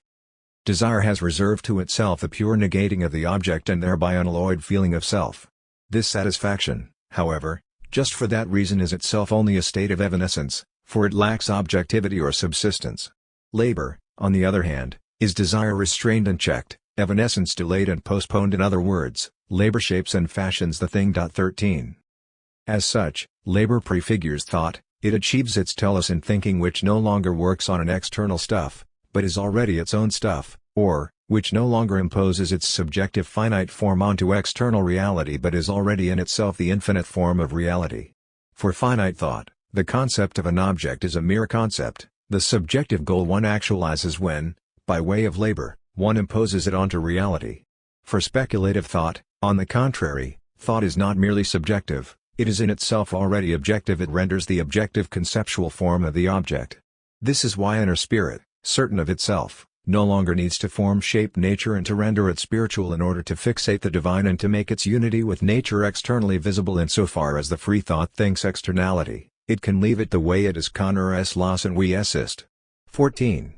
Desire has reserved to itself the pure negating of the object and thereby unalloyed feeling of self. This satisfaction, however, just for that reason is itself only a state of evanescence, for it lacks objectivity or subsistence. Labor, on the other hand, is desire restrained and checked, evanescence delayed and postponed. In other words, labor shapes and fashions the thing. 13. As such, labor prefigures thought, it achieves its telos in thinking which no longer works on an external stuff, but is already its own stuff, or, which no longer imposes its subjective finite form onto external reality but is already in itself the infinite form of reality. For finite thought, the concept of an object is a mere concept, the subjective goal one actualizes when, by way of labor, one imposes it onto reality. For speculative thought, on the contrary, thought is not merely subjective, it is in itself already objective. It renders the objective conceptual form of the object. This is why inner spirit, certain of itself, no longer needs to form shape nature and to render it spiritual in order to fixate the divine and to make its unity with nature externally visible. Insofar as the free thought thinks externality, it can leave it the way it is. Connor s loss and we assist. 14.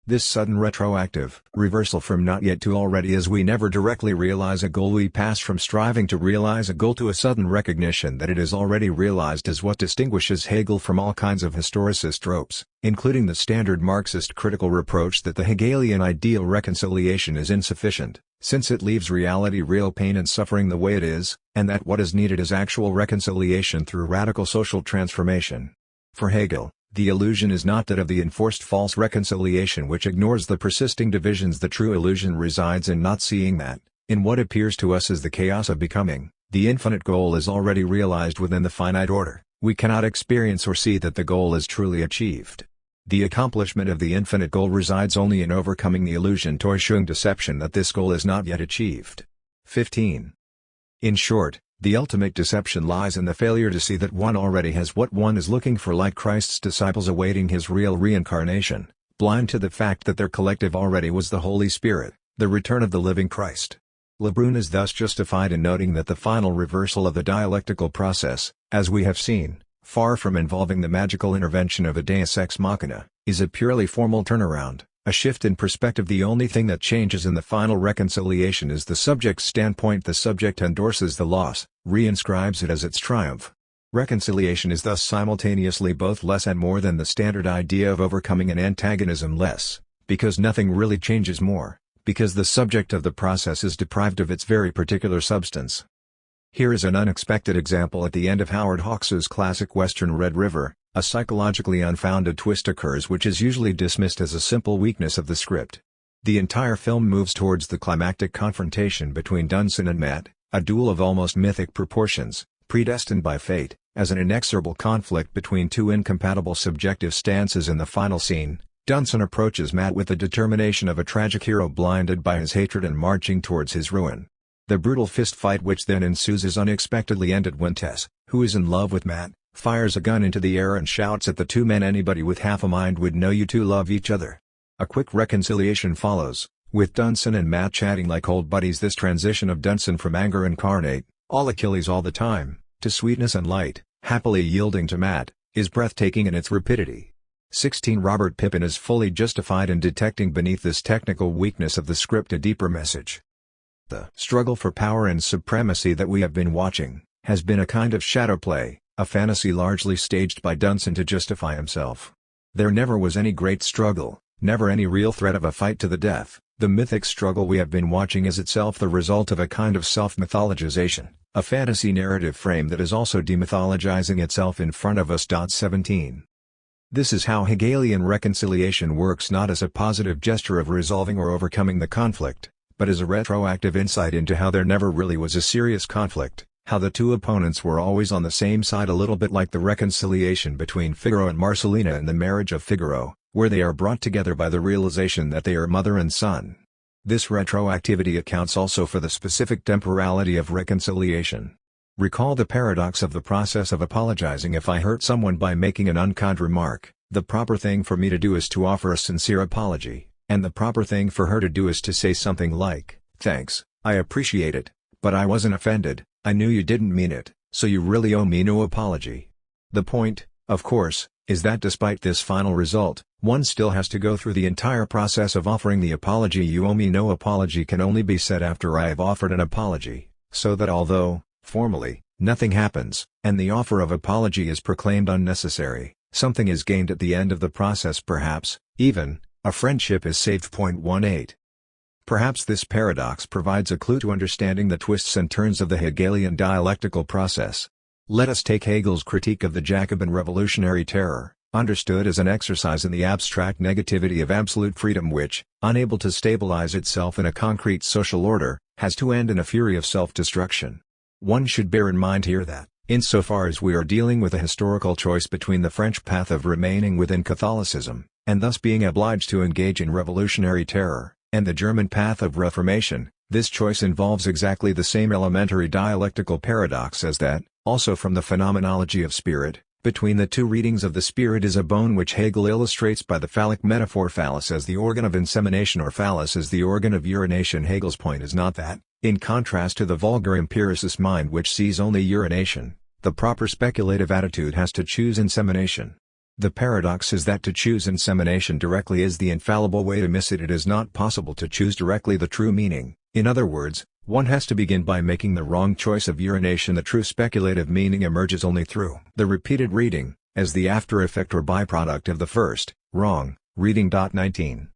This sudden retroactive reversal from not yet to already, as we never directly realize a goal, we pass from striving to realize a goal to a sudden recognition that it is already realized, is what distinguishes Hegel from all kinds of historicist tropes, including the standard Marxist critical reproach that the Hegelian ideal reconciliation is insufficient, since it leaves reality, real pain and suffering, the way it is, and that what is needed is actual reconciliation through radical social transformation. For Hegel, the illusion is not that of the enforced false reconciliation which ignores the persisting divisions. The true illusion resides in not seeing that, in what appears to us as the chaos of becoming, the infinite goal is already realized within the finite order. We cannot experience or see that the goal is truly achieved. The accomplishment of the infinite goal resides only in overcoming the illusion Täuschung deception that this goal is not yet achieved. 15. In short, the ultimate deception lies in the failure to see that one already has what one is looking for, like Christ's disciples awaiting his real reincarnation, blind to the fact that their collective already was the Holy Spirit, the return of the living Christ. Lebrun is thus justified in noting that the final reversal of the dialectical process, as we have seen, far from involving the magical intervention of a deus ex machina, is a purely formal turnaround, a shift in perspective. The only thing that changes in the final reconciliation is the subject's standpoint. The subject endorses the loss, reinscribes it as its triumph. Reconciliation is thus simultaneously both less and more than the standard idea of overcoming an antagonism. Less, because nothing really changes; more, because the subject of the process is deprived of its very particular substance. Here is an unexpected example. At the end of Howard Hawks's classic Western Red River, a psychologically unfounded twist occurs which is usually dismissed as a simple weakness of the script. The entire film moves towards the climactic confrontation between Dunson and Matt, a duel of almost mythic proportions, predestined by fate, as an inexorable conflict between two incompatible subjective stances. In the final scene, Dunson approaches Matt with the determination of a tragic hero blinded by his hatred and marching towards his ruin. The brutal fist fight which then ensues is unexpectedly ended when Tess, who is in love with Matt, fires a gun into the air and shouts at the two men, "Anybody with half a mind would know you two love each other." A quick reconciliation follows, with Dunson and Matt chatting like old buddies. This transition of Dunson from anger incarnate, all Achilles all the time, to sweetness and light, happily yielding to Matt, is breathtaking in its rapidity. 16 Robert Pippin is fully justified in detecting beneath this technical weakness of the script a deeper message. The struggle for power and supremacy that we have been watching, has been a kind of shadow play, a fantasy largely staged by Dunson to justify himself. There never was any great struggle, never any real threat of a fight to the death. The mythic struggle we have been watching is itself the result of a kind of self-mythologization, a fantasy narrative frame that is also demythologizing itself in front of us. 17. This is how Hegelian reconciliation works, not as a positive gesture of resolving or overcoming the conflict, but as a retroactive insight into how there never really was a serious conflict, how the two opponents were always on the same side, a little bit like the reconciliation between Figaro and Marcellina in The Marriage of Figaro, where they are brought together by the realization that they are mother and son. This retroactivity accounts also for the specific temporality of reconciliation. Recall the paradox of the process of apologizing. If I hurt someone by making an unkind remark, the proper thing for me to do is to offer a sincere apology, and the proper thing for her to do is to say something like, "Thanks, I appreciate it, but I wasn't offended, I knew you didn't mean it, so you really owe me no apology." The point, of course, is that despite this final result, one still has to go through the entire process of offering the apology. "You owe me no apology" can only be said after I have offered an apology, so that although, formally, nothing happens, and the offer of apology is proclaimed unnecessary, something is gained at the end of the process. Perhaps, even, a friendship is saved. 18. Perhaps this paradox provides a clue to understanding the twists and turns of the Hegelian dialectical process. Let us take Hegel's critique of the Jacobin revolutionary terror, understood as an exercise in the abstract negativity of absolute freedom which, unable to stabilize itself in a concrete social order, has to end in a fury of self-destruction. One should bear in mind here that, insofar as we are dealing with a historical choice between the French path of remaining within Catholicism, and thus being obliged to engage in revolutionary terror, and the German path of Reformation, this choice involves exactly the same elementary dialectical paradox as that, also from the phenomenology of spirit. Between the two readings of the spirit is a bone which Hegel illustrates by the phallic metaphor, phallus as the organ of insemination or phallus as the organ of urination. Hegel's point is not that, in contrast to the vulgar empiricist mind which sees only urination, the proper speculative attitude has to choose insemination. The paradox is that to choose insemination directly is the infallible way to miss it. It is not possible to choose directly the true meaning. In other words, one has to begin by making the wrong choice of urination. The true speculative meaning emerges only through the repeated reading, as the after effect or byproduct of the first, wrong, reading. 19.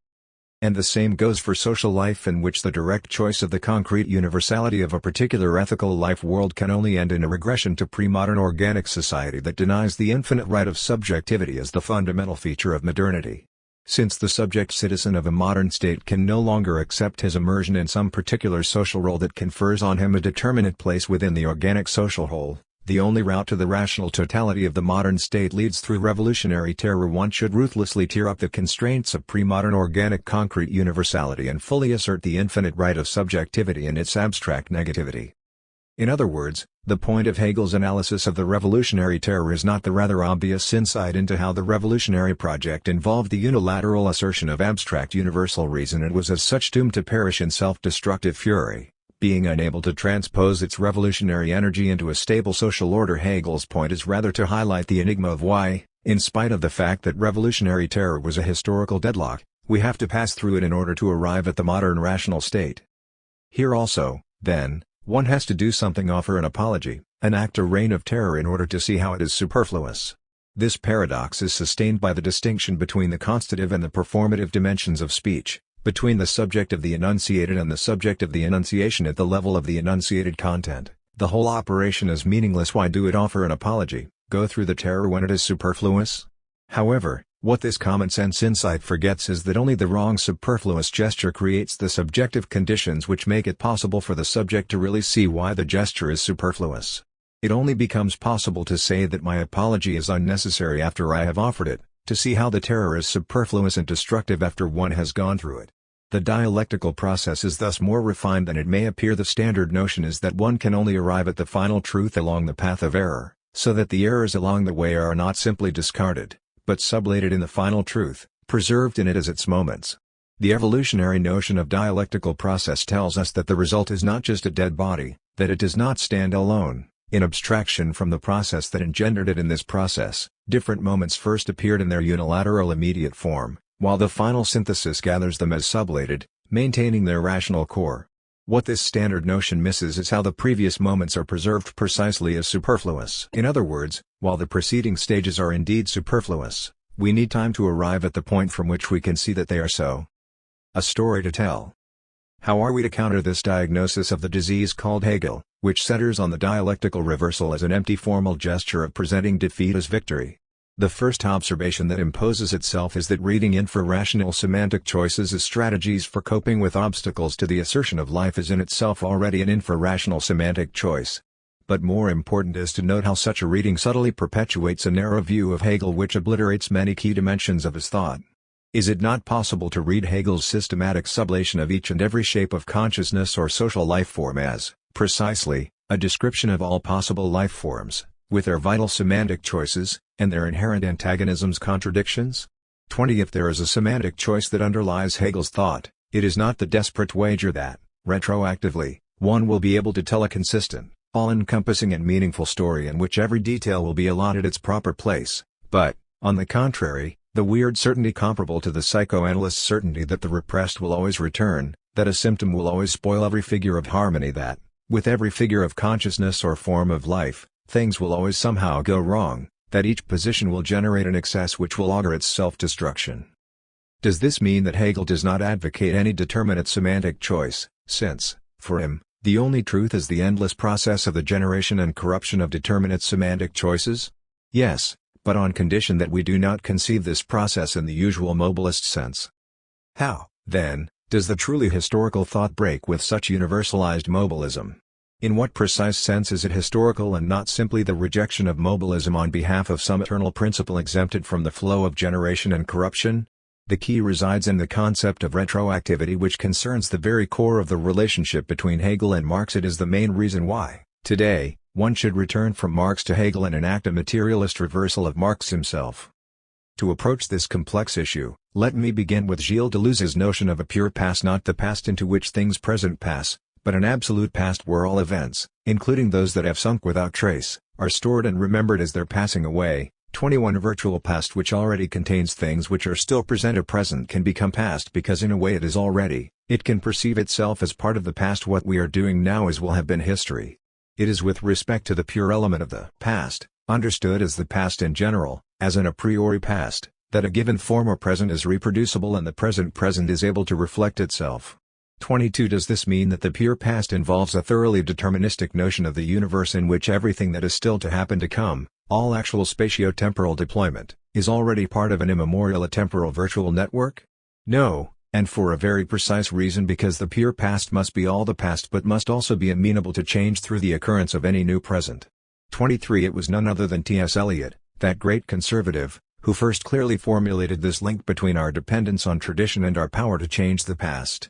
And the same goes for social life, in which the direct choice of the concrete universality of a particular ethical life world can only end in a regression to pre-modern organic society that denies the infinite right of subjectivity as the fundamental feature of modernity. Since the subject citizen of a modern state can no longer accept his immersion in some particular social role that confers on him a determinate place within the organic social whole, the only route to the rational totality of the modern state leads through revolutionary terror. One should ruthlessly tear up the constraints of pre-modern organic concrete universality and fully assert the infinite right of subjectivity in its abstract negativity. In other words, the point of Hegel's analysis of the revolutionary terror is not the rather obvious insight into how the revolutionary project involved the unilateral assertion of abstract universal reason and was as such doomed to perish in self-destructive fury, being unable to transpose its revolutionary energy into a stable social order. Hegel's point is rather to highlight the enigma of why, in spite of the fact that revolutionary terror was a historical deadlock, we have to pass through it in order to arrive at the modern rational state. Here also, then, one has to do something, offer an apology, enact a reign of terror in order to see how it is superfluous. This paradox is sustained by the distinction between the constative and the performative dimensions of speech, between the subject of the enunciated and the subject of the enunciation at the level of the enunciated content. The whole operation is meaningless. Why do it offer an apology, go through the terror when it is superfluous? However, what this common-sense insight forgets is that only the wrong superfluous gesture creates the subjective conditions which make it possible for the subject to really see why the gesture is superfluous. It only becomes possible to say that my apology is unnecessary after I have offered it, to see how the terror is superfluous and destructive after one has gone through it. The dialectical process is thus more refined than it may appear. The standard notion is that one can only arrive at the final truth along the path of error, so that the errors along the way are not simply discarded, but sublated in the final truth, preserved in it as its moments. The evolutionary notion of dialectical process tells us that the result is not just a dead body, that it does not stand alone, in abstraction from the process that engendered it. In this process, different moments first appeared in their unilateral immediate form, while the final synthesis gathers them as sublated, maintaining their rational core. What this standard notion misses is how the previous moments are preserved precisely as superfluous. In other words, while the preceding stages are indeed superfluous, we need time to arrive at the point from which we can see that they are so. A story to tell. How are we to counter this diagnosis of the disease called Hegel, which centers on the dialectical reversal as an empty formal gesture of presenting defeat as victory? The first observation that imposes itself is that reading infra-rational semantic choices as strategies for coping with obstacles to the assertion of life is in itself already an infra-rational semantic choice. But more important is to note how such a reading subtly perpetuates a narrow view of Hegel which obliterates many key dimensions of his thought. Is it not possible to read Hegel's systematic sublation of each and every shape of consciousness or social life form as, precisely, a description of all possible life forms, with their vital semantic choices, and their inherent antagonisms, contradictions? 20. If there is a semantic choice that underlies Hegel's thought, it is not the desperate wager that, retroactively, one will be able to tell a consistent, all-encompassing and meaningful story in which every detail will be allotted its proper place, but, on the contrary, the weird certainty comparable to the psychoanalyst's certainty that the repressed will always return, that a symptom will always spoil every figure of harmony, that, with every figure of consciousness or form of life, things will always somehow go wrong, that each position will generate an excess which will augur its self-destruction. Does this mean that Hegel does not advocate any determinate semantic choice, since, for him, the only truth is the endless process of the generation and corruption of determinate semantic choices? Yes, but on condition that we do not conceive this process in the usual mobilist sense. How, then, does the truly historical thought break with such universalized mobilism? In what precise sense is it historical and not simply the rejection of mobilism on behalf of some eternal principle exempted from the flow of generation and corruption? The key resides in the concept of retroactivity, which concerns the very core of the relationship between Hegel and Marx. It is the main reason why, today, one should return from Marx to Hegel and enact a materialist reversal of Marx himself. To approach this complex issue, let me begin with Gilles Deleuze's notion of a pure past, not the past into which things present pass, but an absolute past where all events, including those that have sunk without trace, are stored and remembered as they're passing away. 21. A virtual past which already contains things which are still present. A present can become past because in a way it is already, it can perceive itself as part of the past. What we are doing now is will have been history. It is with respect to the pure element of the past, understood as the past in general, as an a priori past, that a given form or present is reproducible and the present is able to reflect itself. 22. Does this mean that the pure past involves a thoroughly deterministic notion of the universe in which everything that is still to happen to come, all actual spatio-temporal deployment, is already part of an immemorial atemporal virtual network? No, and for a very precise reason, because the pure past must be all the past but must also be amenable to change through the occurrence of any new present. 23. It was none other than T.S. Eliot, that great conservative, who first clearly formulated this link between our dependence on tradition and our power to change the past.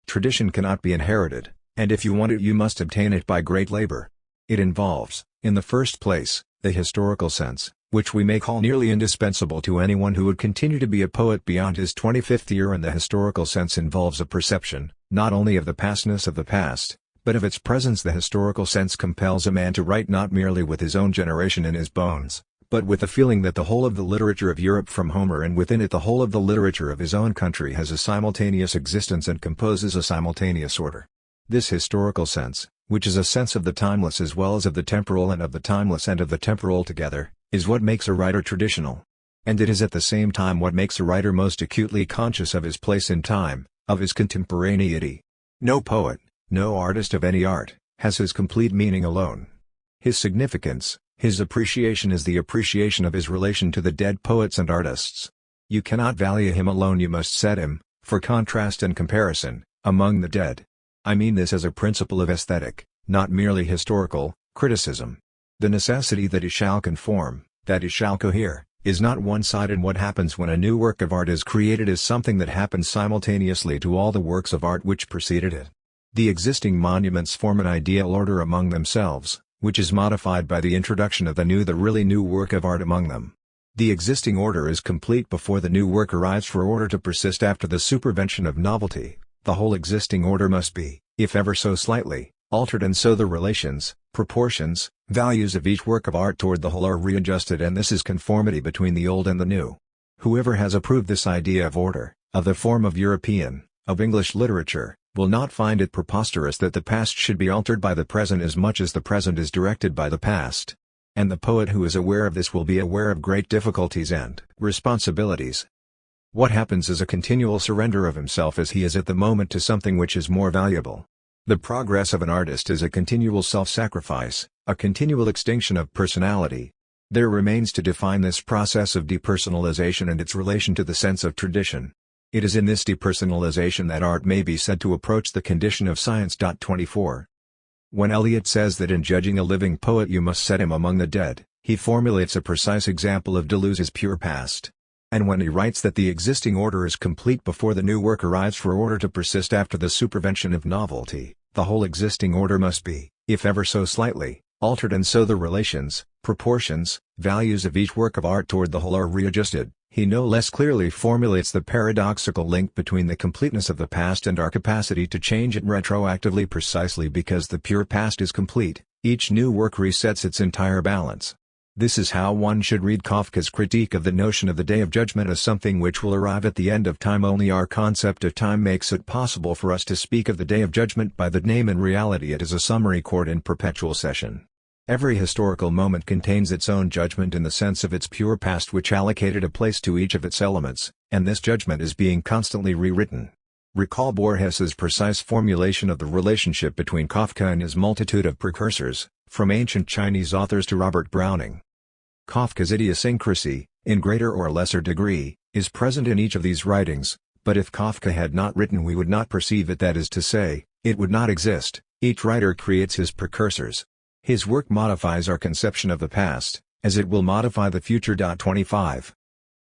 Tradition cannot be inherited, and if you want it you must obtain it by great labor. It involves, in the first place, the historical sense, which we may call nearly indispensable to anyone who would continue to be a poet beyond his 25th year, and the historical sense involves a perception, not only of the pastness of the past, but of its presence. The historical sense compels a man to write not merely with his own generation in his bones, but with the feeling that the whole of the literature of Europe from Homer and within it the whole of the literature of his own country has a simultaneous existence and composes a simultaneous order. This historical sense, which is a sense of the timeless as well as of the temporal and of the timeless and of the temporal together, is what makes a writer traditional. And it is at the same time what makes a writer most acutely conscious of his place in time, of his contemporaneity. No poet, no artist of any art, has his complete meaning alone. His significance, his appreciation is the appreciation of his relation to the dead poets and artists. You cannot value him alone, you must set him, for contrast and comparison, among the dead. I mean this as a principle of aesthetic, not merely historical, criticism. The necessity that he shall conform, that he shall cohere, is not one-sided. What happens when a new work of art is created is something that happens simultaneously to all the works of art which preceded it. The existing monuments form an ideal order among themselves, which is modified by the introduction of the really new work of art among them. The existing order is complete before the new work arrives for order to persist after the supervention of novelty. The whole existing order must be, if ever so slightly, altered, and so the relations, proportions, values of each work of art toward the whole are readjusted, and this is conformity between the old and the new. Whoever has approved this idea of order, of the form of European, of English literature, will not find it preposterous that the past should be altered by the present as much as the present is directed by the past. And the poet who is aware of this will be aware of great difficulties and responsibilities. What happens is a continual surrender of himself as he is at the moment to something which is more valuable. The progress of an artist is a continual self-sacrifice, a continual extinction of personality. There remains to define this process of depersonalization and its relation to the sense of tradition. It is in this depersonalization that art may be said to approach the condition of science. 24. When Eliot says that in judging a living poet you must set him among the dead, he formulates a precise example of Deleuze's pure past. And when he writes that the existing order is complete before the new work arrives for order to persist after the supervention of novelty, the whole existing order must be, if ever so slightly, altered, and so the relations, proportions, values of each work of art toward the whole are readjusted, he no less clearly formulates the paradoxical link between the completeness of the past and our capacity to change it retroactively. Precisely because the pure past is complete, each new work resets its entire balance. This is how one should read Kafka's critique of the notion of the Day of Judgment as something which will arrive at the end of time. Only our concept of time makes it possible for us to speak of the Day of Judgment by that name. In reality it is a summary court in perpetual session. Every historical moment contains its own judgment in the sense of its pure past, which allocated a place to each of its elements, and this judgment is being constantly rewritten. Recall Borges's precise formulation of the relationship between Kafka and his multitude of precursors, from ancient Chinese authors to Robert Browning. Kafka's idiosyncrasy, in greater or lesser degree, is present in each of these writings, but if Kafka had not written we would not perceive it, that is to say, it would not exist. Each writer creates his precursors. His work modifies our conception of the past, as it will modify the future. 25.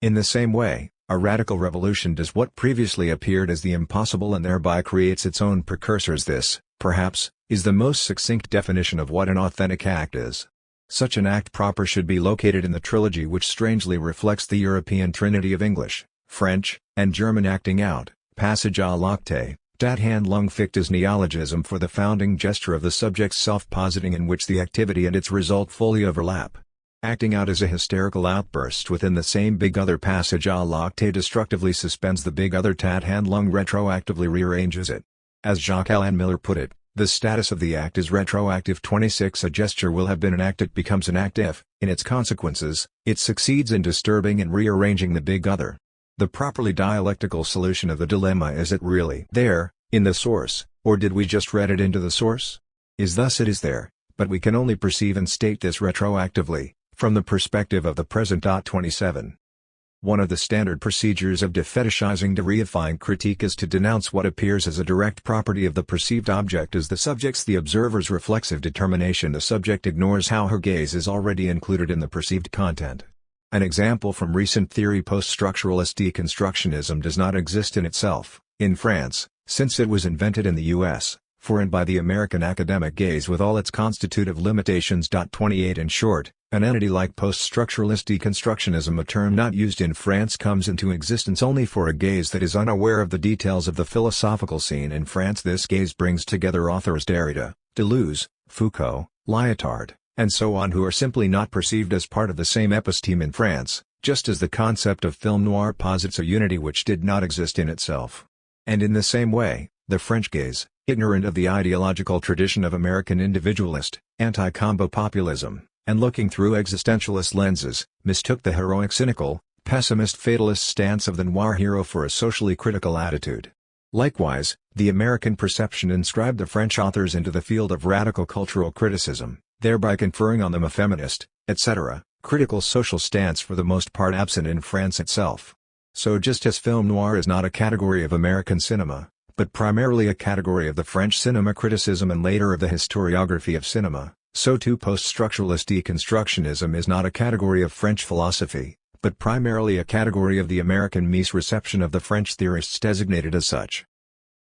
In the same way, a radical revolution does what previously appeared as the impossible and thereby creates its own precursors. This, perhaps, is the most succinct definition of what an authentic act is. Such an act proper should be located in the trilogy which strangely reflects the European trinity of English, French, and German acting out, passage à l'acte, dat Handlung ficht as neologism for the founding gesture of the subject's self-positing, in which the activity and its result fully overlap. Acting out is a hysterical outburst within the same big other. Passage à l'acte destructively suspends the big other. Dat Handlung retroactively rearranges it. As Jacques Alan Miller put it, the status of the act is retroactive. 26. A gesture will have been an act, it becomes an act if, in its consequences, it succeeds in disturbing and rearranging the big other. The properly dialectical solution of the dilemma is it really there, in the source, or did we just read it into the source? Thus it is there, but we can only perceive and state this retroactively, from the perspective of the present. 27. One of the standard procedures of defetishizing dereifying critique is to denounce what appears as a direct property of the perceived object as the subject's, the observer's reflexive determination. The subject ignores how her gaze is already included in the perceived content. An example from recent theory: post-structuralist deconstructionism does not exist in itself, in France, since it was invented in the U.S., for and by the American academic gaze with all its constitutive limitations. 28. In short, an entity like post-structuralist deconstructionism, a term not used in France, comes into existence only for a gaze that is unaware of the details of the philosophical scene in France. This gaze brings together authors Derrida, Deleuze, Foucault, Lyotard, and so on, who are simply not perceived as part of the same episteme in France, just as the concept of film noir posits a unity which did not exist in itself. And in the same way, the French gaze, ignorant of the ideological tradition of American individualist, anti-combo populism, and looking through existentialist lenses, mistook the heroic cynical, pessimist fatalist stance of the noir hero for a socially critical attitude. Likewise, the American perception inscribed the French authors into the field of radical cultural criticism, thereby conferring on them a feminist, etc., critical social stance for the most part absent in France itself. So just as film noir is not a category of American cinema, but primarily a category of the French cinema criticism and later of the historiography of cinema, so too post-structuralist deconstructionism is not a category of French philosophy, but primarily a category of the American misreception of the French theorists designated as such.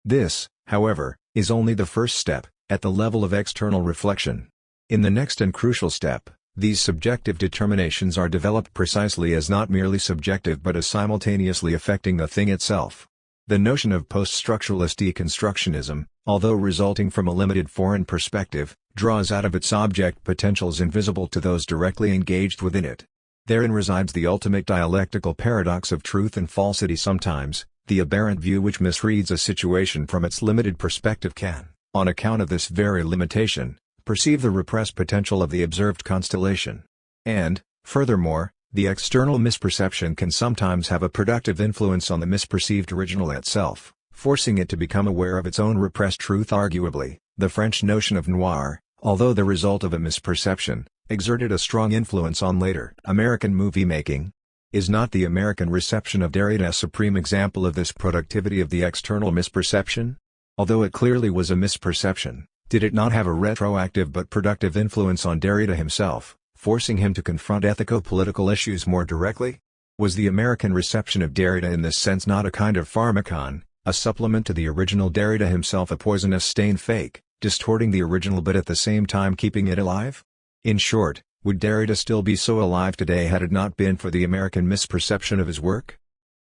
This, however, is only the first step, at the level of external reflection. In the next and crucial step, these subjective determinations are developed precisely as not merely subjective but as simultaneously affecting the thing itself. The notion of post-structuralist deconstructionism, although resulting from a limited foreign perspective, draws out of its object potentials invisible to those directly engaged within it. Therein resides the ultimate dialectical paradox of truth and falsity. Sometimes, the aberrant view which misreads a situation from its limited perspective can, on account of this very limitation, perceive the repressed potential of the observed constellation. And, furthermore, the external misperception can sometimes have a productive influence on the misperceived original itself, forcing it to become aware of its own repressed truth. Arguably, the French notion of noir, although the result of a misperception, exerted a strong influence on later American movie-making. Is not the American reception of Derrida a supreme example of this productivity of the external misperception? Although it clearly was a misperception, did it not have a retroactive but productive influence on Derrida himself, forcing him to confront ethico-political issues more directly? Was the American reception of Derrida in this sense not a kind of pharmacon, a supplement to the original Derrida himself, a poisonous stain fake, distorting the original but at the same time keeping it alive? In short, would Derrida still be so alive today had it not been for the American misperception of his work?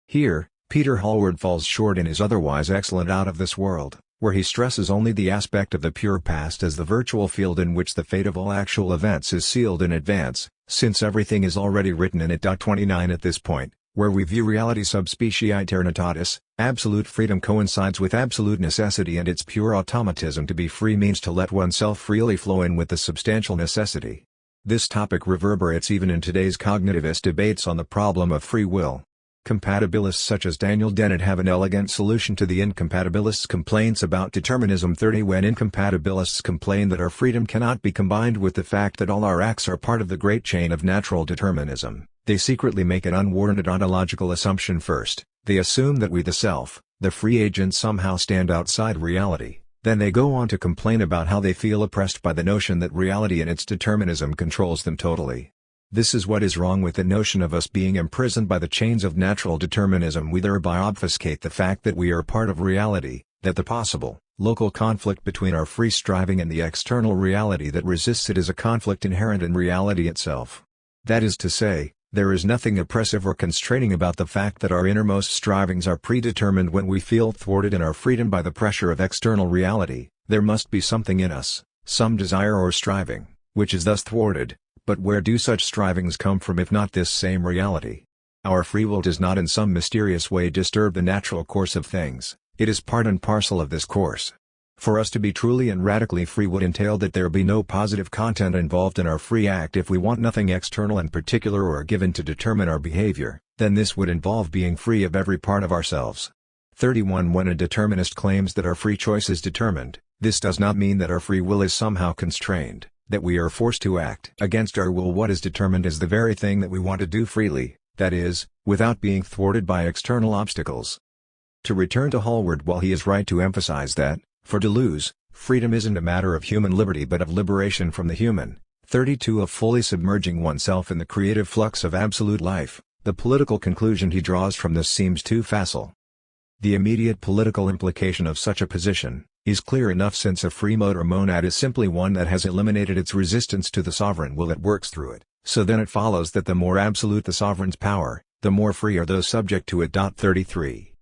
Here, Peter Hallward falls short in his otherwise excellent Out of This World, where he stresses only the aspect of the pure past as the virtual field in which the fate of all actual events is sealed in advance, since everything is already written in it. 29 At this point, where we view reality sub specie aeternitatis, absolute freedom coincides with absolute necessity, and its pure automatism to be free means to let oneself freely flow in with the substantial necessity. This topic reverberates even in today's cognitivist debates on the problem of free will. Compatibilists such as Daniel Dennett have an elegant solution to the incompatibilists' complaints about determinism. 30 When incompatibilists complain that our freedom cannot be combined with the fact that all our acts are part of the great chain of natural determinism, they secretly make an unwarranted ontological assumption. First, they assume that we, the self, the free agent, somehow stand outside reality. Then they go on to complain about how they feel oppressed by the notion that reality and its determinism controls them totally. This is what is wrong with the notion of us being imprisoned by the chains of natural determinism. We thereby obfuscate the fact that we are part of reality, that the possible, local conflict between our free striving and the external reality that resists it is a conflict inherent in reality itself. That is to say, there is nothing oppressive or constraining about the fact that our innermost strivings are predetermined. When we feel thwarted in our freedom by the pressure of external reality, there must be something in us, some desire or striving, which is thus thwarted. But where do such strivings come from if not this same reality? Our free will does not in some mysterious way disturb the natural course of things, it is part and parcel of this course. For us to be truly and radically free would entail that there be no positive content involved in our free act. If we want nothing external and particular or given to determine our behavior, then this would involve being free of every part of ourselves. 31 When a determinist claims that our free choice is determined, this does not mean that our free will is somehow constrained, that we are forced to act against our will. What is determined is the very thing that we want to do freely, that is, without being thwarted by external obstacles. To return to Hallward, while he is right to emphasize that, for Deleuze, freedom isn't a matter of human liberty but of liberation from the human, 32 of fully submerging oneself in the creative flux of absolute life, the political conclusion he draws from this seems too facile. The immediate political implication of such a position is clear enough, since a free motor monad is simply one that has eliminated its resistance to the sovereign will that works through it, so then it follows that the more absolute the sovereign's power, the more free are those subject to it. 33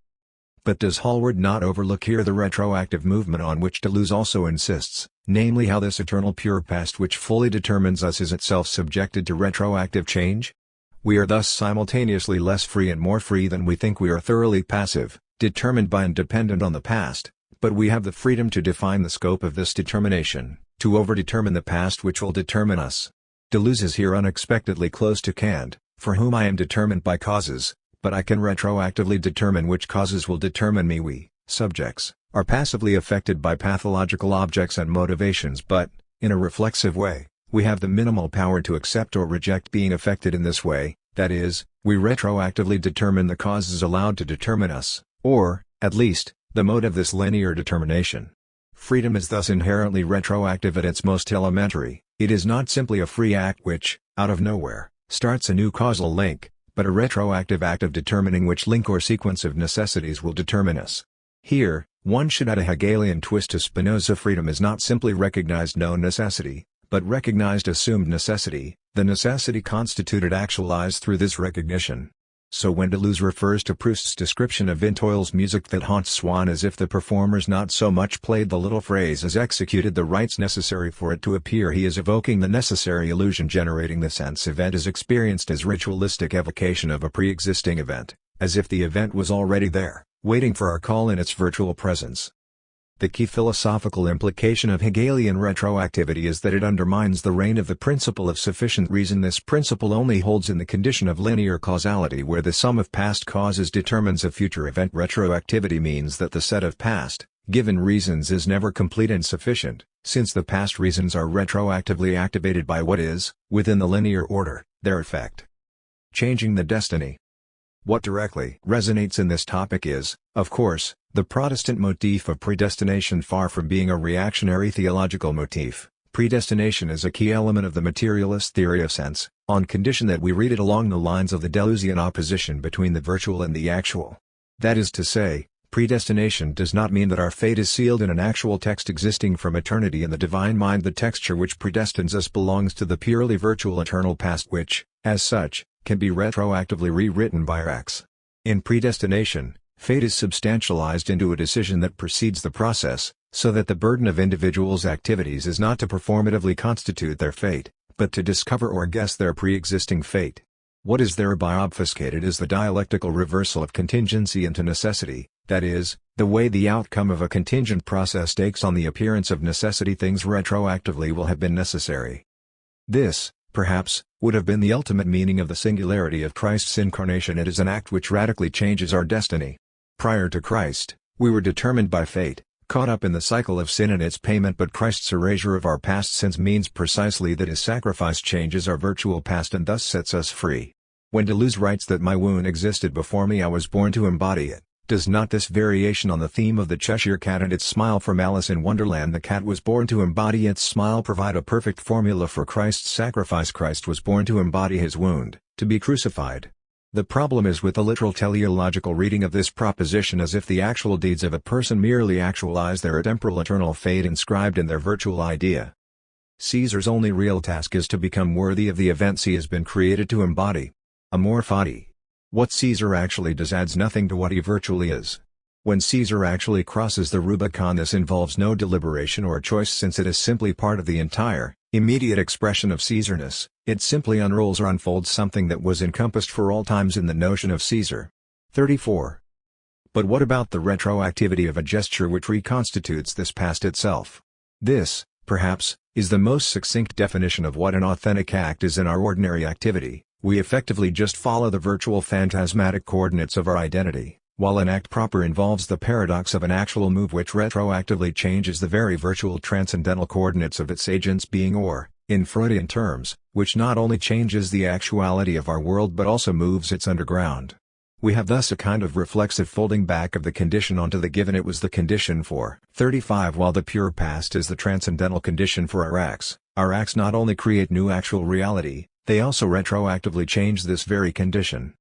But does Hallward not overlook here the retroactive movement on which Deleuze also insists, namely how this eternal pure past which fully determines us is itself subjected to retroactive change? We are thus simultaneously less free and more free than we think. We are thoroughly passive, determined by and dependent on the past, but we have the freedom to define the scope of this determination, to overdetermine the past which will determine us. Deleuze is here unexpectedly close to Kant, for whom I am determined by causes, but I can retroactively determine which causes will determine me. We, subjects, are passively affected by pathological objects and motivations, but, in a reflexive way, we have the minimal power to accept or reject being affected in this way, that is, we retroactively determine the causes allowed to determine us, or, at least, the mode of this linear determination. Freedom is thus inherently retroactive at its most elementary. It is not simply a free act which, out of nowhere, starts a new causal link, but a retroactive act of determining which link or sequence of necessities will determine us. Here, one should add a Hegelian twist to Spinoza. Freedom is not simply recognized known necessity, but recognized assumed necessity, the necessity constituted actualized through this recognition. So when Deleuze refers to Proust's description of Vinteuil's music that haunts Swann as if the performers not so much played the little phrase as executed the rites necessary for it to appear, he is evoking the necessary illusion generating the sense event is experienced as ritualistic evocation of a pre-existing event, as if the event was already there, waiting for our call in its virtual presence. The key philosophical implication of Hegelian retroactivity is that it undermines the reign of the principle of sufficient reason. This principle only holds in the condition of linear causality where the sum of past causes determines a future event. Retroactivity means that the set of past, given reasons is never complete and sufficient, since the past reasons are retroactively activated by what is, within the linear order, their effect. Changing the destiny. What directly resonates in this topic is, of course, the Protestant motif of predestination. Far from being a reactionary theological motif, predestination is a key element of the materialist theory of sense, on condition that we read it along the lines of the Deleuzian opposition between the virtual and the actual. That is to say, predestination does not mean that our fate is sealed in an actual text existing from eternity in the divine mind. The texture which predestines us belongs to the purely virtual eternal past which, as such, can be retroactively rewritten by our acts. In predestination, fate is substantialized into a decision that precedes the process, so that the burden of individuals' activities is not to performatively constitute their fate, but to discover or guess their pre-existing fate. What is thereby obfuscated is the dialectical reversal of contingency into necessity, that is, the way the outcome of a contingent process takes on the appearance of necessity. Things retroactively will have been necessary. This, perhaps, would have been the ultimate meaning of the singularity of Christ's incarnation. It is an act which radically changes our destiny. Prior to Christ, we were determined by fate, caught up in the cycle of sin and its payment, but Christ's erasure of our past sins means precisely that his sacrifice changes our virtual past and thus sets us free. When Deleuze writes that my wound existed before me, I was born to embody it, does not this variation on the theme of the Cheshire Cat and its smile from Alice in Wonderland, the cat was born to embody its smile, provide a perfect formula for Christ's sacrifice? Christ was born to embody his wound, to be crucified. The problem is with the literal teleological reading of this proposition, as if the actual deeds of a person merely actualize their temporal eternal fate inscribed in their virtual idea. Caesar's only real task is to become worthy of the events he has been created to embody. Amor fati. What Caesar actually does adds nothing to what he virtually is. When Caesar actually crosses the Rubicon, this involves no deliberation or choice, since it is simply part of the entire, immediate expression of Caesarness. It simply unrolls or unfolds something that was encompassed for all times in the notion of Caesar. 34. But what about the retroactivity of a gesture which reconstitutes this past itself? This, perhaps, is the most succinct definition of what an authentic act is in our ordinary activity. We effectively just follow the virtual phantasmatic coordinates of our identity, while an act proper involves the paradox of an actual move which retroactively changes the very virtual transcendental coordinates of its agent's being, or, in Freudian terms, which not only changes the actuality of our world but also moves its underground. We have thus a kind of reflexive folding back of the condition onto the given. It was the condition for 35. While the pure past is the transcendental condition for our acts not only create new actual reality, they also retroactively change this very condition.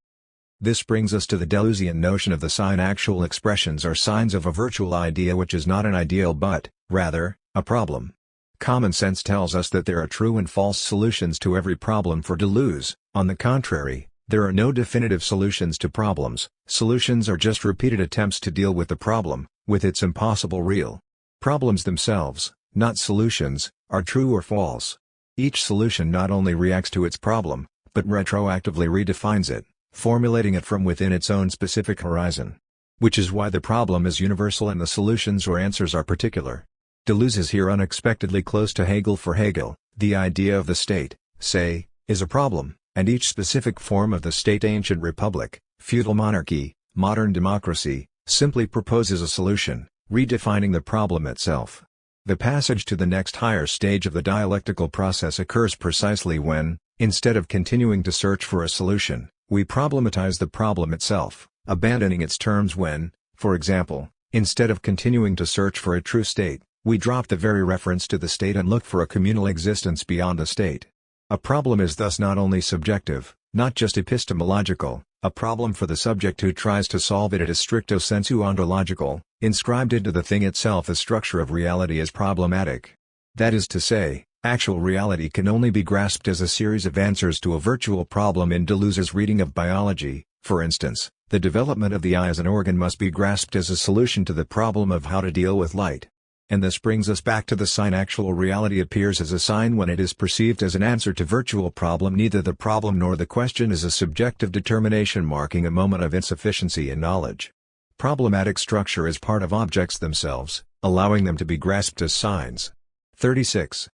This brings us to the Deleuzian notion of the sign. Actual expressions are signs of a virtual idea which is not an ideal but, rather, a problem. Common sense tells us that there are true and false solutions to every problem. For Deleuze, on the contrary, there are no definitive solutions to problems. Solutions are just repeated attempts to deal with the problem, with its impossible real. Problems themselves, not solutions, are true or false. Each solution not only reacts to its problem, but retroactively redefines it, formulating it from within its own specific horizon. Which is why the problem is universal and the solutions or answers are particular. Deleuze is here unexpectedly close to Hegel. For Hegel, the idea of the state, say, is a problem, and each specific form of the state, ancient republic, feudal monarchy, modern democracy, simply proposes a solution, redefining the problem itself. The passage to the next higher stage of the dialectical process occurs precisely when, instead of continuing to search for a solution, we problematize the problem itself, abandoning its terms. When, for example, instead of continuing to search for a true state, we drop the very reference to the state and look for a communal existence beyond the state. A problem is thus not only subjective, not just epistemological, a problem for the subject who tries to solve it. It is stricto sensu ontological, inscribed into the thing itself. The structure of reality is problematic. That is to say, actual reality can only be grasped as a series of answers to a virtual problem. In Deleuze's reading of biology, for instance, the development of the eye as an organ must be grasped as a solution to the problem of how to deal with light. And this brings us back to the sign. Actual reality appears as a sign when it is perceived as an answer to virtual problem. Neither the problem nor the question is a subjective determination, marking a moment of insufficiency in knowledge. Problematic structure is part of objects themselves, allowing them to be grasped as signs. 36.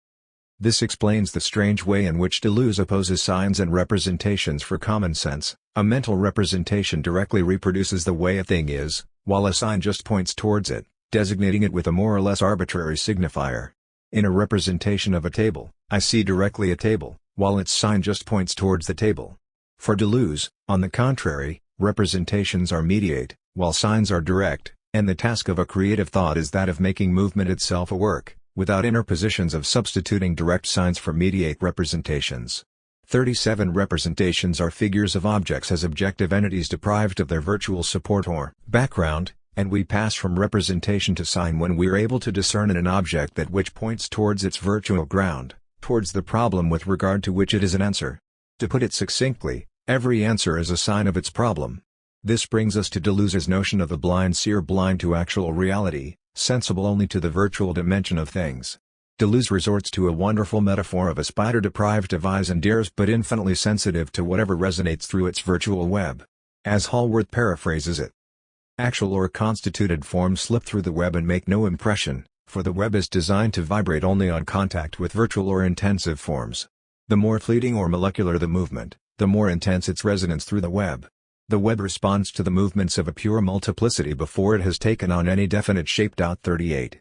This explains the strange way in which Deleuze opposes signs and representations for common sense. A mental representation directly reproduces the way a thing is, while a sign just points towards it, designating it with a more or less arbitrary signifier. In a representation of a table, I see directly a table, while its sign just points towards the table. For Deleuze, on the contrary, representations are mediate, while signs are direct, and the task of a creative thought is that of making movement itself a work, without interpositions of substituting direct signs for mediate representations. 37. Representations are figures of objects as objective entities deprived of their virtual support or background, and we pass from representation to sign when we are able to discern in an object that which points towards its virtual ground, towards the problem with regard to which it is an answer. To put it succinctly, every answer is a sign of its problem. This brings us to Deleuze's notion of the blind seer, blind to actual reality, sensible only to the virtual dimension of things. Deleuze resorts to a wonderful metaphor of a spider deprived of eyes and ears but infinitely sensitive to whatever resonates through its virtual web. As Hallworth paraphrases it, actual or constituted forms slip through the web and make no impression, for the web is designed to vibrate only on contact with virtual or intensive forms. The more fleeting or molecular the movement, the more intense its resonance through the web. The web responds to the movements of a pure multiplicity before it has taken on any definite shape. 38.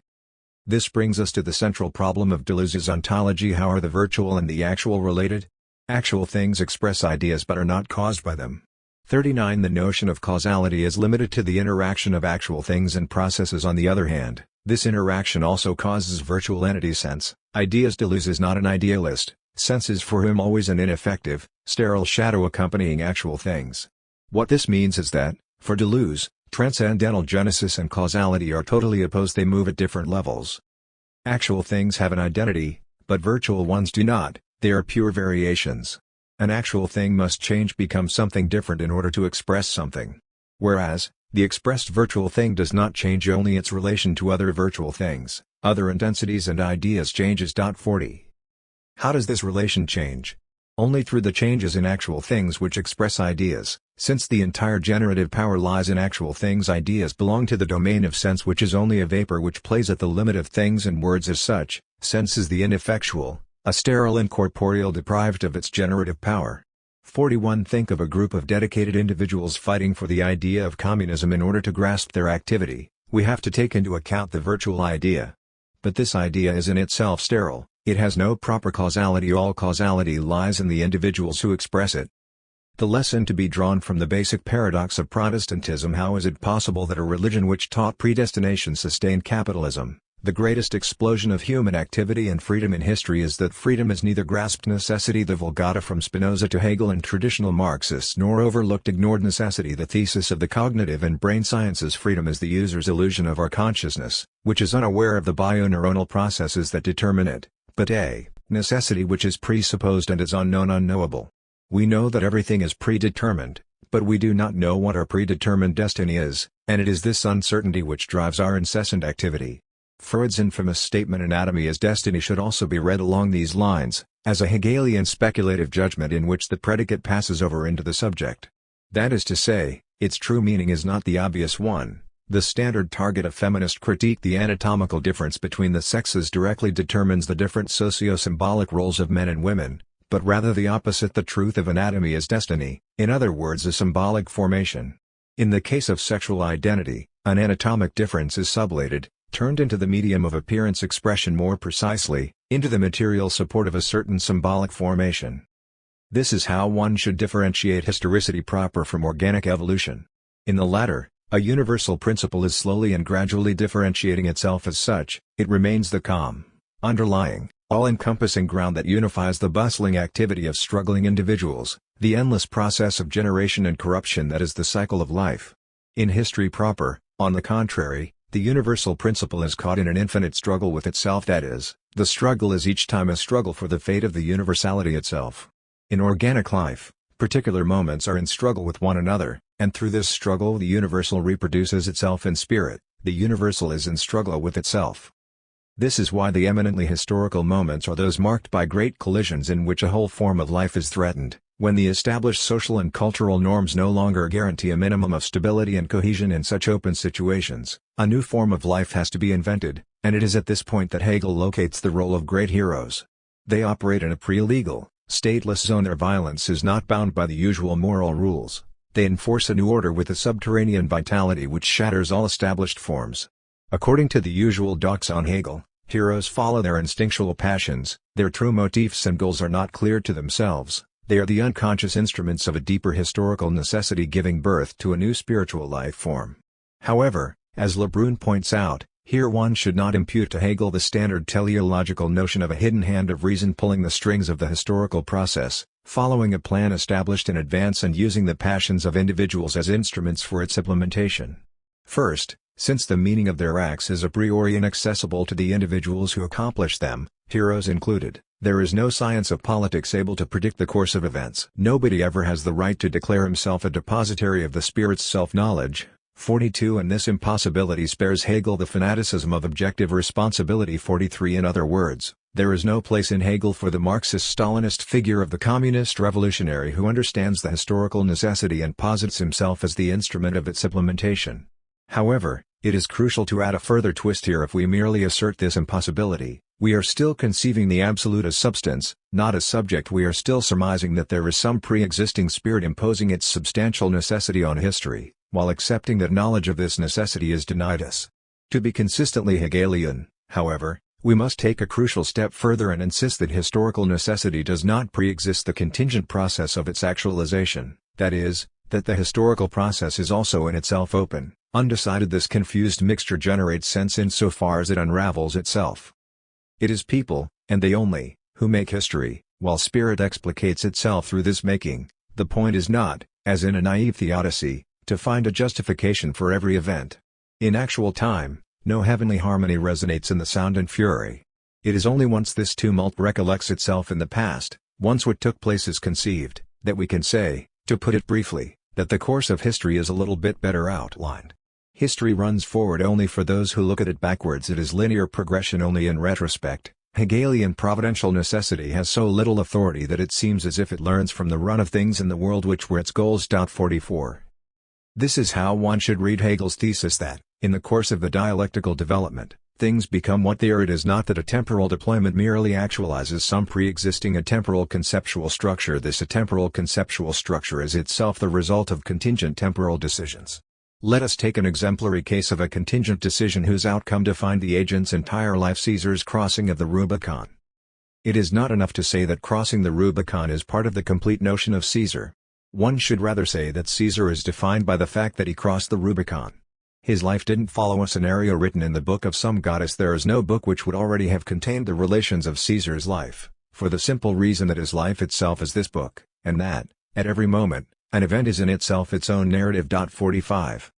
This brings us to the central problem of Deleuze's ontology. How are the virtual and the actual related? Actual things express ideas but are not caused by them. 39. The notion of causality is limited to the interaction of actual things and processes. On the other hand, this interaction also causes virtual entity sense, ideas. Deleuze is not an idealist. Sense is for him always an ineffective, sterile shadow accompanying actual things. What this means is that, for Deleuze, transcendental genesis and causality are totally opposed. They move at different levels. Actual things have an identity, but virtual ones do not. They are pure variations. An actual thing must change, become something different in order to express something. Whereas, the expressed virtual thing does not change, only its relation to other virtual things, other intensities and ideas changes. 40. How does this relation change? Only through the changes in actual things which express ideas. Since the entire generative power lies in actual things, ideas belong to the domain of sense, which is only a vapor which plays at the limit of things and words. As such, sense is the ineffectual, a sterile incorporeal deprived of its generative power. 41. Think of a group of dedicated individuals fighting for the idea of communism. In order to grasp their activity, we have to take into account the virtual idea. But this idea is in itself sterile, it has no proper causality. All causality lies in the individuals who express it. The lesson to be drawn from the basic paradox of Protestantism: how is it possible that a religion which taught predestination sustained capitalism? The greatest explosion of human activity and freedom in history is that freedom is neither grasped necessity, the Vulgata from Spinoza to Hegel and traditional Marxists, nor overlooked ignored necessity, the thesis of the cognitive and brain sciences. Freedom is the user's illusion of our consciousness, which is unaware of the bioneuronal processes that determine it, but a necessity which is presupposed and is unknown, unknowable. We know that everything is predetermined, but we do not know what our predetermined destiny is, and it is this uncertainty which drives our incessant activity. Freud's infamous statement "anatomy is destiny" should also be read along these lines, as a Hegelian speculative judgment in which the predicate passes over into the subject. That is to say, its true meaning is not the obvious one. The standard target of feminist critique, the anatomical difference between the sexes, directly determines the different socio-symbolic roles of men and women, but rather the opposite. The truth of anatomy is destiny, in other words a symbolic formation. In the case of sexual identity, an anatomic difference is sublated, turned into the medium of appearance expression, more precisely, into the material support of a certain symbolic formation. This is how one should differentiate historicity proper from organic evolution. In the latter, a universal principle is slowly and gradually differentiating itself. As such, it remains the calm, underlying, all-encompassing ground that unifies the bustling activity of struggling individuals, the endless process of generation and corruption that is the cycle of life. In history proper, on the contrary, the universal principle is caught in an infinite struggle with itself, that is, the struggle is each time a struggle for the fate of the universality itself. In organic life, particular moments are in struggle with one another, and through this struggle the universal reproduces itself in spirit, the universal is in struggle with itself. This is why the eminently historical moments are those marked by great collisions in which a whole form of life is threatened, when the established social and cultural norms no longer guarantee a minimum of stability and cohesion in such open situations. A new form of life has to be invented, and it is at this point that Hegel locates the role of great heroes. They operate in a pre-legal, stateless zone. Their violence is not bound by the usual moral rules. They enforce a new order with a subterranean vitality which shatters all established forms. According to the usual dox on Hegel, heroes follow their instinctual passions, their true motifs and goals are not clear to themselves, they are the unconscious instruments of a deeper historical necessity giving birth to a new spiritual life form. However, as Lebrun points out, here one should not impute to Hegel the standard teleological notion of a hidden hand of reason pulling the strings of the historical process, following a plan established in advance and using the passions of individuals as instruments for its implementation. First, since the meaning of their acts is a priori inaccessible to the individuals who accomplish them, heroes included, there is no science of politics able to predict the course of events. Nobody ever has the right to declare himself a depositary of the spirit's self-knowledge. 42 And this impossibility spares Hegel the fanaticism of objective responsibility. 43 In other words, there is no place in Hegel for the Marxist-Stalinist figure of the communist revolutionary who understands the historical necessity and posits himself as the instrument of its implementation. However, it is crucial to add a further twist here. If we merely assert this impossibility, we are still conceiving the absolute as substance, not as subject. We are still surmising that there is some pre-existing spirit imposing its substantial necessity on history, while accepting that knowledge of this necessity is denied us. To be consistently Hegelian, however, we must take a crucial step further and insist that historical necessity does not pre-exist the contingent process of its actualization, that is, that the historical process is also in itself open, undecided. This confused mixture generates sense insofar as it unravels itself. It is people, and they only, who make history, while spirit explicates itself through this making. The point is not, as in a naive theodicy, to find a justification for every event. In actual time, no heavenly harmony resonates in the sound and fury. It is only once this tumult recollects itself in the past, once what took place is conceived, that we can say, to put it briefly, that the course of history is a little bit better outlined. History runs forward only for those who look at it backwards. It is linear progression only in retrospect. Hegelian providential necessity has so little authority that it seems as if it learns from the run of things in the world which were its goals. 44. This is how one should read Hegel's thesis that, in the course of the dialectical development, things become what they are. It is not that a temporal deployment merely actualizes some pre-existing atemporal conceptual structure. This atemporal conceptual structure is itself the result of contingent temporal decisions. Let us take an exemplary case of a contingent decision whose outcome defined the agent's entire life: Caesar's crossing of the Rubicon. It is not enough to say that crossing the Rubicon is part of the complete notion of Caesar. One should rather say that Caesar is defined by the fact that he crossed the Rubicon. His life didn't follow a scenario written in the book of some goddess. There is no book which would already have contained the relations of Caesar's life, for the simple reason that his life itself is this book, and that, at every moment, an event is in itself its own narrative. 45.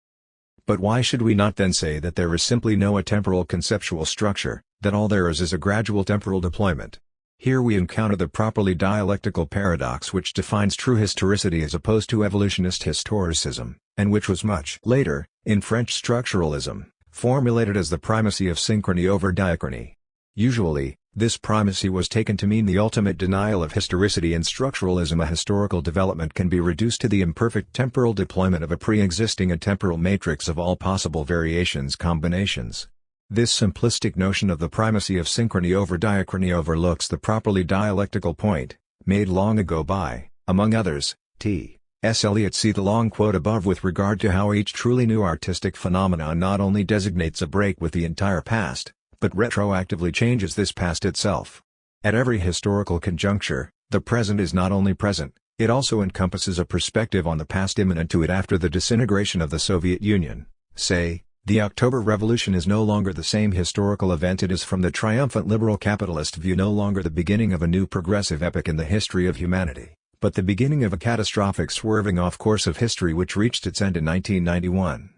But why should we not then say that there is simply no atemporal conceptual structure, that all there is a gradual temporal deployment? Here we encounter the properly dialectical paradox which defines true historicity as opposed to evolutionist historicism, and which was much later, in French structuralism, formulated as the primacy of synchrony over diachrony. Usually, this primacy was taken to mean the ultimate denial of historicity. In structuralism, a historical development can be reduced to the imperfect temporal deployment of a pre-existing atemporal matrix of all possible variations combinations. This simplistic notion of the primacy of synchrony over diachrony overlooks the properly dialectical point, made long ago by, among others, T.S. Eliot. See the long quote above with regard to how each truly new artistic phenomenon not only designates a break with the entire past, but retroactively changes this past itself. At every historical conjuncture, the present is not only present, it also encompasses a perspective on the past imminent to it. After the disintegration of the Soviet Union, say, the October Revolution is no longer the same historical event. It is, from the triumphant liberal capitalist view, no longer the beginning of a new progressive epoch in the history of humanity, but the beginning of a catastrophic swerving off course of history which reached its end in 1991.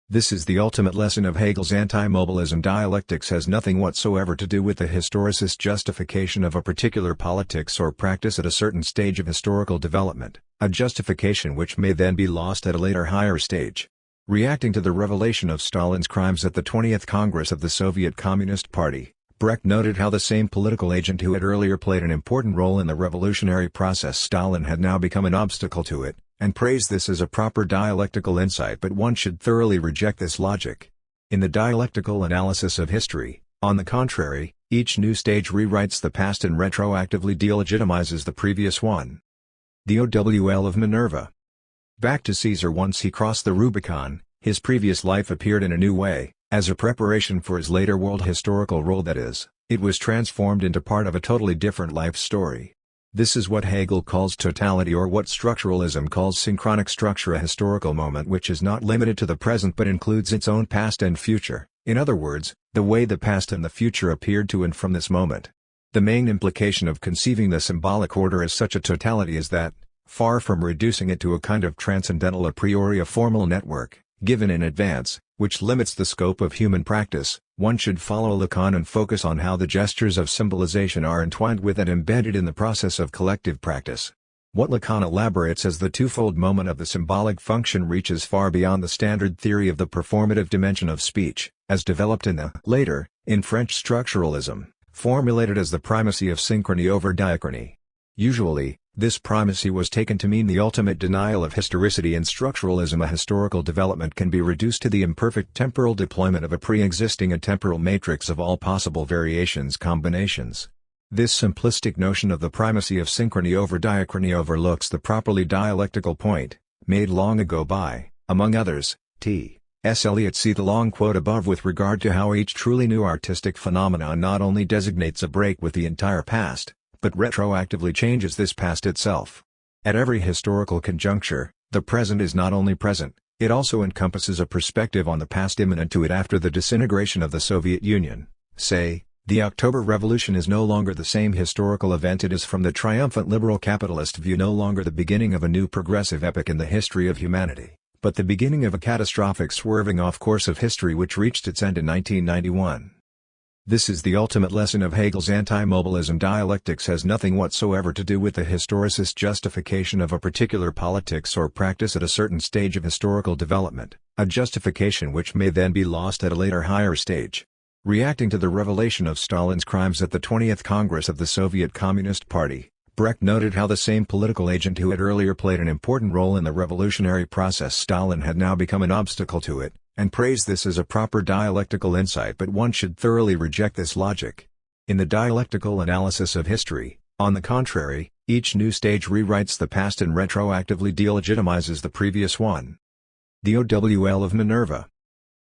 This is the ultimate lesson of Hegel's anti-mobilism. Dialectics has nothing whatsoever to do with the historicist justification of a particular politics or practice at a certain stage of historical development, a justification which may then be lost at a later higher stage. Reacting to the revelation of Stalin's crimes at the 20th Congress of the Soviet Communist Party, Brecht noted how the same political agent who had earlier played an important role in the revolutionary process, Stalin, had now become an obstacle to it, and praised this as a proper dialectical insight, but one should thoroughly reject this logic. In the dialectical analysis of history, on the contrary, each new stage rewrites the past and retroactively delegitimizes the previous one. The OWL of Minerva. Back to Caesar. Once he crossed the Rubicon, his previous life appeared in a new way, as a preparation for his later world historical role, that is, it was transformed into part of a totally different life story. This is what Hegel calls totality, or what structuralism calls synchronic structure, a historical moment which is not limited to the present but includes its own past and future, in other words, the way the past and the future appeared to and from this moment. The main implication of conceiving the symbolic order as such a totality is that, far from reducing it to a kind of transcendental a priori, a formal network, given in advance, which limits the scope of human practice, one should follow Lacan and focus on how the gestures of symbolization are entwined with and embedded in the process of collective practice. What Lacan elaborates as the twofold moment of the symbolic function reaches far beyond the standard theory of the performative dimension of speech, as developed in the later, in French structuralism, formulated as the primacy of synchrony over diachrony. Usually, this primacy was taken to mean the ultimate denial of historicity. In structuralism, a historical development can be reduced to the imperfect temporal deployment of a pre-existing atemporal matrix of all possible variations combinations. This simplistic notion of the primacy of synchrony over diachrony overlooks the properly dialectical point, made long ago by, among others, T.S. Eliot. See the long quote above with regard to how each truly new artistic phenomenon not only designates a break with the entire past, but retroactively changes this past itself. At every historical conjuncture, the present is not only present, it also encompasses a perspective on the past imminent to it. After the disintegration of the Soviet Union, say, the October Revolution is no longer the same historical event. It is, from the triumphant liberal capitalist view, no longer the beginning of a new progressive epoch in the history of humanity, but the beginning of a catastrophic swerving off course of history which reached its end in 1991. This is the ultimate lesson of Hegel's anti-mobilism. Dialectics has nothing whatsoever to do with the historicist justification of a particular politics or practice at a certain stage of historical development, a justification which may then be lost at a later higher stage. Reacting to the revelation of Stalin's crimes at the 20th Congress of the Soviet Communist Party, Brecht noted how the same political agent who had earlier played an important role in the revolutionary process, Stalin, had now become an obstacle to it, and praised this as a proper dialectical insight, but one should thoroughly reject this logic. In the dialectical analysis of history, on the contrary, each new stage rewrites the past and retroactively delegitimizes the previous one. The OWL of Minerva.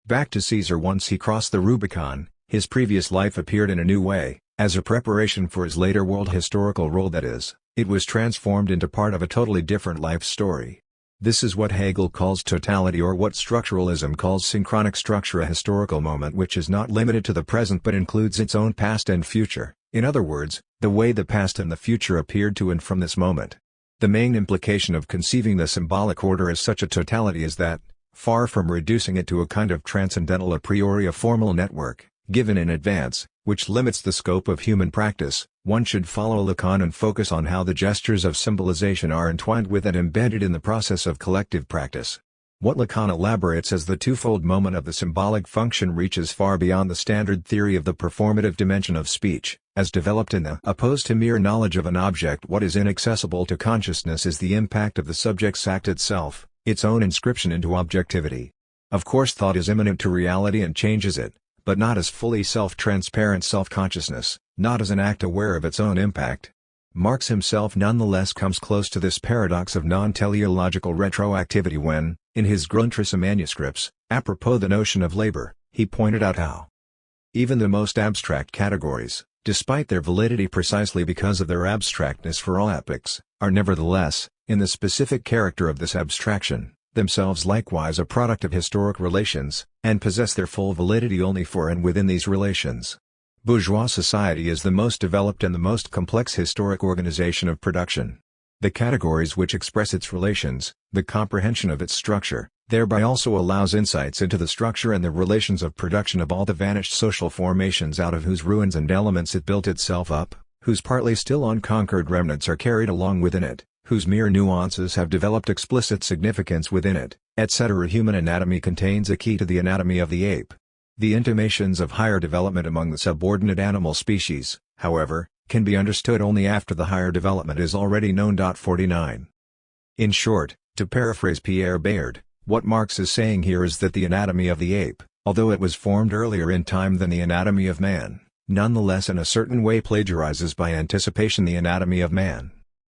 Back to Caesar. Once he crossed the Rubicon, his previous life appeared in a new way, as a preparation for his later world historical role, that is, it was transformed into part of a totally different life story. This is what Hegel calls totality, or what structuralism calls synchronic structure, a historical moment which is not limited to the present but includes its own past and future, in other words, the way the past and the future appeared to and from this moment. The main implication of conceiving the symbolic order as such a totality is that, far from reducing it to a kind of transcendental a priori, a formal network, given in advance, which limits the scope of human practice, one should follow Lacan and focus on how the gestures of symbolization are entwined with and embedded in the process of collective practice. What Lacan elaborates as the twofold moment of the symbolic function reaches far beyond the standard theory of the performative dimension of speech, as developed in the opposed to mere knowledge of an object. What is inaccessible to consciousness is the impact of the subject's act itself, its own inscription into objectivity. Of course, thought is immanent to reality and changes it, but not as fully self-transparent self-consciousness, not as an act aware of its own impact. Marx himself nonetheless comes close to this paradox of non-teleological retroactivity when, in his Grundrisse manuscripts, apropos the notion of labor, he pointed out how even the most abstract categories, despite their validity precisely because of their abstractness for all epochs, are nevertheless, in the specific character of this abstraction, themselves likewise a product of historic relations, and possess their full validity only for and within these relations. Bourgeois society is the most developed and the most complex historic organization of production. the categories which express its relations, the comprehension of its structure, thereby also allows insights into the structure and the relations of production of all the vanished social formations out of whose ruins and elements it built itself up, whose partly still unconquered remnants are carried along within it, whose mere nuances have developed explicit significance within it, etc. Human anatomy contains a key to the anatomy of the ape. The intimations of higher development among the subordinate animal species, however, can be understood only after the higher development is already known. 49. In short, to paraphrase Pierre Bayard, what Marx is saying here is that the anatomy of the ape, although it was formed earlier in time than the anatomy of man, nonetheless in a certain way plagiarizes by anticipation the anatomy of man.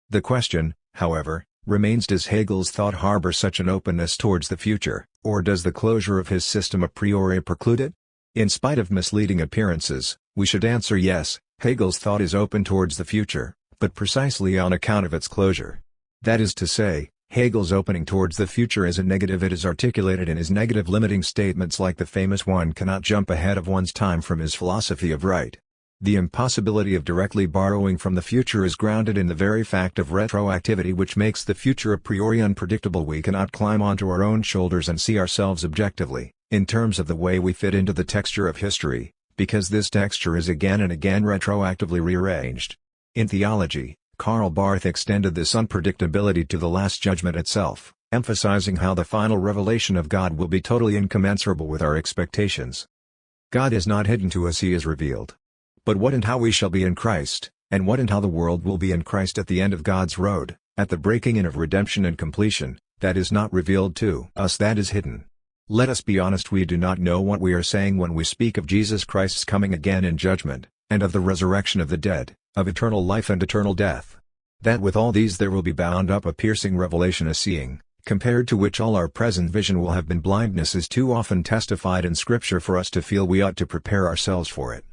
The question, however, remains: does Hegel's thought harbor such an openness towards the future, or does the closure of his system a priori preclude it? In spite of misleading appearances, we should answer yes, Hegel's thought is open towards the future, but precisely on account of its closure. That is to say, Hegel's opening towards the future is a negative. It is articulated in his negative limiting statements like the famous "one cannot jump ahead of one's time" from his philosophy of right. The impossibility of directly borrowing from the future is grounded in the very fact of retroactivity, which makes the future a priori unpredictable. We cannot climb onto our own shoulders and see ourselves objectively, in terms of the way we fit into the texture of history, because this texture is again and again retroactively rearranged. In theology, Karl Barth extended this unpredictability to the Last Judgment itself, emphasizing how the final revelation of God will be totally incommensurable with our expectations. God is not hidden to us, he is revealed. But what and how we shall be in Christ, and what and how the world will be in Christ at the end of God's road, at the breaking in of redemption and completion, that is not revealed to us, that is hidden. Let us be honest, we do not know what we are saying when we speak of Jesus Christ's coming again in judgment, and of the resurrection of the dead, of eternal life and eternal death. That with all these there will be bound up a piercing revelation, a seeing, compared to which all our present vision will have been blindness, is too often testified in Scripture for us to feel we ought to prepare ourselves for it.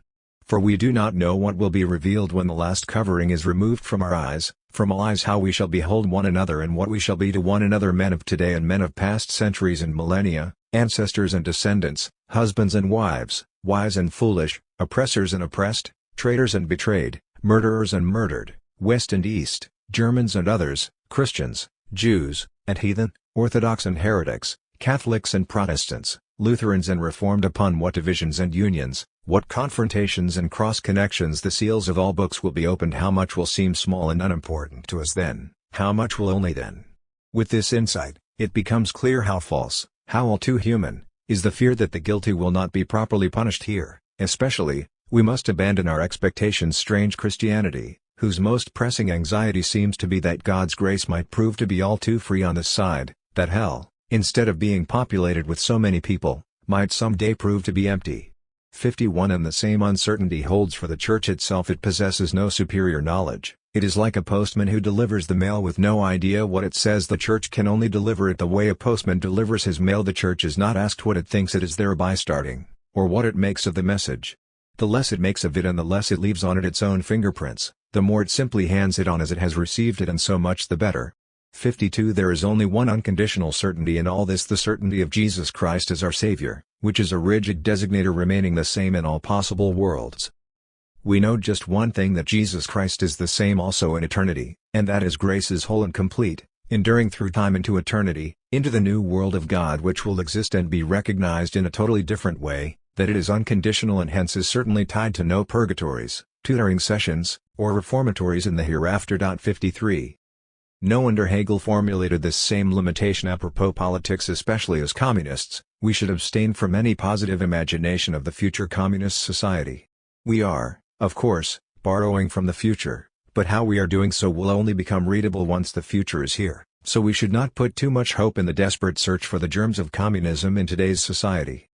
For we do not know what will be revealed when the last covering is removed from our eyes, from all eyes, how we shall behold one another and what we shall be to one another, men of today and men of past centuries and millennia, ancestors and descendants, husbands and wives, wise and foolish, oppressors and oppressed, traitors and betrayed, murderers and murdered, West and East, Germans and others, Christians, Jews, and heathen, Orthodox and heretics, Catholics and Protestants, Lutherans and Reformed. Upon what divisions and unions, what confrontations and cross-connections the seals of all books will be opened, how much will seem small and unimportant to us then, how much will only then. With this insight, it becomes clear how false, how all too human, is the fear that the guilty will not be properly punished here. Especially, we must abandon our expectations. Strange Christianity, whose most pressing anxiety seems to be that God's grace might prove to be all too free on this side, that hell, instead of being populated with so many people, might someday prove to be empty. 51. And the same uncertainty holds for the Church itself. It possesses no superior knowledge. It is like a postman who delivers the mail with no idea what it says. The Church can only deliver it the way a postman delivers his mail. The Church is not asked what it thinks it is thereby starting, or what it makes of the message. The less it makes of it and the less it leaves on it its own fingerprints, the more it simply hands it on as it has received it, and so much the better. 52. There is only one unconditional certainty in all this, the certainty of Jesus Christ as our Savior, which is a rigid designator remaining the same in all possible worlds. We know just one thing, that Jesus Christ is the same also in eternity, and that His grace is whole and complete, enduring through time into eternity, into the new world of God which will exist and be recognized in a totally different way, that it is unconditional and hence is certainly tied to no purgatories, tutoring sessions, or reformatories in the hereafter. 53. No wonder Hegel formulated this same limitation apropos politics, especially as communists. We should abstain from any positive imagination of the future communist society. We are, of course, borrowing from the future, but how we are doing so will only become readable once the future is here, so we should not put too much hope in the desperate search for the germs of communism in today's society.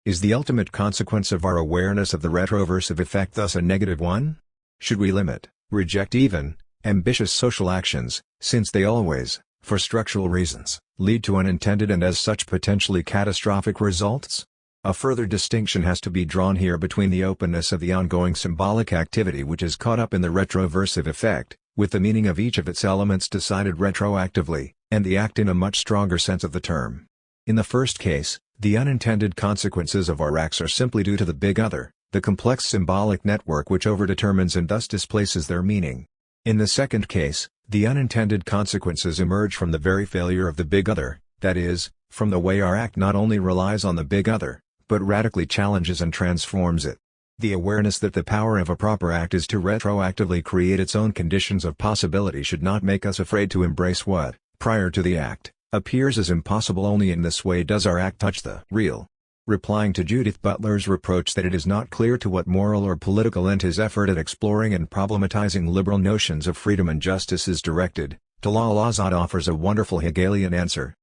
Is the ultimate consequence of our awareness of the retroversive effect thus a negative one? Should we limit, reject even, ambitious social actions, since they always, for structural reasons, lead to unintended and as such potentially catastrophic results? A further distinction has to be drawn here between the openness of the ongoing symbolic activity which is caught up in the retroversive effect, with the meaning of each of its elements decided retroactively, and the act in a much stronger sense of the term. In the first case, the unintended consequences of our acts are simply due to the big other, the complex symbolic network which overdetermines and thus displaces their meaning. In the second case, The unintended consequences emerge from the very failure of the big other, that is, from the way our act not only relies on the big other, but radically challenges and transforms it. The awareness that the power of a proper act is to retroactively create its own conditions of possibility should not make us afraid to embrace what, prior to the act, appears as impossible. Only in this way does our act touch the real. Replying to Judith Butler's reproach that it is not clear to what moral or political end his effort at exploring and problematizing liberal notions of freedom and justice is directed, Talal Azad offers a wonderful Hegelian answer.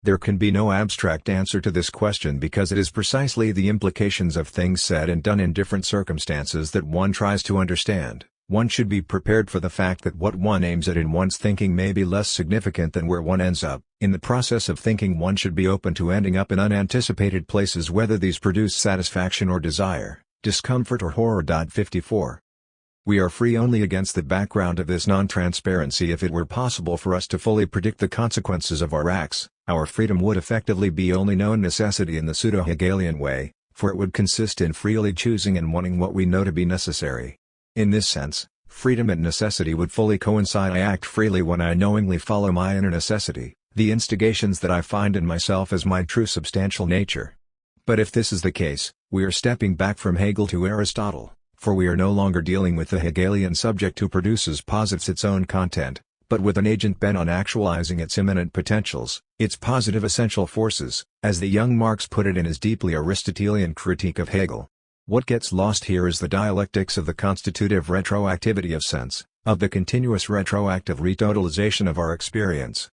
There can be no abstract answer to this question because it is precisely the implications of things said and done in different circumstances that one tries to understand. One should be prepared for the fact that what one aims at in one's thinking may be less significant than where one ends up. In the process of thinking, one should be open to ending up in unanticipated places, whether these produce satisfaction or desire, discomfort or horror. 54. We are free only against the background of this non-transparency. If it were possible for us to fully predict the consequences of our acts, our freedom would effectively be only known necessity in the pseudo-Hegelian way, for it would consist in freely choosing and wanting what we know to be necessary. In this sense, freedom and necessity would fully coincide. I act freely when I knowingly follow my inner necessity, the instigations that I find in myself as my true substantial nature. But if this is the case, we are stepping back from Hegel to Aristotle, for we are no longer dealing with the Hegelian subject who posits its own content, but with an agent bent on actualizing its immanent potentials, its positive essential forces, as the young Marx put it in his deeply Aristotelian critique of Hegel. What gets lost here is the dialectics of the constitutive retroactivity of sense, of the continuous retroactive retotalization of our experience.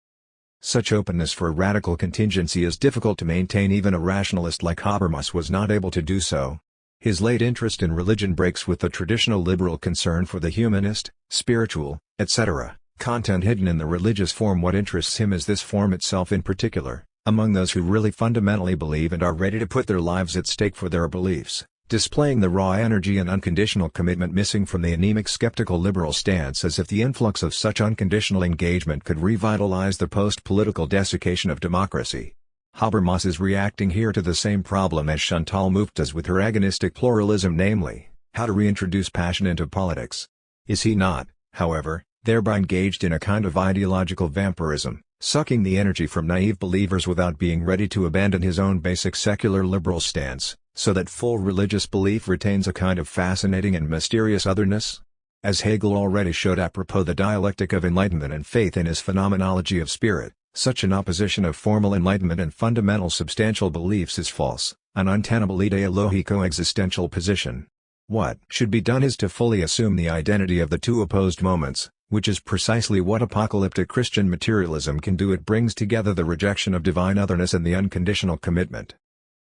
Such openness for radical contingency is difficult to maintain. Even a rationalist like Habermas was not able to do so. His late interest in religion breaks with the traditional liberal concern for the humanist, spiritual, etc. content hidden in the religious form. What interests him is this form itself in particular, among those who really fundamentally believe and are ready to put their lives at stake for their beliefs, displaying the raw energy and unconditional commitment missing from the anemic skeptical liberal stance, as if the influx of such unconditional engagement could revitalize the post-political desiccation of democracy. Habermas is reacting here to the same problem as Chantal Mouffe does with her agonistic pluralism, namely, how to reintroduce passion into politics. Is he not, however, thereby engaged in a kind of ideological vampirism, sucking the energy from naive believers without being ready to abandon his own basic secular liberal stance, so that full religious belief retains a kind of fascinating and mysterious otherness? As Hegel already showed apropos the dialectic of enlightenment and faith in his phenomenology of spirit, such an opposition of formal enlightenment and fundamental substantial beliefs is false, an untenable ideologico-existential position. What should be done is to fully assume the identity of the two opposed moments, which is precisely what apocalyptic Christian materialism can do. It brings together the rejection of divine otherness and the unconditional commitment.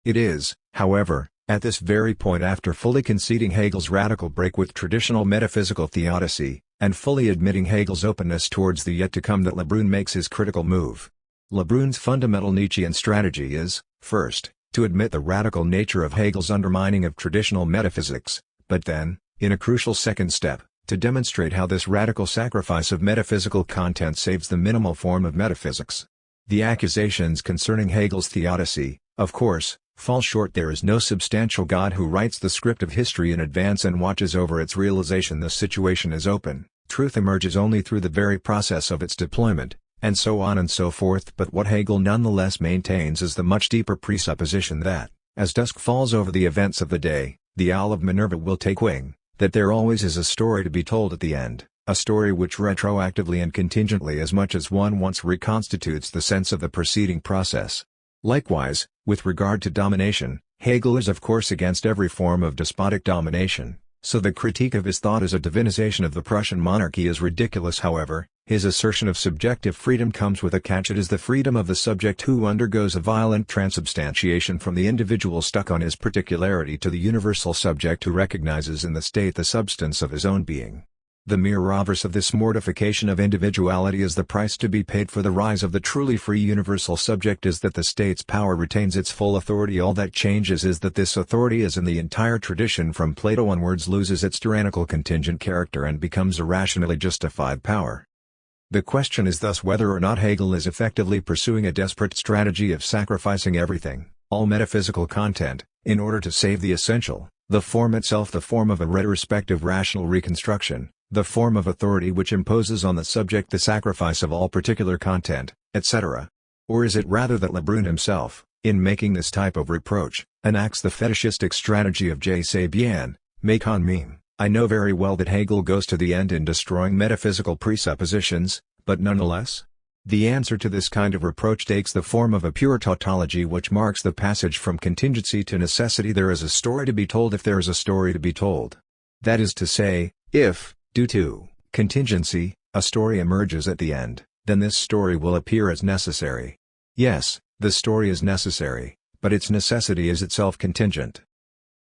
It is, however, at this very point, after fully conceding Hegel's radical break with traditional metaphysical theodicy, and fully admitting Hegel's openness towards the yet to come, that Lebrun makes his critical move. Lebrun's fundamental Nietzschean strategy is, first, to admit the radical nature of Hegel's undermining of traditional metaphysics, but then, in a crucial second step, to demonstrate how this radical sacrifice of metaphysical content saves the minimal form of metaphysics. The accusations concerning Hegel's theodicy, of course, fall short. There is no substantial God who writes the script of history in advance and watches over its realization. The situation is open, truth emerges only through the very process of its deployment, and so on and so forth. But what Hegel nonetheless maintains is the much deeper presupposition that, as dusk falls over the events of the day, the owl of Minerva will take wing, that there always is a story to be told at the end, a story which retroactively and contingently as much as one wants reconstitutes the sense of the preceding process. Likewise, with regard to domination, Hegel is of course against every form of despotic domination, so the critique of his thought as a divinization of the Prussian monarchy is ridiculous. However, his assertion of subjective freedom comes with a catch. It is the freedom of the subject who undergoes a violent transubstantiation from the individual stuck on his particularity to the universal subject who recognizes in the state the substance of his own being. The mere reverse of this mortification of individuality is the price to be paid for the rise of the truly free universal subject is that the state's power retains its full authority. All that changes is that this authority, as in the entire tradition from Plato onwards, loses its tyrannical contingent character and becomes a rationally justified power. The question is thus whether or not Hegel is effectively pursuing a desperate strategy of sacrificing everything, all metaphysical content, in order to save the essential, the form itself, the form of a retrospective rational reconstruction, the form of authority which imposes on the subject the sacrifice of all particular content, etc.? Or is it rather that Lebrun himself, in making this type of reproach, enacts the fetishistic strategy of je sais bien, mais quand même, I know very well that Hegel goes to the end in destroying metaphysical presuppositions, but nonetheless? The answer to this kind of reproach takes the form of a pure tautology which marks the passage from contingency to necessity. There is a story to be told if there is a story to be told. That is to say, if, due to contingency, a story emerges at the end, then this story will appear as necessary. Yes, the story is necessary, but its necessity is itself contingent.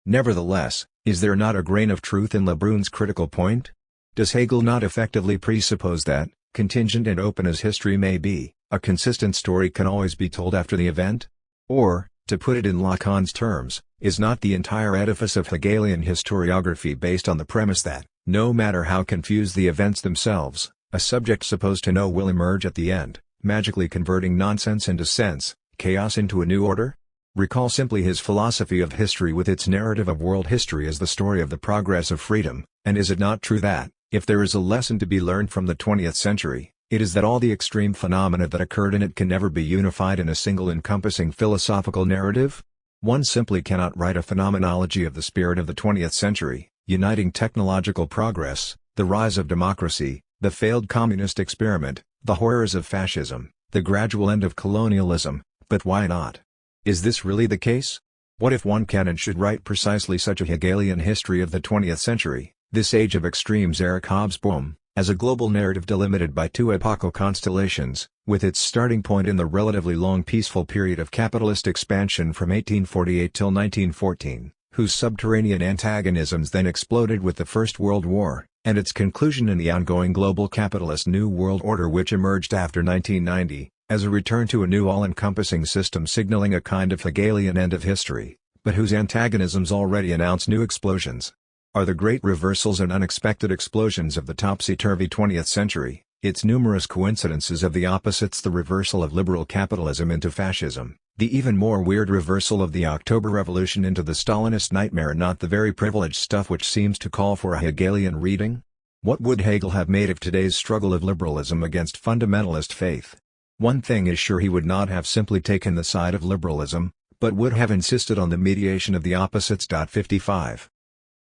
Nevertheless, is there not a grain of truth in Lebrun's critical point? Does Hegel not effectively presuppose that, contingent and open as history may be, a consistent story can always be told after the event? Or, to put it in Lacan's terms, is not the entire edifice of Hegelian historiography based on the premise that, no matter how confused the events themselves, a subject supposed to know will emerge at the end, magically converting nonsense into sense, chaos into a new order? Recall simply his philosophy of history with its narrative of world history as the story of the progress of freedom, and is it not true that, if there is a lesson to be learned from the 20th century, it is that all the extreme phenomena that occurred in it can never be unified in a single encompassing philosophical narrative? One simply cannot write a phenomenology of the spirit of the 20th century, uniting technological progress, the rise of democracy, the failed communist experiment, the horrors of fascism, the gradual end of colonialism, but why not? Is this really the case? What if one can and should write precisely such a Hegelian history of the 20th century, this age of extremes Eric Hobsbawm, as a global narrative delimited by two epochal constellations, with its starting point in the relatively long peaceful period of capitalist expansion from 1848 till 1914, whose subterranean antagonisms then exploded with the First World War, and its conclusion in the ongoing global capitalist New World Order which emerged after 1990, as a return to a new all-encompassing system signaling a kind of Hegelian end of history, but whose antagonisms already announce new explosions. Are the great reversals and unexpected explosions of the topsy-turvy 20th century, its numerous coincidences of the opposites, the reversal of liberal capitalism into fascism, the even more weird reversal of the October Revolution into the Stalinist nightmare, not the very privileged stuff which seems to call for a Hegelian reading? What would Hegel have made of today's struggle of liberalism against fundamentalist faith? One thing is sure, he would not have simply taken the side of liberalism, but would have insisted on the mediation of the opposites. 55.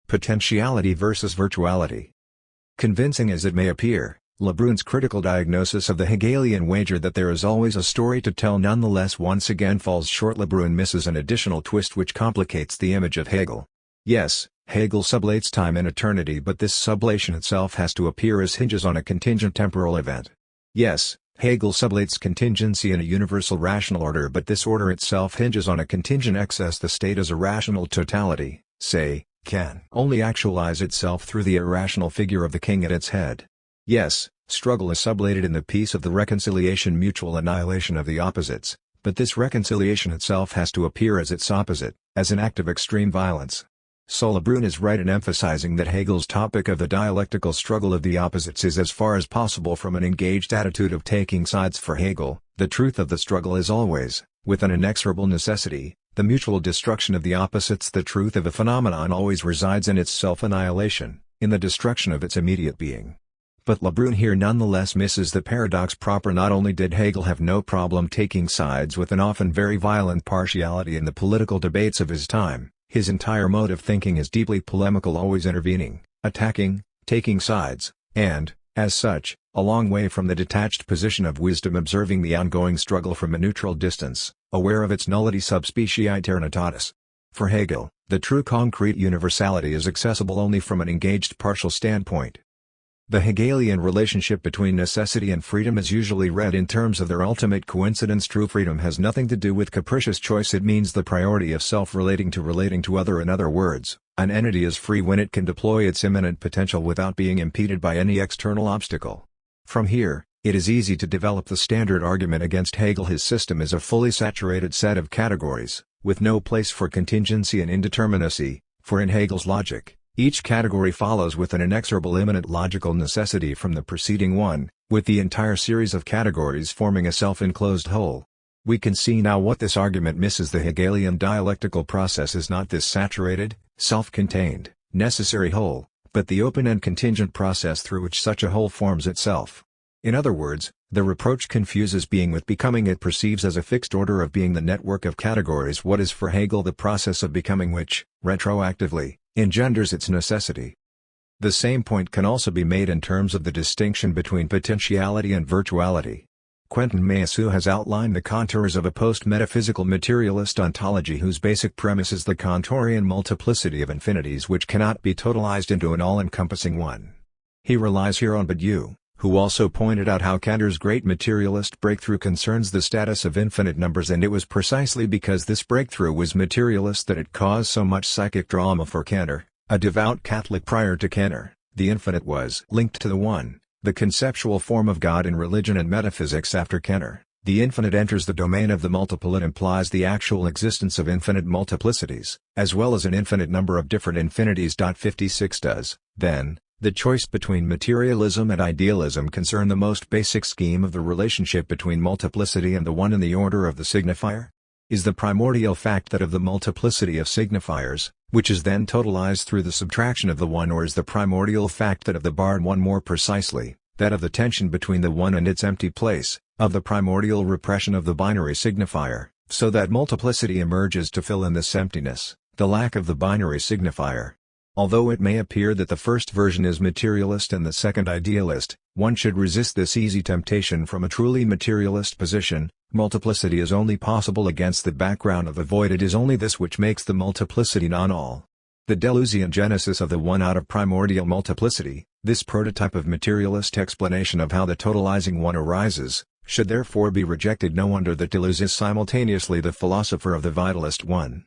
Potentiality versus virtuality. Convincing as it may appear, Lebrun's critical diagnosis of the Hegelian wager that there is always a story to tell nonetheless once again falls short. Lebrun misses an additional twist which complicates the image of Hegel. Yes, Hegel sublates time and eternity, but this sublation itself has to appear as hinges on a contingent temporal event. Yes, Hegel sublates contingency in a universal rational order, but this order itself hinges on a contingent excess. The state as a rational totality, say, can only actualize itself through the irrational figure of the king at its head. Yes, struggle is sublated in the peace of the reconciliation, mutual annihilation of the opposites, but this reconciliation itself has to appear as its opposite, as an act of extreme violence. So Lebrun is right in emphasizing that Hegel's topic of the dialectical struggle of the opposites is as far as possible from an engaged attitude of taking sides. For Hegel, the truth of the struggle is always, with an inexorable necessity, the mutual destruction of the opposites. The truth of a phenomenon always resides in its self-annihilation, in the destruction of its immediate being. But Lebrun here nonetheless misses the paradox proper. Not only did Hegel have no problem taking sides with an often very violent partiality in the political debates of his time, his entire mode of thinking is deeply polemical, always intervening, attacking, taking sides, and, as such, a long way from the detached position of wisdom, observing the ongoing struggle from a neutral distance, aware of its nullity sub specie aeternitatis. For Hegel, the true concrete universality is accessible only from an engaged partial standpoint. The Hegelian relationship between necessity and freedom is usually read in terms of their ultimate coincidence. True freedom has nothing to do with capricious choice. It means the priority of self relating to other. In other words, an entity is free when it can deploy its immanent potential without being impeded by any external obstacle. From here, it is easy to develop the standard argument against Hegel. His system is a fully saturated set of categories, with no place for contingency and indeterminacy, for in Hegel's logic, each category follows with an inexorable immanent logical necessity from the preceding one, with the entire series of categories forming a self-enclosed whole. We can see now what this argument misses. The Hegelian dialectical process is not this saturated, self-contained, necessary whole, but the open and contingent process through which such a whole forms itself. In other words, the reproach confuses being with becoming. It perceives as a fixed order of being the network of categories what is for Hegel the process of becoming which, retroactively, engenders its necessity. The same point can also be made in terms of the distinction between potentiality and virtuality. Quentin Meillassoux has outlined the contours of a post-metaphysical materialist ontology whose basic premise is the Kantorian multiplicity of infinities which cannot be totalized into an all-encompassing one. He relies here on Badiou, who also pointed out how Kantor's great materialist breakthrough concerns the status of infinite numbers, and it was precisely because this breakthrough was materialist that it caused so much psychic drama for Kantor, a devout Catholic prior to Kantor. The infinite was linked to the one, the conceptual form of God in religion and metaphysics after Kantor. The infinite enters the domain of the multiple. It implies the actual existence of infinite multiplicities, as well as an infinite number of different infinities. 56 does, then, the choice between materialism and idealism concern the most basic scheme of the relationship between multiplicity and the one in the order of the signifier? Is the primordial fact that of the multiplicity of signifiers, which is then totalized through the subtraction of the one, or is the primordial fact that of the barred one, more precisely, that of the tension between the one and its empty place, of the primordial repression of the binary signifier, so that multiplicity emerges to fill in this emptiness, the lack of the binary signifier? Although it may appear that the first version is materialist and the second idealist, one should resist this easy temptation from a truly materialist position. Multiplicity is only possible against the background of the void. It is only this which makes the multiplicity non-all. The Deleuzian genesis of the one out of primordial multiplicity, this prototype of materialist explanation of how the totalizing one arises, should therefore be rejected. No wonder that Deleuze is simultaneously the philosopher of the vitalist one.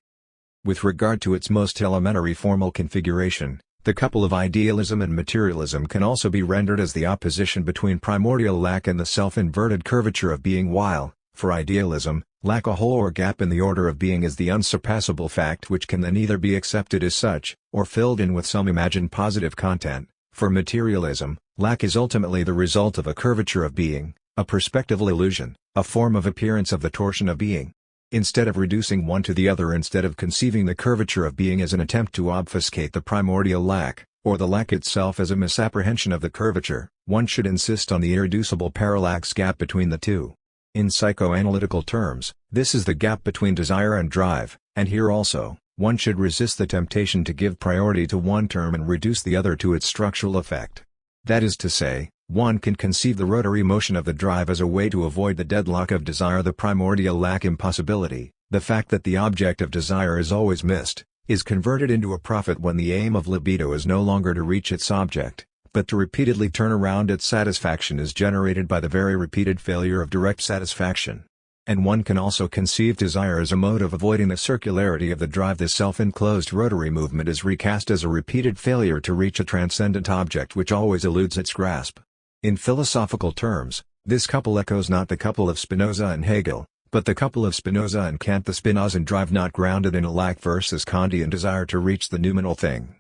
With regard to its most elementary formal configuration, the couple of idealism and materialism can also be rendered as the opposition between primordial lack and the self-inverted curvature of being, while, for idealism, lack, a hole or gap in the order of being, is the unsurpassable fact which can then either be accepted as such, or filled in with some imagined positive content. For materialism, lack is ultimately the result of a curvature of being, a perspectival illusion, a form of appearance of the torsion of being. Instead of reducing one to the other, instead of conceiving the curvature of being as an attempt to obfuscate the primordial lack, or the lack itself as a misapprehension of the curvature, one should insist on the irreducible parallax gap between the two. In psychoanalytical terms, this is the gap between desire and drive, and here also, one should resist the temptation to give priority to one term and reduce the other to its structural effect. That is to say, one can conceive the rotary motion of the drive as a way to avoid the deadlock of desire, the primordial lack impossibility. The fact that the object of desire is always missed, is converted into a profit when the aim of libido is no longer to reach its object, but to repeatedly turn around its satisfaction, is generated by the very repeated failure of direct satisfaction. And one can also conceive desire as a mode of avoiding the circularity of the drive. The self-enclosed rotary movement is recast as a repeated failure to reach a transcendent object which always eludes its grasp. In philosophical terms, this couple echoes not the couple of Spinoza and Hegel, but the couple of Spinoza and Kant, the Spinozan drive not grounded in a lack versus Kantian desire to reach the noumenal thing.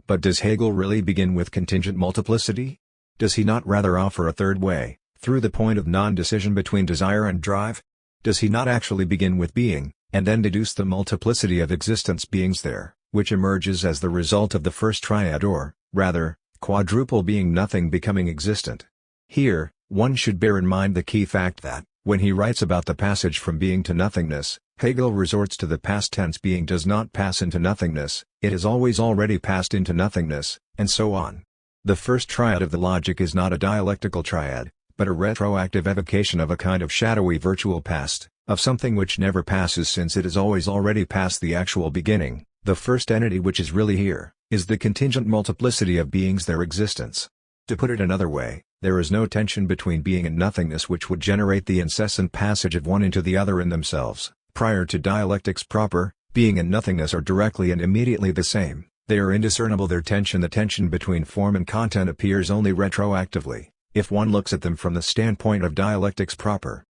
But does Hegel really begin with contingent multiplicity? Does he not rather offer a third way, through the point of non-decision between desire and drive? Does he not actually begin with being, and then deduce the multiplicity of existence beings there, which emerges as the result of the first triad, or, rather, quadruple being, nothing becoming existent? Here, one should bear in mind the key fact that, when he writes about the passage from being to nothingness, Hegel resorts to the past tense. Being does not pass into nothingness, it has always already passed into nothingness, and so on. The first triad of the logic is not a dialectical triad, but a retroactive evocation of a kind of shadowy virtual past, of something which never passes since it has always already passed the actual beginning. The first entity which is really here, is the contingent multiplicity of beings, their existence. To put it another way, there is no tension between being and nothingness which would generate the incessant passage of one into the other in themselves. Prior to dialectics proper, being and nothingness are directly and immediately the same. They are indiscernible. The tension between form and content appears only retroactively, if one looks at them from the standpoint of dialectics proper.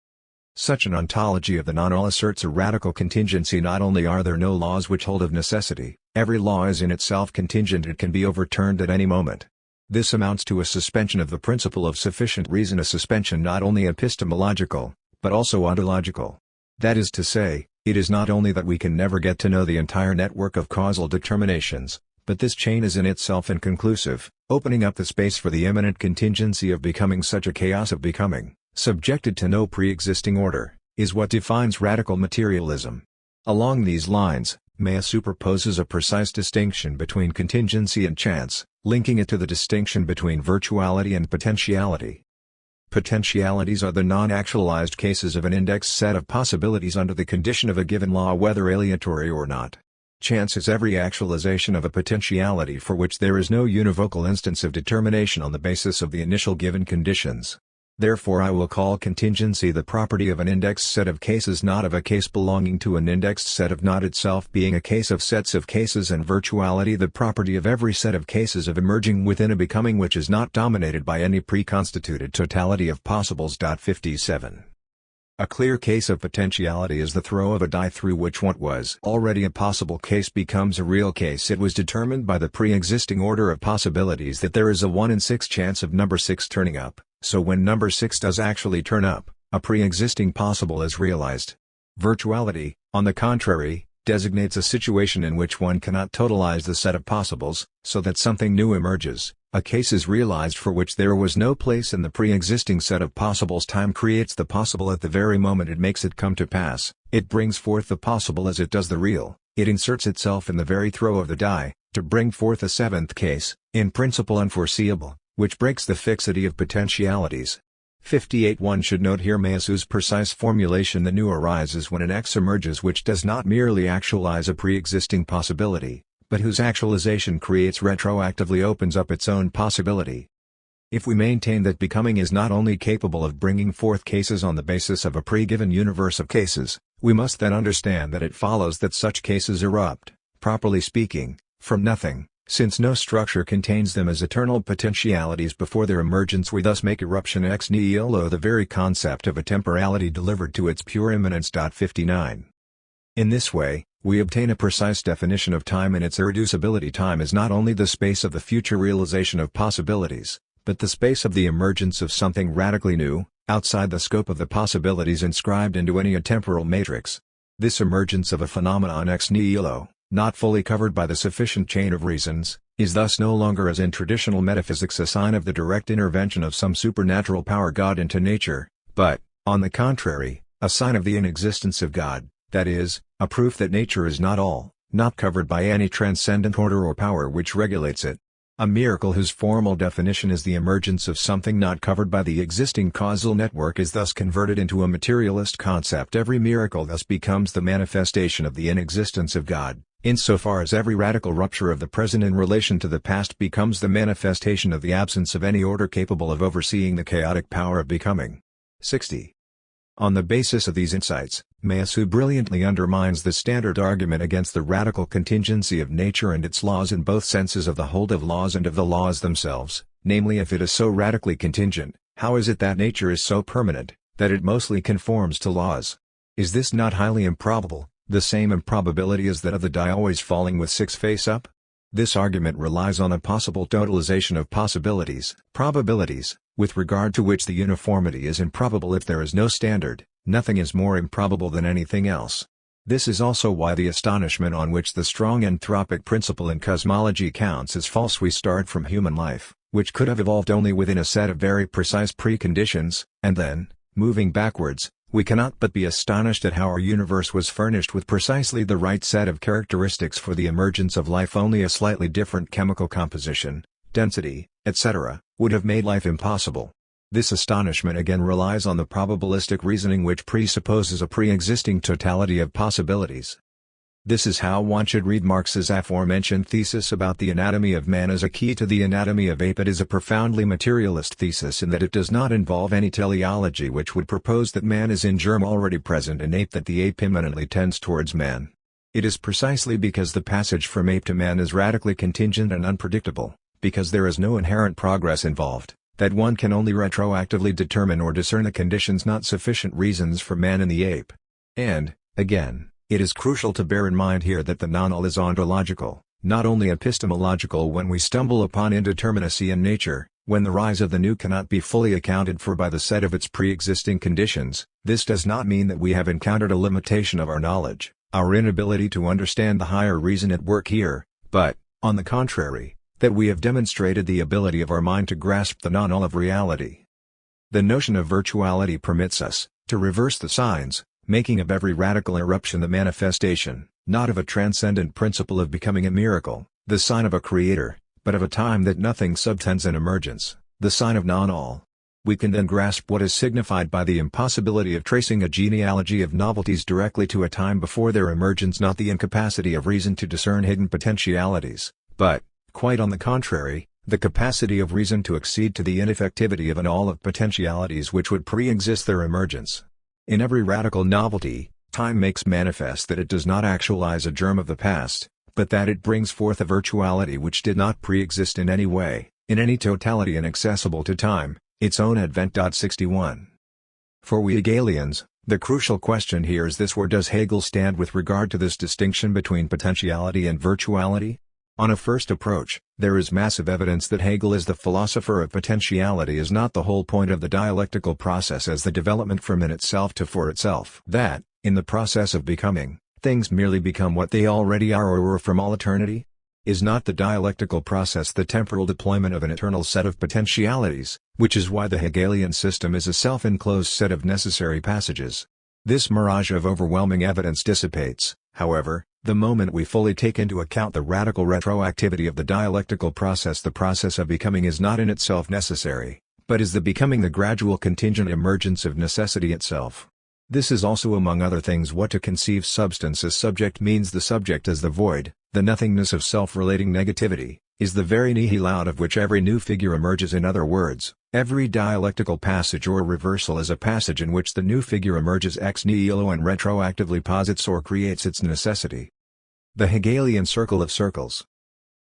Such an ontology of the non-all asserts a radical contingency. Not only are there no laws which hold of necessity, every law is in itself contingent, it can be overturned at any moment. This amounts to a suspension of the principle of sufficient reason, a suspension not only epistemological, but also ontological. That is to say, it is not only that we can never get to know the entire network of causal determinations, but this chain is in itself inconclusive, opening up the space for the imminent contingency of becoming. Such a chaos of becoming, subjected to no pre-existing order, is what defines radical materialism. Along these lines, Maya superposes a precise distinction between contingency and chance, linking it to the distinction between virtuality and potentiality. Potentialities are the non-actualized cases of an indexed set of possibilities under the condition of a given law, whether aleatory or not. Chance is every actualization of a potentiality for which there is no univocal instance of determination on the basis of the initial given conditions. Therefore I will call contingency the property of an indexed set of cases, not of a case belonging to an indexed set of not itself being a case of sets of cases, and virtuality the property of every set of cases of emerging within a becoming which is not dominated by any preconstituted totality of possibles. 57. A clear case of potentiality is the throw of a die through which what was already a possible case becomes a real case. It was determined by the pre-existing order of possibilities that there is a 1 in 6 chance of number 6 turning up, so when number 6 does actually turn up, a pre-existing possible is realized. Virtuality, on the contrary, designates a situation in which one cannot totalize the set of possibles, so that something new emerges. A case is realized for which there was no place in the pre-existing set of possibles. Time creates the possible at the very moment it makes it come to pass. It brings forth the possible as it does the real. It inserts itself in the very throw of the die, to bring forth a seventh case, in principle unforeseeable, which breaks the fixity of potentialities. 58. One should note here Mayasu's precise formulation: the new arises when an X emerges which does not merely actualize a pre-existing possibility, but whose actualization opens up its own possibility. If we maintain that becoming is not only capable of bringing forth cases on the basis of a pre-given universe of cases, we must then understand that it follows that such cases erupt, properly speaking, from nothing, since no structure contains them as eternal potentialities before their emergence. We thus make eruption ex nihilo the very concept of a temporality delivered to its pure immanence. 59. In this way, we obtain a precise definition of time and its irreducibility. Time is not only the space of the future realization of possibilities, but the space of the emergence of something radically new, outside the scope of the possibilities inscribed into any atemporal matrix. This emergence of a phenomenon ex nihilo, not fully covered by the sufficient chain of reasons, is thus no longer, as in traditional metaphysics, a sign of the direct intervention of some supernatural power, God, into nature, but, on the contrary, a sign of the inexistence of God, that is, a proof that nature is not all, not covered by any transcendent order or power which regulates it. A miracle whose formal definition is the emergence of something not covered by the existing causal network is thus converted into a materialist concept. Every miracle thus becomes the manifestation of the inexistence of God, insofar as every radical rupture of the present in relation to the past becomes the manifestation of the absence of any order capable of overseeing the chaotic power of becoming. 60. On the basis of these insights, Mayasu brilliantly undermines the standard argument against the radical contingency of nature and its laws in both senses of the hold of laws and of the laws themselves, namely, if it is so radically contingent, how is it that nature is so permanent, that it mostly conforms to laws? Is this not highly improbable, the same improbability as that of the die always falling with 6 face up? This argument relies on a possible totalization of possibilities, probabilities, with regard to which the uniformity is improbable. If there is no standard, nothing is more improbable than anything else. This is also why the astonishment on which the strong anthropic principle in cosmology counts as false. We start from human life, which could have evolved only within a set of very precise preconditions, and then, moving backwards, we cannot but be astonished at how our universe was furnished with precisely the right set of characteristics for the emergence of life. Only a slightly different chemical composition, density, etc., would have made life impossible. This astonishment again relies on the probabilistic reasoning which presupposes a pre-existing totality of possibilities. This is how one should read Marx's aforementioned thesis about the anatomy of man as a key to the anatomy of ape. It is a profoundly materialist thesis in that it does not involve any teleology which would propose that man is in germ already present in ape that the ape immanently tends towards man. It is precisely because the passage from ape to man is radically contingent and unpredictable, because there is no inherent progress involved, that one can only retroactively determine or discern the conditions, not sufficient reasons for man in the ape. And, again, it is crucial to bear in mind here that the non-all is ontological, not only epistemological. When we stumble upon indeterminacy in nature, when the rise of the new cannot be fully accounted for by the set of its pre-existing conditions, this does not mean that we have encountered a limitation of our knowledge, our inability to understand the higher reason at work here, but, On the contrary, that we have demonstrated the ability of our mind to grasp the non-all of reality. The notion of virtuality permits us to reverse the signs, making of every radical eruption the manifestation, not of a transcendent principle of becoming a miracle, the sign of a creator, but of a time that nothing subtends an emergence, the sign of non-all. We can then grasp what is signified by the impossibility of tracing a genealogy of novelties directly to a time before their emergence, not the incapacity of reason to discern hidden potentialities, but, quite on the contrary, the capacity of reason to accede to the ineffectivity of an all of potentialities which would pre-exist their emergence. In every radical novelty, time makes manifest that it does not actualize a germ of the past, but that it brings forth a virtuality which did not pre-exist in any way, in any totality inaccessible to time, its own advent. 61. For we Hegelians, the crucial question here is this: where does Hegel stand with regard to this distinction between potentiality and virtuality? On a first approach, there is massive evidence that Hegel as the philosopher of potentiality is not the whole point of the dialectical process as the development from in itself to for itself. That, in the process of becoming, things merely become what they already are or were from all eternity? Is not the dialectical process the temporal deployment of an eternal set of potentialities, which is why the Hegelian system is a self-enclosed set of necessary passages? This mirage of overwhelming evidence dissipates, however, the moment we fully take into account the radical retroactivity of the dialectical process. The process of becoming is not in itself necessary, but is the becoming the gradual contingent emergence of necessity itself. This is also among other things what to conceive substance as subject means. The subject as the void, the nothingness of self-relating negativity, is the very nihil out of which every new figure emerges. In other words, every dialectical passage or reversal is a passage in which the new figure emerges ex nihilo and retroactively posits or creates its necessity. The Hegelian circle of circles.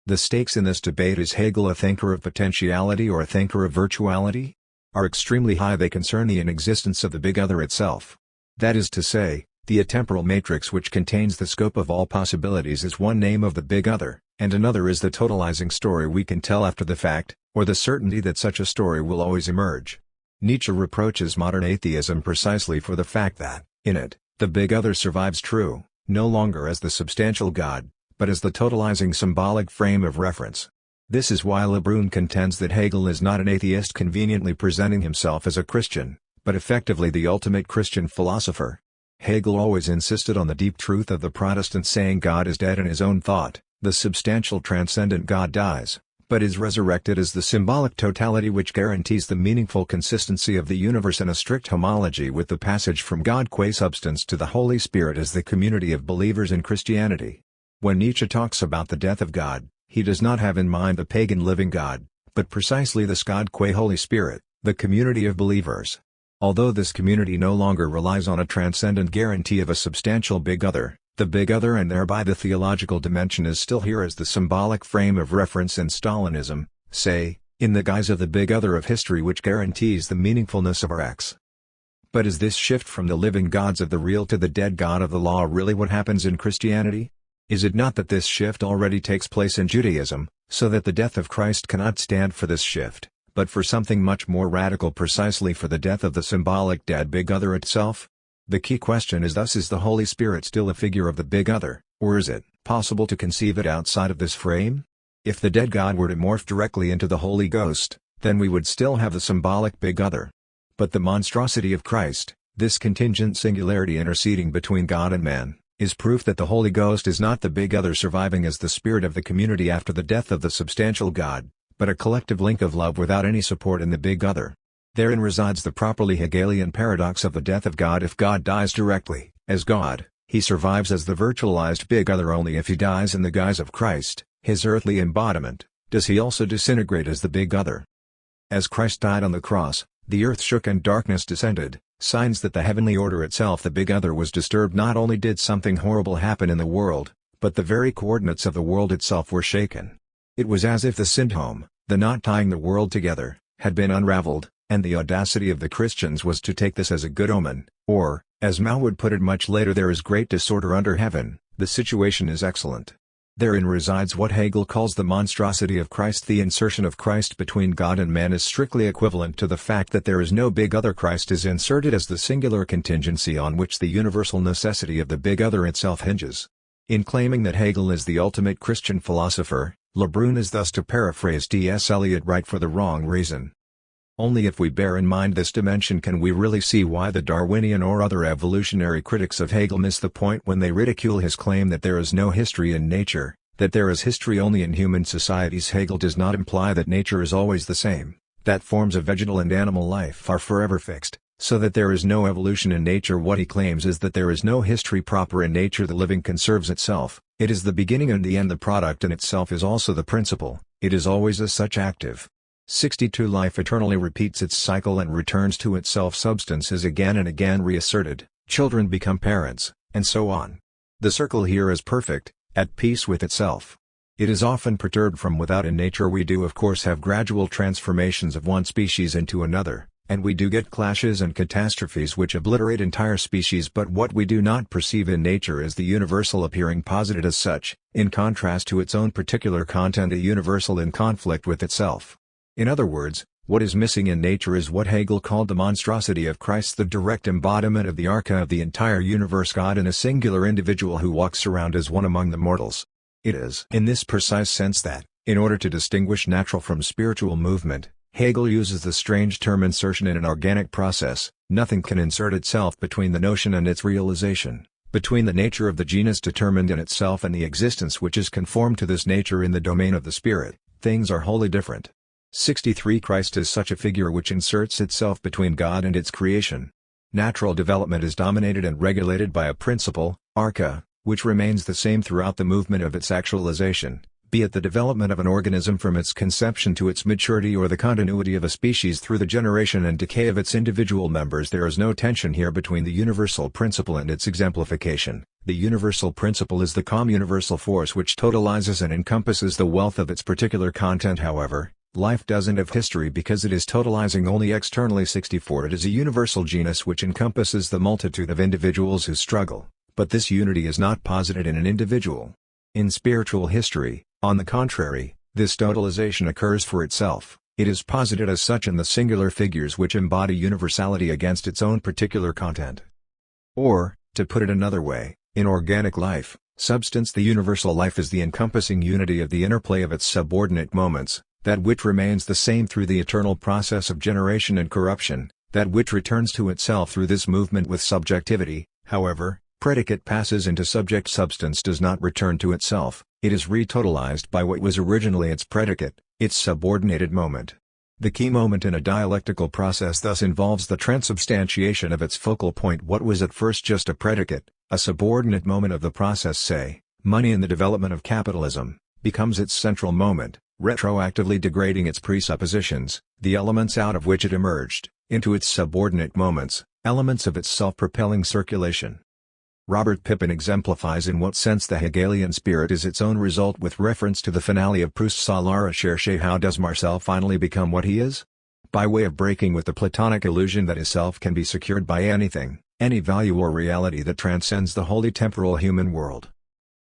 The stakes in this debate: is Hegel a thinker of potentiality or a thinker of virtuality? Are extremely high. They concern the inexistence of the big other itself. That is to say, the atemporal matrix which contains the scope of all possibilities is one name of the big other, and another is the totalizing story we can tell after the fact, or the certainty that such a story will always emerge. Nietzsche reproaches modern atheism precisely for the fact that, in it, the big other survives true, no longer as the substantial God, but as the totalizing symbolic frame of reference. This is why Lebrun contends that Hegel is not an atheist conveniently presenting himself as a Christian, but effectively the ultimate Christian philosopher. Hegel always insisted on the deep truth of the Protestant saying God is dead in his own thought. The substantial transcendent God dies, but is resurrected as the symbolic totality which guarantees the meaningful consistency of the universe in a strict homology with the passage from God qua substance to the Holy Spirit as the community of believers in Christianity. When Nietzsche talks about the death of God, he does not have in mind the pagan living God, but precisely this God qua Holy Spirit, the community of believers. Although this community no longer relies on a transcendent guarantee of a substantial big other, the big other and thereby the theological dimension is still here as the symbolic frame of reference in Stalinism, say, in the guise of the big other of history which guarantees the meaningfulness of our acts. But is this shift from the living gods of the real to the dead God of the law really what happens in Christianity? Is it not that this shift already takes place in Judaism, so that the death of Christ cannot stand for this shift, but for something much more radical, precisely for the death of the symbolic dead big other itself? The key question is thus: is the Holy Spirit still a figure of the big other, or is it possible to conceive it outside of this frame? If the dead God were to morph directly into the Holy Ghost, then we would still have the symbolic big other. But the monstrosity of Christ, this contingent singularity interceding between God and man, is proof that the Holy Ghost is not the big other surviving as the spirit of the community after the death of the substantial God, but a collective link of love without any support in the big other. Therein resides the properly Hegelian paradox of the death of God. If God dies directly, as God, he survives as the virtualized big other. Only if he dies in the guise of Christ, his earthly embodiment, does he also disintegrate as the big other. As Christ died on the cross, the earth shook and darkness descended, signs that the heavenly order itself, the big other, was disturbed. Not only did something horrible happen in the world, but the very coordinates of the world itself were shaken. It was as if the syndrome, the knot tying the world together, had been unraveled, and the audacity of the Christians was to take this as a good omen, or, as Mao would put it much later, there is great disorder under heaven, the situation is excellent. Therein resides what Hegel calls the monstrosity of Christ. The insertion of Christ between God and man is strictly equivalent to the fact that there is no big other. Christ is inserted as the singular contingency on which the universal necessity of the big other itself hinges. In claiming that Hegel is the ultimate Christian philosopher, Lebrun is thus, to paraphrase T.S. Eliot, right for the wrong reason. Only if we bear in mind this dimension can we really see why the Darwinian or other evolutionary critics of Hegel miss the point when they ridicule his claim that there is no history in nature, that there is history only in human societies. Hegel does not imply that nature is always the same, that forms of vegetal and animal life are forever fixed, so that there is no evolution in nature. What he claims is that there is no history proper in nature. The living conserves itself, it is the beginning and the end. The product in itself is also the principle, it is always as such active. 62 Life eternally repeats its cycle and returns to itself. Substance is again and again reasserted, children become parents, and so on. The circle here is perfect, at peace with itself. It is often perturbed from without. In nature we do of course have gradual transformations of one species into another, and we do get clashes and catastrophes which obliterate entire species, but what we do not perceive in nature is the universal appearing posited as such, in contrast to its own particular content, a universal in conflict with itself. In other words, what is missing in nature is what Hegel called the monstrosity of Christ, the direct embodiment of the arca of the entire universe, God in a singular individual who walks around as one among the mortals. It is in this precise sense that, in order to distinguish natural from spiritual movement, Hegel uses the strange term insertion. In an organic process, nothing can insert itself between the notion and its realization, between the nature of the genus determined in itself and the existence which is conformed to this nature in the domain of the spirit. Things are wholly different. 63 Christ is such a figure which inserts itself between God and its creation. Natural development is dominated and regulated by a principle, arca, which remains the same throughout the movement of its actualization, be it the development of an organism from its conception to its maturity or the continuity of a species through the generation and decay of its individual members. There is no tension here between the universal principle and its exemplification. The universal principle is the calm universal force which totalizes and encompasses the wealth of its particular content. However, life doesn't have history because it is totalizing only externally. 64 It is a universal genus which encompasses the multitude of individuals who struggle, but this unity is not posited in an individual. In spiritual history, on the contrary, this totalization occurs for itself, it is posited as such in the singular figures which embody universality against its own particular content. Or, to put it another way, in organic life, substance, the universal life, is the encompassing unity of the interplay of its subordinate moments, that which remains the same through the eternal process of generation and corruption, that which returns to itself through this movement with subjectivity. However, predicate passes into subject. Substance does not return to itself, it is retotalized by what was originally its predicate, its subordinated moment. The key moment in a dialectical process thus involves the transubstantiation of its focal point. What was at first just a predicate, a subordinate moment of the process, say, money in the development of capitalism, becomes its central moment, retroactively degrading its presuppositions, the elements out of which it emerged, into its subordinate moments, elements of its self-propelling circulation. Robert Pippin exemplifies in what sense the Hegelian spirit is its own result with reference to the finale of Proust's À la recherche. How does Marcel finally become what he is? By way of breaking with the Platonic illusion that his self can be secured by anything, any value or reality that transcends the wholly temporal human world.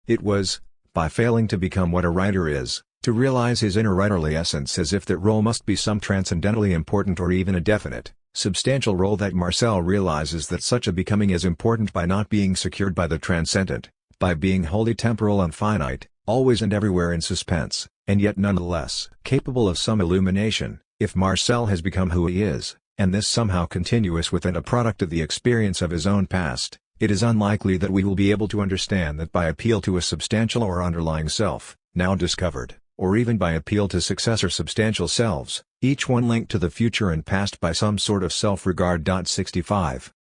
It was, by failing to become what a writer is, to realize his inner writerly essence, as if that role must be some transcendentally important or even a definite, substantial role, that Marcel realizes that such a becoming is important by not being secured by the transcendent, by being wholly temporal and finite, always and everywhere in suspense, and yet nonetheless capable of some illumination. If Marcel has become who he is, and this somehow continuous within, a product of the experience of his own past, it is unlikely that we will be able to understand that by appeal to a substantial or underlying self, now discovered, or even by appeal to successor substantial selves, each one linked to the future and past by some sort of self-regard. 65.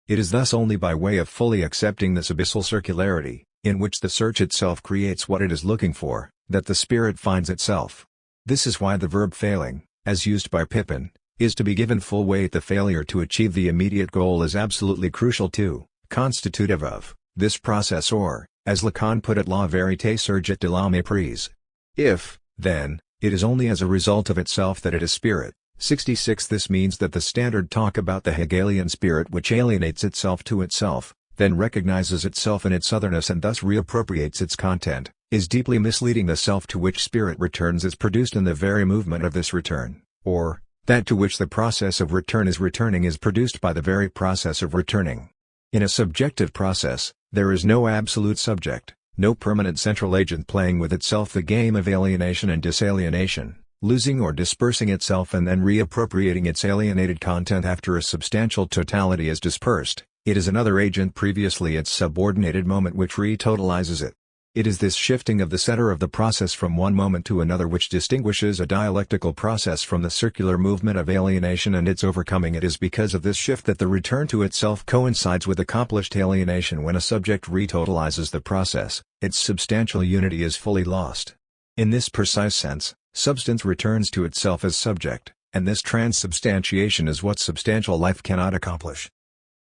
It is thus only by way of fully accepting this abyssal circularity, in which the search itself creates what it is looking for, that the spirit finds itself. This is why the verb failing, as used by Pippin, is to be given full weight. The failure to achieve the immediate goal is absolutely crucial to, constitutive of, this process, or, as Lacan put it, la vérité surgit de la méprise. If, then, it is only as a result of itself that it is spirit. 66. This means that the standard talk about the Hegelian spirit, which alienates itself to itself, then recognizes itself in its otherness and thus reappropriates its content, is deeply misleading. The self to which spirit returns is produced in the very movement of this return, or, that to which the process of return is returning is produced by the very process of returning. In a subjective process, there is no absolute subject, no permanent central agent playing with itself the game of alienation and disalienation, losing or dispersing itself and then reappropriating its alienated content after a substantial totality is dispersed. It is another agent previously its subordinated moment which retotalizes it. It is this shifting of the center of the process from one moment to another which distinguishes a dialectical process from the circular movement of alienation and its overcoming. It is because of this shift that the return to itself coincides with accomplished alienation. When a subject retotalizes the process, its substantial unity is fully lost. In this precise sense, substance returns to itself as subject, and this transubstantiation is what substantial life cannot accomplish.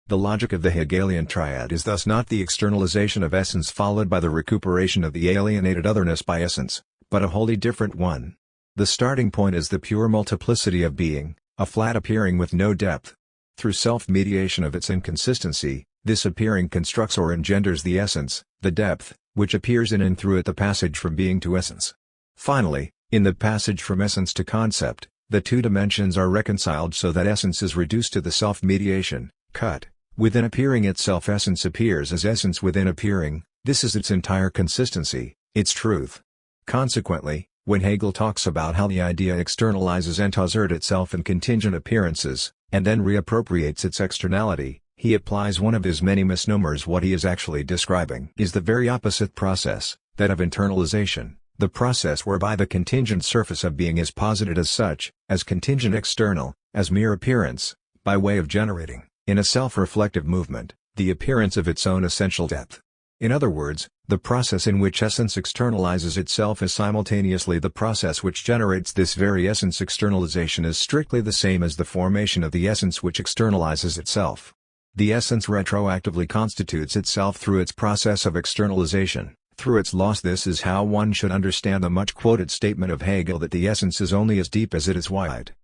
The logic of the Hegelian triad is thus not the externalization of essence followed by the recuperation of the alienated otherness by essence, but a wholly different one. The starting point is the pure multiplicity of being, a flat appearing with no depth. Through self-mediation of its inconsistency, this appearing constructs or engenders the essence, the depth, which appears in and through it the passage from being to essence. Finally, in the passage from essence to concept, the two dimensions are reconciled so that essence is reduced to the self-mediation, cut. Within appearing itself essence appears as essence within appearing. This is its entire consistency, its truth. Consequently, when Hegel talks about how the idea externalizes and THIRD itself in contingent appearances, and then reappropriates its externality, he applies one of his many misnomers. What he is actually describing is the very opposite process, that of internalization, the process whereby the contingent surface of being is posited as such, as contingent external, as mere appearance, by way of generating, in a self-reflective movement, the appearance of its own essential depth. In other words, the process in which essence externalizes itself is simultaneously the process which generates this very essence. Externalization is strictly the same as the formation of the essence which externalizes itself. The essence retroactively constitutes itself through its process of externalization, through its loss. This is how one should understand the much-quoted statement of Hegel that the essence is only as deep as it is wide.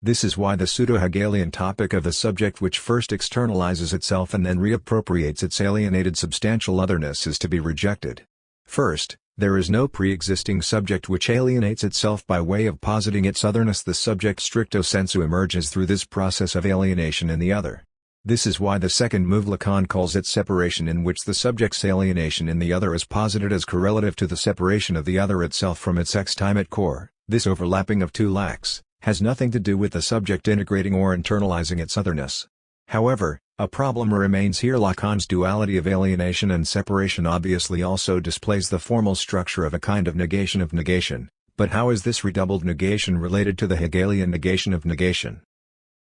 This is why the pseudo-Hegelian topic of the subject which first externalizes itself and then reappropriates its alienated substantial otherness is to be rejected. First, there is no pre-existing subject which alienates itself by way of positing its otherness. The subject stricto sensu emerges through this process of alienation in the other. This is why the second move Lacan calls it separation, in which the subject's alienation in the other is posited as correlative to the separation of the other itself from its extimate core. This overlapping of two lacks has nothing to do with the subject integrating or internalizing its otherness. However, a problem remains here. Lacan's duality of alienation and separation obviously also displays the formal structure of a kind of negation, but how is this redoubled negation related to the Hegelian negation of negation?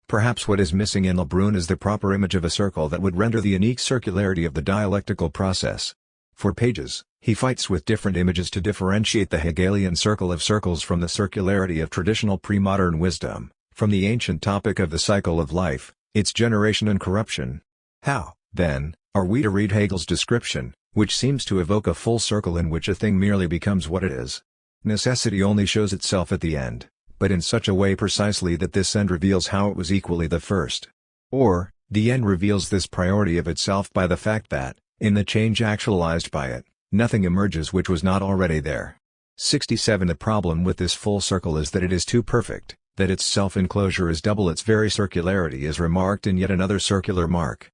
Perhaps what is missing in Lebrun is the proper image of a circle that would render the unique circularity of the dialectical process. For pages, he fights with different images to differentiate the Hegelian circle of circles from the circularity of traditional pre-modern wisdom, from the ancient topic of the cycle of life, its generation and corruption. How, then, are we to read Hegel's description, which seems to evoke a full circle in which a thing merely becomes what it is? Necessity only shows itself at the end, but in such a way precisely that this end reveals how it was equally the first. Or, the end reveals this priority of itself by the fact that, in the change actualized by it, nothing emerges which was not already there. 67. The problem with this full circle is that it is too perfect, that its self-enclosure is double its very circularity is remarked in yet another circular mark.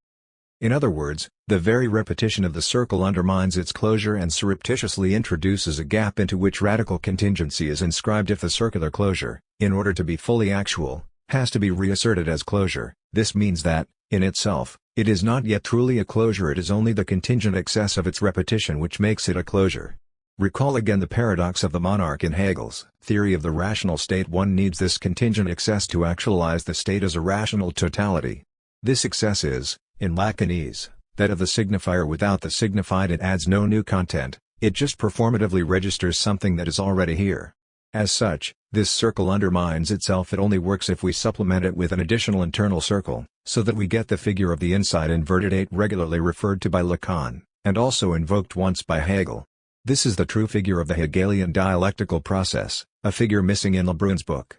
In other words, the very repetition of the circle undermines its closure and surreptitiously introduces a gap into which radical contingency is inscribed. If the circular closure, in order to be fully actual, has to be reasserted as closure, this means that, in itself, it is not yet truly a closure. It is only the contingent excess of its repetition which makes it a closure. Recall again the paradox of the monarch in Hegel's theory of the rational state. One needs this contingent excess to actualize the state as a rational totality. This excess is, in Lacanese, that of the signifier without the signified. It adds no new content, it just performatively registers something that is already here. As such, this circle undermines itself. It only works if we supplement it with an additional internal circle, so that we get the figure of the inside inverted 8 regularly referred to by Lacan, and also invoked once by Hegel. This is the true figure of the Hegelian dialectical process, a figure missing in Lebrun's book.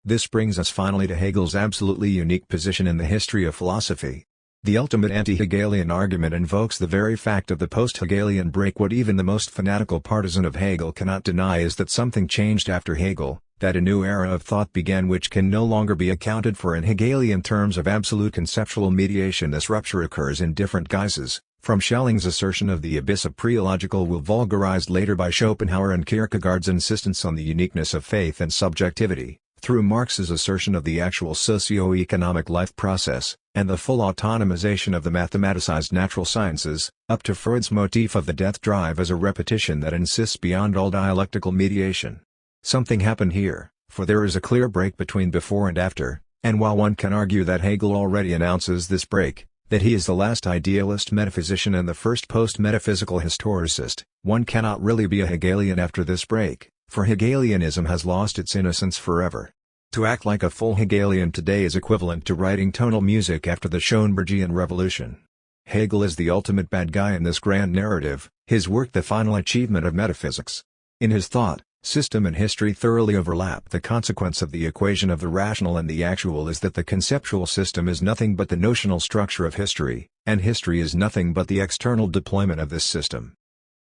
This brings us finally to Hegel's absolutely unique position in the history of philosophy. The ultimate anti-Hegelian argument invokes the very fact of the post-Hegelian break. What even the most fanatical partisan of Hegel cannot deny is that something changed after Hegel, that a new era of thought began which can no longer be accounted for in Hegelian terms of absolute conceptual mediation. This rupture occurs in different guises. From Schelling's assertion of the abyss of pre-logical will vulgarized later by Schopenhauer and Kierkegaard's insistence on the uniqueness of faith and subjectivity, through Marx's assertion of the actual socio-economic life process, and the full autonomization of the mathematicized natural sciences, up to Freud's motif of the death drive as a repetition that insists beyond all dialectical mediation. Something happened here, for there is a clear break between before and after, and while one can argue that Hegel already announces this break, that he is the last idealist metaphysician and the first post-metaphysical historicist, one cannot really be a Hegelian after this break, for Hegelianism has lost its innocence forever. To act like a full Hegelian today is equivalent to writing tonal music after the Schoenbergian Revolution. Hegel is the ultimate bad guy in this grand narrative, his work the final achievement of metaphysics. In his thought, system and history thoroughly overlap. The consequence of the equation of the rational and the actual is that the conceptual system is nothing but the notional structure of history, and history is nothing but the external deployment of this system.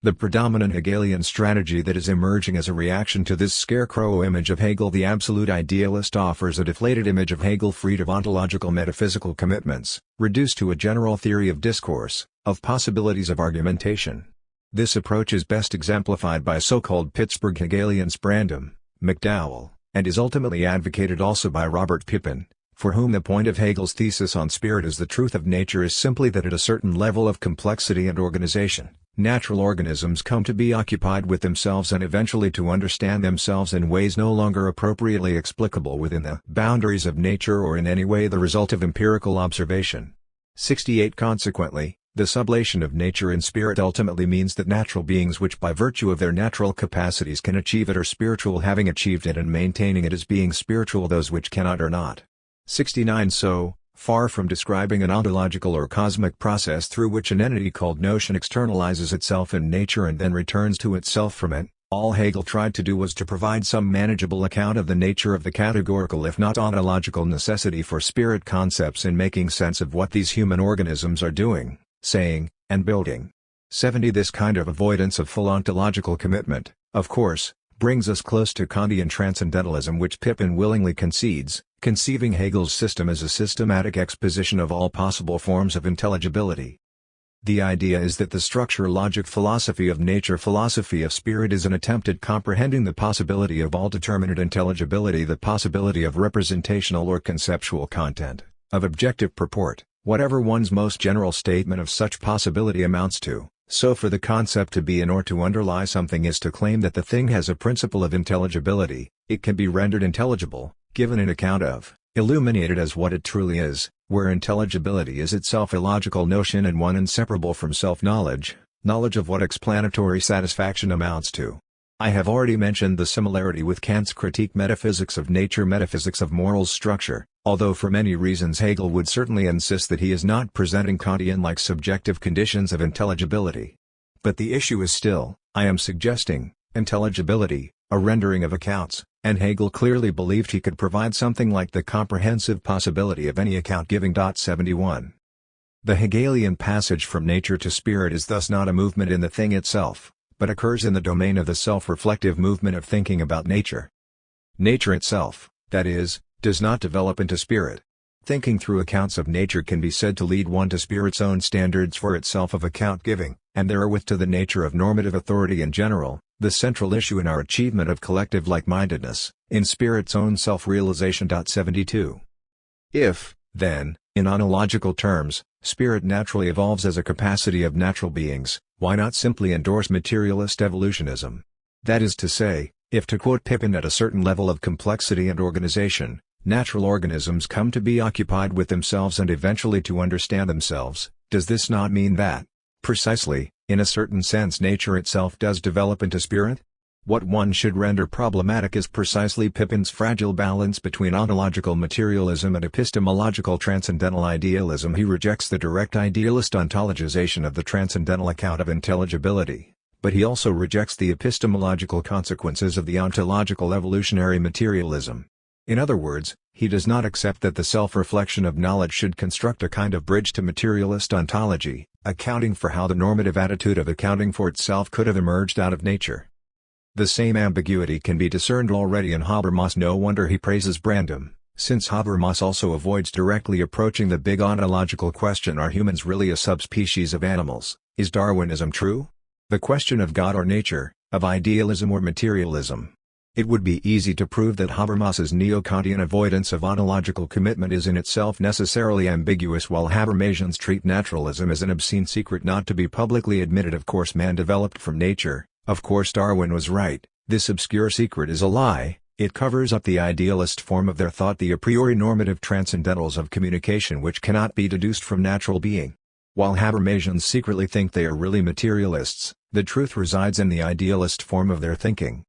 The predominant Hegelian strategy that is emerging as a reaction to this scarecrow image of Hegel the absolute idealist offers a deflated image of Hegel freed of ontological metaphysical commitments, reduced to a general theory of discourse, of possibilities of argumentation. This approach is best exemplified by so-called Pittsburgh Hegelians Brandom, McDowell, and is ultimately advocated also by Robert Pippin, for whom the point of Hegel's thesis on spirit as the truth of nature is simply that at a certain level of complexity and organization, natural organisms come to be occupied with themselves and eventually to understand themselves in ways no longer appropriately explicable within the boundaries of nature or in any way the result of empirical observation. 68 Consequently, the sublation of nature in spirit ultimately means that natural beings which by virtue of their natural capacities can achieve it are spiritual, having achieved it and maintaining it as being spiritual; those which cannot are not. 69 So, far from describing an ontological or cosmic process through which an entity called notion externalizes itself in nature and then returns to itself from it, all Hegel tried to do was to provide some manageable account of the nature of the categorical if not ontological necessity for spirit concepts in making sense of what these human organisms are doing, saying, and building. 70 This kind of avoidance of full ontological commitment, of course, brings us close to Kantian transcendentalism, which Pippin willingly concedes, conceiving Hegel's system as a systematic exposition of all possible forms of intelligibility. The idea is that the structure-logic philosophy of nature, philosophy of spirit, is an attempt at comprehending the possibility of all determinate intelligibility, the possibility of representational or conceptual content, of objective purport, whatever one's most general statement of such possibility amounts to. So for the concept to be in or to underlie something is to claim that the thing has a principle of intelligibility, it can be rendered intelligible, given an account of, illuminated as what it truly is, where intelligibility is itself a logical notion and one inseparable from self-knowledge, knowledge of what explanatory satisfaction amounts to. I have already mentioned the similarity with Kant's critique metaphysics of nature, metaphysics of moral structure, although for many reasons Hegel would certainly insist that he is not presenting Kantian-like subjective conditions of intelligibility. But the issue is still, I am suggesting, intelligibility, a rendering of accounts, and Hegel clearly believed he could provide something like the comprehensive possibility of any account giving. 71. The Hegelian passage from nature to spirit is thus not a movement in the thing itself, but occurs in the domain of the self-reflective movement of thinking about nature. Nature itself, that is, does not develop into spirit. Thinking through accounts of nature can be said to lead one to spirit's own standards for itself of account-giving, and therewith to the nature of normative authority in general, the central issue in our achievement of collective like-mindedness, in spirit's own self-realization. 72. If, then, in ontological terms, spirit naturally evolves as a capacity of natural beings, why not simply endorse materialist evolutionism? That is to say, if, to quote Pippin, at a certain level of complexity and organization, natural organisms come to be occupied with themselves and eventually to understand themselves, does this not mean that, precisely, in a certain sense nature itself does develop into spirit? What one should render problematic is precisely Pippin's fragile balance between ontological materialism and epistemological transcendental idealism. He rejects the direct idealist ontologization of the transcendental account of intelligibility, but he also rejects the epistemological consequences of the ontological evolutionary materialism. In other words, he does not accept that the self-reflection of knowledge should construct a kind of bridge to materialist ontology, accounting for how the normative attitude of accounting for itself could have emerged out of nature. The same ambiguity can be discerned already in Habermas. No wonder he praises Brandom, Since Habermas also avoids directly approaching the big ontological question, are humans really a subspecies of animals? Is Darwinism true? The question of God or nature, of idealism or materialism. It would be easy to prove that Habermas's neo-Kantian avoidance of ontological commitment is in itself necessarily ambiguous, while Habermasians treat naturalism as an obscene secret not to be publicly admitted. Of course man developed from nature, of course Darwin was right, this obscure secret is a lie. It covers up the idealist form of their thought, the a priori normative transcendentals of communication which cannot be deduced from natural being. While Habermasians secretly think they are really materialists, the truth resides in the idealist form of their thinking.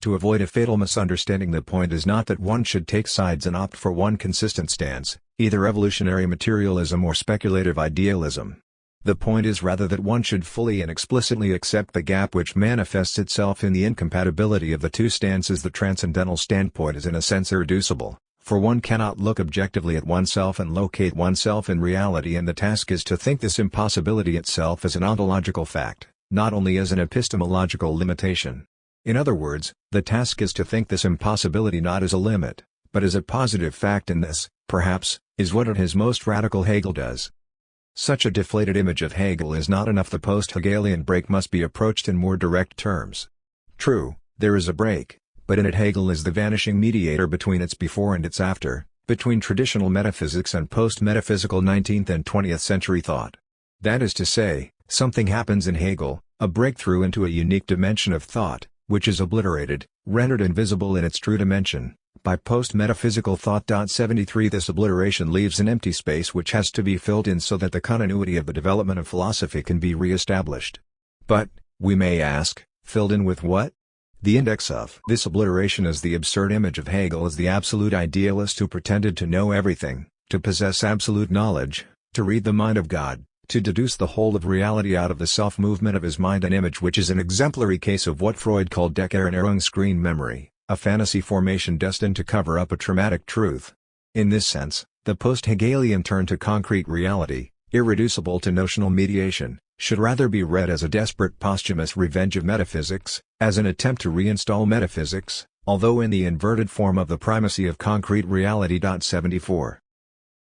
To avoid a fatal misunderstanding, the point is not that one should take sides and opt for one consistent stance, either evolutionary materialism or speculative idealism. The point is rather that one should fully and explicitly accept the gap which manifests itself in the incompatibility of the two stances. The transcendental standpoint is in a sense irreducible, for one cannot look objectively at oneself and locate oneself in reality, and the task is to think this impossibility itself as an ontological fact, not only as an epistemological limitation. In other words, the task is to think this impossibility not as a limit, but as a positive fact, and this, perhaps, is what at his most radical Hegel does. Such a deflated image of Hegel is not enough. The post-Hegelian break must be approached in more direct terms. True, there is a break, but in it Hegel is the vanishing mediator between its before and its after, between traditional metaphysics and post-metaphysical 19th and 20th century thought. That is to say, something happens in Hegel, a breakthrough into a unique dimension of thought, which is obliterated, rendered invisible in its true dimension, by post-metaphysical thought. 73 This obliteration leaves an empty space which has to be filled in so that the continuity of the development of philosophy can be re-established. But, we may ask, filled in with what? The index of this obliteration is the absurd image of Hegel as the absolute idealist who pretended to know everything, to possess absolute knowledge, to read the mind of God, to deduce the whole of reality out of the self-movement of his mind, an image which is an exemplary case of what Freud called Deckerinnerungscreen memory, a fantasy formation destined to cover up a traumatic truth. In this sense, the post-Hegelian turn to concrete reality, irreducible to notional mediation, should rather be read as a desperate posthumous revenge of metaphysics, as an attempt to reinstall metaphysics, although in the inverted form of the primacy of concrete reality. 74.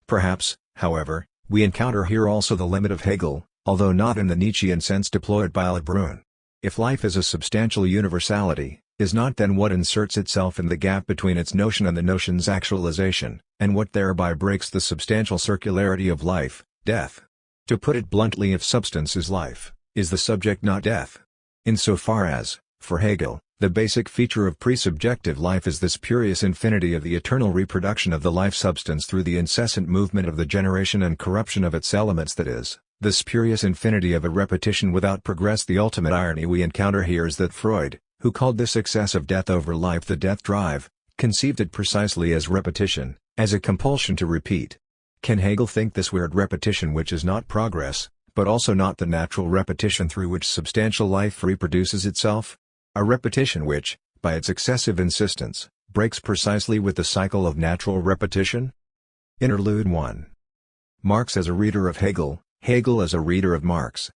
Perhaps, however, we encounter here also the limit of Hegel, although not in the Nietzschean sense deployed by Le Brun. If life is a substantial universality, is not then what inserts itself in the gap between its notion and the notion's actualization, and what thereby breaks the substantial circularity of life, death? To put it bluntly, if substance is life, is the subject not death? Insofar as, for Hegel, the basic feature of presubjective life is the spurious infinity of the eternal reproduction of the life substance through the incessant movement of the generation and corruption of its elements, that is, the spurious infinity of a repetition without progress. The ultimate irony we encounter here is that Freud, who called this excess of death over life the death drive, conceived it precisely as repetition, as a compulsion to repeat. Can Hegel think this weird repetition which is not progress, but also not the natural repetition through which substantial life reproduces itself? A repetition which, by its excessive insistence, breaks precisely with the cycle of natural repetition? Interlude 1. Marx as a reader of Hegel, Hegel as a reader of Marx.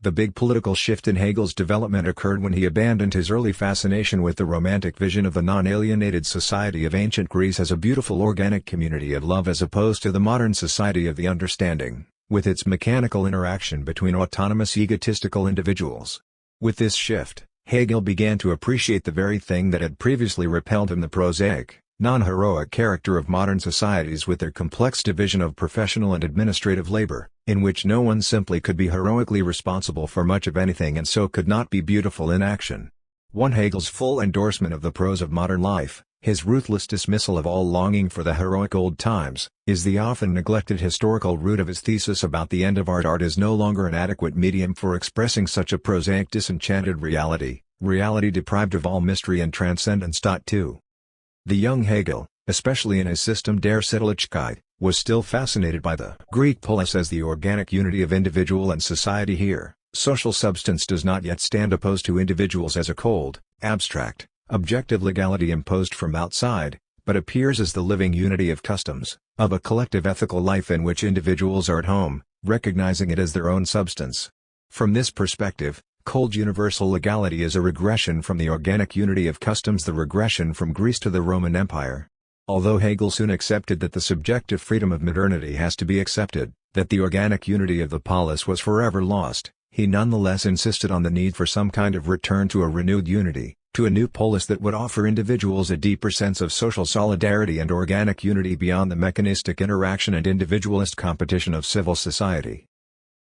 The big political shift in Hegel's development occurred when he abandoned his early fascination with the romantic vision of the non-alienated society of ancient Greece as a beautiful organic community of love, as opposed to the modern society of the understanding, with its mechanical interaction between autonomous egotistical individuals. With this shift, Hegel began to appreciate the very thing that had previously repelled him: the prosaic, non-heroic character of modern societies with their complex division of professional and administrative labor, in which no one simply could be heroically responsible for much of anything and so could not be beautiful in action. Hegel's full endorsement of the prose of modern life, his ruthless dismissal of all longing for the heroic old times, is the often neglected historical root of his thesis about the end of art. Art is no longer an adequate medium for expressing such a prosaic, disenchanted reality, reality deprived of all mystery and transcendence. 2. The young Hegel, especially in his system Der Sittlichkeit, was still fascinated by the Greek polis as the organic unity of individual and society. Here, social substance does not yet stand opposed to individuals as a cold, abstract, objective legality imposed from outside, but appears as the living unity of customs, of a collective ethical life in which individuals are at home, recognizing it as their own substance. From this perspective, cold universal legality is a regression from the organic unity of customs, the regression from Greece to the Roman Empire. Although Hegel soon accepted that the subjective freedom of modernity has to be accepted, that the organic unity of the polis was forever lost, he nonetheless insisted on the need for some kind of return to a renewed unity, to a new polis that would offer individuals a deeper sense of social solidarity and organic unity beyond the mechanistic interaction and individualist competition of civil society.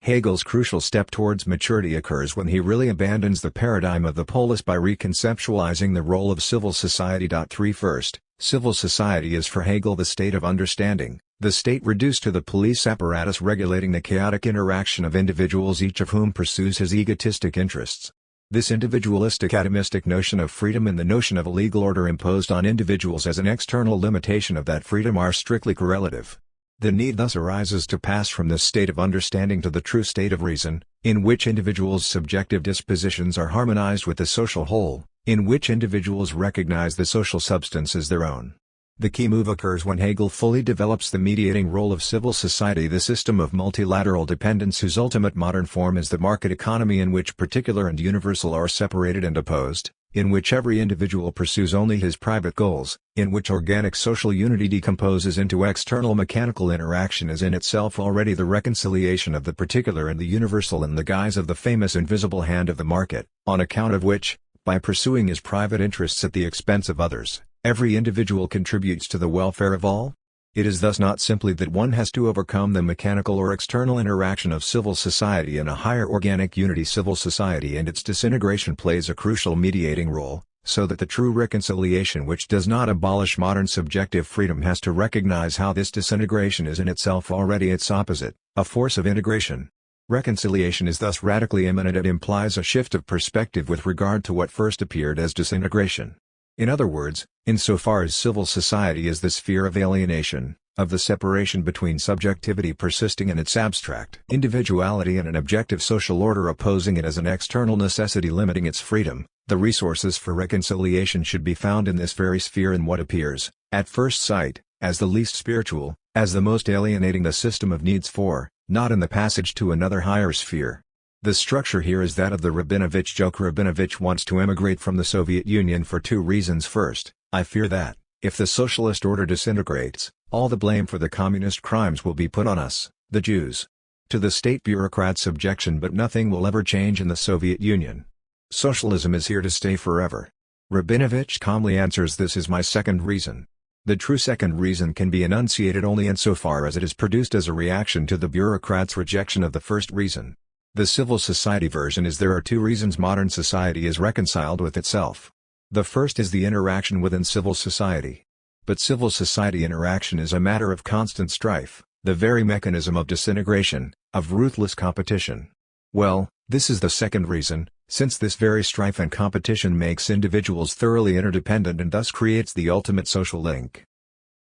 Hegel's crucial step towards maturity occurs when he really abandons the paradigm of the polis by reconceptualizing the role of civil society. First, civil society is for Hegel the state of understanding, the state reduced to the police apparatus regulating the chaotic interaction of individuals, each of whom pursues his egotistic interests. This individualistic atomistic notion of freedom and the notion of a legal order imposed on individuals as an external limitation of that freedom are strictly correlative. The need thus arises to pass from this state of understanding to the true state of reason, in which individuals' subjective dispositions are harmonized with the social whole, in which individuals recognize the social substance as their own. The key move occurs when Hegel fully develops the mediating role of civil society, the system of multilateral dependence whose ultimate modern form is the market economy, in which particular and universal are separated and opposed, in which every individual pursues only his private goals, in which organic social unity decomposes into external mechanical interaction is in itself already the reconciliation of the particular and the universal in the guise of the famous invisible hand of the market, on account of which, by pursuing his private interests at the expense of others, every individual contributes to the welfare of all. It is thus not simply that one has to overcome the mechanical or external interaction of civil society in a higher organic unity. Civil society and its disintegration plays a crucial mediating role, so that the true reconciliation which does not abolish modern subjective freedom has to recognize how this disintegration is in itself already its opposite, a force of integration. Reconciliation is thus radically imminent. It implies a shift of perspective with regard to what first appeared as disintegration. In other words, insofar as civil society is the sphere of alienation, of the separation between subjectivity persisting in its abstract individuality and an objective social order opposing it as an external necessity limiting its freedom, the resources for reconciliation should be found in this very sphere, in what appears, at first sight, as the least spiritual, as the most alienating the system of needs for, not in the passage to another higher sphere. The structure here is that of the Rabinovich joke. Rabinovich wants to emigrate from the Soviet Union for two reasons. First, I fear that, if the socialist order disintegrates, all the blame for the communist crimes will be put on us, the Jews. To the state bureaucrat's subjection, but nothing will ever change in the Soviet Union. Socialism is here to stay forever. Rabinovich calmly answers, this is my second reason. The true second reason can be enunciated only insofar as it is produced as a reaction to the bureaucrat's rejection of the first reason. The civil society version is, there are two reasons modern society is reconciled with itself. The first is the interaction within civil society. But civil society interaction is a matter of constant strife, the very mechanism of disintegration, of ruthless competition. Well, this is the second reason, since this very strife and competition makes individuals thoroughly interdependent and thus creates the ultimate social link.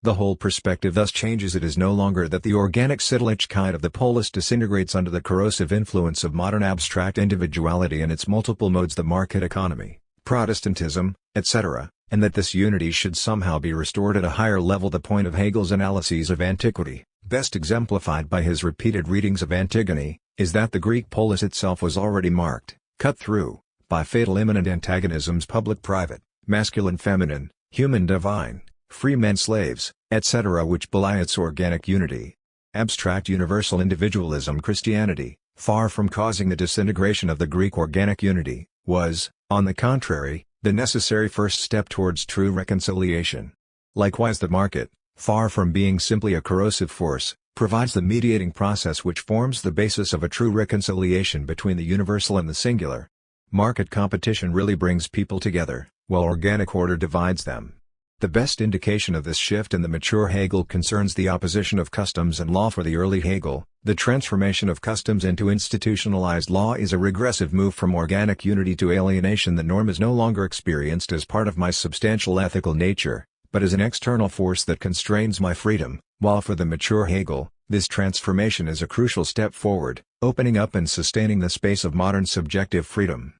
The whole perspective thus changes. It is no longer that the organic Sittlichkeit of the polis disintegrates under the corrosive influence of modern abstract individuality and its multiple modes, the market economy, Protestantism, etc., and that this unity should somehow be restored at a higher level. The point of Hegel's analyses of antiquity, best exemplified by his repeated readings of Antigone, is that the Greek polis itself was already marked, cut through, by fatal immanent antagonisms, public-private, masculine-feminine, human-divine, free men-slaves, etc., which belie its organic unity. Abstract universal individualism, Christianity, far from causing the disintegration of the Greek organic unity, was, on the contrary, the necessary first step towards true reconciliation. Likewise the market, far from being simply a corrosive force, provides the mediating process which forms the basis of a true reconciliation between the universal and the singular. Market competition really brings people together, while organic order divides them. The best indication of this shift in the mature Hegel concerns the opposition of customs and law. For the early Hegel, the transformation of customs into institutionalized law is a regressive move from organic unity to alienation. The norm is no longer experienced as part of my substantial ethical nature, but as an external force that constrains my freedom, while for the mature Hegel, this transformation is a crucial step forward, opening up and sustaining the space of modern subjective freedom.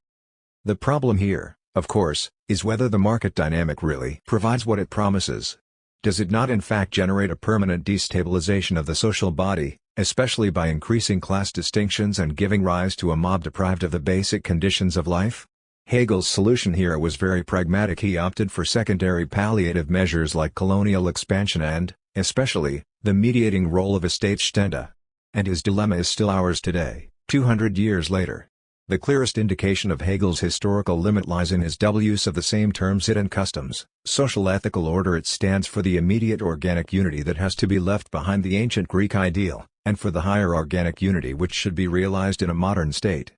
The problem here, of course, is whether the market dynamic really provides what it promises. Does it not in fact generate a permanent destabilization of the social body, especially by increasing class distinctions and giving rise to a mob deprived of the basic conditions of life? Hegel's solution here was very pragmatic. He opted for secondary palliative measures like colonial expansion and, especially, the mediating role of a Staatsstände. And his dilemma is still ours today, 200 years later. The clearest indication of Hegel's historical limit lies in his double use of the same term sit and customs. Social ethical order, it stands for the immediate organic unity that has to be left behind the ancient Greek ideal, and for the higher organic unity which should be realized in a modern state.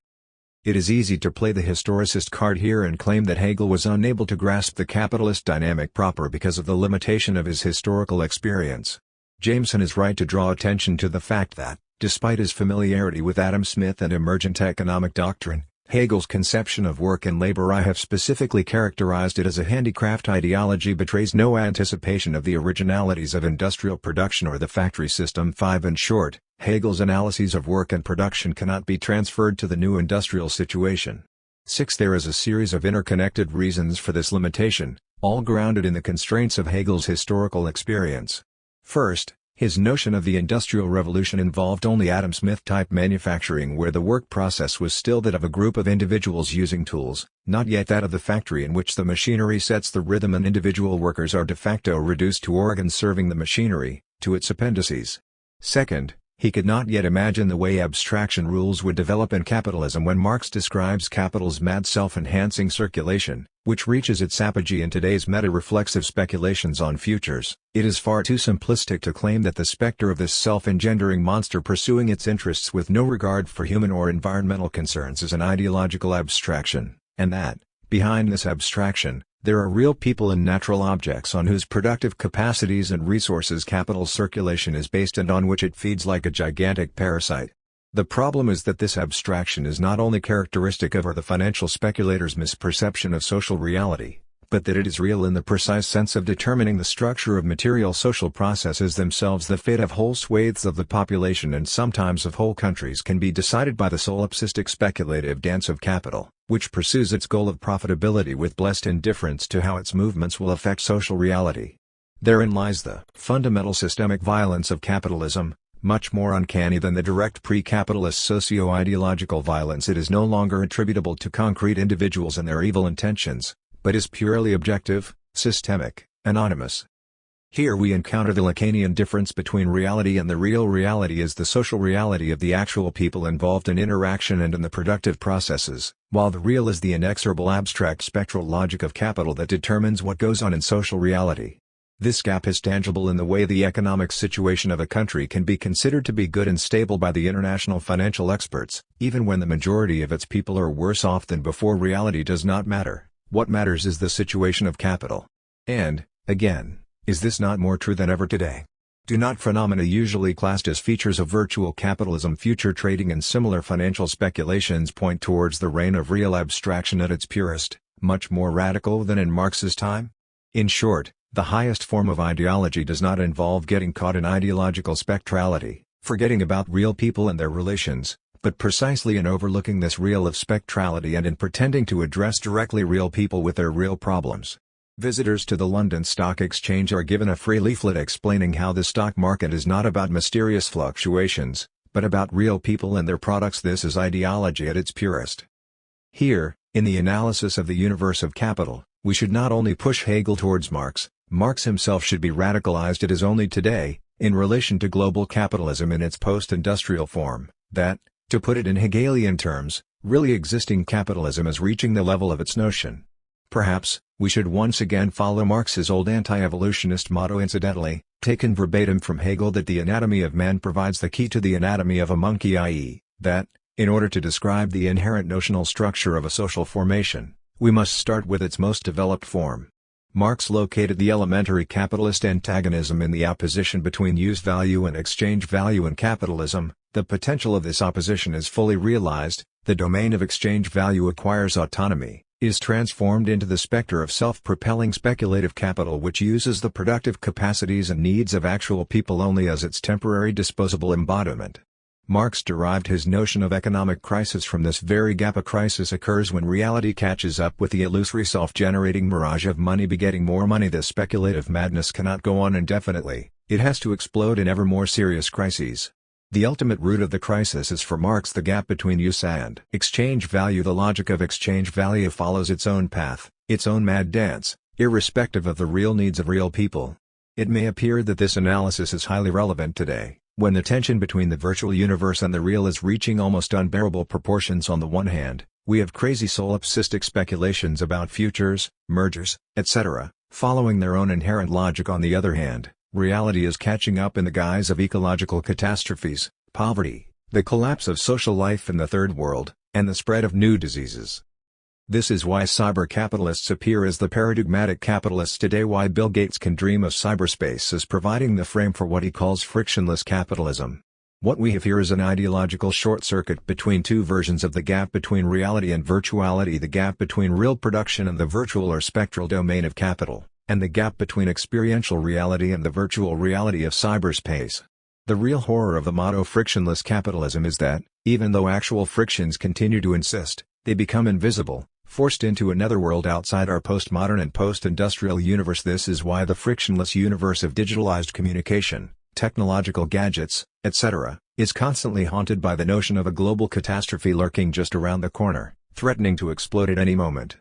It is easy to play the historicist card here and claim that Hegel was unable to grasp the capitalist dynamic proper because of the limitation of his historical experience. Jameson is right to draw attention to the fact that, despite his familiarity with Adam Smith and emergent economic doctrine, Hegel's conception of work and labor, I have specifically characterized it as a handicraft ideology, betrays no anticipation of the originalities of industrial production or the factory system. 5. In short, Hegel's analyses of work and production cannot be transferred to the new industrial situation. 6. There is a series of interconnected reasons for this limitation, all grounded in the constraints of Hegel's historical experience. First, his notion of the Industrial Revolution involved only Adam Smith-type manufacturing, where the work process was still that of a group of individuals using tools, not yet that of the factory in which the machinery sets the rhythm and individual workers are de facto reduced to organs serving the machinery, to its appendices. Second, he could not yet imagine the way abstraction rules would develop in capitalism when Marx describes capital's mad self-enhancing circulation, which reaches its apogee in today's meta-reflexive speculations on futures. It is far too simplistic to claim that the specter of this self-engendering monster pursuing its interests with no regard for human or environmental concerns is an ideological abstraction, and that, behind this abstraction, there are real people and natural objects on whose productive capacities and resources capital circulation is based and on which it feeds like a gigantic parasite. The problem is that this abstraction is not only characteristic of the financial speculator's misperception of social reality, but that it is real in the precise sense of determining the structure of material social processes themselves. The fate of whole swathes of the population and sometimes of whole countries can be decided by the solipsistic speculative dance of capital, which pursues its goal of profitability with blessed indifference to how its movements will affect social reality. Therein lies the fundamental systemic violence of capitalism, much more uncanny than the direct pre-capitalist socio-ideological violence. It is no longer attributable to concrete individuals and their evil intentions, but is purely objective, systemic, anonymous. Here we encounter the Lacanian difference between reality and the real reality is the social reality of the actual people involved in interaction and in the productive processes, while the real is the inexorable abstract spectral logic of capital that determines what goes on in social reality. This gap is tangible in the way the economic situation of a country can be considered to be good and stable by the international financial experts, even when the majority of its people are worse off than before. Reality does not matter. What matters is the situation of capital. And, again, is this not more true than ever today? Do not phenomena usually classed as features of virtual capitalism, future trading and similar financial speculations point towards the reign of real abstraction at its purest, much more radical than in Marx's time? In short, the highest form of ideology does not involve getting caught in ideological spectrality, forgetting about real people and their relations, but precisely in overlooking this real of spectrality and in pretending to address directly real people with their real problems. Visitors to the London Stock Exchange are given a free leaflet explaining how the stock market is not about mysterious fluctuations, but about real people and their products. This is ideology at its purest. Here, in the analysis of the universe of capital, we should not only push Hegel towards Marx, Marx himself should be radicalized. It is only today, in relation to global capitalism in its post-industrial form, that, to put it in Hegelian terms, really existing capitalism is reaching the level of its notion. Perhaps, we should once again follow Marx's old anti-evolutionist motto, incidentally, taken verbatim from Hegel, that the anatomy of man provides the key to the anatomy of a monkey, i.e., that, in order to describe the inherent notional structure of a social formation, we must start with its most developed form. Marx located the elementary capitalist antagonism in the opposition between use value and exchange value in capitalism. The potential of this opposition is fully realized, the domain of exchange value acquires autonomy, is transformed into the specter of self-propelling speculative capital which uses the productive capacities and needs of actual people only as its temporary disposable embodiment. Marx derived his notion of economic crisis from this very gap. A crisis occurs when reality catches up with the illusory self-generating mirage of money begetting more money. This speculative madness cannot go on indefinitely, it has to explode in ever more serious crises. The ultimate root of the crisis is for Marx the gap between use and exchange value. The logic of exchange value follows its own path, its own mad dance, irrespective of the real needs of real people. It may appear that this analysis is highly relevant today, when the tension between the virtual universe and the real is reaching almost unbearable proportions. On the one hand, we have crazy solipsistic speculations about futures, mergers, etc., following their own inherent logic. On the other hand, reality is catching up in the guise of ecological catastrophes, poverty, the collapse of social life in the Third World, and the spread of new diseases. This is why cyber-capitalists appear as the paradigmatic capitalists today, why Bill Gates can dream of cyberspace as providing the frame for what he calls frictionless capitalism. What we have here is an ideological short-circuit between two versions of the gap between reality and virtuality, the gap between real production and the virtual or spectral domain of capital, and the gap between experiential reality and the virtual reality of cyberspace. The real horror of the motto frictionless capitalism is that, even though actual frictions continue to insist, they become invisible, forced into another world outside our postmodern and post-industrial universe. This is why the frictionless universe of digitalized communication, technological gadgets, etc., is constantly haunted by the notion of a global catastrophe lurking just around the corner, threatening to explode at any moment.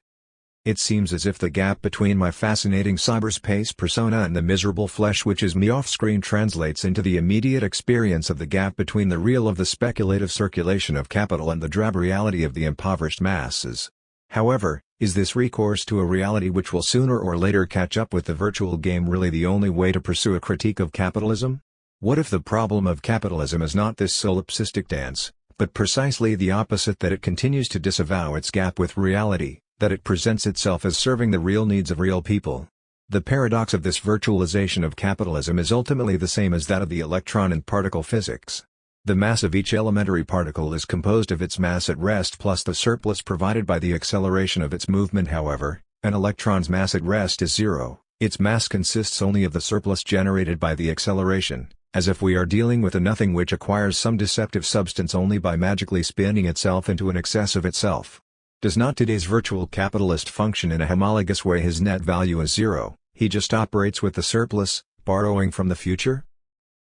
It seems as if the gap between my fascinating cyberspace persona and the miserable flesh which is me off-screen translates into the immediate experience of the gap between the real of the speculative circulation of capital and the drab reality of the impoverished masses. However, is this recourse to a reality which will sooner or later catch up with the virtual game really the only way to pursue a critique of capitalism? What if the problem of capitalism is not this solipsistic dance, but precisely the opposite, that it continues to disavow its gap with reality, that it presents itself as serving the real needs of real people? The paradox of this virtualization of capitalism is ultimately the same as that of the electron in particle physics. The mass of each elementary particle is composed of its mass at rest plus the surplus provided by the acceleration of its movement. However, an electron's mass at rest is zero, its mass consists only of the surplus generated by the acceleration, as if we are dealing with a nothing which acquires some deceptive substance only by magically spinning itself into an excess of itself. Does not today's virtual capitalist function in a homologous way? His net value is zero, he just operates with the surplus, borrowing from the future?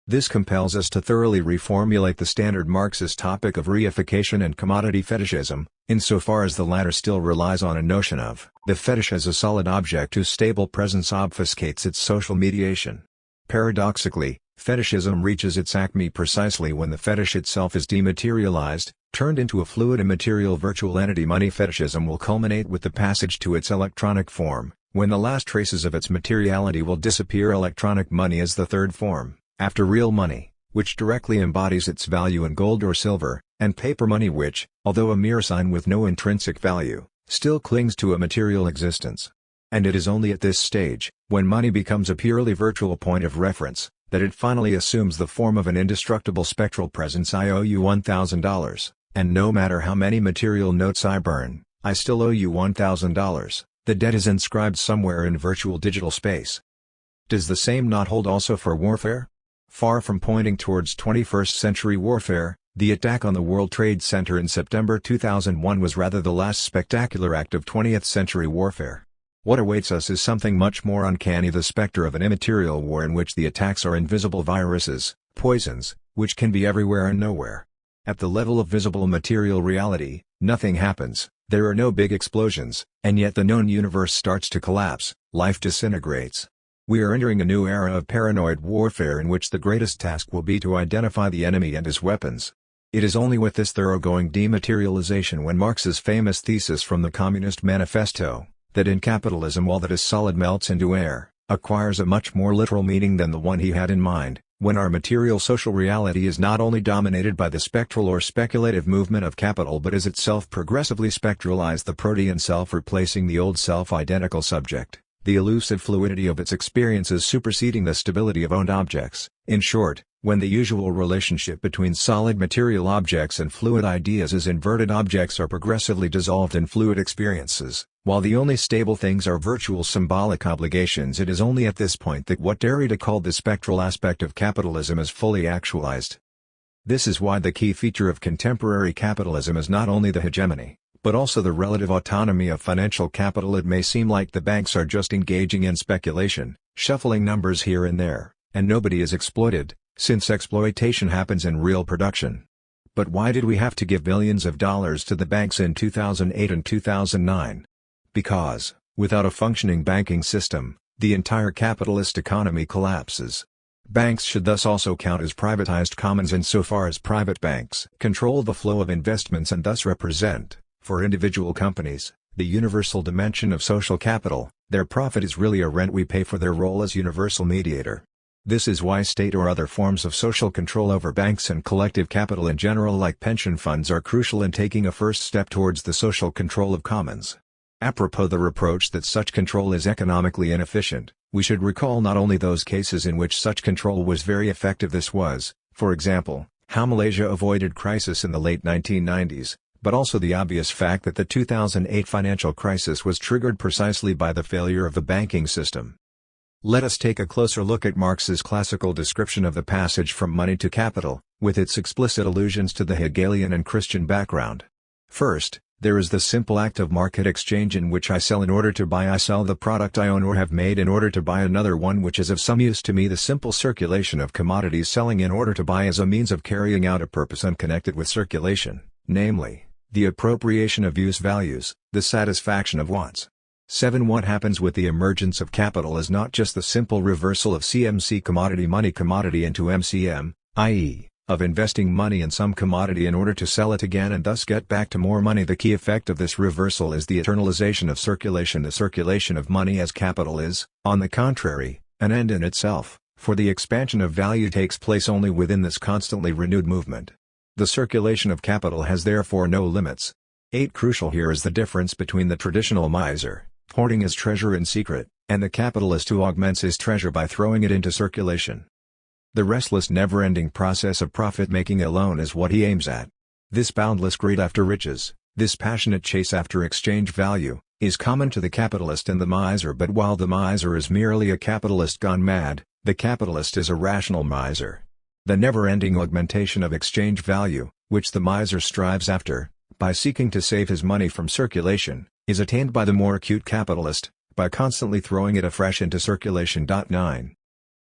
This compels us to thoroughly reformulate the standard Marxist topic of reification and commodity fetishism, insofar as the latter still relies on a notion of the fetish as a solid object whose stable presence obfuscates its social mediation. Paradoxically, fetishism reaches its acme precisely when the fetish itself is dematerialized, turned into a fluid immaterial virtual entity. Money fetishism will culminate with the passage to its electronic form, when the last traces of its materiality will disappear. Electronic money is the third form, after real money, which directly embodies its value in gold or silver, and paper money which, although a mere sign with no intrinsic value, still clings to a material existence. And it is only at this stage, when money becomes a purely virtual point of reference, that it finally assumes the form of an indestructible spectral presence. I owe you $1,000, and no matter how many material notes I burn, I still owe you $1,000, the debt is inscribed somewhere in virtual digital space. Does the same not hold also for warfare? Far from pointing towards 21st century warfare, the attack on the World Trade Center in September 2001 was rather the last spectacular act of 20th century warfare. What awaits us is something much more uncanny: the specter of an immaterial war in which the attacks are invisible viruses, poisons, which can be everywhere and nowhere. At the level of visible material reality, nothing happens, there are no big explosions, and yet the known universe starts to collapse, life disintegrates. We are entering a new era of paranoid warfare in which the greatest task will be to identify the enemy and his weapons. It is only with this thoroughgoing dematerialization, when Marx's famous thesis from the Communist Manifesto, that in capitalism all that is solid melts into air, acquires a much more literal meaning than the one he had in mind, when our material social reality is not only dominated by the spectral or speculative movement of capital but is itself progressively spectralized, the protean self replacing the old self-identical subject, the elusive fluidity of its experiences superseding the stability of owned objects. In short, when the usual relationship between solid material objects and fluid ideas is inverted, objects are progressively dissolved in fluid experiences, while the only stable things are virtual symbolic obligations. It is only at this point that what Derrida called the spectral aspect of capitalism is fully actualized. This is why the key feature of contemporary capitalism is not only the hegemony, but also the relative autonomy of financial capital. It may seem like the banks are just engaging in speculation, shuffling numbers here and there, and nobody is exploited, since exploitation happens in real production. But why did we have to give billions of dollars to the banks in 2008 and 2009? Because, without a functioning banking system, the entire capitalist economy collapses. Banks should thus also count as privatized commons insofar as private banks control the flow of investments and thus represent, for individual companies, the universal dimension of social capital. Their profit is really a rent we pay for their role as universal mediator. This is why state or other forms of social control over banks and collective capital in general like pension funds are crucial in taking a first step towards the social control of commons. Apropos the reproach that such control is economically inefficient, we should recall not only those cases in which such control was very effective. This was, for example, how Malaysia avoided crisis in the late 1990s, but also the obvious fact that the 2008 financial crisis was triggered precisely by the failure of the banking system. Let us take a closer look at Marx's classical description of the passage from money to capital, with its explicit allusions to the Hegelian and Christian background. First, there is the simple act of market exchange in which I sell in order to buy. I sell the product I own or have made in order to buy another one which is of some use to me. The simple circulation of commodities. Selling in order to buy is a means of carrying out a purpose unconnected with circulation, namely, the appropriation of use values, the satisfaction of wants. 7. What happens with the emergence of capital is not just the simple reversal of CMC commodity money commodity into MCM, i.e., of investing money in some commodity in order to sell it again and thus get back to more money. The key effect of this reversal is the eternalization of circulation. The circulation of money as capital is, on the contrary, an end in itself, for the expansion of value takes place only within this constantly renewed movement. The circulation of capital has therefore no limits. 8. Crucial here is the difference between the traditional miser, hoarding his treasure in secret, and the capitalist who augments his treasure by throwing it into circulation. The restless never-ending process of profit-making alone is what he aims at. This boundless greed after riches, this passionate chase after exchange value, is common to the capitalist and the miser. But while the miser is merely a capitalist gone mad, the capitalist is a rational miser. The never-ending augmentation of exchange value, which the miser strives after, by seeking to save his money from circulation, is attained by the more acute capitalist, by constantly throwing it afresh into circulation. 9.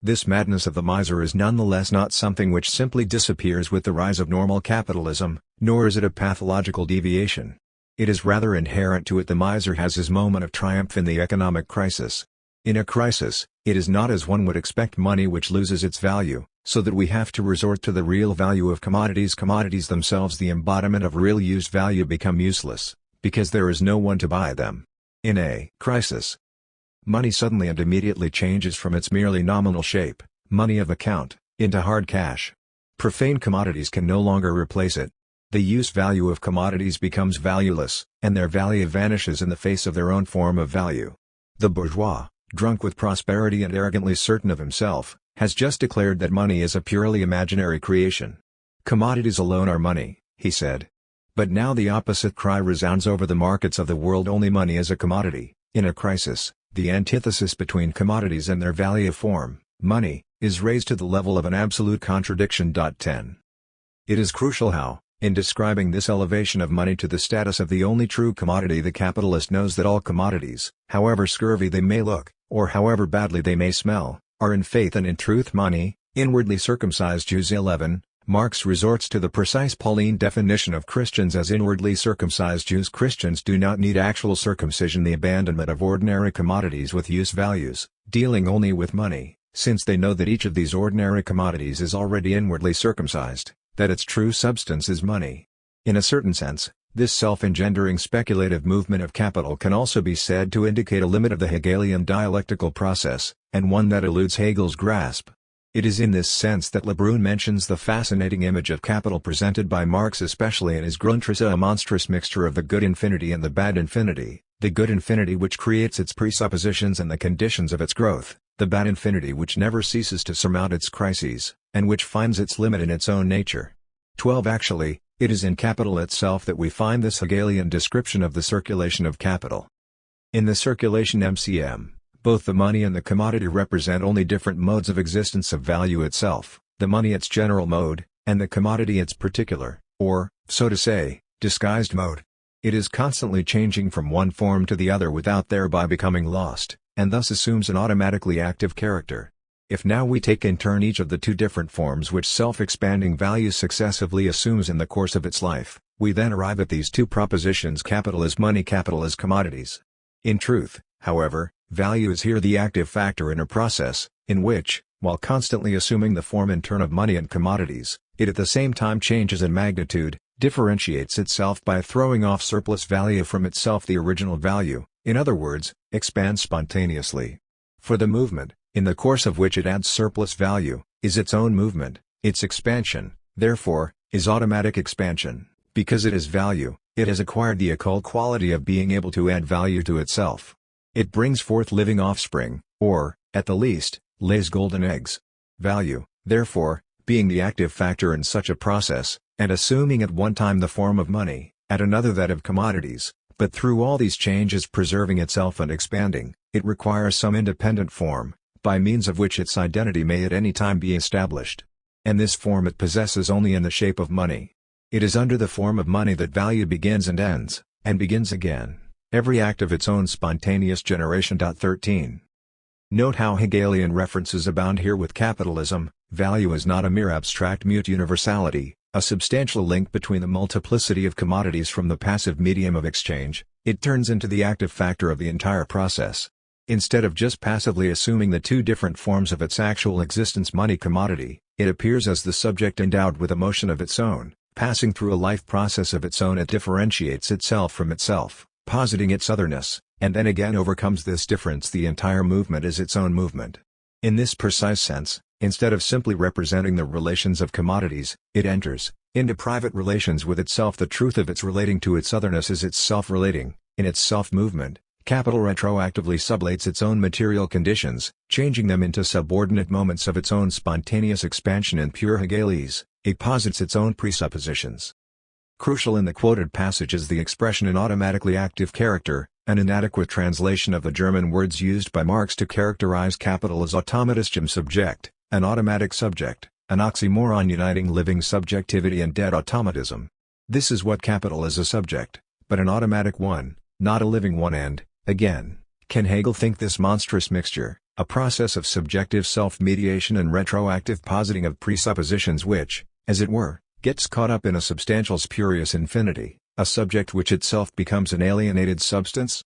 This madness of the miser is nonetheless not something which simply disappears with the rise of normal capitalism, nor is it a pathological deviation. It is rather inherent to it. The miser has his moment of triumph in the economic crisis. In a crisis, it is not as one would expect money which loses its value, so that we have to resort to the real value of commodities. Commodities themselves, the embodiment of real use value, become useless, because there is no one to buy them. In a crisis, money suddenly and immediately changes from its merely nominal shape, money of account, into hard cash. Profane commodities can no longer replace it. The use value of commodities becomes valueless, and their value vanishes in the face of their own form of value. The bourgeois, drunk with prosperity and arrogantly certain of himself, has just declared that money is a purely imaginary creation. Commodities alone are money, he said. But now the opposite cry resounds over the markets of the world. Only money is a commodity. In a crisis, the antithesis between commodities and their value form, money, is raised to the level of an absolute contradiction. 10. It is crucial how, in describing this elevation of money to the status of the only true commodity, the capitalist knows that all commodities, however scurvy they may look, or however badly they may smell, are in faith and in truth money, inwardly circumcised Jews. 11. Marx resorts to the precise Pauline definition of Christians as inwardly circumcised Jews. Christians do not need actual circumcision, the abandonment of ordinary commodities with use values, dealing only with money, since they know that each of these ordinary commodities is already inwardly circumcised, that its true substance is money. In a certain sense, this self-engendering speculative movement of capital can also be said to indicate a limit of the Hegelian dialectical process, and one that eludes Hegel's grasp. It is in this sense that Lebrun mentions the fascinating image of capital presented by Marx, especially in his Grundrisse, a monstrous mixture of the good infinity and the bad infinity, the good infinity which creates its presuppositions and the conditions of its growth, the bad infinity which never ceases to surmount its crises, and which finds its limit in its own nature. 12. Actually, it is in capital itself that we find this Hegelian description of the circulation of capital. In the circulation MCM, both the money and the commodity represent only different modes of existence of value itself, the money its general mode, and the commodity its particular, or, so to say, disguised mode. It is constantly changing from one form to the other without thereby becoming lost, and thus assumes an automatically active character. If now we take in turn each of the two different forms which self-expanding value successively assumes in the course of its life, we then arrive at these two propositions: capital is money, capital is commodities. In truth, however, value is here the active factor in a process, in which, while constantly assuming the form in turn of money and commodities, it at the same time changes in magnitude, differentiates itself by throwing off surplus value from itself, the original value, in other words, expands spontaneously. For the movement, in the course of which it adds surplus value, is its own movement. Its expansion, therefore, is automatic expansion. Because it is value, it has acquired the occult quality of being able to add value to itself. It brings forth living offspring, or, at the least, lays golden eggs. Value, therefore, being the active factor in such a process, and assuming at one time the form of money, at another that of commodities, but through all these changes preserving itself and expanding, it requires some independent form, by means of which its identity may at any time be established. And this form it possesses only in the shape of money. It is under the form of money that value begins and ends, and begins again, every act of its own spontaneous generation. 13. Note how Hegelian references abound here with capitalism. Value is not a mere abstract mute universality, a substantial link between the multiplicity of commodities from the passive medium of exchange. It turns into the active factor of the entire process. Instead of just passively assuming the two different forms of its actual existence, money-commodity, it appears as the subject endowed with a motion of its own, passing through a life process of its own. It differentiates itself from itself, positing its otherness, and then again overcomes this difference. The entire movement is its own movement. In this precise sense, instead of simply representing the relations of commodities, it enters into private relations with itself. The truth of its relating to its otherness is its self-relating. In its self-movement, capital retroactively sublates its own material conditions, changing them into subordinate moments of its own spontaneous expansion. In pure Hegelese, it posits its own presuppositions. Crucial in the quoted passage is the expression in automatically active character, an inadequate translation of the German words used by Marx to characterize capital as automatische subject, an automatic subject, an oxymoron uniting living subjectivity and dead automatism. This is what capital is: a subject, but an automatic one, not a living one. And, again, can Hegel think this monstrous mixture, a process of subjective self-mediation and retroactive positing of presuppositions which, as it were, gets caught up in a substantial spurious infinity, a subject which itself becomes an alienated substance?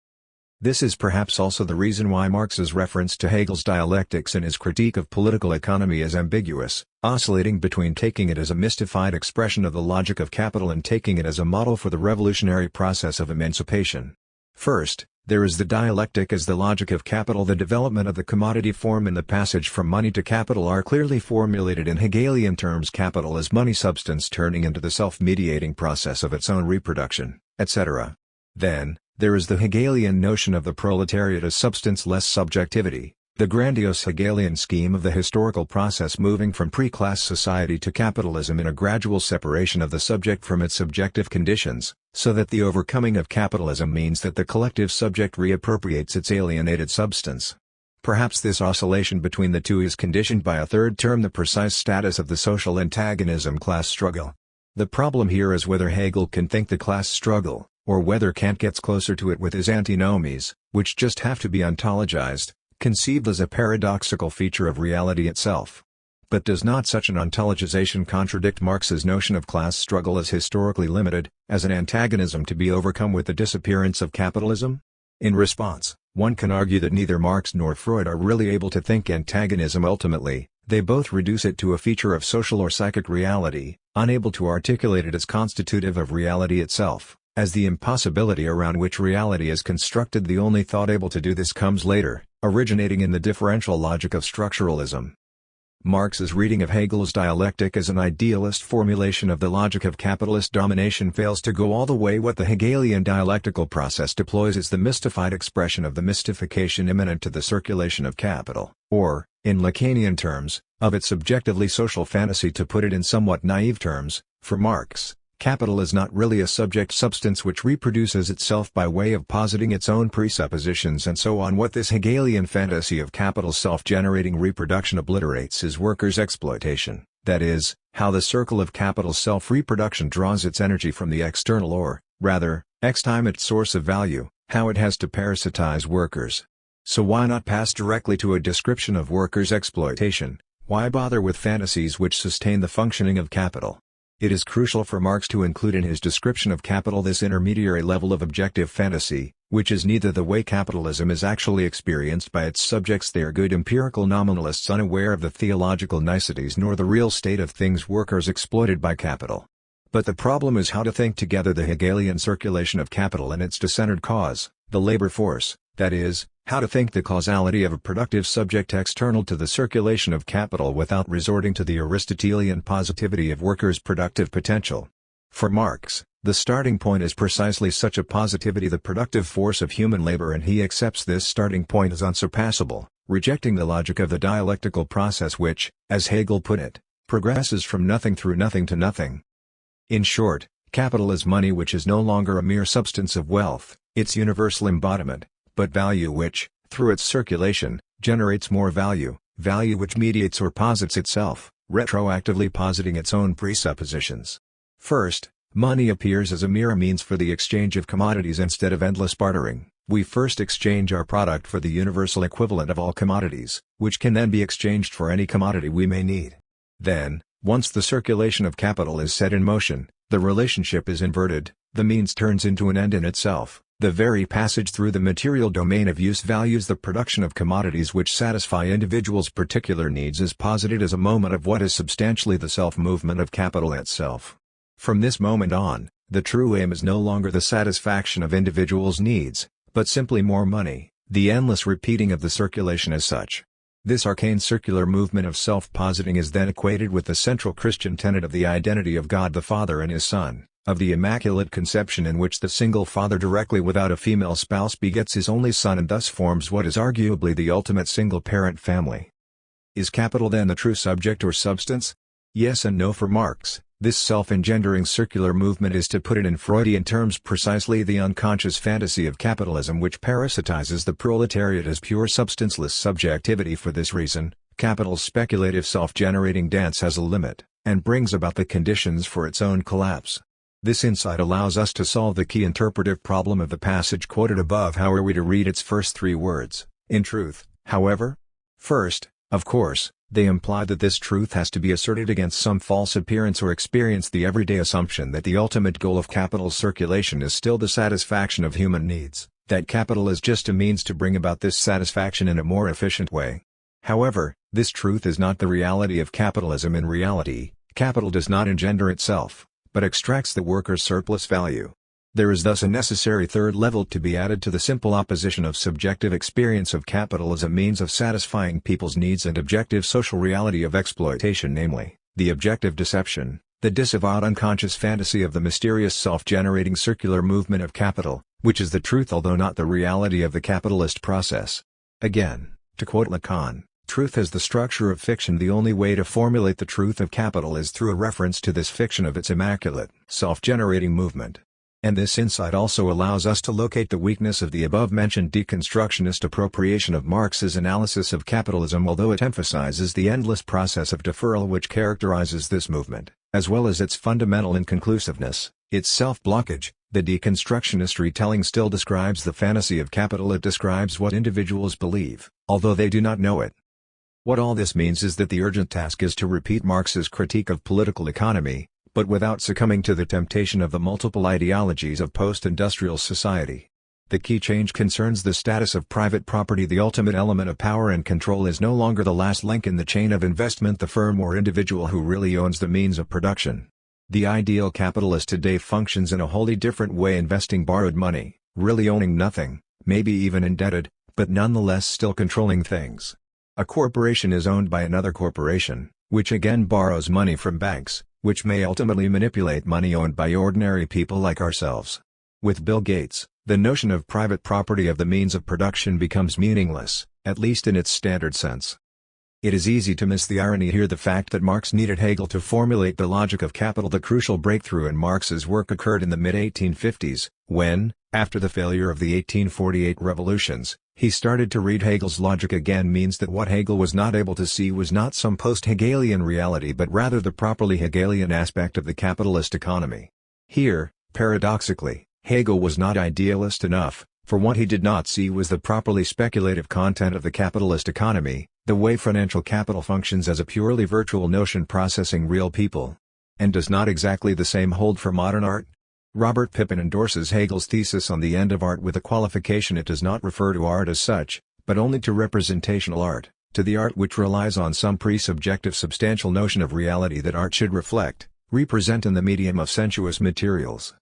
This is perhaps also the reason why Marx's reference to Hegel's dialectics in his critique of political economy is ambiguous, oscillating between taking it as a mystified expression of the logic of capital and taking it as a model for the revolutionary process of emancipation. First, there is the dialectic as the logic of capital. The development of the commodity form and the passage from money to capital are clearly formulated in Hegelian terms: capital as money substance turning into the self-mediating process of its own reproduction, etc. Then, there is the Hegelian notion of the proletariat as substance-less subjectivity, the grandiose Hegelian scheme of the historical process moving from pre-class society to capitalism in a gradual separation of the subject from its subjective conditions, so that the overcoming of capitalism means that the collective subject reappropriates its alienated substance. Perhaps this oscillation between the two is conditioned by a third term: the precise status of the social antagonism, class struggle. The problem here is whether Hegel can think the class struggle, or whether Kant gets closer to it with his antinomies, which just have to be ontologized, conceived as a paradoxical feature of reality itself. But does not such an ontologization contradict Marx's notion of class struggle as historically limited, as an antagonism to be overcome with the disappearance of capitalism? In response, one can argue that neither Marx nor Freud are really able to think antagonism ultimately. They both reduce it to a feature of social or psychic reality, unable to articulate it as constitutive of reality itself, as the impossibility around which reality is constructed. The only thought able to do this comes later, originating in the differential logic of structuralism. Marx's reading of Hegel's dialectic as an idealist formulation of the logic of capitalist domination fails to go all the way. What the Hegelian dialectical process deploys is the mystified expression of the mystification immanent to the circulation of capital, or, in Lacanian terms, of its subjectively social fantasy. To put it in somewhat naive terms, for Marx, capital is not really a subject substance which reproduces itself by way of positing its own presuppositions and so on. What this Hegelian fantasy of capital's self-generating reproduction obliterates is workers' exploitation, that is, how the circle of capital's self-reproduction draws its energy from the external or, rather, ex-time its source of value, how it has to parasitize workers. So why not pass directly to a description of workers' exploitation? Why bother with fantasies which sustain the functioning of capital? It is crucial for Marx to include in his description of capital this intermediary level of objective fantasy, which is neither the way capitalism is actually experienced by its subjects, they are good empirical nominalists unaware of the theological niceties, nor the real state of things, workers exploited by capital. But the problem is how to think together the Hegelian circulation of capital and its decentered cause, the labor force, that is, how to think the causality of a productive subject external to the circulation of capital without resorting to the Aristotelian positivity of workers' productive potential. For Marx, the starting point is precisely such a positivity, the productive force of human labor, and he accepts this starting point as unsurpassable, rejecting the logic of the dialectical process which, as Hegel put it, progresses from nothing through nothing to nothing. In short, capital is money which is no longer a mere substance of wealth, its universal embodiment, but value which, through its circulation, generates more value, value which mediates or posits itself, retroactively positing its own presuppositions. First, money appears as a mere means for the exchange of commodities instead of endless bartering. We first exchange our product for the universal equivalent of all commodities, which can then be exchanged for any commodity we may need. Then, once the circulation of capital is set in motion, the relationship is inverted, the means turns into an end in itself. The very passage through the material domain of use values the production of commodities which satisfy individuals' particular needs is posited as a moment of what is substantially the self-movement of capital itself. From this moment on, the true aim is no longer the satisfaction of individuals' needs, but simply more money, the endless repeating of the circulation as such. This arcane circular movement of self-positing is then equated with the central Christian tenet of the identity of God the Father and His Son, of the Immaculate Conception in which the single Father directly without a female spouse begets His only Son and thus forms what is arguably the ultimate single-parent family. Is capital then the true subject or substance? Yes and no for Marx. This self-engendering circular movement is, to put it in Freudian terms, precisely the unconscious fantasy of capitalism which parasitizes the proletariat as pure substanceless subjectivity. For this reason, capital's speculative self-generating dance has a limit, and brings about the conditions for its own collapse. This insight allows us to solve the key interpretive problem of the passage quoted above. How are we to read its first three words, in truth, however? First, of course, they imply that this truth has to be asserted against some false appearance or experience, the everyday assumption that the ultimate goal of capital circulation is still the satisfaction of human needs, that capital is just a means to bring about this satisfaction in a more efficient way. However, this truth is not the reality of capitalism. In reality, capital does not engender itself, but extracts the worker's surplus value. There is thus a necessary third level to be added to the simple opposition of subjective experience of capital as a means of satisfying people's needs and objective social reality of exploitation, namely, the objective deception, the disavowed unconscious fantasy of the mysterious self-generating circular movement of capital, which is the truth although not the reality of the capitalist process. Again, to quote Lacan, truth is the structure of fiction. The only way to formulate the truth of capital is through a reference to this fiction of its immaculate, self-generating movement. And this insight also allows us to locate the weakness of the above-mentioned deconstructionist appropriation of Marx's analysis of capitalism, although it emphasizes the endless process of deferral which characterizes this movement, as well as its fundamental inconclusiveness, its self-blockage. The deconstructionist retelling still describes the fantasy of capital. It describes what individuals believe, although they do not know it. What all this means is that the urgent task is to repeat Marx's critique of political economy, but without succumbing to the temptation of the multiple ideologies of post-industrial society. The key change concerns the status of private property. The ultimate element of power and control is no longer the last link in the chain of investment, the firm or individual who really owns the means of production. The ideal capitalist today functions in a wholly different way, investing borrowed money, really owning nothing, maybe even indebted, but nonetheless still controlling things. A corporation is owned by another corporation, which again borrows money from banks, which may ultimately manipulate money owned by ordinary people like ourselves. With Bill Gates, the notion of private property of the means of production becomes meaningless, at least in its standard sense. It is easy to miss the irony here. The fact that Marx needed Hegel to formulate the logic of capital. The crucial breakthrough in Marx's work occurred in the mid-1850s, when, after the failure of the 1848 revolutions, he started to read Hegel's logic again. Means that what Hegel was not able to see was not some post-Hegelian reality but rather the properly Hegelian aspect of the capitalist economy. Here, paradoxically, Hegel was not idealist enough, for what he did not see was the properly speculative content of the capitalist economy, the way financial capital functions as a purely virtual notion processing real people. And does not exactly the same hold for modern art? Robert Pippin endorses Hegel's thesis on the end of art with the qualification it does not refer to art as such, but only to representational art, to the art which relies on some pre-subjective substantial notion of reality that art should reflect, represent in the medium of sensuous materials.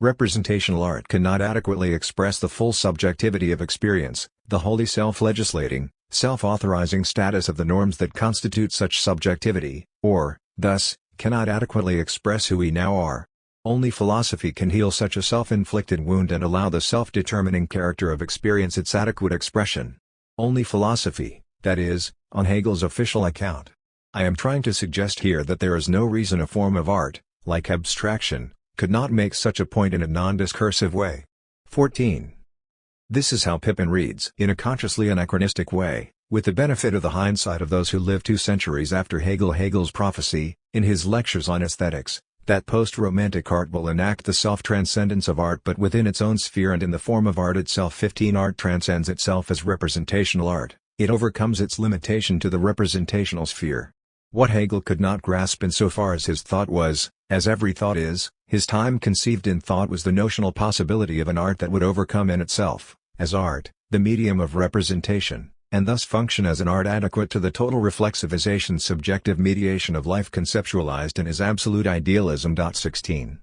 Representational art cannot adequately express the full subjectivity of experience, the wholly self-legislating, self-authorizing status of the norms that constitute such subjectivity, or, thus, cannot adequately express who we now are. Only philosophy can heal such a self-inflicted wound and allow the self-determining character of experience its adequate expression. Only philosophy, that is, on Hegel's official account. I am trying to suggest here that there is no reason a form of art, like abstraction, could not make such a point in a non-discursive way. 14. This is how Pippin reads in a consciously anachronistic way, with the benefit of the hindsight of those who lived 2 centuries after Hegel's prophecy, in his lectures on aesthetics, that post-romantic art will enact the self-transcendence of art but within its own sphere and in the form of art itself. 15. Art transcends itself as representational art, it overcomes its limitation to the representational sphere. What Hegel could not grasp insofar as his thought was, as every thought is, his time conceived in thought was the notional possibility of an art that would overcome in itself, as art, the medium of representation, and thus function as an art adequate to the total reflexivization subjective mediation of life conceptualized in his absolute idealism. 16.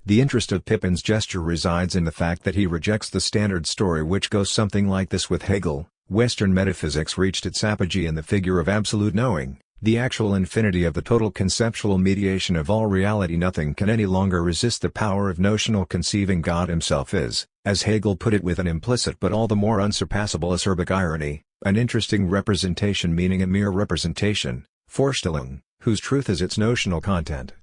The interest of Pippin's gesture resides in the fact that he rejects the standard story which goes something like this: with Hegel, Western metaphysics reached its apogee in the figure of absolute knowing, the actual infinity of the total conceptual mediation of all reality. Nothing can any longer resist the power of notional conceiving. God himself is, as Hegel put it with an implicit but all the more unsurpassable acerbic irony, an interesting representation, meaning a mere representation, Vorstellung, whose truth is its notional content.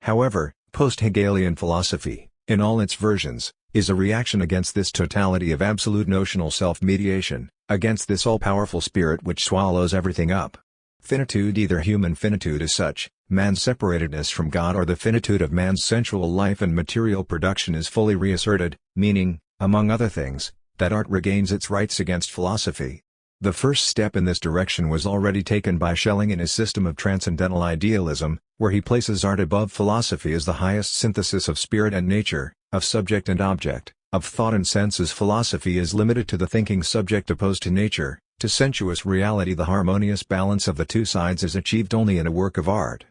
However, post-Hegelian philosophy, in all its versions, is a reaction against this totality of absolute notional self-mediation, against this all-powerful spirit which swallows everything up. Finitude, either human finitude as such, man's separatedness from God, or the finitude of man's sensual life and material production is fully reasserted, meaning, among other things, that art regains its rights against philosophy. The first step in this direction was already taken by Schelling in his system of transcendental idealism, where he places art above philosophy as the highest synthesis of spirit and nature, of subject and object, of thought and senses. Philosophy is limited to the thinking subject opposed to nature, to sensuous reality. The harmonious balance of the two sides is achieved only in a work of art.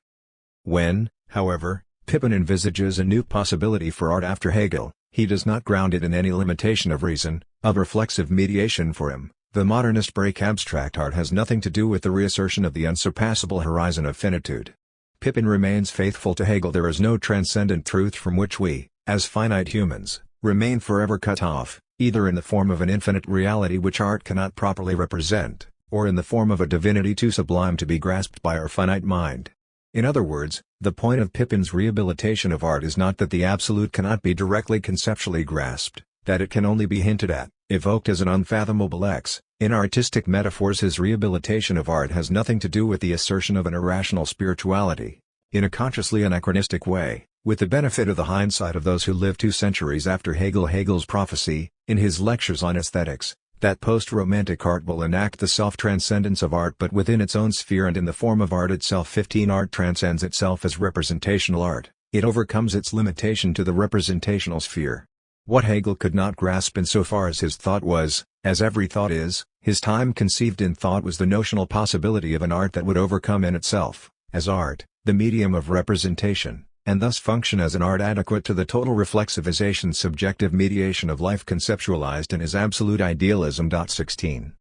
When, however, Pippin envisages a new possibility for art after Hegel, he does not ground it in any limitation of reason, of reflexive mediation. For him, the modernist break abstract art has nothing to do with the reassertion of the unsurpassable horizon of finitude. Pippin remains faithful to Hegel. There is no transcendent truth from which we, as finite humans, remain forever cut off, either in the form of an infinite reality which art cannot properly represent, or in the form of a divinity too sublime to be grasped by our finite mind. In other words, the point of Pippin's rehabilitation of art is not that the absolute cannot be directly conceptually grasped, that it can only be hinted at, evoked as an unfathomable X. In artistic metaphors, his rehabilitation of art has nothing to do with the assertion of an irrational spirituality. In a consciously anachronistic way, with the benefit of the hindsight of those who lived 2 centuries after Hegel's prophecy, in his lectures on aesthetics, that post-romantic art will enact the self-transcendence of art but within its own sphere and in the form of art itself. 15. Art transcends itself as representational art, it overcomes its limitation to the representational sphere. What Hegel could not grasp insofar as his thought was, as every thought is, his time conceived in thought was the notional possibility of an art that would overcome in itself, as art, the medium of representation, and thus function as an art adequate to the total reflexivization subjective mediation of life conceptualized in his absolute idealism. 16.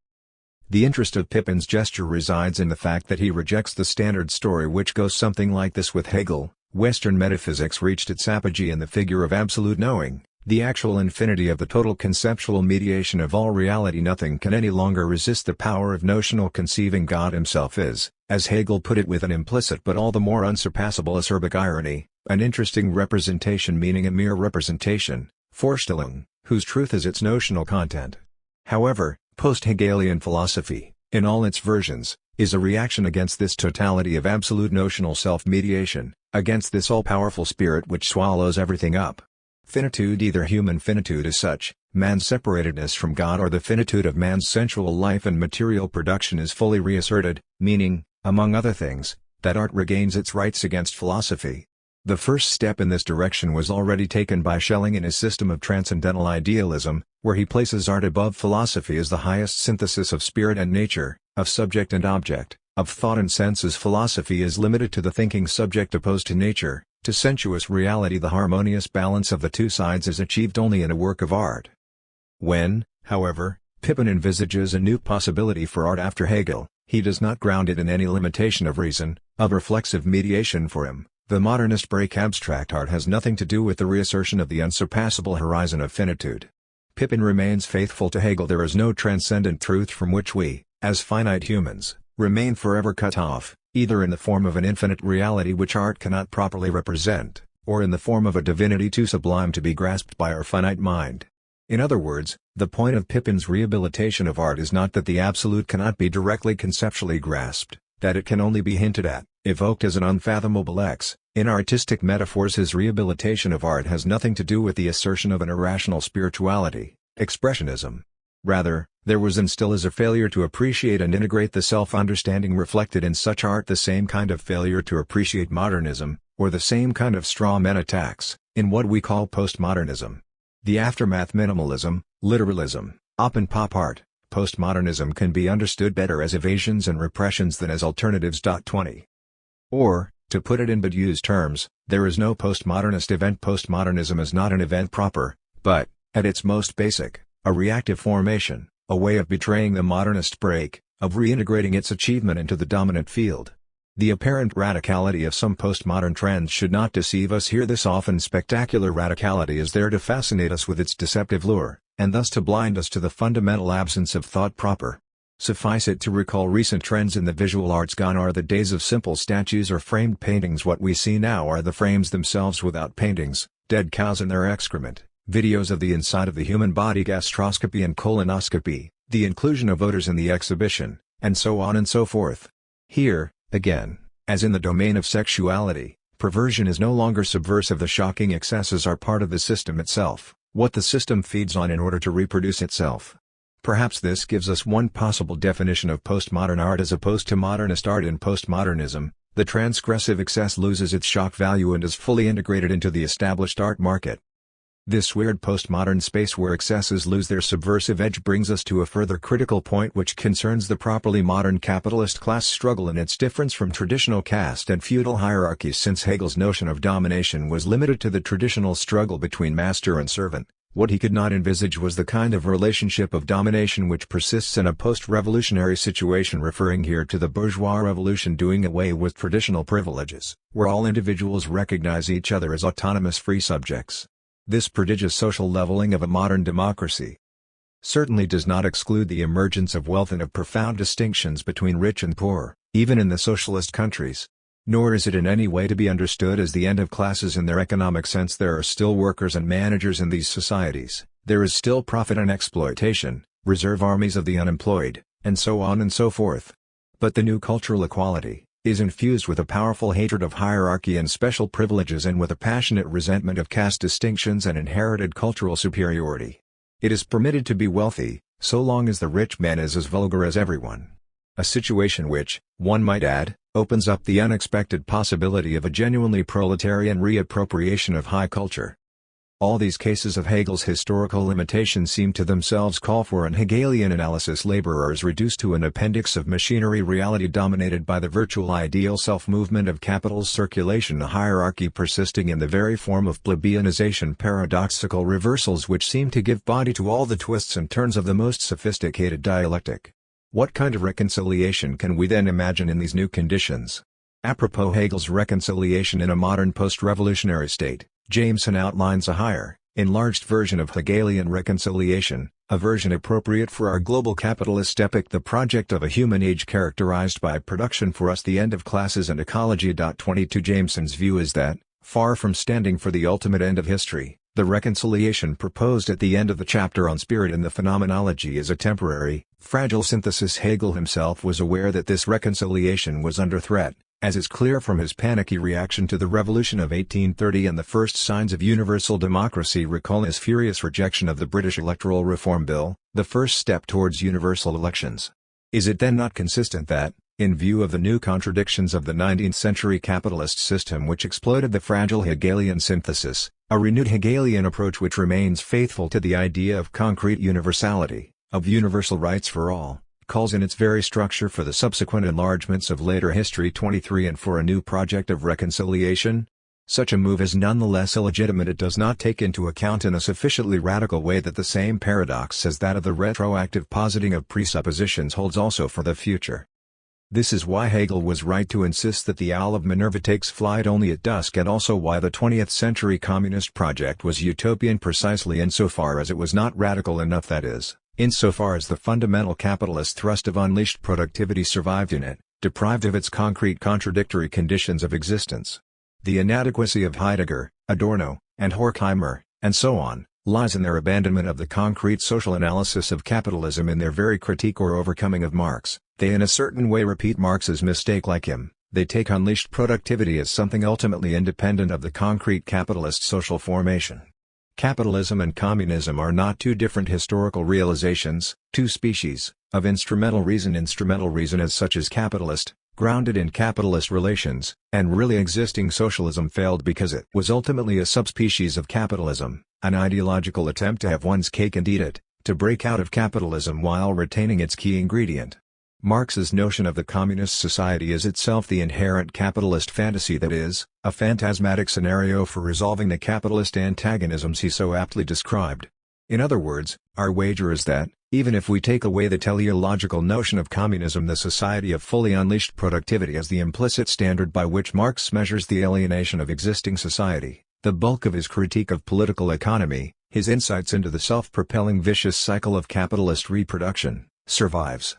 The interest of Pippin's gesture resides in the fact that he rejects the standard story which goes something like this: with Hegel, Western metaphysics reached its apogee in the figure of absolute knowing, the actual infinity of the total conceptual mediation of all reality. Nothing can any longer resist the power of notional conceiving. God himself is, as Hegel put it with an implicit but all the more unsurpassable acerbic irony, an interesting representation, meaning a mere representation, Vorstellung, whose truth is its notional content. However, post-Hegelian philosophy, in all its versions, is a reaction against this totality of absolute notional self-mediation, against this all-powerful spirit which swallows everything up. Finitude, either human finitude as such, man's separatedness from God, or the finitude of man's sensual life and material production is fully reasserted, meaning, among other things, that art regains its rights against philosophy. The first step in this direction was already taken by Schelling in his system of transcendental idealism, where he places art above philosophy as the highest synthesis of spirit and nature, of subject and object, of thought and sense, as philosophy is limited to the thinking subject opposed to nature. To sensuous reality, the harmonious balance of the two sides is achieved only in a work of art. When, however, Pippin envisages a new possibility for art after Hegel, he does not ground it in any limitation of reason, of reflexive mediation. For him, the modernist break abstract art has nothing to do with the reassertion of the unsurpassable horizon of finitude. Pippin remains faithful to Hegel. There is no transcendent truth from which we, as finite humans, remain forever cut off, either in the form of an infinite reality which art cannot properly represent, or in the form of a divinity too sublime to be grasped by our finite mind. In other words, the point of Pippin's rehabilitation of art is not that the absolute cannot be directly conceptually grasped, that it can only be hinted at, evoked as an unfathomable X. In artistic metaphors, his rehabilitation of art has nothing to do with the assertion of an irrational spirituality, expressionism. Rather, there was and still is a failure to appreciate and integrate the self-understanding reflected in such art, the same kind of failure to appreciate modernism, or the same kind of straw-man attacks, in what we call postmodernism. The aftermath minimalism, literalism, op and pop art, postmodernism can be understood better as evasions and repressions than as alternatives. 20. Or, to put it in but used terms, there is no postmodernist event. Postmodernism is not an event proper, but, at its most basic, a reactive formation, a way of betraying the modernist break, of reintegrating its achievement into the dominant field. The apparent radicality of some postmodern trends should not deceive us here. This often spectacular radicality is there to fascinate us with its deceptive lure, and thus to blind us to the fundamental absence of thought proper. Suffice it to recall recent trends in the visual arts. Gone are the days of simple statues or framed paintings. What we see now are the frames themselves without paintings, dead cows and their excrement, videos of the inside of the human body, gastroscopy and colonoscopy, the inclusion of odors in the exhibition, and so on and so forth. Here, again, as in the domain of sexuality, perversion is no longer subversive. The shocking excesses are part of the system itself, what the system feeds on in order to reproduce itself. Perhaps this gives us one possible definition of postmodern art as opposed to modernist art. In postmodernism, the transgressive excess loses its shock value and is fully integrated into the established art market. This weird postmodern space where excesses lose their subversive edge brings us to a further critical point which concerns the properly modern capitalist class struggle and its difference from traditional caste and feudal hierarchies. Since Hegel's notion of domination was limited to the traditional struggle between master and servant, what he could not envisage was the kind of relationship of domination which persists in a post-revolutionary situation, referring here to the bourgeois revolution doing away with traditional privileges, where all individuals recognize each other as autonomous free subjects. This prodigious social leveling of a modern democracy certainly does not exclude the emergence of wealth and of profound distinctions between rich and poor, even in the socialist countries. Nor is it in any way to be understood as the end of classes in their economic sense. There are still workers and managers in these societies, there is still profit and exploitation, reserve armies of the unemployed, and so on and so forth. But the new cultural equality is infused with a powerful hatred of hierarchy and special privileges, and with a passionate resentment of caste distinctions and inherited cultural superiority. It is permitted to be wealthy, so long as the rich man is as vulgar as everyone. A situation which, one might add, opens up the unexpected possibility of a genuinely proletarian reappropriation of high culture. All these cases of Hegel's historical limitations seem to themselves call for an Hegelian analysis. Labor is reduced to an appendix of machinery reality dominated by the virtual ideal self-movement of capital's circulation, a hierarchy persisting in the very form of plebeianization, paradoxical reversals which seem to give body to all the twists and turns of the most sophisticated dialectic. What kind of reconciliation can we then imagine in these new conditions? Apropos Hegel's reconciliation in a modern post-revolutionary state, Jameson outlines a higher, enlarged version of Hegelian reconciliation, a version appropriate for our global capitalist epoch, the project of a human age characterized by production, for us the end of classes and ecology. 22 Jameson's view is that, far from standing for the ultimate end of history, the reconciliation proposed at the end of the chapter on spirit in the phenomenology is a temporary, fragile synthesis. Hegel himself was aware that this reconciliation was under threat, As is clear from his panicky reaction to the Revolution of 1830 and the first signs of universal democracy, recall his furious rejection of the British Electoral Reform Bill, the first step towards universal elections. Is it then not consistent that, in view of the new contradictions of the 19th-century capitalist system which exploited the fragile Hegelian synthesis, a renewed Hegelian approach which remains faithful to the idea of concrete universality, of universal rights for all, calls in its very structure for the subsequent enlargements of later history 23 and for a new project of reconciliation? Such a move is nonetheless illegitimate. It does not take into account in a sufficiently radical way that the same paradox as that of the retroactive positing of presuppositions holds also for the future. This is why Hegel was right to insist that the owl of Minerva takes flight only at dusk, and also why the 20th century communist project was utopian precisely insofar as it was not radical enough, that is, insofar as the fundamental capitalist thrust of unleashed productivity survived in it, deprived of its concrete contradictory conditions of existence. The inadequacy of Heidegger, Adorno, and Horkheimer, and so on, lies in their abandonment of the concrete social analysis of capitalism, in their very critique or overcoming of Marx. They in a certain way repeat Marx's mistake like him. They take unleashed productivity as something ultimately independent of the concrete capitalist social formation. Capitalism and communism are not two different historical realizations, two species, of instrumental reason. Instrumental reason as such is capitalist, grounded in capitalist relations, and really existing socialism failed because it was ultimately a subspecies of capitalism, an ideological attempt to have one's cake and eat it, to break out of capitalism while retaining its key ingredient. Marx's notion of the communist society is itself the inherent capitalist fantasy, that is, a phantasmatic scenario for resolving the capitalist antagonisms he so aptly described. In other words, our wager is that, even if we take away the teleological notion of communism, the society of fully unleashed productivity as the implicit standard by which Marx measures the alienation of existing society, the bulk of his critique of political economy, his insights into the self-propelling vicious cycle of capitalist reproduction, survives.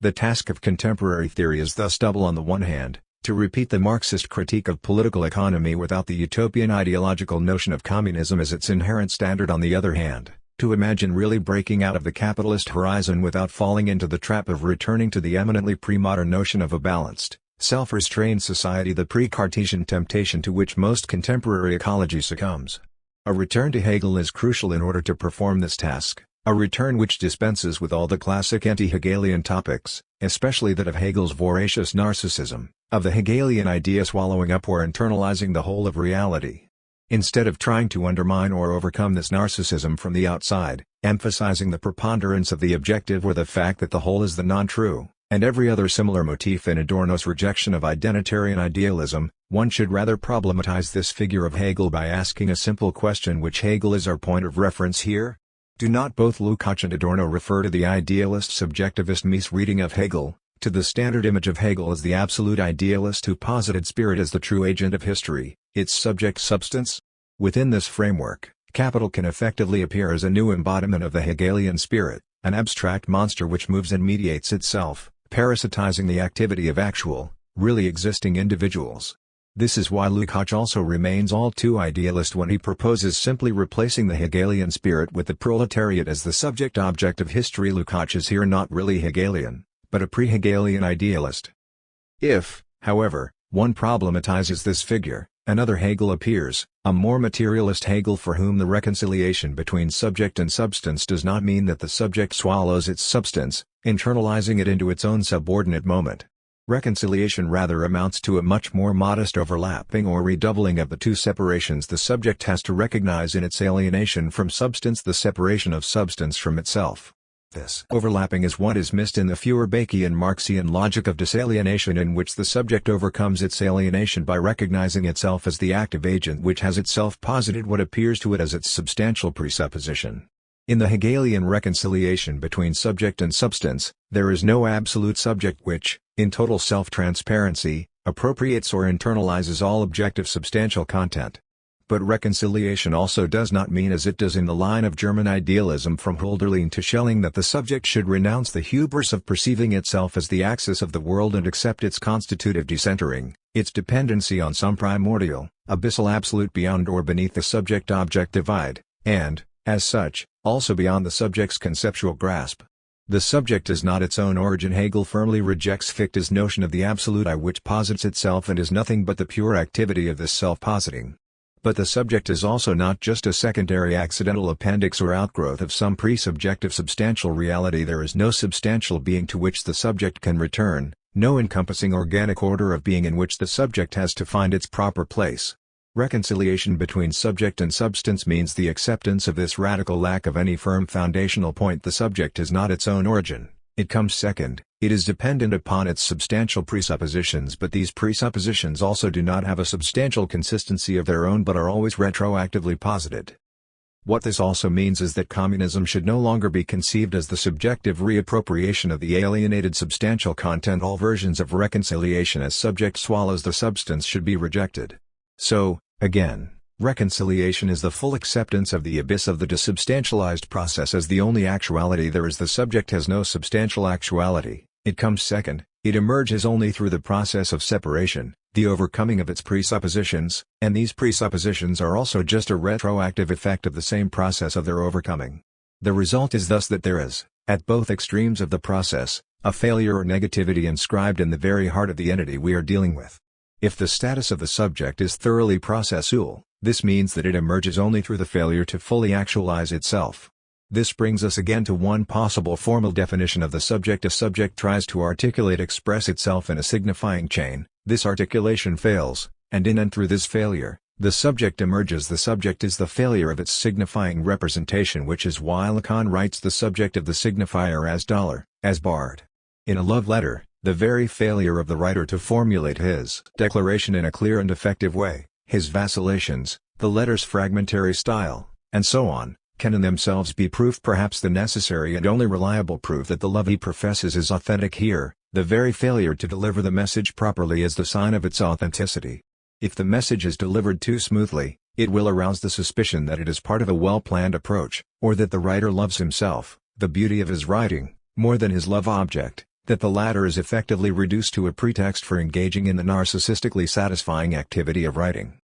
The task of contemporary theory is thus double. On the one hand, to repeat the Marxist critique of political economy without the utopian ideological notion of communism as its inherent standard; on the other hand, to imagine really breaking out of the capitalist horizon without falling into the trap of returning to the eminently pre-modern notion of a balanced, self-restrained society, the pre-Cartesian temptation to which most contemporary ecology succumbs. A return to Hegel is crucial in order to perform this task. A return which dispenses with all the classic anti-Hegelian topics, especially that of Hegel's voracious narcissism, of the Hegelian idea swallowing up or internalizing the whole of reality. Instead of trying to undermine or overcome this narcissism from the outside, emphasizing the preponderance of the objective or the fact that the whole is the non-true, and every other similar motif in Adorno's rejection of identitarian idealism, one should rather problematize this figure of Hegel by asking a simple question: which Hegel is our point of reference here? Do not both Lukács and Adorno refer to the idealist subjectivist misreading of Hegel, to the standard image of Hegel as the absolute idealist who posited spirit as the true agent of history, its subject substance? Within this framework, capital can effectively appear as a new embodiment of the Hegelian spirit, an abstract monster which moves and mediates itself, parasitizing the activity of actual, really existing individuals. This is why Lukács also remains all too idealist when he proposes simply replacing the Hegelian spirit with the proletariat as the subject-object of history. Lukács is here not really Hegelian, but a pre-Hegelian idealist. If, however, one problematizes this figure, another Hegel appears, a more materialist Hegel for whom the reconciliation between subject and substance does not mean that the subject swallows its substance, internalizing it into its own subordinate moment. Reconciliation rather amounts to a much more modest overlapping or redoubling of the two separations. The subject has to recognize in its alienation from substance the separation of substance from itself. This overlapping is what is missed in the Feuerbachian Marxian logic of disalienation, in which the subject overcomes its alienation by recognizing itself as the active agent which has itself posited what appears to it as its substantial presupposition. In the Hegelian reconciliation between subject and substance, there is no absolute subject which, in total self-transparency, appropriates or internalizes all objective substantial content. But reconciliation also does not mean, as it does in the line of German idealism from Hölderlin to Schelling, that the subject should renounce the hubris of perceiving itself as the axis of the world and accept its constitutive decentering, its dependency on some primordial, abyssal absolute beyond or beneath the subject-object divide, and, as such, also beyond the subject's conceptual grasp. The subject is not its own origin. Hegel firmly rejects Fichte's notion of the absolute I, which posits itself and is nothing but the pure activity of this self-positing. But the subject is also not just a secondary accidental appendix or outgrowth of some pre-subjective substantial reality. There is no substantial being to which the subject can return, no encompassing organic order of being in which the subject has to find its proper place. Reconciliation between subject and substance means the acceptance of this radical lack of any firm foundational point. The subject is not its own origin, it comes second, it is dependent upon its substantial presuppositions, but these presuppositions also do not have a substantial consistency of their own but are always retroactively posited. What this also means is that communism should no longer be conceived as the subjective reappropriation of the alienated substantial content. All versions of reconciliation as subject swallows the substance should be rejected. So, again, reconciliation is the full acceptance of the abyss of the desubstantialized process as the only actuality there is. The subject has no substantial actuality, it comes second, it emerges only through the process of separation, the overcoming of its presuppositions, and these presuppositions are also just a retroactive effect of the same process of their overcoming. The result is thus that there is, at both extremes of the process, a failure or negativity inscribed in the very heart of the entity we are dealing with. If the status of the subject is thoroughly processual, this means that it emerges only through the failure to fully actualize itself. This brings us again to one possible formal definition of the subject. A subject tries to express itself in a signifying chain, this articulation fails, and in and through this failure, the subject emerges. The subject is the failure of its signifying representation, which is why Lacan writes the subject of the signifier as dollar, as barred. In a love letter, the very failure of the writer to formulate his declaration in a clear and effective way, his vacillations, the letter's fragmentary style, and so on, can in themselves be proof, perhaps the necessary and only reliable proof, that the love he professes is authentic. Here, the very failure to deliver the message properly is the sign of its authenticity. If the message is delivered too smoothly, it will arouse the suspicion that it is part of a well-planned approach, or that the writer loves himself, the beauty of his writing, more than his love object, that the latter is effectively reduced to a pretext for engaging in the narcissistically satisfying activity of writing.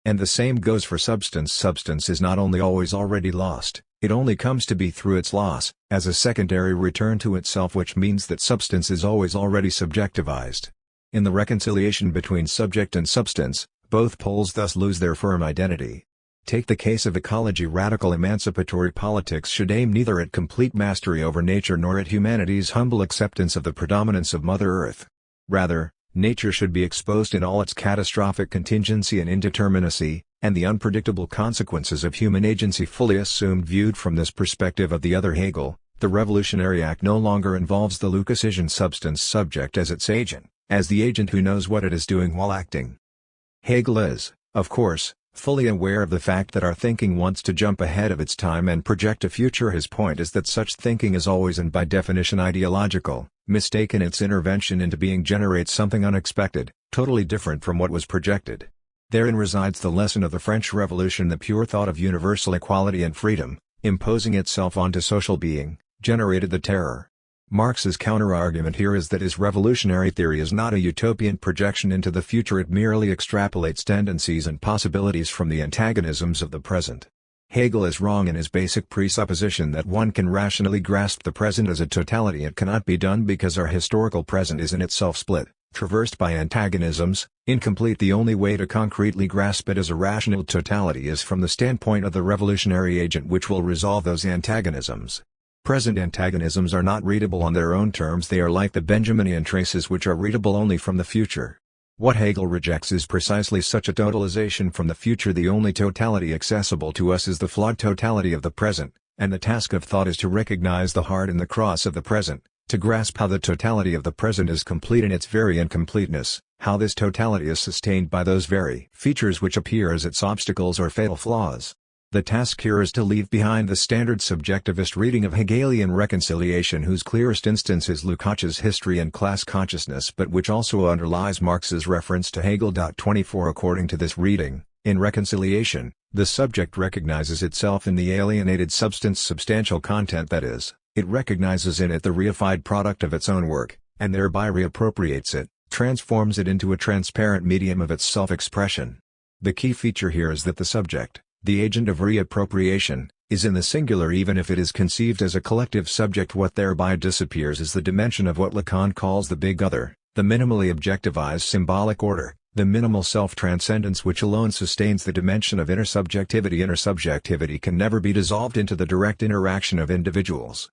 And the same goes for substance. Substance is not only always already lost, it only comes to be through its loss, as a secondary return to itself, which means that substance is always already subjectivized. In the reconciliation between subject and substance, both poles thus lose their firm identity. Take the case of ecology. Radical emancipatory politics should aim neither at complete mastery over nature nor at humanity's humble acceptance of the predominance of Mother Earth. Rather, nature should be exposed in all its catastrophic contingency and indeterminacy, and the unpredictable consequences of human agency fully assumed. Viewed from this perspective of the other Hegel, the revolutionary act no longer involves the Lucasian substance subject as its agent, as the agent who knows what it is doing while acting. Hegel is, of course, fully aware of the fact that our thinking wants to jump ahead of its time and project a future. His point is that such thinking is always and by definition ideological, mistaken. Its intervention into being generates something unexpected, totally different from what was projected. Therein resides the lesson of the French Revolution. The pure thought of universal equality and freedom, imposing itself onto social being, generated the terror. Marx's counter-argument here is that his revolutionary theory is not a utopian projection into the future, it merely extrapolates tendencies and possibilities from the antagonisms of the present. Hegel is wrong in his basic presupposition that one can rationally grasp the present as a totality. It cannot be done because our historical present is in itself split, traversed by antagonisms, incomplete. The only way to concretely grasp it as a rational totality is from the standpoint of the revolutionary agent which will resolve those antagonisms. Present antagonisms are not readable on their own terms. They are like the Benjaminian traces which are readable only from the future. What Hegel rejects is precisely such a totalization from the future. The only totality accessible to us is the flawed totality of the present, and the task of thought is to recognize the heart and the cross of the present, to grasp how the totality of the present is complete in its very incompleteness, how this totality is sustained by those very features which appear as its obstacles or fatal flaws. The task here is to leave behind the standard subjectivist reading of Hegelian reconciliation, whose clearest instance is Lukács's History and Class Consciousness, but which also underlies Marx's reference to Hegel. 24 According to this reading, in reconciliation, the subject recognizes itself in the alienated substance substantial content, that is, it recognizes in it the reified product of its own work, and thereby reappropriates it, transforms it into a transparent medium of its self-expression. The key feature here is that the subject, the agent of reappropriation, is in the singular even if it is conceived as a collective subject. What thereby disappears is the dimension of what Lacan calls the big other, the minimally objectivized symbolic order, the minimal self-transcendence which alone sustains the dimension of intersubjectivity. Intersubjectivity can never be dissolved into the direct interaction of individuals.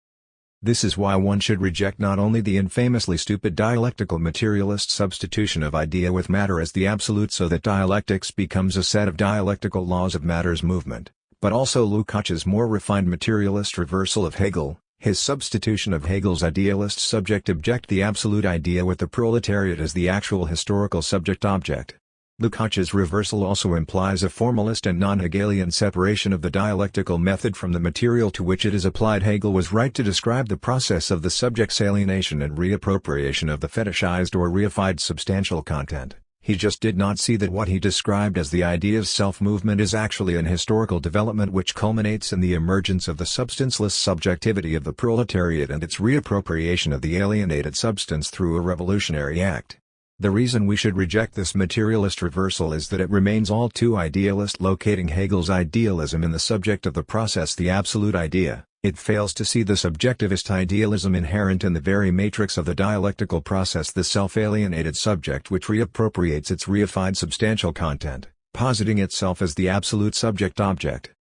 This is why one should reject not only the infamously stupid dialectical materialist substitution of idea with matter as the absolute so that dialectics becomes a set of dialectical laws of matter's movement, but also Lukács's more refined materialist reversal of Hegel, his substitution of Hegel's idealist subject-object, the absolute idea with the proletariat as the actual historical subject-object. Lukács's reversal also implies a formalist and non-Hegelian separation of the dialectical method from the material to which it is applied. Hegel was right to describe the process of the subject's alienation and reappropriation of the fetishized or reified substantial content. He just did not see that what he described as the idea's self-movement is actually an historical development which culminates in the emergence of the substanceless subjectivity of the proletariat and its reappropriation of the alienated substance through a revolutionary act. The reason we should reject this materialist reversal is that it remains all too idealist, locating Hegel's idealism in the subject of the process, the absolute idea. It fails to see the subjectivist idealism inherent in the very matrix of the dialectical process, the self-alienated subject which reappropriates its reified substantial content, positing itself as the absolute subject-object.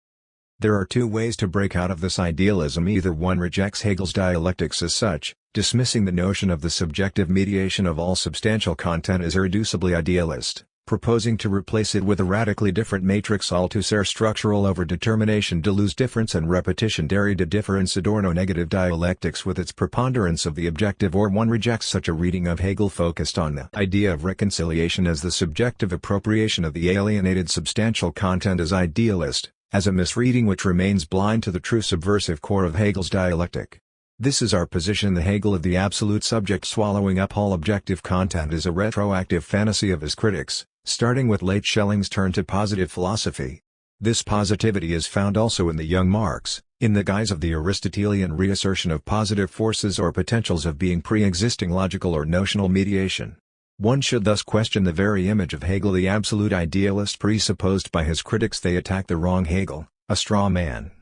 There are two ways to break out of this idealism. Either one rejects Hegel's dialectics as such, dismissing the notion of the subjective mediation of all substantial content as irreducibly idealist, proposing to replace it with a radically different matrix Althusser structural overdetermination Deleuze difference and repetition Derrida difference Adorno negative dialectics with its preponderance of the objective. Or one rejects such a reading of Hegel focused on the idea of reconciliation as the subjective appropriation of the alienated substantial content as idealist, as a misreading which remains blind to the true subversive core of Hegel's dialectic. This is our position. The Hegel of the absolute subject swallowing up all objective content is a retroactive fantasy of his critics, starting with late Schelling's turn to positive philosophy. This positivity is found also in the young Marx, in the guise of the Aristotelian reassertion of positive forces or potentials of being pre-existing logical or notional mediation. One should thus question the very image of Hegel, the absolute idealist presupposed by his critics. They attack the wrong Hegel, a straw man.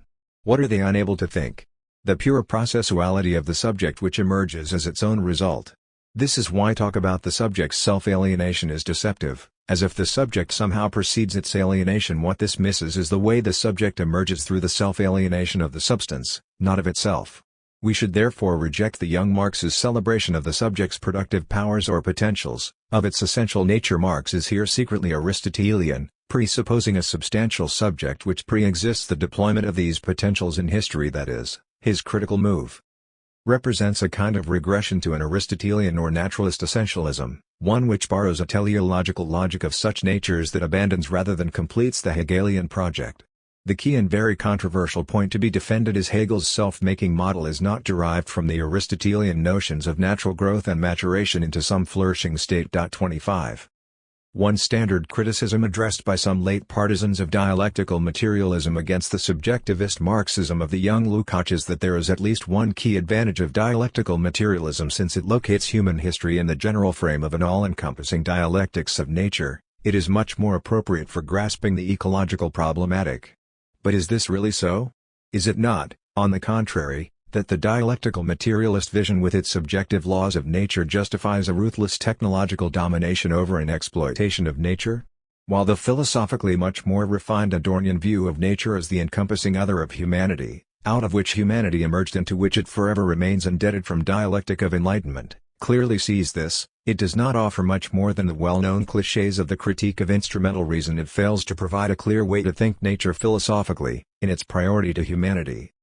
What are they unable to think? The pure processuality of the subject which emerges as its own result. This is why talk about the subject's self-alienation is deceptive, as if the subject somehow precedes its alienation. What this misses is the way the subject emerges through the self-alienation of the substance, not of itself. We should therefore reject the young Marx's celebration of the subject's productive powers or potentials, of its essential nature. Marx is here secretly Aristotelian, presupposing a substantial subject which pre-exists the deployment of these potentials in history. That is, his critical move represents a kind of regression to an Aristotelian or naturalist essentialism, one which borrows a teleological logic of such natures that abandons rather than completes the Hegelian project. The key and very controversial point to be defended is Hegel's self-making model is not derived from the Aristotelian notions of natural growth and maturation into some flourishing state. 25. One standard criticism addressed by some late partisans of dialectical materialism against the subjectivist Marxism of the young Lukács is that there is at least one key advantage of dialectical materialism, since it locates human history in the general frame of an all-encompassing dialectics of nature. It is much more appropriate for grasping the ecological problematic. But is this really so? Is it not, on the contrary, that the dialectical materialist vision with its subjective laws of nature justifies a ruthless technological domination over and exploitation of nature? While the philosophically much more refined Adornian view of nature as the encompassing other of humanity, out of which humanity emerged and to which it forever remains indebted from dialectic of enlightenment, clearly sees this, it does not offer much more than the well-known clichés of the critique of instrumental reason. It fails to provide a clear way to think nature philosophically, in its priority to humanity.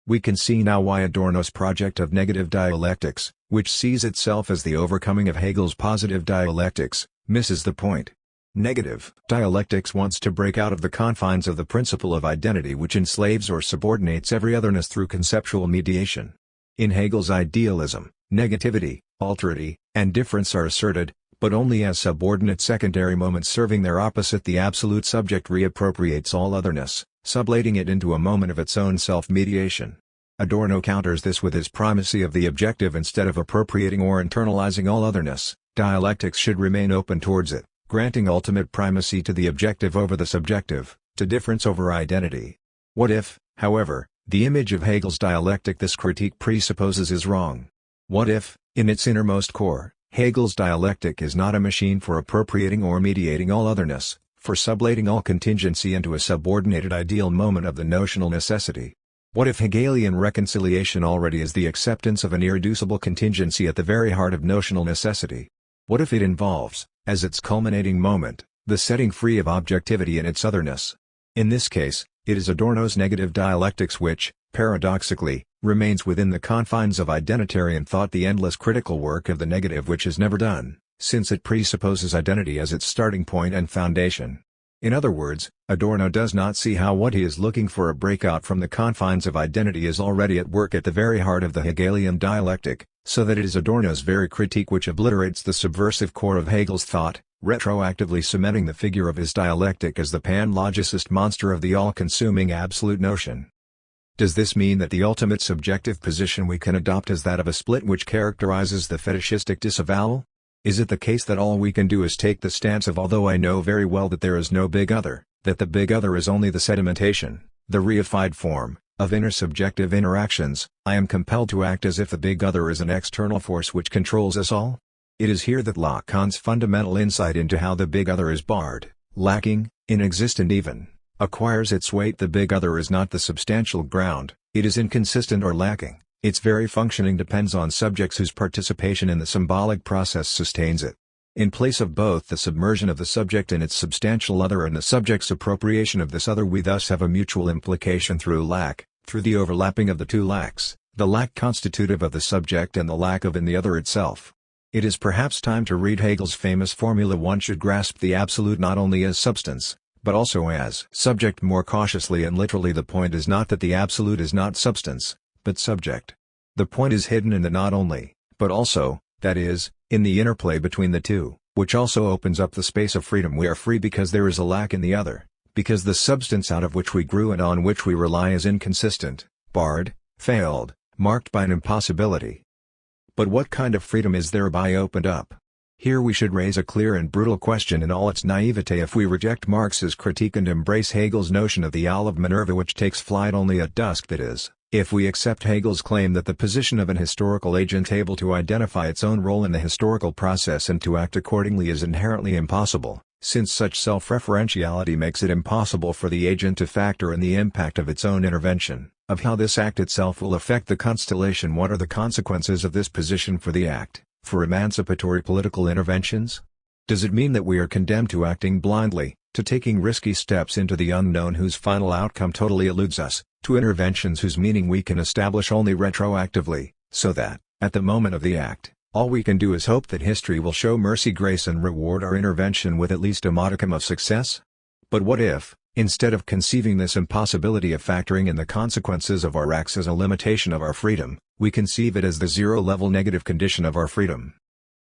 We can see now why Adorno's project of negative dialectics, which sees itself as the overcoming of Hegel's positive dialectics, misses the point. Negative dialectics wants to break out of the confines of the principle of identity which enslaves or subordinates every otherness through conceptual mediation. In Hegel's idealism, negativity, alterity, and difference are asserted, but only as subordinate secondary moments serving their opposite. The absolute subject reappropriates all otherness, sublating it into a moment of its own self-mediation. Adorno counters this with his primacy of the objective. Instead of appropriating or internalizing all otherness, dialectics should remain open towards it, granting ultimate primacy to the objective over the subjective, to difference over identity. What if, However, the image of Hegel's dialectic this critique presupposes is wrong. What if, in its innermost core, Hegel's dialectic is not a machine for appropriating or mediating all otherness, for sublating all contingency into a subordinated ideal moment of the notional necessity? What if Hegelian reconciliation already is the acceptance of an irreducible contingency at the very heart of notional necessity? What if it involves, as its culminating moment, the setting free of objectivity in its otherness? In this case, it is Adorno's negative dialectics which, paradoxically, remains within the confines of identitarian thought, the endless critical work of the negative which is never done, since it presupposes identity as its starting point and foundation. In other words, Adorno does not see how what he is looking for, a breakout from the confines of identity, is already at work at the very heart of the Hegelian dialectic, so that it is Adorno's very critique which obliterates the subversive core of Hegel's thought, retroactively cementing the figure of his dialectic as the pan-logicist monster of the all-consuming absolute notion. Does this mean that the ultimate subjective position we can adopt is that of a split which characterizes the fetishistic disavowal? Is it the case that all we can do is take the stance of, although I know very well that there is no big other, that the big other is only the sedimentation, the reified form, of intersubjective interactions, I am compelled to act as if the big other is an external force which controls us all? It is here that Lacan's fundamental insight into how the big other is barred, lacking, inexistent even, acquires its weight. The big other is not the substantial ground, it is inconsistent or lacking. Its very functioning depends on subjects whose participation in the symbolic process sustains it. In place of both the submersion of the subject in its substantial other and the subject's appropriation of this other, we thus have a mutual implication through lack, through the overlapping of the two lacks, the lack constitutive of the subject and the lack of in the other itself. It is perhaps time to read Hegel's famous formula: one should grasp the absolute not only as substance, but also as subject more cautiously and literally. The point is not that the absolute is not substance, but subject. The point is hidden in the not only, but also, that is, in the interplay between the two, which also opens up the space of freedom. We are free because there is a lack in the other, because the substance out of which we grew and on which we rely is inconsistent, barred, failed, marked by an impossibility. But what kind of freedom is thereby opened up? Here we should raise a clear and brutal question in all its naivete. If we reject Marx's critique and embrace Hegel's notion of the owl of Minerva which takes flight only at dusk, that is, if we accept Hegel's claim that the position of an historical agent able to identify its own role in the historical process and to act accordingly is inherently impossible, since such self-referentiality makes it impossible for the agent to factor in the impact of its own intervention, of how this act itself will affect the constellation, what are the consequences of this position for the act, for emancipatory political interventions? Does it mean that we are condemned to acting blindly, to taking risky steps into the unknown whose final outcome totally eludes us, to interventions whose meaning we can establish only retroactively, so that, at the moment of the act, all we can do is hope that history will show mercy, grace and reward our intervention with at least a modicum of success? But what if, instead of conceiving this impossibility of factoring in the consequences of our acts as a limitation of our freedom, we conceive it as the zero-level negative condition of our freedom?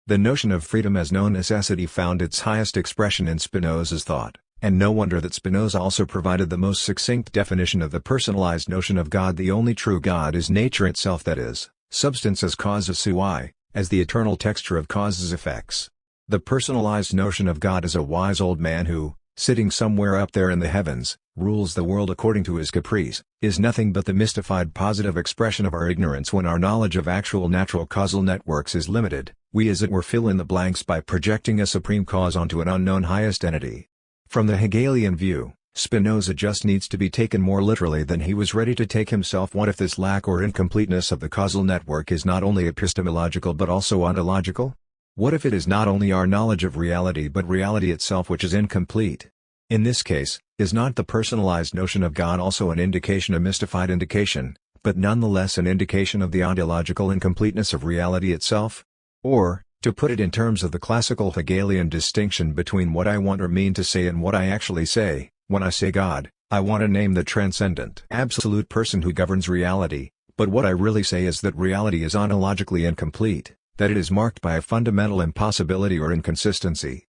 The notion of freedom as no necessity found its highest expression in Spinoza's thought, and no wonder that Spinoza also provided the most succinct definition of the personalized notion of God. The only true God is nature itself, that is, substance as causa sui, as the eternal texture of causes effects. The personalized notion of God is a wise old man who, sitting somewhere up there in the heavens, rules the world according to his caprice, is nothing but the mystified positive expression of our ignorance when our knowledge of actual natural causal networks is limited. We as it were fill in the blanks by projecting a supreme cause onto an unknown highest entity. From the Hegelian view, Spinoza just needs to be taken more literally than he was ready to take himself. What if this lack or incompleteness of the causal network is not only epistemological but also ontological? What if it is not only our knowledge of reality but reality itself which is incomplete? In this case, is not the personalized notion of God also an indication, a mystified indication, but nonetheless an indication of the ontological incompleteness of reality itself? Or, to put it in terms of the classical Hegelian distinction between what I want or mean to say and what I actually say, when I say God, I want to name the transcendent absolute person who governs reality, but what I really say is that reality is ontologically incomplete, that it is marked by a fundamental impossibility or inconsistency.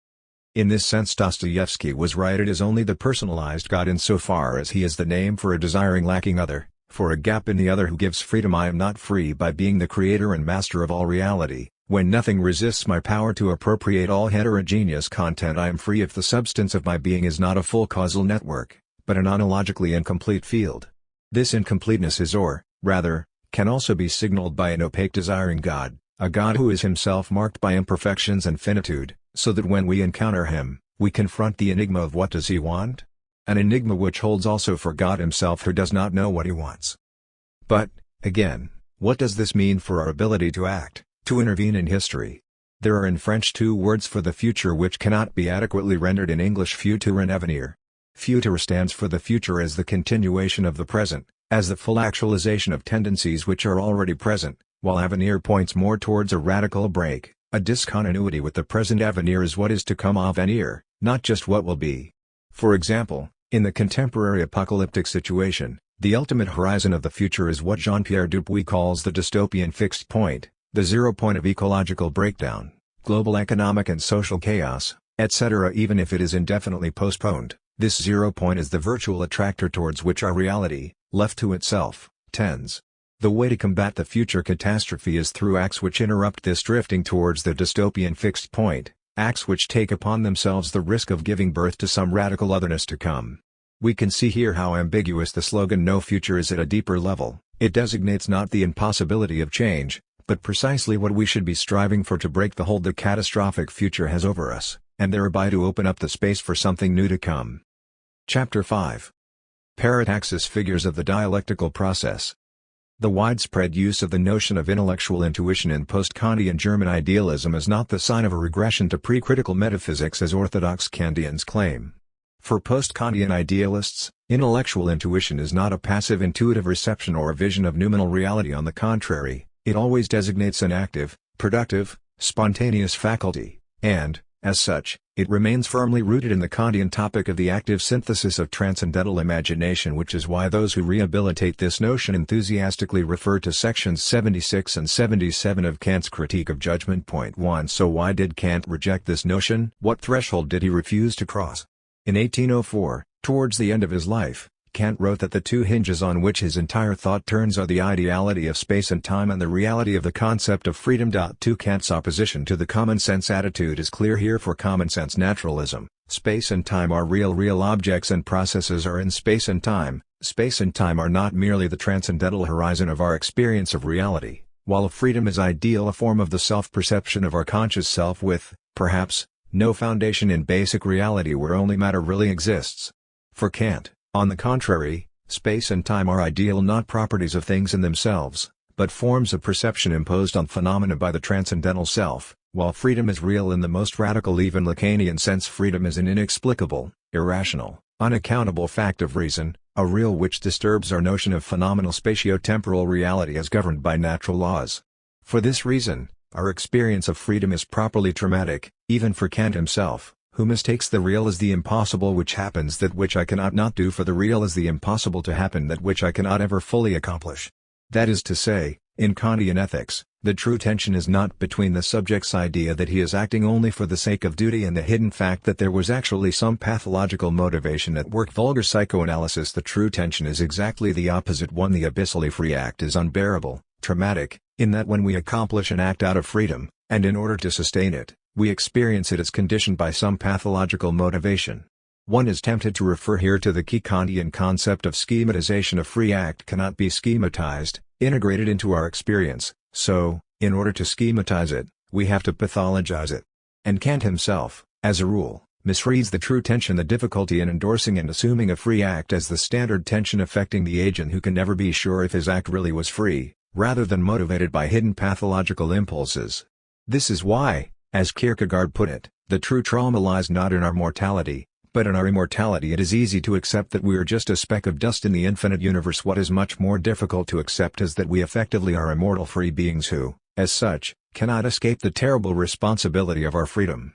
In this sense Dostoevsky was right. It is only the personalized God insofar as he is the name for a desiring lacking other, for a gap in the other, who gives freedom. I am not free by being the creator and master of all reality. When nothing resists my power to appropriate all heterogeneous content, I am free if the substance of my being is not a full causal network, but an ontologically incomplete field. This incompleteness is or, rather, can also be signaled by an opaque desiring God, a God who is himself marked by imperfections and finitude, so that when we encounter him, we confront the enigma of what does he want? An enigma which holds also for God himself who does not know what he wants. But, again, what does this mean for our ability to act, to intervene in history? There are in French two words for the future which cannot be adequately rendered in English: futur and avenir. Futur stands for the future as the continuation of the present, as the full actualization of tendencies which are already present, while avenir points more towards a radical break, a discontinuity with the present. Avenir is what is to come, avenir, not just what will be. For example, in the contemporary apocalyptic situation, the ultimate horizon of the future is what Jean-Pierre Dupuy calls the dystopian fixed point, the zero point of ecological breakdown, global economic and social chaos, etc. Even if it is indefinitely postponed, this zero point is the virtual attractor towards which our reality, left to itself, tends. The way to combat the future catastrophe is through acts which interrupt this drifting towards the dystopian fixed point, acts which take upon themselves the risk of giving birth to some radical otherness to come. We can see here how ambiguous the slogan "No Future" is at a deeper level. It designates not the impossibility of change, but precisely what we should be striving for to break the hold the catastrophic future has over us, and thereby to open up the space for something new to come. Chapter 5. Paradoxes. Figures of the dialectical process. The widespread use of the notion of intellectual intuition in post-Kantian German idealism is not the sign of a regression to pre-critical metaphysics as orthodox Kantians claim. For post-Kantian idealists, intellectual intuition is not a passive intuitive reception or a vision of noumenal reality. On the contrary, it always designates an active, productive, spontaneous faculty, and, as such, it remains firmly rooted in the Kantian topic of the active synthesis of transcendental imagination, which is why those who rehabilitate this notion enthusiastically refer to sections 76 and 77 of Kant's Critique of Judgment. Point 1. So why did Kant reject this notion? What threshold did he refuse to cross? In 1804, towards the end of his life, Kant wrote that the two hinges on which his entire thought turns are the ideality of space and time and the reality of the concept of freedom. 2. Kant's opposition to the common-sense attitude is clear here. For common-sense naturalism, space and time are real objects and processes are in space and time. Space and time are not merely the transcendental horizon of our experience of reality, while freedom is ideal, a form of the self-perception of our conscious self with, perhaps, no foundation in basic reality where only matter really exists. For Kant, on the contrary, space and time are ideal, not properties of things in themselves, but forms of perception imposed on phenomena by the transcendental self, while freedom is real in the most radical, even Lacanian sense. Freedom is an inexplicable, irrational, unaccountable fact of reason, a real which disturbs our notion of phenomenal spatio-temporal reality as governed by natural laws. For this reason, our experience of freedom is properly traumatic, even for Kant himself, who mistakes the real as the impossible which happens, that which I cannot not do, for the real as the impossible to happen, that which I cannot ever fully accomplish. That is to say, in Kantian ethics, the true tension is not between the subject's idea that he is acting only for the sake of duty and the hidden fact that there was actually some pathological motivation at work. Vulgar psychoanalysis. The true tension is exactly the opposite one. The abyssally free act is unbearable, traumatic, in that when we accomplish an act out of freedom, and in order to sustain it, we experience it as conditioned by some pathological motivation. One is tempted to refer here to the key Kantian concept of schematization. A free act cannot be schematized, integrated into our experience, so, in order to schematize it, we have to pathologize it. And Kant himself, as a rule, misreads the true tension, the difficulty in endorsing and assuming a free act as the standard tension affecting the agent who can never be sure if his act really was free, rather than motivated by hidden pathological impulses. This is why, as Kierkegaard put it, the true trauma lies not in our mortality, but in our immortality. It is easy to accept that we are just a speck of dust in the infinite universe. What is much more difficult to accept is that we effectively are immortal free beings who, as such, cannot escape the terrible responsibility of our freedom.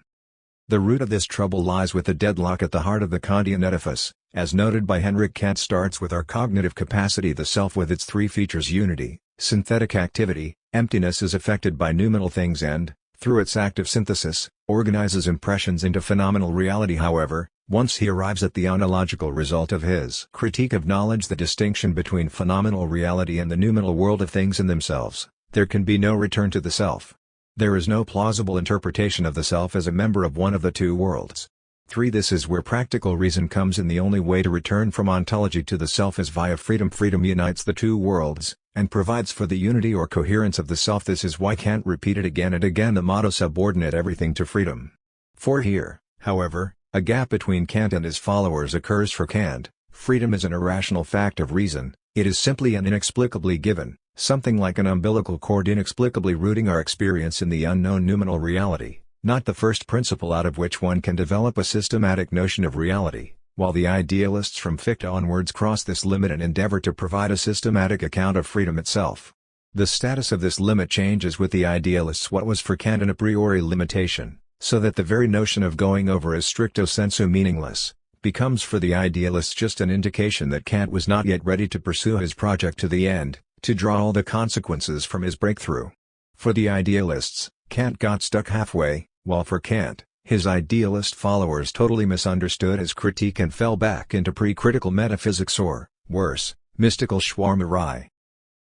The root of this trouble lies with the deadlock at the heart of the Kantian edifice, as noted by Heinrich Kant. Starts with our cognitive capacity, the self with its three features: unity, synthetic activity, emptiness is affected by noumenal things, and, through its active synthesis, organizes impressions into phenomenal reality. However, once he arrives at the ontological result of his critique of knowledge, the distinction between phenomenal reality and the noumenal world of things in themselves, there can be no return to the self. There is no plausible interpretation of the self as a member of one of the two worlds. 3. This is where practical reason comes in. The only way to return from ontology to the self is via freedom. Freedom unites the two worlds, and provides for the unity or coherence of the self. This is why Kant repeated again and again the motto subordinate everything to freedom. For here, however, a gap between Kant and his followers occurs. For Kant, freedom is an irrational fact of reason, it is simply and inexplicably given, something like an umbilical cord inexplicably rooting our experience in the unknown noumenal reality, not the first principle out of which one can develop a systematic notion of reality, while the idealists from Fichte onwards cross this limit and endeavor to provide a systematic account of freedom itself. The status of this limit changes with the idealists what was for Kant an a priori limitation, so that the very notion of going over is stricto sensu meaningless, becomes for the idealists just an indication that Kant was not yet ready to pursue his project to the end, to draw all the consequences from his breakthrough. For the idealists, Kant got stuck halfway, while for Kant, his idealist followers totally misunderstood his critique and fell back into pre-critical metaphysics or, worse, mystical schwärmerei.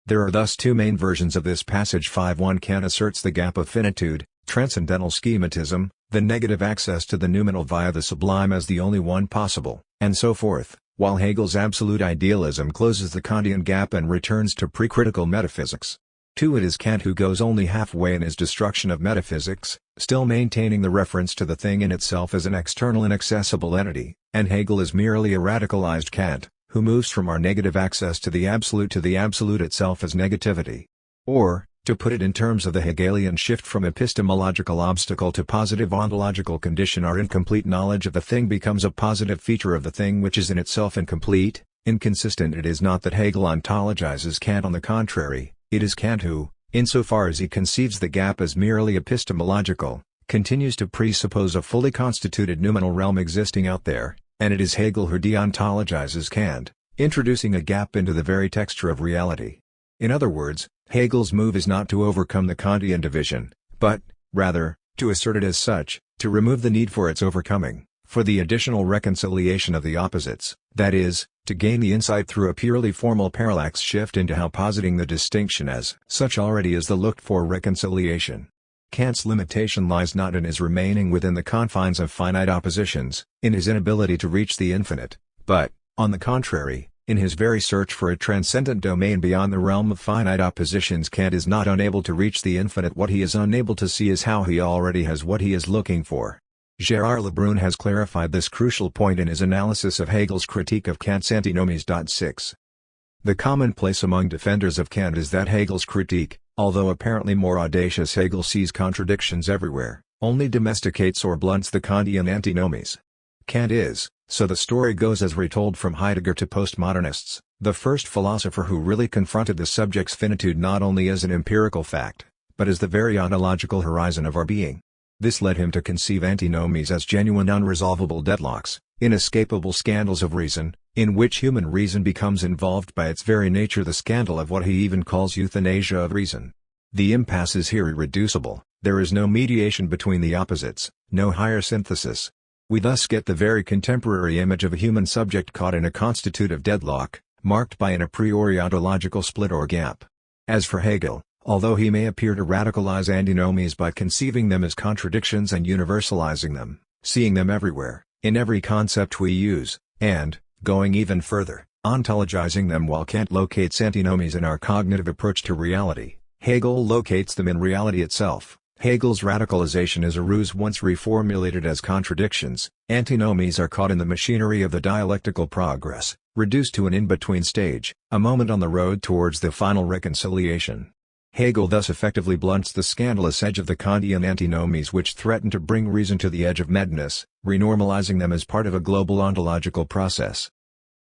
There are thus two main versions of this passage. 5.1 Kant asserts the gap of finitude, transcendental schematism, the negative access to the noumenal via the sublime as the only one possible, and so forth, while Hegel's absolute idealism closes the Kantian gap and returns to pre-critical metaphysics. 2. It is Kant who goes only halfway in his destruction of metaphysics, still maintaining the reference to the thing in itself as an external inaccessible entity, and Hegel is merely a radicalized Kant, who moves from our negative access to the absolute itself as negativity. Or, to put it in terms of the Hegelian shift from epistemological obstacle to positive ontological condition, our incomplete knowledge of the thing becomes a positive feature of the thing which is in itself incomplete, inconsistent. It is not that Hegel ontologizes Kant. On the contrary, it is Kant who, insofar as he conceives the gap as merely epistemological, continues to presuppose a fully constituted noumenal realm existing out there, and it is Hegel who deontologizes Kant, introducing a gap into the very texture of reality. In other words, Hegel's move is not to overcome the Kantian division, but, rather, to assert it as such, to remove the need for its overcoming, for the additional reconciliation of the opposites, that is, to gain the insight through a purely formal parallax shift into how positing the distinction as such already is the looked-for reconciliation. Kant's limitation lies not in his remaining within the confines of finite oppositions, in his inability to reach the infinite, but, on the contrary, in his very search for a transcendent domain beyond the realm of finite oppositions. Kant is not unable to reach the infinite. What he is unable to see is how he already has what he is looking for. Gérard Lebrun has clarified this crucial point in his analysis of Hegel's critique of Kant's antinomies. 6. The commonplace among defenders of Kant is that Hegel's critique, although apparently more audacious, Hegel sees contradictions everywhere, only domesticates or blunts the Kantian antinomies. Kant is, so the story goes as retold from Heidegger to postmodernists, the first philosopher who really confronted the subject's finitude not only as an empirical fact, but as the very ontological horizon of our being. This led him to conceive antinomies as genuine unresolvable deadlocks, inescapable scandals of reason, in which human reason becomes involved by its very nature, the scandal of what he even calls euthanasia of reason. The impasse is here irreducible, there is no mediation between the opposites, no higher synthesis. We thus get the very contemporary image of a human subject caught in a constitutive deadlock, marked by an a priori ontological split or gap. As for Hegel, although he may appear to radicalize antinomies by conceiving them as contradictions and universalizing them, seeing them everywhere, in every concept we use, and, going even further, ontologizing them, while Kant locates antinomies in our cognitive approach to reality, Hegel locates them in reality itself. Hegel's radicalization is a ruse once reformulated as contradictions. Antinomies are caught in the machinery of the dialectical progress, reduced to an in-between stage, a moment on the road towards the final reconciliation. Hegel thus effectively blunts the scandalous edge of the Kantian antinomies which threaten to bring reason to the edge of madness, renormalizing them as part of a global ontological process.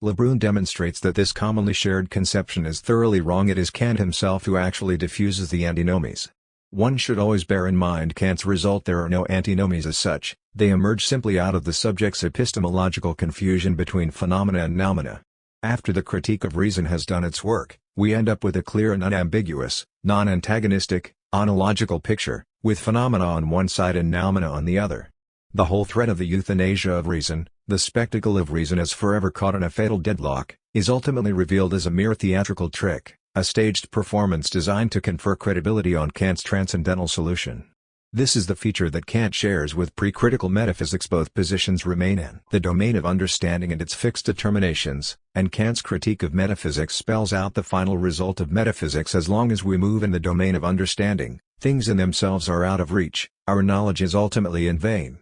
Lebrun demonstrates that this commonly shared conception is thoroughly wrong. It is Kant himself who actually diffuses the antinomies. One should always bear in mind Kant's result: there are no antinomies as such, they emerge simply out of the subject's epistemological confusion between phenomena and noumena. After the critique of reason has done its work, we end up with a clear and unambiguous, non-antagonistic, ontological picture, with phenomena on one side and noumena on the other. The whole threat of the euthanasia of reason, the spectacle of reason as forever caught in a fatal deadlock, is ultimately revealed as a mere theatrical trick, a staged performance designed to confer credibility on Kant's transcendental solution. This is the feature that Kant shares with pre-critical metaphysics. Both positions remain in the domain of understanding and its fixed determinations, and Kant's critique of metaphysics spells out the final result of metaphysics. As long as we move in the domain of understanding, things in themselves are out of reach, our knowledge is ultimately in vain.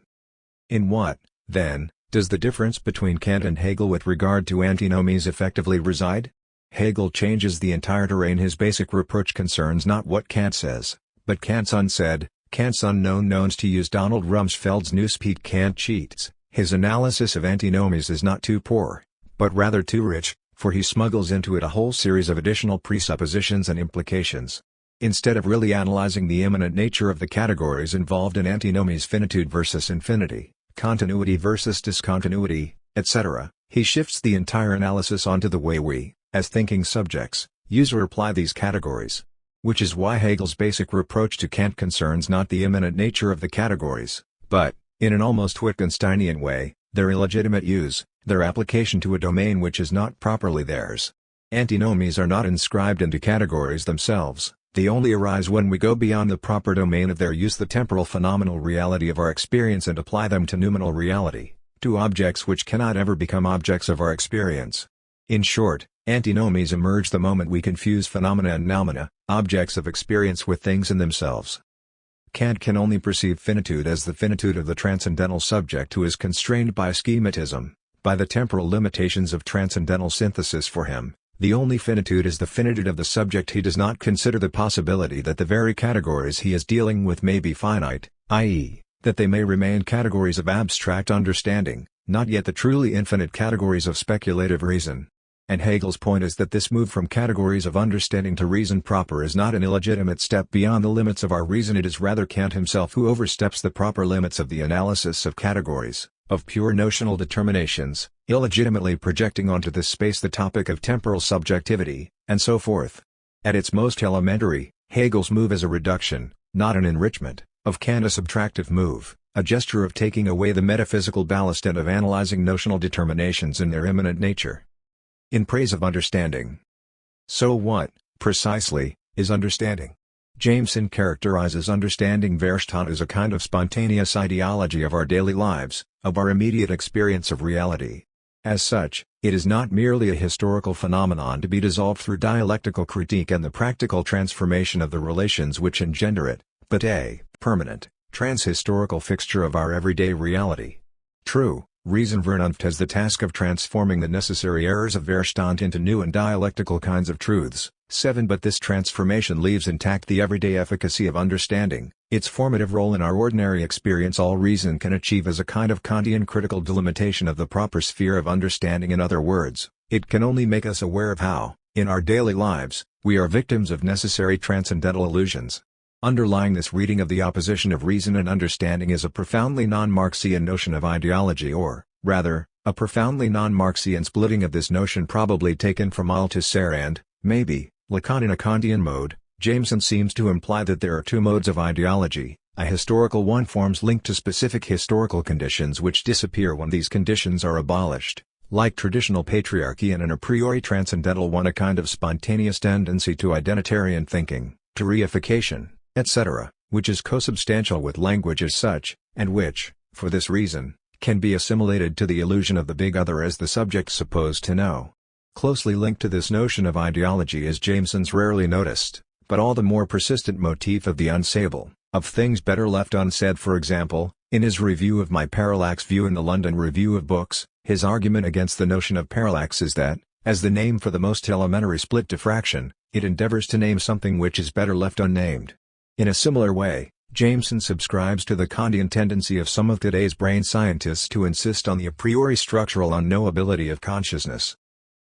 In what, then, does the difference between Kant and Hegel with regard to antinomies effectively reside? Hegel changes the entire terrain. His basic reproach concerns not what Kant says, but Kant's unsaid, Kant's unknown knowns. To use Donald Rumsfeld's newspeak, Kant cheats. His analysis of antinomies is not too poor, but rather too rich, for he smuggles into it a whole series of additional presuppositions and implications. Instead of really analyzing the immanent nature of the categories involved in antinomies, finitude versus infinity, continuity versus discontinuity, etc., he shifts the entire analysis onto the way we, as thinking subjects, use or apply these categories. Which is why Hegel's basic reproach to Kant concerns not the immanent nature of the categories, but, in an almost Wittgensteinian way, their illegitimate use, their application to a domain which is not properly theirs. Antinomies are not inscribed into categories themselves, they only arise when we go beyond the proper domain of their use, the temporal phenomenal reality of our experience, and apply them to noumenal reality, to objects which cannot ever become objects of our experience. In short, antinomies emerge the moment we confuse phenomena and noumena, objects of experience, with things in themselves. Kant can only perceive finitude as the finitude of the transcendental subject who is constrained by schematism, by the temporal limitations of transcendental synthesis. For him, the only finitude is the finitude of the subject. He does not consider the possibility that the very categories he is dealing with may be finite, i.e., that they may remain categories of abstract understanding, not yet the truly infinite categories of speculative reason. And Hegel's point is that this move from categories of understanding to reason proper is not an illegitimate step beyond the limits of our reason. It is rather Kant himself who oversteps the proper limits of the analysis of categories, of pure notional determinations, illegitimately projecting onto this space the topic of temporal subjectivity, and so forth. At its most elementary, Hegel's move is a reduction, not an enrichment, of Kant, a subtractive move, a gesture of taking away the metaphysical ballast and of analyzing notional determinations in their immanent nature. In praise of understanding. So what, precisely, is understanding? Jameson characterizes understanding Verstand as a kind of spontaneous ideology of our daily lives, of our immediate experience of reality. As such, it is not merely a historical phenomenon to be dissolved through dialectical critique and the practical transformation of the relations which engender it, but a permanent, transhistorical fixture of our everyday reality. True, reason Vernunft has the task of transforming the necessary errors of Verstand into new and dialectical kinds of truths. 7. But this transformation leaves intact the everyday efficacy of understanding, its formative role in our ordinary experience. All reason can achieve as a kind of Kantian critical delimitation of the proper sphere of understanding. In other words, it can only make us aware of how, in our daily lives, we are victims of necessary transcendental illusions. Underlying this reading of the opposition of reason and understanding is a profoundly non-Marxian notion of ideology, or, rather, a profoundly non-Marxian splitting of this notion, probably taken from Althusser and, maybe, Lacan. In a Kantian mode, Jameson seems to imply that there are two modes of ideology. A historical one forms linked to specific historical conditions which disappear when these conditions are abolished, like traditional patriarchy, and an a priori transcendental one, a kind of spontaneous tendency to identitarian thinking, to reification, etc., which is consubstantial with language as such, and which, for this reason, can be assimilated to the illusion of the big other as the subject supposed to know. Closely linked to this notion of ideology is Jameson's rarely noticed, but all the more persistent motif of the unsayable, of things better left unsaid. For example, in his review of My Parallax View in the London Review of Books, his argument against the notion of parallax is that, as the name for the most elementary split diffraction, it endeavors to name something which is better left unnamed. In a similar way, Jameson subscribes to the Kantian tendency of some of today's brain scientists to insist on the a priori structural unknowability of consciousness.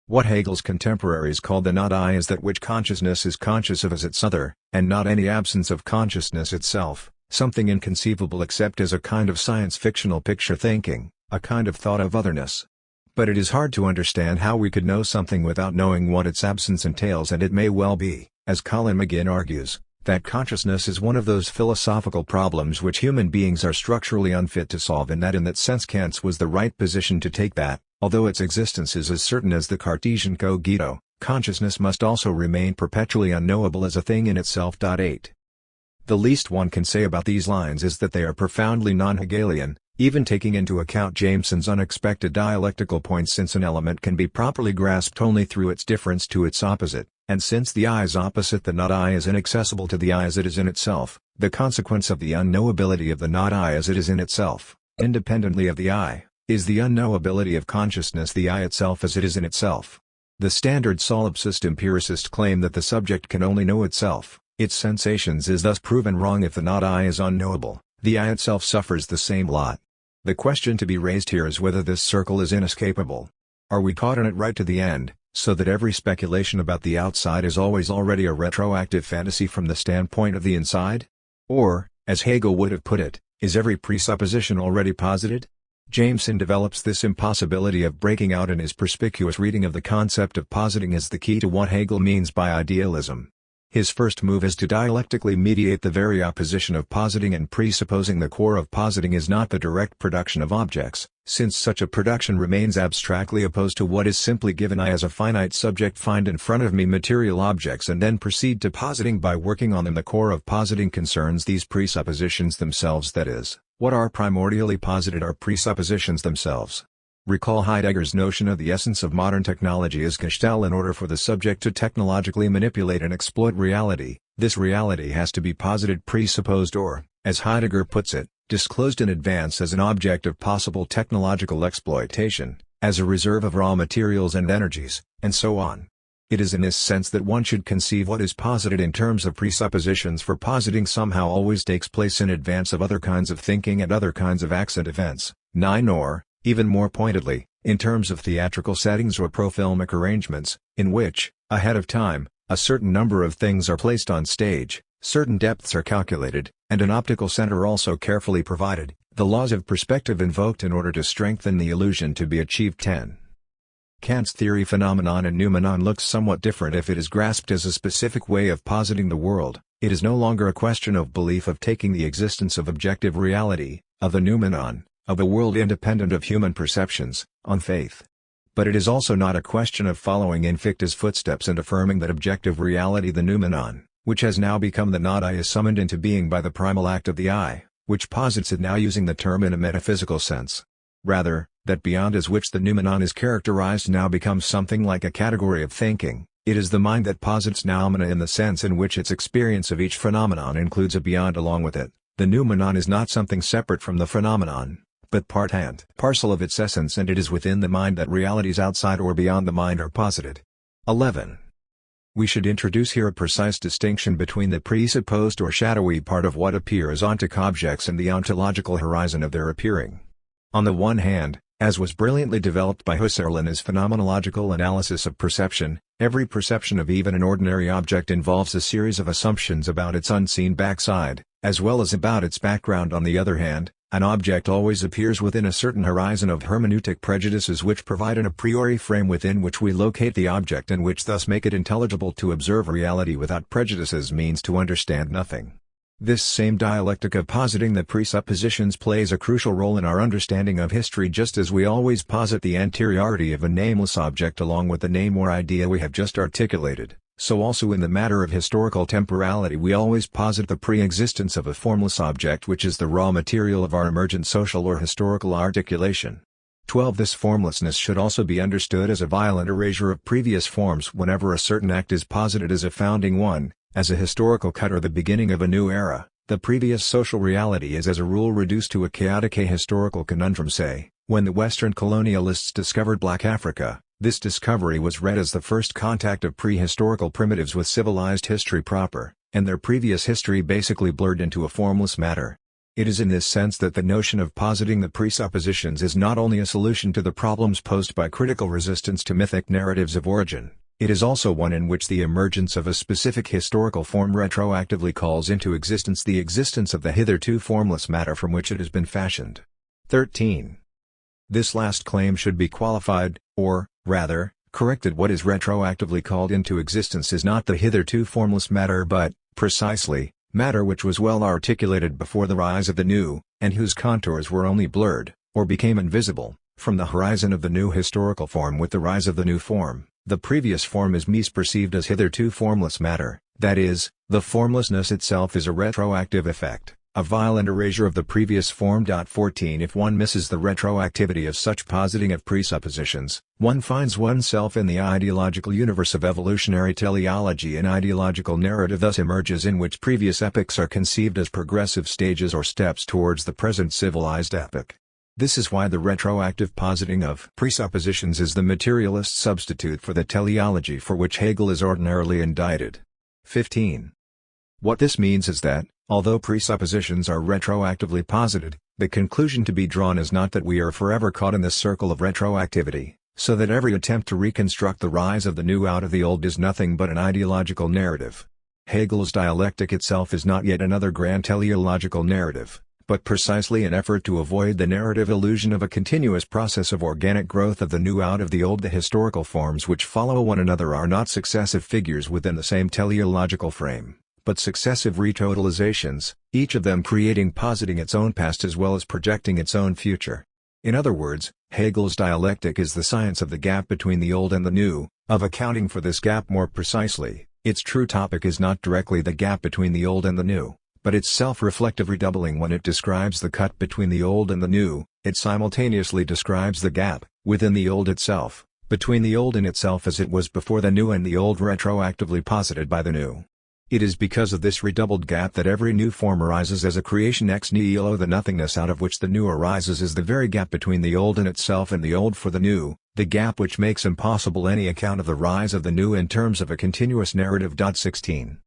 What Hegel's contemporaries call the not I is that which consciousness is conscious of as its other, and not any absence of consciousness itself, something inconceivable except as a kind of science-fictional picture thinking, a kind of thought of otherness. But it is hard to understand how we could know something without knowing what its absence entails, and it may well be, as Colin McGinn argues, that consciousness is one of those philosophical problems which human beings are structurally unfit to solve, and that in that sense Kant's was the right position to take, that, although its existence is as certain as the Cartesian cogito, consciousness must also remain perpetually unknowable as a thing in itself. 8. The least one can say about these lines is that they are profoundly non-Hegelian, even taking into account Jameson's unexpected dialectical points, since an element can be properly grasped only through its difference to its opposite, and since the I is opposite the not I is inaccessible to the I as it is in itself, the consequence of the unknowability of the not I as it is in itself, independently of the I, is the unknowability of consciousness the I itself as it is in itself. The standard solipsist empiricist claim that the subject can only know itself, its sensations, is thus proven wrong if the not I is unknowable, the I itself suffers the same lot. The question to be raised here is whether this circle is inescapable. Are we caught in it right to the end, so that every speculation about the outside is always already a retroactive fantasy from the standpoint of the inside? Or, as Hegel would have put it, is every presupposition already posited? Jameson develops this impossibility of breaking out in his perspicuous reading of the concept of positing as the key to what Hegel means by idealism. His first move is to dialectically mediate the very opposition of positing and presupposing. The core of positing is not the direct production of objects, since such a production remains abstractly opposed to what is simply given I as a finite subject find in front of me material objects and then proceed to positing by working on them. The core of positing concerns these presuppositions themselves, that is, what are primordially posited are presuppositions themselves. Recall Heidegger's notion of the essence of modern technology as Gestalt. In order for the subject to technologically manipulate and exploit reality, this reality has to be posited, presupposed, or, as Heidegger puts it, disclosed in advance as an object of possible technological exploitation, as a reserve of raw materials and energies, and so on. It is in this sense that one should conceive what is posited in terms of presuppositions, for positing somehow always takes place in advance of other kinds of thinking and other kinds of acts and events. 9. Or, even more pointedly, in terms of theatrical settings or profilmic arrangements, in which, ahead of time, a certain number of things are placed on stage, certain depths are calculated, and an optical center also carefully provided, the laws of perspective invoked in order to strengthen the illusion to be achieved. 10. Kant's theory phenomenon and noumenon looks somewhat different if it is grasped as a specific way of positing the world. It is no longer a question of belief, of taking the existence of objective reality, of the noumenon, of a world independent of human perceptions, on faith. But it is also not a question of following in Fichte's footsteps and affirming that objective reality, the noumenon, which has now become the not I, is summoned into being by the primal act of the I, which posits it, now using the term in a metaphysical sense. Rather, that beyond as which the noumenon is characterized now becomes something like a category of thinking. It is the mind that posits noumena in the sense in which its experience of each phenomenon includes a beyond along with it. The noumenon is not something separate from the phenomenon, but part and parcel of its essence, and it is within the mind that realities outside or beyond the mind are posited. 11. We should introduce here a precise distinction between the presupposed or shadowy part of what appear as ontic objects and the ontological horizon of their appearing. On the one hand, as was brilliantly developed by Husserl in his phenomenological analysis of perception, every perception of even an ordinary object involves a series of assumptions about its unseen backside, as well as about its background. On the other hand, an object always appears within a certain horizon of hermeneutic prejudices which provide an a priori frame within which we locate the object, and which thus make it intelligible. To observe reality without prejudices means to understand nothing. This same dialectic of positing the presuppositions plays a crucial role in our understanding of history, just as we always posit the anteriority of a nameless object along with the name or idea we have just articulated. So also in the matter of historical temporality we always posit the pre-existence of a formless object which is the raw material of our emergent social or historical articulation. 12. This formlessness should also be understood as a violent erasure of previous forms whenever a certain act is posited as a founding one, as a historical cut or the beginning of a new era. The previous social reality is as a rule reduced to a chaotic ahistorical conundrum. Say, when the Western colonialists discovered Black Africa, this discovery was read as the first contact of prehistorical primitives with civilized history proper, and their previous history basically blurred into a formless matter. It is in this sense that the notion of positing the presuppositions is not only a solution to the problems posed by critical resistance to mythic narratives of origin, it is also one in which the emergence of a specific historical form retroactively calls into existence the existence of the hitherto formless matter from which it has been fashioned. 13. This last claim should be qualified, or, rather, corrected. What is retroactively called into existence is not the hitherto formless matter but, precisely, matter which was well articulated before the rise of the new, and whose contours were only blurred, or became invisible, from the horizon of the new historical form with the rise of the new form. The previous form is misperceived as hitherto formless matter, That is, the formlessness itself is a retroactive effect, a violent erasure of the previous form. 14 If one misses the retroactivity of such positing of presuppositions, one finds oneself in the ideological universe of evolutionary teleology. An ideological narrative thus emerges in which previous epochs are conceived as progressive stages or steps towards the present civilized epoch. This is why the retroactive positing of presuppositions is the materialist substitute for the teleology for which Hegel is ordinarily indicted. 15. What this means is that, although presuppositions are retroactively posited, the conclusion to be drawn is not that we are forever caught in this circle of retroactivity, so that every attempt to reconstruct the rise of the new out of the old is nothing but an ideological narrative. Hegel's dialectic itself is not yet another grand teleological narrative, but precisely an effort to avoid the narrative illusion of a continuous process of organic growth of the new out of the old. The historical forms which follow one another are not successive figures within the same teleological frame, but successive retotalizations, each of them creating positing its own past as well as projecting its own future. In other words, Hegel's dialectic is the science of the gap between the old and the new, of accounting for this gap more precisely. Its true topic is not directly the gap between the old and the new, but its self-reflective redoubling. When it describes the cut between the old and the new, it simultaneously describes the gap, within the old itself, between the old in itself as it was before the new and the old retroactively posited by the new. It is because of this redoubled gap that every new form arises as a creation ex nihilo. The nothingness out of which the new arises is the very gap between the old in itself and the old for the new, the gap which makes impossible any account of the rise of the new in terms of a continuous narrative. 16.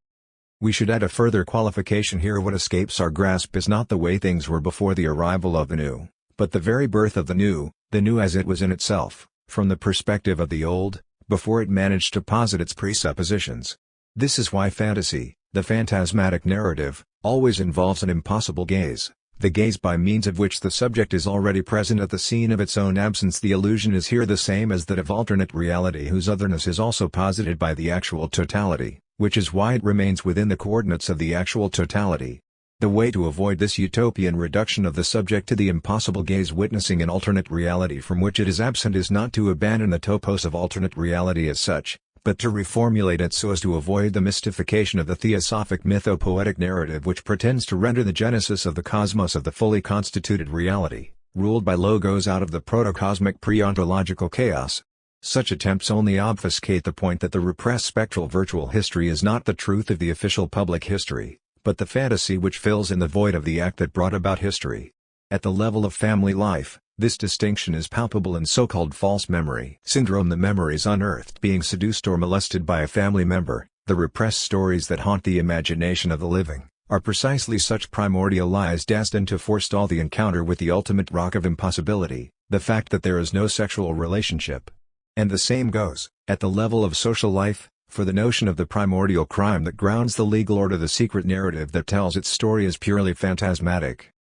We should add a further qualification here. What escapes our grasp is not the way things were before the arrival of the new, but the very birth of the new as it was in itself, from the perspective of the old, before it managed to posit its presuppositions. This is why fantasy, the phantasmatic narrative, always involves an impossible gaze, the gaze by means of which the subject is already present at the scene of its own absence. The illusion is here the same as that of alternate reality, whose otherness is also posited by the actual totality, which is why it remains within the coordinates of the actual totality. The way to avoid this utopian reduction of the subject to the impossible gaze witnessing an alternate reality from which it is absent is not to abandon the topos of alternate reality as such, but to reformulate it so as to avoid the mystification of the theosophic mythopoetic narrative which pretends to render the genesis of the cosmos of the fully constituted reality, ruled by logos out of the protocosmic pre-ontological chaos. Such attempts only obfuscate the point that the repressed spectral virtual history is not the truth of the official public history, but the fantasy which fills in the void of the act that brought about history. At the level of family life, this distinction is palpable in so-called false memory syndrome. The memories unearthed being seduced or molested by a family member, the repressed stories that haunt the imagination of the living, are precisely such primordial lies destined to forestall the encounter with the ultimate rock of impossibility, the fact that there is no sexual relationship. And the same goes, at the level of social life, for the notion of the primordial crime that grounds the legal order. The secret narrative that tells its story is purely phantasmatic.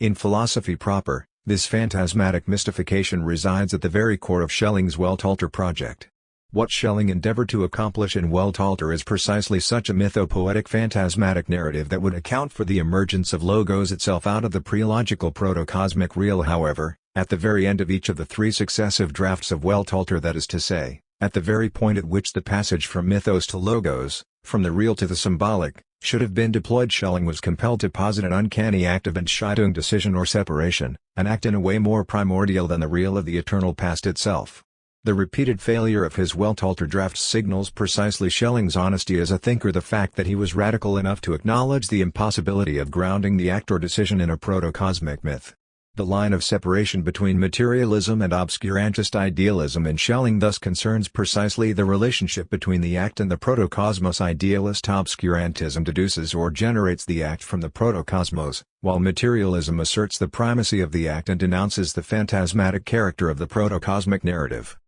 In philosophy proper, this phantasmatic mystification resides at the very core of Schelling's Weltalter project. What Schelling endeavored to accomplish in Weltalter is precisely such a mythopoetic phantasmatic narrative that would account for the emergence of logos itself out of the pre-logical protocosmic real. However, at the very end of each of the three successive drafts of Weltalter, that is to say, at the very point at which the passage from mythos to logos, from the real to the symbolic, should have been deployed, Schelling was compelled to posit an uncanny act of Entscheidung, decision or separation, an act in a way more primordial than the real of the eternal past itself. The repeated failure of his Weltalter drafts signals precisely Schelling's honesty as a thinker, the fact that he was radical enough to acknowledge the impossibility of grounding the act or decision in a protocosmic myth. The line of separation between materialism and obscurantist idealism in Schelling thus concerns precisely the relationship between the act and the protocosmos. Idealist obscurantism deduces or generates the act from the protocosmos, while materialism asserts the primacy of the act and denounces the phantasmatic character of the protocosmic narrative.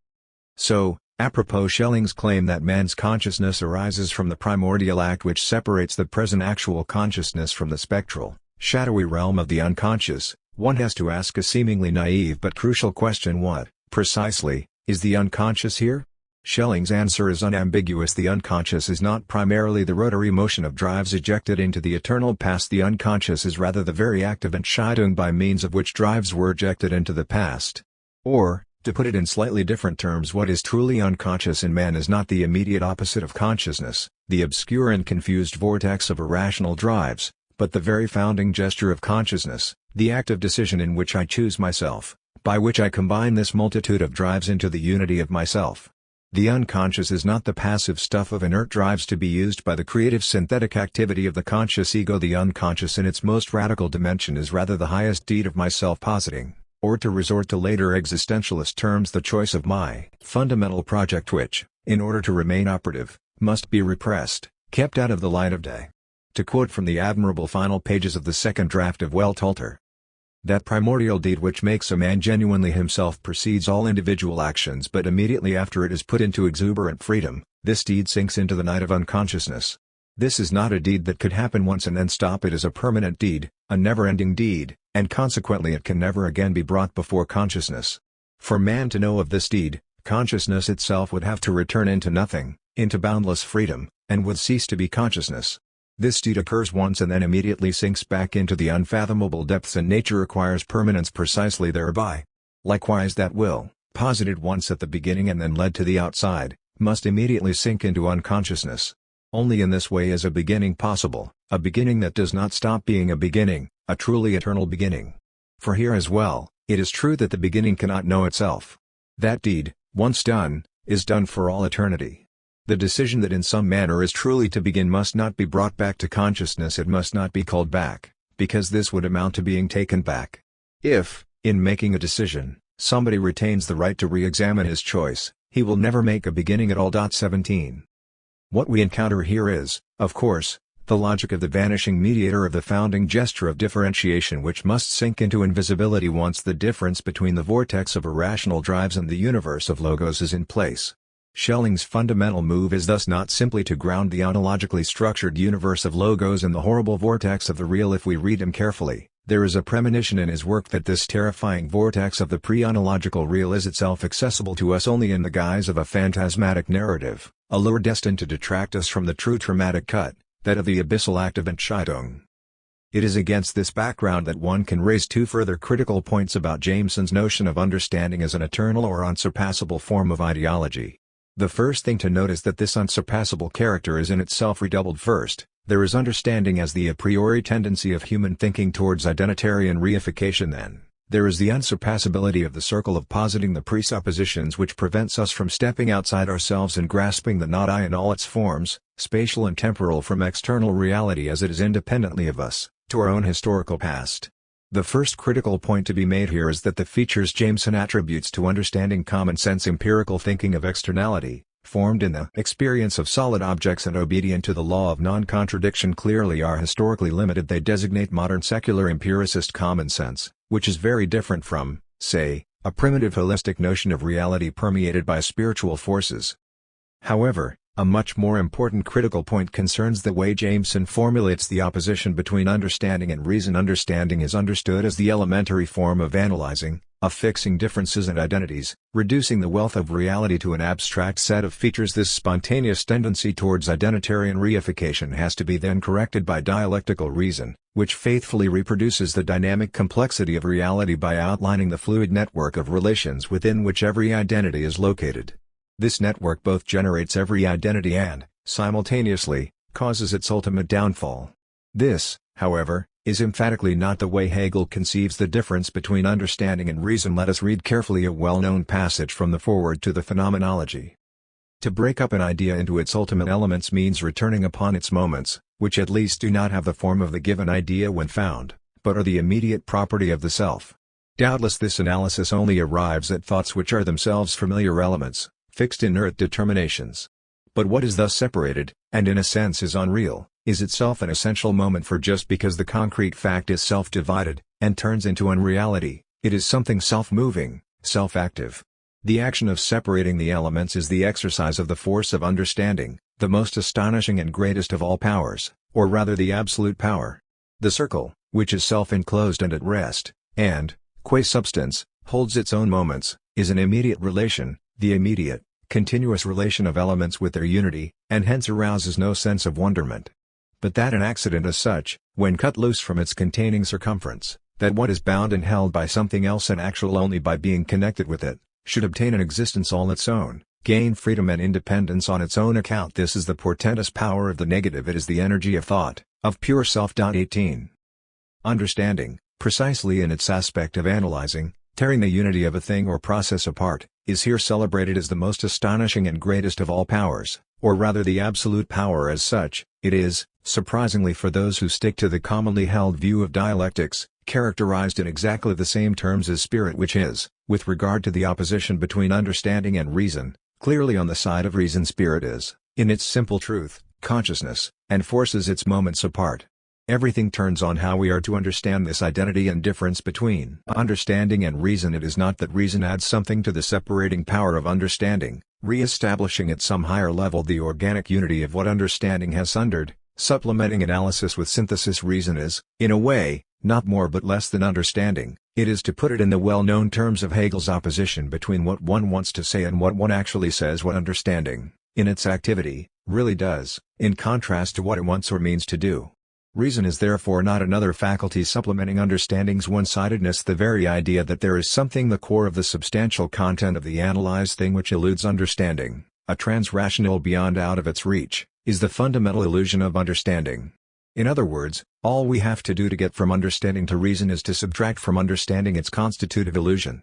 So, apropos Schelling's claim that man's consciousness arises from the primordial act which separates the present actual consciousness from the spectral, shadowy realm of the unconscious, one has to ask a seemingly naive but crucial question: what, precisely, is the unconscious here? Schelling's answer is unambiguous. The unconscious is not primarily the rotary motion of drives ejected into the eternal past. The unconscious is rather the very act of Entscheidung by means of which drives were ejected into the past. Or, To put it in slightly different terms, what is truly unconscious in man is not the immediate opposite of consciousness, the obscure and confused vortex of irrational drives, but the very founding gesture of consciousness, the act of decision in which I choose myself, by which I combine this multitude of drives into the unity of myself. The unconscious is not the passive stuff of inert drives to be used by the creative synthetic activity of the conscious ego. The unconscious in its most radical dimension is rather the highest deed of my self-positing, or to resort to later existentialist terms, the choice of my fundamental project which, in order to remain operative, must be repressed, kept out of the light of day. To quote from the admirable final pages of the second draft of Weltalter, that primordial deed which makes a man genuinely himself precedes all individual actions, but immediately after it is put into exuberant freedom, this deed sinks into the night of unconsciousness. This is not a deed that could happen once and then stop. It is a permanent deed, a never-ending deed, and consequently it can never again be brought before consciousness. For man to know of this deed, consciousness itself would have to return into nothing, into boundless freedom, and would cease to be consciousness. This deed occurs once and then immediately sinks back into the unfathomable depths, and nature acquires permanence precisely thereby. Likewise that will, posited once at the beginning and then led to the outside, must immediately sink into unconsciousness. Only in this way is a beginning possible, a beginning that does not stop being a beginning, a truly eternal beginning. For here as well, it is true that the beginning cannot know itself. That deed, once done, is done for all eternity. The decision that in some manner is truly to begin must not be brought back to consciousness. It must not be called back, because this would amount to being taken back. If, in making a decision, somebody retains the right to re-examine his choice, he will never make a beginning at all. 17. What we encounter here is, of course, the logic of the vanishing mediator of the founding gesture of differentiation, which must sink into invisibility once the difference between the vortex of irrational drives and the universe of logos is in place. Schelling's fundamental move is thus not simply to ground the ontologically structured universe of logos in the horrible vortex of the real. If we read him carefully, there is a premonition in his work that this terrifying vortex of the pre-ontological real is itself accessible to us only in the guise of a phantasmatic narrative, a lure destined to detract us from the true traumatic cut, that of the abyssal act of Entscheidung. It is against this background that one can raise two further critical points about Jameson's notion of understanding as an eternal or unsurpassable form of ideology. The first thing to note is that this unsurpassable character is in itself redoubled. First, there is understanding as the a priori tendency of human thinking towards identitarian reification. Then, there is the unsurpassability of the circle of positing the presuppositions which prevents us from stepping outside ourselves and grasping the not I in all its forms, spatial and temporal, from external reality as it is independently of us, to our own historical past. The first critical point to be made here is that the features Jameson attributes to understanding common sense empirical thinking of externality, formed in the experience of solid objects and obedient to the law of non-contradiction, clearly are historically limited. They designate modern secular empiricist common sense, which is very different from, say, a primitive holistic notion of reality permeated by spiritual forces. However, a much more important critical point concerns the way Jameson formulates the opposition between understanding and reason. Understanding is understood as the elementary form of analyzing, of fixing differences and identities, reducing the wealth of reality to an abstract set of features. This spontaneous tendency towards identitarian reification has to be then corrected by dialectical reason, which faithfully reproduces the dynamic complexity of reality by outlining the fluid network of relations within which every identity is located. This network both generates every identity and, simultaneously, causes its ultimate downfall. This, however, is emphatically not the way Hegel conceives the difference between understanding and reason. Let us read carefully a well-known passage from the foreword to the Phenomenology. To break up an idea into its ultimate elements means returning upon its moments, which at least do not have the form of the given idea when found, but are the immediate property of the self. Doubtless this analysis only arrives at thoughts which are themselves familiar elements, fixed inert determinations. But what is thus separated, and in a sense is unreal, is itself an essential moment. For just because the concrete fact is self-divided, and turns into unreality, it is something self-moving, self-active. The action of separating the elements is the exercise of the force of understanding, the most astonishing and greatest of all powers, or rather the absolute power. The circle, which is self-enclosed and at rest, and, qua substance, holds its own moments, is an immediate relation, the immediate, continuous relation of elements with their unity, and hence arouses no sense of wonderment. But that an accident as such, when cut loose from its containing circumference, that what is bound and held by something else and actual only by being connected with it, should obtain an existence all its own, gain freedom and independence on its own account. This is the portentous power of the negative. It is the energy of thought, of pure self. 18. Understanding, precisely in its aspect of analyzing, tearing the unity of a thing or process apart, is here celebrated as the most astonishing and greatest of all powers, or rather the absolute power as such. It is, surprisingly for those who stick to the commonly held view of dialectics, characterized in exactly the same terms as spirit, which is, with regard to the opposition between understanding and reason, clearly on the side of reason. Spirit is, in its simple truth, consciousness, and forces its moments apart. Everything turns on how we are to understand this identity and difference between understanding and reason. It is not that reason adds something to the separating power of understanding, re-establishing at some higher level the organic unity of what understanding has sundered, supplementing analysis with synthesis. Reason is, in a way, not more but less than understanding. It is, to put it in the well-known terms of Hegel's opposition between what one wants to say and what one actually says, what understanding, in its activity, really does, in contrast to what it wants or means to do. Reason is therefore not another faculty supplementing understanding's one-sidedness. The very idea that there is something, the core of the substantial content of the analyzed thing, which eludes understanding, a trans-rational beyond, out of its reach, is the fundamental illusion of understanding. In other words, all we have to do to get from understanding to reason is to subtract from understanding its constitutive illusion.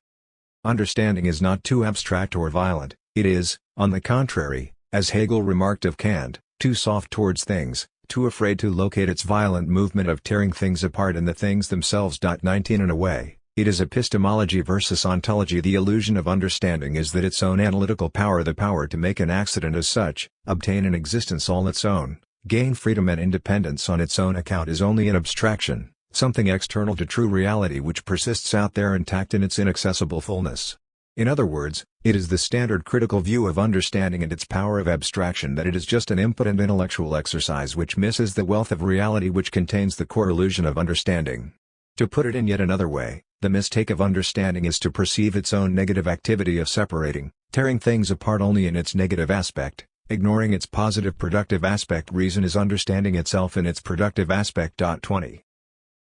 Understanding is not too abstract or violent, it is, on the contrary, as Hegel remarked of Kant, too soft towards things, too afraid to locate its violent movement of tearing things apart in the things themselves. 19. In a way, it is epistemology versus ontology. The illusion of understanding is that its own analytical power, the power to make an accident as such, obtain an existence all its own, gain freedom and independence on its own account, is only an abstraction, something external to true reality which persists out there intact in its inaccessible fullness. In other words, it is the standard critical view of understanding and its power of abstraction that it is just an impotent intellectual exercise which misses the wealth of reality which contains the core illusion of understanding. To put it in yet another way, the mistake of understanding is to perceive its own negative activity of separating, tearing things apart only in its negative aspect, ignoring its positive productive aspect. Reason is understanding itself in its productive aspect. 20.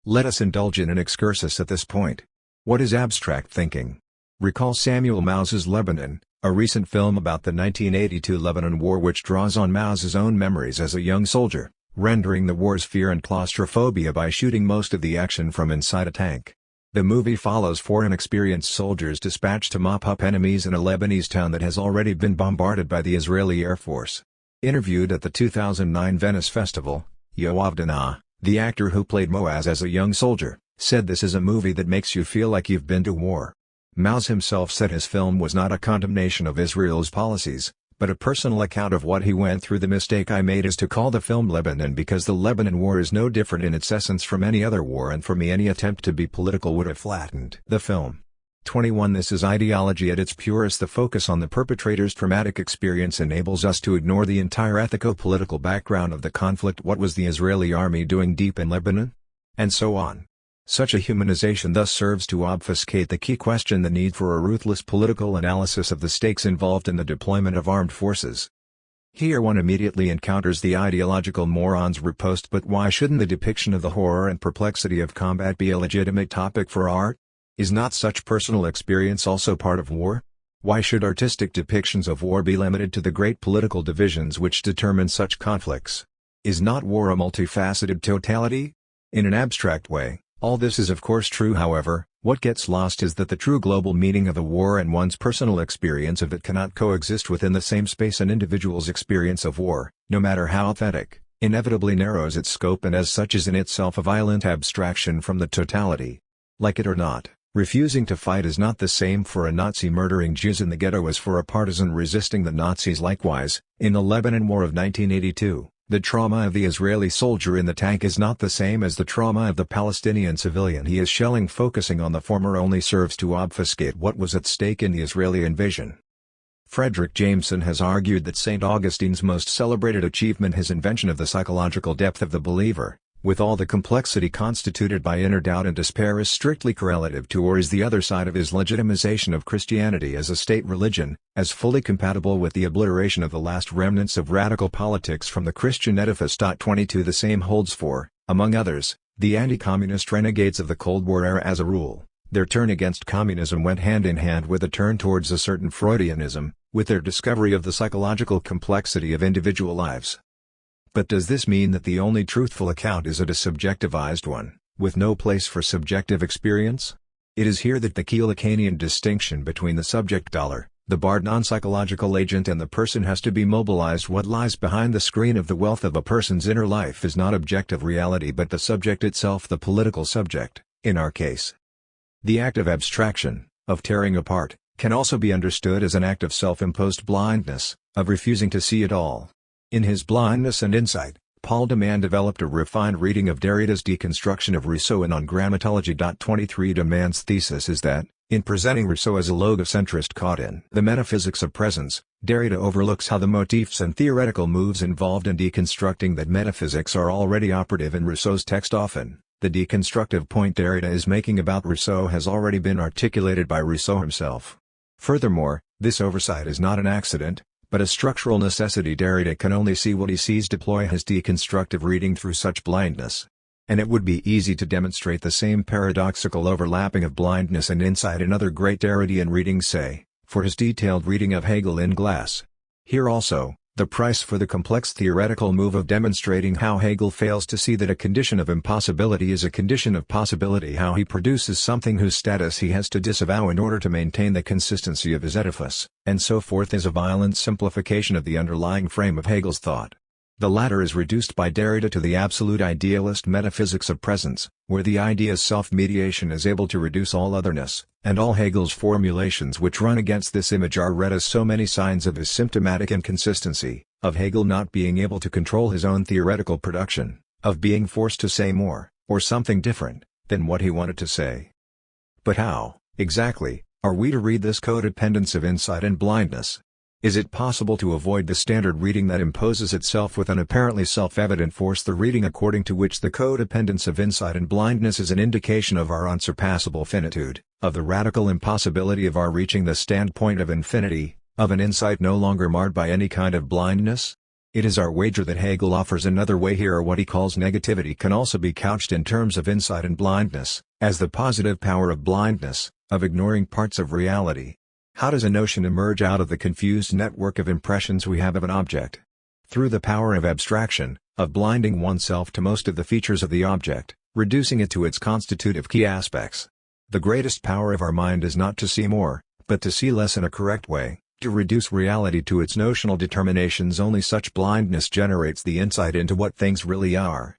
Let us indulge in an excursus at this point. What is abstract thinking? Recall Samuel Mao's Lebanon, a recent film about the 1982 Lebanon War which draws on Mao's own memories as a young soldier, rendering the war's fear and claustrophobia by shooting most of the action from inside a tank. The movie follows four inexperienced soldiers dispatched to mop up enemies in a Lebanese town that has already been bombarded by the Israeli Air Force. Interviewed at the 2009 Venice Festival, Yoav Dana, the actor who played Moaz as a young soldier, said this is a movie that makes you feel like you've been to war. Maoz himself said his film was not a condemnation of Israel's policies, but a personal account of what he went through. The mistake I made is to call the film Lebanon because the Lebanon War is no different in its essence from any other war, and for me any attempt to be political would have flattened the film. 21. This is ideology at its purest. The focus on the perpetrator's traumatic experience enables us to ignore the entire ethico-political background of the conflict. What was the Israeli army doing deep in Lebanon? And so on. Such a humanization thus serves to obfuscate the key question, the need for a ruthless political analysis of the stakes involved in the deployment of armed forces. Here one immediately encounters the ideological moron's riposte, but why shouldn't the depiction of the horror and perplexity of combat be a legitimate topic for art? Is not such personal experience also part of war? Why should artistic depictions of war be limited to the great political divisions which determine such conflicts? Is not war a multifaceted totality? In an abstract way, all this is of course true. However, what gets lost is that the true global meaning of a war and one's personal experience of it cannot coexist within the same space. An individual's experience of war, no matter how authentic, inevitably narrows its scope and as such is in itself a violent abstraction from the totality. Like it or not, refusing to fight is not the same for a Nazi murdering Jews in the ghetto as for a partisan resisting the Nazis. Likewise, in the Lebanon War of 1982, the trauma of the Israeli soldier in the tank is not the same as the trauma of the Palestinian civilian he is shelling. Focusing on the former only serves to obfuscate what was at stake in the Israeli invasion. Frederick Jameson has argued that St. Augustine's most celebrated achievement, his invention of the psychological depth of the believer, with all the complexity constituted by inner doubt and despair, is strictly correlative to, or is the other side of, his legitimization of Christianity as a state religion, as fully compatible with the obliteration of the last remnants of radical politics from the Christian edifice. 22. The same holds for, among others, the anti-communist renegades of the Cold War era. As a rule, Their turn against communism went hand in hand with a turn towards a certain Freudianism, with their discovery of the psychological complexity of individual lives. But does this mean that the only truthful account is a subjectivized one, with no place for subjective experience? It is here that the key Lacanian distinction between the subject dollar, the barred non-psychological agent and the person has to be mobilized. What lies behind the screen of the wealth of a person's inner life is not objective reality but the subject itself, the political subject, in our case. The act of abstraction, of tearing apart, can also be understood as an act of self-imposed blindness, of refusing to see it all. In his Blindness and Insight, Paul de Man developed a refined reading of Derrida's deconstruction of Rousseau and on grammatology. 23 De Man's thesis is that, in presenting Rousseau as a logocentrist caught in the metaphysics of presence, Derrida overlooks how the motifs and theoretical moves involved in deconstructing that metaphysics are already operative in Rousseau's text. Often, the deconstructive point Derrida is making about Rousseau has already been articulated by Rousseau himself. Furthermore, this oversight is not an accident, but a structural necessity. Derrida can only see what he sees. Deploy his deconstructive reading through such blindness. And it would be easy to demonstrate the same paradoxical overlapping of blindness and insight in other great Derridian readings, say, for his detailed reading of Hegel in Glass. Here also, the price for the complex theoretical move of demonstrating how Hegel fails to see that a condition of impossibility is a condition of possibility, how he produces something whose status he has to disavow in order to maintain the consistency of his edifice, and so forth, is a violent simplification of the underlying frame of Hegel's thought. The latter is reduced by Derrida to the absolute idealist metaphysics of presence, where the idea's self-mediation is able to reduce all otherness, and all Hegel's formulations which run against this image are read as so many signs of his symptomatic inconsistency, of Hegel not being able to control his own theoretical production, of being forced to say more, or something different, than what he wanted to say. But how, exactly, are we to read this codependence of insight and blindness? Is it possible to avoid the standard reading that imposes itself with an apparently self-evident force, the reading according to which the codependence of insight and blindness is an indication of our unsurpassable finitude, of the radical impossibility of our reaching the standpoint of infinity, of an insight no longer marred by any kind of blindness? It is our wager that Hegel offers another way here, or what he calls negativity can also be couched in terms of insight and blindness, as the positive power of blindness, of ignoring parts of reality. How does a notion emerge out of the confused network of impressions we have of an object? Through the power of abstraction, of blinding oneself to most of the features of the object, reducing it to its constitutive key aspects. The greatest power of our mind is not to see more, but to see less in a correct way, to reduce reality to its notional determinations. Only such blindness generates the insight into what things really are.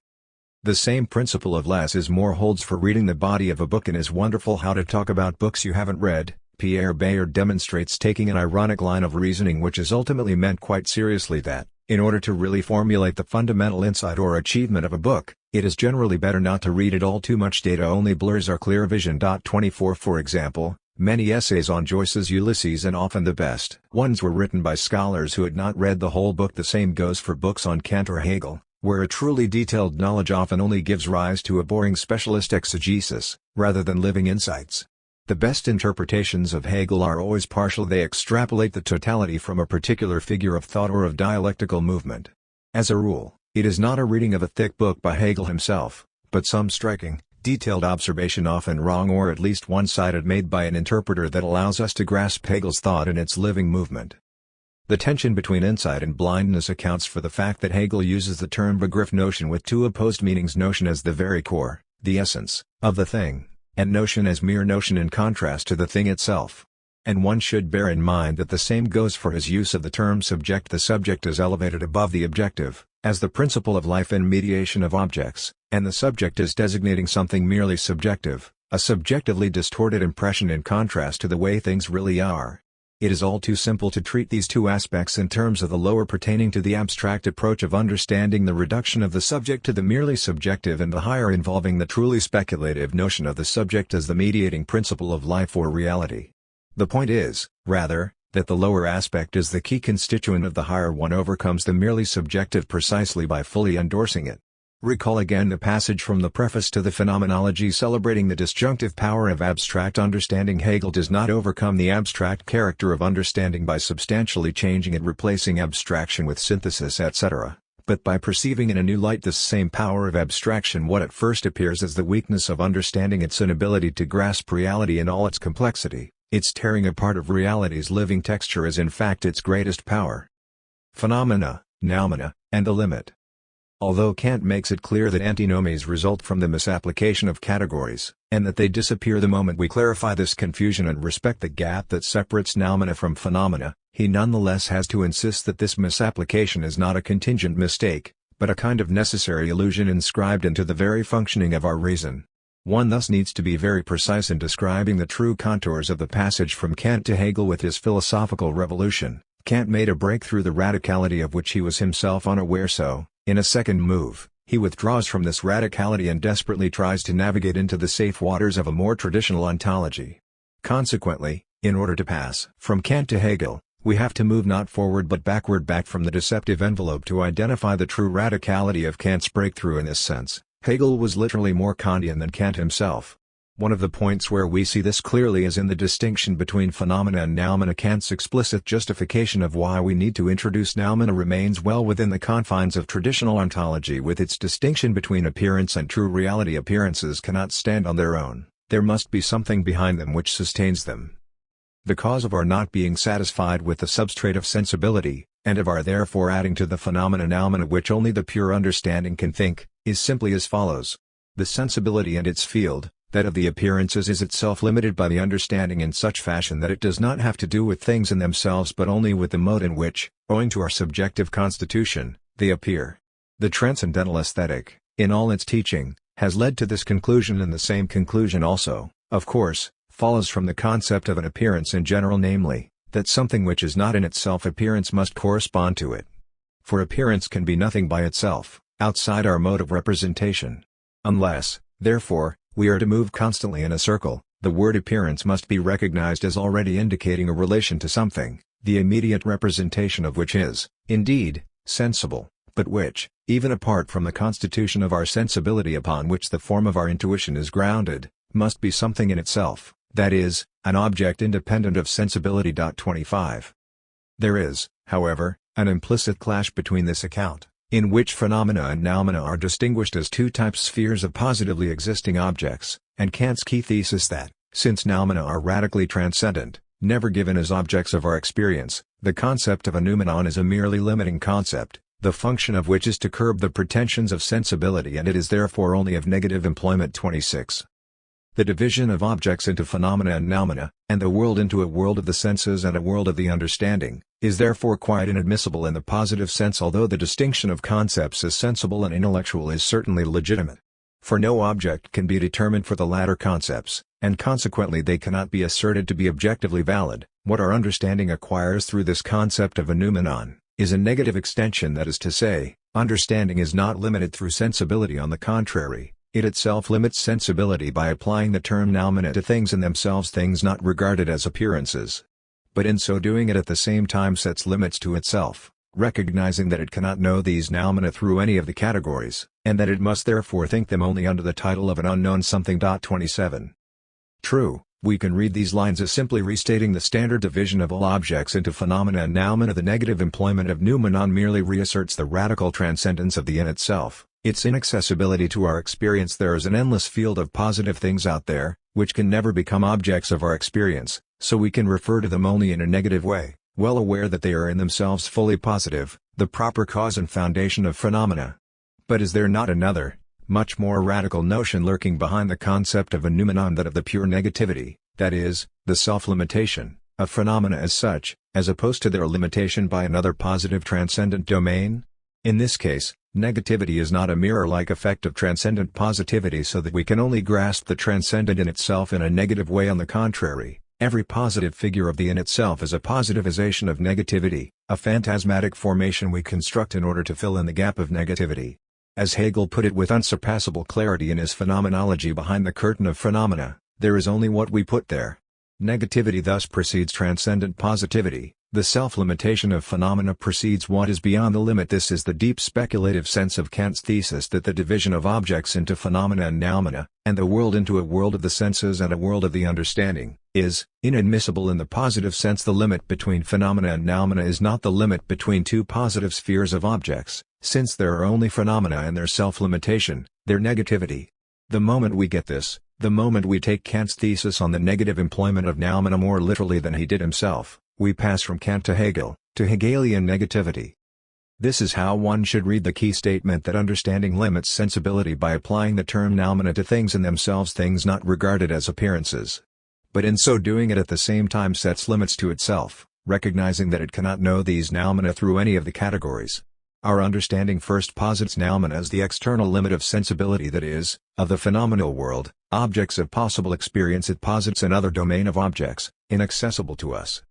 The same principle of less is more holds for reading the body of a book in his wonderful How to Talk About Books You Haven't Read. Pierre Bayard demonstrates, taking an ironic line of reasoning which is ultimately meant quite seriously, that, in order to really formulate the fundamental insight or achievement of a book, it is generally better not to read it all. Too much data only blurs our clear vision. 24 For example, many essays on Joyce's Ulysses, and often the best ones, were written by scholars who had not read the whole book. The same goes for books on Kant or Hegel, where a truly detailed knowledge often only gives rise to a boring specialist exegesis, rather than living insights. The best interpretations of Hegel are always partial. They extrapolate the totality from a particular figure of thought or of dialectical movement. As a rule, it is not a reading of a thick book by Hegel himself, but some striking, detailed observation, often wrong or at least one-sided, made by an interpreter, that allows us to grasp Hegel's thought in its living movement. The tension between insight and blindness accounts for the fact that Hegel uses the term Begriff, notion, with two opposed meanings: notion as the very core, the essence, of the thing, and notion as mere notion in contrast to the thing itself. And one should bear in mind that the same goes for his use of the term subject. The subject is elevated above the objective, as the principle of life and mediation of objects, and the subject is designating something merely subjective, a subjectively distorted impression in contrast to the way things really are. It is all too simple to treat these two aspects in terms of the lower pertaining to the abstract approach of understanding, the reduction of the subject to the merely subjective, and the higher involving the truly speculative notion of the subject as the mediating principle of life or reality. The point is, rather, that the lower aspect is the key constituent of the higher one, overcomes the merely subjective precisely by fully endorsing it. Recall again the passage from the preface to the Phenomenology celebrating the disjunctive power of abstract understanding. Hegel does not overcome the abstract character of understanding by substantially changing it, replacing abstraction with synthesis, etc., but by perceiving in a new light this same power of abstraction what at first appears as the weakness of understanding, its inability to grasp reality in all its complexity, its tearing apart of reality's living texture, is in fact its greatest power. Phenomena, noumena, and the limit. Although Kant makes it clear that antinomies result from the misapplication of categories, and that they disappear the moment we clarify this confusion and respect the gap that separates noumena from phenomena, he nonetheless has to insist that this misapplication is not a contingent mistake, but a kind of necessary illusion inscribed into the very functioning of our reason. One thus needs to be very precise in describing the true contours of the passage from Kant to Hegel. With his philosophical revolution, Kant made a break through the radicality of which he was himself unaware, so, in a second move, he withdraws from this radicality and desperately tries to navigate into the safe waters of a more traditional ontology. Consequently, in order to pass from Kant to Hegel, we have to move not forward but backward, back from the deceptive envelope, to identify the true radicality of Kant's breakthrough. In this sense, Hegel was literally more Kantian than Kant himself. One of the points where we see this clearly is in the distinction between phenomena and noumena. Kant's explicit justification of why we need to introduce noumena remains well within the confines of traditional ontology, with its distinction between appearance and true reality. Appearances cannot stand on their own, there must be something behind them which sustains them. The cause of our not being satisfied with the substrate of sensibility, and of our therefore adding to the phenomena noumena which only the pure understanding can think, is simply as follows. The sensibility and its field, that of the appearances, is itself limited by the understanding in such fashion that it does not have to do with things in themselves but only with the mode in which, owing to our subjective constitution, they appear. The transcendental aesthetic, in all its teaching, has led to this conclusion, and the same conclusion also, of course, follows from the concept of an appearance in general, namely, that something which is not in itself appearance must correspond to it. For appearance can be nothing by itself, outside our mode of representation. Unless, therefore, we are to move constantly in a circle, the word appearance must be recognized as already indicating a relation to something, the immediate representation of which is, indeed, sensible, but which, even apart from the constitution of our sensibility upon which the form of our intuition is grounded, must be something in itself, that is, an object independent of sensibility. 25. There is, however, an implicit clash between this account, in which phenomena and noumena are distinguished as two type spheres of positively existing objects, and Kant's key thesis that, since noumena are radically transcendent, never given as objects of our experience, the concept of a noumenon is a merely limiting concept, the function of which is to curb the pretensions of sensibility, and it is therefore only of negative employment. 26. The division of objects into phenomena and noumena, and the world into a world of the senses and a world of the understanding, is therefore quite inadmissible in the positive sense, although the distinction of concepts as sensible and intellectual is certainly legitimate. For no object can be determined for the latter concepts, and consequently they cannot be asserted to be objectively valid. What our understanding acquires through this concept of a noumenon, is a negative extension, that is to say, understanding is not limited through sensibility. On the contrary, it itself limits sensibility by applying the term noumena to things in themselves, things not regarded as appearances. But in so doing it at the same time sets limits to itself, recognizing that it cannot know these noumena through any of the categories, and that it must therefore think them only under the title of an unknown something. 27. True, we can read these lines as simply restating the standard division of all objects into phenomena and noumena. The negative employment of noumenon merely reasserts the radical transcendence of the in itself, its inaccessibility to our experience. There is an endless field of positive things out there, which can never become objects of our experience, so we can refer to them only in a negative way, well aware that they are in themselves fully positive, the proper cause and foundation of phenomena. But is there not another, much more radical notion lurking behind the concept of a noumenon, that of the pure negativity, that is, the self-limitation, of phenomena as such, as opposed to their limitation by another positive transcendent domain? In this case, negativity is not a mirror-like effect of transcendent positivity, so that we can only grasp the transcendent in itself in a negative way. On the contrary, every positive figure of the in itself is a positivization of negativity, a phantasmatic formation we construct in order to fill in the gap of negativity. As Hegel put it with unsurpassable clarity in his Phenomenology, behind the curtain of phenomena, there is only what we put there. Negativity thus precedes transcendent positivity, the self-limitation of phenomena precedes what is beyond the limit. This is the deep speculative sense of Kant's thesis that the division of objects into phenomena and noumena, and the world into a world of the senses and a world of the understanding, is inadmissible in the positive sense. The limit between phenomena and noumena is not the limit between two positive spheres of objects, since there are only phenomena and their self-limitation, their negativity. The moment we get this, the moment we take Kant's thesis on the negative employment of noumena more literally than he did himself, we pass from Kant to Hegel, to Hegelian negativity. This is how one should read the key statement that understanding limits sensibility by applying the term noumena to things in themselves, things not regarded as appearances. But in so doing it at the same time sets limits to itself, recognizing that it cannot know these noumena through any of the categories. Our understanding first posits noumena as the external limit of sensibility, that is, of the phenomenal world, objects of possible experience. It posits another domain of objects, inaccessible to us.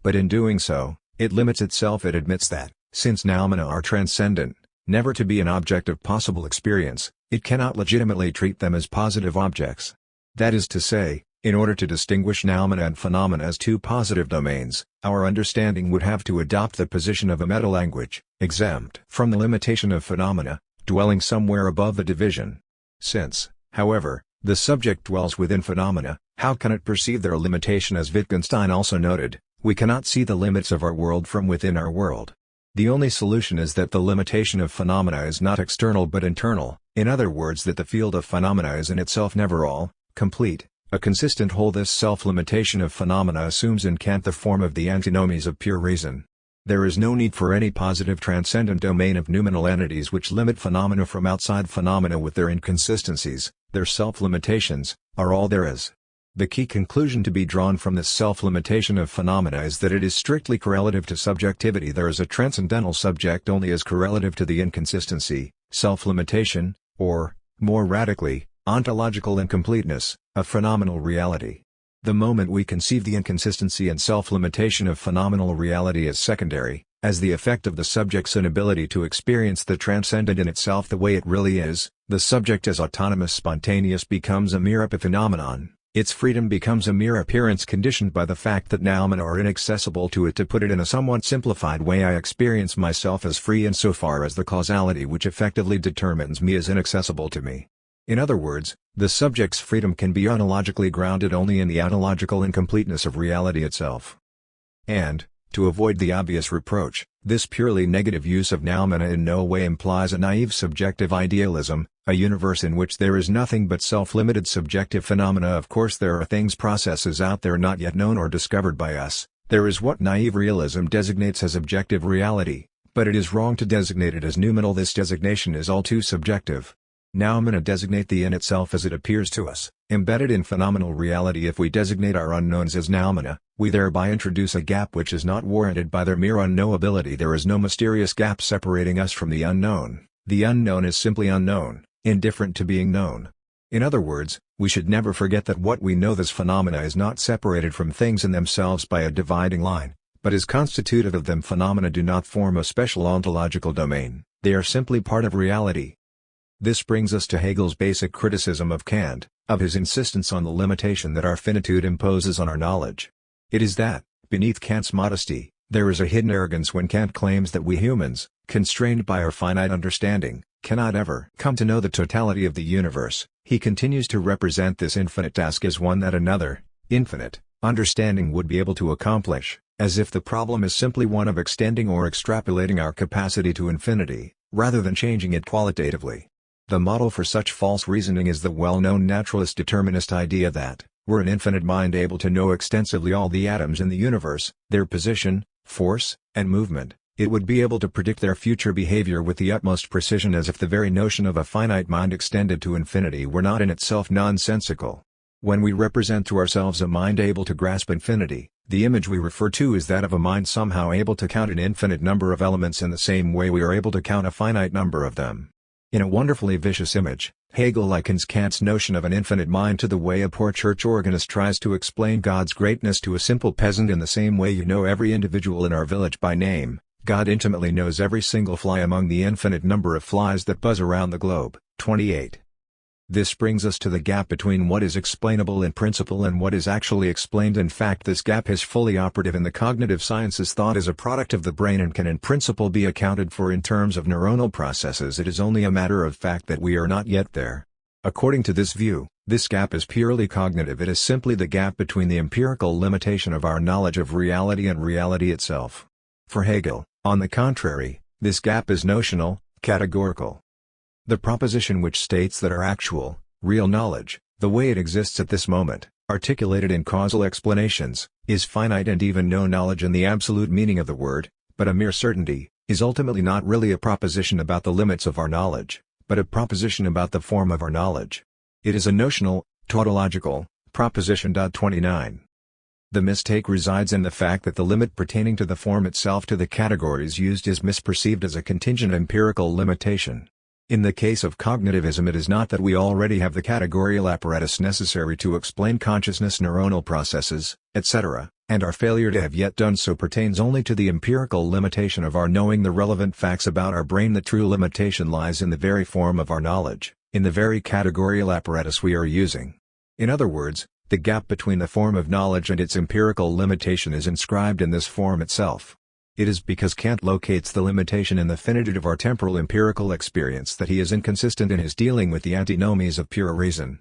But in doing so, it limits itself. It admits that, since noumena are transcendent, never to be an object of possible experience, it cannot legitimately treat them as positive objects. That is to say, in order to distinguish noumena and phenomena as two positive domains, our understanding would have to adopt the position of a meta-language, exempt from the limitation of phenomena, dwelling somewhere above the division. Since, however, the subject dwells within phenomena, how can it perceive their limitation? As Wittgenstein also noted, we cannot see the limits of our world from within our world. The only solution is that the limitation of phenomena is not external but internal, in other words that the field of phenomena is in itself never all, complete, a consistent whole. This self-limitation of phenomena assumes in Kant the form of the antinomies of pure reason. There is no need for any positive transcendent domain of noumenal entities which limit phenomena from outside. Phenomena with their inconsistencies, their self-limitations, are all there is. The key conclusion to be drawn from this self-limitation of phenomena is that it is strictly correlative to subjectivity. There is a transcendental subject only as correlative to the inconsistency, self-limitation, or, more radically, ontological incompleteness, of phenomenal reality. The moment we conceive the inconsistency and self-limitation of phenomenal reality as secondary, as the effect of the subject's inability to experience the transcendent in itself the way it really is, the subject as autonomous spontaneous becomes a mere epiphenomenon. Its freedom becomes a mere appearance conditioned by the fact that noumena are inaccessible to it. To put it in a somewhat simplified way, I experience myself as free insofar as the causality which effectively determines me is inaccessible to me. In other words, the subject's freedom can be ontologically grounded only in the ontological incompleteness of reality itself. And, to avoid the obvious reproach, this purely negative use of noumena in no way implies a naive subjective idealism, a universe in which there is nothing but self-limited subjective phenomena. Of course there are things, processes out there not yet known or discovered by us. There is what naive realism designates as objective reality, but it is wrong to designate it as noumenal. This designation is all too subjective. Noumena designate the in itself as it appears to us, embedded in phenomenal reality. If we designate our unknowns as noumena, we thereby introduce a gap which is not warranted by their mere unknowability. There is no mysterious gap separating us from the unknown. The unknown is simply unknown, indifferent to being known. In other words, we should never forget that what we know, this phenomena, is not separated from things in themselves by a dividing line, but is constitutive of them. Phenomena do not form a special ontological domain, they are simply part of reality. This brings us to Hegel's basic criticism of Kant, of his insistence on the limitation that our finitude imposes on our knowledge. It is that, beneath Kant's modesty, there is a hidden arrogance when Kant claims that we humans, constrained by our finite understanding, cannot ever come to know the totality of the universe. He continues to represent this infinite task as one that another, infinite, understanding would be able to accomplish, as if the problem is simply one of extending or extrapolating our capacity to infinity, rather than changing it qualitatively. The model for such false reasoning is the well-known naturalist determinist idea that, were an infinite mind able to know extensively all the atoms in the universe, their position, force, and movement, it would be able to predict their future behavior with the utmost precision, as if the very notion of a finite mind extended to infinity were not in itself nonsensical. When we represent to ourselves a mind able to grasp infinity, the image we refer to is that of a mind somehow able to count an infinite number of elements in the same way we are able to count a finite number of them. In a wonderfully vicious image, Hegel likens Kant's notion of an infinite mind to the way a poor church organist tries to explain God's greatness to a simple peasant. In the same way you know every individual in our village by name, God intimately knows every single fly among the infinite number of flies that buzz around the globe. 28. This brings us to the gap between what is explainable in principle and what is actually explained. In fact, this gap is fully operative in the cognitive sciences. Thought is a product of the brain and can in principle be accounted for in terms of neuronal processes. It is only a matter of fact that we are not yet there. According to this view, this gap is purely cognitive. It is simply the gap between the empirical limitation of our knowledge of reality and reality itself. For Hegel, on the contrary, this gap is notional, Categorical. The proposition which states that our actual, real knowledge, the way it exists at this moment, articulated in causal explanations, is finite and even no knowledge in the absolute meaning of the word, but a mere certainty, is ultimately not really a proposition about the limits of our knowledge, but a proposition about the form of our knowledge. It is a notional, tautological, proposition. 29. The mistake resides in the fact that the limit pertaining to the form itself to the categories used is misperceived as a contingent empirical limitation. In the case of cognitivism, it is not that we already have the categorical apparatus necessary to explain consciousness, neuronal processes, etc., and our failure to have yet done so pertains only to the empirical limitation of our knowing the relevant facts about our brain. The true limitation lies in the very form of our knowledge, in the very categorical apparatus we are using. In other words, the gap between the form of knowledge and its empirical limitation is inscribed in this form itself. It is because Kant locates the limitation in the finitude of our temporal empirical experience that he is inconsistent in his dealing with the antinomies of pure reason.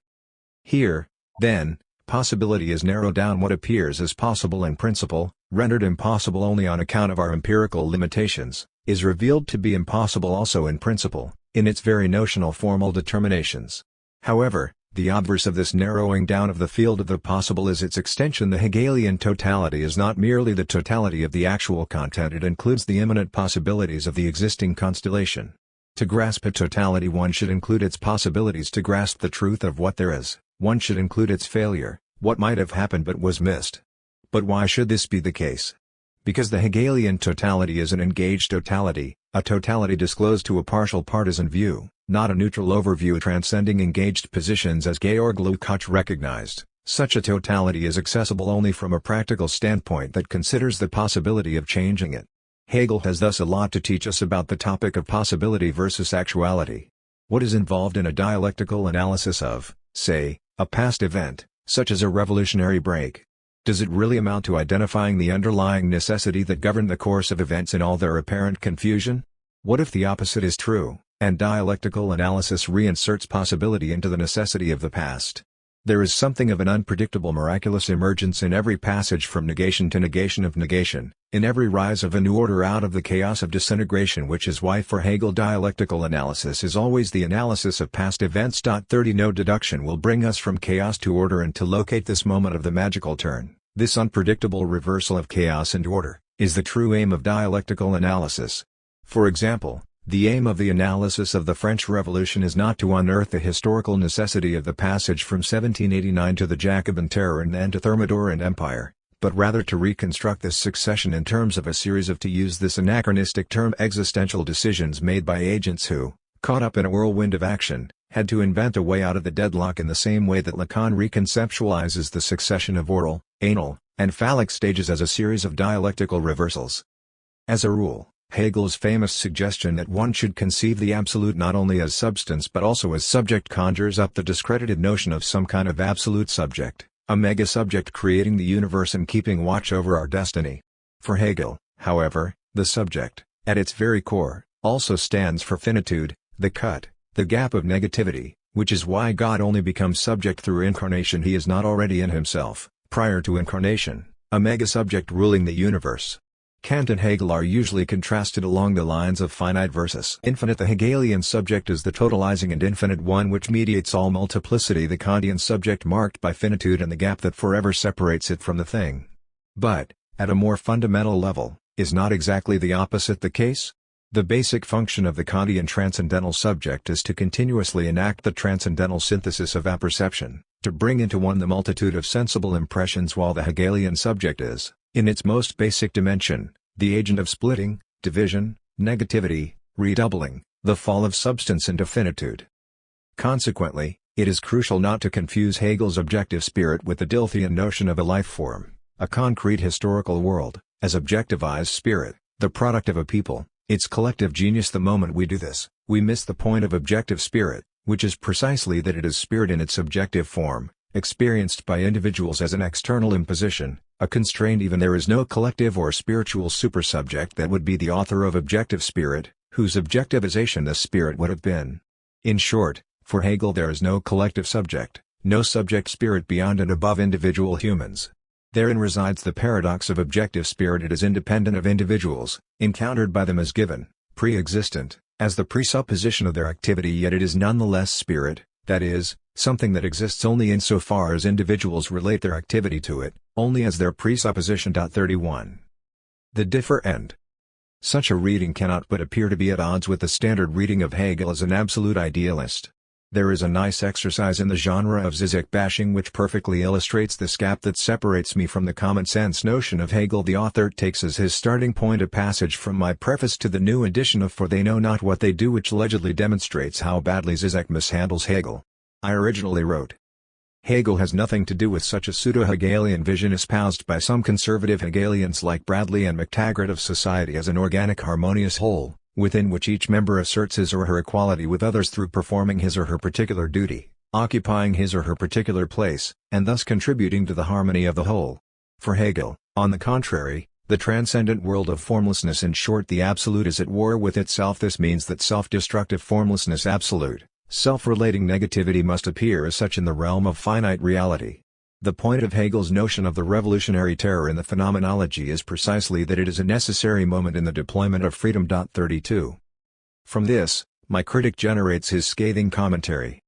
Here, then, possibility is narrowed down. What appears as possible in principle, rendered impossible only on account of our empirical limitations, is revealed to be impossible also in principle, in its very notional formal determinations. However, the obverse of this narrowing down of the field of the possible is its extension. The Hegelian totality is not merely the totality of the actual content, it includes the imminent possibilities of the existing constellation. To grasp a totality, one should include its possibilities. To grasp the truth of what there is, one should include its failure, what might have happened but was missed. But why should this be the case? Because the Hegelian totality is an engaged totality, a totality disclosed to a partial partisan view, not a neutral overview transcending engaged positions as Georg Lukács recognized. Such a totality is accessible only from a practical standpoint that considers the possibility of changing it. Hegel has thus a lot to teach us about the topic of possibility versus actuality. What is involved in a dialectical analysis of, say, a past event, such as a revolutionary break? Does it really amount to identifying the underlying necessity that governed the course of events in all their apparent confusion? What if the opposite is true, and dialectical analysis reinserts possibility into the necessity of the past? There is something of an unpredictable miraculous emergence in every passage from negation to negation of negation, in every rise of a new order out of the chaos of disintegration, which is why for Hegel dialectical analysis is always the analysis of past events. 30 No deduction will bring us from chaos to order, and to locate this moment of the magical turn, this unpredictable reversal of chaos and order, is the true aim of dialectical analysis. For example, the aim of the analysis of the French Revolution is not to unearth the historical necessity of the passage from 1789 to the Jacobin Terror and then to Thermidor and Empire, but rather to reconstruct this succession in terms of a series of, to use this anachronistic term, existential decisions made by agents who, caught up in a whirlwind of action, had to invent a way out of the deadlock, in the same way that Lacan reconceptualizes the succession of oral, anal, and phallic stages as a series of dialectical reversals. As a rule, Hegel's famous suggestion that one should conceive the absolute not only as substance but also as subject conjures up the discredited notion of some kind of absolute subject, a mega-subject creating the universe and keeping watch over our destiny. For Hegel, however, the subject, at its very core, also stands for finitude, the cut, the gap of negativity, which is why God only becomes subject through incarnation. He is not already in himself, prior to incarnation, a mega-subject ruling the universe. Kant and Hegel are usually contrasted along the lines of finite versus infinite. The Hegelian subject is the totalizing and infinite one which mediates all multiplicity, the Kantian subject marked by finitude and the gap that forever separates it from the thing. But, at a more fundamental level, is not exactly the opposite the case? The basic function of the Kantian transcendental subject is to continuously enact the transcendental synthesis of apperception, to bring into one the multitude of sensible impressions, while the Hegelian subject is, in its most basic dimension, the agent of splitting, division, negativity, redoubling, the fall of substance into finitude. Consequently, it is crucial not to confuse Hegel's objective spirit with the Dilthian notion of a life form, a concrete historical world, as objectivized spirit, the product of a people, its collective genius. The moment we do this, we miss the point of objective spirit, which is precisely that it is spirit in its objective form, experienced by individuals as an external imposition, a constraint. Even there is no collective or spiritual supersubject that would be the author of objective spirit, whose objectivization this spirit would have been. In short, for Hegel there is no collective subject, no subject spirit beyond and above individual humans. Therein resides the paradox of objective spirit. It is independent of individuals, encountered by them as given, pre-existent, as the presupposition of their activity, yet it is nonetheless spirit, that is, something that exists only insofar as individuals relate their activity to it, only as their presupposition. 31. The differ end. Such a reading cannot but appear to be at odds with the standard reading of Hegel as an absolute idealist. There is a nice exercise in the genre of Žižek bashing which perfectly illustrates this gap that separates me from the common-sense notion of Hegel. The author takes as his starting point a passage from my preface to the new edition of For They Know Not What They Do, which allegedly demonstrates how badly Žižek mishandles Hegel. I originally wrote, Hegel has nothing to do with such a pseudo-Hegelian vision espoused by some conservative Hegelians like Bradley and McTaggart of society as an organic harmonious whole, within which each member asserts his or her equality with others through performing his or her particular duty, occupying his or her particular place, and thus contributing to the harmony of the whole. For Hegel, on the contrary, the transcendent world of formlessness, in short the absolute, is at war with itself. This means that self-destructive formlessness, absolute, self-relating negativity, must appear as such in the realm of finite reality. The point of Hegel's notion of the revolutionary terror in the phenomenology is precisely that it is a necessary moment in the deployment of freedom. 32. From this, my critic generates his scathing commentary.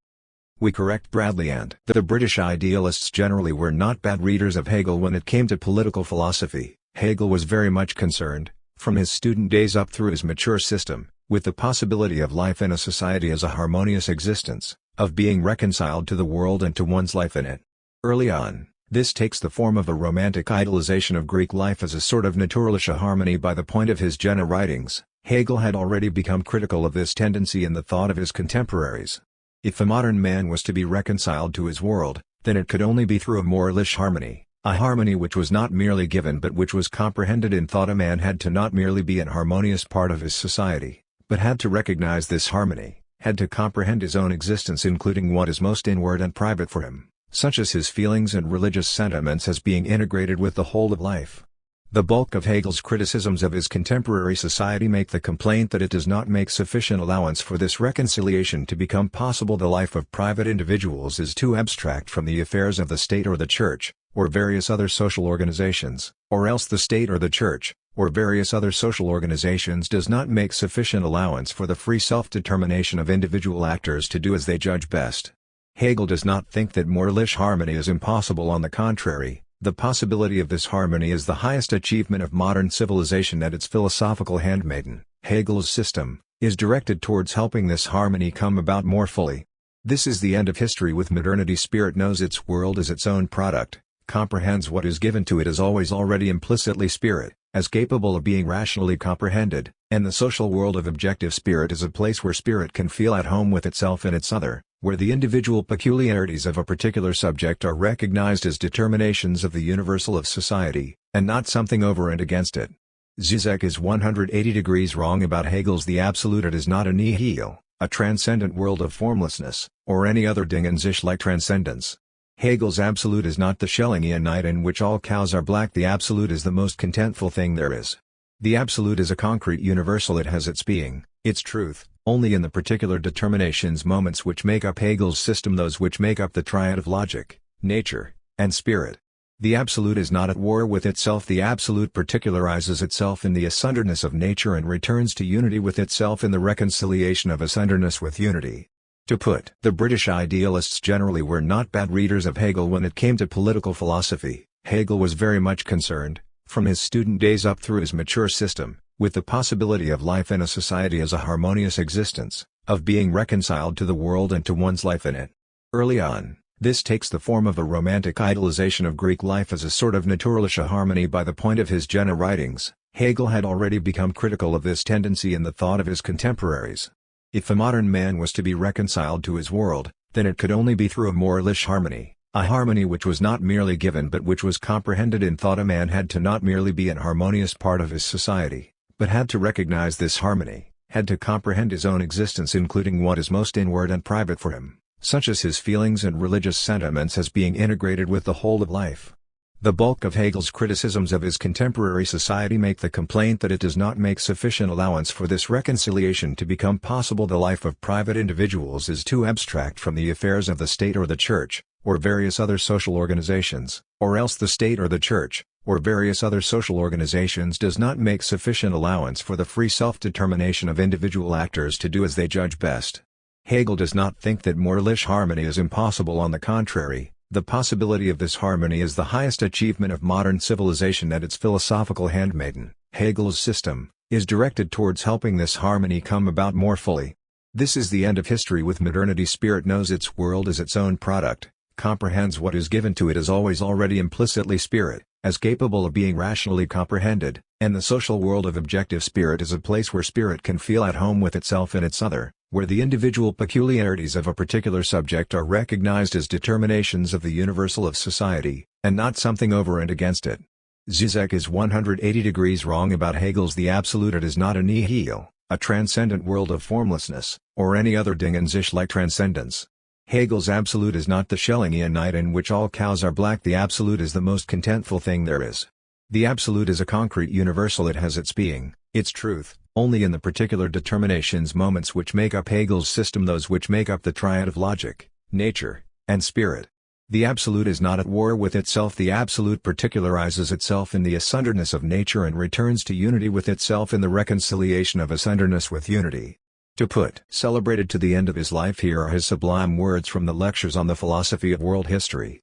We correct Bradley and that the British idealists generally were not bad readers of Hegel when it came to political philosophy. Hegel was very much concerned, from his student days up through his mature system, with the possibility of life in a society as a harmonious existence, of being reconciled to the world and to one's life in it. Early on, this takes the form of a romantic idolization of Greek life as a sort of natürliche harmony. By the point of his Jena writings, Hegel had already become critical of this tendency in the thought of his contemporaries. If a modern man was to be reconciled to his world, then it could only be through a moralish harmony, a harmony which was not merely given but which was comprehended in thought. A man had to not merely be an harmonious part of his society, but had to recognize this harmony, had to comprehend his own existence, including what is most inward and private for him, such as his feelings and religious sentiments, as being integrated with the whole of life. The bulk of Hegel's criticisms of his contemporary society make the complaint that it does not make sufficient allowance for this reconciliation to become possible. The life of private individuals is too abstract from the affairs of the state or the church, or various other social organizations, or else the state or the church, or various other social organizations does not make sufficient allowance for the free self-determination of individual actors to do as they judge best. Hegel does not think that moralish harmony is impossible. On the contrary, the possibility of this harmony is the highest achievement of modern civilization and its philosophical handmaiden. Hegel's system is directed towards helping this harmony come about more fully. This is the end of history with modernity. Spirit knows its world as its own product, comprehends what is given to it as always already implicitly spirit, as capable of being rationally comprehended, and the social world of objective spirit is a place where spirit can feel at home with itself and its other, where the individual peculiarities of a particular subject are recognized as determinations of the universal of society, and not something over and against it. Žižek is 180 degrees wrong about Hegel's The Absolute. It is not a nihil, a transcendent world of formlessness, or any other Ding and Sich-like transcendence. Hegel's Absolute is not the Schellingian night in which all cows are black. The Absolute is the most contentful thing there is. The Absolute is a concrete universal. It has its being, its truth, only in the particular determinations moments which make up Hegel's system, those which make up the triad of logic, nature, and spirit. The Absolute is not at war with itself. The Absolute particularizes itself in the asunderedness of nature and returns to unity with itself in the reconciliation of asunderedness with unity. To put, the British idealists generally were not bad readers of Hegel when it came to political philosophy. Hegel was very much concerned, from his student days up through his mature system, with the possibility of life in a society as a harmonious existence, of being reconciled to the world and to one's life in it. Early on, this takes the form of a romantic idolization of Greek life as a sort of natürliche harmony. By the point of his Jena writings, Hegel had already become critical of this tendency in the thought of his contemporaries. If a modern man was to be reconciled to his world, then it could only be through a moralish harmony, a harmony which was not merely given but which was comprehended in thought. A man had to not merely be an harmonious part of his society, but had to recognize this harmony, had to comprehend his own existence, including what is most inward and private for him, such as his feelings and religious sentiments, as being integrated with the whole of life. The bulk of Hegel's criticisms of his contemporary society make the complaint that it does not make sufficient allowance for this reconciliation to become possible. The life of private individuals is too abstract from the affairs of the state or the church, or various other social organizations, or else the state or the church, or various other social organizations does not make sufficient allowance for the free self-determination of individual actors to do as they judge best. Hegel does not think that moralish harmony is impossible. On the contrary, the possibility of this harmony is the highest achievement of modern civilization and its philosophical handmaiden, Hegel's system, is directed towards helping this harmony come about more fully. This is the end of history with modernity. Spirit knows its world as its own product, comprehends what is given to it as always already implicitly spirit, as capable of being rationally comprehended, and the social world of objective spirit is a place where spirit can feel at home with itself and its other, where the individual peculiarities of a particular subject are recognized as determinations of the universal of society, and not something over and against it. Žižek is 180 degrees wrong about Hegel's the absolute. It is not a nihil, a transcendent world of formlessness, or any other Ding and Sich-like transcendence. Hegel's absolute is not the Schellingian night in which all cows are black. The absolute is the most contentful thing there is. The absolute is a concrete universal. It has its being, its truth, only in the particular determinations moments which make up Hegel's system, those which make up the triad of logic, nature, and spirit. The absolute is not at war with itself. The absolute particularizes itself in the asunderedness of nature and returns to unity with itself in the reconciliation of asunderedness with unity. To put celebrated to the end of his life, here are his sublime words from the lectures on the philosophy of world history.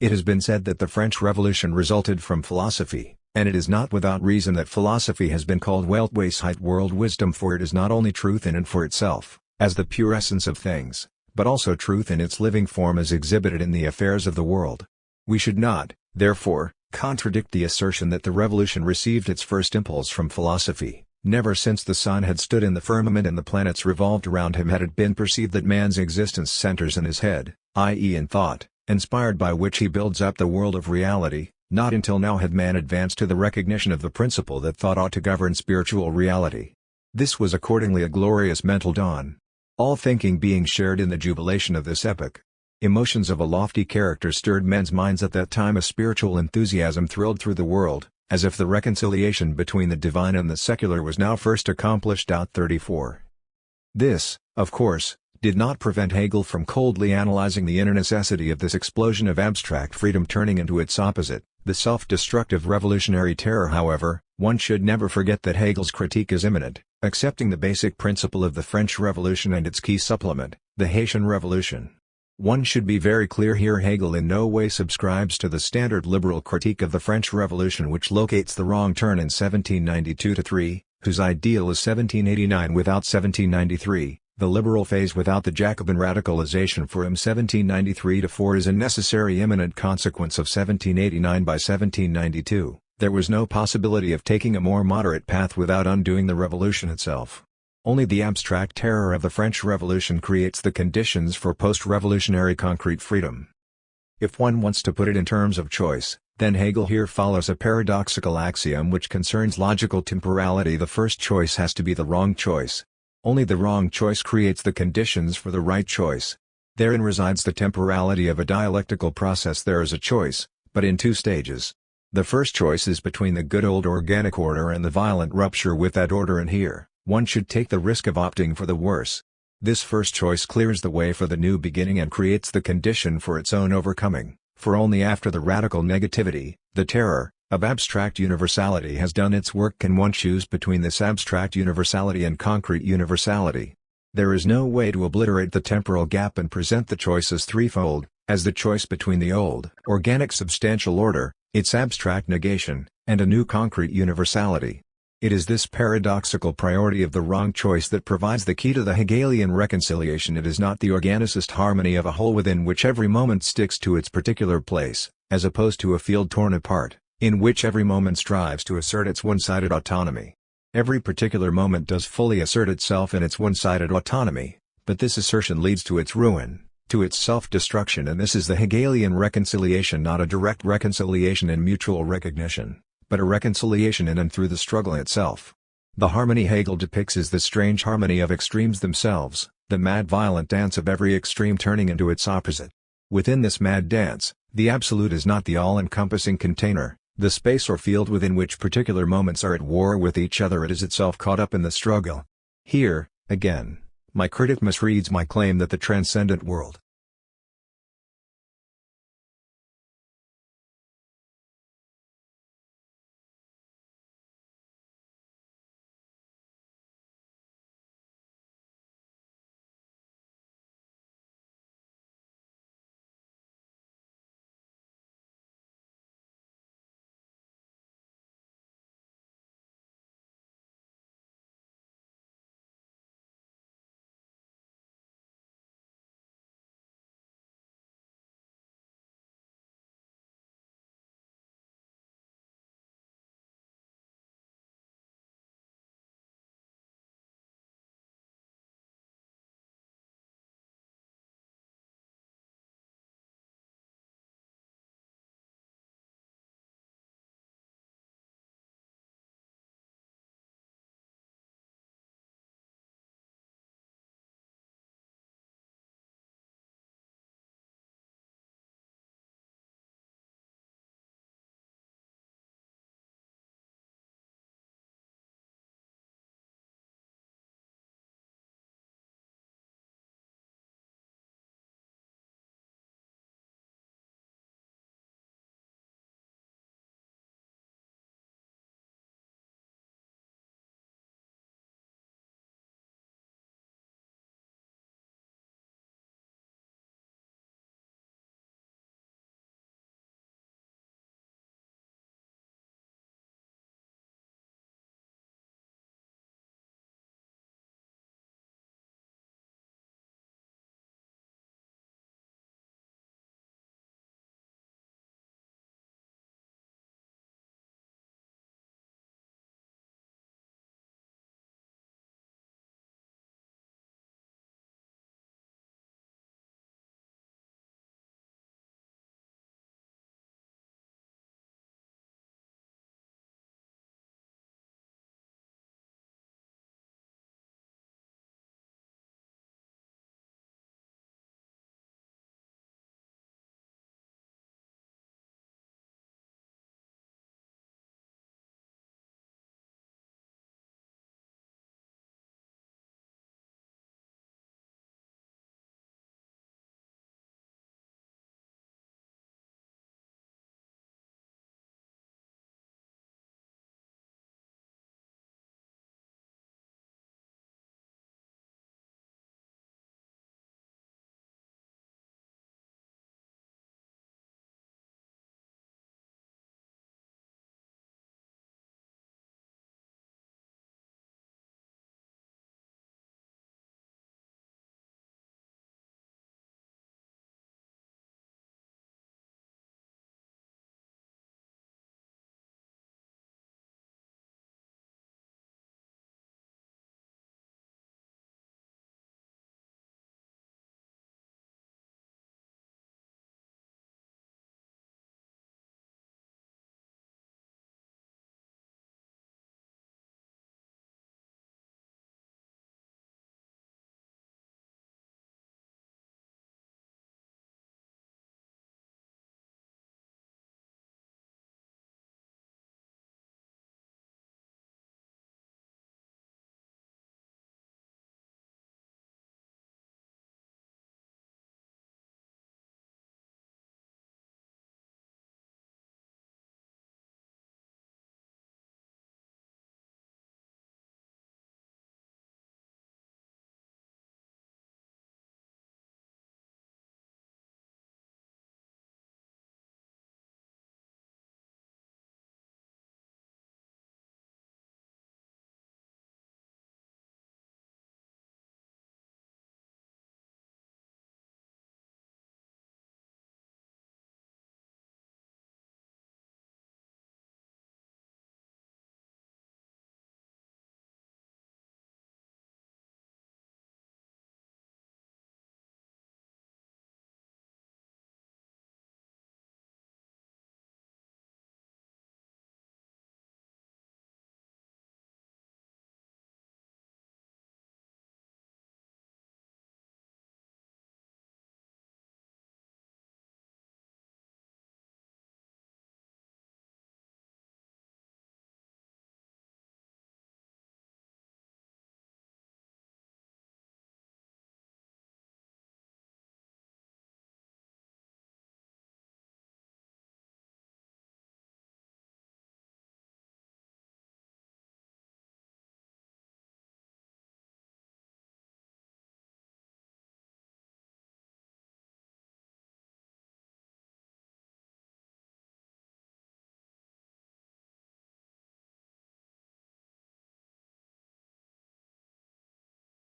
It has been said that the French Revolution resulted from philosophy, and it is not without reason that philosophy has been called Weltweisheit, world wisdom, for it is not only truth in and for itself, as the pure essence of things, but also truth in its living form as exhibited in the affairs of the world. We should not, therefore, contradict the assertion that the revolution received its first impulse from philosophy. Never since the sun had stood in the firmament and the planets revolved around him had it been perceived that man's existence centers in his head, i.e. in thought, inspired by which he builds up the world of reality. Not until now had man advanced to the recognition of the principle that thought ought to govern spiritual reality. This was accordingly a glorious mental dawn. All thinking being shared in the jubilation of this epoch. Emotions of a lofty character stirred men's minds at that time. A spiritual enthusiasm thrilled through the world, as if the reconciliation between the divine and the secular was now first accomplished. 34. This, of course, did not prevent Hegel from coldly analyzing the inner necessity of this explosion of abstract freedom turning into its opposite, the self-destructive revolutionary terror. However, one should never forget that Hegel's critique is imminent, accepting the basic principle of the French Revolution and its key supplement, the Haitian Revolution. One should be very clear here: Hegel in no way subscribes to the standard liberal critique of the French Revolution which locates the wrong turn in 1792-3, whose ideal is 1789 without 1793, the liberal phase without the Jacobin radicalization. For him 1793-4 is a necessary imminent consequence of 1789 by 1792. There was no possibility of taking a more moderate path without undoing the revolution itself. Only the abstract terror of the French Revolution creates the conditions for post-revolutionary concrete freedom. If one wants to put it in terms of choice, then Hegel here follows a paradoxical axiom which concerns logical temporality. The first choice has to be the wrong choice. Only the wrong choice creates the conditions for the right choice. Therein resides the temporality of a dialectical process. There is a choice, but in two stages. The first choice is between the good old organic order and the violent rupture with that order, and here, one should take the risk of opting for the worse. This first choice clears the way for the new beginning and creates the condition for its own overcoming, for only after the radical negativity, the terror, of abstract universality has done its work can one choose between this abstract universality and concrete universality. There is no way to obliterate the temporal gap and present the choice as threefold, as the choice between the old organic substantial order, its abstract negation, and a new concrete universality. It is this paradoxical priority of the wrong choice that provides the key to the Hegelian reconciliation. It is not the organicist harmony of a whole within which every moment sticks to its particular place, as opposed to a field torn apart, in which every moment strives to assert its one-sided autonomy. Every particular moment does fully assert itself in its one-sided autonomy, but this assertion leads to its ruin, to its self-destruction, and this is the Hegelian reconciliation, not a direct reconciliation in mutual recognition, but a reconciliation in and through the struggle itself. The harmony Hegel depicts is the strange harmony of extremes themselves, the mad violent dance of every extreme turning into its opposite. Within this mad dance, the absolute is not the all-encompassing container, the space or field within which particular moments are at war with each other. It is itself caught up in the struggle. Here, again, my critic misreads my claim that the transcendent world,